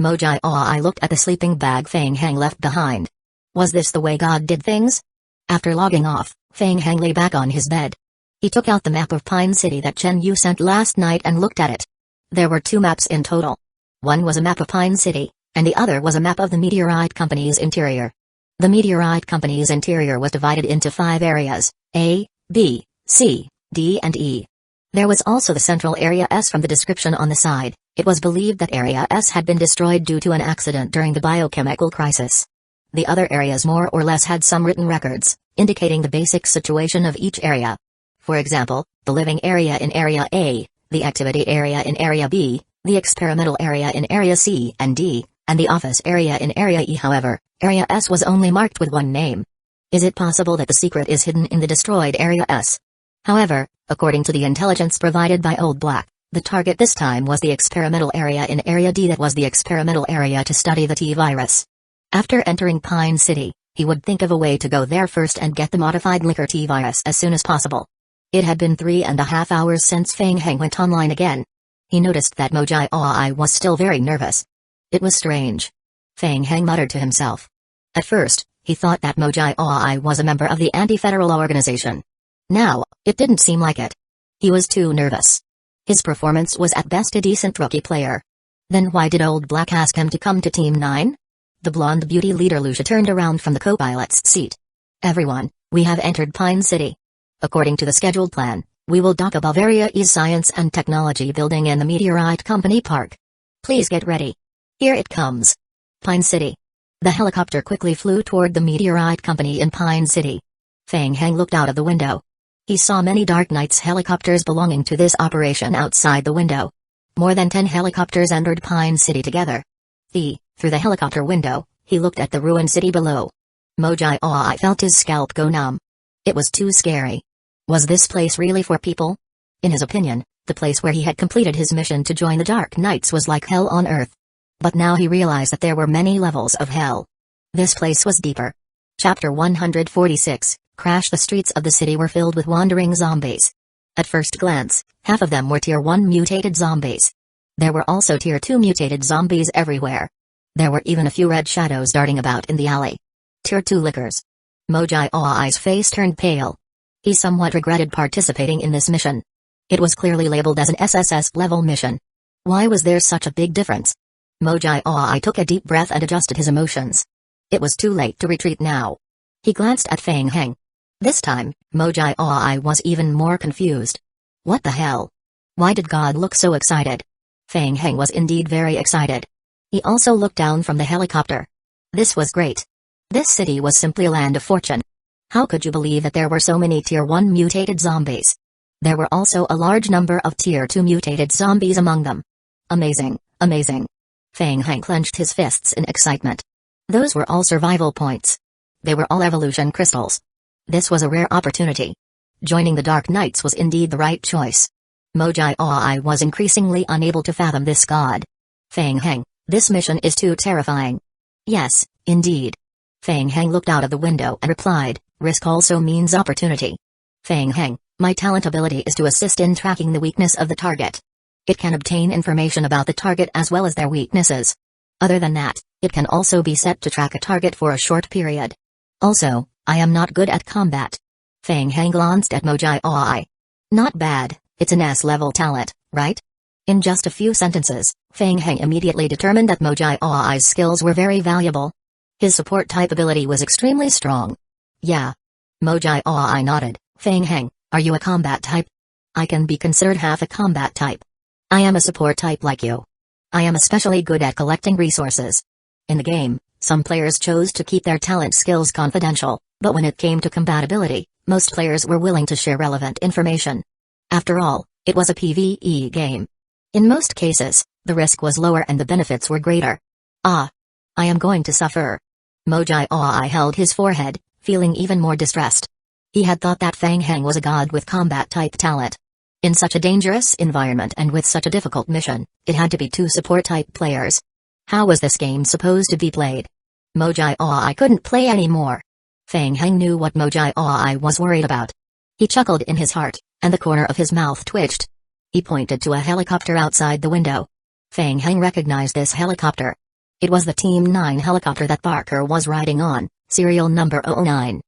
Mojai Ai looked at the sleeping bag Feng Heng left behind. Was this the way God did things? After logging off, Feng Heng lay back on his bed. He took out the map of Pine City that Chen Yu sent last night and looked at it. There were 2 maps in total. One was a map of Pine City, and the other was a map of the Meteorite Company's interior. The Meteorite Company's interior was divided into 5 areas, A, B, C, D and E. There was also the central area S from the description on the side. It was believed that Area S had been destroyed due to an accident during the biochemical crisis. The other areas more or less had some written records, indicating the basic situation of each area. For example, the living area in Area A, the activity area in Area B, The experimental area in Area C and D, and the office area in Area E. However, Area S was only marked with one name. Is it possible that the secret is hidden in the destroyed Area S? However, according to the intelligence provided by Old Black, the target this time was the experimental area in Area D that was the experimental area to study the T-virus. After entering Pine City, he would think of a way to go there first and get the modified liquor T-virus as soon as possible. It had been 3.5 hours since Feng Heng went online again. He noticed that Mojai Aoi was still very nervous. It was strange. Feng Heng muttered to himself. At first, he thought that Mojai Aoi was a member of the anti-federal organization. Now, it didn't seem like it. He was too nervous. His performance was at best a decent rookie player. Then why did Old Black ask him to come to Team 9? The blonde beauty leader Lucia turned around from the co-pilot's seat. Everyone, we have entered Pine City. According to the scheduled plan, we will dock above Area E's Science and Technology building in the Meteorite Company Park. Please get ready. Here it comes. Pine City. The helicopter quickly flew toward the Meteorite Company in Pine City. Feng Heng looked out of the window. He saw many Dark Knight's helicopters belonging to this operation outside the window. More than 10 helicopters entered Pine City together. Through the helicopter window, he looked at the ruined city below. Mojai Aoi felt his scalp go numb. It was too scary. Was this place really for people? In his opinion, the place where he had completed his mission to join the Dark Knights was like hell on earth. But now he realized that there were many levels of hell. This place was deeper. Chapter 146, Crash. The streets of the city were filled with wandering zombies. At first glance, half of them were Tier 1 mutated zombies. There were also Tier 2 mutated zombies everywhere. There were even a few red shadows darting about in the alley. Tier 2 lickers. Mojai Aoi's face turned pale. He somewhat regretted participating in this mission. It was clearly labeled as an SSS-level mission. Why was there such a big difference? Mojai Aoi took a deep breath and adjusted his emotions. It was too late to retreat now. He glanced at Feng Heng. This time, Mojai Aoi was even more confused. What the hell? Why did God look so excited? Feng Heng was indeed very excited. He also looked down from the helicopter. This was great. This city was simply a land of fortune. How could you believe that there were so many Tier 1 mutated zombies? There were also a large number of Tier 2 mutated zombies among them. Amazing, amazing. Feng Heng clenched his fists in excitement. Those were all survival points. They were all evolution crystals. This was a rare opportunity. Joining the Dark Knights was indeed the right choice. Mojai Aoi was increasingly unable to fathom this god. Feng Heng, this mission is too terrifying. Yes, indeed. Feng Heng looked out of the window and replied, risk also means opportunity. Feng Heng, my talent ability is to assist in tracking the weakness of the target. It can obtain information about the target as well as their weaknesses. Other than that, it can also be set to track a target for a short period. Also, I am not good at combat. Feng Heng glanced at Mojai Aoi. Not bad, it's an S-level talent, right? In just a few sentences, Feng Heng immediately determined that Mojai Aoi's skills were very valuable. His support type ability was extremely strong. Yeah. Mojai Aoi nodded. Feng Heng, are you a combat type? I can be considered half a combat type. I am a support type like you. I am especially good at collecting resources. In the game, some players chose to keep their talent skills confidential, but when it came to compatibility, most players were willing to share relevant information. After all, it was a PvE game. In most cases, the risk was lower and the benefits were greater. I am going to suffer. Mojai Aoi held his forehead, feeling even more distressed. He had thought that Feng Heng was a god with combat-type talent. In such a dangerous environment and with such a difficult mission, it had to be 2 support-type players. How was this game supposed to be played? Mojai Aoi couldn't play anymore. Feng Heng knew what Mojai Aoi was worried about. He chuckled in his heart, and the corner of his mouth twitched. He pointed to a helicopter outside the window. Feng Heng recognized this helicopter. It was the Team 9 helicopter that Barker was riding on, serial number 009.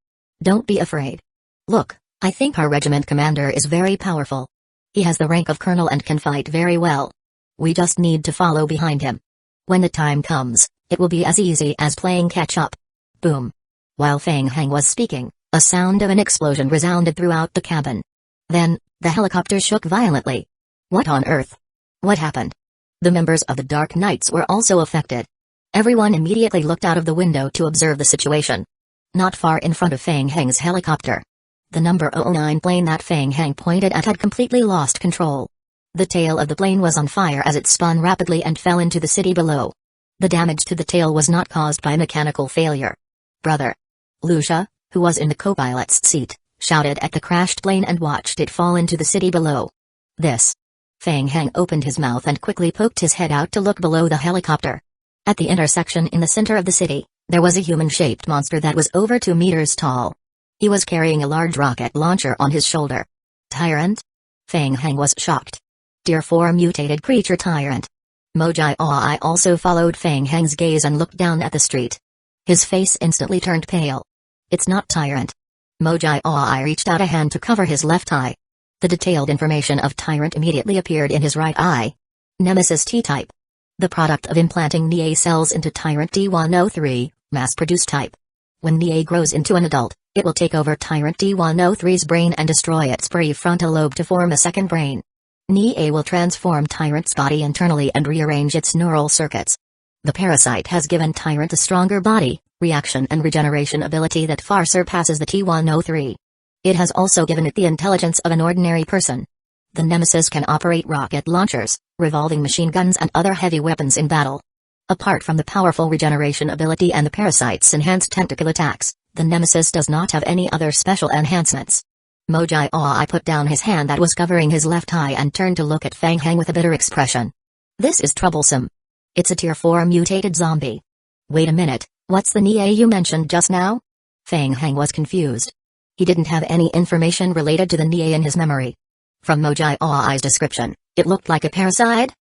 Don't be afraid. Look, I think our regiment commander is very powerful. He has the rank of colonel and can fight very well. We just need to follow behind him. When the time comes, it will be as easy as playing catch-up. Boom. While Feng Heng was speaking, a sound of an explosion resounded throughout the cabin. Then, the helicopter shook violently. What on earth? What happened? The members of the Dark Knights were also affected. Everyone immediately looked out of the window to observe the situation. Not far in front of Feng Heng's helicopter, the number 009 plane that Feng Heng pointed at had completely lost control. The tail of the plane was on fire as it spun rapidly and fell into the city below. The damage to the tail was not caused by mechanical failure. Brother Lucia, who was in the co-pilot's seat, shouted at the crashed plane and watched it fall into the city below. This. Feng Heng opened his mouth and quickly poked his head out to look below the helicopter. At the intersection in the center of the city, there was a human-shaped monster that was over 2 meters tall. He was carrying a large rocket launcher on his shoulder. Tyrant? Feng Heng was shocked. Tier 4 mutated creature Tyrant. Mojai Aoi also followed Feng Heng's gaze and looked down at the street. His face instantly turned pale. It's not Tyrant. Mojai Aoi reached out a hand to cover his left eye. The detailed information of Tyrant immediately appeared in his right eye. Nemesis T-type. The product of implanting Nia cells into Tyrant D103, mass-produced type. When Nia grows into an adult, it will take over Tyrant D103's brain and destroy its prefrontal lobe to form a second brain. Nia will transform Tyrant's body internally and rearrange its neural circuits. The parasite has given Tyrant a stronger body, reaction and regeneration ability that far surpasses the T103. It has also given it the intelligence of an ordinary person. The Nemesis can operate rocket launchers, revolving machine guns and other heavy weapons in battle. Apart from the powerful regeneration ability and the parasite's enhanced tentacle attacks, the Nemesis does not have any other special enhancements. Mojai Aoi put down his hand that was covering his left eye and turned to look at Feng Heng with a bitter expression. This is troublesome. It's a Tier 4 mutated zombie. Wait a minute, what's the Nia you mentioned just now? Feng Heng was confused. He didn't have any information related to the Nia in his memory. From Mojai Aoi's description, it looked like a parasite?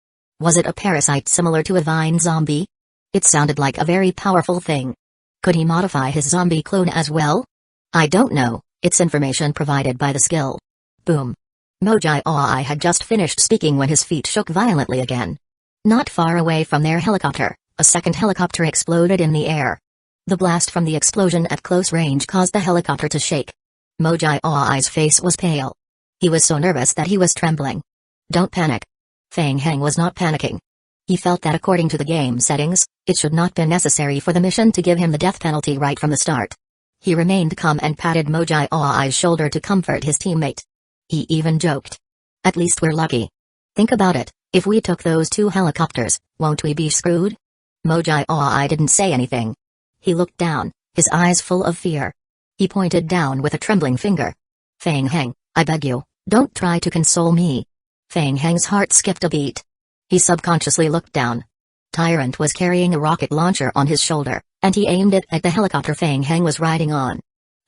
Was it a parasite similar to a vine zombie? It sounded like a very powerful thing. Could he modify his zombie clone as well? I don't know, it's information provided by the skill. Boom. Mojai Aoi had just finished speaking when his feet shook violently again. Not far away from their helicopter, a second helicopter exploded in the air. The blast from the explosion at close range caused the helicopter to shake. Mojai Aoi's face was pale. He was so nervous that he was trembling. Don't panic. Feng Heng was not panicking. He felt that according to the game settings, it should not be necessary for the mission to give him the death penalty right from the start. He remained calm and patted Mojai Aoi's shoulder to comfort his teammate. He even joked. At least we're lucky. Think about it, if we took those 2 helicopters, won't we be screwed? Mojai Aoi didn't say anything. He looked down, his eyes full of fear. He pointed down with a trembling finger. Feng Heng, I beg you, don't try to console me. Feng Heng's heart skipped a beat. He subconsciously looked down. Tyrant was carrying a rocket launcher on his shoulder, and he aimed it at the helicopter Feng Heng was riding on.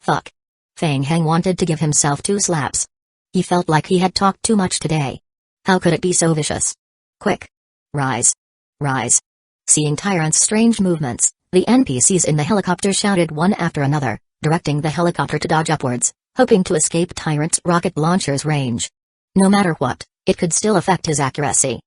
Fuck. Feng Heng wanted to give himself 2 slaps. He felt like he had talked too much today. How could it be so vicious? Quick. Rise. Rise. Seeing Tyrant's strange movements, the NPCs in the helicopter shouted one after another, directing the helicopter to dodge upwards, hoping to escape Tyrant's rocket launcher's range. No matter what, it could still affect his accuracy.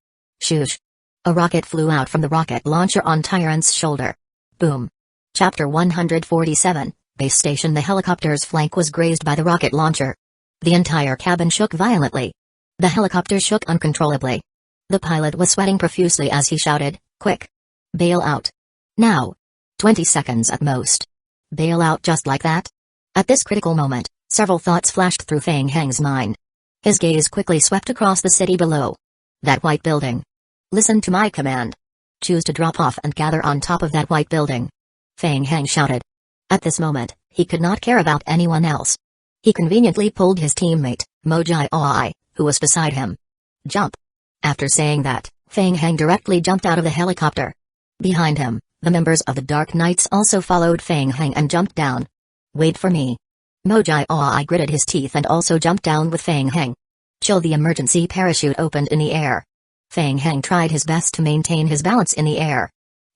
Shoosh. A rocket flew out from the rocket launcher on Tyrant's shoulder. Boom. Chapter 147, Base Station. The helicopter's flank was grazed by the rocket launcher. The entire cabin shook violently. The helicopter shook uncontrollably. The pilot was sweating profusely as he shouted, "Quick! Bail out! Now! 20 seconds at most! Bail out just like that?" At this critical moment, several thoughts flashed through Feng Heng's mind. His gaze quickly swept across the city below. That white building. Listen to my command. Choose to drop off and gather on top of that white building. Feng Heng shouted. At this moment, he could not care about anyone else. He conveniently pulled his teammate, Mojai Aoi, who was beside him. Jump. After saying that, Feng Heng directly jumped out of the helicopter. Behind him, the members of the Dark Knights also followed Feng Heng and jumped down. Wait for me. Mojai Aoi gritted his teeth and also jumped down with Feng Heng. Chill. The emergency parachute opened in the air. Feng Heng tried his best to maintain his balance in the air.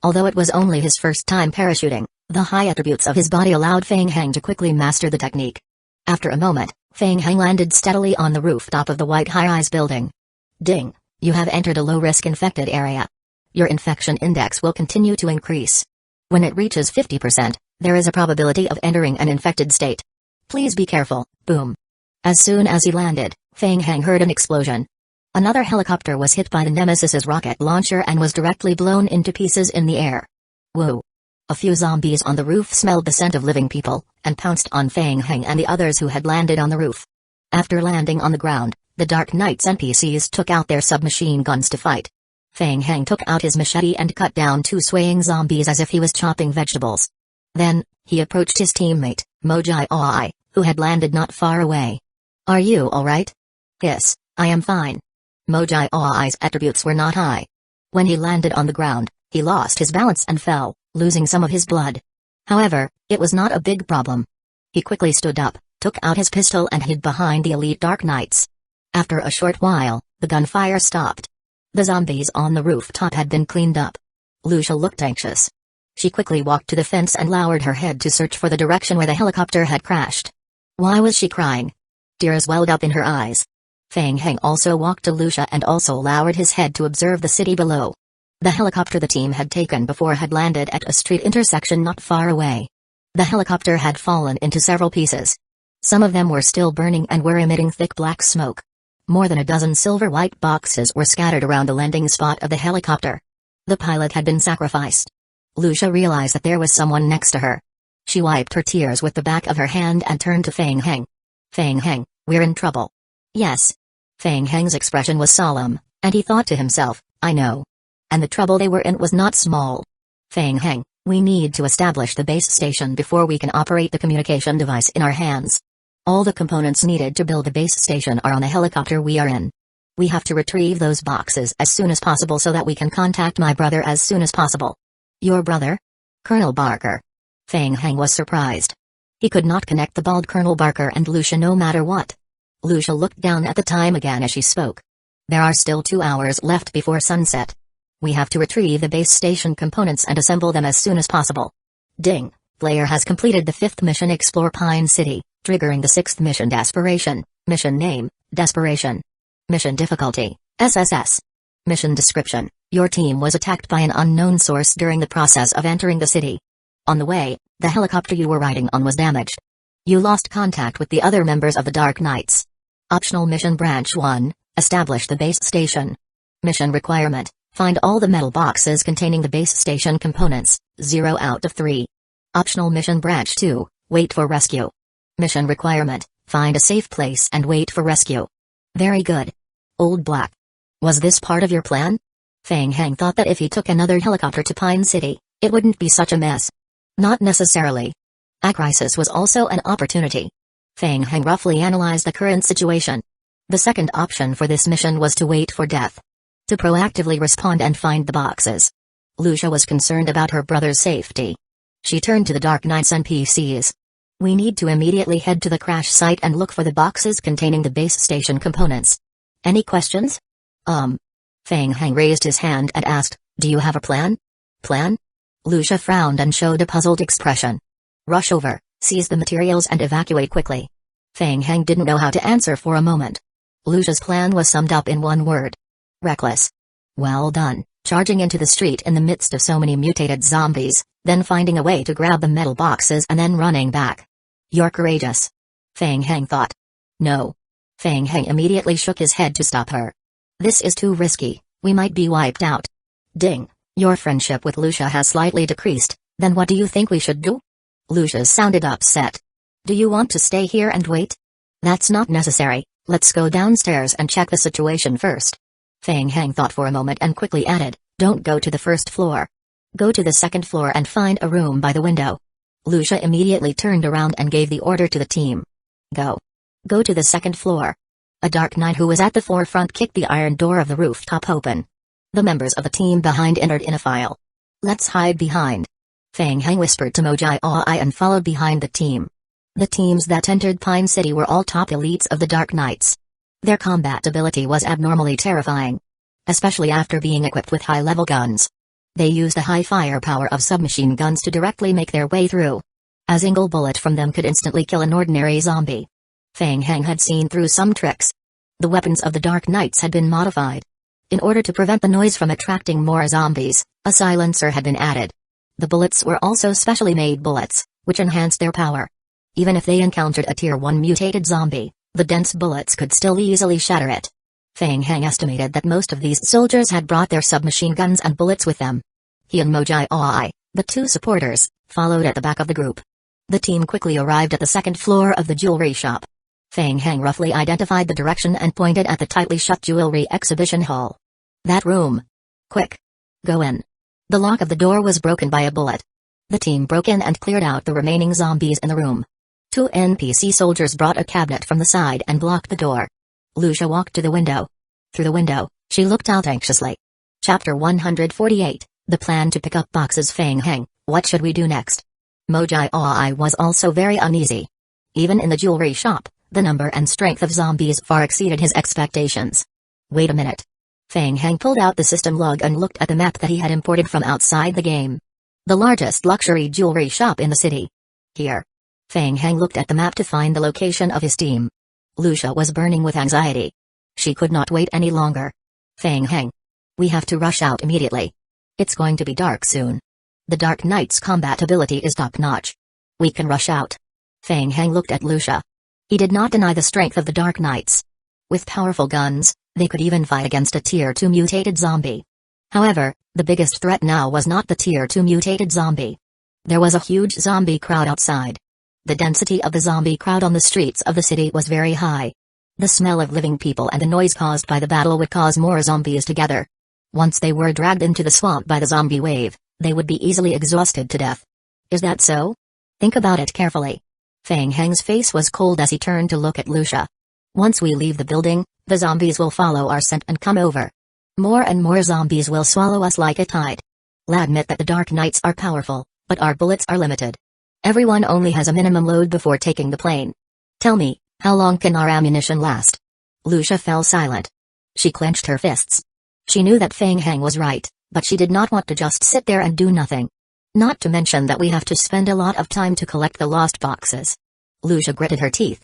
Although it was only his first time parachuting, the high attributes of his body allowed Feng Heng to quickly master the technique. After a moment, Feng Heng landed steadily on the rooftop of the white high-rise building. Ding! You have entered a low-risk infected area. Your infection index will continue to increase. When it reaches 50%, there is a probability of entering an infected state. Please be careful. Boom. As soon as he landed, Feng Heng heard an explosion. Another helicopter was hit by the Nemesis's rocket launcher and was directly blown into pieces in the air. Whoa. A few zombies on the roof smelled the scent of living people, and pounced on Feng Heng and the others who had landed on the roof. After landing on the ground, The Dark Knight's NPCs took out their submachine guns to fight. Feng Heng took out his machete and cut down two swaying zombies as if he was chopping vegetables. Then, he approached his teammate, Mojai Oi, who had landed not far away. "Are you alright?" "Yes, I am fine." Mojai Oi's attributes were not high. When he landed on the ground, he lost his balance and fell, losing some of his blood. However, it was not a big problem. He quickly stood up, took out his pistol and hid behind the elite Dark Knights. After a short while, the gunfire stopped. The zombies on the rooftop had been cleaned up. Lucia looked anxious. She quickly walked to the fence and lowered her head to search for the direction where the helicopter had crashed. Why was she crying? Tears welled up in her eyes. Feng Heng also walked to Lucia and also lowered his head to observe the city below. The helicopter the team had taken before had landed at a street intersection not far away. The helicopter had fallen into several pieces. Some of them were still burning and were emitting thick black smoke. More than a dozen silver-white boxes were scattered around the landing spot of the helicopter. The pilot had been sacrificed. Lucia realized that there was someone next to her. She wiped her tears with the back of her hand and turned to Feng Heng. "Feng Heng, we're in trouble." "Yes." Feng Heng's expression was solemn, and he thought to himself, "I know." And the trouble they were in was not small. "Feng Heng, we need to establish the base station before we can operate the communication device in our hands. All the components needed to build the base station are on the helicopter we are in. We have to retrieve those boxes as soon as possible so that we can contact my brother as soon as possible." "Your brother?" "Colonel Barker." Feng Heng was surprised. He could not connect the bald Colonel Barker and Lucia no matter what. Lucia looked down at the time again as she spoke. "There are still 2 hours left before sunset. We have to retrieve the base station components and assemble them as soon as possible." Ding! Player has completed the 5th mission, Explore Pine City, triggering the 6th mission, Desperation. Mission name, Desperation. Mission difficulty, SSS. Mission description: your team was attacked by an unknown source during the process of entering the city. On the way, the helicopter you were riding on was damaged. You lost contact with the other members of the Dark Knights. Optional mission branch 1, establish the base station. Mission requirement: find all the metal boxes containing the base station components, 0 out of 3. Optional mission branch 2, wait for rescue. Mission requirement: find a safe place and wait for rescue. Very good. Old Black. Was this part of your plan? Feng Heng thought that if he took another helicopter to Pine City, it wouldn't be such a mess. Not necessarily. A crisis was also an opportunity. Feng Heng roughly analyzed the current situation. The second option for this mission was to wait for death. To proactively respond and find the boxes. Lucia was concerned about her brother's safety. She turned to the Dark Knight's NPCs. "We need to immediately head to the crash site and look for the boxes containing the base station components. Any questions?" Feng Heng raised his hand and asked, "Do you have a plan?" "Plan?" Lucia frowned and showed a puzzled expression. "Rush over, seize the materials and evacuate quickly." Feng Heng didn't know how to answer for a moment. Lucia's plan was summed up in one word. Reckless. Well done, charging into the street in the midst of so many mutated zombies, then finding a way to grab the metal boxes and then running back. You're courageous. Feng Heng thought. No. Feng Heng immediately shook his head to stop her. This is too risky, we might be wiped out. Ding, your friendship with Lucia has slightly decreased, then what do you think we should do? Lucia sounded upset. Do you want to stay here and wait? That's not necessary, let's go downstairs and check the situation first. Feng Heng thought for a moment and quickly added, don't go to the first floor. Go to the second floor and find a room by the window. Lucia immediately turned around and gave the order to the team. Go. Go to the second floor. A dark knight who was at the forefront kicked the iron door of the rooftop open. The members of the team behind entered in a file. Let's hide behind. Feng Heng whispered to Mojai Oi and followed behind the team. The teams that entered Pine City were all top elites of the Dark Knights. Their combat ability was abnormally terrifying. Especially after being equipped with high-level guns. They used the high firepower of submachine guns to directly make their way through. A single bullet from them could instantly kill an ordinary zombie. Feng Heng had seen through some tricks. The weapons of the Dark Knights had been modified. In order to prevent the noise from attracting more zombies, a silencer had been added. The bullets were also specially made bullets, which enhanced their power. Even if they encountered a Tier 1 mutated zombie, the dense bullets could still easily shatter it. Feng Heng estimated that most of these soldiers had brought their submachine guns and bullets with them. He and Mojai Oi, the two supporters, followed at the back of the group. The team quickly arrived at the second floor of the jewelry shop. Feng Heng roughly identified the direction and pointed at the tightly shut jewelry exhibition hall. That room. Quick. Go in. The lock of the door was broken by a bullet. The team broke in and cleared out the remaining zombies in the room. 2 NPC soldiers brought a cabinet from the side and blocked the door. Lucia walked to the window. Through the window, she looked out anxiously. Chapter 148, The Plan to Pick Up Boxes. Feng Heng, what should we do next? Mojai was also very uneasy. Even in the jewelry shop, the number and strength of zombies far exceeded his expectations. Wait a minute. Feng Heng pulled out the system log and looked at the map that he had imported from outside the game. The largest luxury jewelry shop in the city. Here. Feng Heng looked at the map to find the location of his team. Lucia was burning with anxiety. She could not wait any longer. Feng Heng. We have to rush out immediately. It's going to be dark soon. The Dark Knight's combat ability is top-notch. We can rush out. Feng Heng looked at Lucia. He did not deny the strength of the Dark Knights. With powerful guns, they could even fight against a Tier 2 mutated zombie. However, the biggest threat now was not the Tier 2 mutated zombie. There was a huge zombie crowd outside. The density of the zombie crowd on the streets of the city was very high. The smell of living people and the noise caused by the battle would cause more zombies to gather. Once they were dragged into the swamp by the zombie wave, they would be easily exhausted to death. Is that so? Think about it carefully. Feng Heng's face was cold as he turned to look at Lucia. Once we leave the building, the zombies will follow our scent and come over. More and more zombies will swallow us like a tide. I'll admit that the Dark Knights are powerful, but our bullets are limited. Everyone only has a minimum load before taking the plane. Tell me, how long can our ammunition last? Lucia fell silent. She clenched her fists. She knew that Feng Heng was right, but she did not want to just sit there and do nothing. Not to mention that we have to spend a lot of time to collect the lost boxes. Lucia gritted her teeth.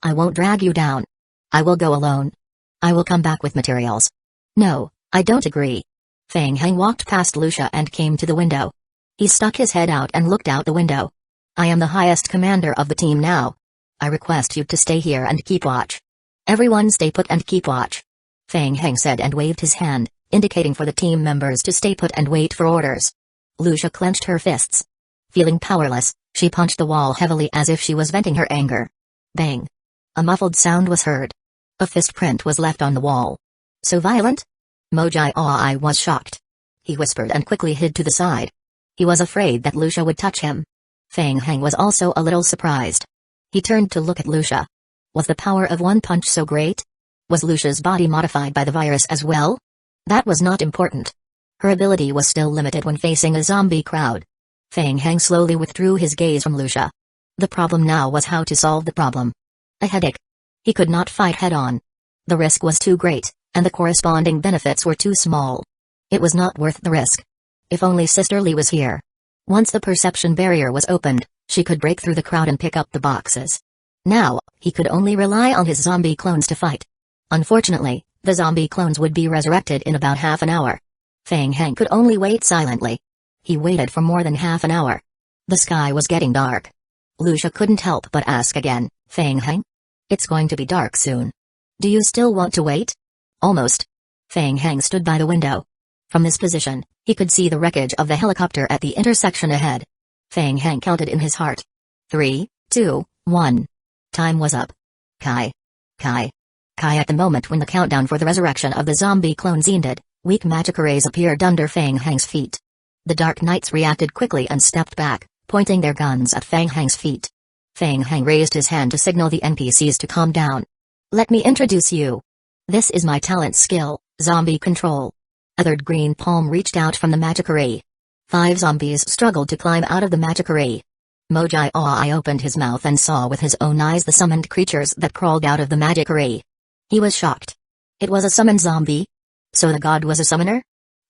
I won't drag you down. I will go alone. I will come back with materials. No, I don't agree. Feng Heng walked past Lucia and came to the window. He stuck his head out and looked out the window. I am the highest commander of the team now. I request you to stay here and keep watch. Everyone stay put and keep watch. Feng Heng said and waved his hand, indicating for the team members to stay put and wait for orders. Lucia clenched her fists. Feeling powerless, she punched the wall heavily as if she was venting her anger. Bang! A muffled sound was heard. A fist print was left on the wall. So violent? Mojai was shocked. He whispered and quickly hid to the side. He was afraid that Lucia would touch him. Feng Heng was also a little surprised. He turned to look at Lucia. Was the power of one punch so great? Was Lucia's body modified by the virus as well? That was not important. Her ability was still limited when facing a zombie crowd. Feng Heng slowly withdrew his gaze from Lucia. The problem now was how to solve the problem. A headache. He could not fight head-on. The risk was too great, and the corresponding benefits were too small. It was not worth the risk. If only Sister Lee was here. Once the perception barrier was opened, she could break through the crowd and pick up the boxes. Now, he could only rely on his zombie clones to fight. Unfortunately, the zombie clones would be resurrected in about half an hour. Feng Heng could only wait silently. He waited for more than half an hour. The sky was getting dark. Lucia couldn't help but ask again, Feng Heng? It's going to be dark soon. Do you still want to wait? Almost. Feng Heng stood by the window. From this position, he could see the wreckage of the helicopter at the intersection ahead. Feng Heng counted in his heart. 3, 2, 1. Time was up. Kai. At the moment when the countdown for the resurrection of the zombie clones ended, weak magic arrays appeared under Feng Heng's feet. The Dark Knights reacted quickly and stepped back, pointing their guns at Feng Heng's feet. Feng Heng raised his hand to signal the NPCs to calm down. Let me introduce you. This is my talent skill, zombie control. Othered green palm reached out from the magic array. 5 zombies struggled to climb out of the magic array. Mojai opened his mouth and saw with his own eyes the summoned creatures that crawled out of the magic array. He was shocked. It was a summoned zombie? So the god was a summoner?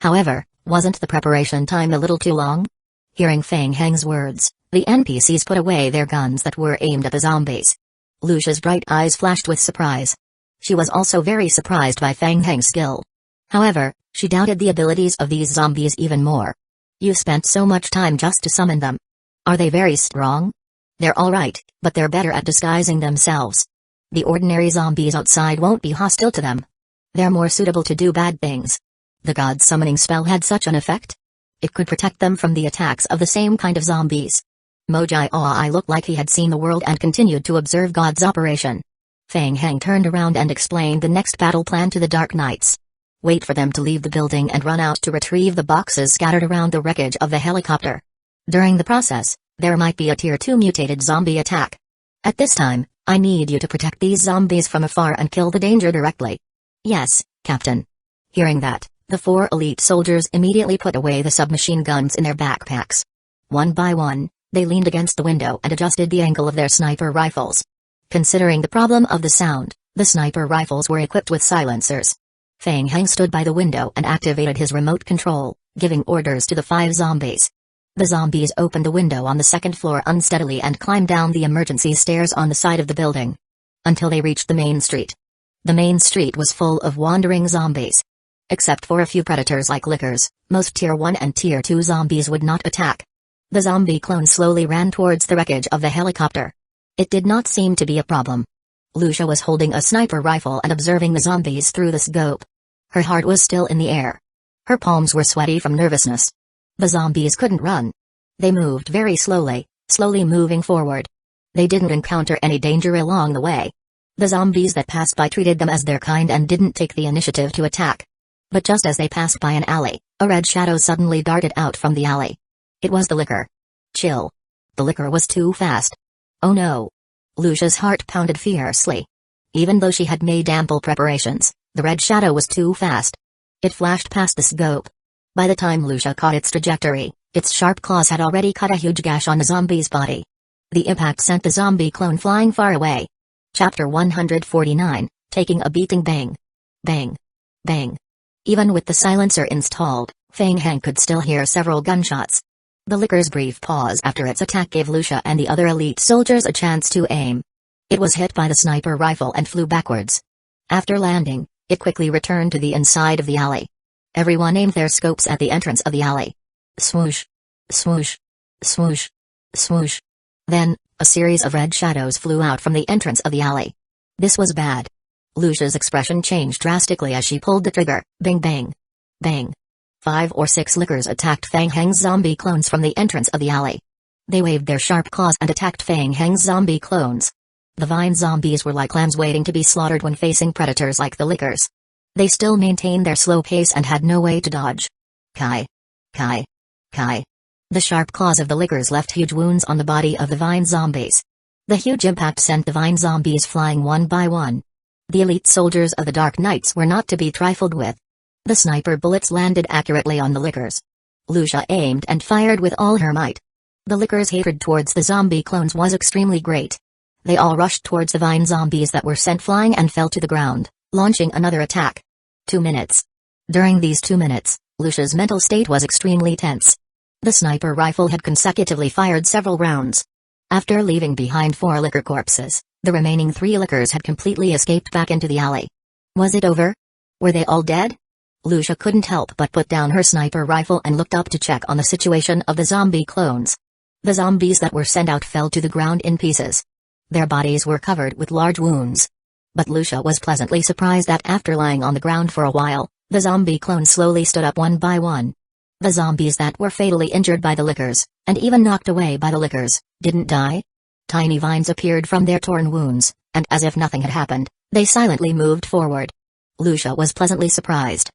However, wasn't the preparation time a little too long? Hearing Feng Heng's words, the NPCs put away their guns that were aimed at the zombies. Lucia's bright eyes flashed with surprise. She was also very surprised by Feng Heng's skill. However, she doubted the abilities of these zombies even more. You spent so much time just to summon them. Are they very strong? They're alright, but they're better at disguising themselves. The ordinary zombies outside won't be hostile to them. They're more suitable to do bad things. The god summoning spell had such an effect? It could protect them from the attacks of the same kind of zombies. Mojai looked like he had seen the world and continued to observe God's operation. Fang Heng turned around and explained the next battle plan to the Dark Knights. Wait for them to leave the building and run out to retrieve the boxes scattered around the wreckage of the helicopter. During the process, there might be a Tier 2 mutated zombie attack. At this time, I need you to protect these zombies from afar and kill the danger directly. Yes, Captain. Hearing that, the 4 elite soldiers immediately put away the submachine guns in their backpacks. One by one, they leaned against the window and adjusted the angle of their sniper rifles. Considering the problem of the sound, the sniper rifles were equipped with silencers. Fang Heng stood by the window and activated his remote control, giving orders to the 5 zombies. The zombies opened the window on the second floor unsteadily and climbed down the emergency stairs on the side of the building, until they reached the main street. The main street was full of wandering zombies. Except for a few predators like lickers, most Tier 1 and Tier 2 zombies would not attack. The zombie clone slowly ran towards the wreckage of the helicopter. It did not seem to be a problem. Lucia was holding a sniper rifle and observing the zombies through the scope. Her heart was still in the air. Her palms were sweaty from nervousness. The zombies couldn't run. They moved very slowly moving forward. They didn't encounter any danger along the way. The zombies that passed by treated them as their kind and didn't take the initiative to attack. But just as they passed by an alley, a red shadow suddenly darted out from the alley. It was the licker. Chill. The licker was too fast. Oh no. Lucia's heart pounded fiercely. Even though she had made ample preparations, the red shadow was too fast. It flashed past the scope. By the time Lucia caught its trajectory, its sharp claws had already cut a huge gash on the zombie's body. The impact sent the zombie clone flying far away. Chapter 149, Taking a Beating. Bang. Bang. Bang. Even with the silencer installed, Fang Heng could still hear several gunshots. The licker's brief pause after its attack gave Lucia and the other elite soldiers a chance to aim. It was hit by the sniper rifle and flew backwards. After landing, it quickly returned to the inside of the alley. Everyone aimed their scopes at the entrance of the alley. Swoosh. Swoosh. Swoosh. Swoosh. Then, a series of red shadows flew out from the entrance of the alley. This was bad. Lucia's expression changed drastically as she pulled the trigger. Bang bang. Bang. 5 or 6 lickers attacked Fang Heng's zombie clones from the entrance of the alley. They waved their sharp claws and attacked Fang Heng's zombie clones. The vine zombies were like lambs waiting to be slaughtered when facing predators like the lickers. They still maintained their slow pace and had no way to dodge. Kai. Kai. Kai. The sharp claws of the lickers left huge wounds on the body of the vine zombies. The huge impact sent the vine zombies flying one by one. The elite soldiers of the Dark Knights were not to be trifled with. The sniper bullets landed accurately on the lickers. Lucia aimed and fired with all her might. The lickers' hatred towards the zombie clones was extremely great. They all rushed towards the vine zombies that were sent flying and fell to the ground, launching another attack. 2 minutes. During these 2 minutes, Lucia's mental state was extremely tense. The sniper rifle had consecutively fired several rounds. After leaving behind 4 licker corpses, the remaining 3 lickers had completely escaped back into the alley. Was it over? Were they all dead? Lucia couldn't help but put down her sniper rifle and looked up to check on the situation of the zombie clones. The zombies that were sent out fell to the ground in pieces. Their bodies were covered with large wounds. But Lucia was pleasantly surprised that after lying on the ground for a while, the zombie clones slowly stood up one by one. The zombies that were fatally injured by the lickers, and even knocked away by the lickers, didn't die. Tiny vines appeared from their torn wounds, and as if nothing had happened, they silently moved forward. Lucia was pleasantly surprised.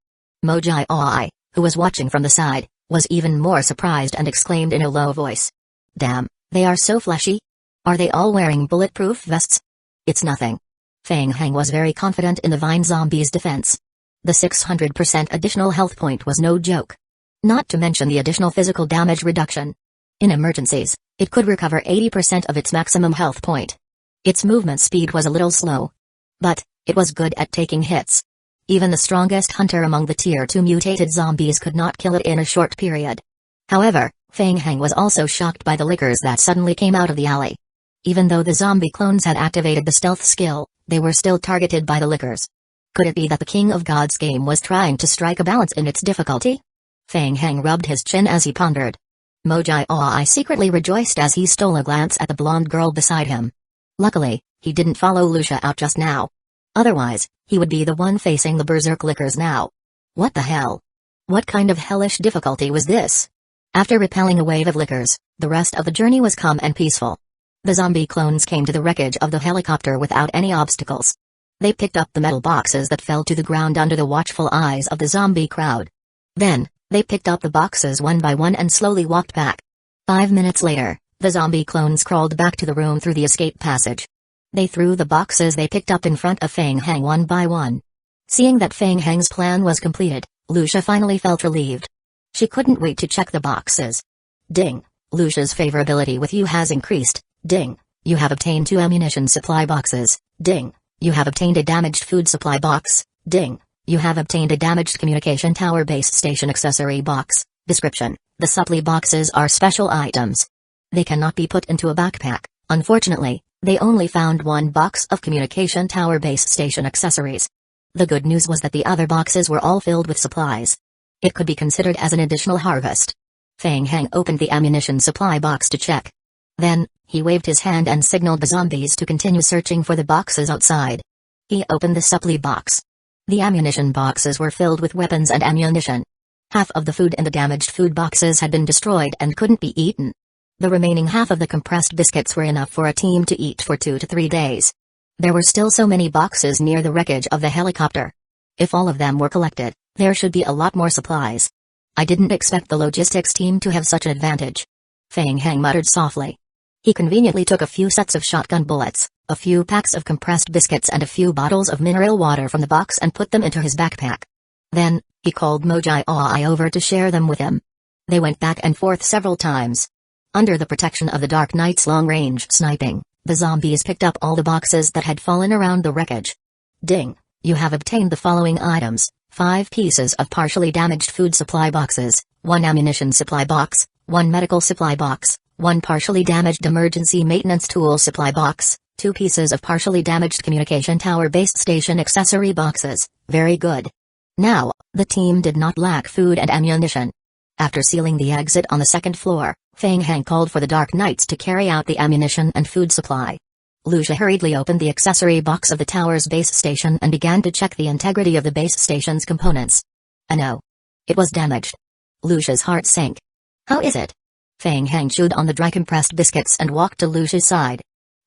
Mojai Oi, who was watching from the side, was even more surprised and exclaimed in a low voice. Damn, they are so fleshy. Are they all wearing bulletproof vests? It's nothing. Fang Heng was very confident in the vine zombies' defense. The 600% additional health point was no joke. Not to mention the additional physical damage reduction. In emergencies, it could recover 80% of its maximum health point. Its movement speed was a little slow. But, it was good at taking hits. Even the strongest hunter among the Tier 2 mutated zombies could not kill it in a short period. However, Fang Heng was also shocked by the lickers that suddenly came out of the alley. Even though the zombie clones had activated the stealth skill, they were still targeted by the lickers. Could it be that the King of Gods game was trying to strike a balance in its difficulty? Fang Heng rubbed his chin as he pondered. Mojai Oi secretly rejoiced as he stole a glance at the blonde girl beside him. Luckily, he didn't follow Lucia out just now. Otherwise, he would be the one facing the berserk lickers now. What the hell? What kind of hellish difficulty was this? After repelling a wave of lickers, the rest of the journey was calm and peaceful. The zombie clones came to the wreckage of the helicopter without any obstacles. They picked up the metal boxes that fell to the ground under the watchful eyes of the zombie crowd. Then, they picked up the boxes one by one and slowly walked back. 5 minutes later, the zombie clones crawled back to the room through the escape passage. They threw the boxes they picked up in front of Feng Hang one by one. Seeing that Feng Hang's plan was completed, Lucia finally felt relieved. She couldn't wait to check the boxes. Ding! Lucia's favorability with you has increased. Ding! You have obtained 2 ammunition supply boxes. Ding! You have obtained a damaged food supply box. Ding! You have obtained a damaged communication tower base station accessory box. Description: the supply boxes are special items. They cannot be put into a backpack. Unfortunately, they only found 1 box of communication tower base station accessories. The good news was that the other boxes were all filled with supplies. It could be considered as an additional harvest. Feng Hang opened the ammunition supply box to check. Then, he waved his hand and signaled the zombies to continue searching for the boxes outside. He opened the supply box. The ammunition boxes were filled with weapons and ammunition. Half of the food in the damaged food boxes had been destroyed and couldn't be eaten. The remaining half of the compressed biscuits were enough for a team to eat for 2 to 3 days. There were still so many boxes near the wreckage of the helicopter. If all of them were collected, there should be a lot more supplies. I didn't expect the logistics team to have such an advantage. Feng Hang muttered softly. He conveniently took a few sets of shotgun bullets, a few packs of compressed biscuits and a few bottles of mineral water from the box and put them into his backpack. Then, he called Mojai over to share them with him. They went back and forth several times. Under the protection of the Dark Knight's long-range sniping, the zombies picked up all the boxes that had fallen around the wreckage. Ding! You have obtained the following items: 5 pieces of partially damaged food supply boxes, 1 ammunition supply box, 1 medical supply box, 1 partially damaged emergency maintenance tool supply box, 2 pieces of partially damaged communication tower base station accessory boxes. Very good. Now, the team did not lack food and ammunition. After sealing the exit on the 2nd floor, Feng Hang called for the Dark Knights to carry out the ammunition and food supply. Lucia hurriedly opened the accessory box of the tower's base station and began to check the integrity of the base station's components. No. It was damaged. Lucia's heart sank. How is it? Feng Hang chewed on the dry compressed biscuits and walked to Lucia's side.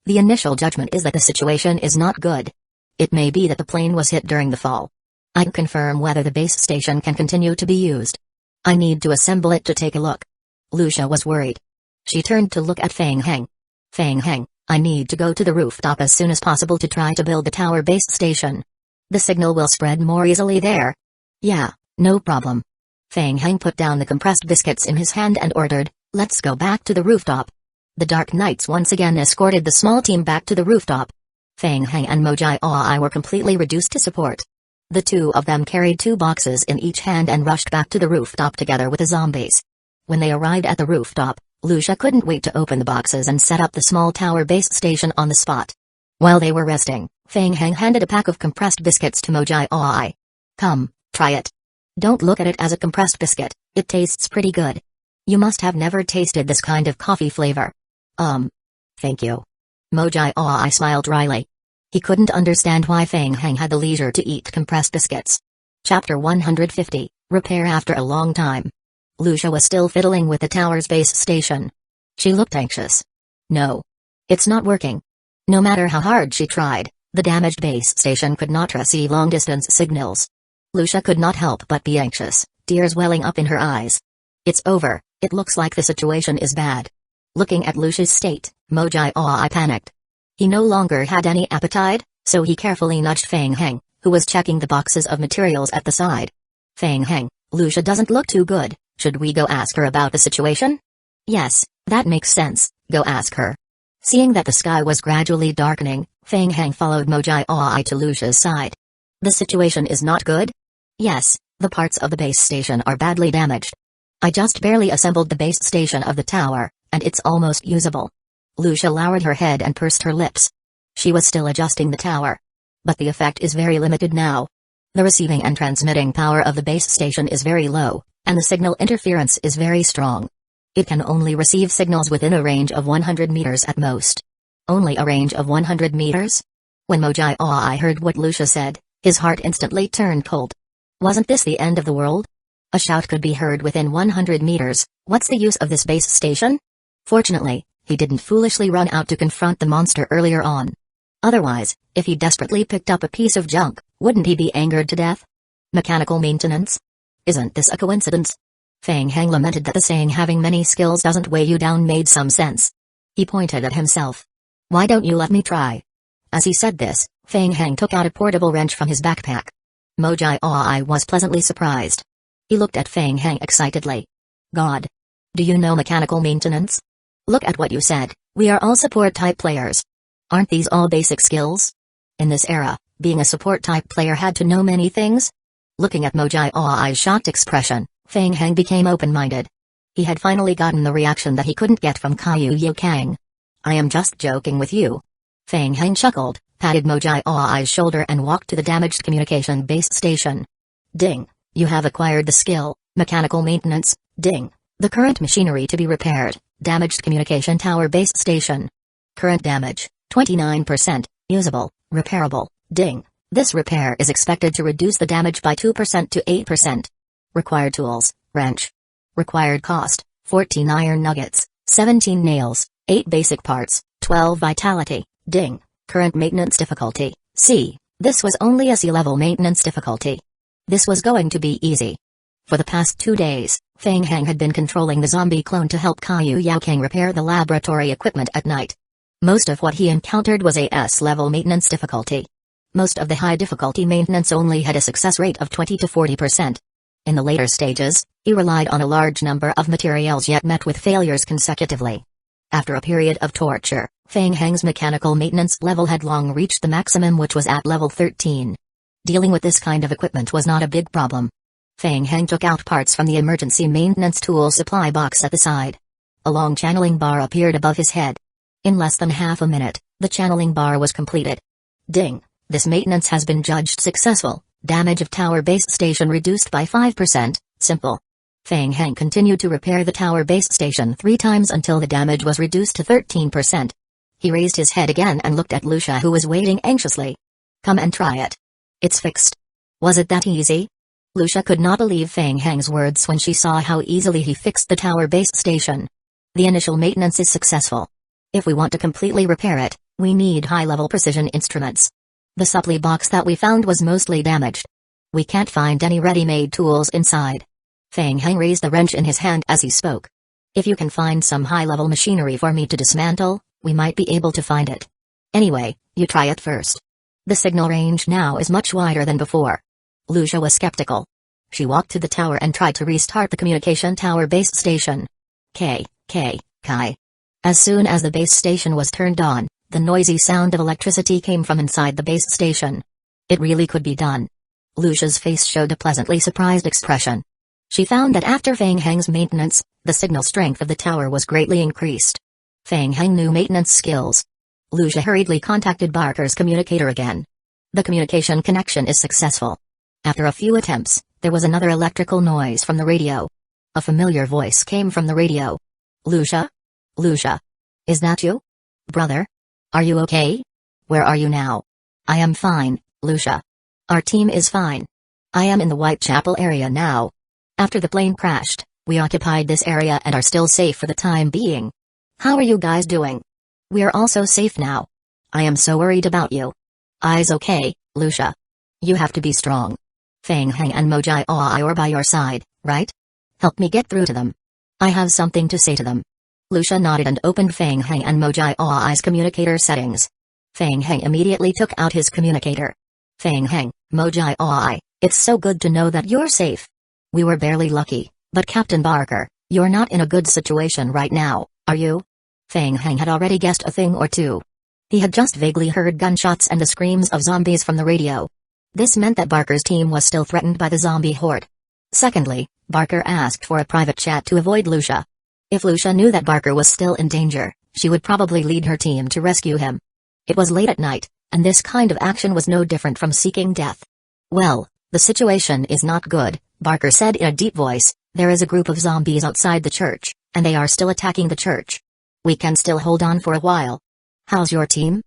The initial judgment is that the situation is not good. It may be that the plane was hit during the fall. I can confirm whether the base station can continue to be used. I need to assemble it to take a look. Lucia was worried. She turned to look at Feng Hang. Feng Hang, I need to go to the rooftop as soon as possible to try to build the tower base station. The signal will spread more easily there. Yeah, no problem. Feng Hang put down the compressed biscuits in his hand and ordered, let's go back to the rooftop. The Dark Knights once again escorted the small team back to the rooftop. Feng Hang and Mojai were completely reduced to support. The 2 of them carried 2 boxes in each hand and rushed back to the rooftop together with the zombies. When they arrived at the rooftop, Lucia couldn't wait to open the boxes and set up the small tower base station on the spot. While they were resting, Feng Hang handed a pack of compressed biscuits to Mojai. Come, try it. Don't look at it as a compressed biscuit, it tastes pretty good. You must have never tasted this kind of coffee flavor. Thank you. Mojai smiled wryly. He couldn't understand why Feng Hang had the leisure to eat compressed biscuits. Chapter 150, Repair after a long time. Lucia was still fiddling with the tower's base station. She looked anxious. No. It's not working. No matter how hard she tried, the damaged base station could not receive long-distance signals. Lucia could not help but be anxious, tears welling up in her eyes. It's over, it looks like the situation is bad. Looking at Lucia's state, Mojai panicked. He no longer had any appetite, so he carefully nudged Feng Hang, who was checking the boxes of materials at the side. Feng Hang, Lucia doesn't look too good. Should we go ask her about the situation? Yes, that makes sense, go ask her. Seeing that the sky was gradually darkening, Feng Hang followed Mojai to Lucia's side. The situation is not good? Yes, the parts of the base station are badly damaged. I just barely assembled the base station of the tower, and it's almost usable. Lucia lowered her head and pursed her lips. She was still adjusting the tower. But the effect is very limited now. The receiving and transmitting power of the base station is very low, and the signal interference is very strong. It can only receive signals within a range of 100 meters at most. Only a range of 100 meters? When Mojai heard what Lucia said, his heart instantly turned cold. Wasn't this the end of the world? A shout could be heard within 100 meters, what's the use of this base station? Fortunately, He didn't foolishly run out to confront the monster earlier on. Otherwise, if he desperately picked up a piece of junk, wouldn't he be angered to death? Mechanical maintenance? Isn't this a coincidence? Fang Heng lamented that the saying having many skills doesn't weigh you down made some sense. He pointed at himself. Why don't you let me try? As he said this, Fang Heng took out a portable wrench from his backpack. Mojai Aoi was pleasantly surprised. He looked at Fang Heng excitedly. God. Do you know mechanical maintenance? Look at what you said, we are all support-type players. Aren't these all basic skills? In this era, being a support-type player had to know many things? Looking at Mojai Aoi's shocked expression, Fang Heng became open-minded. He had finally gotten the reaction that he couldn't get from Kaiyu Yokang. I am just joking with you. Fang Heng chuckled, patted Mojai Aoi's shoulder and walked to the damaged communication base station. Ding. You have acquired the skill, mechanical maintenance, ding. The current machinery to be repaired, damaged communication tower base station. Current damage, 29%, usable, repairable, ding. This repair is expected to reduce the damage by 2% to 8%. Required tools, wrench. Required cost, 14 iron nuggets, 17 nails, 8 basic parts, 12 vitality, ding. Current maintenance difficulty, C. This was only a C-level maintenance difficulty. This was going to be easy. For the past 2 days, Fang Heng had been controlling the zombie clone to help Kaiyu Yaokang repair the laboratory equipment at night. Most of what he encountered was a S-level maintenance difficulty. Most of the high difficulty maintenance only had a success rate of 20 to 40%. In the later stages, he relied on a large number of materials yet met with failures consecutively. After a period of torture, Fang Heng's mechanical maintenance level had long reached the maximum, which was at level 13. Dealing with this kind of equipment was not a big problem. Fang Heng took out parts from the emergency maintenance tool supply box at the side. A long channeling bar appeared above his head. In less than half a minute, the channeling bar was completed. Ding. This maintenance has been judged successful. Damage of tower base station reduced by 5%, simple. Fang Heng continued to repair the tower base station 3 times until the damage was reduced to 13%. He raised his head again and looked at Lucia, who was waiting anxiously. Come and try it. It's fixed. Was it that easy? Lucia could not believe Fang Heng's words when she saw how easily he fixed the tower base station. The initial maintenance is successful. If we want to completely repair it, we need high-level precision instruments. The supply box that we found was mostly damaged. We can't find any ready-made tools inside. Fang Heng raised the wrench in his hand as he spoke. If you can find some high-level machinery for me to dismantle, we might be able to find it. Anyway, you try it first. The signal range now is much wider than before. Lucia was skeptical. She walked to the tower and tried to restart the communication tower base station. Kai. As soon as the base station was turned on, the noisy sound of electricity came from inside the base station. It really could be done. Lucia's face showed a pleasantly surprised expression. She found that after Fang Heng's maintenance, the signal strength of the tower was greatly increased. Fang Heng knew maintenance skills. Lucia hurriedly contacted Barker's communicator again. The communication connection is successful. After a few attempts, there was another electrical noise from the radio. A familiar voice came from the radio. Lucia? Lucia? Is that you? Brother? Are you okay? Where are you now? I am fine, Lucia. Our team is fine. I am in the Whitechapel area now. After the plane crashed, we occupied this area and are still safe for the time being. How are you guys doing? We're also safe now. I am so worried about you. I's okay, Lucia. You have to be strong. Fang Heng and Mojai Aoi are by your side, right? Help me get through to them. I have something to say to them. Lucia nodded and opened Fang Heng and Mojai Aoi's communicator settings. Fang Heng immediately took out his communicator. Fang Heng, Mojai Aoi, it's so good to know that you're safe. We were barely lucky, but Captain Barker, you're not in a good situation right now, are you? Fang Heng had already guessed a thing or two. He had just vaguely heard gunshots and the screams of zombies from the radio. This meant that Barker's team was still threatened by the zombie horde. Secondly, Barker asked for a private chat to avoid Lucia. If Lucia knew that Barker was still in danger, she would probably lead her team to rescue him. It was late at night, and this kind of action was no different from seeking death. Well, the situation is not good, Barker said in a deep voice. There is a group of zombies outside the church, and they are still attacking the church. We can still hold on for a while. How's your team?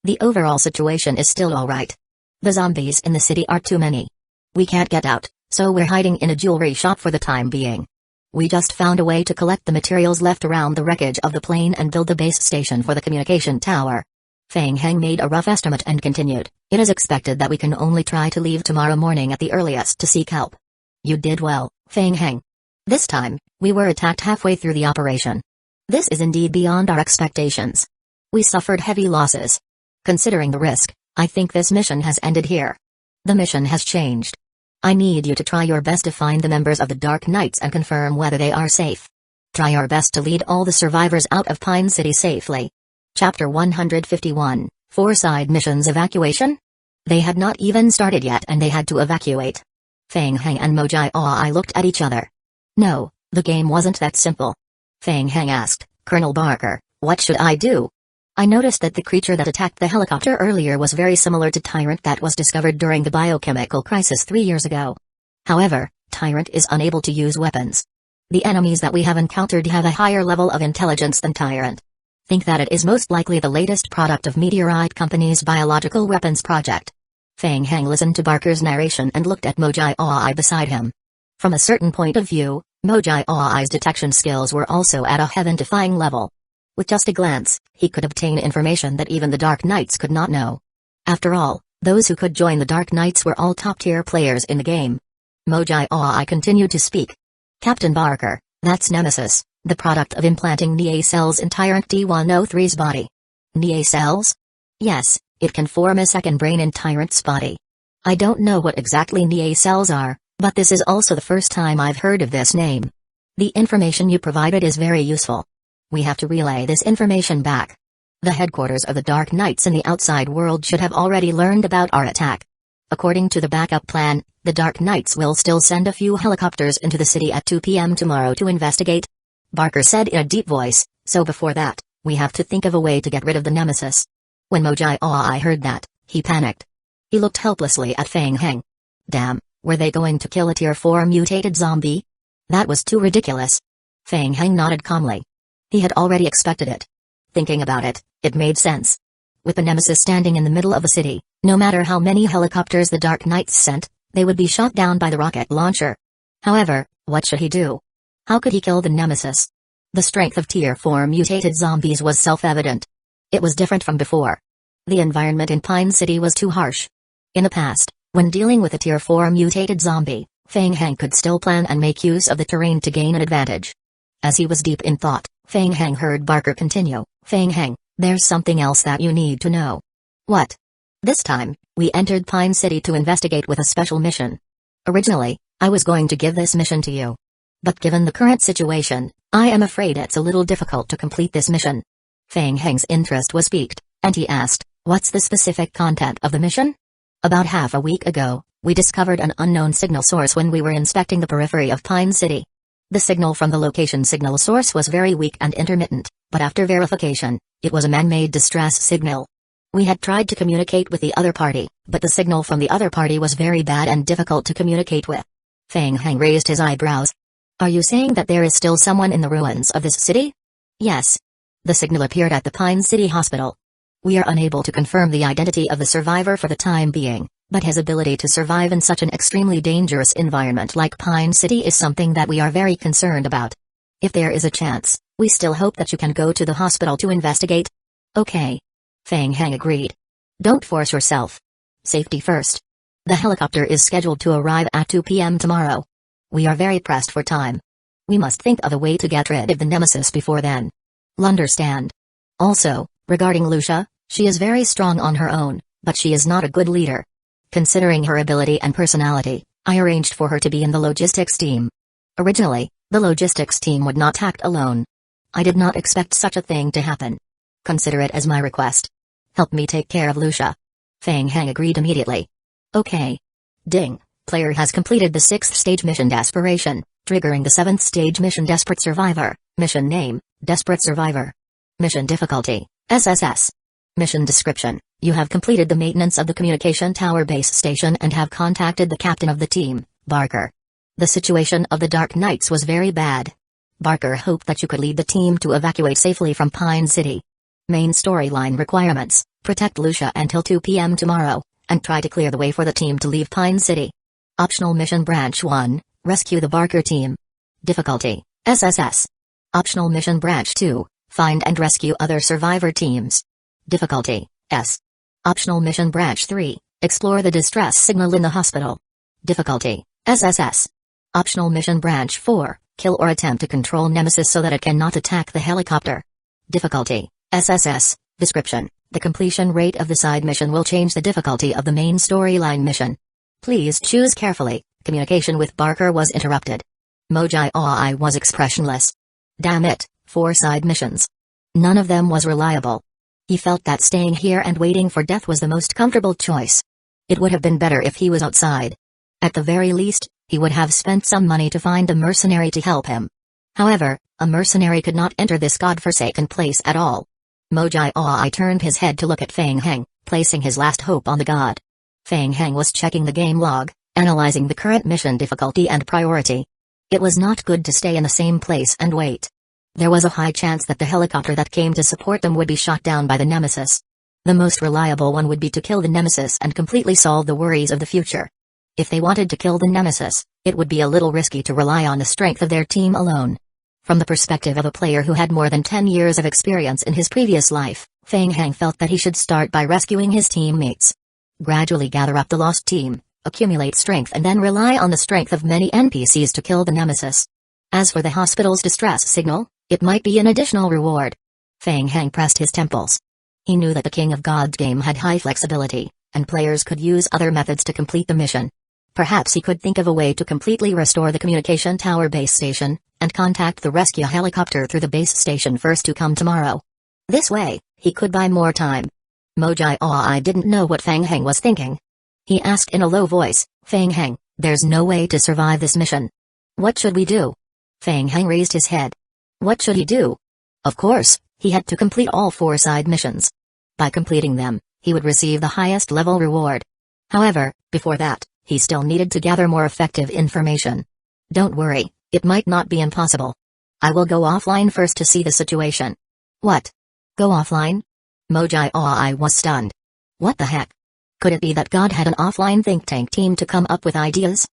The overall situation is still alright. The zombies in the city are too many. We can't get out, so we're hiding in a jewelry shop for the time being. We just found a way to collect the materials left around the wreckage of the plane and build the base station for the communication tower. Feng Heng made a rough estimate and continued, "It is expected that we can only try to leave tomorrow morning at the earliest to seek help." "You did well, Feng Heng. This time, we were attacked halfway through the operation. This is indeed beyond our expectations. We suffered heavy losses. Considering the risk, I think this mission has ended here. The mission has changed. I need you to try your best to find the members of the Dark Knights and confirm whether they are safe. Try your best to lead all the survivors out of Pine City safely." Chapter 151, Four-Side Missions Evacuation? They had not even started yet and they had to evacuate. Feng Heng and Mojai looked at each other. No, the game wasn't that simple. Feng Heng asked, "Colonel Barker, what should I do?" "I noticed that the creature that attacked the helicopter earlier was very similar to Tyrant that was discovered during the biochemical crisis 3 years ago. However, Tyrant is unable to use weapons. The enemies that we have encountered have a higher level of intelligence than Tyrant. Think that it is most likely the latest product of Meteorite Company's biological weapons project." Feng Heng listened to Barker's narration and looked at Mojai beside him. From a certain point of view, Mojai's detection skills were also at a heaven-defying level. With just a glance, he could obtain information that even the Dark Knights could not know. After all, those who could join the Dark Knights were all top-tier players in the game. Mojai continued to speak. "Captain Barker, that's Nemesis, the product of implanting Nia cells in Tyrant D-103's body." "Nia cells?" "Yes, it can form a second brain in Tyrant's body. I don't know what exactly Nia cells are, but this is also the first time I've heard of this name. The information you provided is very useful. We have to relay this information back. The headquarters of the Dark Knights in the outside world should have already learned about our attack. According to the backup plan, the Dark Knights will still send a few helicopters into the city at 2 p.m. tomorrow to investigate," Barker said in a deep voice, "so before that, we have to think of a way to get rid of the Nemesis." When Mojai heard that, he panicked. He looked helplessly at Feng Heng. Damn, were they going to kill a Tier 4 mutated zombie? That was too ridiculous. Feng Heng nodded calmly. He had already expected it. Thinking about it, it made sense. With the Nemesis standing in the middle of the city, no matter how many helicopters the Dark Knights sent, they would be shot down by the rocket launcher. However, what should he do? How could he kill the Nemesis? The strength of Tier 4 mutated zombies was self-evident. It was different from before. The environment in Pine City was too harsh. In the past, when dealing with a Tier 4 mutated zombie, Feng Heng could still plan and make use of the terrain to gain an advantage. As he was deep in thought, Feng Heng heard Barker continue, "Feng Heng, there's something else that you need to know." "What?" "This time, we entered Pine City to investigate with a special mission. Originally, I was going to give this mission to you. But given the current situation, I am afraid it's a little difficult to complete this mission." Feng Heng's interest was piqued, and he asked, "What's the specific content of the mission?" "About half a week ago, we discovered an unknown signal source when we were inspecting the periphery of Pine City. The signal from the location signal source was very weak and intermittent, but after verification, it was a man-made distress signal. We had tried to communicate with the other party, but the signal from the other party was very bad and difficult to communicate with." Feng Heng raised his eyebrows. "Are you saying that there is still someone in the ruins of this city?" "Yes. The signal appeared at the Pine City Hospital. We are unable to confirm the identity of the survivor for the time being, but his ability to survive in such an extremely dangerous environment like Pine City is something that we are very concerned about. If there is a chance, we still hope that you can go to the hospital to investigate." "Okay." Feng Heng agreed. "Don't force yourself. Safety first. The helicopter is scheduled to arrive at 2 p.m. tomorrow. We are very pressed for time. We must think of a way to get rid of the Nemesis before then." "Understand. Also, regarding Lucia, she is very strong on her own, but she is not a good leader. Considering her ability and personality, I arranged for her to be in the logistics team. Originally, the logistics team would not act alone. I did not expect such a thing to happen. Consider it as my request. Help me take care of Lucia." Feng Heng agreed immediately. "Okay. Ding, player has completed the 6th stage mission Desperation, triggering the 7th stage mission Desperate Survivor, mission name, Desperate Survivor. Mission difficulty, SSS. Mission description, you have completed the maintenance of the communication tower base station and have contacted the captain of the team, Barker. The situation of the Dark Knights was very bad. Barker hoped that you could lead the team to evacuate safely from Pine City. Main storyline requirements, protect Lucia until 2 p.m. tomorrow, and try to clear the way for the team to leave Pine City. Optional mission branch 1, rescue the Barker team. Difficulty, SSS. Optional Mission Branch 2, Find and Rescue Other Survivor Teams. Difficulty, S. Optional Mission Branch 3, Explore the Distress Signal in the Hospital. Difficulty, SSS. Optional Mission Branch 4, Kill or attempt to control Nemesis so that it cannot attack the helicopter. Difficulty, SSS. Description: the completion rate of the side mission will change the difficulty of the main storyline mission. Please choose carefully. Communication with Barker was interrupted. Mojai was expressionless. Damn it, 4 side missions. None of them was reliable. He felt that staying here and waiting for death was the most comfortable choice. It would have been better if he was outside. At the very least, he would have spent some money to find a mercenary to help him. However, a mercenary could not enter this godforsaken place at all. Mojai turned his head to look at Feng Heng, placing his last hope on the god. Feng Heng was checking the game log, analyzing the current mission difficulty and priority. It was not good to stay in the same place and wait. There was a high chance that the helicopter that came to support them would be shot down by the Nemesis. The most reliable one would be to kill the Nemesis and completely solve the worries of the future. If they wanted to kill the Nemesis, it would be a little risky to rely on the strength of their team alone. From the perspective of a player who had more than 10 years of experience in his previous life, Feng Heng felt that he should start by rescuing his teammates. Gradually gather up the lost team, accumulate strength and then rely on the strength of many NPCs to kill the Nemesis. As for the hospital's distress signal, it might be an additional reward. Feng Heng pressed his temples. He knew that the King of Gods game had high flexibility, and players could use other methods to complete the mission. Perhaps he could think of a way to completely restore the communication tower base station, and contact the rescue helicopter through the base station first to come tomorrow. This way, he could buy more time. Mojai didn't know what Feng Heng was thinking. He asked in a low voice, Feng Heng, there's no way to survive this mission. What should we do? Feng Heng raised his head. What should he do? Of course, he had to complete all 4 side missions. By completing them, he would receive the highest level reward. However, before that, he still needed to gather more effective information. Don't worry, it might not be impossible. I will go offline first to see the situation. What? Go offline? Mojai was stunned. What the heck? Could it be that God had an offline think tank team to come up with ideas?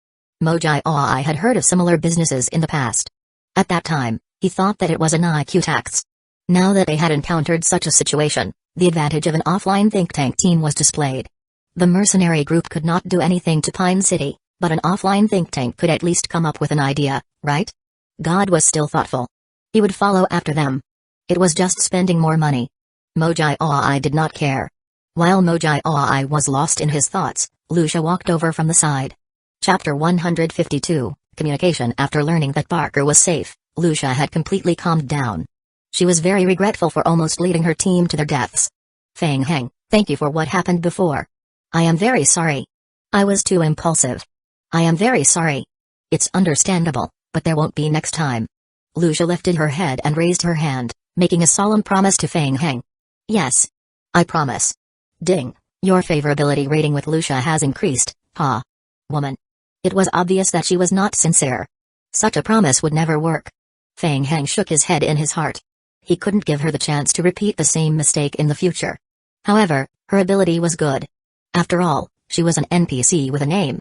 Mojai had heard of similar businesses in the past. At that time, he thought that it was an IQ tax. Now that they had encountered such a situation, the advantage of an offline think tank team was displayed. The mercenary group could not do anything to Pine City, but an offline think tank could at least come up with an idea, right? God was still thoughtful. He would follow after them. It was just spending more money. Mojai did not care. While Mojai was lost in his thoughts, Lucia walked over from the side. Chapter 152, Communication. After learning that Barker was safe, Lucia had completely calmed down. She was very regretful for almost leading her team to their deaths. Feng Heng, thank you for what happened before. I am very sorry. I was too impulsive. I am very sorry. It's understandable, but there won't be next time. Lucia lifted her head and raised her hand, making a solemn promise to Feng Heng. Yes. I promise. Ding, your favorability rating with Lucia has increased, ha. Woman. It was obvious that she was not sincere. Such a promise would never work. Feng Heng shook his head in his heart. He couldn't give her the chance to repeat the same mistake in the future. However, her ability was good. After all, she was an NPC with a name.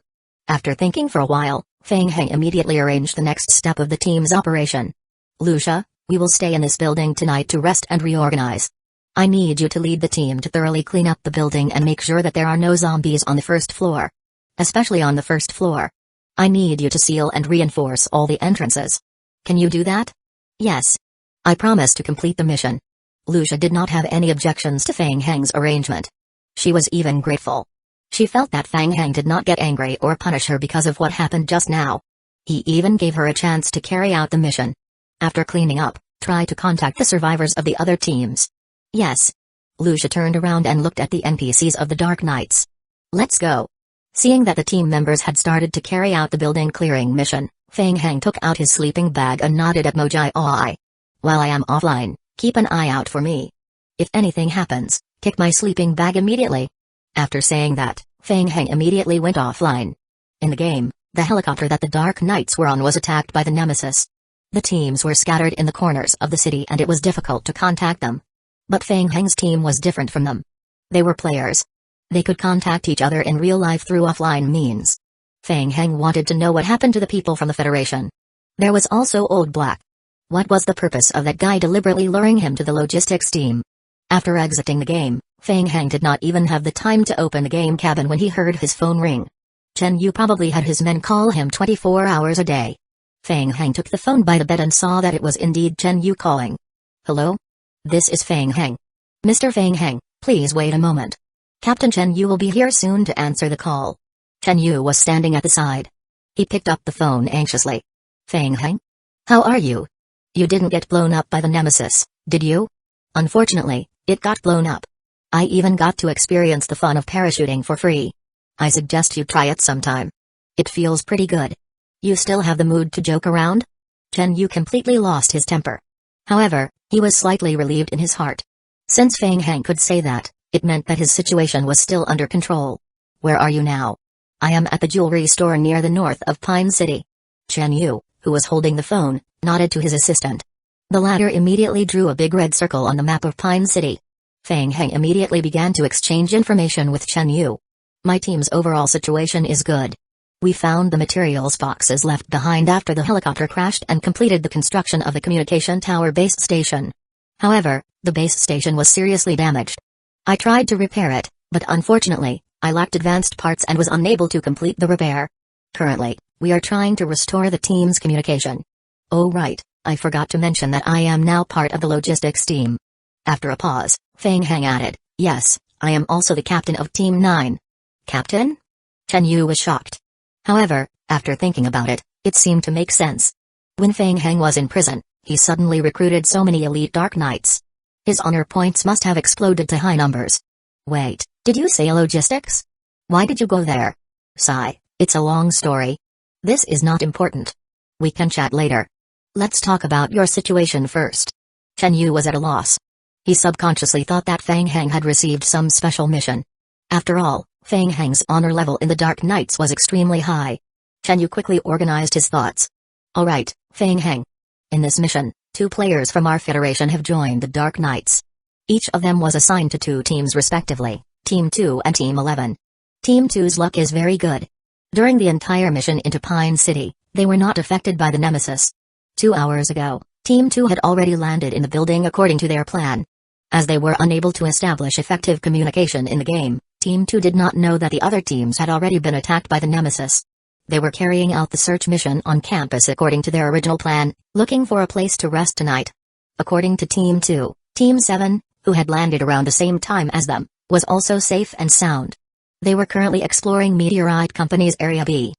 After thinking for a while, Feng Heng immediately arranged the next step of the team's operation. Lucia, we will stay in this building tonight to rest and reorganize. I need you to lead the team to thoroughly clean up the building and make sure that there are no zombies on the first floor. Especially on the first floor. I need you to seal and reinforce all the entrances. Can you do that? Yes. I promise to complete the mission. Lucia did not have any objections to Feng Heng's arrangement. She was even grateful. She felt that Feng Heng did not get angry or punish her because of what happened just now. He even gave her a chance to carry out the mission. After cleaning up, try to contact the survivors of the other teams. Yes. Lucia turned around and looked at the NPCs of the Dark Knights. Let's go. Seeing that the team members had started to carry out the building clearing mission, Feng Heng took out his sleeping bag and nodded at Mojai. While I am offline, keep an eye out for me. If anything happens, kick my sleeping bag immediately. After saying that, Feng Heng immediately went offline. In the game, the helicopter that the Dark Knights were on was attacked by the Nemesis. The teams were scattered in the corners of the city and it was difficult to contact them. But Feng Heng's team was different from them. They were players. They could contact each other in real life through offline means. Feng Heng wanted to know what happened to the people from the Federation. There was also Old Black. What was the purpose of that guy deliberately luring him to the logistics team? After exiting the game, Feng Heng did not even have the time to open the game cabin when he heard his phone ring. Chen Yu probably had his men call him 24 hours a day. Feng Heng took the phone by the bed and saw that it was indeed Chen Yu calling. Hello? This is Feng Heng. Mr. Feng Heng, please wait a moment. Captain Chen Yu will be here soon to answer the call. Chen Yu was standing at the side. He picked up the phone anxiously. Feng Heng? How are you? You didn't get blown up by the Nemesis, did you? Unfortunately, it got blown up. I even got to experience the fun of parachuting for free. I suggest you try it sometime. It feels pretty good. You still have the mood to joke around? Chen Yu completely lost his temper. However, he was slightly relieved in his heart. Since Feng Heng could say that, it meant that his situation was still under control. Where are you now? I am at the jewelry store near the north of Pine City. Chen Yu, who was holding the phone, nodded to his assistant. The latter immediately drew a big red circle on the map of Pine City. Feng Heng immediately began to exchange information with Chen Yu. My team's overall situation is good. We found the materials boxes left behind after the helicopter crashed and completed the construction of the communication tower base station. However, the base station was seriously damaged. I tried to repair it, but unfortunately, I lacked advanced parts and was unable to complete the repair. Currently, we are trying to restore the team's communication. Oh right, I forgot to mention that I am now part of the logistics team. After a pause, Feng Heng added, yes, I am also the captain of Team 9. Captain? Chen Yu was shocked. However, after thinking about it, it seemed to make sense. When Feng Heng was in prison, he suddenly recruited so many elite Dark Knights. His honor points must have exploded to high numbers. Wait, did you say logistics? Why did you go there? Sigh, it's a long story. This is not important. We can chat later. Let's talk about your situation first. Chen Yu was at a loss. He subconsciously thought that Feng Heng had received some special mission. After all, Feng Heng's honor level in the Dark Knights was extremely high. Chen Yu quickly organized his thoughts. Alright, Feng Heng. In this mission, 2 players from our federation have joined the Dark Knights. Each of them was assigned to 2 teams respectively, Team 2 and Team 11. Team 2's luck is very good. During the entire mission into Pine City, they were not affected by the Nemesis. 2 hours ago, Team 2 had already landed in the building according to their plan. As they were unable to establish effective communication in the game, Team 2 did not know that the other teams had already been attacked by the Nemesis. They were carrying out the search mission on campus according to their original plan, looking for a place to rest tonight. According to Team 2, Team 7, who had landed around the same time as them, was also safe and sound. They were currently exploring Meteorite Company's Area B.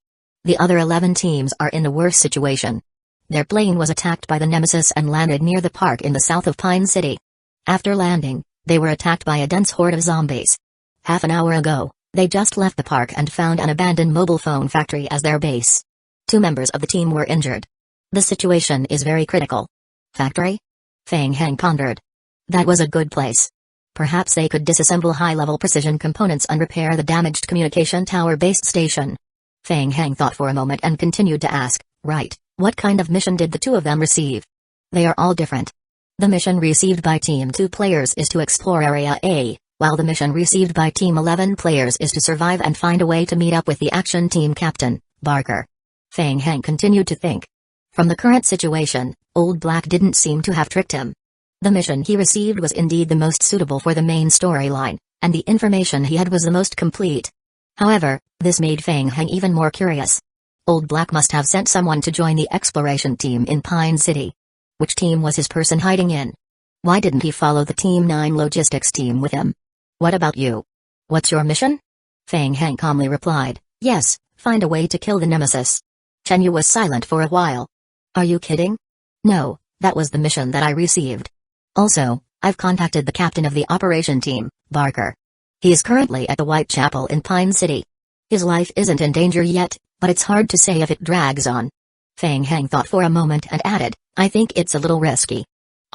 The other 11 teams are in a worse situation. Their plane was attacked by the Nemesis and landed near the park in the south of Pine City. After landing, they were attacked by a dense horde of zombies. Half an hour ago, they just left the park and found an abandoned mobile phone factory as their base. 2 members of the team were injured. The situation is very critical. Factory? Feng Heng pondered. That was a good place. Perhaps they could disassemble high-level precision components and repair the damaged communication tower base station. Feng Heng thought for a moment and continued to ask, right, what kind of mission did the 2 of them receive? They are all different. The mission received by Team 2 players is to explore Area A, while the mission received by Team 11 players is to survive and find a way to meet up with the action team captain, Barker. Feng Heng continued to think. From the current situation, Old Black didn't seem to have tricked him. The mission he received was indeed the most suitable for the main storyline, and the information he had was the most complete. However, this made Feng Heng even more curious. Old Black must have sent someone to join the exploration team in Pine City. Which team was his person hiding in? Why didn't he follow the Team 9 logistics team with him? What about you? What's your mission? Feng Heng calmly replied, yes, find a way to kill the Nemesis. Chen Yu was silent for a while. Are you kidding? No, that was the mission that I received. Also, I've contacted the captain of the operation team, Barker. He is currently at the Whitechapel in Pine City. His life isn't in danger yet, but it's hard to say if it drags on. Feng Heng thought for a moment and added, I think it's a little risky.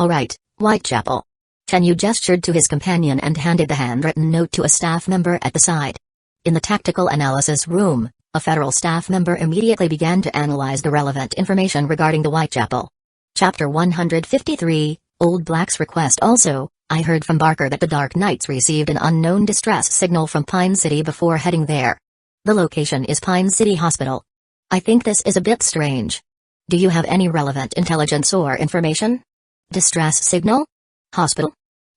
Alright, Whitechapel. Chen Yu gestured to his companion and handed the handwritten note to a staff member at the side. In the tactical analysis room, a federal staff member immediately began to analyze the relevant information regarding the Whitechapel. Chapter 153, Old Black's Request. Also, I heard from Barker that the Dark Knights received an unknown distress signal from Pine City before heading there. The location is Pine City Hospital. I think this is a bit strange. Do you have any relevant intelligence or information? Distress signal? Hospital?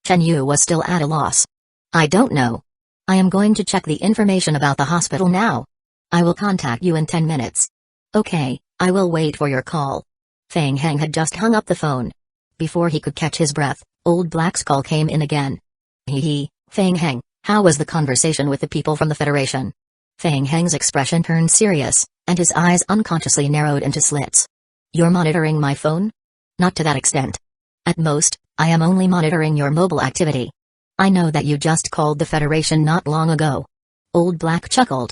Chen Yu was still at a loss. I don't know. I am going to check the information about the hospital now. I will contact you in 10 minutes. Okay, I will wait for your call. Feng Heng had just hung up the phone. Before he could catch his breath, Old Black's call came in again. Feng Heng, how was the conversation with the people from the Federation? Feng Heng's expression turned serious, and his eyes unconsciously narrowed into slits. You're monitoring my phone? Not to that extent. At most, I am only monitoring your mobile activity. I know that you just called the Federation not long ago. Old Black chuckled.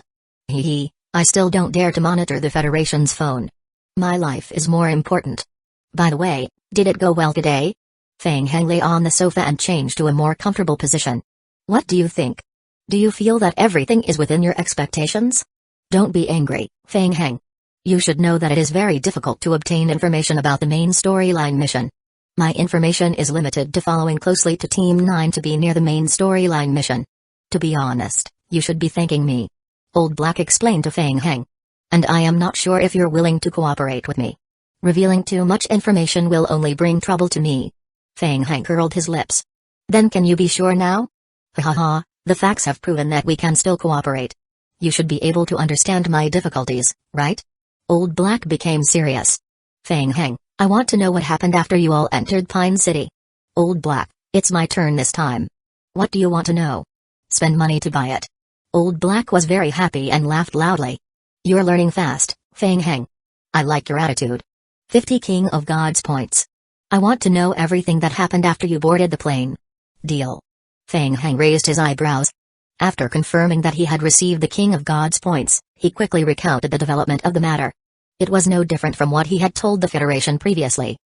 I still don't dare to monitor the Federation's phone. My life is more important. By the way, did it go well today? Feng Heng lay on the sofa and changed to a more comfortable position. What do you think? Do you feel that everything is within your expectations? Don't be angry, Feng Heng. You should know that it is very difficult to obtain information about the main storyline mission. My information is limited to following closely to Team 9 to be near the main storyline mission. To be honest, you should be thanking me. Old Black explained to Feng Heng. And I am not sure if you're willing to cooperate with me. Revealing too much information will only bring trouble to me. Feng Heng curled his lips. Then can you be sure now? Ha, the facts have proven that we can still cooperate. You should be able to understand my difficulties, right? Old Black became serious. Feng Heng, I want to know what happened after you all entered Pine City. Old Black, it's my turn this time. What do you want to know? Spend money to buy it. Old Black was very happy and laughed loudly. You're learning fast, Feng Heng. I like your attitude. 50 King of Gods points. I want to know everything that happened after you boarded the plane. Deal. Feng Heng raised his eyebrows. After confirming that he had received the King of Gods points, he quickly recounted the development of the matter. It was no different from what he had told the Federation previously.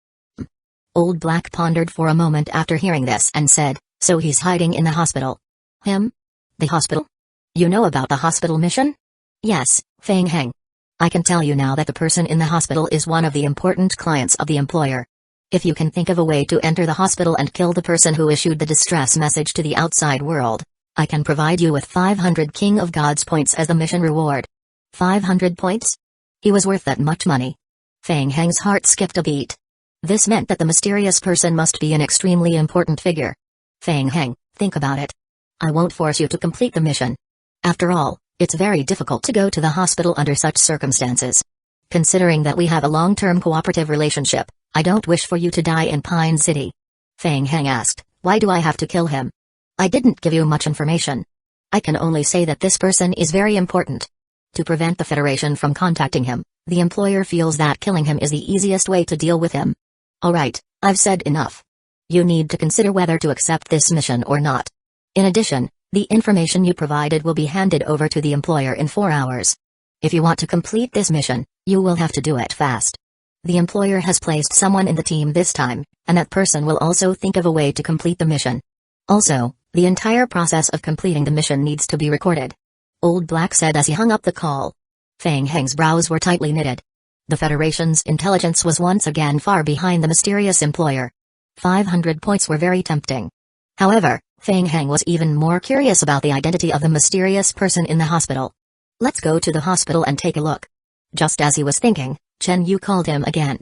Old Black pondered for a moment after hearing this and said, so he's hiding in the hospital. Him? The hospital? You know about the hospital mission? Yes, Feng Heng. I can tell you now that the person in the hospital is one of the important clients of the employer. If you can think of a way to enter the hospital and kill the person who issued the distress message to the outside world, I can provide you with 500 King of Gods points as the mission reward. 500 points? He was worth that much money. Feng Heng's heart skipped a beat. This meant that the mysterious person must be an extremely important figure. Feng Heng, think about it. I won't force you to complete the mission. After all, it's very difficult to go to the hospital under such circumstances. Considering that we have a long-term cooperative relationship, I don't wish for you to die in Pine City. Feng Heng asked, why do I have to kill him? I didn't give you much information. I can only say that this person is very important. To prevent the Federation from contacting him, the employer feels that killing him is the easiest way to deal with him. Alright, I've said enough. You need to consider whether to accept this mission or not. In addition, the information you provided will be handed over to the employer in 4 hours. If you want to complete this mission, you will have to do it fast. The employer has placed someone in the team this time, and that person will also think of a way to complete the mission. Also, the entire process of completing the mission needs to be recorded. Old Black said as he hung up the call. Feng Heng's brows were tightly knitted. The Federation's intelligence was once again far behind the mysterious employer. 500 points were very tempting. However, Feng Heng was even more curious about the identity of the mysterious person in the hospital. Let's go to the hospital and take a look. Just as he was thinking, Chen Yu called him again.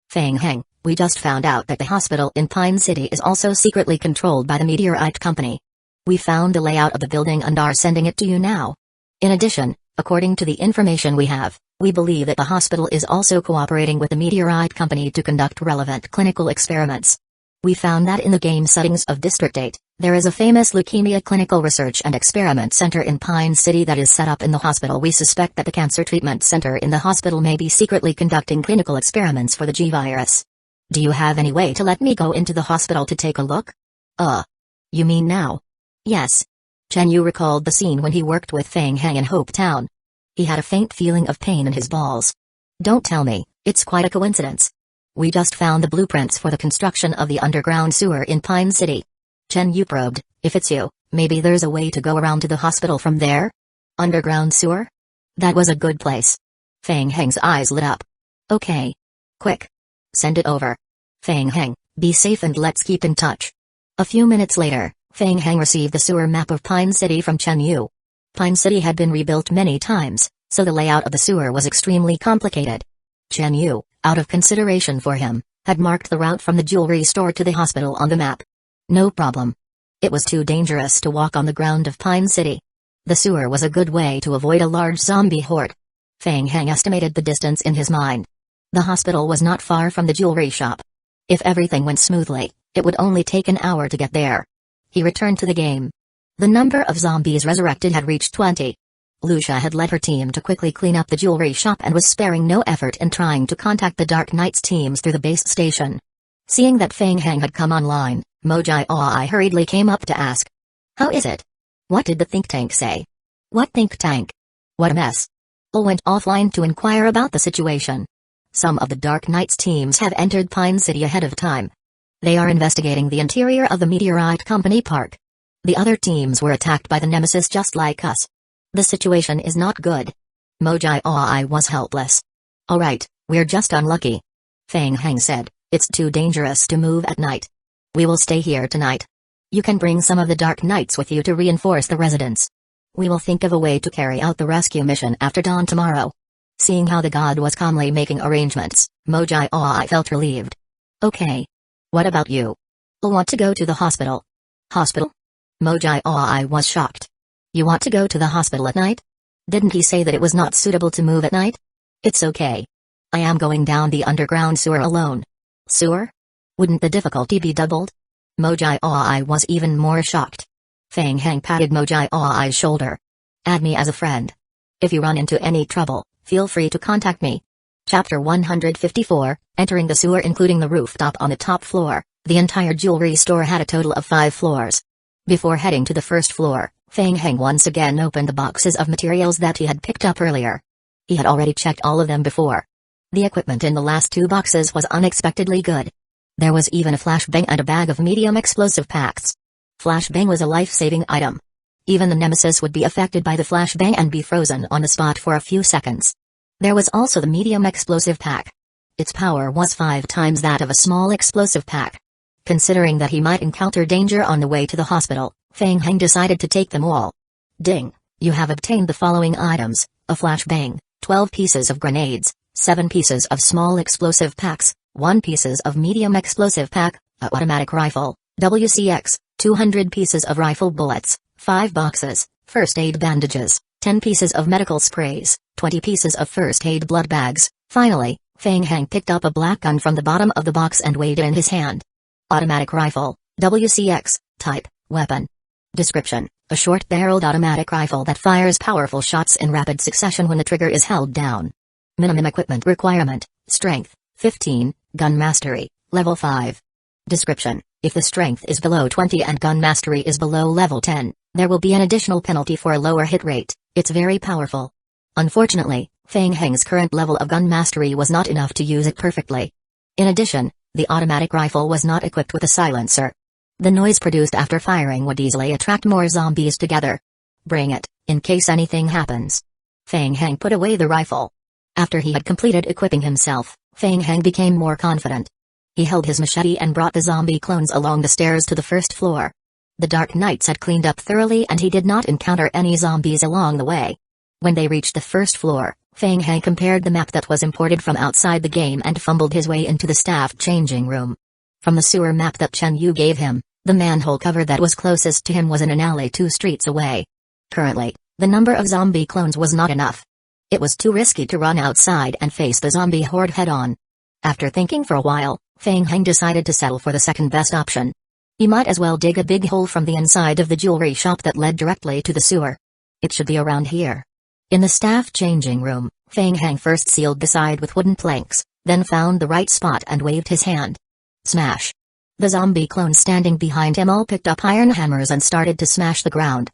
Feng Heng, we just found out that the hospital in Pine City is also secretly controlled by the Meteorite Company. We found the layout of the building and are sending it to you now. In addition, according to the information we have, we believe that the hospital is also cooperating with the Meteorite Company to conduct relevant clinical experiments. We found that in the game settings of District 8, there is a famous leukemia clinical research and experiment center in Pine City that is set up in the hospital. We suspect that the cancer treatment center in the hospital may be secretly conducting clinical experiments for the G-virus. Do you have any way to let me go into the hospital to take a look? You mean now? Yes. Chen Yu recalled the scene when he worked with Feng Heng in Hope Town. He had a faint feeling of pain in his balls. Don't tell me, it's quite a coincidence. We just found the blueprints for the construction of the underground sewer in Pine City. Chen Yu probed, if it's you, maybe there's a way to go around to the hospital from there? Underground sewer? That was a good place. Feng Heng's eyes lit up. Okay. Quick. Send it over. Feng Heng, be safe and let's keep in touch. A few minutes later, Feng Heng received the sewer map of Pine City from Chen Yu. Pine City had been rebuilt many times, so the layout of the sewer was extremely complicated. Chen Yu, out of consideration for him, had marked the route from the jewelry store to the hospital on the map. No problem. It was too dangerous to walk on the ground of Pine City. The sewer was a good way to avoid a large zombie horde. Feng Heng estimated the distance in his mind. The hospital was not far from the jewelry shop. If everything went smoothly, it would only take an hour to get there. He returned to the game. The number of zombies resurrected had reached 20. Lucia had led her team to quickly clean up the jewelry shop and was sparing no effort in trying to contact the Dark Knights teams through the base station. Seeing that Feng Heng had come online, Mojai Ai hurriedly came up to ask. How is it? What did the think tank say? What think tank? What a mess. L went offline to inquire about the situation. Some of the Dark Knights teams have entered Pine City ahead of time. They are investigating the interior of the Meteorite Company Park. The other teams were attacked by the Nemesis just like us. The situation is not good. Mojai Ai was helpless. Alright, we're just unlucky. Feng Heng said, it's too dangerous to move at night. We will stay here tonight. You can bring some of the Dark Knights with you to reinforce the residents. We will think of a way to carry out the rescue mission after dawn tomorrow. Seeing how the god was calmly making arrangements, Mojai Ai felt relieved. Okay. What about you? I'll want to go to the hospital. Hospital? Mojai Ai was shocked. You want to go to the hospital at night? Didn't he say that it was not suitable to move at night? It's okay. I am going down the underground sewer alone. Sewer? Wouldn't the difficulty be doubled? Mojai Ai was even more shocked. Feng Heng patted Mojai Ai's shoulder. Add me as a friend. If you run into any trouble, feel free to contact me. Chapter 154, Entering the sewer including the rooftop on the top floor. The entire jewelry store had a total of 5 floors. Before heading to the first floor, Feng Heng once again opened the boxes of materials that he had picked up earlier. He had already checked all of them before. The equipment in the last 2 boxes was unexpectedly good. There was even a flashbang and a bag of medium explosive packs. Flashbang was a life-saving item. Even the Nemesis would be affected by the flashbang and be frozen on the spot for a few seconds. There was also the medium explosive pack. Its power was 5 times that of a small explosive pack. Considering that he might encounter danger on the way to the hospital, Feng Heng decided to take them all. Ding! You have obtained the following items: a flashbang, 12 pieces of grenades, 7 pieces of small explosive packs, 1 pieces of medium explosive pack, a automatic rifle, WCX, 200 pieces of rifle bullets, 5 boxes, first aid bandages, 10 pieces of medical sprays, 20 pieces of first aid blood bags. Finally, Feng Heng picked up a black gun from the bottom of the box and weighed it in his hand. Automatic rifle, WCX, type, weapon. Description: a short-barreled automatic rifle that fires powerful shots in rapid succession when the trigger is held down. Minimum equipment requirement: strength, 15, gun mastery, level 5. Description: if the strength is below 20 and gun mastery is below level 10, there will be an additional penalty for a lower hit rate. It's very powerful. Unfortunately, Feng Heng's current level of gun mastery was not enough to use it perfectly. In addition, the automatic rifle was not equipped with a silencer. The noise produced after firing would easily attract more zombies together. Bring it, in case anything happens. Feng Heng put away the rifle. After he had completed equipping himself, Feng Heng became more confident. He held his machete and brought the zombie clones along the stairs to the first floor. The Dark Knights had cleaned up thoroughly and he did not encounter any zombies along the way. When they reached the first floor, Feng Heng compared the map that was imported from outside the game and fumbled his way into the staff changing room. From the sewer map that Chen Yu gave him, the manhole cover that was closest to him was in an alley 2 streets away. Currently, the number of zombie clones was not enough. It was too risky to run outside and face the zombie horde head-on. After thinking for a while, Feng Heng decided to settle for the second best option. He might as well dig a big hole from the inside of the jewelry shop that led directly to the sewer. It should be around here. In the staff changing room, Feng Heng first sealed the side with wooden planks, then found the right spot and waved his hand. Smash! The zombie clones standing behind him all picked up iron hammers and started to smash the ground.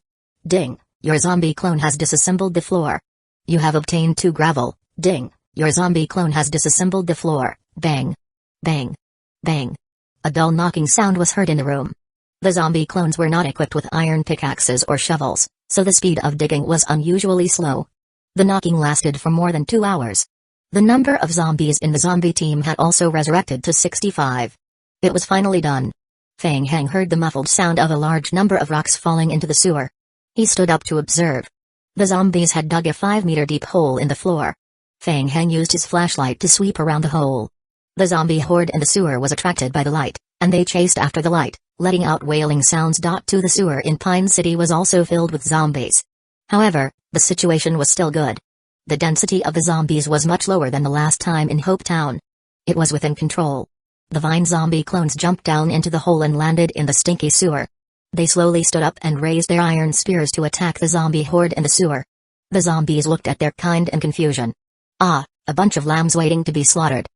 Ding! Your zombie clone has disassembled the floor. You have obtained 2 gravel. Ding! Your zombie clone has disassembled the floor. Bang! Bang! Bang! A dull knocking sound was heard in the room. The zombie clones were not equipped with iron pickaxes or shovels, so the speed of digging was unusually slow. The knocking lasted for more than 2 hours. The number of zombies in the zombie team had also resurrected to 65. It was finally done. Feng Heng heard the muffled sound of a large number of rocks falling into the sewer. He stood up to observe. The zombies had dug a 5-meter deep hole in the floor. Feng Heng used his flashlight to sweep around the hole. The zombie horde in the sewer was attracted by the light, and they chased after the light, letting out wailing sounds. The sewer in Pine City was also filled with zombies. However, the situation was still good. The density of the zombies was much lower than the last time in Hope Town. It was within control. The vine zombie clones jumped down into the hole and landed in the stinky sewer. They slowly stood up and raised their iron spears to attack the zombie horde in the sewer. The zombies looked at their kind in confusion. Ah, a bunch of lambs waiting to be slaughtered.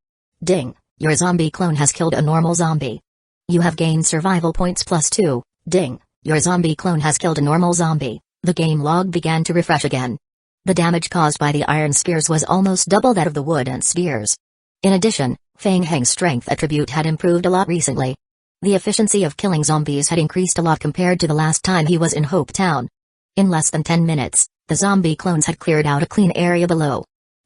Ding, your zombie clone has killed a normal zombie. You have gained survival points +2. Ding, your zombie clone has killed a normal zombie. The game log began to refresh again. The damage caused by the iron spears was almost double that of the wooden spears. In addition, Feng Heng's strength attribute had improved a lot recently. The efficiency of killing zombies had increased a lot compared to the last time he was in Hope Town. In less than 10 minutes, the zombie clones had cleared out a clean area below.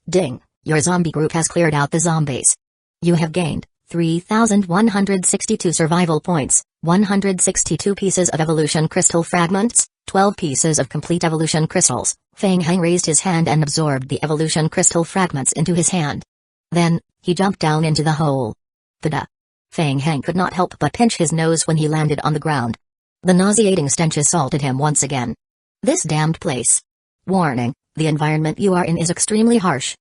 Ding, your zombie group has cleared out the zombies. You have gained 3,162 survival points, 162 pieces of evolution crystal fragments, 12 pieces of complete evolution crystals. Feng Heng raised his hand and absorbed the evolution crystal fragments into his hand. Then, he jumped down into the hole. Tada! Feng Heng could not help but pinch his nose when he landed on the ground. The nauseating stench assaulted him once again. This damned place. Warning, the environment you are in is extremely harsh.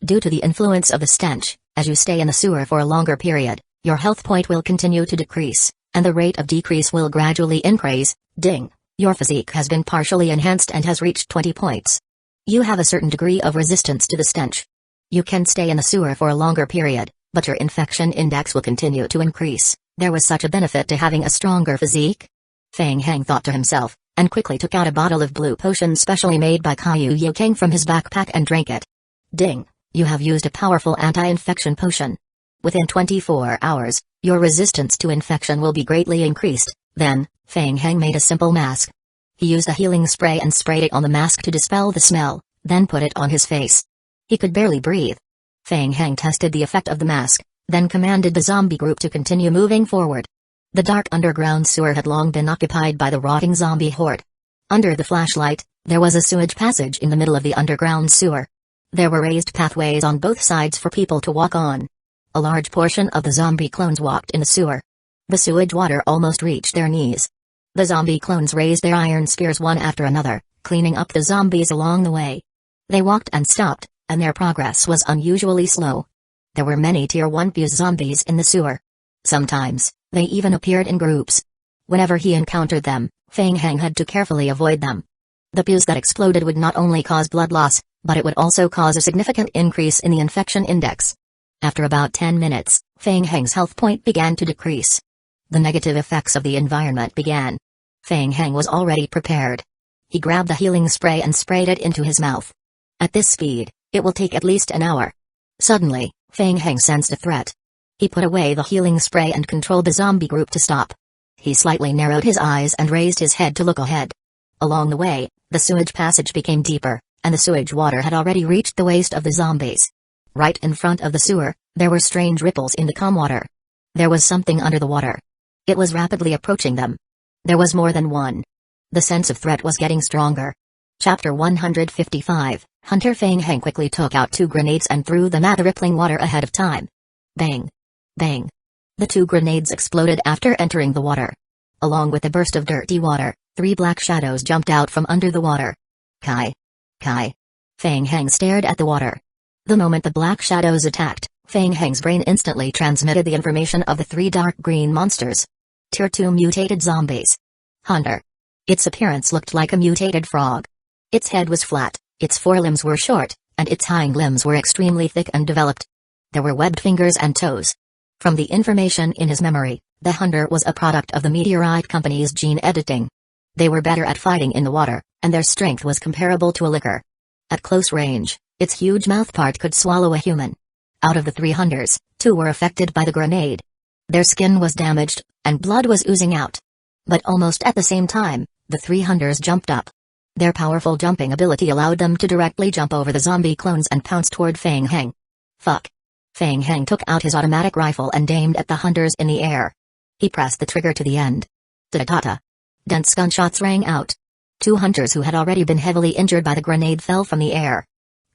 Due to the influence of the stench, as you stay in the sewer for a longer period, your health point will continue to decrease, and the rate of decrease will gradually increase. Ding, your physique has been partially enhanced and has reached 20 points. You have a certain degree of resistance to the stench. You can stay in the sewer for a longer period, but your infection index will continue to increase. There was such a benefit to having a stronger physique? Feng Heng thought to himself, and quickly took out a bottle of blue potion specially made by Kaiyu Yukang from his backpack and drank it. Ding, you have used a powerful anti-infection potion. Within 24 hours, your resistance to infection will be greatly increased. Then, Feng Heng made a simple mask. He used a healing spray and sprayed it on the mask to dispel the smell, then put it on his face. He could barely breathe. Feng Heng tested the effect of the mask, then commanded the zombie group to continue moving forward. The dark underground sewer had long been occupied by the rotting zombie horde. Under the flashlight, there was a sewage passage in the middle of the underground sewer. There were raised pathways on both sides for people to walk on. A large portion of the zombie clones walked in the sewer. The sewage water almost reached their knees. The zombie clones raised their iron spears one after another, cleaning up the zombies along the way. They walked and stopped, and their progress was unusually slow. There were many Tier 1 fuse zombies in the sewer. Sometimes, they even appeared in groups. Whenever he encountered them, Feng Heng had to carefully avoid them. The fuse that exploded would not only cause blood loss, but it would also cause a significant increase in the infection index. After about 10 minutes, Feng Heng's health point began to decrease. The negative effects of the environment began. Feng Heng was already prepared. He grabbed the healing spray and sprayed it into his mouth. At this speed, it will take at least an hour. Suddenly, Feng Heng sensed a threat. He put away the healing spray and controlled the zombie group to stop. He slightly narrowed his eyes and raised his head to look ahead. Along the way, the sewage passage became deeper, and the sewage water had already reached the waist of the zombies. Right in front of the sewer, there were strange ripples in the calm water. There was something under the water. It was rapidly approaching them. There was more than one. The sense of threat was getting stronger. Chapter 155, Hunter. Feng Heng quickly took out 2 grenades and threw them at the rippling water ahead of time. Bang! Bang! The 2 grenades exploded after entering the water. Along with the burst of dirty water, 3 black shadows jumped out from under the water. Kai! Kai! Feng Heng stared at the water. The moment the black shadows attacked, Feng Heng's brain instantly transmitted the information of the 3 dark green monsters. Tier 2 mutated zombies. Hunter. Its appearance looked like a mutated frog. Its head was flat, its forelimbs were short, and its hind limbs were extremely thick and developed. There were webbed fingers and toes. From the information in his memory, the hunter was a product of the Meteorite Company's gene editing. They were better at fighting in the water, and their strength was comparable to a licker. At close range, its huge mouthpart could swallow a human. Out of the 3 hunters, 2 were affected by the grenade. Their skin was damaged, and blood was oozing out. But almost at the same time, the 3 hunters jumped up. Their powerful jumping ability allowed them to directly jump over the zombie clones and pounce toward Feng Heng. Fuck. Feng Heng took out his automatic rifle and aimed at the hunters in the air. He pressed the trigger to the end. Ta-ta-ta. Dense gunshots rang out. 2 hunters who had already been heavily injured by the grenade fell from the air.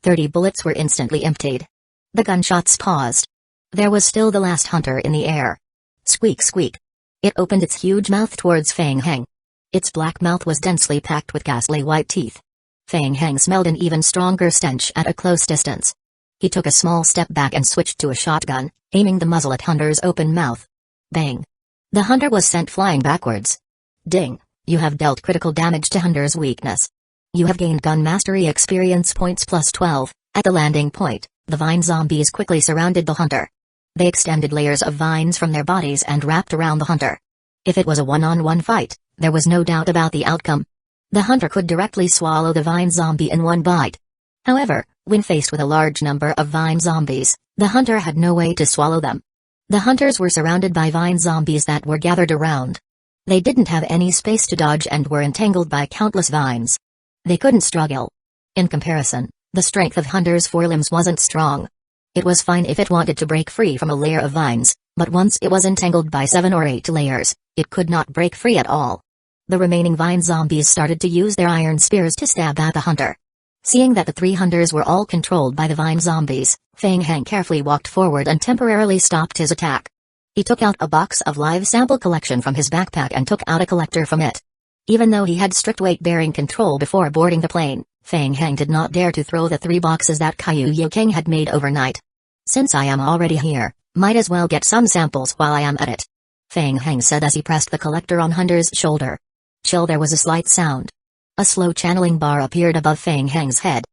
30 bullets were instantly emptied. The gunshots paused. There was still the last hunter in the air. Squeak squeak. It opened its huge mouth towards Fang Heng. Its black mouth was densely packed with ghastly white teeth. Fang Heng smelled an even stronger stench at a close distance. He took a small step back and switched to a shotgun, aiming the muzzle at Hunter's open mouth. Bang! The hunter was sent flying backwards. Ding! You have dealt critical damage to Hunter's weakness. You have gained gun mastery experience points plus 12. At the landing point, the vine zombies quickly surrounded the hunter. They extended layers of vines from their bodies and wrapped around the hunter. If it was a one-on-one fight, there was no doubt about the outcome. The hunter could directly swallow the vine zombie in one bite. However, when faced with a large number of vine zombies, the hunter had no way to swallow them. The hunters were surrounded by vine zombies that were gathered around. They didn't have any space to dodge and were entangled by countless vines. They couldn't struggle. In comparison, the strength of Hunter's forelimbs wasn't strong. It was fine if it wanted to break free from a layer of vines, but once it was entangled by 7 or 8 layers, it could not break free at all. The remaining vine zombies started to use their iron spears to stab at the hunter. Seeing that the 3 hunters were all controlled by the vine zombies, Fang Heng carefully walked forward and temporarily stopped his attack. He took out a box of live sample collection from his backpack and took out a collector from it. Even though he had strict weight-bearing control before boarding the plane, Fang Heng did not dare to throw the 3 boxes that Kaiyu Yokeng had made overnight. Since I am already here, might as well get some samples while I am at it. Fang Heng said as he pressed the collector on Hunter's shoulder. Chill, there was a slight sound. A slow channeling bar appeared above Fang Heng's head.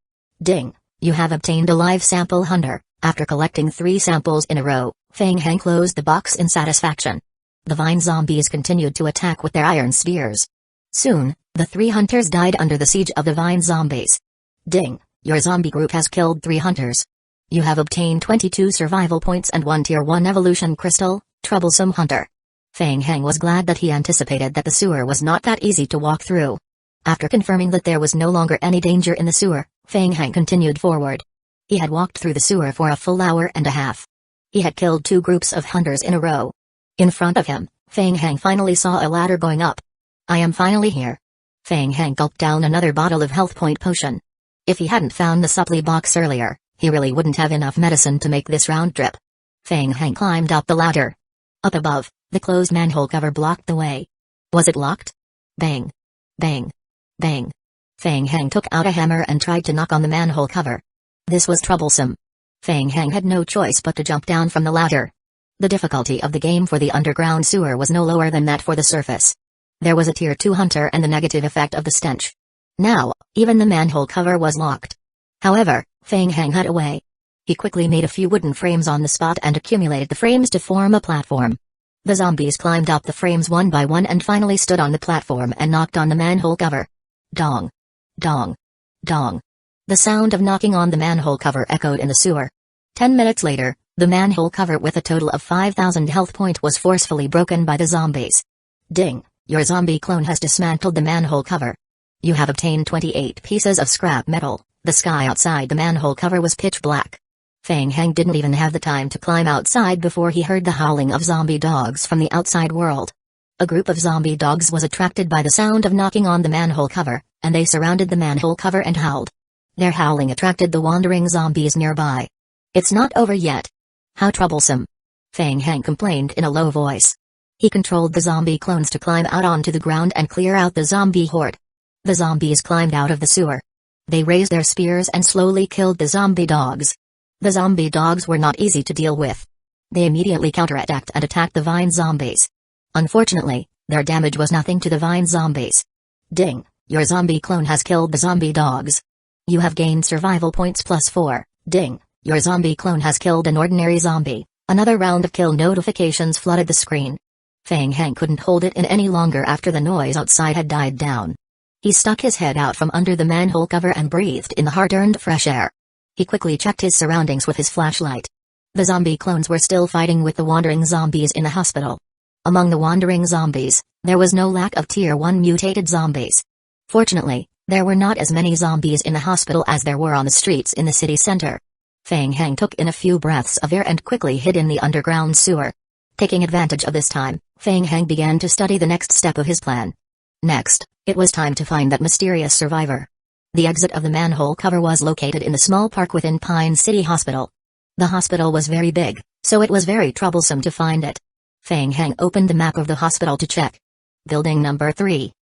Ding! You have obtained a live sample, Hunter. After collecting 3 samples in a row, Fang Heng closed the box in satisfaction. The vine zombies continued to attack with their iron spears. Soon, the 3 hunters died under the siege of the vine zombies. Ding! Your zombie group has killed 3 hunters. You have obtained 22 survival points and 1 tier 1 evolution crystal, troublesome hunter. Fang Heng was glad that he anticipated that the sewer was not that easy to walk through. After confirming that there was no longer any danger in the sewer, Fang Heng continued forward. He had walked through the sewer for a full hour and a half. He had killed 2 groups of hunters in a row. In front of him, Fang Heng finally saw a ladder going up. I am finally here. Fang Heng gulped down another bottle of health point potion. If he hadn't found the supply box earlier, he really wouldn't have enough medicine to make this round trip. Fang Heng climbed up the ladder. Up above, the closed manhole cover blocked the way. Was it locked? Bang! Bang! Bang! Fang Heng took out a hammer and tried to knock on the manhole cover. This was troublesome. Fang Heng had no choice but to jump down from the ladder. The difficulty of the game for the underground sewer was no lower than that for the surface. There was a tier 2 hunter and the negative effect of the stench. Now, even the manhole cover was locked. However, Fang Heng had a way. He quickly made a few wooden frames on the spot and accumulated the frames to form a platform. The zombies climbed up the frames one by one and finally stood on the platform and knocked on the manhole cover. Dong! Dong! Dong! The sound of knocking on the manhole cover echoed in the sewer. 10 minutes later, the manhole cover with a total of 5,000 health point was forcefully broken by the zombies. Ding! Your zombie clone has dismantled the manhole cover. You have obtained 28 pieces of scrap metal. The sky outside the manhole cover was pitch black. Fang Heng didn't even have the time to climb outside before he heard the howling of zombie dogs from the outside world. A group of zombie dogs was attracted by the sound of knocking on the manhole cover, and they surrounded the manhole cover and howled. Their howling attracted the wandering zombies nearby. It's not over yet. How troublesome. Fang Heng complained in a low voice. He controlled the zombie clones to climb out onto the ground and clear out the zombie horde. The zombies climbed out of the sewer. They raised their spears and slowly killed the zombie dogs. The zombie dogs were not easy to deal with. They immediately counterattacked and attacked the vine zombies. Unfortunately, their damage was nothing to the vine zombies. Ding! Your zombie clone has killed the zombie dogs. You have gained survival points plus 4. Ding! Your zombie clone has killed an ordinary zombie. Another round of kill notifications flooded the screen. Fang Heng couldn't hold it in any longer after the noise outside had died down. He stuck his head out from under the manhole cover and breathed in the hard-earned fresh air. He quickly checked his surroundings with his flashlight. The zombie clones were still fighting with the wandering zombies in the hospital. Among the wandering zombies, there was no lack of tier 1 mutated zombies. Fortunately, there were not as many zombies in the hospital as there were on the streets in the city center. Fang Heng took in a few breaths of air and quickly hid in the underground sewer. Taking advantage of this time, Fang Heng began to study the next step of his plan. Next, it was time to find that mysterious survivor. The exit of the manhole cover was located in the small park within Pine City Hospital. The hospital was very big, so it was very troublesome to find it. Feng Heng opened the map of the hospital to check. Building number 3.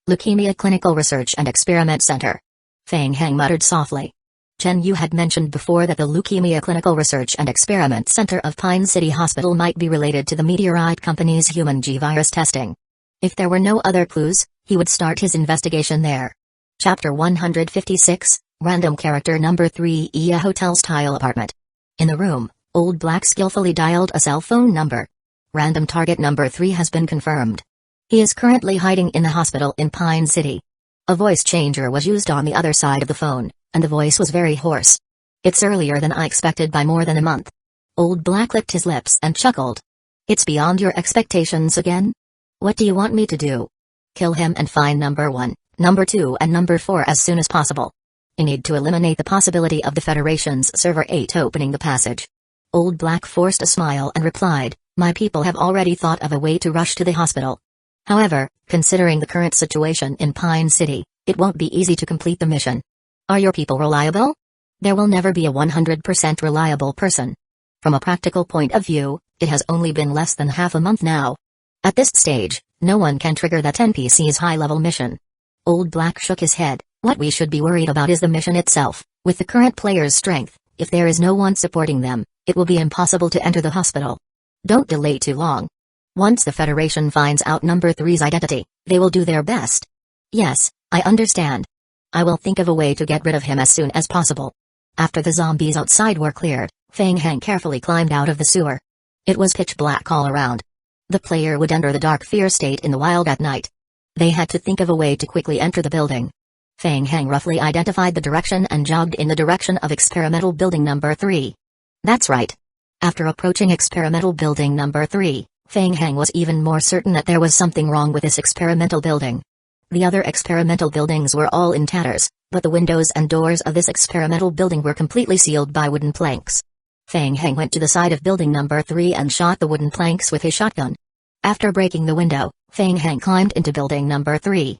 Leukemia Clinical Research and Experiment Center. Feng Heng muttered softly. Chen Yu had mentioned before that the Leukemia Clinical Research and Experiment Center of Pine City Hospital might be related to the Meteorite Company's human G-virus testing. If there were no other clues, he would start his investigation there. Chapter 156, Random Character Number 3, a hotel-style apartment. In the room, Old Black skillfully dialed a cell phone number. Random target number 3 has been confirmed. He is currently hiding in the hospital in Pine City. A voice changer was used on the other side of the phone, and the voice was very hoarse. It's earlier than I expected by more than a month. Old Black licked his lips and chuckled. It's beyond your expectations again? What do you want me to do? Kill him and find number 1, number 2 and number 4 as soon as possible. I need to eliminate the possibility of the Federation's Server 8 opening the passage. Old Black forced a smile and replied, my people have already thought of a way to rush to the hospital. However, considering the current situation in Pine City, it won't be easy to complete the mission. Are your people reliable? There will never be a 100% reliable person. From a practical point of view, it has only been less than half a month now. At this stage, no one can trigger that NPC's high-level mission. Old Black shook his head. What we should be worried about is the mission itself. With the current player's strength, if there is no one supporting them, it will be impossible to enter the hospital. Don't delay too long. Once the Federation finds out number 3's identity, they will do their best. Yes, I understand. I will think of a way to get rid of him as soon as possible. After the zombies outside were cleared, Feng Heng carefully climbed out of the sewer. It was pitch black all around. The player would enter the dark fear state in the wild at night. They had to think of a way to quickly enter the building. Feng Heng roughly identified the direction and jogged in the direction of experimental building number 3. That's right. After approaching experimental building number 3, Feng Heng was even more certain that there was something wrong with this experimental building. The other experimental buildings were all in tatters, but the windows and doors of this experimental building were completely sealed by wooden planks. Feng Heng went to the side of building number 3 and shot the wooden planks with his shotgun. After breaking the window, Feng Heng climbed into building number 3.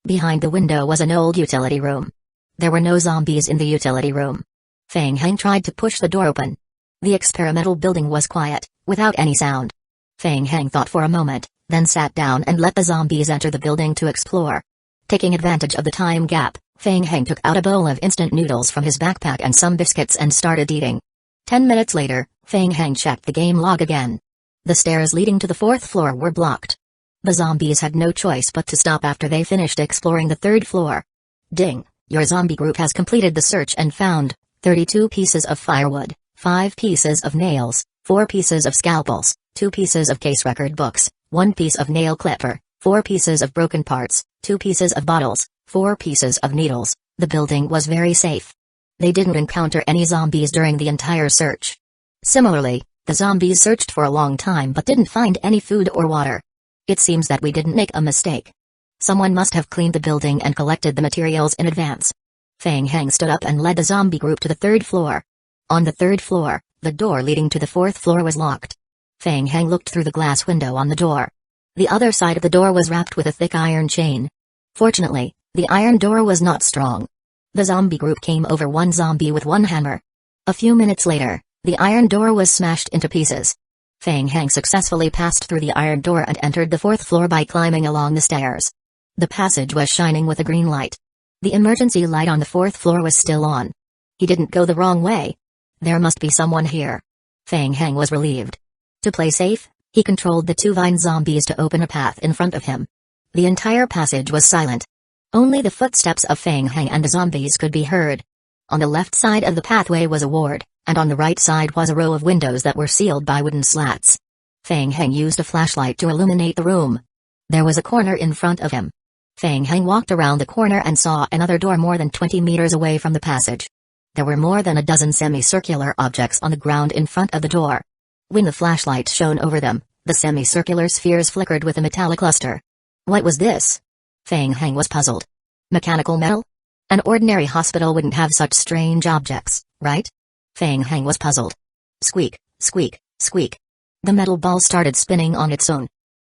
Behind the window was an old utility room. There were no zombies in the utility room. Feng Heng tried to push the door open. The experimental building was quiet, without any sound. Feng Heng thought for a moment, then sat down and let the zombies enter the building to explore. Taking advantage of the time gap, Feng Heng took out a bowl of instant noodles from his backpack and some biscuits and started eating. 10 minutes later, Feng Heng checked the game log again. The stairs leading to the 4th floor were blocked. The zombies had no choice but to stop after they finished exploring the 3rd floor. Ding, your zombie group has completed the search and found 32 pieces of firewood, 5 pieces of nails, 4 pieces of scalpels, 2 pieces of case record books, 1 piece of nail clipper, 4 pieces of broken parts, 2 pieces of bottles, 4 pieces of needles. The building was very safe. They didn't encounter any zombies during the entire search. Similarly, the zombies searched for a long time but didn't find any food or water. It seems that we didn't make a mistake. Someone must have cleaned the building and collected the materials in advance. Feng Heng stood up and led the zombie group to the 3rd floor. On the 3rd floor, the door leading to the 4th floor was locked. Feng Heng looked through the glass window on the door. The other side of the door was wrapped with a thick iron chain. Fortunately, the iron door was not strong. The zombie group came over one zombie with one hammer. A few minutes later, the iron door was smashed into pieces. Feng Heng successfully passed through the iron door and entered the 4th floor by climbing along the stairs. The passage was shining with a green light. The emergency light on the 4th floor was still on. He didn't go the wrong way. There must be someone here. Feng Heng was relieved. To play safe, he controlled the 2 vine zombies to open a path in front of him. The entire passage was silent. Only the footsteps of Feng Heng and the zombies could be heard. On the left side of the pathway was a ward, and on the right side was a row of windows that were sealed by wooden slats. Feng Heng used a flashlight to illuminate the room. There was a corner in front of him. Feng Heng walked around the corner and saw another door more than 20 meters away from the passage. There were more than a dozen semicircular objects on the ground in front of the door. When the flashlight shone over them, the semicircular spheres flickered with a metallic luster. What was this? Feng Heng was puzzled. Mechanical metal? An ordinary hospital wouldn't have such strange objects, right? Feng Heng was puzzled. Squeak, squeak, squeak. The metal ball started spinning on its own.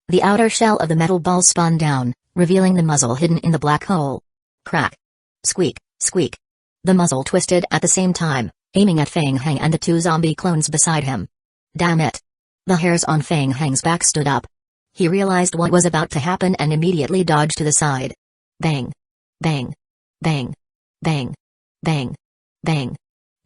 The outer shell of the metal ball spun down, revealing the muzzle hidden in the black hole. Crack. Squeak, Squeak. The muzzle twisted at the same time, aiming at Feng Heng and the two zombie clones beside him. Damn it. The hairs on Feng Heng's back stood up. He realized what was about to happen and immediately dodged to the side. Bang. Bang. Bang. Bang. Bang. Bang.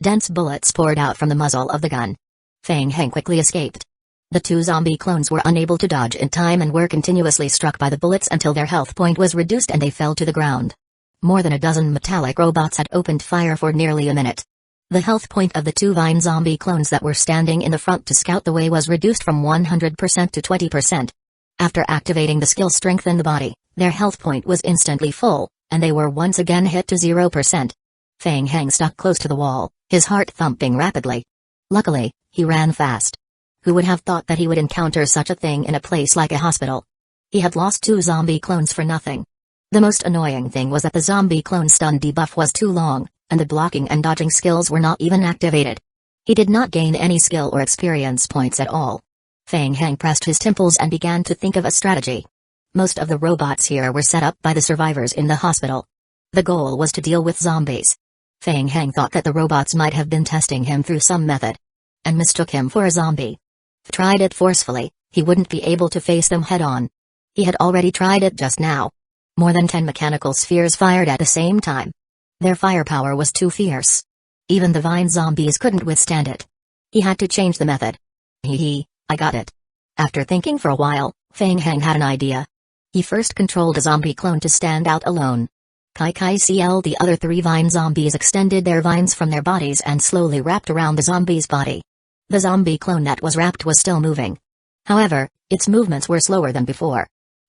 Dense bullets poured out from the muzzle of the gun. Feng Heng quickly escaped. The two zombie clones were unable to dodge in time and were continuously struck by the bullets until their health point was reduced and they fell to the ground. More than a dozen metallic robots had opened fire for nearly a minute. The health point of the two vine zombie clones that were standing in the front to scout the way was reduced from 100% to 20%. After activating the skill Strengthen the Body, their health point was instantly full, and they were once again hit to 0%. Feng Heng stuck close to the wall, his heart thumping rapidly. Luckily, he ran fast. Who would have thought that he would encounter such a thing in a place like a hospital? He had lost two zombie clones for nothing. The most annoying thing was that the zombie clone stun debuff was too long, and the blocking and dodging skills were not even activated. He did not gain any skill or experience points at all. Feng Heng pressed his temples and began to think of a strategy. Most of the robots here were set up by the survivors in the hospital. The goal was to deal with zombies. Feng Heng thought that the robots might have been testing him through some method, and mistook him for a zombie. If tried it forcefully, he wouldn't be able to face them head-on. He had already tried it just now. More than 10 mechanical spheres fired at the same time. Their firepower was too fierce. Even the vine zombies couldn't withstand it. He had to change the method. I got it. After thinking for a while, Feng Heng had an idea. He first controlled a zombie clone to stand out alone. The other three vine zombies extended their vines from their bodies and slowly wrapped around the zombie's body. The zombie clone that was wrapped was still moving. However, its movements were slower than before.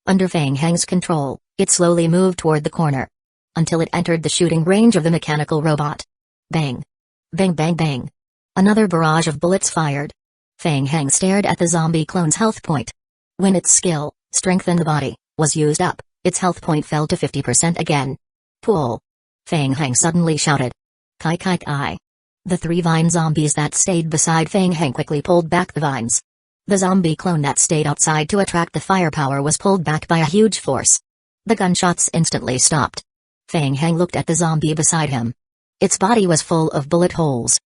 Under Feng Heng's control, it slowly moved toward the corner, until it entered the shooting range of the mechanical robot. Bang. Bang bang bang. Another barrage of bullets fired. Feng Heng stared at the zombie clone's health point. When its skill, Strengthen the Body, was used up, its health point fell to 50% again. Pull. Feng Heng suddenly shouted. Kai kai kai. The three vine zombies that stayed beside Feng Heng quickly pulled back the vines. The zombie clone that stayed outside to attract the firepower was pulled back by a huge force. The gunshots instantly stopped. Feng Heng looked at the zombie beside him. Its body was full of bullet holes.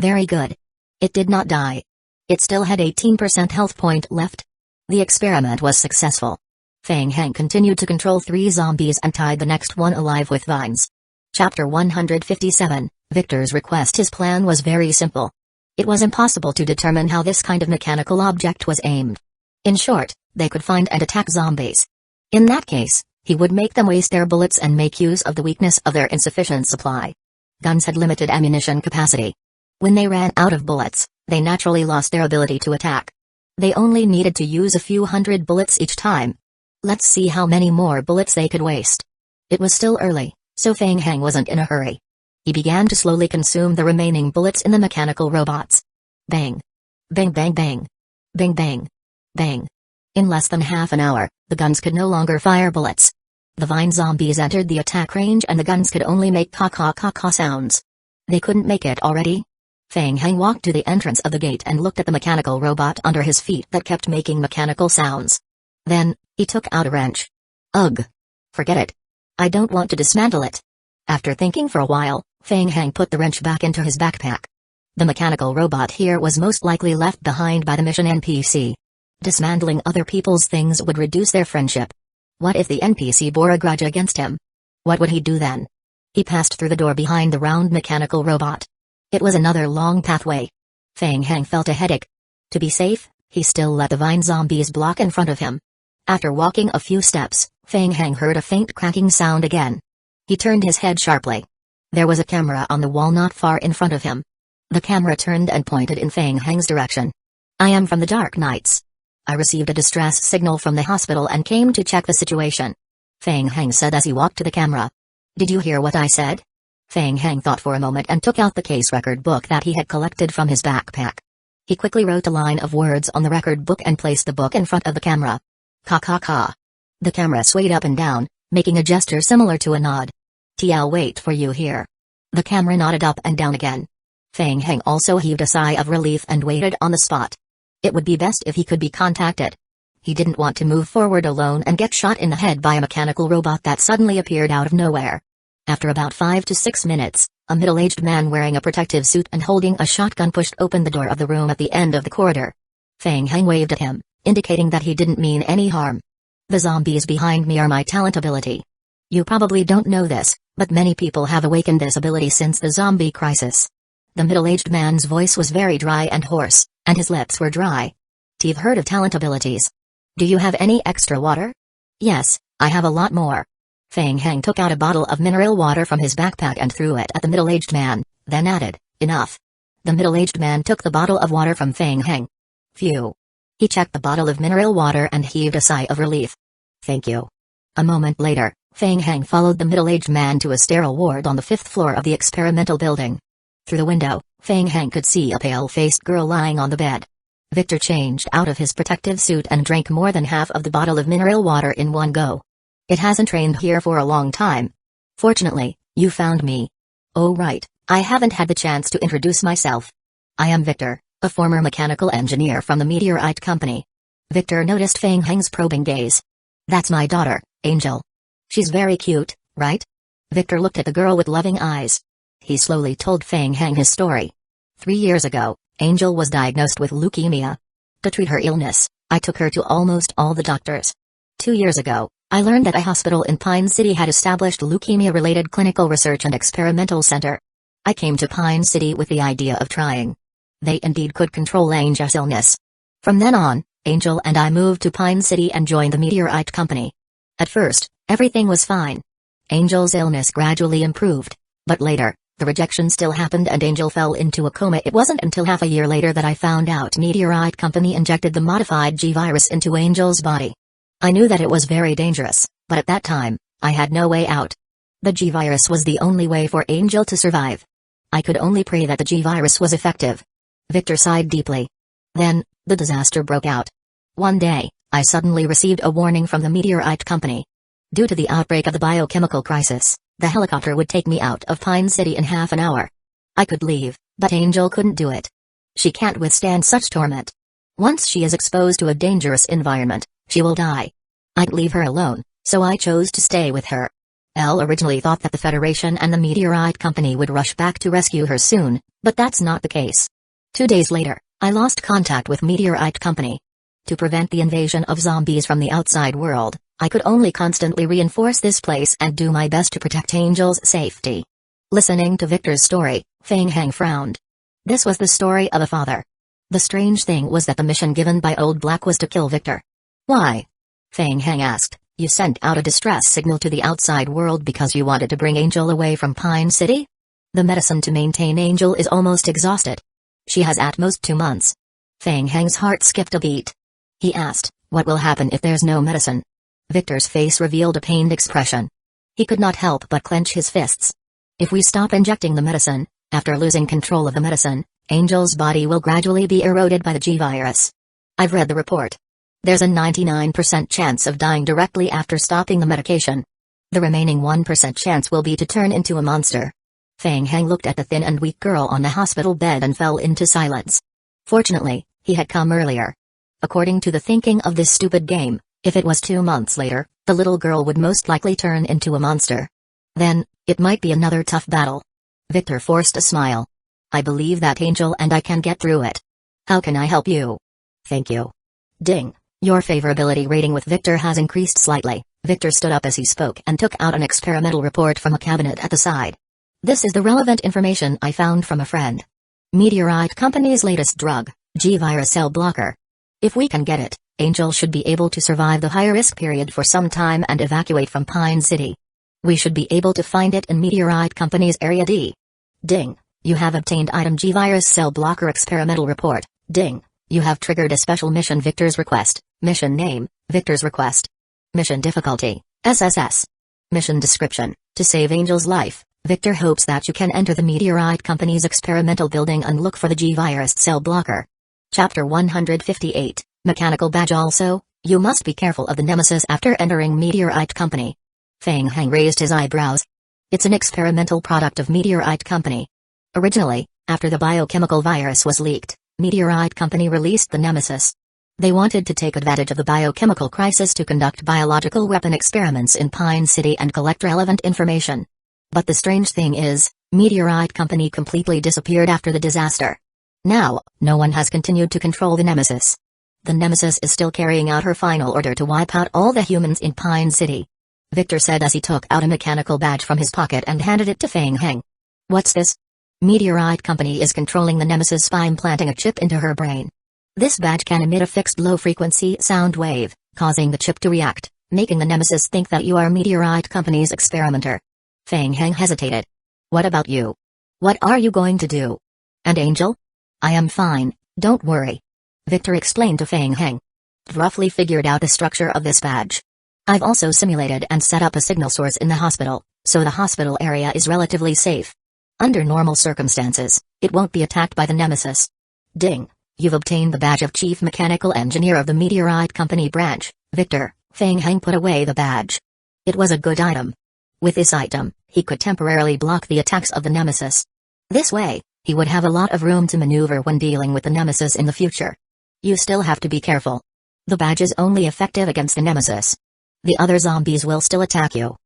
Very good. It did not die. It still had 18% health point left. The experiment was successful. Feng Heng continued to control three zombies and tied the next one alive with vines. Chapter 157, Victor's request. His plan was very simple. It was impossible to determine how this kind of mechanical object was aimed. In short, they could find and attack zombies. In that case, he would make them waste their bullets and make use of the weakness of their insufficient supply. Guns had limited ammunition capacity. When they ran out of bullets, they naturally lost their ability to attack. They only needed to use a few hundred bullets each time. Let's see how many more bullets they could waste. It was still early, so Feng Heng wasn't in a hurry. He began to slowly consume the remaining bullets in the mechanical robots. Bang. Bang bang bang. Bang bang. Bang. In less than half an hour, the guns could no longer fire bullets. The vine zombies entered the attack range and the guns could only make caw-caw-caw-caw sounds. They couldn't make it already? Feng Heng walked to the entrance of the gate and looked at the mechanical robot under his feet that kept making mechanical sounds. Then, he took out a wrench. Ugh. Forget it. I don't want to dismantle it. After thinking for a while, Feng Heng put the wrench back into his backpack. The mechanical robot here was most likely left behind by the mission NPC. Dismantling other people's things would reduce their friendship. What if the NPC bore a grudge against him? What would he do then? He passed through the door behind the round mechanical robot. It was another long pathway. Feng Heng felt a headache. To be safe, he still let the vine zombies block in front of him. After walking a few steps, Feng Heng heard a faint cracking sound again. He turned his head sharply. There was a camera on the wall not far in front of him. The camera turned and pointed in Feng Heng's direction. I am from the Dark Knights. I received a distress signal from the hospital and came to check the situation. Feng Heng said as he walked to the camera. Did you hear what I said? Feng Heng thought for a moment and took out the case record book that he had collected from his backpack. He quickly wrote a line of words on the record book and placed the book in front of the camera. Ka. The camera swayed up and down, making a gesture similar to a nod. I'll wait for you here. The camera nodded up and down again. Feng Heng also heaved a sigh of relief and waited on the spot. It would be best if he could be contacted. He didn't want to move forward alone and get shot in the head by a mechanical robot that suddenly appeared out of nowhere. After about 5 to 6 minutes, a middle-aged man wearing a protective suit and holding a shotgun pushed open the door of the room at the end of the corridor. Feng Heng waved at him, indicating that he didn't mean any harm. The zombies behind me are my talent ability. You probably don't know this, but many people have awakened this ability since the zombie crisis. The middle-aged man's voice was very dry and hoarse, and his lips were dry. You've heard of talent abilities. Do you have any extra water? Yes, I have a lot more. Feng Heng took out a bottle of mineral water from his backpack and threw it at the middle-aged man, then added, enough. The middle-aged man took the bottle of water from Feng Heng. Phew. He checked the bottle of mineral water and heaved a sigh of relief. Thank you. A moment later, Feng Heng followed the middle-aged man to a sterile ward on the 5th floor of the experimental building. Through the window, Feng Heng could see a pale-faced girl lying on the bed. Victor changed out of his protective suit and drank more than half of the bottle of mineral water in one go. It hasn't rained here for a long time. Fortunately, you found me. Oh right, I haven't had the chance to introduce myself. I am Victor, a former mechanical engineer from the Meteorite Company. Victor noticed Feng Heng's probing gaze. That's my daughter, Angel. She's very cute, right? Victor looked at the girl with loving eyes. He slowly told Feng Heng his story. 3 years ago, Angel was diagnosed with leukemia. To treat her illness, I took her to almost all the doctors. 2 years ago, I learned that a hospital in Pine City had established leukemia-related clinical research and experimental center. I came to Pine City with the idea of trying. They indeed could control Angel's illness. From then on, Angel and I moved to Pine City and joined the Meteorite Company. At first, everything was fine. Angel's illness gradually improved, but later, the rejection still happened and Angel fell into a coma. It wasn't until half a year later that I found out Meteorite Company injected the modified G-virus into Angel's body. I knew that it was very dangerous, but at that time, I had no way out. The G-virus was the only way for Angel to survive. I could only pray that the G-virus was effective. Victor sighed deeply. Then, the disaster broke out. One day, I suddenly received a warning from the Meteorite Company. Due to the outbreak of the biochemical crisis, the helicopter would take me out of Pine City in half an hour. I could leave, but Angel couldn't do it. She can't withstand such torment. Once she is exposed to a dangerous environment, she will die. I'd leave her alone, so I chose to stay with her. Elle originally thought that the Federation and the Meteorite Company would rush back to rescue her soon, but that's not the case. 2 days later, I lost contact with Meteorite Company. To prevent the invasion of zombies from the outside world, I could only constantly reinforce this place and do my best to protect Angel's safety. Listening to Victor's story, Feng Heng frowned. This was the story of a father. The strange thing was that the mission given by Old Black was to kill Victor. Why? Feng Heng asked. You sent out a distress signal to the outside world because you wanted to bring Angel away from Pine City? The medicine to maintain Angel is almost exhausted. She has at most 2 months. Feng Heng's heart skipped a beat. He asked, what will happen if there's no medicine? Victor's face revealed a pained expression. He could not help but clench his fists. If we stop injecting the medicine, after losing control of the medicine, Angel's body will gradually be eroded by the G-virus. I've read the report. There's a 99% chance of dying directly after stopping the medication. The remaining 1% chance will be to turn into a monster. Feng Heng looked at the thin and weak girl on the hospital bed and fell into silence. Fortunately, he had come earlier. According to the thinking of this stupid game, if it was 2 months later, the little girl would most likely turn into a monster. Then, it might be another tough battle. Victor forced a smile. I believe that Angel and I can get through it. How can I help you? Thank you. Ding. Your favorability rating with Victor has increased slightly. Victor stood up as he spoke and took out an experimental report from a cabinet at the side. This is the relevant information I found from a friend. Meteorite Company's latest drug, G-virus cell blocker. If we can get it, Angel should be able to survive the high-risk period for some time and evacuate from Pine City. We should be able to find it in Meteorite Company's Area D. Ding. You have obtained item G-virus cell blocker experimental report. Ding. You have triggered a special mission Victor's request. Mission name, Victor's request. Mission difficulty, SSS. Mission description, to save Angel's life, Victor hopes that you can enter the Meteorite Company's experimental building and look for the G-virus cell blocker. Chapter 158, Mechanical Badge. Also, you must be careful of the nemesis after entering Meteorite Company. Feng Heng raised his eyebrows. It's an experimental product of Meteorite Company. Originally, after the biochemical virus was leaked, Meteorite Company released the nemesis. They wanted to take advantage of the biochemical crisis to conduct biological weapon experiments in Pine City and collect relevant information. But the strange thing is, Meteorite Company completely disappeared after the disaster. Now, no one has continued to control the Nemesis. The Nemesis is still carrying out her final order to wipe out all the humans in Pine City. Victor said as he took out a mechanical badge from his pocket and handed it to Feng Heng. What's this? Meteorite Company is controlling the Nemesis by implanting a chip into her brain. This badge can emit a fixed low-frequency sound wave, causing the chip to react, making the Nemesis think that you are Meteorite Company's experimenter. Feng Heng hesitated. What about you? What are you going to do? And Angel? I am fine, don't worry. Victor explained to Feng Heng. Roughly figured out the structure of this badge. I've also simulated and set up a signal source in the hospital, so the hospital area is relatively safe. Under normal circumstances, it won't be attacked by the Nemesis. Ding, you've obtained the badge of Chief Mechanical Engineer of the Meteorite Company branch, Victor. Feng Heng put away the badge. It was a good item. With this item, he could temporarily block the attacks of the Nemesis. This way, he would have a lot of room to maneuver when dealing with the Nemesis in the future. You still have to be careful. The badge is only effective against the Nemesis. The other zombies will still attack you.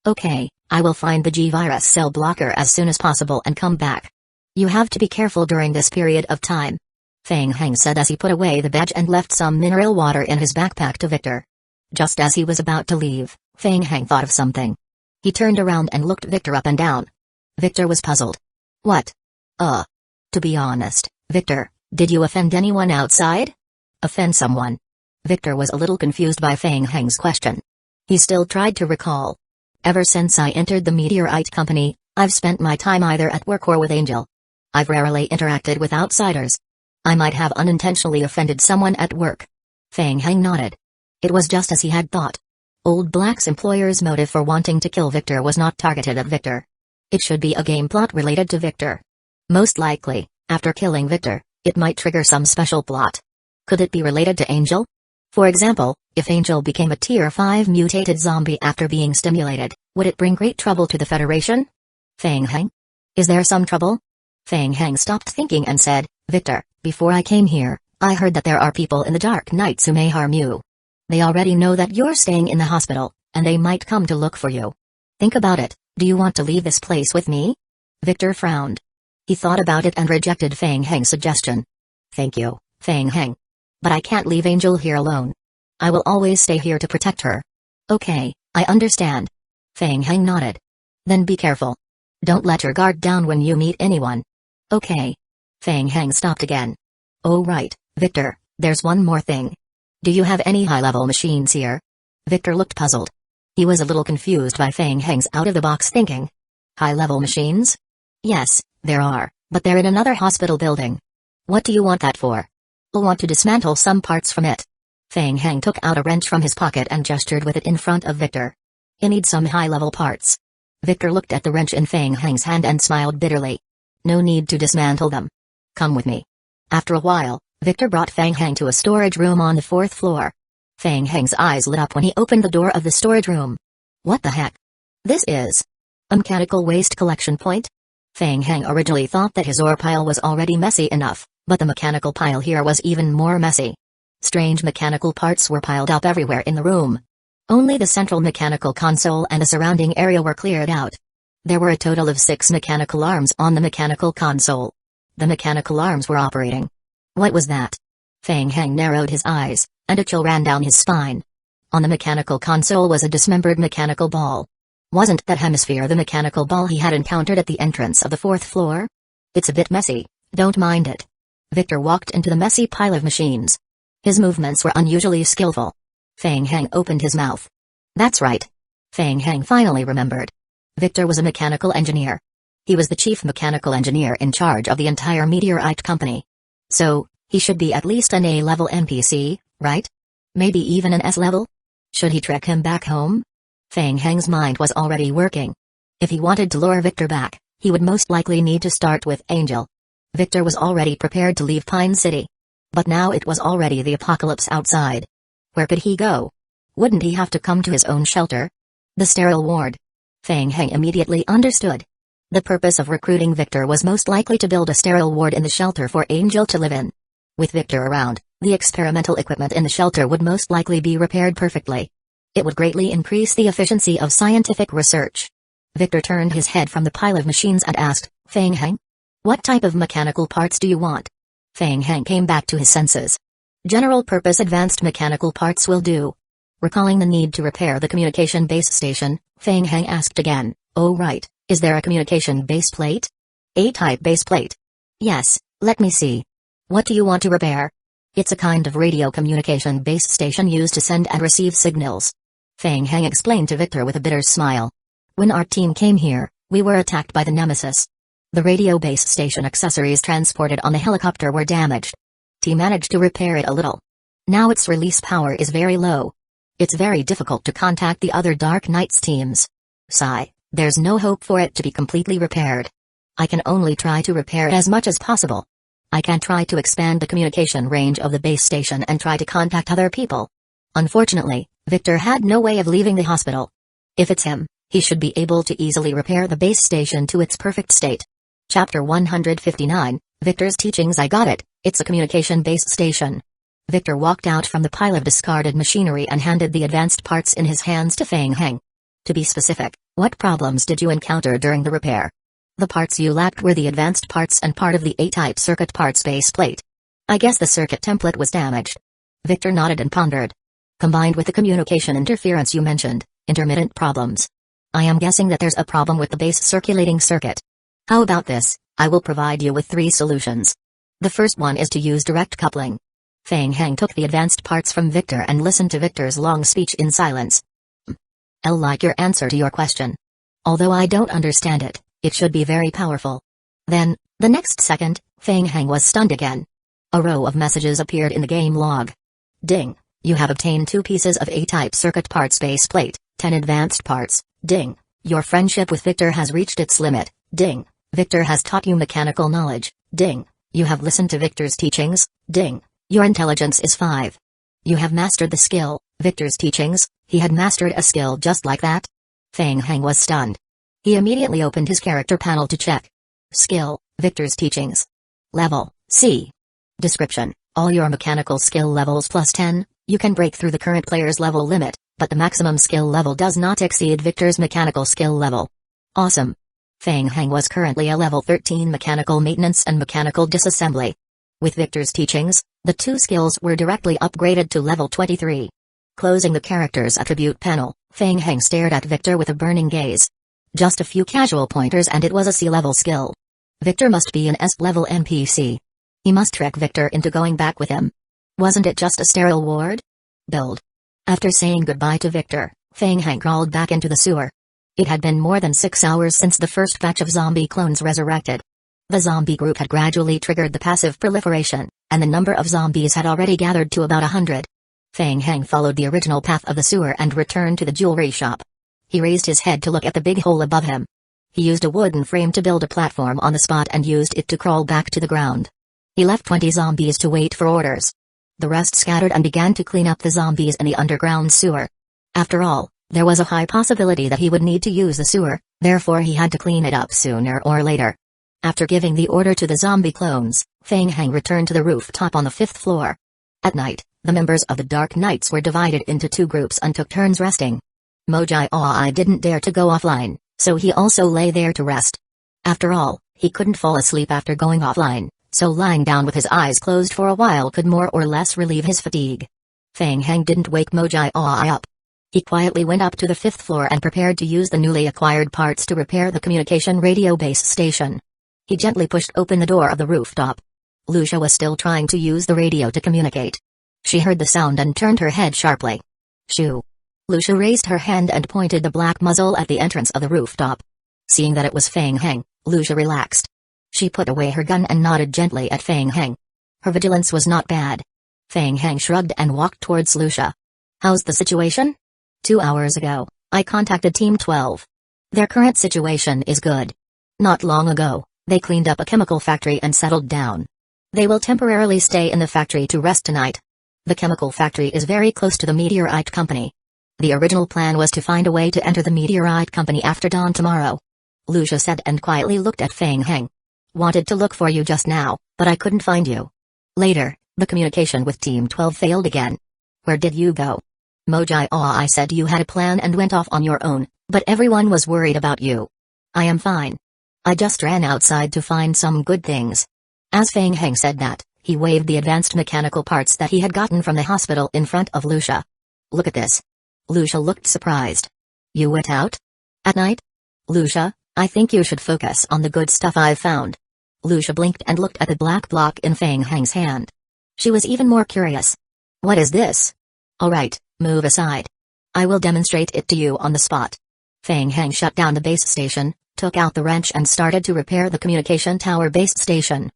Okay, I will find the G-Virus cell blocker as soon as possible and come back. You have to be careful during this period of time. Feng Heng said as he put away the badge and left some mineral water in his backpack to Victor. Just as he was about to leave, Feng Heng thought of something. He turned around and looked Victor up and down. Victor was puzzled. What? To be honest, Victor, did you offend anyone outside? Offend someone? Victor was a little confused by Feng Heng's question. He still tried to recall. Ever since I entered the Meteorite Company, I've spent my time either at work or with Angel. I've rarely interacted with outsiders. I might have unintentionally offended someone at work. Feng Heng nodded. It was just as he had thought. Old Black's employer's motive for wanting to kill Victor was not targeted at Victor. It should be a game plot related to Victor. Most likely, after killing Victor, it might trigger some special plot. Could it be related to Angel? For example, if Angel became a Tier 5 mutated zombie after being stimulated, would it bring great trouble to the Federation? Feng Heng? Is there some trouble? Feng Heng stopped thinking and said, Victor, before I came here, I heard that there are people in the Dark Nights who may harm you. They already know that you're staying in the hospital, and they might come to look for you. Think about it, do you want to leave this place with me? Victor frowned. He thought about it and rejected Feng Heng's suggestion. Thank you, Feng Heng. But I can't leave Angel here alone. I will always stay here to protect her. Okay, I understand. Feng Heng nodded. Then be careful. Don't let your guard down when you meet anyone. Okay. Feng Heng stopped again. Oh right, Victor, there's one more thing. Do you have any high-level machines here? Victor looked puzzled. He was a little confused by Feng Heng's out-of-the-box thinking. High-level machines? Yes, there are, but they're in another hospital building. What do you want that for? I'll want to dismantle some parts from it. Feng Heng took out a wrench from his pocket and gestured with it in front of Victor. I need some high-level parts. Victor looked at the wrench in Feng Heng's hand and smiled bitterly. No need to dismantle them. Come with me. After a while, Victor brought Feng Heng to a storage room on the 4th floor. Feng Heng's eyes lit up when he opened the door of the storage room. What the heck? This is a mechanical waste collection point? Feng Heng originally thought that his ore pile was already messy enough, but the mechanical pile here was even more messy. Strange mechanical parts were piled up everywhere in the room. Only the central mechanical console and the surrounding area were cleared out. There were a total of 6 mechanical arms on the mechanical console. The mechanical arms were operating. What was that? Feng Heng narrowed his eyes, and a chill ran down his spine. On the mechanical console was a dismembered mechanical ball. Wasn't that hemisphere the mechanical ball he had encountered at the entrance of the 4th floor? It's a bit messy, don't mind it. Victor walked into the messy pile of machines. His movements were unusually skillful. Feng Heng opened his mouth. That's right. Feng Heng finally remembered. Victor was a mechanical engineer. He was the chief mechanical engineer in charge of the entire Meteorite Company. So, he should be at least an A-level NPC, right? Maybe even an S-level? Should he trek him back home? Feng Heng's mind was already working. If he wanted to lure Victor back, he would most likely need to start with Angel. Victor was already prepared to leave Pine City. But now it was already the apocalypse outside. Where could he go? Wouldn't he have to come to his own shelter? The sterile ward. Feng Heng immediately understood. The purpose of recruiting Victor was most likely to build a sterile ward in the shelter for Angel to live in. With Victor around, the experimental equipment in the shelter would most likely be repaired perfectly. It would greatly increase the efficiency of scientific research. Victor turned his head from the pile of machines and asked, Feng Heng? What type of mechanical parts do you want? Feng Heng came back to his senses. General-purpose advanced mechanical parts will do. Recalling the need to repair the communication base station, Feng Heng asked again, Oh right, is there a communication base plate? A-type base plate? Yes, let me see. What do you want to repair? It's a kind of radio communication base station used to send and receive signals. Feng Heng explained to Victor with a bitter smile. When our team came here, we were attacked by the Nemesis. The radio base station accessories transported on the helicopter were damaged. Team managed to repair it a little. Now its release power is very low. It's very difficult to contact the other Dark Knights teams. Sigh, there's no hope for it to be completely repaired. I can only try to repair it as much as possible. I can try to expand the communication range of the base station and try to contact other people. Unfortunately, Victor had no way of leaving the hospital. If it's him, he should be able to easily repair the base station to its perfect state. Chapter 159, Victor's Teachings. I got it, it's a communication base station. Victor walked out from the pile of discarded machinery and handed the advanced parts in his hands to Feng Heng. To be specific, what problems did you encounter during the repair? The parts you lacked were the advanced parts and part of the A-type circuit parts base plate. I guess the circuit template was damaged. Victor nodded and pondered. Combined with the communication interference you mentioned, intermittent problems. I am guessing that there's a problem with the base circulating circuit. How about this? I will provide you with 3 solutions. The first one is to use direct coupling. Feng Heng took the advanced parts from Victor and listened to Victor's long speech in silence. I'll like your answer to your question. Although I don't understand it, it should be very powerful. Then, the next second, Feng Heng was stunned again. A row of messages appeared in the game log. Ding. You have obtained 2 pieces of A-type circuit parts base plate, 10 advanced parts. Ding. Your friendship with Victor has reached its limit. Ding. Victor has taught you mechanical knowledge. Ding. You have listened to Victor's teachings. Ding. Your intelligence is 5. You have mastered the skill, Victor's teachings. He had mastered a skill just like that? Feng Heng was stunned. He immediately opened his character panel to check. Skill, Victor's teachings. Level, C. Description, all your mechanical skill levels plus 10, you can break through the current player's level limit, but the maximum skill level does not exceed Victor's mechanical skill level. Awesome. Feng Heng was currently a level 13 mechanical maintenance and mechanical disassembly. With Victor's teachings, the 2 skills were directly upgraded to level 23. Closing the character's attribute panel, Feng Heng stared at Victor with a burning gaze. Just a few casual pointers and it was a C-level skill. Victor must be an S-level NPC. He must trick Victor into going back with him. Wasn't it just a sterile ward? Build. After saying goodbye to Victor, Feng Heng crawled back into the sewer. It had been more than 6 hours since the first batch of zombie clones resurrected. The zombie group had gradually triggered the passive proliferation, and the number of zombies had already gathered to about 100. Feng Heng followed the original path of the sewer and returned to the jewelry shop. He raised his head to look at the big hole above him. He used a wooden frame to build a platform on the spot and used it to crawl back to the ground. He left 20 zombies to wait for orders. The rest scattered and began to clean up the zombies in the underground sewer. After all, there was a high possibility that he would need to use the sewer, therefore he had to clean it up sooner or later. After giving the order to the zombie clones, Feng Heng returned to the rooftop on the 5th floor. At night, the members of the Dark Knights were divided into 2 groups and took turns resting. Mojai didn't dare to go offline, so he also lay there to rest. After all, he couldn't fall asleep after going offline, so lying down with his eyes closed for a while could more or less relieve his fatigue. Feng Heng didn't wake Mojai up. He quietly went up to the 5th floor and prepared to use the newly acquired parts to repair the communication radio base station. He gently pushed open the door of the rooftop. Lucia was still trying to use the radio to communicate. She heard the sound and turned her head sharply. Shoo. Lucia raised her hand and pointed the black muzzle at the entrance of the rooftop. Seeing that it was Feng Heng, Lucia relaxed. She put away her gun and nodded gently at Feng Heng. Her vigilance was not bad. Feng Heng shrugged and walked towards Lucia. How's the situation? 2 hours ago, I contacted Team 12. Their current situation is good. Not long ago, they cleaned up a chemical factory and settled down. They will temporarily stay in the factory to rest tonight. The chemical factory is very close to the meteorite company. The original plan was to find a way to enter the meteorite company after dawn tomorrow. Lucia said and quietly looked at Feng Heng. Wanted to look for you just now, but I couldn't find you. Later, the communication with Team 12 failed again. Where did you go? Mojai said you had a plan and went off on your own, But everyone was worried about you. I am fine. I just ran outside to find some good things. As Feng Heng said that, he waved the advanced mechanical parts that he had gotten from the hospital in front of Lucia. Look at this. Lucia looked surprised. You went out? At night? Lucia, I think you should focus on the good stuff I've found. Lucia blinked and looked at the black block in Feng Heng's hand. She was even more curious. What is this? Alright, move aside. I will demonstrate it to you on the spot. Feng Heng shut down the base station, took out the wrench and started to repair the communication tower base station.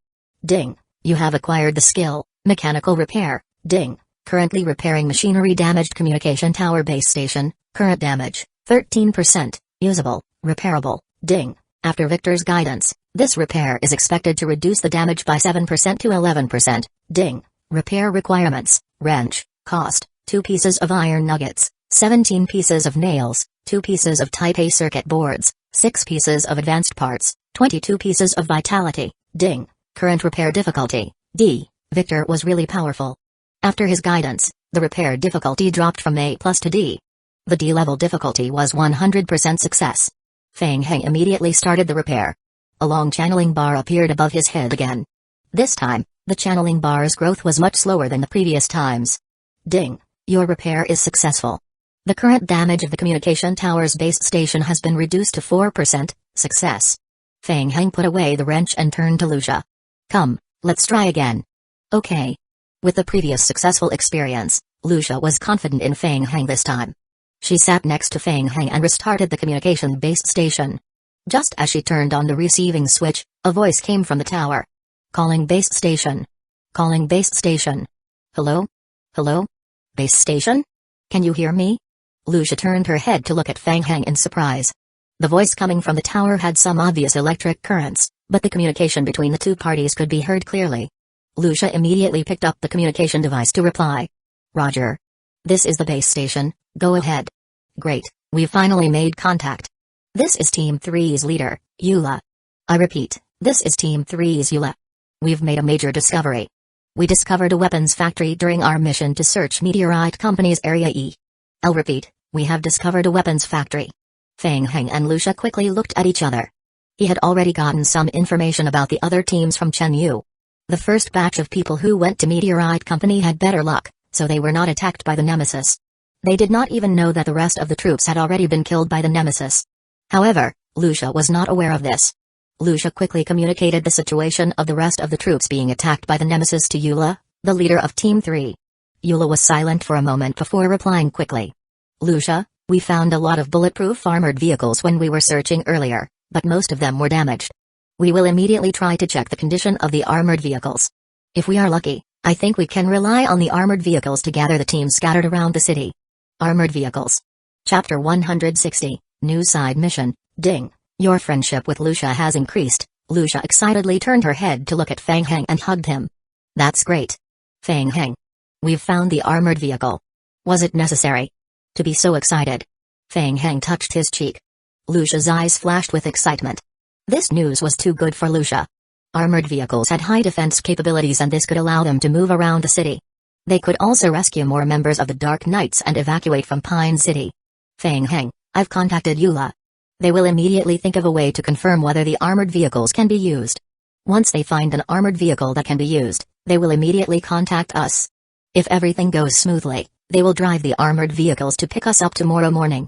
Ding, you have acquired the skill, mechanical repair. Ding, currently repairing machinery damaged communication tower base station, current damage, 13%, usable, repairable. Ding, after Victor's guidance, this repair is expected to reduce the damage by 7% to 11%. Ding, repair requirements, wrench, cost, 2 pieces of iron nuggets, 17 pieces of nails, 2 pieces of Type A circuit boards, 6 pieces of advanced parts, 22 pieces of vitality. Ding, current repair difficulty, D. Victor was really powerful. After his guidance, the repair difficulty dropped from A+ to D. The D level difficulty was 100% success. Feng Heng immediately started the repair. A long channeling bar appeared above his head again. This time, the channeling bar's growth was much slower than the previous times. Ding, your repair is successful. The current damage of the communication tower's base station has been reduced to 4%, success. Feng Heng put away the wrench and turned to Lucia. Come, let's try again. Okay. With the previous successful experience, Lucia was confident in Feng Heng this time. She sat next to Feng Heng and restarted the communication base station. Just as she turned on the receiving switch, a voice came from the tower. Calling base station. Calling base station. Hello? Hello? Base station? Can you hear me? Lucia turned her head to look at Feng Heng in surprise. The voice coming from the tower had some obvious electric currents, but the communication between the two parties could be heard clearly. Lucia immediately picked up the communication device to reply. Roger. This is the base station, go ahead. Great, we've finally made contact. This is Team 3's leader, Eula. I repeat, this is Team 3's Eula. We've made a major discovery. We discovered a weapons factory during our mission to search Meteorite Company's Area E. I'll repeat, we have discovered a weapons factory. Feng Heng and Lucia quickly looked at each other. He had already gotten some information about the other teams from Chen Yu. The first batch of people who went to Meteorite Company had better luck, so they were not attacked by the Nemesis. They did not even know that the rest of the troops had already been killed by the Nemesis. However, Lucia was not aware of this. Lucia quickly communicated the situation of the rest of the troops being attacked by the Nemesis to Eula, the leader of Team 3. Eula was silent for a moment before replying quickly. Lucia, we found a lot of bulletproof armored vehicles when we were searching earlier, but most of them were damaged. We will immediately try to check the condition of the armored vehicles. If we are lucky, I think we can rely on the armored vehicles to gather the teams scattered around the city. Armored vehicles. Chapter 160, New Side Mission. Ding, your friendship with Lucia has increased. Lucia excitedly turned her head to look at Feng Heng and hugged him. That's great. Feng Heng. We've found the armored vehicle. Was it necessary to be so excited? Feng Heng touched his cheek. Lucia's eyes flashed with excitement. This news was too good for Lucia. Armored vehicles had high defense capabilities and this could allow them to move around the city. They could also rescue more members of the Dark Knights and evacuate from Pine City. Feng Heng, I've contacted Eula. They will immediately think of a way to confirm whether the armored vehicles can be used. Once they find an armored vehicle that can be used, they will immediately contact us. If everything goes smoothly, they will drive the armored vehicles to pick us up tomorrow morning.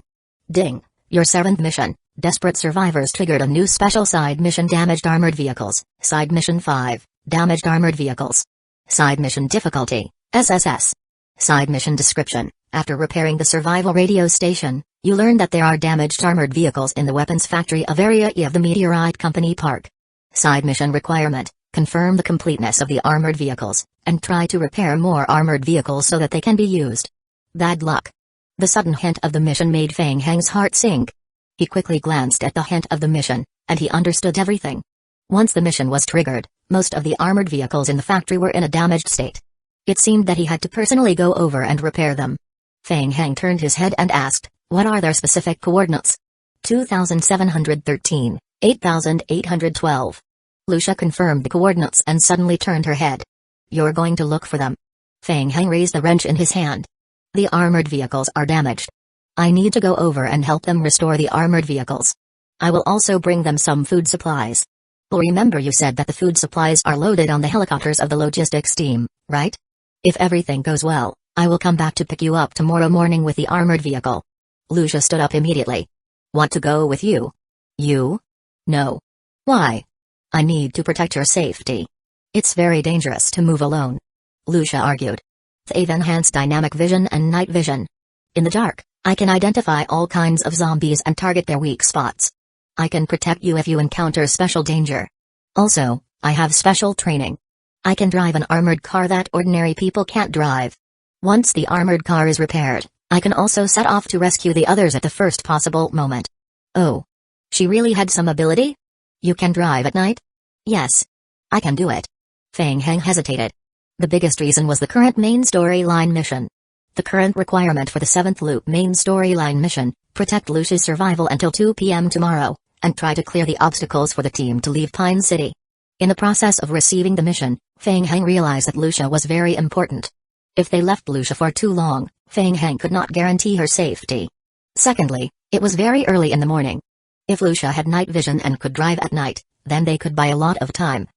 Ding, your 7th mission. Desperate survivors triggered a new special side mission. Damaged armored vehicles. Side mission 5. Damaged armored vehicles. Side mission difficulty, SSS. Side mission description. After repairing the survival radio station, you learn that there are damaged armored vehicles in the weapons factory of Area E of the Meteorite Company Park. Side mission requirement. Confirm the completeness of the armored vehicles, and try to repair more armored vehicles so that they can be used. Bad luck. The sudden hint of the mission made Feng Heng's heart sink. He quickly glanced at the hint of the mission, and he understood everything. Once the mission was triggered, most of the armored vehicles in the factory were in a damaged state. It seemed that he had to personally go over and repair them. Feng Heng turned his head and asked, what are their specific coordinates? 2713, 8812. Lucia confirmed the coordinates and suddenly turned her head. You're going to look for them. Feng Heng raised the wrench in his hand. The armored vehicles are damaged. I need to go over and help them restore the armored vehicles. I will also bring them some food supplies. Well, remember you said that the food supplies are loaded on the helicopters of the logistics team, right? If everything goes well, I will come back to pick you up tomorrow morning with the armored vehicle. Lucia stood up immediately. Want to go with you? You? No. Why? I need to protect your safety. It's very dangerous to move alone. Lucia argued. They have enhanced dynamic vision and night vision. In the dark, I can identify all kinds of zombies and target their weak spots. I can protect you if you encounter special danger. Also, I have special training. I can drive an armored car that ordinary people can't drive. Once the armored car is repaired, I can also set off to rescue the others at the first possible moment. Oh. She really had some ability? You can drive at night? Yes. I can do it. Feng Heng hesitated. The biggest reason was the current main storyline mission. The current requirement for the 7th loop main storyline mission, protect Lucia's survival until 2 p.m. tomorrow, and try to clear the obstacles for the team to leave Pine City. In the process of receiving the mission, Feng Heng realized that Lucia was very important. If they left Lucia for too long, Feng Heng could not guarantee her safety. Secondly, it was very early in the morning. If Lucia had night vision and could drive at night, then they could buy a lot of time.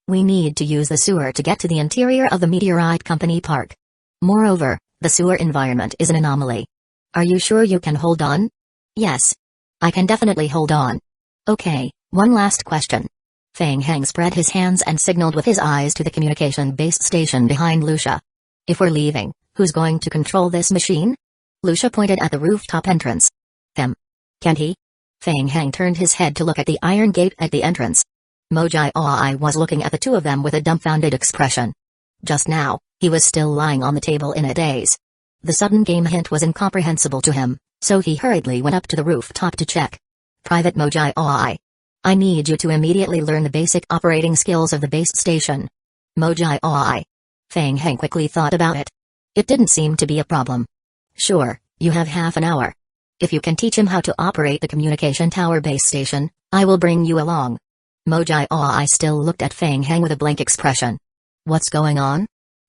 We need to use the sewer to get to the interior of the Meteorite Company Park. Moreover, the sewer environment is an anomaly. Are you sure you can hold on? Yes. I can definitely hold on. Okay, one last question. Feng Heng spread his hands and signaled with his eyes to the communication base station behind Lucia. If we're leaving, who's going to control this machine? Lucia pointed at the rooftop entrance. Can't he? Feng Heng turned his head to look at the iron gate at the entrance. Mojai Oi was looking at the two of them with a dumbfounded expression. Just now, he was still lying on the table in a daze. The sudden game hint was incomprehensible to him, so he hurriedly went up to the rooftop to check. Private Mojai Oi. I need you to immediately learn the basic operating skills of the base station. Mojai Oi. Feng Heng quickly thought about it. It didn't seem to be a problem. Sure, you have half an hour. If you can teach him how to operate the communication tower base station, I will bring you along. Mojai Oi still looked at Feng Heng with a blank expression. What's going on?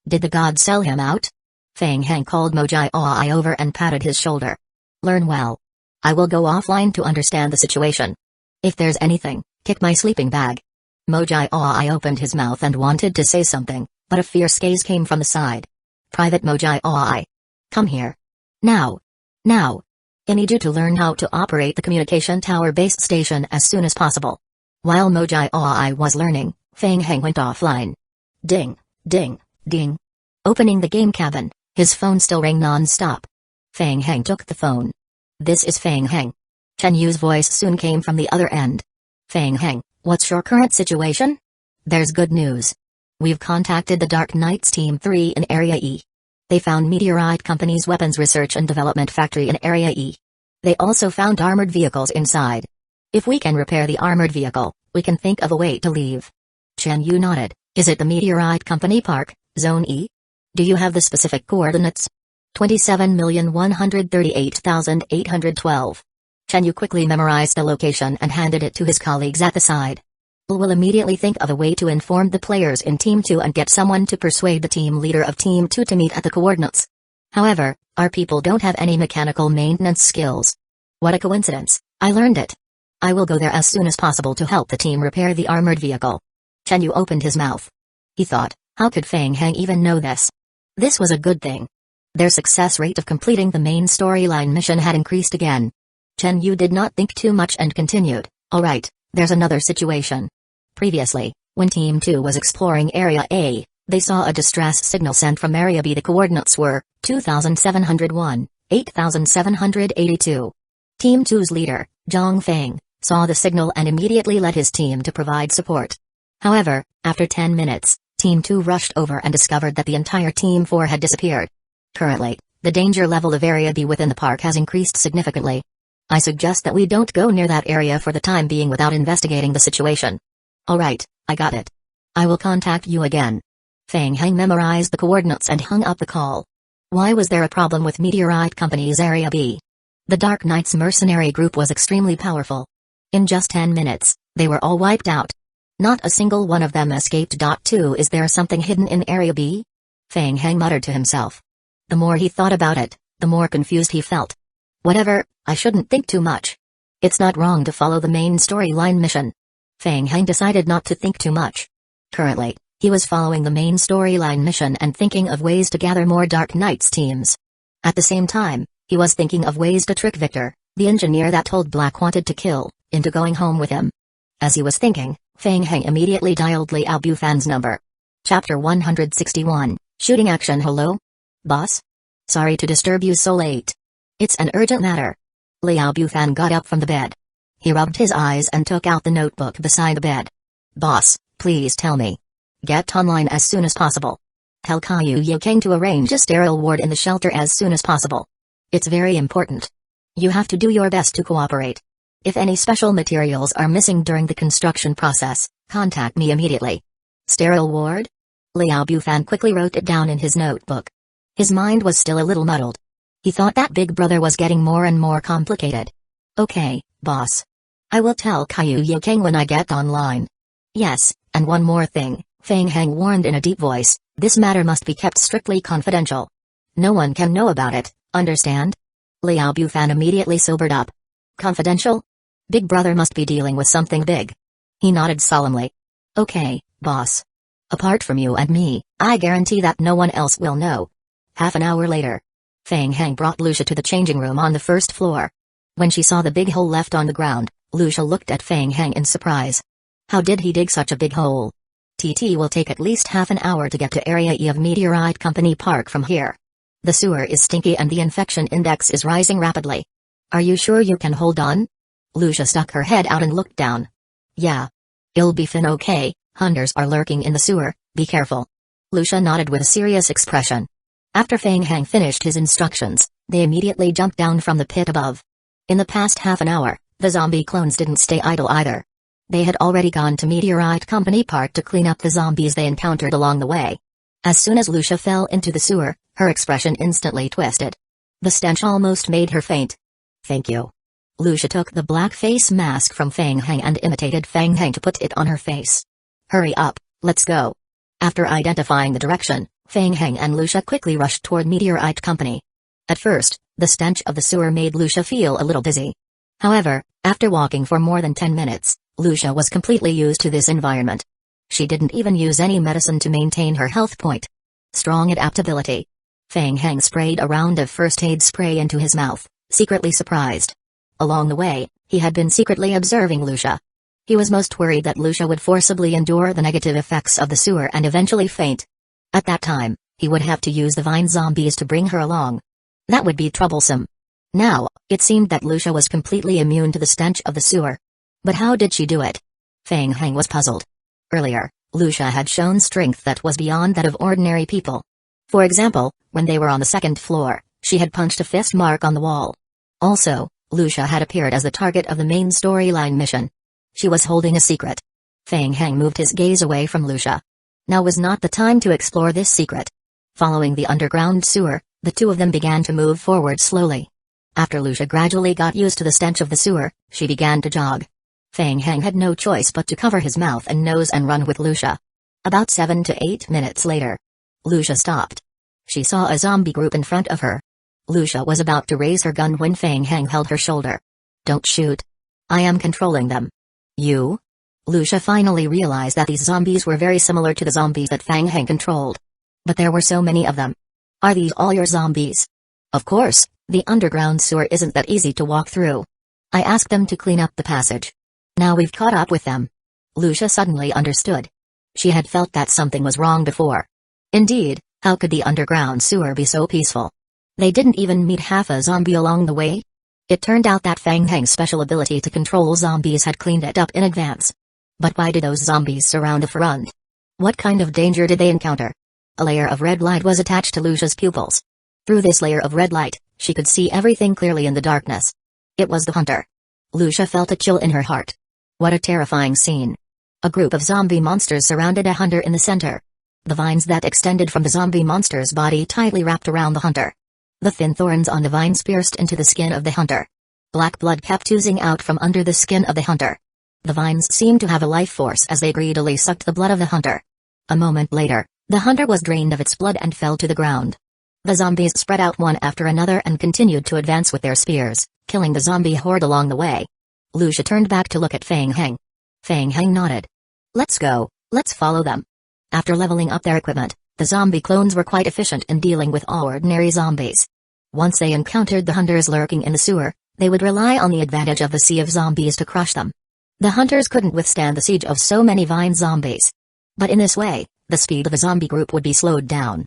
Did the god sell him out? Feng Heng called Mojai Oi over and patted his shoulder. Learn well. I will go offline to understand the situation. If there's anything, kick my sleeping bag. Mojai Oi opened his mouth and wanted to say something, but a fierce gaze came from the side. Private Mojai Oi. Come here. Now. Now. I need you to learn how to operate the communication tower base station as soon as possible. While Mojai Oi was learning, Feng Heng went offline. Ding, ding, ding. Opening the game cabin, his phone still rang non-stop. Feng Heng took the phone. This is Feng Heng. Chen Yu's voice soon came from the other end. Feng Heng, what's your current situation? There's good news. We've contacted the Dark Knights Team 3 in Area E. They found Meteorite Company's weapons research and development factory in Area E. They also found armored vehicles inside. If we can repair the armored vehicle, we can think of a way to leave. Chen Yu nodded. Is it the Meteorite Company Park, Zone E? Do you have the specific coordinates? 27,138,812. Chen Yu quickly memorized the location and handed it to his colleagues at the side. Will immediately think of a way to inform the players in Team 2 and get someone to persuade the team leader of Team 2 to meet at the coordinates. However, our people don't have any mechanical maintenance skills. What a coincidence, I learned it. I will go there as soon as possible to help the team repair the armored vehicle. Chen Yu opened his mouth. He thought, how could Feng Heng even know this? This was a good thing. Their success rate of completing the main storyline mission had increased again. Chen Yu did not think too much and continued, alright, there's another situation. Previously, when Team 2 was exploring Area A, they saw a distress signal sent from Area B. The coordinates were 2701, 8782. Team 2's leader, Zhang Feng, saw the signal and immediately led his team to provide support. However, after 10 minutes, Team 2 rushed over and discovered that the entire Team 4 had disappeared. Currently, the danger level of Area B within the park has increased significantly. I suggest that we don't go near that area for the time being without investigating the situation. Alright, I got it. I will contact you again. Feng Heng memorized the coordinates and hung up the call. Why was there a problem with Meteorite Company's Area B? The Dark Knights mercenary group was extremely powerful. In just 10 minutes, they were all wiped out. Not a single one of them escaped. 2 Is there something hidden in Area B? Feng Heng muttered to himself. The more he thought about it, the more confused he felt. Whatever, I shouldn't think too much. It's not wrong to follow the main storyline mission. Feng Heng decided not to think too much. Currently, he was following the main storyline mission and thinking of ways to gather more Dark Knights teams. At the same time, he was thinking of ways to trick Victor, the engineer that told Black wanted to kill, into going home with him. As he was thinking, Feng Heng immediately dialed Liao Bufan's number. Chapter 161, Shooting Action. Hello? Boss? Sorry to disturb you so late. It's an urgent matter. Liao Bufan got up from the bed. He rubbed his eyes and took out the notebook beside the bed. Boss, please tell me. Get online as soon as possible. Tell Caillou Yokang to arrange a sterile ward in the shelter as soon as possible. It's very important. You have to do your best to cooperate. If any special materials are missing during the construction process, contact me immediately. Sterile ward? Liao Bufan quickly wrote it down in his notebook. His mind was still a little muddled. He thought that Big Brother was getting more and more complicated. Okay, boss. I will tell Caillou Yokang when I get online. Yes, and one more thing, Feng Heng warned in a deep voice, this matter must be kept strictly confidential. No one can know about it, understand? Liao Bufan immediately sobered up. Confidential? Big Brother must be dealing with something big. He nodded solemnly. Okay, boss. Apart from you and me, I guarantee that no one else will know. Half an hour later, Feng Heng brought Lucia to the changing room on the first floor. When she saw the big hole left on the ground, Lucia looked at Feng Heng in surprise. How did he dig such a big hole? TT will take at least half an hour to get to Area E of Meteorite Company Park from here. The sewer is stinky and the infection index is rising rapidly. Are you sure you can hold on? Lucia stuck her head out and looked down. Yeah. It'll be fin okay, hunters are lurking in the sewer, be careful. Lucia nodded with a serious expression. After Feng Heng finished his instructions, they immediately jumped down from the pit above. In the past half an hour, the zombie clones didn't stay idle either. They had already gone to Meteorite Company Park to clean up the zombies they encountered along the way. As soon as Lucia fell into the sewer, her expression instantly twisted. The stench almost made her faint. Thank you. Lucia took the black face mask from Feng Heng and imitated Feng Heng to put it on her face. Hurry up, let's go. After identifying the direction, Feng Heng and Lucia quickly rushed toward Meteorite Company. At first, the stench of the sewer made Lucia feel a little dizzy. However, after walking for more than 10 minutes, Lucia was completely used to this environment. She didn't even use any medicine to maintain her health point. Strong adaptability. Feng Heng sprayed a round of first aid spray into his mouth, secretly surprised. Along the way, he had been secretly observing Lucia. He was most worried that Lucia would forcibly endure the negative effects of the sewer and eventually faint. At that time, he would have to use the vine zombies to bring her along. That would be troublesome. Now, it seemed that Lucia was completely immune to the stench of the sewer. But how did she do it? Feng Heng was puzzled. Earlier, Lucia had shown strength that was beyond that of ordinary people. For example, when they were on the second floor, she had punched a fist mark on the wall. Also, Lucia had appeared as the target of the main storyline mission. She was holding a secret. Feng Heng moved his gaze away from Lucia. Now was not the time to explore this secret. Following the underground sewer, the two of them began to move forward slowly. After Lucia gradually got used to the stench of the sewer, she began to jog. Feng Heng had no choice but to cover his mouth and nose and run with Lucia. About 7 to 8 minutes later, Lucia stopped. She saw a zombie group in front of her. Lucia was about to raise her gun when Feng Heng held her shoulder. Don't shoot. I am controlling them. You? Lucia finally realized that these zombies were very similar to the zombies that Feng Heng controlled. But there were so many of them. Are these all your zombies? Of course, the underground sewer isn't that easy to walk through. I asked them to clean up the passage. Now we've caught up with them. Lucia suddenly understood. She had felt that something was wrong before. Indeed, how could the underground sewer be so peaceful? They didn't even meet half a zombie along the way. It turned out that Feng Heng's special ability to control zombies had cleaned it up in advance. But why did those zombies surround the front? What kind of danger did they encounter? A layer of red light was attached to Lucia's pupils. Through this layer of red light, she could see everything clearly in the darkness. It was the hunter. Lucia felt a chill in her heart. What a terrifying scene. A group of zombie monsters surrounded a hunter in the center. The vines that extended from the zombie monster's body tightly wrapped around the hunter. The thin thorns on the vines pierced into the skin of the hunter. Black blood kept oozing out from under the skin of the hunter. The vines seemed to have a life force as they greedily sucked the blood of the hunter. A moment later, the hunter was drained of its blood and fell to the ground. The zombies spread out one after another and continued to advance with their spears, killing the zombie horde along the way. Lucia turned back to look at Fang Heng. Fang Heng nodded. Let's go, let's follow them. After leveling up their equipment, the zombie clones were quite efficient in dealing with ordinary zombies. Once they encountered the hunters lurking in the sewer, they would rely on the advantage of the sea of zombies to crush them. The hunters couldn't withstand the siege of so many vine zombies. But in this way, the speed of the zombie group would be slowed down.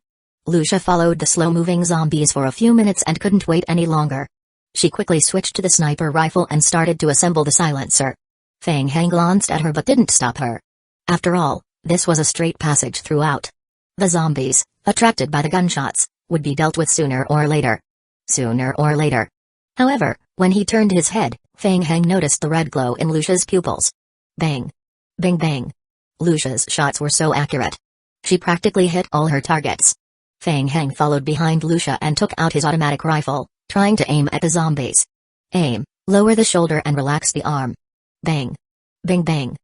Lucia followed the slow-moving zombies for a few minutes and couldn't wait any longer. She quickly switched to the sniper rifle and started to assemble the silencer. Fang Heng glanced at her but didn't stop her. After all, this was a straight passage throughout. The zombies, attracted by the gunshots, would be dealt with sooner or later. Sooner or later. However, when he turned his head, Fang Heng noticed the red glow in Lucia's pupils. Bang! Bang bang! Lucia's shots were so accurate. She practically hit all her targets. Fang Heng followed behind Lucia and took out his automatic rifle, trying to aim at the zombies. Aim, lower the shoulder and relax the arm. Bang! Bang bang!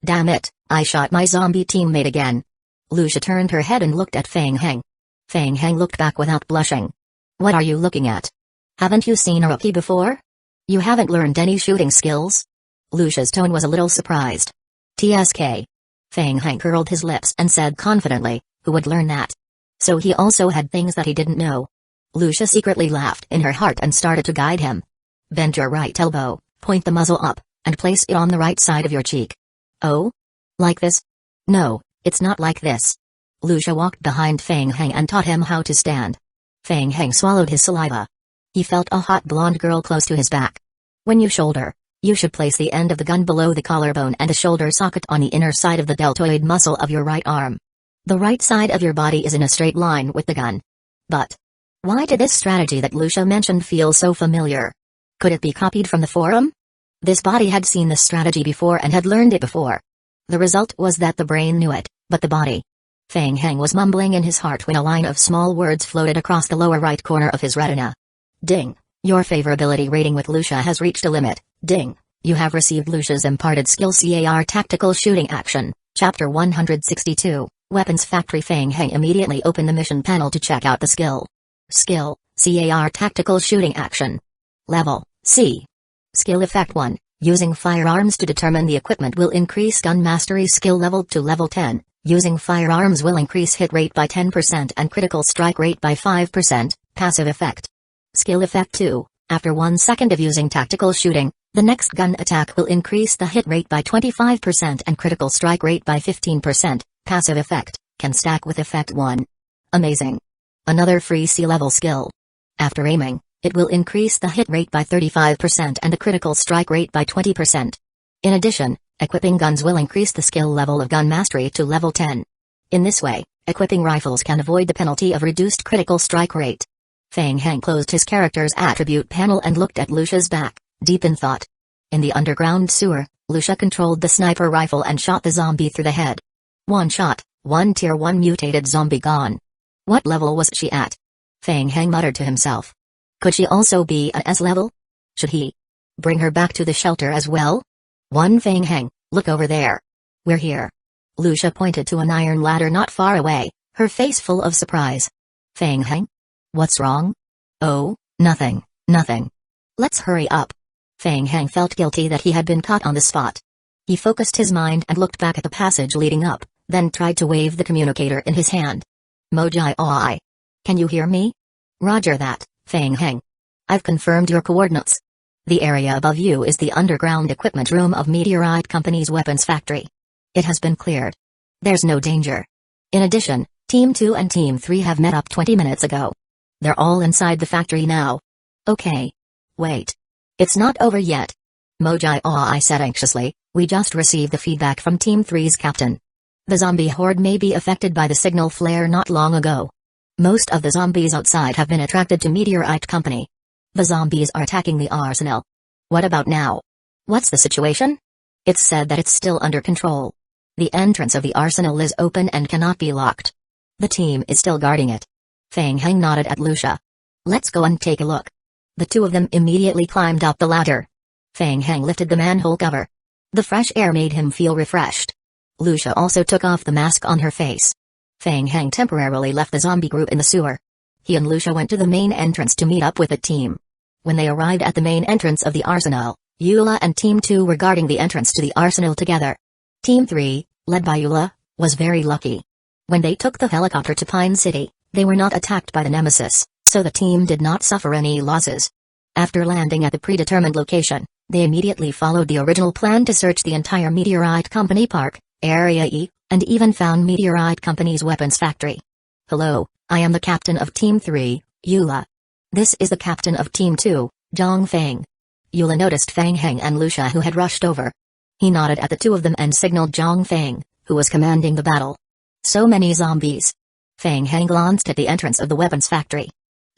Damn it, I shot my zombie teammate again. Lucia turned her head and looked at Fang Heng. Fang Heng looked back without blushing. What are you looking at? Haven't you seen a rookie before? You haven't learned any shooting skills? Lucia's tone was a little surprised. TSK. Fang Heng curled his lips and said confidently, who would learn that? So he also had things that he didn't know. Lucia secretly laughed in her heart and started to guide him. Bend your right elbow, point the muzzle up, and place it on the right side of your cheek. Oh? Like this? No, it's not like this. Lucia walked behind Fang Heng and taught him how to stand. Fang Heng swallowed his saliva. He felt a hot blonde girl close to his back. When you shoulder, you should place the end of the gun below the collarbone and a shoulder socket on the inner side of the deltoid muscle of your right arm. The right side of your body is in a straight line with the gun. But why did this strategy that Lucia mentioned feel so familiar? Could it be copied from the forum? This body had seen this strategy before and had learned it before. The result was that the brain knew it, but the body. Fang Heng was mumbling in his heart when a line of small words floated across the lower right corner of his retina. Ding! Your favorability rating with Lucia has reached a limit. Ding! You have received Lucia's imparted skill CAR Tactical Shooting Action, Chapter 162, Weapons Factory. Fang Heng immediately opened the mission panel to check out the skill. Skill, CAR Tactical Shooting Action. Level, C. Skill Effect 1, using firearms to determine the equipment will increase gun mastery skill level to level 10. Using firearms will increase hit rate by 10% and critical strike rate by 5%, passive effect. Skill Effect 2, after 1 second of using tactical shooting, the next gun attack will increase the hit rate by 25% and critical strike rate by 15%, passive effect, can stack with Effect 1. Amazing. Another free C-level skill. After aiming, it will increase the hit rate by 35% and the critical strike rate by 20%. In addition, equipping guns will increase the skill level of gun mastery to level 10. In this way, equipping rifles can avoid the penalty of reduced critical strike rate. Fang Heng closed his character's attribute panel and looked at Lucia's back, deep in thought. In the underground sewer, Lucia controlled the sniper rifle and shot the zombie through the head. One shot, one tier 1 mutated zombie gone. What level was she at? Fang Heng muttered to himself. Could she also be a S level? Should he bring her back to the shelter as well? One Fang Heng, look over there. We're here. Lucia pointed to an iron ladder not far away, her face full of surprise. Fang Heng? What's wrong? Oh, nothing, nothing. Let's hurry up. Fang Heng felt guilty that he had been caught on the spot. He focused his mind and looked back at the passage leading up, then tried to wave the communicator in his hand. Mojai Oi. Can you hear me? Roger that, Fang Heng. I've confirmed your coordinates. The area above you is the underground equipment room of Meteorite Company's weapons factory. It has been cleared. There's no danger. In addition, Team 2 and Team 3 have met up 20 minutes ago. They're all inside the factory now. Okay. Wait. It's not over yet. Mojai Oi said anxiously, we just received the feedback from Team 3's captain. The zombie horde may be affected by the signal flare not long ago. Most of the zombies outside have been attracted to Meteorite Company. The zombies are attacking the arsenal. What about now? What's the situation? It's said that it's still under control. The entrance of the arsenal is open and cannot be locked. The team is still guarding it. Fang Heng nodded at Lucia. Let's go and take a look. The two of them immediately climbed up the ladder. Fang Heng lifted the manhole cover. The fresh air made him feel refreshed. Lucia also took off the mask on her face. Fang Heng temporarily left the zombie group in the sewer. he and Lucia went to the main entrance to meet up with the team. When they arrived at the main entrance of the arsenal, Eula and Team 2 were guarding the entrance to the arsenal together. Team 3, led by Eula, was very lucky. When they took the helicopter to Pine City, they were not attacked by the Nemesis, so the team did not suffer any losses. After landing at the predetermined location, they immediately followed the original plan to search the entire Meteorite Company Park, Area E, and even found Meteorite Company's weapons factory. Hello, I am the captain of Team 3, Eula. This is the captain of Team 2, Zhang Feng. Eula noticed Fang Heng and Lucia who had rushed over. He nodded at the two of them and signaled Zhang Feng, who was commanding the battle. So many zombies. Fang Heng glanced at the entrance of the weapons factory.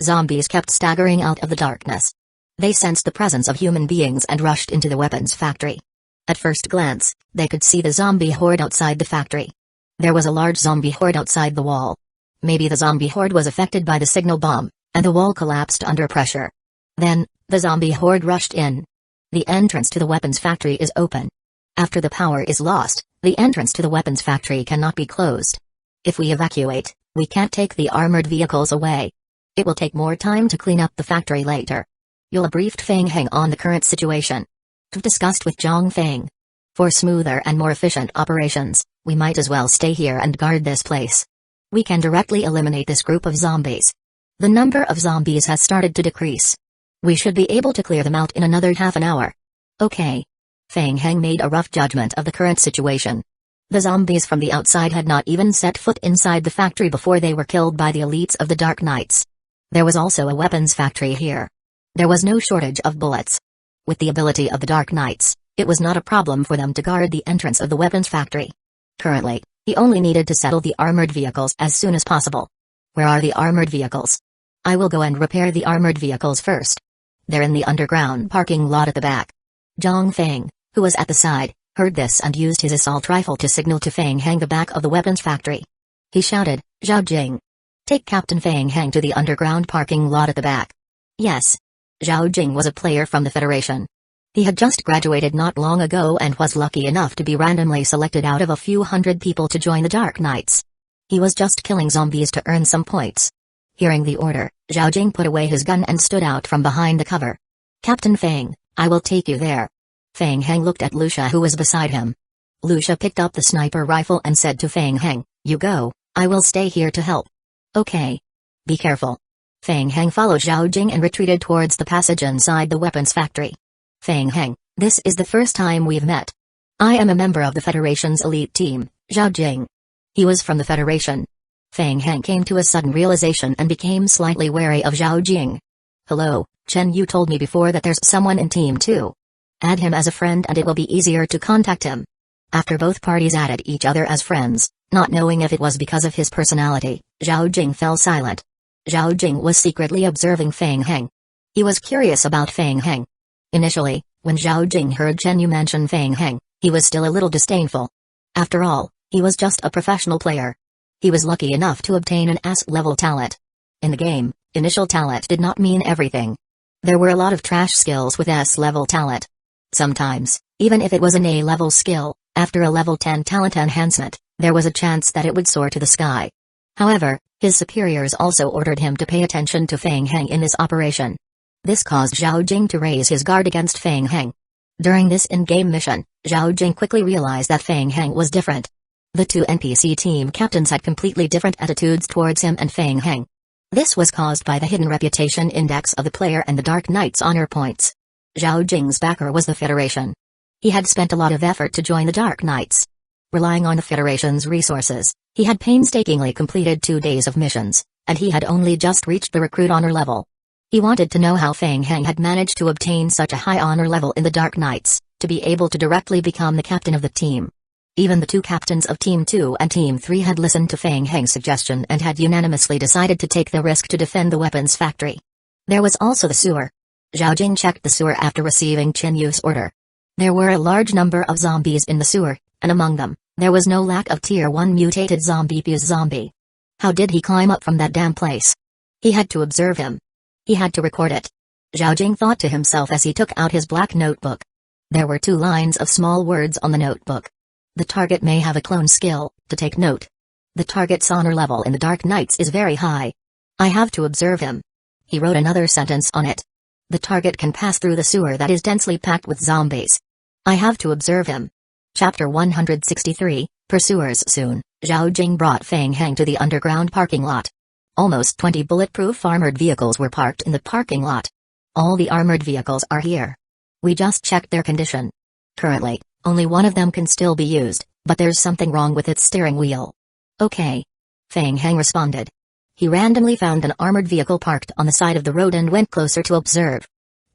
Zombies kept staggering out of the darkness. They sensed the presence of human beings and rushed into the weapons factory. At first glance, they could see the zombie horde outside the factory. There was a large zombie horde outside the wall. Maybe the zombie horde was affected by the signal bomb, and the wall collapsed under pressure. Then, the zombie horde rushed in. The entrance to the weapons factory is open. After the power is lost, the entrance to the weapons factory cannot be closed. If we evacuate, we can't take the armored vehicles away. It will take more time to clean up the factory later. Eula briefed Fang Heng on the current situation. Discussed with Zhang Feng. For smoother and more efficient operations, we might as well stay here and guard this place. We can directly eliminate this group of zombies. The number of zombies has started to decrease. We should be able to clear them out in another half an hour. Okay. Fang Heng made a rough judgment of the current situation. The zombies from the outside had not even set foot inside the factory before they were killed by the elites of the Dark Knights. There was also a weapons factory here. There was no shortage of bullets. With the ability of the Dark Knights, it was not a problem for them to guard the entrance of the weapons factory. Currently, he only needed to settle the armored vehicles as soon as possible. Where are the armored vehicles? I will go and repair the armored vehicles first. They're in the underground parking lot at the back. Zhang Feng, who was at the side, heard this and used his assault rifle to signal to Fang Heng the back of the weapons factory. He shouted, "Zhao Jing! Take Captain Fang Heng to the underground parking lot at the back." Yes. Zhao Jing was a player from the Federation. He had just graduated not long ago and was lucky enough to be randomly selected out of a few hundred people to join the Dark Knights. He was just killing zombies to earn some points. Hearing the order, Zhao Jing put away his gun and stood out from behind the cover. "Captain Fang, I will take you there." Fang Heng looked at Lucia who was beside him. Lucia picked up the sniper rifle and said to Fang Heng, "You go, I will stay here to help." "Okay. Be careful." Fang Heng followed Zhao Jing and retreated towards the passage inside the weapons factory. "Fang Heng, this is the first time we've met. I am a member of the Federation's elite team, Zhao Jing." He was from the Federation. Fang Heng came to a sudden realization and became slightly wary of Zhao Jing. "Hello, Chen, you told me before that there's someone in Team 2. Add him as a friend and it will be easier to contact him." After both parties added each other as friends, not knowing if it was because of his personality, Zhao Jing fell silent. Zhao Jing was secretly observing Fang Heng. He was curious about Fang Heng. Initially, when Zhao Jing heard Chen Yu mention Fang Heng, he was still a little disdainful. After all, he was just a professional player. He was lucky enough to obtain an S-level talent. In the game, initial talent did not mean everything. There were a lot of trash skills with S-level talent. Sometimes, even if it was an A-level skill, after a level 10 talent enhancement, there was a chance that it would soar to the sky. However, his superiors also ordered him to pay attention to Fang Heng in this operation. This caused Zhao Jing to raise his guard against Fang Heng. During this in-game mission, Zhao Jing quickly realized that Fang Heng was different. The two NPC team captains had completely different attitudes towards him and Fang Heng. This was caused by the hidden reputation index of the player and the Dark Knight's honor points. Zhao Jing's backer was the Federation. He had spent a lot of effort to join the Dark Knights. Relying on the Federation's resources, he had painstakingly completed 2 days of missions, and he had only just reached the recruit honor level. He wanted to know how Fang Heng had managed to obtain such a high honor level in the Dark Knights, to be able to directly become the captain of the team. Even the two captains of Team 2 and Team 3 had listened to Fang Heng's suggestion and had unanimously decided to take the risk to defend the weapons factory. There was also the sewer. Zhao Jing checked the sewer after receiving Chen Yu's order. There were a large number of zombies in the sewer, and among them, there was no lack of Tier 1 mutated zombie Fuse zombie. How did he climb up from that damn place? He had to observe him. He had to record it. Zhao Jing thought to himself as he took out his black notebook. There were 2 lines of small words on the notebook. The target may have a clone skill, to take note. The target's honor level in the Dark Knights is very high. I have to observe him. He wrote another sentence on it. The target can pass through the sewer that is densely packed with zombies. I have to observe him. Chapter 163, Pursuers. Soon, Zhao Jing brought Feng Heng to the underground parking lot. Almost 20 bulletproof armored vehicles were parked in the parking lot. All the armored vehicles are here. We just checked their condition. Currently, only one of them can still be used, but there's something wrong with its steering wheel. Okay. Feng Heng responded. He randomly found an armored vehicle parked on the side of the road and went closer to observe.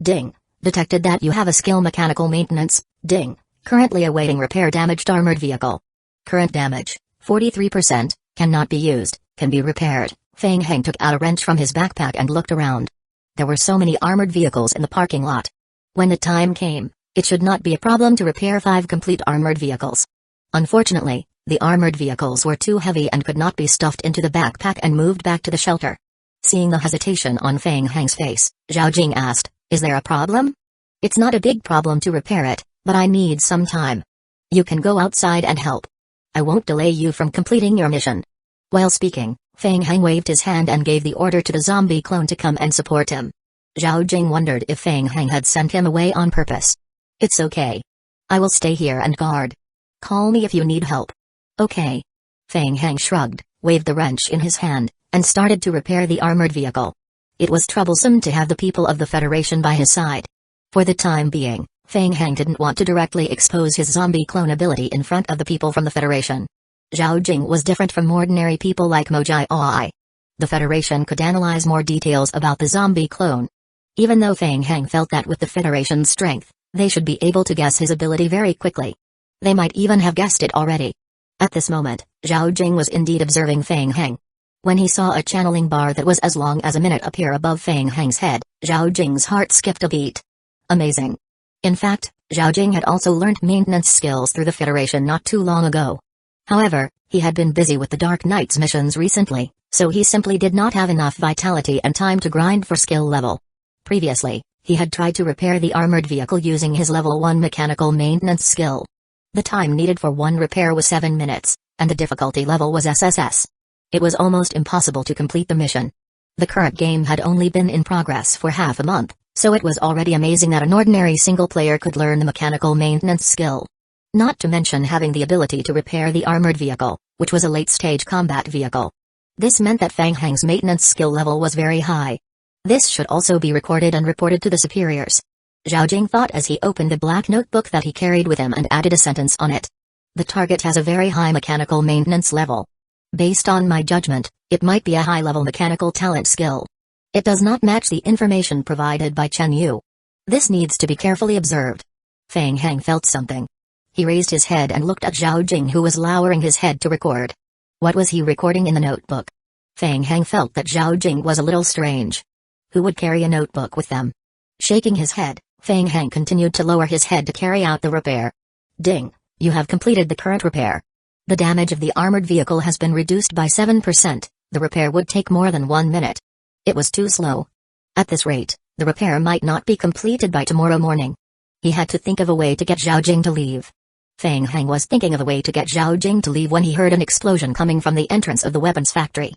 Ding. Detected that you have a skill mechanical maintenance. Ding. Currently awaiting repair damaged armored vehicle. Current damage, 43%, cannot be used, can be repaired. Feng Heng took out a wrench from his backpack and looked around. There were so many armored vehicles in the parking lot. When the time came, it should not be a problem to repair 5 complete armored vehicles. Unfortunately, the armored vehicles were too heavy and could not be stuffed into the backpack and moved back to the shelter. Seeing the hesitation on Feng Heng's face, Zhao Jing asked, "Is there a problem?" "It's not a big problem to repair it, but I need some time. You can go outside and help. I won't delay you from completing your mission." While speaking, Feng Heng waved his hand and gave the order to the zombie clone to come and support him. Zhao Jing wondered if Feng Heng had sent him away on purpose. "It's okay. I will stay here and guard. Call me if you need help." "Okay." Feng Heng shrugged, waved the wrench in his hand, and started to repair the armored vehicle. It was troublesome to have the people of the Federation by his side. For the time being, Feng Heng didn't want to directly expose his zombie clone ability in front of the people from the Federation. Zhao Jing was different from ordinary people like Mojai Oi. The Federation could analyze more details about the zombie clone. Even though Feng Heng felt that with the Federation's strength, they should be able to guess his ability very quickly. They might even have guessed it already. At this moment, Zhao Jing was indeed observing Feng Heng. When he saw a channeling bar that was as long as a minute appear above Feng Heng's head, Zhao Jing's heart skipped a beat. Amazing. In fact, Zhao Jing had also learned maintenance skills through the Federation not too long ago. However, he had been busy with the Dark Knight's missions recently, so he simply did not have enough vitality and time to grind for skill level. Previously, he had tried to repair the armored vehicle using his level 1 mechanical maintenance skill. The time needed for one repair was 7 minutes, and the difficulty level was SSS. It was almost impossible to complete the mission. The current game had only been in progress for half a month, so it was already amazing that an ordinary single player could learn the mechanical maintenance skill. Not to mention having the ability to repair the armored vehicle, which was a late-stage combat vehicle. This meant that Feng Heng's maintenance skill level was very high. This should also be recorded and reported to the superiors. Zhao Jing thought as he opened the black notebook that he carried with him and added a sentence on it. The target has a very high mechanical maintenance level. Based on my judgment, it might be a high-level mechanical talent skill. It does not match the information provided by Chen Yu. This needs to be carefully observed. Feng Heng felt something. He raised his head and looked at Zhao Jing, who was lowering his head to record. What was he recording in the notebook? Feng Heng felt that Zhao Jing was a little strange. Who would carry a notebook with them? Shaking his head, Feng Heng continued to lower his head to carry out the repair. Ding! You have completed the current repair. The damage of the armored vehicle has been reduced by 7%. The repair would take more than 1 minute. It was too slow. At this rate, the repair might not be completed by tomorrow morning. He had to think of a way to get Zhao Jing to leave. Feng Heng was thinking of a way to get Zhao Jing to leave when he heard an explosion coming from the entrance of the weapons factory.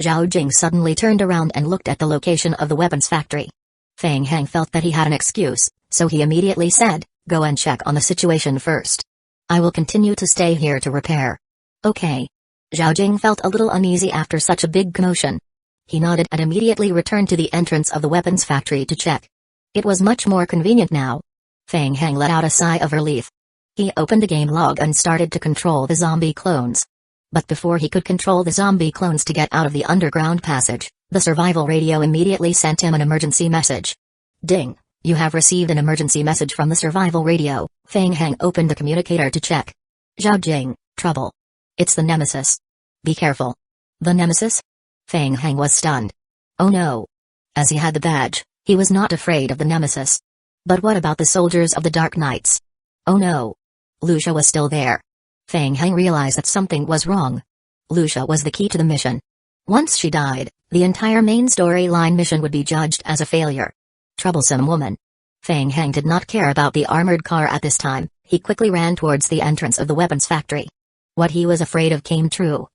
Zhao Jing suddenly turned around and looked at the location of the weapons factory. Feng Heng felt that he had an excuse, so he immediately said, "Go and check on the situation first. I will continue to stay here to repair." "Okay." Zhao Jing felt a little uneasy after such a big commotion. He nodded and immediately returned to the entrance of the weapons factory to check. It was much more convenient now. Feng Heng let out a sigh of relief. He opened the game log and started to control the zombie clones. But before he could control the zombie clones to get out of the underground passage, the survival radio immediately sent him an emergency message. Ding! You have received an emergency message from the survival radio. Feng Heng opened the communicator to check. Zhao Jing, trouble. It's the Nemesis. Be careful. The Nemesis? Feng Heng was stunned. Oh no. As he had the badge, he was not afraid of the Nemesis. But what about the soldiers of the Dark Knights? Oh no. Lucia was still there. Feng Heng realized that something was wrong. Lucia was the key to the mission. Once she died, the entire main storyline mission would be judged as a failure. Troublesome woman. Feng Heng did not care about the armored car at this time. He quickly ran towards the entrance of the weapons factory. What he was afraid of came true.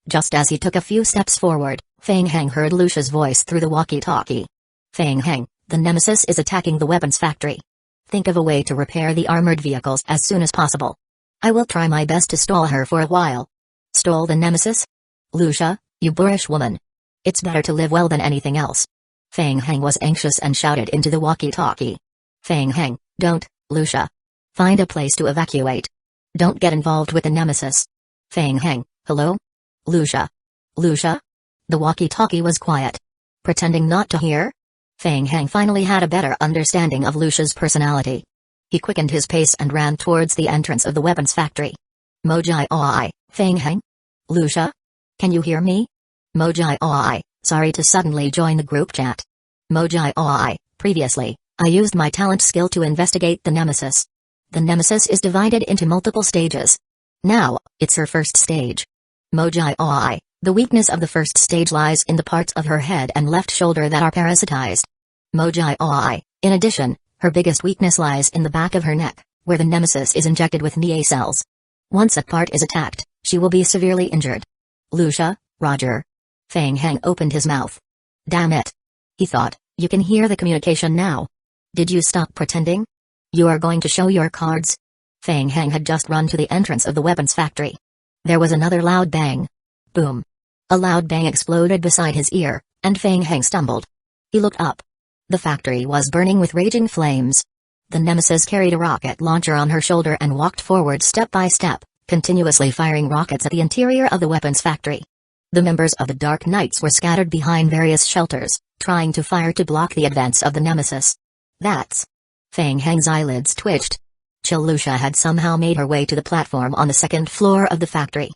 Just as he took a few steps forward, Feng Heng heard Lucia's voice through the walkie-talkie. Feng Heng, the Nemesis is attacking the weapons factory. Think of a way to repair the armored vehicles as soon as possible. I will try my best to stall her for a while. Stall the Nemesis? Lucia, you boorish woman. It's better to live well than anything else. Feng Heng was anxious and shouted into the walkie-talkie. Feng Heng, don't, Lucia. Find a place to evacuate. Don't get involved with the Nemesis. Feng Heng, hello? Lucia? Lucia? The walkie-talkie was quiet. Pretending not to hear? Feng Heng finally had a better understanding of Lucia's personality. He quickened his pace and ran towards the entrance of the weapons factory. Mojai Oi, Feng Heng? Lucia? Can you hear me? Mojai Oi, sorry to suddenly join the group chat. Mojai Oi, previously, I used my talent skill to investigate the Nemesis. The Nemesis is divided into multiple stages. Now, it's her first stage. Mojai Oi, the weakness of the first stage lies in the parts of her head and left shoulder that are parasitized. Mojai Oi, in addition, her biggest weakness lies in the back of her neck, where the Nemesis is injected with Nia cells. Once that part is attacked, she will be severely injured. Lucia, Roger. Feng Heng opened his mouth. Damn it. He thought, you can hear the communication now. Did you stop pretending? You are going to show your cards? Feng Heng had just run to the entrance of the weapons factory. There was another loud bang. Boom. A loud bang exploded beside his ear, and Feng Heng stumbled. He looked up. The factory was burning with raging flames. The Nemesis carried a rocket launcher on her shoulder and walked forward step by step, continuously firing rockets at the interior of the weapons factory. The members of the Dark Knights were scattered behind various shelters, trying to fire to block the advance of the Nemesis. That's... Feng Heng's eyelids twitched. Lucia had somehow made her way to the platform on the second floor of the factory.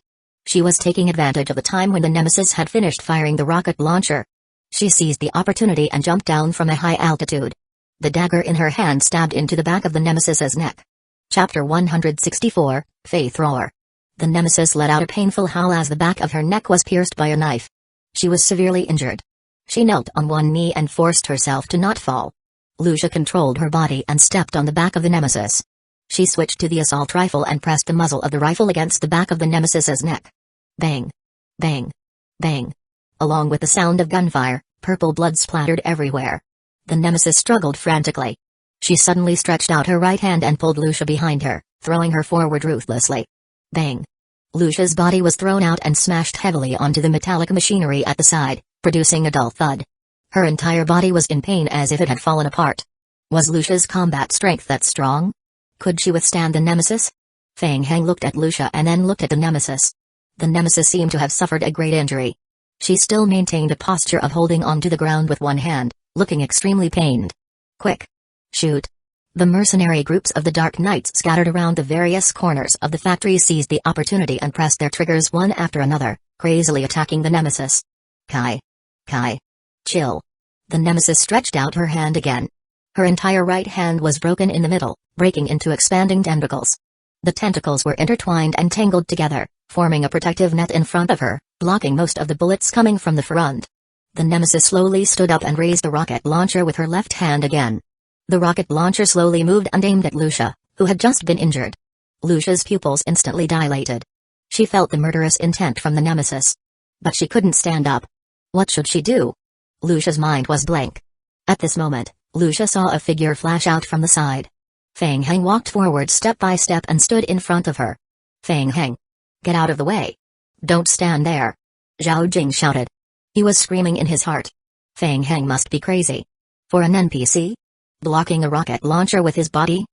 She was taking advantage of the time when the Nemesis had finished firing the rocket launcher. She seized the opportunity and jumped down from a high altitude. The dagger in her hand stabbed into the back of the Nemesis's neck. Chapter 164, Faith Roar. The Nemesis let out a painful howl as the back of her neck was pierced by a knife. She was severely injured. She knelt on one knee and forced herself to not fall. Lucia controlled her body and stepped on the back of the Nemesis. She switched to the assault rifle and pressed the muzzle of the rifle against the back of the Nemesis's neck. Bang! Bang! Bang! Along with the sound of gunfire, purple blood splattered everywhere. The Nemesis struggled frantically. She suddenly stretched out her right hand and pulled Lucia behind her, throwing her forward ruthlessly. Bang! Lucia's body was thrown out and smashed heavily onto the metallic machinery at the side, producing a dull thud. Her entire body was in pain as if it had fallen apart. Was Lucia's combat strength that strong? Could she withstand the Nemesis? Feng Heng looked at Lucia and then looked at the Nemesis. The Nemesis seemed to have suffered a great injury. She still maintained a posture of holding onto the ground with one hand, looking extremely pained. Quick! Shoot! The mercenary groups of the Dark Knights scattered around the various corners of the factory seized the opportunity and pressed their triggers one after another, crazily attacking the Nemesis. Kai! Kai! Chill! The Nemesis stretched out her hand again. Her entire right hand was broken in the middle, breaking into expanding tentacles. The tentacles were intertwined and tangled together, forming a protective net in front of her, blocking most of the bullets coming from the front. The Nemesis slowly stood up and raised the rocket launcher with her left hand again. The rocket launcher slowly moved and aimed at Lucia, who had just been injured. Lucia's pupils instantly dilated. She felt the murderous intent from the Nemesis. But she couldn't stand up. What should she do? Lucia's mind was blank. At this moment, Lucia saw a figure flash out from the side. Feng Heng walked forward step by step and stood in front of her. Feng Heng! Get out of the way! Don't stand there! Zhao Jing shouted. He was screaming in his heart. Feng Heng must be crazy. For an NPC? Blocking a rocket launcher with his body?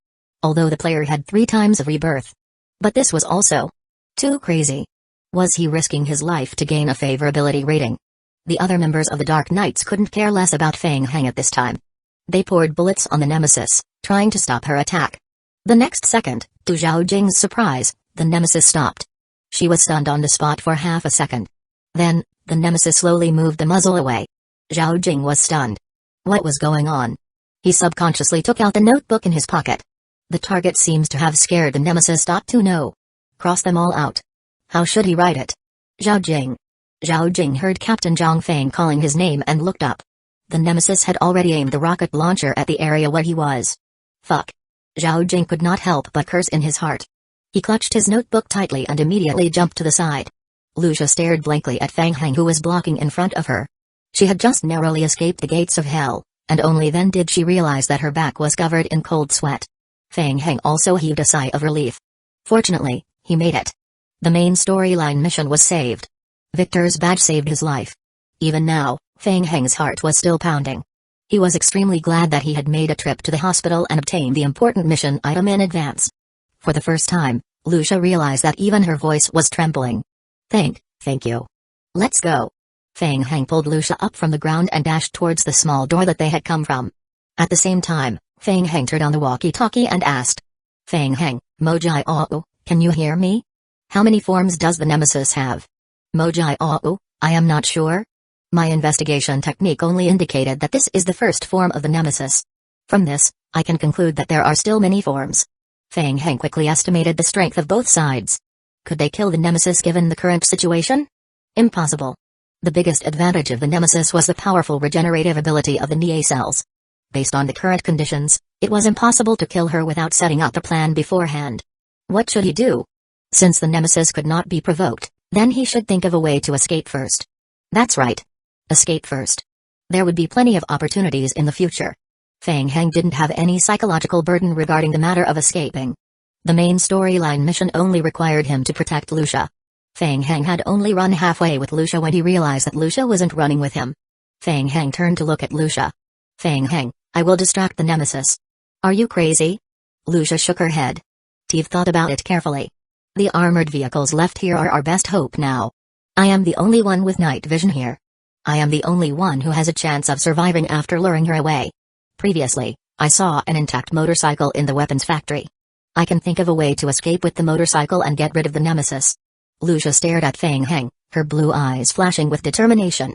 Although the player had 3 times of rebirth. But this was also too crazy. Was he risking his life to gain a favorability rating? The other members of the Dark Knights couldn't care less about Feng Heng at this time. They poured bullets on the Nemesis, trying to stop her attack. The next second, to Zhao Jing's surprise, the Nemesis stopped. She was stunned on the spot for half a second. Then, the Nemesis slowly moved the muzzle away. Zhao Jing was stunned. What was going on? He subconsciously took out the notebook in his pocket. The target seems to have scared the Nemesis. To know. Cross them all out. How should he write it? Zhao Jing. Zhao Jing heard Captain Zhang Feng calling his name and looked up. The Nemesis had already aimed the rocket launcher at the area where he was. Fuck. Zhao Jing could not help but curse in his heart. He clutched his notebook tightly and immediately jumped to the side. Lucia stared blankly at Fang Heng, who was blocking in front of her. She had just narrowly escaped the gates of hell, and only then did she realize that her back was covered in cold sweat. Fang Heng also heaved a sigh of relief. Fortunately, he made it. The main storyline mission was saved. Victor's badge saved his life. Even now, Fang Heng's heart was still pounding. He was extremely glad that he had made a trip to the hospital and obtained the important mission item in advance. For the first time, Lucia realized that even her voice was trembling. Thank you. Let's go. Fang Heng pulled Lucia up from the ground and dashed towards the small door that they had come from. At the same time, Fang Heng turned on the walkie-talkie and asked, Fang Heng, Mojai Ao, can you hear me? How many forms does the nemesis have? Mojai Ao, I am not sure. My investigation technique only indicated that this is the first form of the nemesis. From this, I can conclude that there are still many forms. Fang Heng quickly estimated the strength of both sides. Could they kill the nemesis given the current situation? Impossible. The biggest advantage of the nemesis was the powerful regenerative ability of the Nie cells. Based on the current conditions, it was impossible to kill her without setting up a plan beforehand. What should he do? Since the nemesis could not be provoked, then he should think of a way to escape first. That's right. Escape first. There would be plenty of opportunities in the future. Fang Heng didn't have any psychological burden regarding the matter of escaping. The main storyline mission only required him to protect Lucia. Fang Heng had only run halfway with Lucia when he realized that Lucia wasn't running with him. Fang Heng turned to look at Lucia. Fang Heng, I will distract the nemesis. Are you crazy? Lucia shook her head. Steve thought about it carefully. The armored vehicles left here are our best hope now. I am the only one with night vision here. I am the only one who has a chance of surviving after luring her away. Previously, I saw an intact motorcycle in the weapons factory. I can think of a way to escape with the motorcycle and get rid of the nemesis. Lucia stared at Fang Heng, her blue eyes flashing with determination.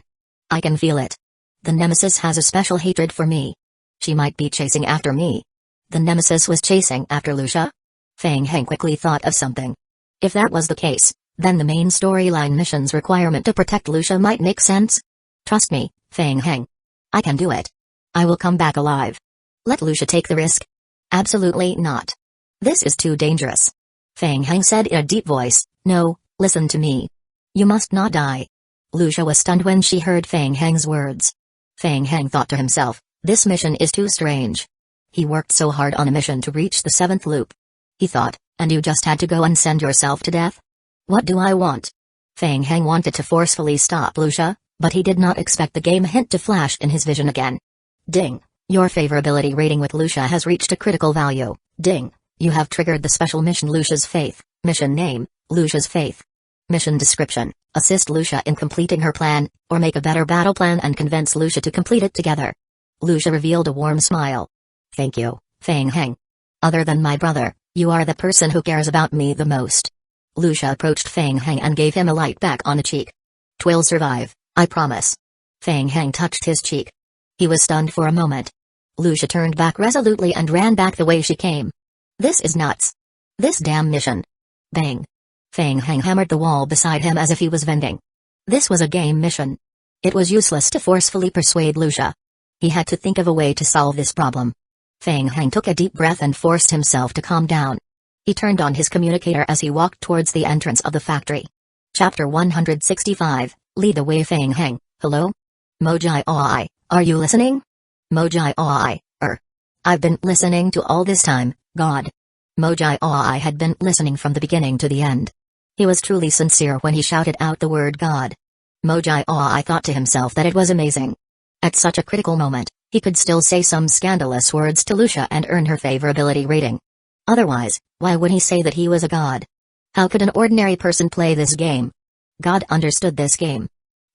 I can feel it. The nemesis has a special hatred for me. She might be chasing after me. The nemesis was chasing after Lucia? Fang Heng quickly thought of something. If that was the case, then the main storyline mission's requirement to protect Lucia might make sense. Trust me, Fang Heng. I can do it. I will come back alive. Let Lucia take the risk. Absolutely not. This is too dangerous. Fang Heng said in a deep voice, No, listen to me. You must not die. Lucia was stunned when she heard Fang Heng's words. Fang Heng thought to himself, this mission is too strange. He worked so hard on a mission to reach the 7th loop. He thought, and you just had to go and send yourself to death? What do I want? Fang Heng wanted to forcefully stop Lucia, but he did not expect the game hint to flash in his vision again. Ding. Your favorability rating with Lucia has reached a critical value. Ding. You have triggered the special mission Lucia's Faith. Mission name, Lucia's Faith. Mission description, assist Lucia in completing her plan, or make a better battle plan and convince Lucia to complete it together. Lucia revealed a warm smile. Thank you, Fang Heng. Other than my brother, you are the person who cares about me the most. Lucia approached Fang Heng and gave him a light back on the cheek. Twill survive, I promise. Fang Heng touched his cheek. He was stunned for a moment. Lucia turned back resolutely and ran back the way she came. This is nuts. This damn mission. Bang. Fang Heng hammered the wall beside him as if he was vending. This was a game mission. It was useless to forcefully persuade Lucia. He had to think of a way to solve this problem. Fang Heng took a deep breath and forced himself to calm down. He turned on his communicator as he walked towards the entrance of the factory. Chapter 165, Lead the Way. Fang Heng, hello? Mojai Oi, are you listening? Mojai Oi, I've been listening to all this time, God. Mojai Oi had been listening from the beginning to the end. He was truly sincere when he shouted out the word God. Mojai Oi thought to himself that it was amazing. At such a critical moment, he could still say some scandalous words to Lucia and earn her favorability rating. Otherwise, why would he say that he was a god? How could an ordinary person play this game? God understood this game.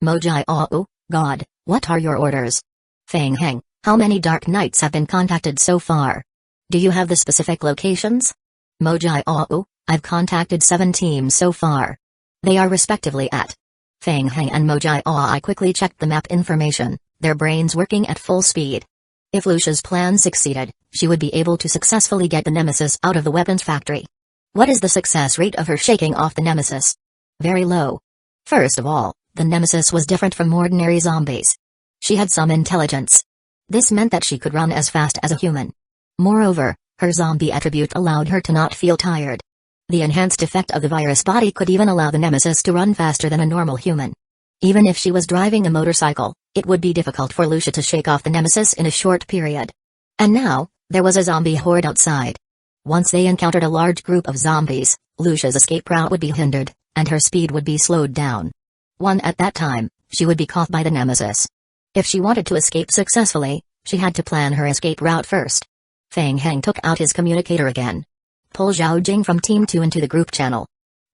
Mojai Oi, God, what are your orders? Fang Heng, how many Dark Knights have been contacted so far? Do you have the specific locations? Mojai Oi, I've contacted 7 teams so far. They are respectively at. Fang Heng and Mojai Oi quickly checked the map information, their brains working at full speed. If Lucia's plan succeeded, she would be able to successfully get the nemesis out of the weapons factory. What is the success rate of her shaking off the nemesis? Very low. First of all, the nemesis was different from ordinary zombies. She had some intelligence. This meant that she could run as fast as a human. Moreover, her zombie attribute allowed her to not feel tired. The enhanced effect of the virus body could even allow the nemesis to run faster than a normal human. Even if she was driving a motorcycle, it would be difficult for Lucia to shake off the nemesis in a short period. And now, there was a zombie horde outside. Once they encountered a large group of zombies, Lucia's escape route would be hindered, and her speed would be slowed down. At that time, she would be caught by the nemesis. If she wanted to escape successfully, she had to plan her escape route first. Feng Heng took out his communicator again. Pull Zhao Jing from Team 2 into the group channel.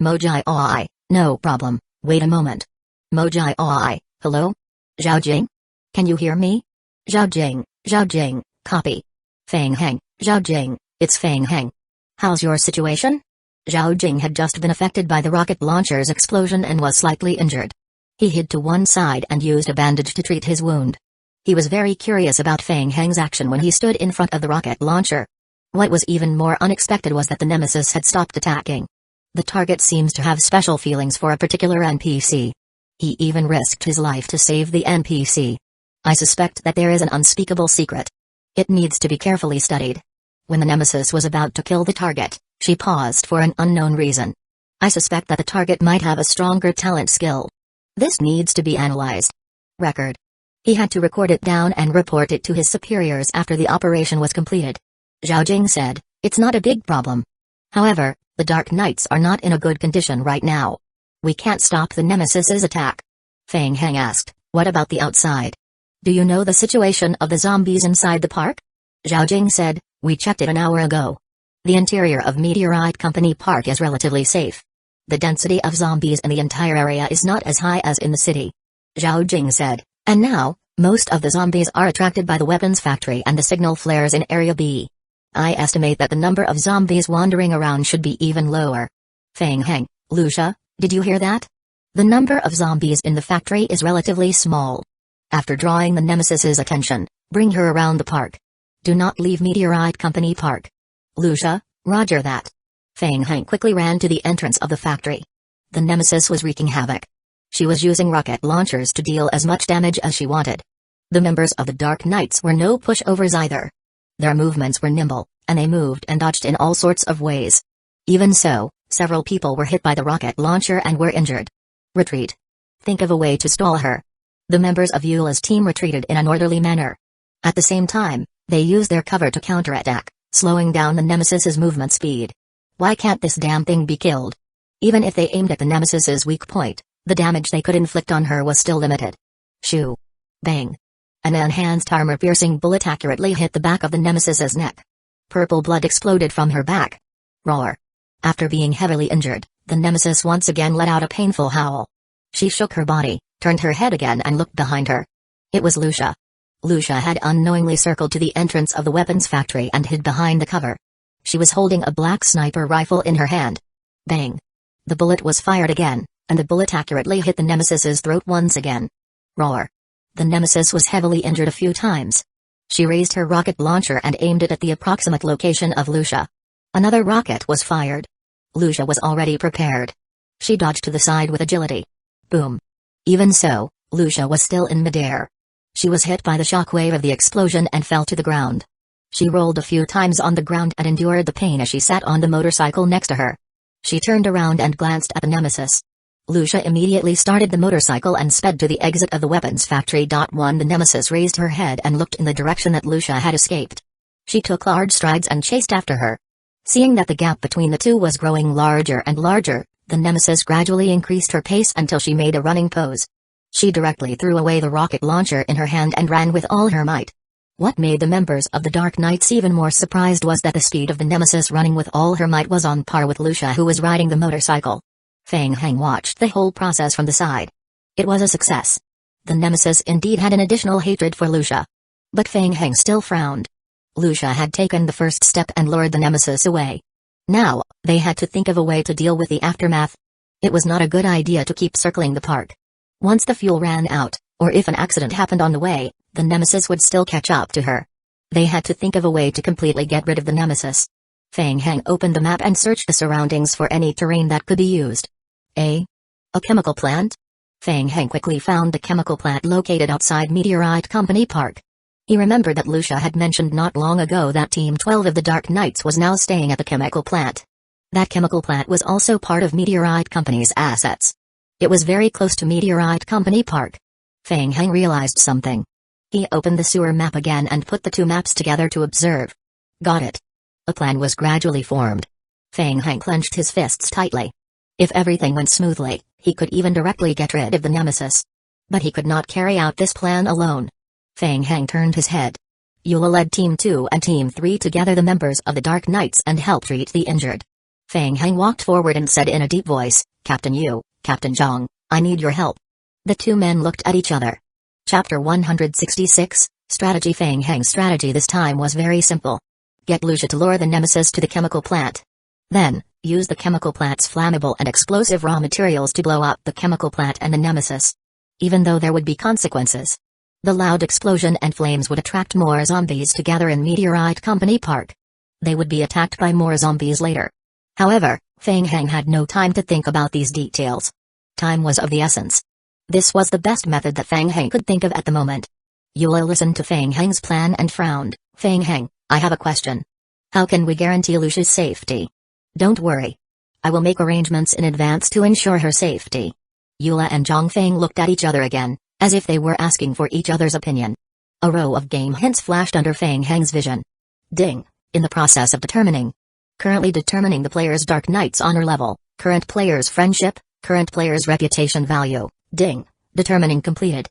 Mojai Oi, no problem, wait a moment. Mojai Oi, hello? Zhao Jing? Can you hear me? Zhao Jing, copy. Feng Heng, Zhao Jing, it's Feng Heng. How's your situation? Zhao Jing had just been affected by the rocket launcher's explosion and was slightly injured. He hid to one side and used a bandage to treat his wound. He was very curious about Feng Heng's action when he stood in front of the rocket launcher. What was even more unexpected was that the nemesis had stopped attacking. The target seems to have special feelings for a particular NPC. He even risked his life to save the NPC. I suspect that there is an unspeakable secret. It needs to be carefully studied. When the nemesis was about to kill the target, she paused for an unknown reason. I suspect that the target might have a stronger talent skill. This needs to be analyzed. Record. He had to record it down and report it to his superiors after the operation was completed. Zhao Jing said, it's not a big problem. However, the Dark Knights are not in a good condition right now. We can't stop the nemesis's attack. Feng Heng asked, what about the outside? Do you know the situation of the zombies inside the park? Zhao Jing said, we checked it an hour ago. The interior of Meteorite Company Park is relatively safe. The density of zombies in the entire area is not as high as in the city. Zhao Jing said, and now, most of the zombies are attracted by the weapons factory and the signal flares in Area B. I estimate that the number of zombies wandering around should be even lower. Feng Heng, Lucia, did you hear that? The number of zombies in the factory is relatively small. After drawing the nemesis's attention, bring her around the park. Do not leave Meteorite Company Park. Lucia, roger that. Feng Heng quickly ran to the entrance of the factory. The nemesis was wreaking havoc. She was using rocket launchers to deal as much damage as she wanted. The members of the Dark Knights were no pushovers either. Their movements were nimble, and they moved and dodged in all sorts of ways. Even so, several people were hit by the rocket launcher and were injured. Retreat. Think of a way to stall her. The members of Eula's team retreated in an orderly manner. At the same time, they used their cover to counterattack, slowing down the nemesis's movement speed. Why can't this damn thing be killed? Even if they aimed at the nemesis's weak point, the damage they could inflict on her was still limited. Shoo. Bang. An enhanced armor-piercing bullet accurately hit the back of the nemesis's neck. Purple blood exploded from her back. Roar. After being heavily injured, the nemesis once again let out a painful howl. She shook her body, turned her head again and looked behind her. It was Lucia. Lucia had unknowingly circled to the entrance of the weapons factory and hid behind the cover. She was holding a black sniper rifle in her hand. Bang. The bullet was fired again, and the bullet accurately hit the nemesis's throat once again. Roar. The nemesis was heavily injured a few times. She raised her rocket launcher and aimed it at the approximate location of Lucia. Another rocket was fired. Lucia was already prepared. She dodged to the side with agility. Boom. Even so, Lucia was still in midair. She was hit by the shockwave of the explosion and fell to the ground. She rolled a few times on the ground and endured the pain as she sat on the motorcycle next to her. She turned around and glanced at the nemesis. Lucia immediately started the motorcycle and sped to the exit of the weapons factory. The nemesis raised her head and looked in the direction that Lucia had escaped. She took large strides and chased after her. Seeing that the gap between the two was growing larger and larger, the nemesis gradually increased her pace until she made a running pose. She directly threw away the rocket launcher in her hand and ran with all her might. What made the members of the Dark Knights even more surprised was that the speed of the nemesis running with all her might was on par with Lucia, who was riding the motorcycle. Feng Heng watched the whole process from the side. It was a success. The nemesis indeed had an additional hatred for Lucia. But Feng Heng still frowned. Lucia had taken the first step and lured the nemesis away. Now, they had to think of a way to deal with the aftermath. It was not a good idea to keep circling the park. Once the fuel ran out, or if an accident happened on the way, the nemesis would still catch up to her. They had to think of a way to completely get rid of the nemesis. Feng Heng opened the map and searched the surroundings for any terrain that could be used. A chemical plant? Feng Heng quickly found the chemical plant located outside Meteorite Company Park. He remembered that Lucia had mentioned not long ago that Team 12 of the Dark Knights was now staying at the chemical plant. That chemical plant was also part of Meteorite Company's assets. It was very close to Meteorite Company Park. Feng Heng realized something. He opened the sewer map again and put the two maps together to observe. Got it. A plan was gradually formed. Feng Heng clenched his fists tightly. If everything went smoothly, he could even directly get rid of the nemesis. But he could not carry out this plan alone. Feng Heng turned his head. Eula led Team 2 and Team 3 together the members of the Dark Knights and helped treat the injured. Feng Heng walked forward and said in a deep voice, Captain Yu, Captain Zhang, I need your help. The two men looked at each other. Chapter 166, Strategy. Feng Heng's strategy this time was very simple. Get Lucia to lure the nemesis to the chemical plant. Then, use the chemical plant's flammable and explosive raw materials to blow up the chemical plant and the nemesis. Even though there would be consequences. The loud explosion and flames would attract more zombies to gather in Meteorite Company Park. They would be attacked by more zombies later. However, Feng Heng had no time to think about these details. Time was of the essence. This was the best method that Feng Heng could think of at the moment. Eula listened to Feng Heng's plan and frowned. Feng Heng, I have a question. How can we guarantee Lucia's safety? Don't worry. I will make arrangements in advance to ensure her safety. Eula and Zhang Feng looked at each other again, as if they were asking for each other's opinion. A row of game hints flashed under Feng Heng's vision. Ding. In the process of determining. Currently determining the player's Dark Knight's honor level, current player's friendship, current player's reputation value. Ding. Determining completed.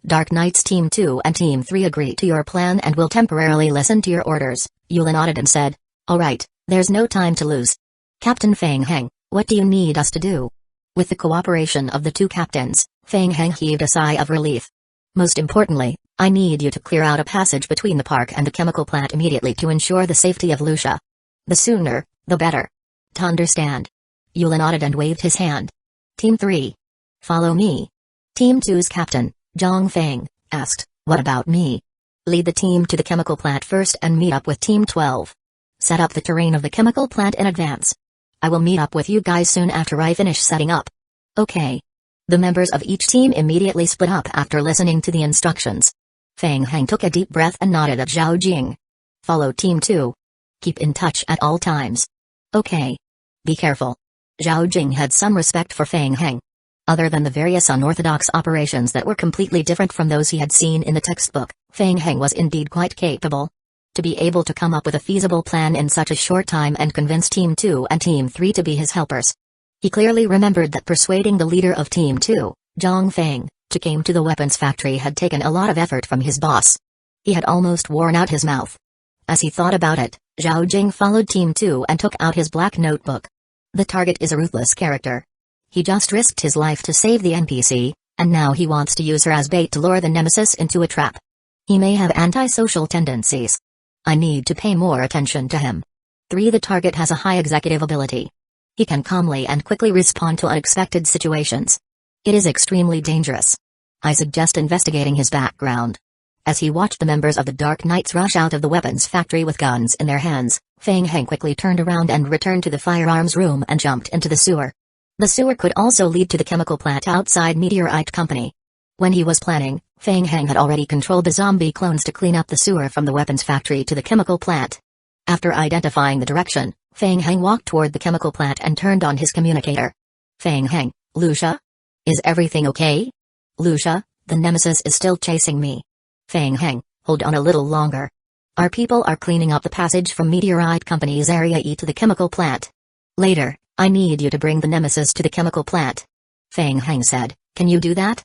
Dark Knights Team 2 and Team 3 agree to your plan and will temporarily listen to your orders. Eula nodded and said, Alright, there's no time to lose. Captain Feng Heng, what do you need us to do? With the cooperation of the two captains, Feng Heng heaved a sigh of relief. Most importantly, I need you to clear out a passage between the park and the chemical plant immediately to ensure the safety of Lucia. The sooner, the better. To understand. Eula nodded and waved his hand. Team 3. Follow me. Team 2's captain, Zhang Feng, asked, What about me? Lead the team to the chemical plant first and meet up with Team 12. Set up the terrain of the chemical plant in advance. I will meet up with you guys soon after I finish setting up. Okay. The members of each team immediately split up after listening to the instructions. Feng Heng took a deep breath and nodded at Zhao Jing. Follow Team 2. Keep in touch at all times. Okay. Be careful. Zhao Jing had some respect for Feng Heng. Other than the various unorthodox operations that were completely different from those he had seen in the textbook, Feng Heng was indeed quite capable. To be able to come up with a feasible plan in such a short time and convince Team 2 and Team 3 to be his helpers. He clearly remembered that persuading the leader of Team 2, Zhang Feng, to come to the weapons factory had taken a lot of effort from his boss. He had almost worn out his mouth. As he thought about it, Zhao Jing followed Team 2 and took out his black notebook. The target is a ruthless character. He just risked his life to save the NPC, and now he wants to use her as bait to lure the nemesis into a trap. He may have antisocial tendencies. I need to pay more attention to him. 3. The target has a high executive ability. He can calmly and quickly respond to unexpected situations. It is extremely dangerous. I suggest investigating his background. As he watched the members of the Dark Knights rush out of the weapons factory with guns in their hands, Feng Heng quickly turned around and returned to the firearms room and jumped into the sewer. The sewer could also lead to the chemical plant outside Meteorite Company. When he was planning, Feng Heng had already controlled the zombie clones to clean up the sewer from the weapons factory to the chemical plant. After identifying the direction, Feng Heng walked toward the chemical plant and turned on his communicator. Feng Heng, Lucia? Is everything okay? Lucia, the nemesis is still chasing me. Feng Heng, hold on a little longer. Our people are cleaning up the passage from Meteorite Company's Area E to the chemical plant. Later, I need you to bring the nemesis to the chemical plant. Feng Heng said, Can you do that?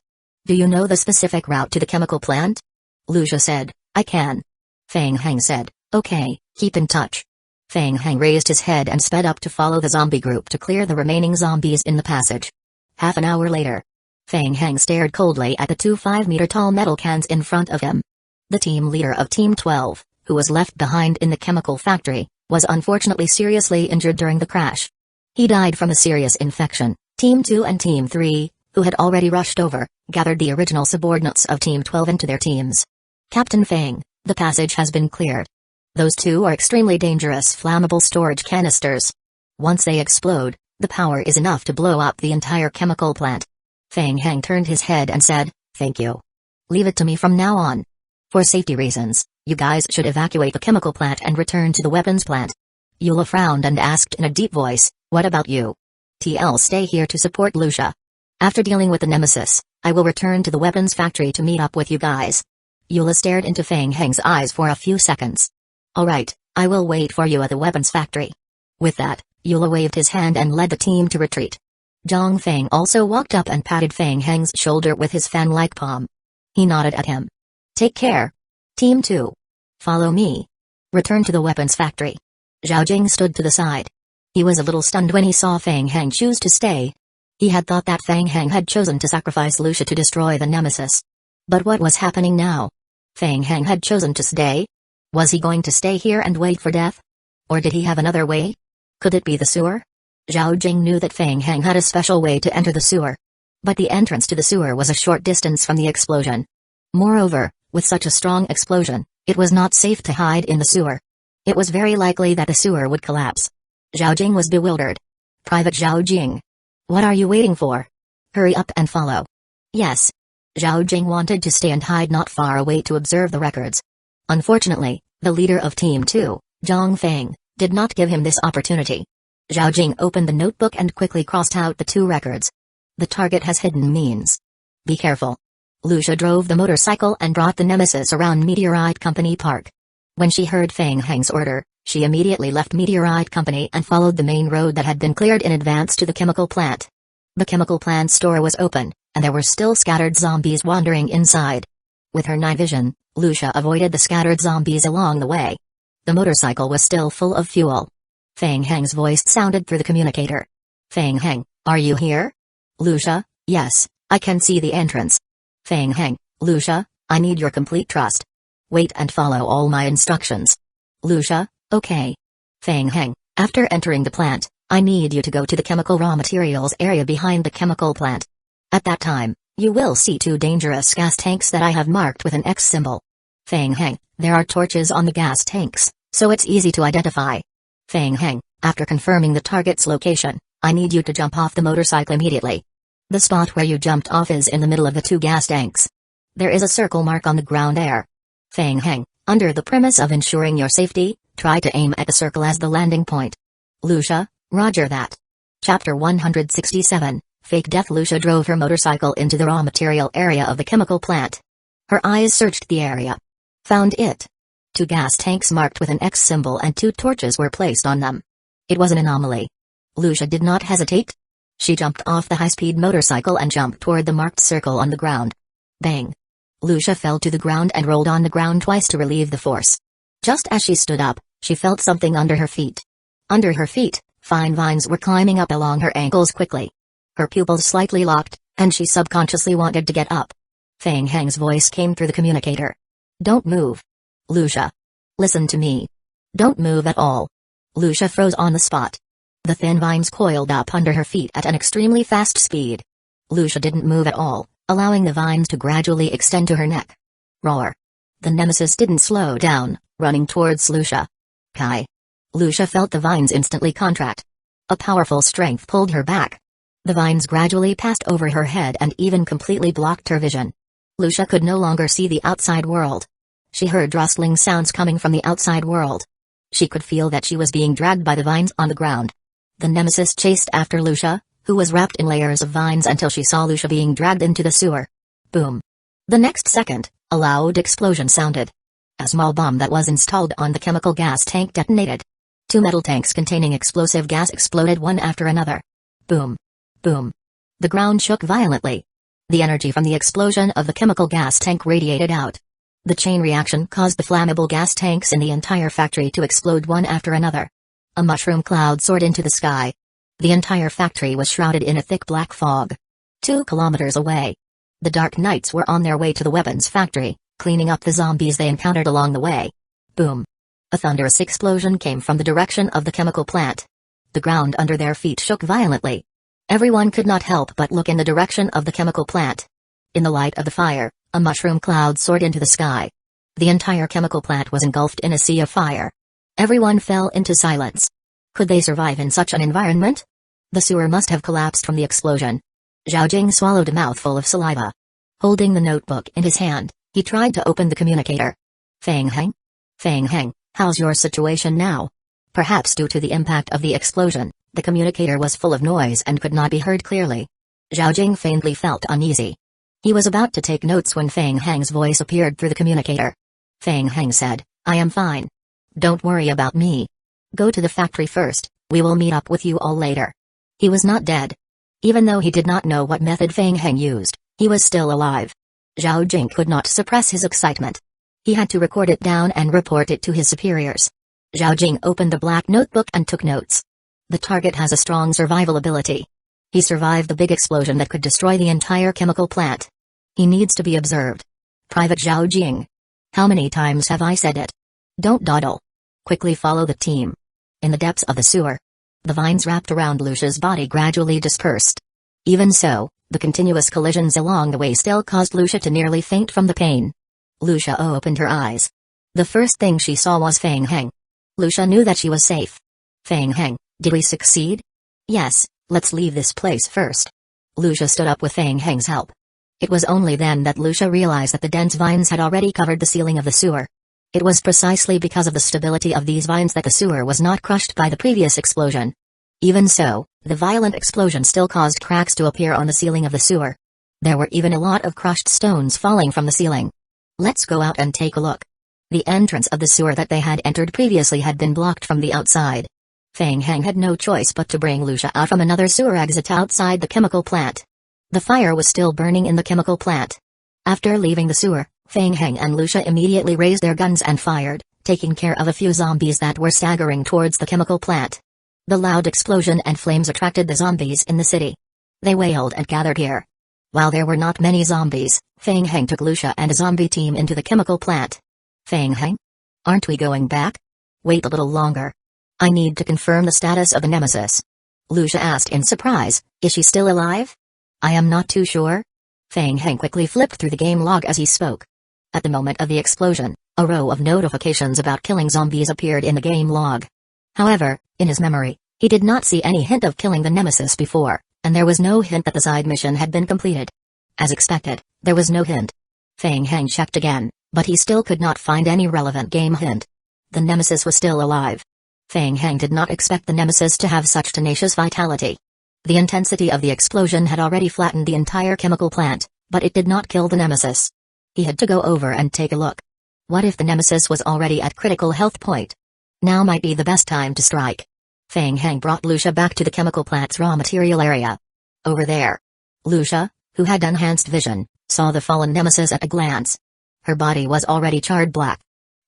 Do you know the specific route to the chemical plant? Lucia said, I can. Feng Heng said, Okay, keep in touch. Feng Heng raised his head and sped up to follow the zombie group to clear the remaining zombies in the passage. Half an hour later, Feng Heng stared coldly at the two 5-meter-tall metal cans in front of him. The team leader of Team 12, who was left behind in the chemical factory, was unfortunately seriously injured during the crash. He died from a serious infection. Team 2 and Team 3, who had already rushed over, gathered the original subordinates of Team 12 into their teams. Captain Feng, the passage has been cleared. Those two are extremely dangerous flammable storage canisters. Once they explode, the power is enough to blow up the entire chemical plant. Feng Heng turned his head and said, Thank you. Leave it to me from now on. For safety reasons, you guys should evacuate the chemical plant and return to the weapons plant. Eula frowned and asked in a deep voice, What about you? TL stay here to support Lucia. After dealing with the nemesis, I will return to the weapons factory to meet up with you guys. Eula stared into Fang Heng's eyes for a few seconds. Alright, I will wait for you at the weapons factory. With that, Eula waved his hand and led the team to retreat. Zhang Feng also walked up and patted Fang Heng's shoulder with his fan-like palm. He nodded at him. Take care. Team 2. Follow me. Return to the weapons factory. Zhao Jing stood to the side. He was a little stunned when he saw Fang Heng choose to stay. He had thought that Fang Heng had chosen to sacrifice Lucia to destroy the nemesis. But what was happening now? Fang Heng had chosen to stay? Was he going to stay here and wait for death? Or did he have another way? Could it be the sewer? Zhao Jing knew that Fang Heng had a special way to enter the sewer. But the entrance to the sewer was a short distance from the explosion. Moreover, with such a strong explosion, it was not safe to hide in the sewer. It was very likely that the sewer would collapse. Zhao Jing was bewildered. Private Zhao Jing. What are you waiting for? Hurry up and follow. Yes. Zhao Jing wanted to stay and hide not far away to observe the records. Unfortunately, the leader of Team 2, Zhang Feng, did not give him this opportunity. Zhao Jing opened the notebook and quickly crossed out the 2 records. The target has hidden means. Be careful. Lucia drove the motorcycle and brought the nemesis around Meteorite Company Park. When she heard Fang Heng's order, she immediately left Meteorite Company and followed the main road that had been cleared in advance to the chemical plant. The chemical plant store was open, and there were still scattered zombies wandering inside. With her night vision, Lucia avoided the scattered zombies along the way. The motorcycle was still full of fuel. Fang Heng's voice sounded through the communicator. Fang Heng, are you here? Lucia, yes, I can see the entrance. Fang Heng, Lucia, I need your complete trust. Wait and follow all my instructions. Lucia, okay. Fang Heng, after entering the plant, I need you to go to the chemical raw materials area behind the chemical plant. At that time, you will see 2 dangerous gas tanks that I have marked with an X symbol. Fang Heng, there are torches on the gas tanks, so it's easy to identify. Fang Heng, after confirming the target's location, I need you to jump off the motorcycle immediately. The spot where you jumped off is in the middle of the 2 gas tanks. There is a circle mark on the ground there. Fang Heng, under the premise of ensuring your safety, try to aim at the circle as the landing point. Lucia, roger that. Chapter 167, Fake Death. Lucia drove her motorcycle into the raw material area of the chemical plant. Her eyes searched the area. Found it. 2 gas tanks marked with an X symbol and 2 torches were placed on them. It was an anomaly. Lucia did not hesitate. She jumped off the high-speed motorcycle and jumped toward the marked circle on the ground. Bang! Lucia fell to the ground and rolled on the ground twice to relieve the force. Just as she stood up, she felt something under her feet. Under her feet, fine vines were climbing up along her ankles quickly. Her pupils slightly locked, and she subconsciously wanted to get up. Fang Heng's voice came through the communicator. Don't move. Lucia. Listen to me. Don't move at all. Lucia froze on the spot. The thin vines coiled up under her feet at an extremely fast speed. Lucia didn't move at all, allowing the vines to gradually extend to her neck. Roar. The nemesis didn't slow down, running towards Lucia. Kai. Lucia felt the vines instantly contract. A powerful strength pulled her back. The vines gradually passed over her head and even completely blocked her vision. Lucia could no longer see the outside world. She heard rustling sounds coming from the outside world. She could feel that she was being dragged by the vines on the ground. The nemesis chased after Lucia, who was wrapped in layers of vines until she saw Lucia being dragged into the sewer. Boom. The next second, a loud explosion sounded. A small bomb that was installed on the chemical gas tank detonated. 2 metal tanks containing explosive gas exploded one after another. Boom. Boom. The ground shook violently. The energy from the explosion of the chemical gas tank radiated out. The chain reaction caused the flammable gas tanks in the entire factory to explode one after another. A mushroom cloud soared into the sky. The entire factory was shrouded in a thick black fog. 2 kilometers away. The Dark Knights were on their way to the weapons factory, cleaning up the zombies they encountered along the way. Boom. A thunderous explosion came from the direction of the chemical plant. The ground under their feet shook violently. Everyone could not help but look in the direction of the chemical plant. In the light of the fire, a mushroom cloud soared into the sky. The entire chemical plant was engulfed in a sea of fire. Everyone fell into silence. Could they survive in such an environment? The sewer must have collapsed from the explosion. Zhao Jing swallowed a mouthful of saliva. Holding the notebook in his hand, he tried to open the communicator. Fang Heng? Fang Heng, how's your situation now? Perhaps due to the impact of the explosion, the communicator was full of noise and could not be heard clearly. Zhao Jing faintly felt uneasy. He was about to take notes when Feng Heng's voice appeared through the communicator. Feng Heng said, "I am fine. Don't worry about me. Go to the factory first, we will meet up with you all later." He was not dead. Even though he did not know what method Feng Heng used, he was still alive. Zhao Jing could not suppress his excitement. He had to record it down and report it to his superiors. Zhao Jing opened the black notebook and took notes. The target has a strong survival ability. He survived the big explosion that could destroy the entire chemical plant. He needs to be observed. Private Zhao Jing. How many times have I said it? Don't dawdle. Quickly follow the team. In the depths of the sewer, the vines wrapped around Lucia's body gradually dispersed. Even so, the continuous collisions along the way still caused Lucia to nearly faint from the pain. Lucia opened her eyes. The first thing she saw was Feng Heng. Lucia knew that she was safe. Feng Heng, did we succeed? Yes, let's leave this place first. Lucia stood up with Feng Heng's help. It was only then that Lucia realized that the dense vines had already covered the ceiling of the sewer. It was precisely because of the stability of these vines that the sewer was not crushed by the previous explosion. Even so, the violent explosion still caused cracks to appear on the ceiling of the sewer. There were even a lot of crushed stones falling from the ceiling. Let's go out and take a look. The entrance of the sewer that they had entered previously had been blocked from the outside. Feng Heng had no choice but to bring Lucia out from another sewer exit outside the chemical plant. The fire was still burning in the chemical plant. After leaving the sewer, Feng Heng and Lucia immediately raised their guns and fired, taking care of a few zombies that were staggering towards the chemical plant. The loud explosion and flames attracted the zombies in the city. They wailed and gathered here. While there were not many zombies, Feng Heng took Lucia and a zombie team into the chemical plant. Feng Heng? Aren't we going back? Wait a little longer. I need to confirm the status of the nemesis. Lucia asked in surprise, is she still alive? I am not too sure. Feng Heng quickly flipped through the game log as he spoke. At the moment of the explosion, a row of notifications about killing zombies appeared in the game log. However, in his memory, he did not see any hint of killing the nemesis before, and there was no hint that the side mission had been completed. As expected, there was no hint. Feng Heng checked again, but he still could not find any relevant game hint. The nemesis was still alive. Feng Heng did not expect the nemesis to have such tenacious vitality. The intensity of the explosion had already flattened the entire chemical plant, but it did not kill the nemesis. He had to go over and take a look. What if the nemesis was already at critical health point? Now might be the best time to strike. Feng Heng brought Lucia back to the chemical plant's raw material area. Over there. Lucia, who had enhanced vision, saw the fallen nemesis at a glance. Her body was already charred black.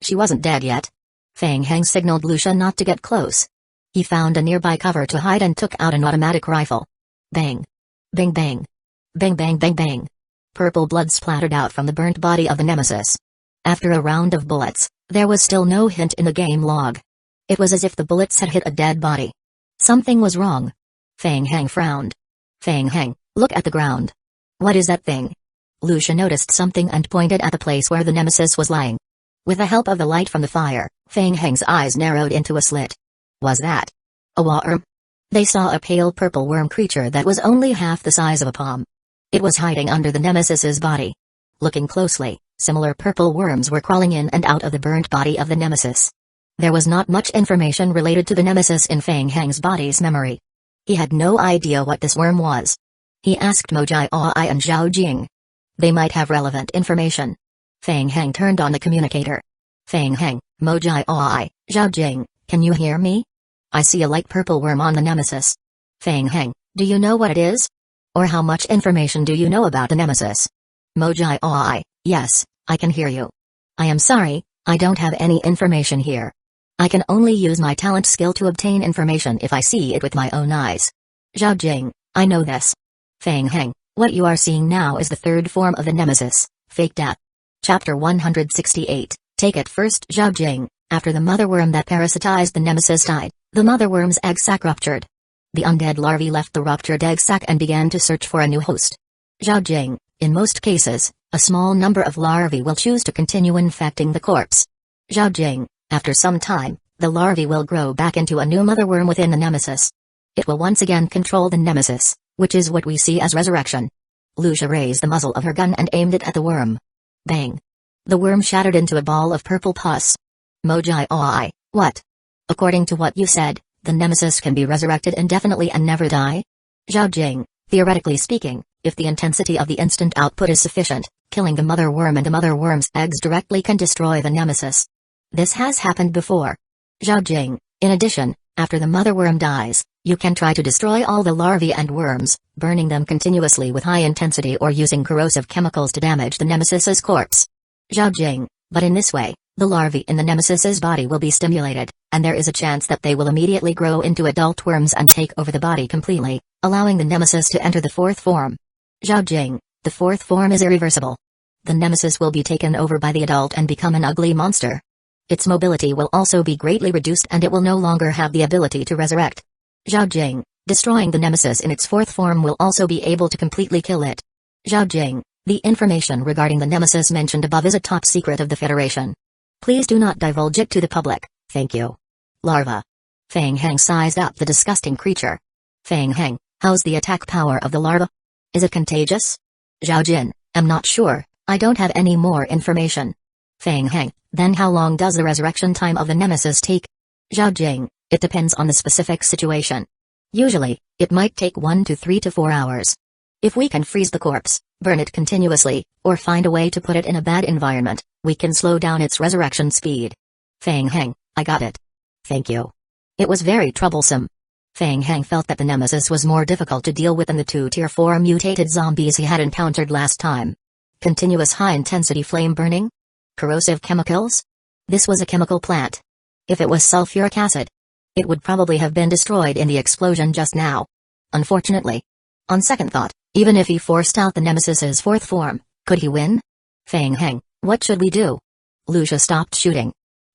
She wasn't dead yet. Feng Heng signaled Lucia not to get close. He found a nearby cover to hide and took out an automatic rifle. Bang! Bang bang! Bang bang bang bang! Purple blood splattered out from the burnt body of the nemesis. After a round of bullets, there was still no hint in the game log. It was as if the bullets had hit a dead body. Something was wrong. Feng Heng frowned. Feng Heng, look at the ground. What is that thing? Lucia noticed something and pointed at the place where the nemesis was lying. With the help of the light from the fire, Feng Heng's eyes narrowed into a slit. Was that a worm? They saw a pale purple worm creature that was only half the size of a palm. It was hiding under the nemesis's body. Looking closely, similar purple worms were crawling in and out of the burnt body of the nemesis. There was not much information related to the nemesis in Feng Heng's body's memory. He had no idea what this worm was. He asked Mojai Ai and Zhao Jing. They might have relevant information. Feng Heng turned on the communicator. Feng Heng, Mojai Ai, Zhao Jing, can you hear me? I see a light purple worm on the nemesis. Feng Heng, do you know what it is? Or how much information do you know about the nemesis? Mojai Ai, yes, I can hear you. I am sorry, I don't have any information here. I can only use my talent skill to obtain information if I see it with my own eyes. Zhao Jing, I know this. Feng Heng, what you are seeing now is the third form of the nemesis, fake death. Chapter 168, take it first. Zhao Jing, after the mother worm that parasitized the nemesis died, the mother worm's egg sac ruptured. The undead larvae left the ruptured egg sac and began to search for a new host. Zhao Jing, in most cases, a small number of larvae will choose to continue infecting the corpse. Zhao Jing, after some time, the larvae will grow back into a new mother worm within the nemesis. It will once again control the nemesis, which is what we see as resurrection. Lucia raised the muzzle of her gun and aimed it at the worm. Bang! The worm shattered into a ball of purple pus. Mojai Ai, what? According to what you said, the nemesis can be resurrected indefinitely and never die? Zhao Jing, theoretically speaking, if the intensity of the instant output is sufficient, killing the mother worm and the mother worm's eggs directly can destroy the nemesis. This has happened before. Zhao Jing, in addition, after the mother worm dies, you can try to destroy all the larvae and worms, burning them continuously with high intensity or using corrosive chemicals to damage the nemesis's corpse. Zhao Jing, but in this way, the larvae in the nemesis's body will be stimulated, and there is a chance that they will immediately grow into adult worms and take over the body completely, allowing the nemesis to enter the fourth form. Zhao Jing, the fourth form is irreversible. The nemesis will be taken over by the adult and become an ugly monster. Its mobility will also be greatly reduced and it will no longer have the ability to resurrect. Zhao Jing, destroying the nemesis in its fourth form will also be able to completely kill it. Zhao Jing, the information regarding the nemesis mentioned above is a top secret of the Federation. Please do not divulge it to the public, thank you. Larva. Fang Heng sized up the disgusting creature. Fang Heng, how's the attack power of the larva? Is it contagious? Zhao Jin, I'm not sure, I don't have any more information. Fang Heng, then how long does the resurrection time of the nemesis take? Zhao Jing, it depends on the specific situation. Usually, it might take 1 to 3 to 4 hours. If we can freeze the corpse, burn it continuously, or find a way to put it in a bad environment, we can slow down its resurrection speed. Fang Heng, I got it. Thank you. It was very troublesome. Fang Heng felt that the nemesis was more difficult to deal with than the 2 Tier 4 mutated zombies he had encountered last time. Continuous high-intensity flame burning? Corrosive chemicals? This was a chemical plant. If it was sulfuric acid, it would probably have been destroyed in the explosion just now. Unfortunately. On second thought, even if he forced out the nemesis's fourth form, could he win? Fang Heng, what should we do? Lucia stopped shooting.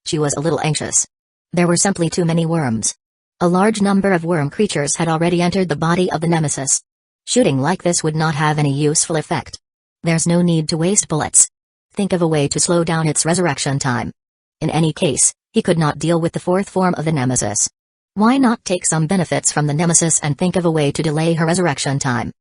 She was a little anxious. There were simply too many worms. A large number of worm creatures had already entered the body of the nemesis. Shooting like this would not have any useful effect. There's no need to waste bullets. Think of a way to slow down its resurrection time. In any case, he could not deal with the fourth form of the nemesis. Why not take some benefits from the nemesis and think of a way to delay her resurrection time?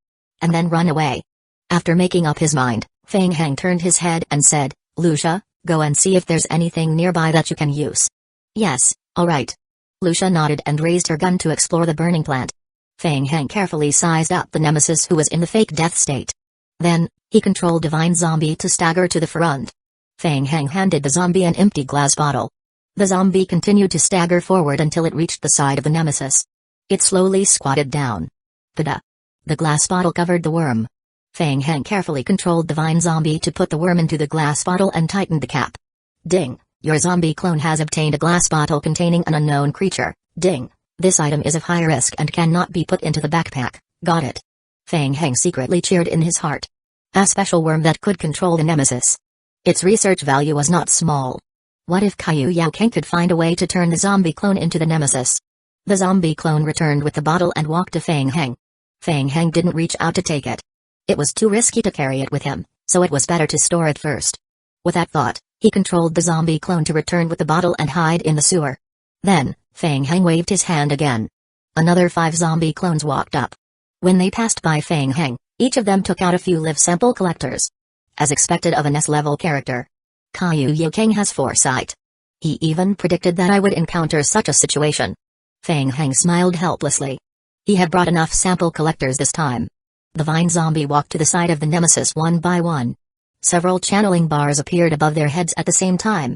And then run away. After making up his mind, Fang Heng turned his head and said, Lucia, go and see if there's anything nearby that you can use. Yes, alright. Lucia nodded and raised her gun to explore the burning plant. Fang Heng carefully sized up the nemesis who was in the fake death state. Then, he controlled Divine Zombie to stagger to the front. Fang Heng handed the zombie an empty glass bottle. The zombie continued to stagger forward until it reached the side of the nemesis. It slowly squatted down. Tada! The glass bottle covered the worm. Fang Heng carefully controlled Divine Zombie to put the worm into the glass bottle and tightened the cap. Ding! Your zombie clone has obtained a glass bottle containing an unknown creature. Ding! This item is of high risk and cannot be put into the backpack. Got it. Fang Heng secretly cheered in his heart. A special worm that could control the nemesis. Its research value was not small. What if Caillou Yao Kang could find a way to turn the zombie clone into the nemesis? The zombie clone returned with the bottle and walked to Fang Heng. Fang Heng didn't reach out to take it. It was too risky to carry it with him, so it was better to store it first. With that thought, he controlled the zombie clone to return with the bottle and hide in the sewer. Then, Fang Heng waved his hand again. Another 5 zombie clones walked up. When they passed by Fang Heng, each of them took out a few live sample collectors. As expected of an S-level character. Caillou Yao Kang has foresight. He even predicted that I would encounter such a situation. Fang Heng smiled helplessly. He had brought enough sample collectors this time. The Vine Zombie walked to the side of the nemesis one by one. Several channeling bars appeared above their heads at the same time.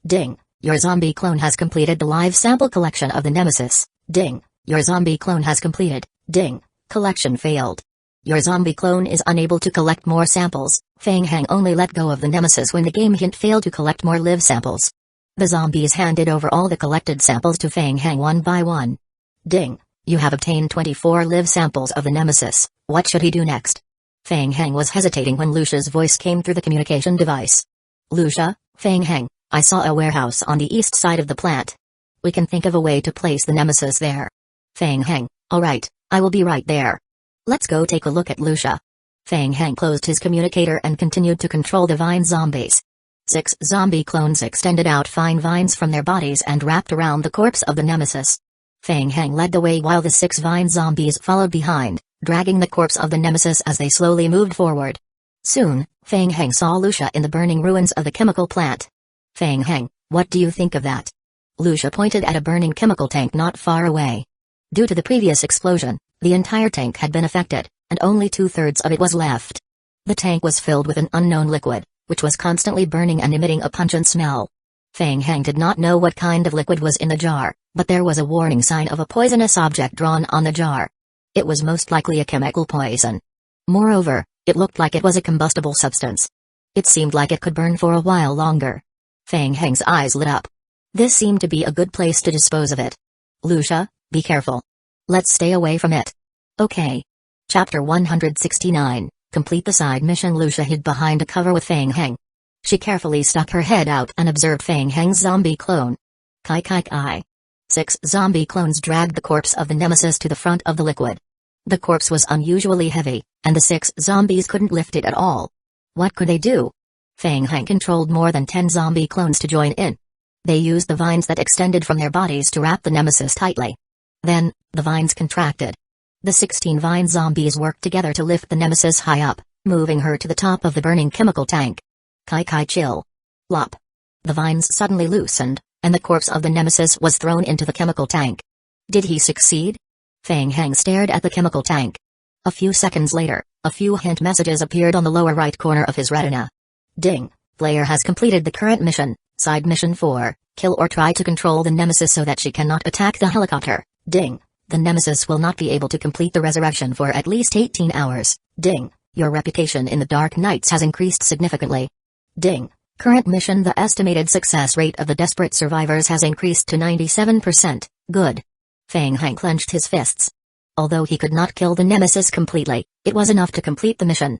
Ding! Your zombie clone has completed the live sample collection of the nemesis. Ding! Your zombie clone has completed. Ding! Collection failed. Your zombie clone is unable to collect more samples. Fang Heng only let go of the nemesis when the game hint failed to collect more live samples. The zombies handed over all the collected samples to Fang Heng one by one. Ding! You have obtained 24 live samples of the nemesis. What should he do next? Fang Heng was hesitating when Lucia's voice came through the communication device. Lucia, Fang Heng, I saw a warehouse on the east side of the plant. We can think of a way to place the nemesis there. Fang Heng, alright, I will be right there. Let's go take a look at Lucia. Fang Heng closed his communicator and continued to control the vine zombies. 6 zombie clones extended out fine vines from their bodies and wrapped around the corpse of the nemesis. Fang Heng led the way while the 6 vine zombies followed behind, dragging the corpse of the nemesis as they slowly moved forward. Soon, Fang Heng saw Lucia in the burning ruins of the chemical plant. Fang Heng, what do you think of that? Lucia pointed at a burning chemical tank not far away. Due to the previous explosion, the entire tank had been affected, and only 2/3 of it was left. The tank was filled with an unknown liquid, which was constantly burning and emitting a pungent smell. Feng Heng did not know what kind of liquid was in the jar, but there was a warning sign of a poisonous object drawn on the jar. It was most likely a chemical poison. Moreover, it looked like it was a combustible substance. It seemed like it could burn for a while longer. Feng Heng's eyes lit up. This seemed to be a good place to dispose of it. Lucia, be careful. Let's stay away from it. Okay. Chapter 169, complete the side mission. Lucia hid behind a cover with Feng Heng. She carefully stuck her head out and observed Feng Heng's zombie clone. Kai kai kai. 6 zombie clones dragged the corpse of the nemesis to the front of the liquid. The corpse was unusually heavy, and the 6 zombies couldn't lift it at all. What could they do? Feng Heng controlled more than 10 zombie clones to join in. They used the vines that extended from their bodies to wrap the nemesis tightly. Then, the vines contracted. The 16 vine zombies worked together to lift the nemesis high up, moving her to the top of the burning chemical tank. Kai kai chill. Lop. The vines suddenly loosened, and the corpse of the nemesis was thrown into the chemical tank. Did he succeed? Feng Heng stared at the chemical tank. A few seconds later, a few hint messages appeared on the lower right corner of his retina. Ding. Player has completed the current mission, side mission 4, kill or try to control the nemesis so that she cannot attack the helicopter. Ding. The nemesis will not be able to complete the resurrection for at least 18 hours. Ding. Your reputation in the Dark Nights has increased significantly. Ding. Current mission. The estimated success rate of the desperate survivors has increased to 97%. Good. Feng Heng clenched his fists. Although he could not kill the nemesis completely, it was enough to complete the mission.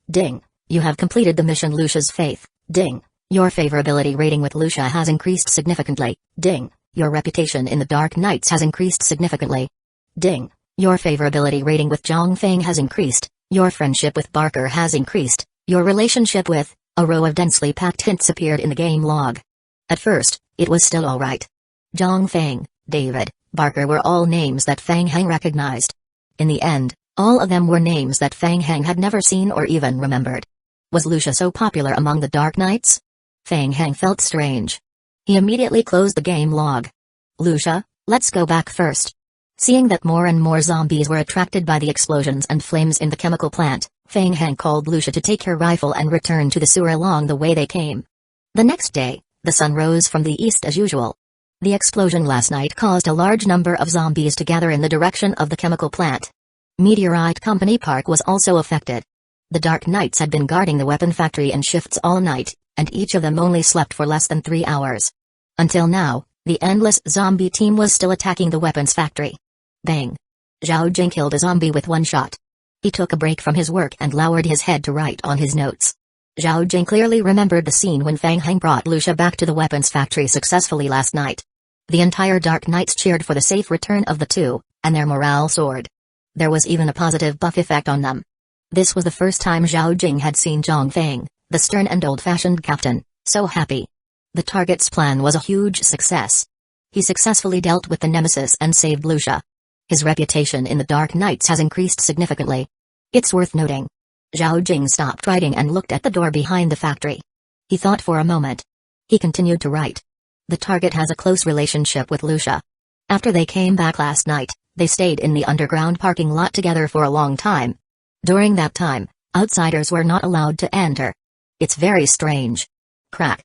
Ding. You have completed the mission. Lucia's faith. Ding. Your favorability rating with Lucia has increased significantly. Ding. Your reputation in the Dark Nights has increased significantly. Ding. Your favorability rating with Zhang Feng has increased. Your friendship with Barker has increased. Your relationship with... A row of densely packed hints appeared in the game log. At first, it was still alright. Zhang Feng, David, Barker were all names that Feng Heng recognized. In the end, all of them were names that Feng Heng had never seen or even remembered. Was Lucia so popular among the Dark Knights? Feng Heng felt strange. He immediately closed the game log. Lucia, let's go back first. Seeing that more and more zombies were attracted by the explosions and flames in the chemical plant, Feng Heng called Lucia to take her rifle and return to the sewer along the way they came. The next day, the sun rose from the east as usual. The explosion last night caused a large number of zombies to gather in the direction of the chemical plant. Meteorite Company Park was also affected. The Dark Knights had been guarding the weapon factory in shifts all night, and each of them only slept for less than 3 hours. Until now, the endless zombie team was still attacking the weapons factory. Bang! Zhao Jing killed a zombie with one shot. He took a break from his work and lowered his head to write on his notes. Zhao Jing clearly remembered the scene when Feng Heng brought Lucia back to the weapons factory successfully last night. The entire Dark Knights cheered for the safe return of the two, and their morale soared. There was even a positive buff effect on them. This was the first time Zhao Jing had seen Zhang Feng, the stern and old-fashioned captain, so happy. The target's plan was a huge success. He successfully dealt with the nemesis and saved Lucia. His reputation in the Dark Knights has increased significantly. It's worth noting. Zhao Jing stopped writing and looked at the door behind the factory. He thought for a moment. He continued to write. The target has a close relationship with Lucia. After they came back last night, they stayed in the underground parking lot together for a long time. During that time, outsiders were not allowed to enter. It's very strange. Crack.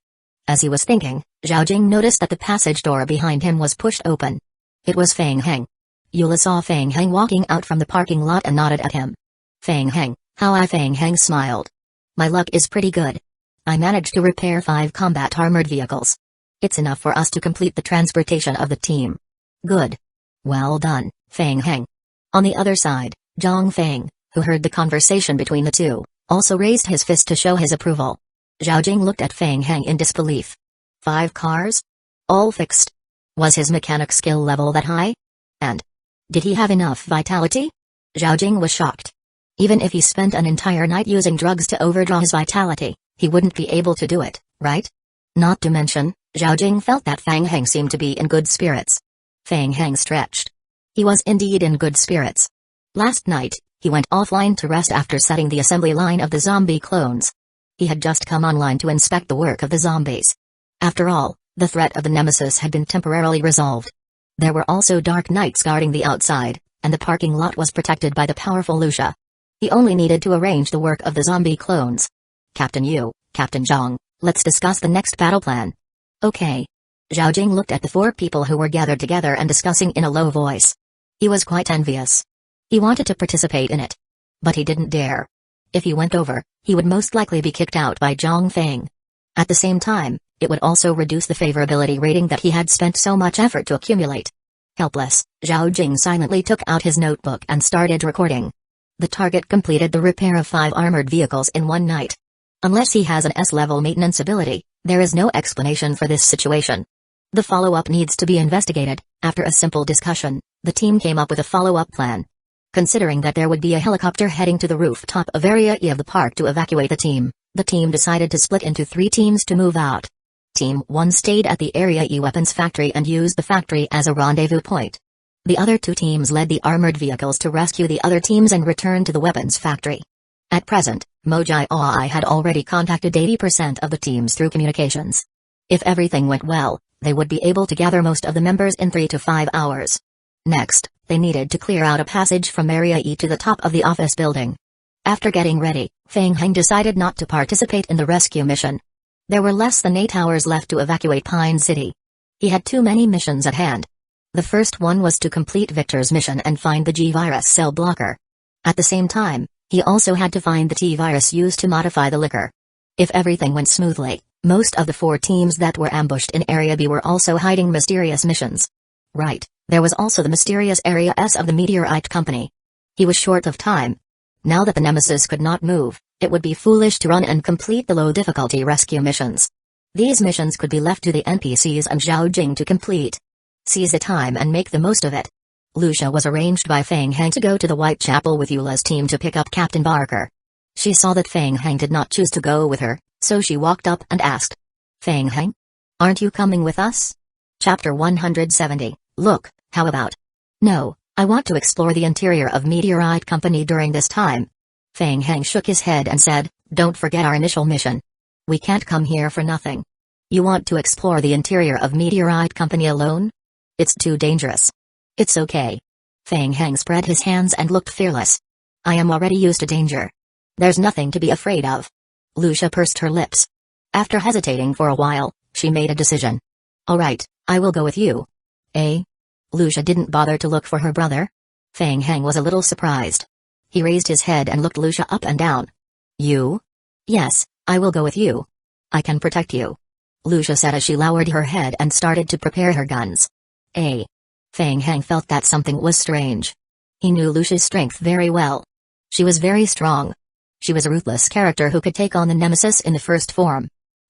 As he was thinking, Zhao Jing noticed that the passage door behind him was pushed open. It was Feng Heng. Yula saw Feng Heng walking out from the parking lot and nodded at him. Feng Heng, how I Feng Heng smiled. My luck is pretty good. I managed to repair 5 combat armored vehicles. It's enough for us to complete the transportation of the team. Good. Well done, Feng Heng. On the other side, Zhang Feng, who heard the conversation between the two, also raised his fist to show his approval. Zhao Jing looked at Feng Heng in disbelief. 5 cars? All fixed. Was his mechanic skill level that high? And did he have enough vitality? Zhao Jing was shocked. Even if he spent an entire night using drugs to overdraw his vitality, he wouldn't be able to do it, right? Not to mention, Zhao Jing felt that Feng Heng seemed to be in good spirits. Feng Heng stretched. He was indeed in good spirits. Last night, he went offline to rest after setting the assembly line of the zombie clones. He had just come online to inspect the work of the zombies. After all, The threat of the nemesis had been temporarily resolved. There were also dark knights guarding the outside, and the parking lot was protected by the powerful Lucia. He only needed to arrange the work of the zombie clones. Captain Yu, Captain Zhang, let's discuss the next battle plan. Okay. Zhao Jing looked at the 4 people who were gathered together and discussing in a low voice. He was quite envious. He wanted to participate in it. But he didn't dare. If he went over, he would most likely be kicked out by Zhang Feng. At the same time, it would also reduce the favorability rating that he had spent so much effort to accumulate. Helpless, Zhao Jing silently took out his notebook and started recording. The target completed the repair of 5 armored vehicles in one night. Unless he has an S-level maintenance ability, there is no explanation for this situation. The follow-up needs to be investigated. After a simple discussion, the team came up with a follow-up plan. Considering that there would be a helicopter heading to the rooftop of Area E of the park to evacuate the team decided to split into 3 teams to move out. Team 1 stayed at the Area E weapons factory and used the factory as a rendezvous point. The other 2 teams led the armored vehicles to rescue the other teams and return to the weapons factory. At present, Mojai Oi had already contacted 80% of the teams through communications. If everything went well, they would be able to gather most of the members in 3 to 5 hours. Next, they needed to clear out a passage from Area E to the top of the office building. After getting ready, Feng Heng decided not to participate in the rescue mission. There were less than 8 hours left to evacuate Pine City. He had too many missions at hand. The first one was to complete Victor's mission and find the G-Virus cell blocker. At the same time, he also had to find the T-Virus used to modify the liquor. If everything went smoothly, most of the 4 teams that were ambushed in Area B were also hiding mysterious missions. Right, there was also the mysterious Area S of the Meteorite Company. He was short of time. Now that the Nemesis could not move, it would be foolish to run and complete the low-difficulty rescue missions. These missions could be left to the NPCs and Zhao Jing to complete. Seize the time and make the most of it. Lucia was arranged by Feng Heng to go to the Whitechapel with Eula's team to pick up Captain Barker. She saw that Feng Heng did not choose to go with her, so she walked up and asked. Feng Heng? Aren't you coming with us? Chapter 170, Look, how about? No, I want to explore the interior of Meteorite Company during this time. Feng Heng shook his head and said, Don't forget our initial mission. We can't come here for nothing. You want to explore the interior of Meteorite Company alone? It's too dangerous. It's okay. Feng Heng spread his hands and looked fearless. I am already used to danger. There's nothing to be afraid of. Lucia pursed her lips. After hesitating for a while, she made a decision. Alright, I will go with you. Eh? Lucia didn't bother to look for her brother. Feng Heng was a little surprised. He raised his head and looked Lucia up and down. You? Yes, I will go with you. I can protect you. Lucia said as she lowered her head and started to prepare her guns. Eh? Feng Heng felt that something was strange. He knew Lucia's strength very well. She was very strong. She was a ruthless character who could take on the Nemesis in the first form.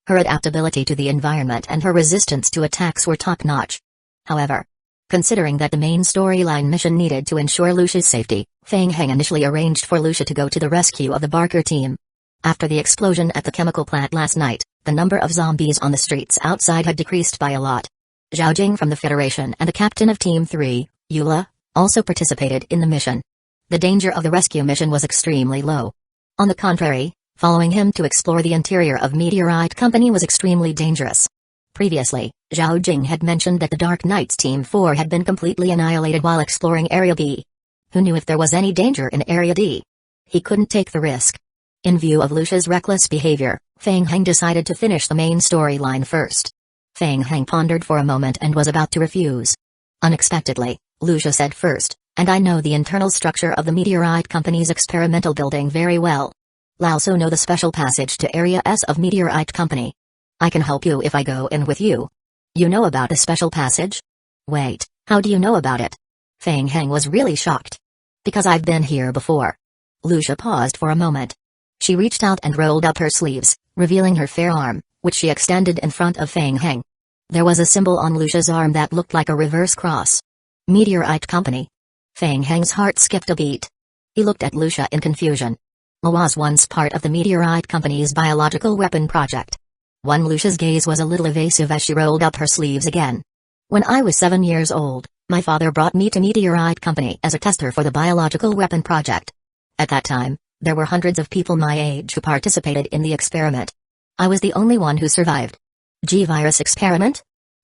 Her adaptability to the environment and her resistance to attacks were top-notch. However, considering that the main storyline mission needed to ensure Lucia's safety, Feng Heng initially arranged for Lucia to go to the rescue of the Barker team. After the explosion at the chemical plant last night, the number of zombies on the streets outside had decreased by a lot. Zhao Jing from the Federation and the captain of Team 3, Eula, also participated in the mission. The danger of the rescue mission was extremely low. On the contrary, following him to explore the interior of Meteorite Company was extremely dangerous. Previously, Zhao Jing had mentioned that the Dark Knights Team 4 had been completely annihilated while exploring Area B. Who knew if there was any danger in Area D? He couldn't take the risk. In view of Lucia's reckless behavior, Feng Heng decided to finish the main storyline first. Feng Heng pondered for a moment and was about to refuse. Unexpectedly, Lucia said first, and I know the internal structure of the Meteorite Company's experimental building very well. I also know the special passage to Area S of Meteorite Company. I can help you if I go in with you. You know about the special passage? Wait, how do you know about it? Feng Heng was really shocked. Because I've been here before. Lucia paused for a moment. She reached out and rolled up her sleeves, revealing her fair arm, which she extended in front of Feng Heng. There was a symbol on Lucia's arm that looked like a reverse cross. Meteorite Company. Feng Heng's heart skipped a beat. He looked at Lucia in confusion. I was once part of the Meteorite Company's biological weapon project. Lucia's gaze was a little evasive as she rolled up her sleeves again. When I was 7 years old, my father brought me to Meteorite Company as a tester for the biological weapon project. At that time, there were hundreds of people my age who participated in the experiment. I was the only one who survived. G-Virus experiment?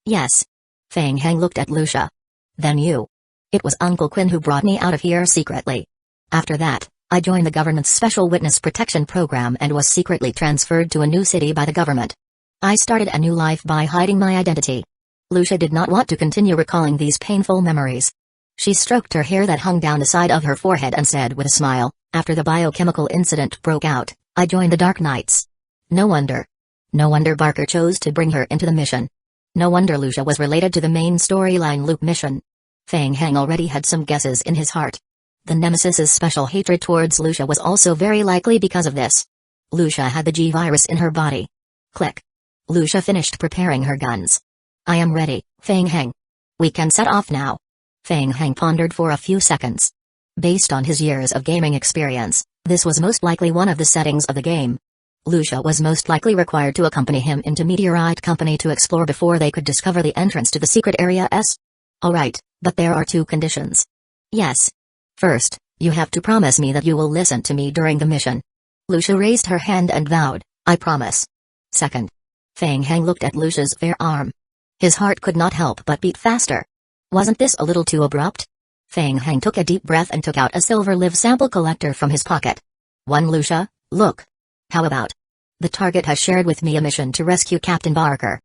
Yes. Fang Heng looked at Lucia. Then you. It was Uncle Quinn who brought me out of here secretly. After that, I joined the government's Special Witness Protection Program and was secretly transferred to a new city by the government. I started a new life by hiding my identity. Lucia did not want to continue recalling these painful memories. She stroked her hair that hung down the side of her forehead and said with a smile, after the biochemical incident broke out, I joined the Dark Knights. No wonder. No wonder Barker chose to bring her into the mission. No wonder Lucia was related to the main storyline loop mission. Fang Heng already had some guesses in his heart. The Nemesis's special hatred towards Lucia was also very likely because of this. Lucia had the G-virus in her body. Click. Lucia finished preparing her guns. I am ready, Fang Heng. We can set off now. Fang Heng pondered for a few seconds. Based on his years of gaming experience, this was most likely one of the settings of the game. Lucia was most likely required to accompany him into Meteorite Company to explore before they could discover the entrance to the secret area S. Alright, but there are two conditions. Yes. First, you have to promise me that you will listen to me during the mission. Lucia raised her hand and vowed, I promise. Second. Fang Heng looked at Lucia's fair arm. His heart could not help but beat faster. Wasn't this a little too abrupt? Fang Heng took a deep breath and took out a silver live sample collector from his pocket. One Lucia, look. How about? The target has shared with me a mission to rescue Captain Barker.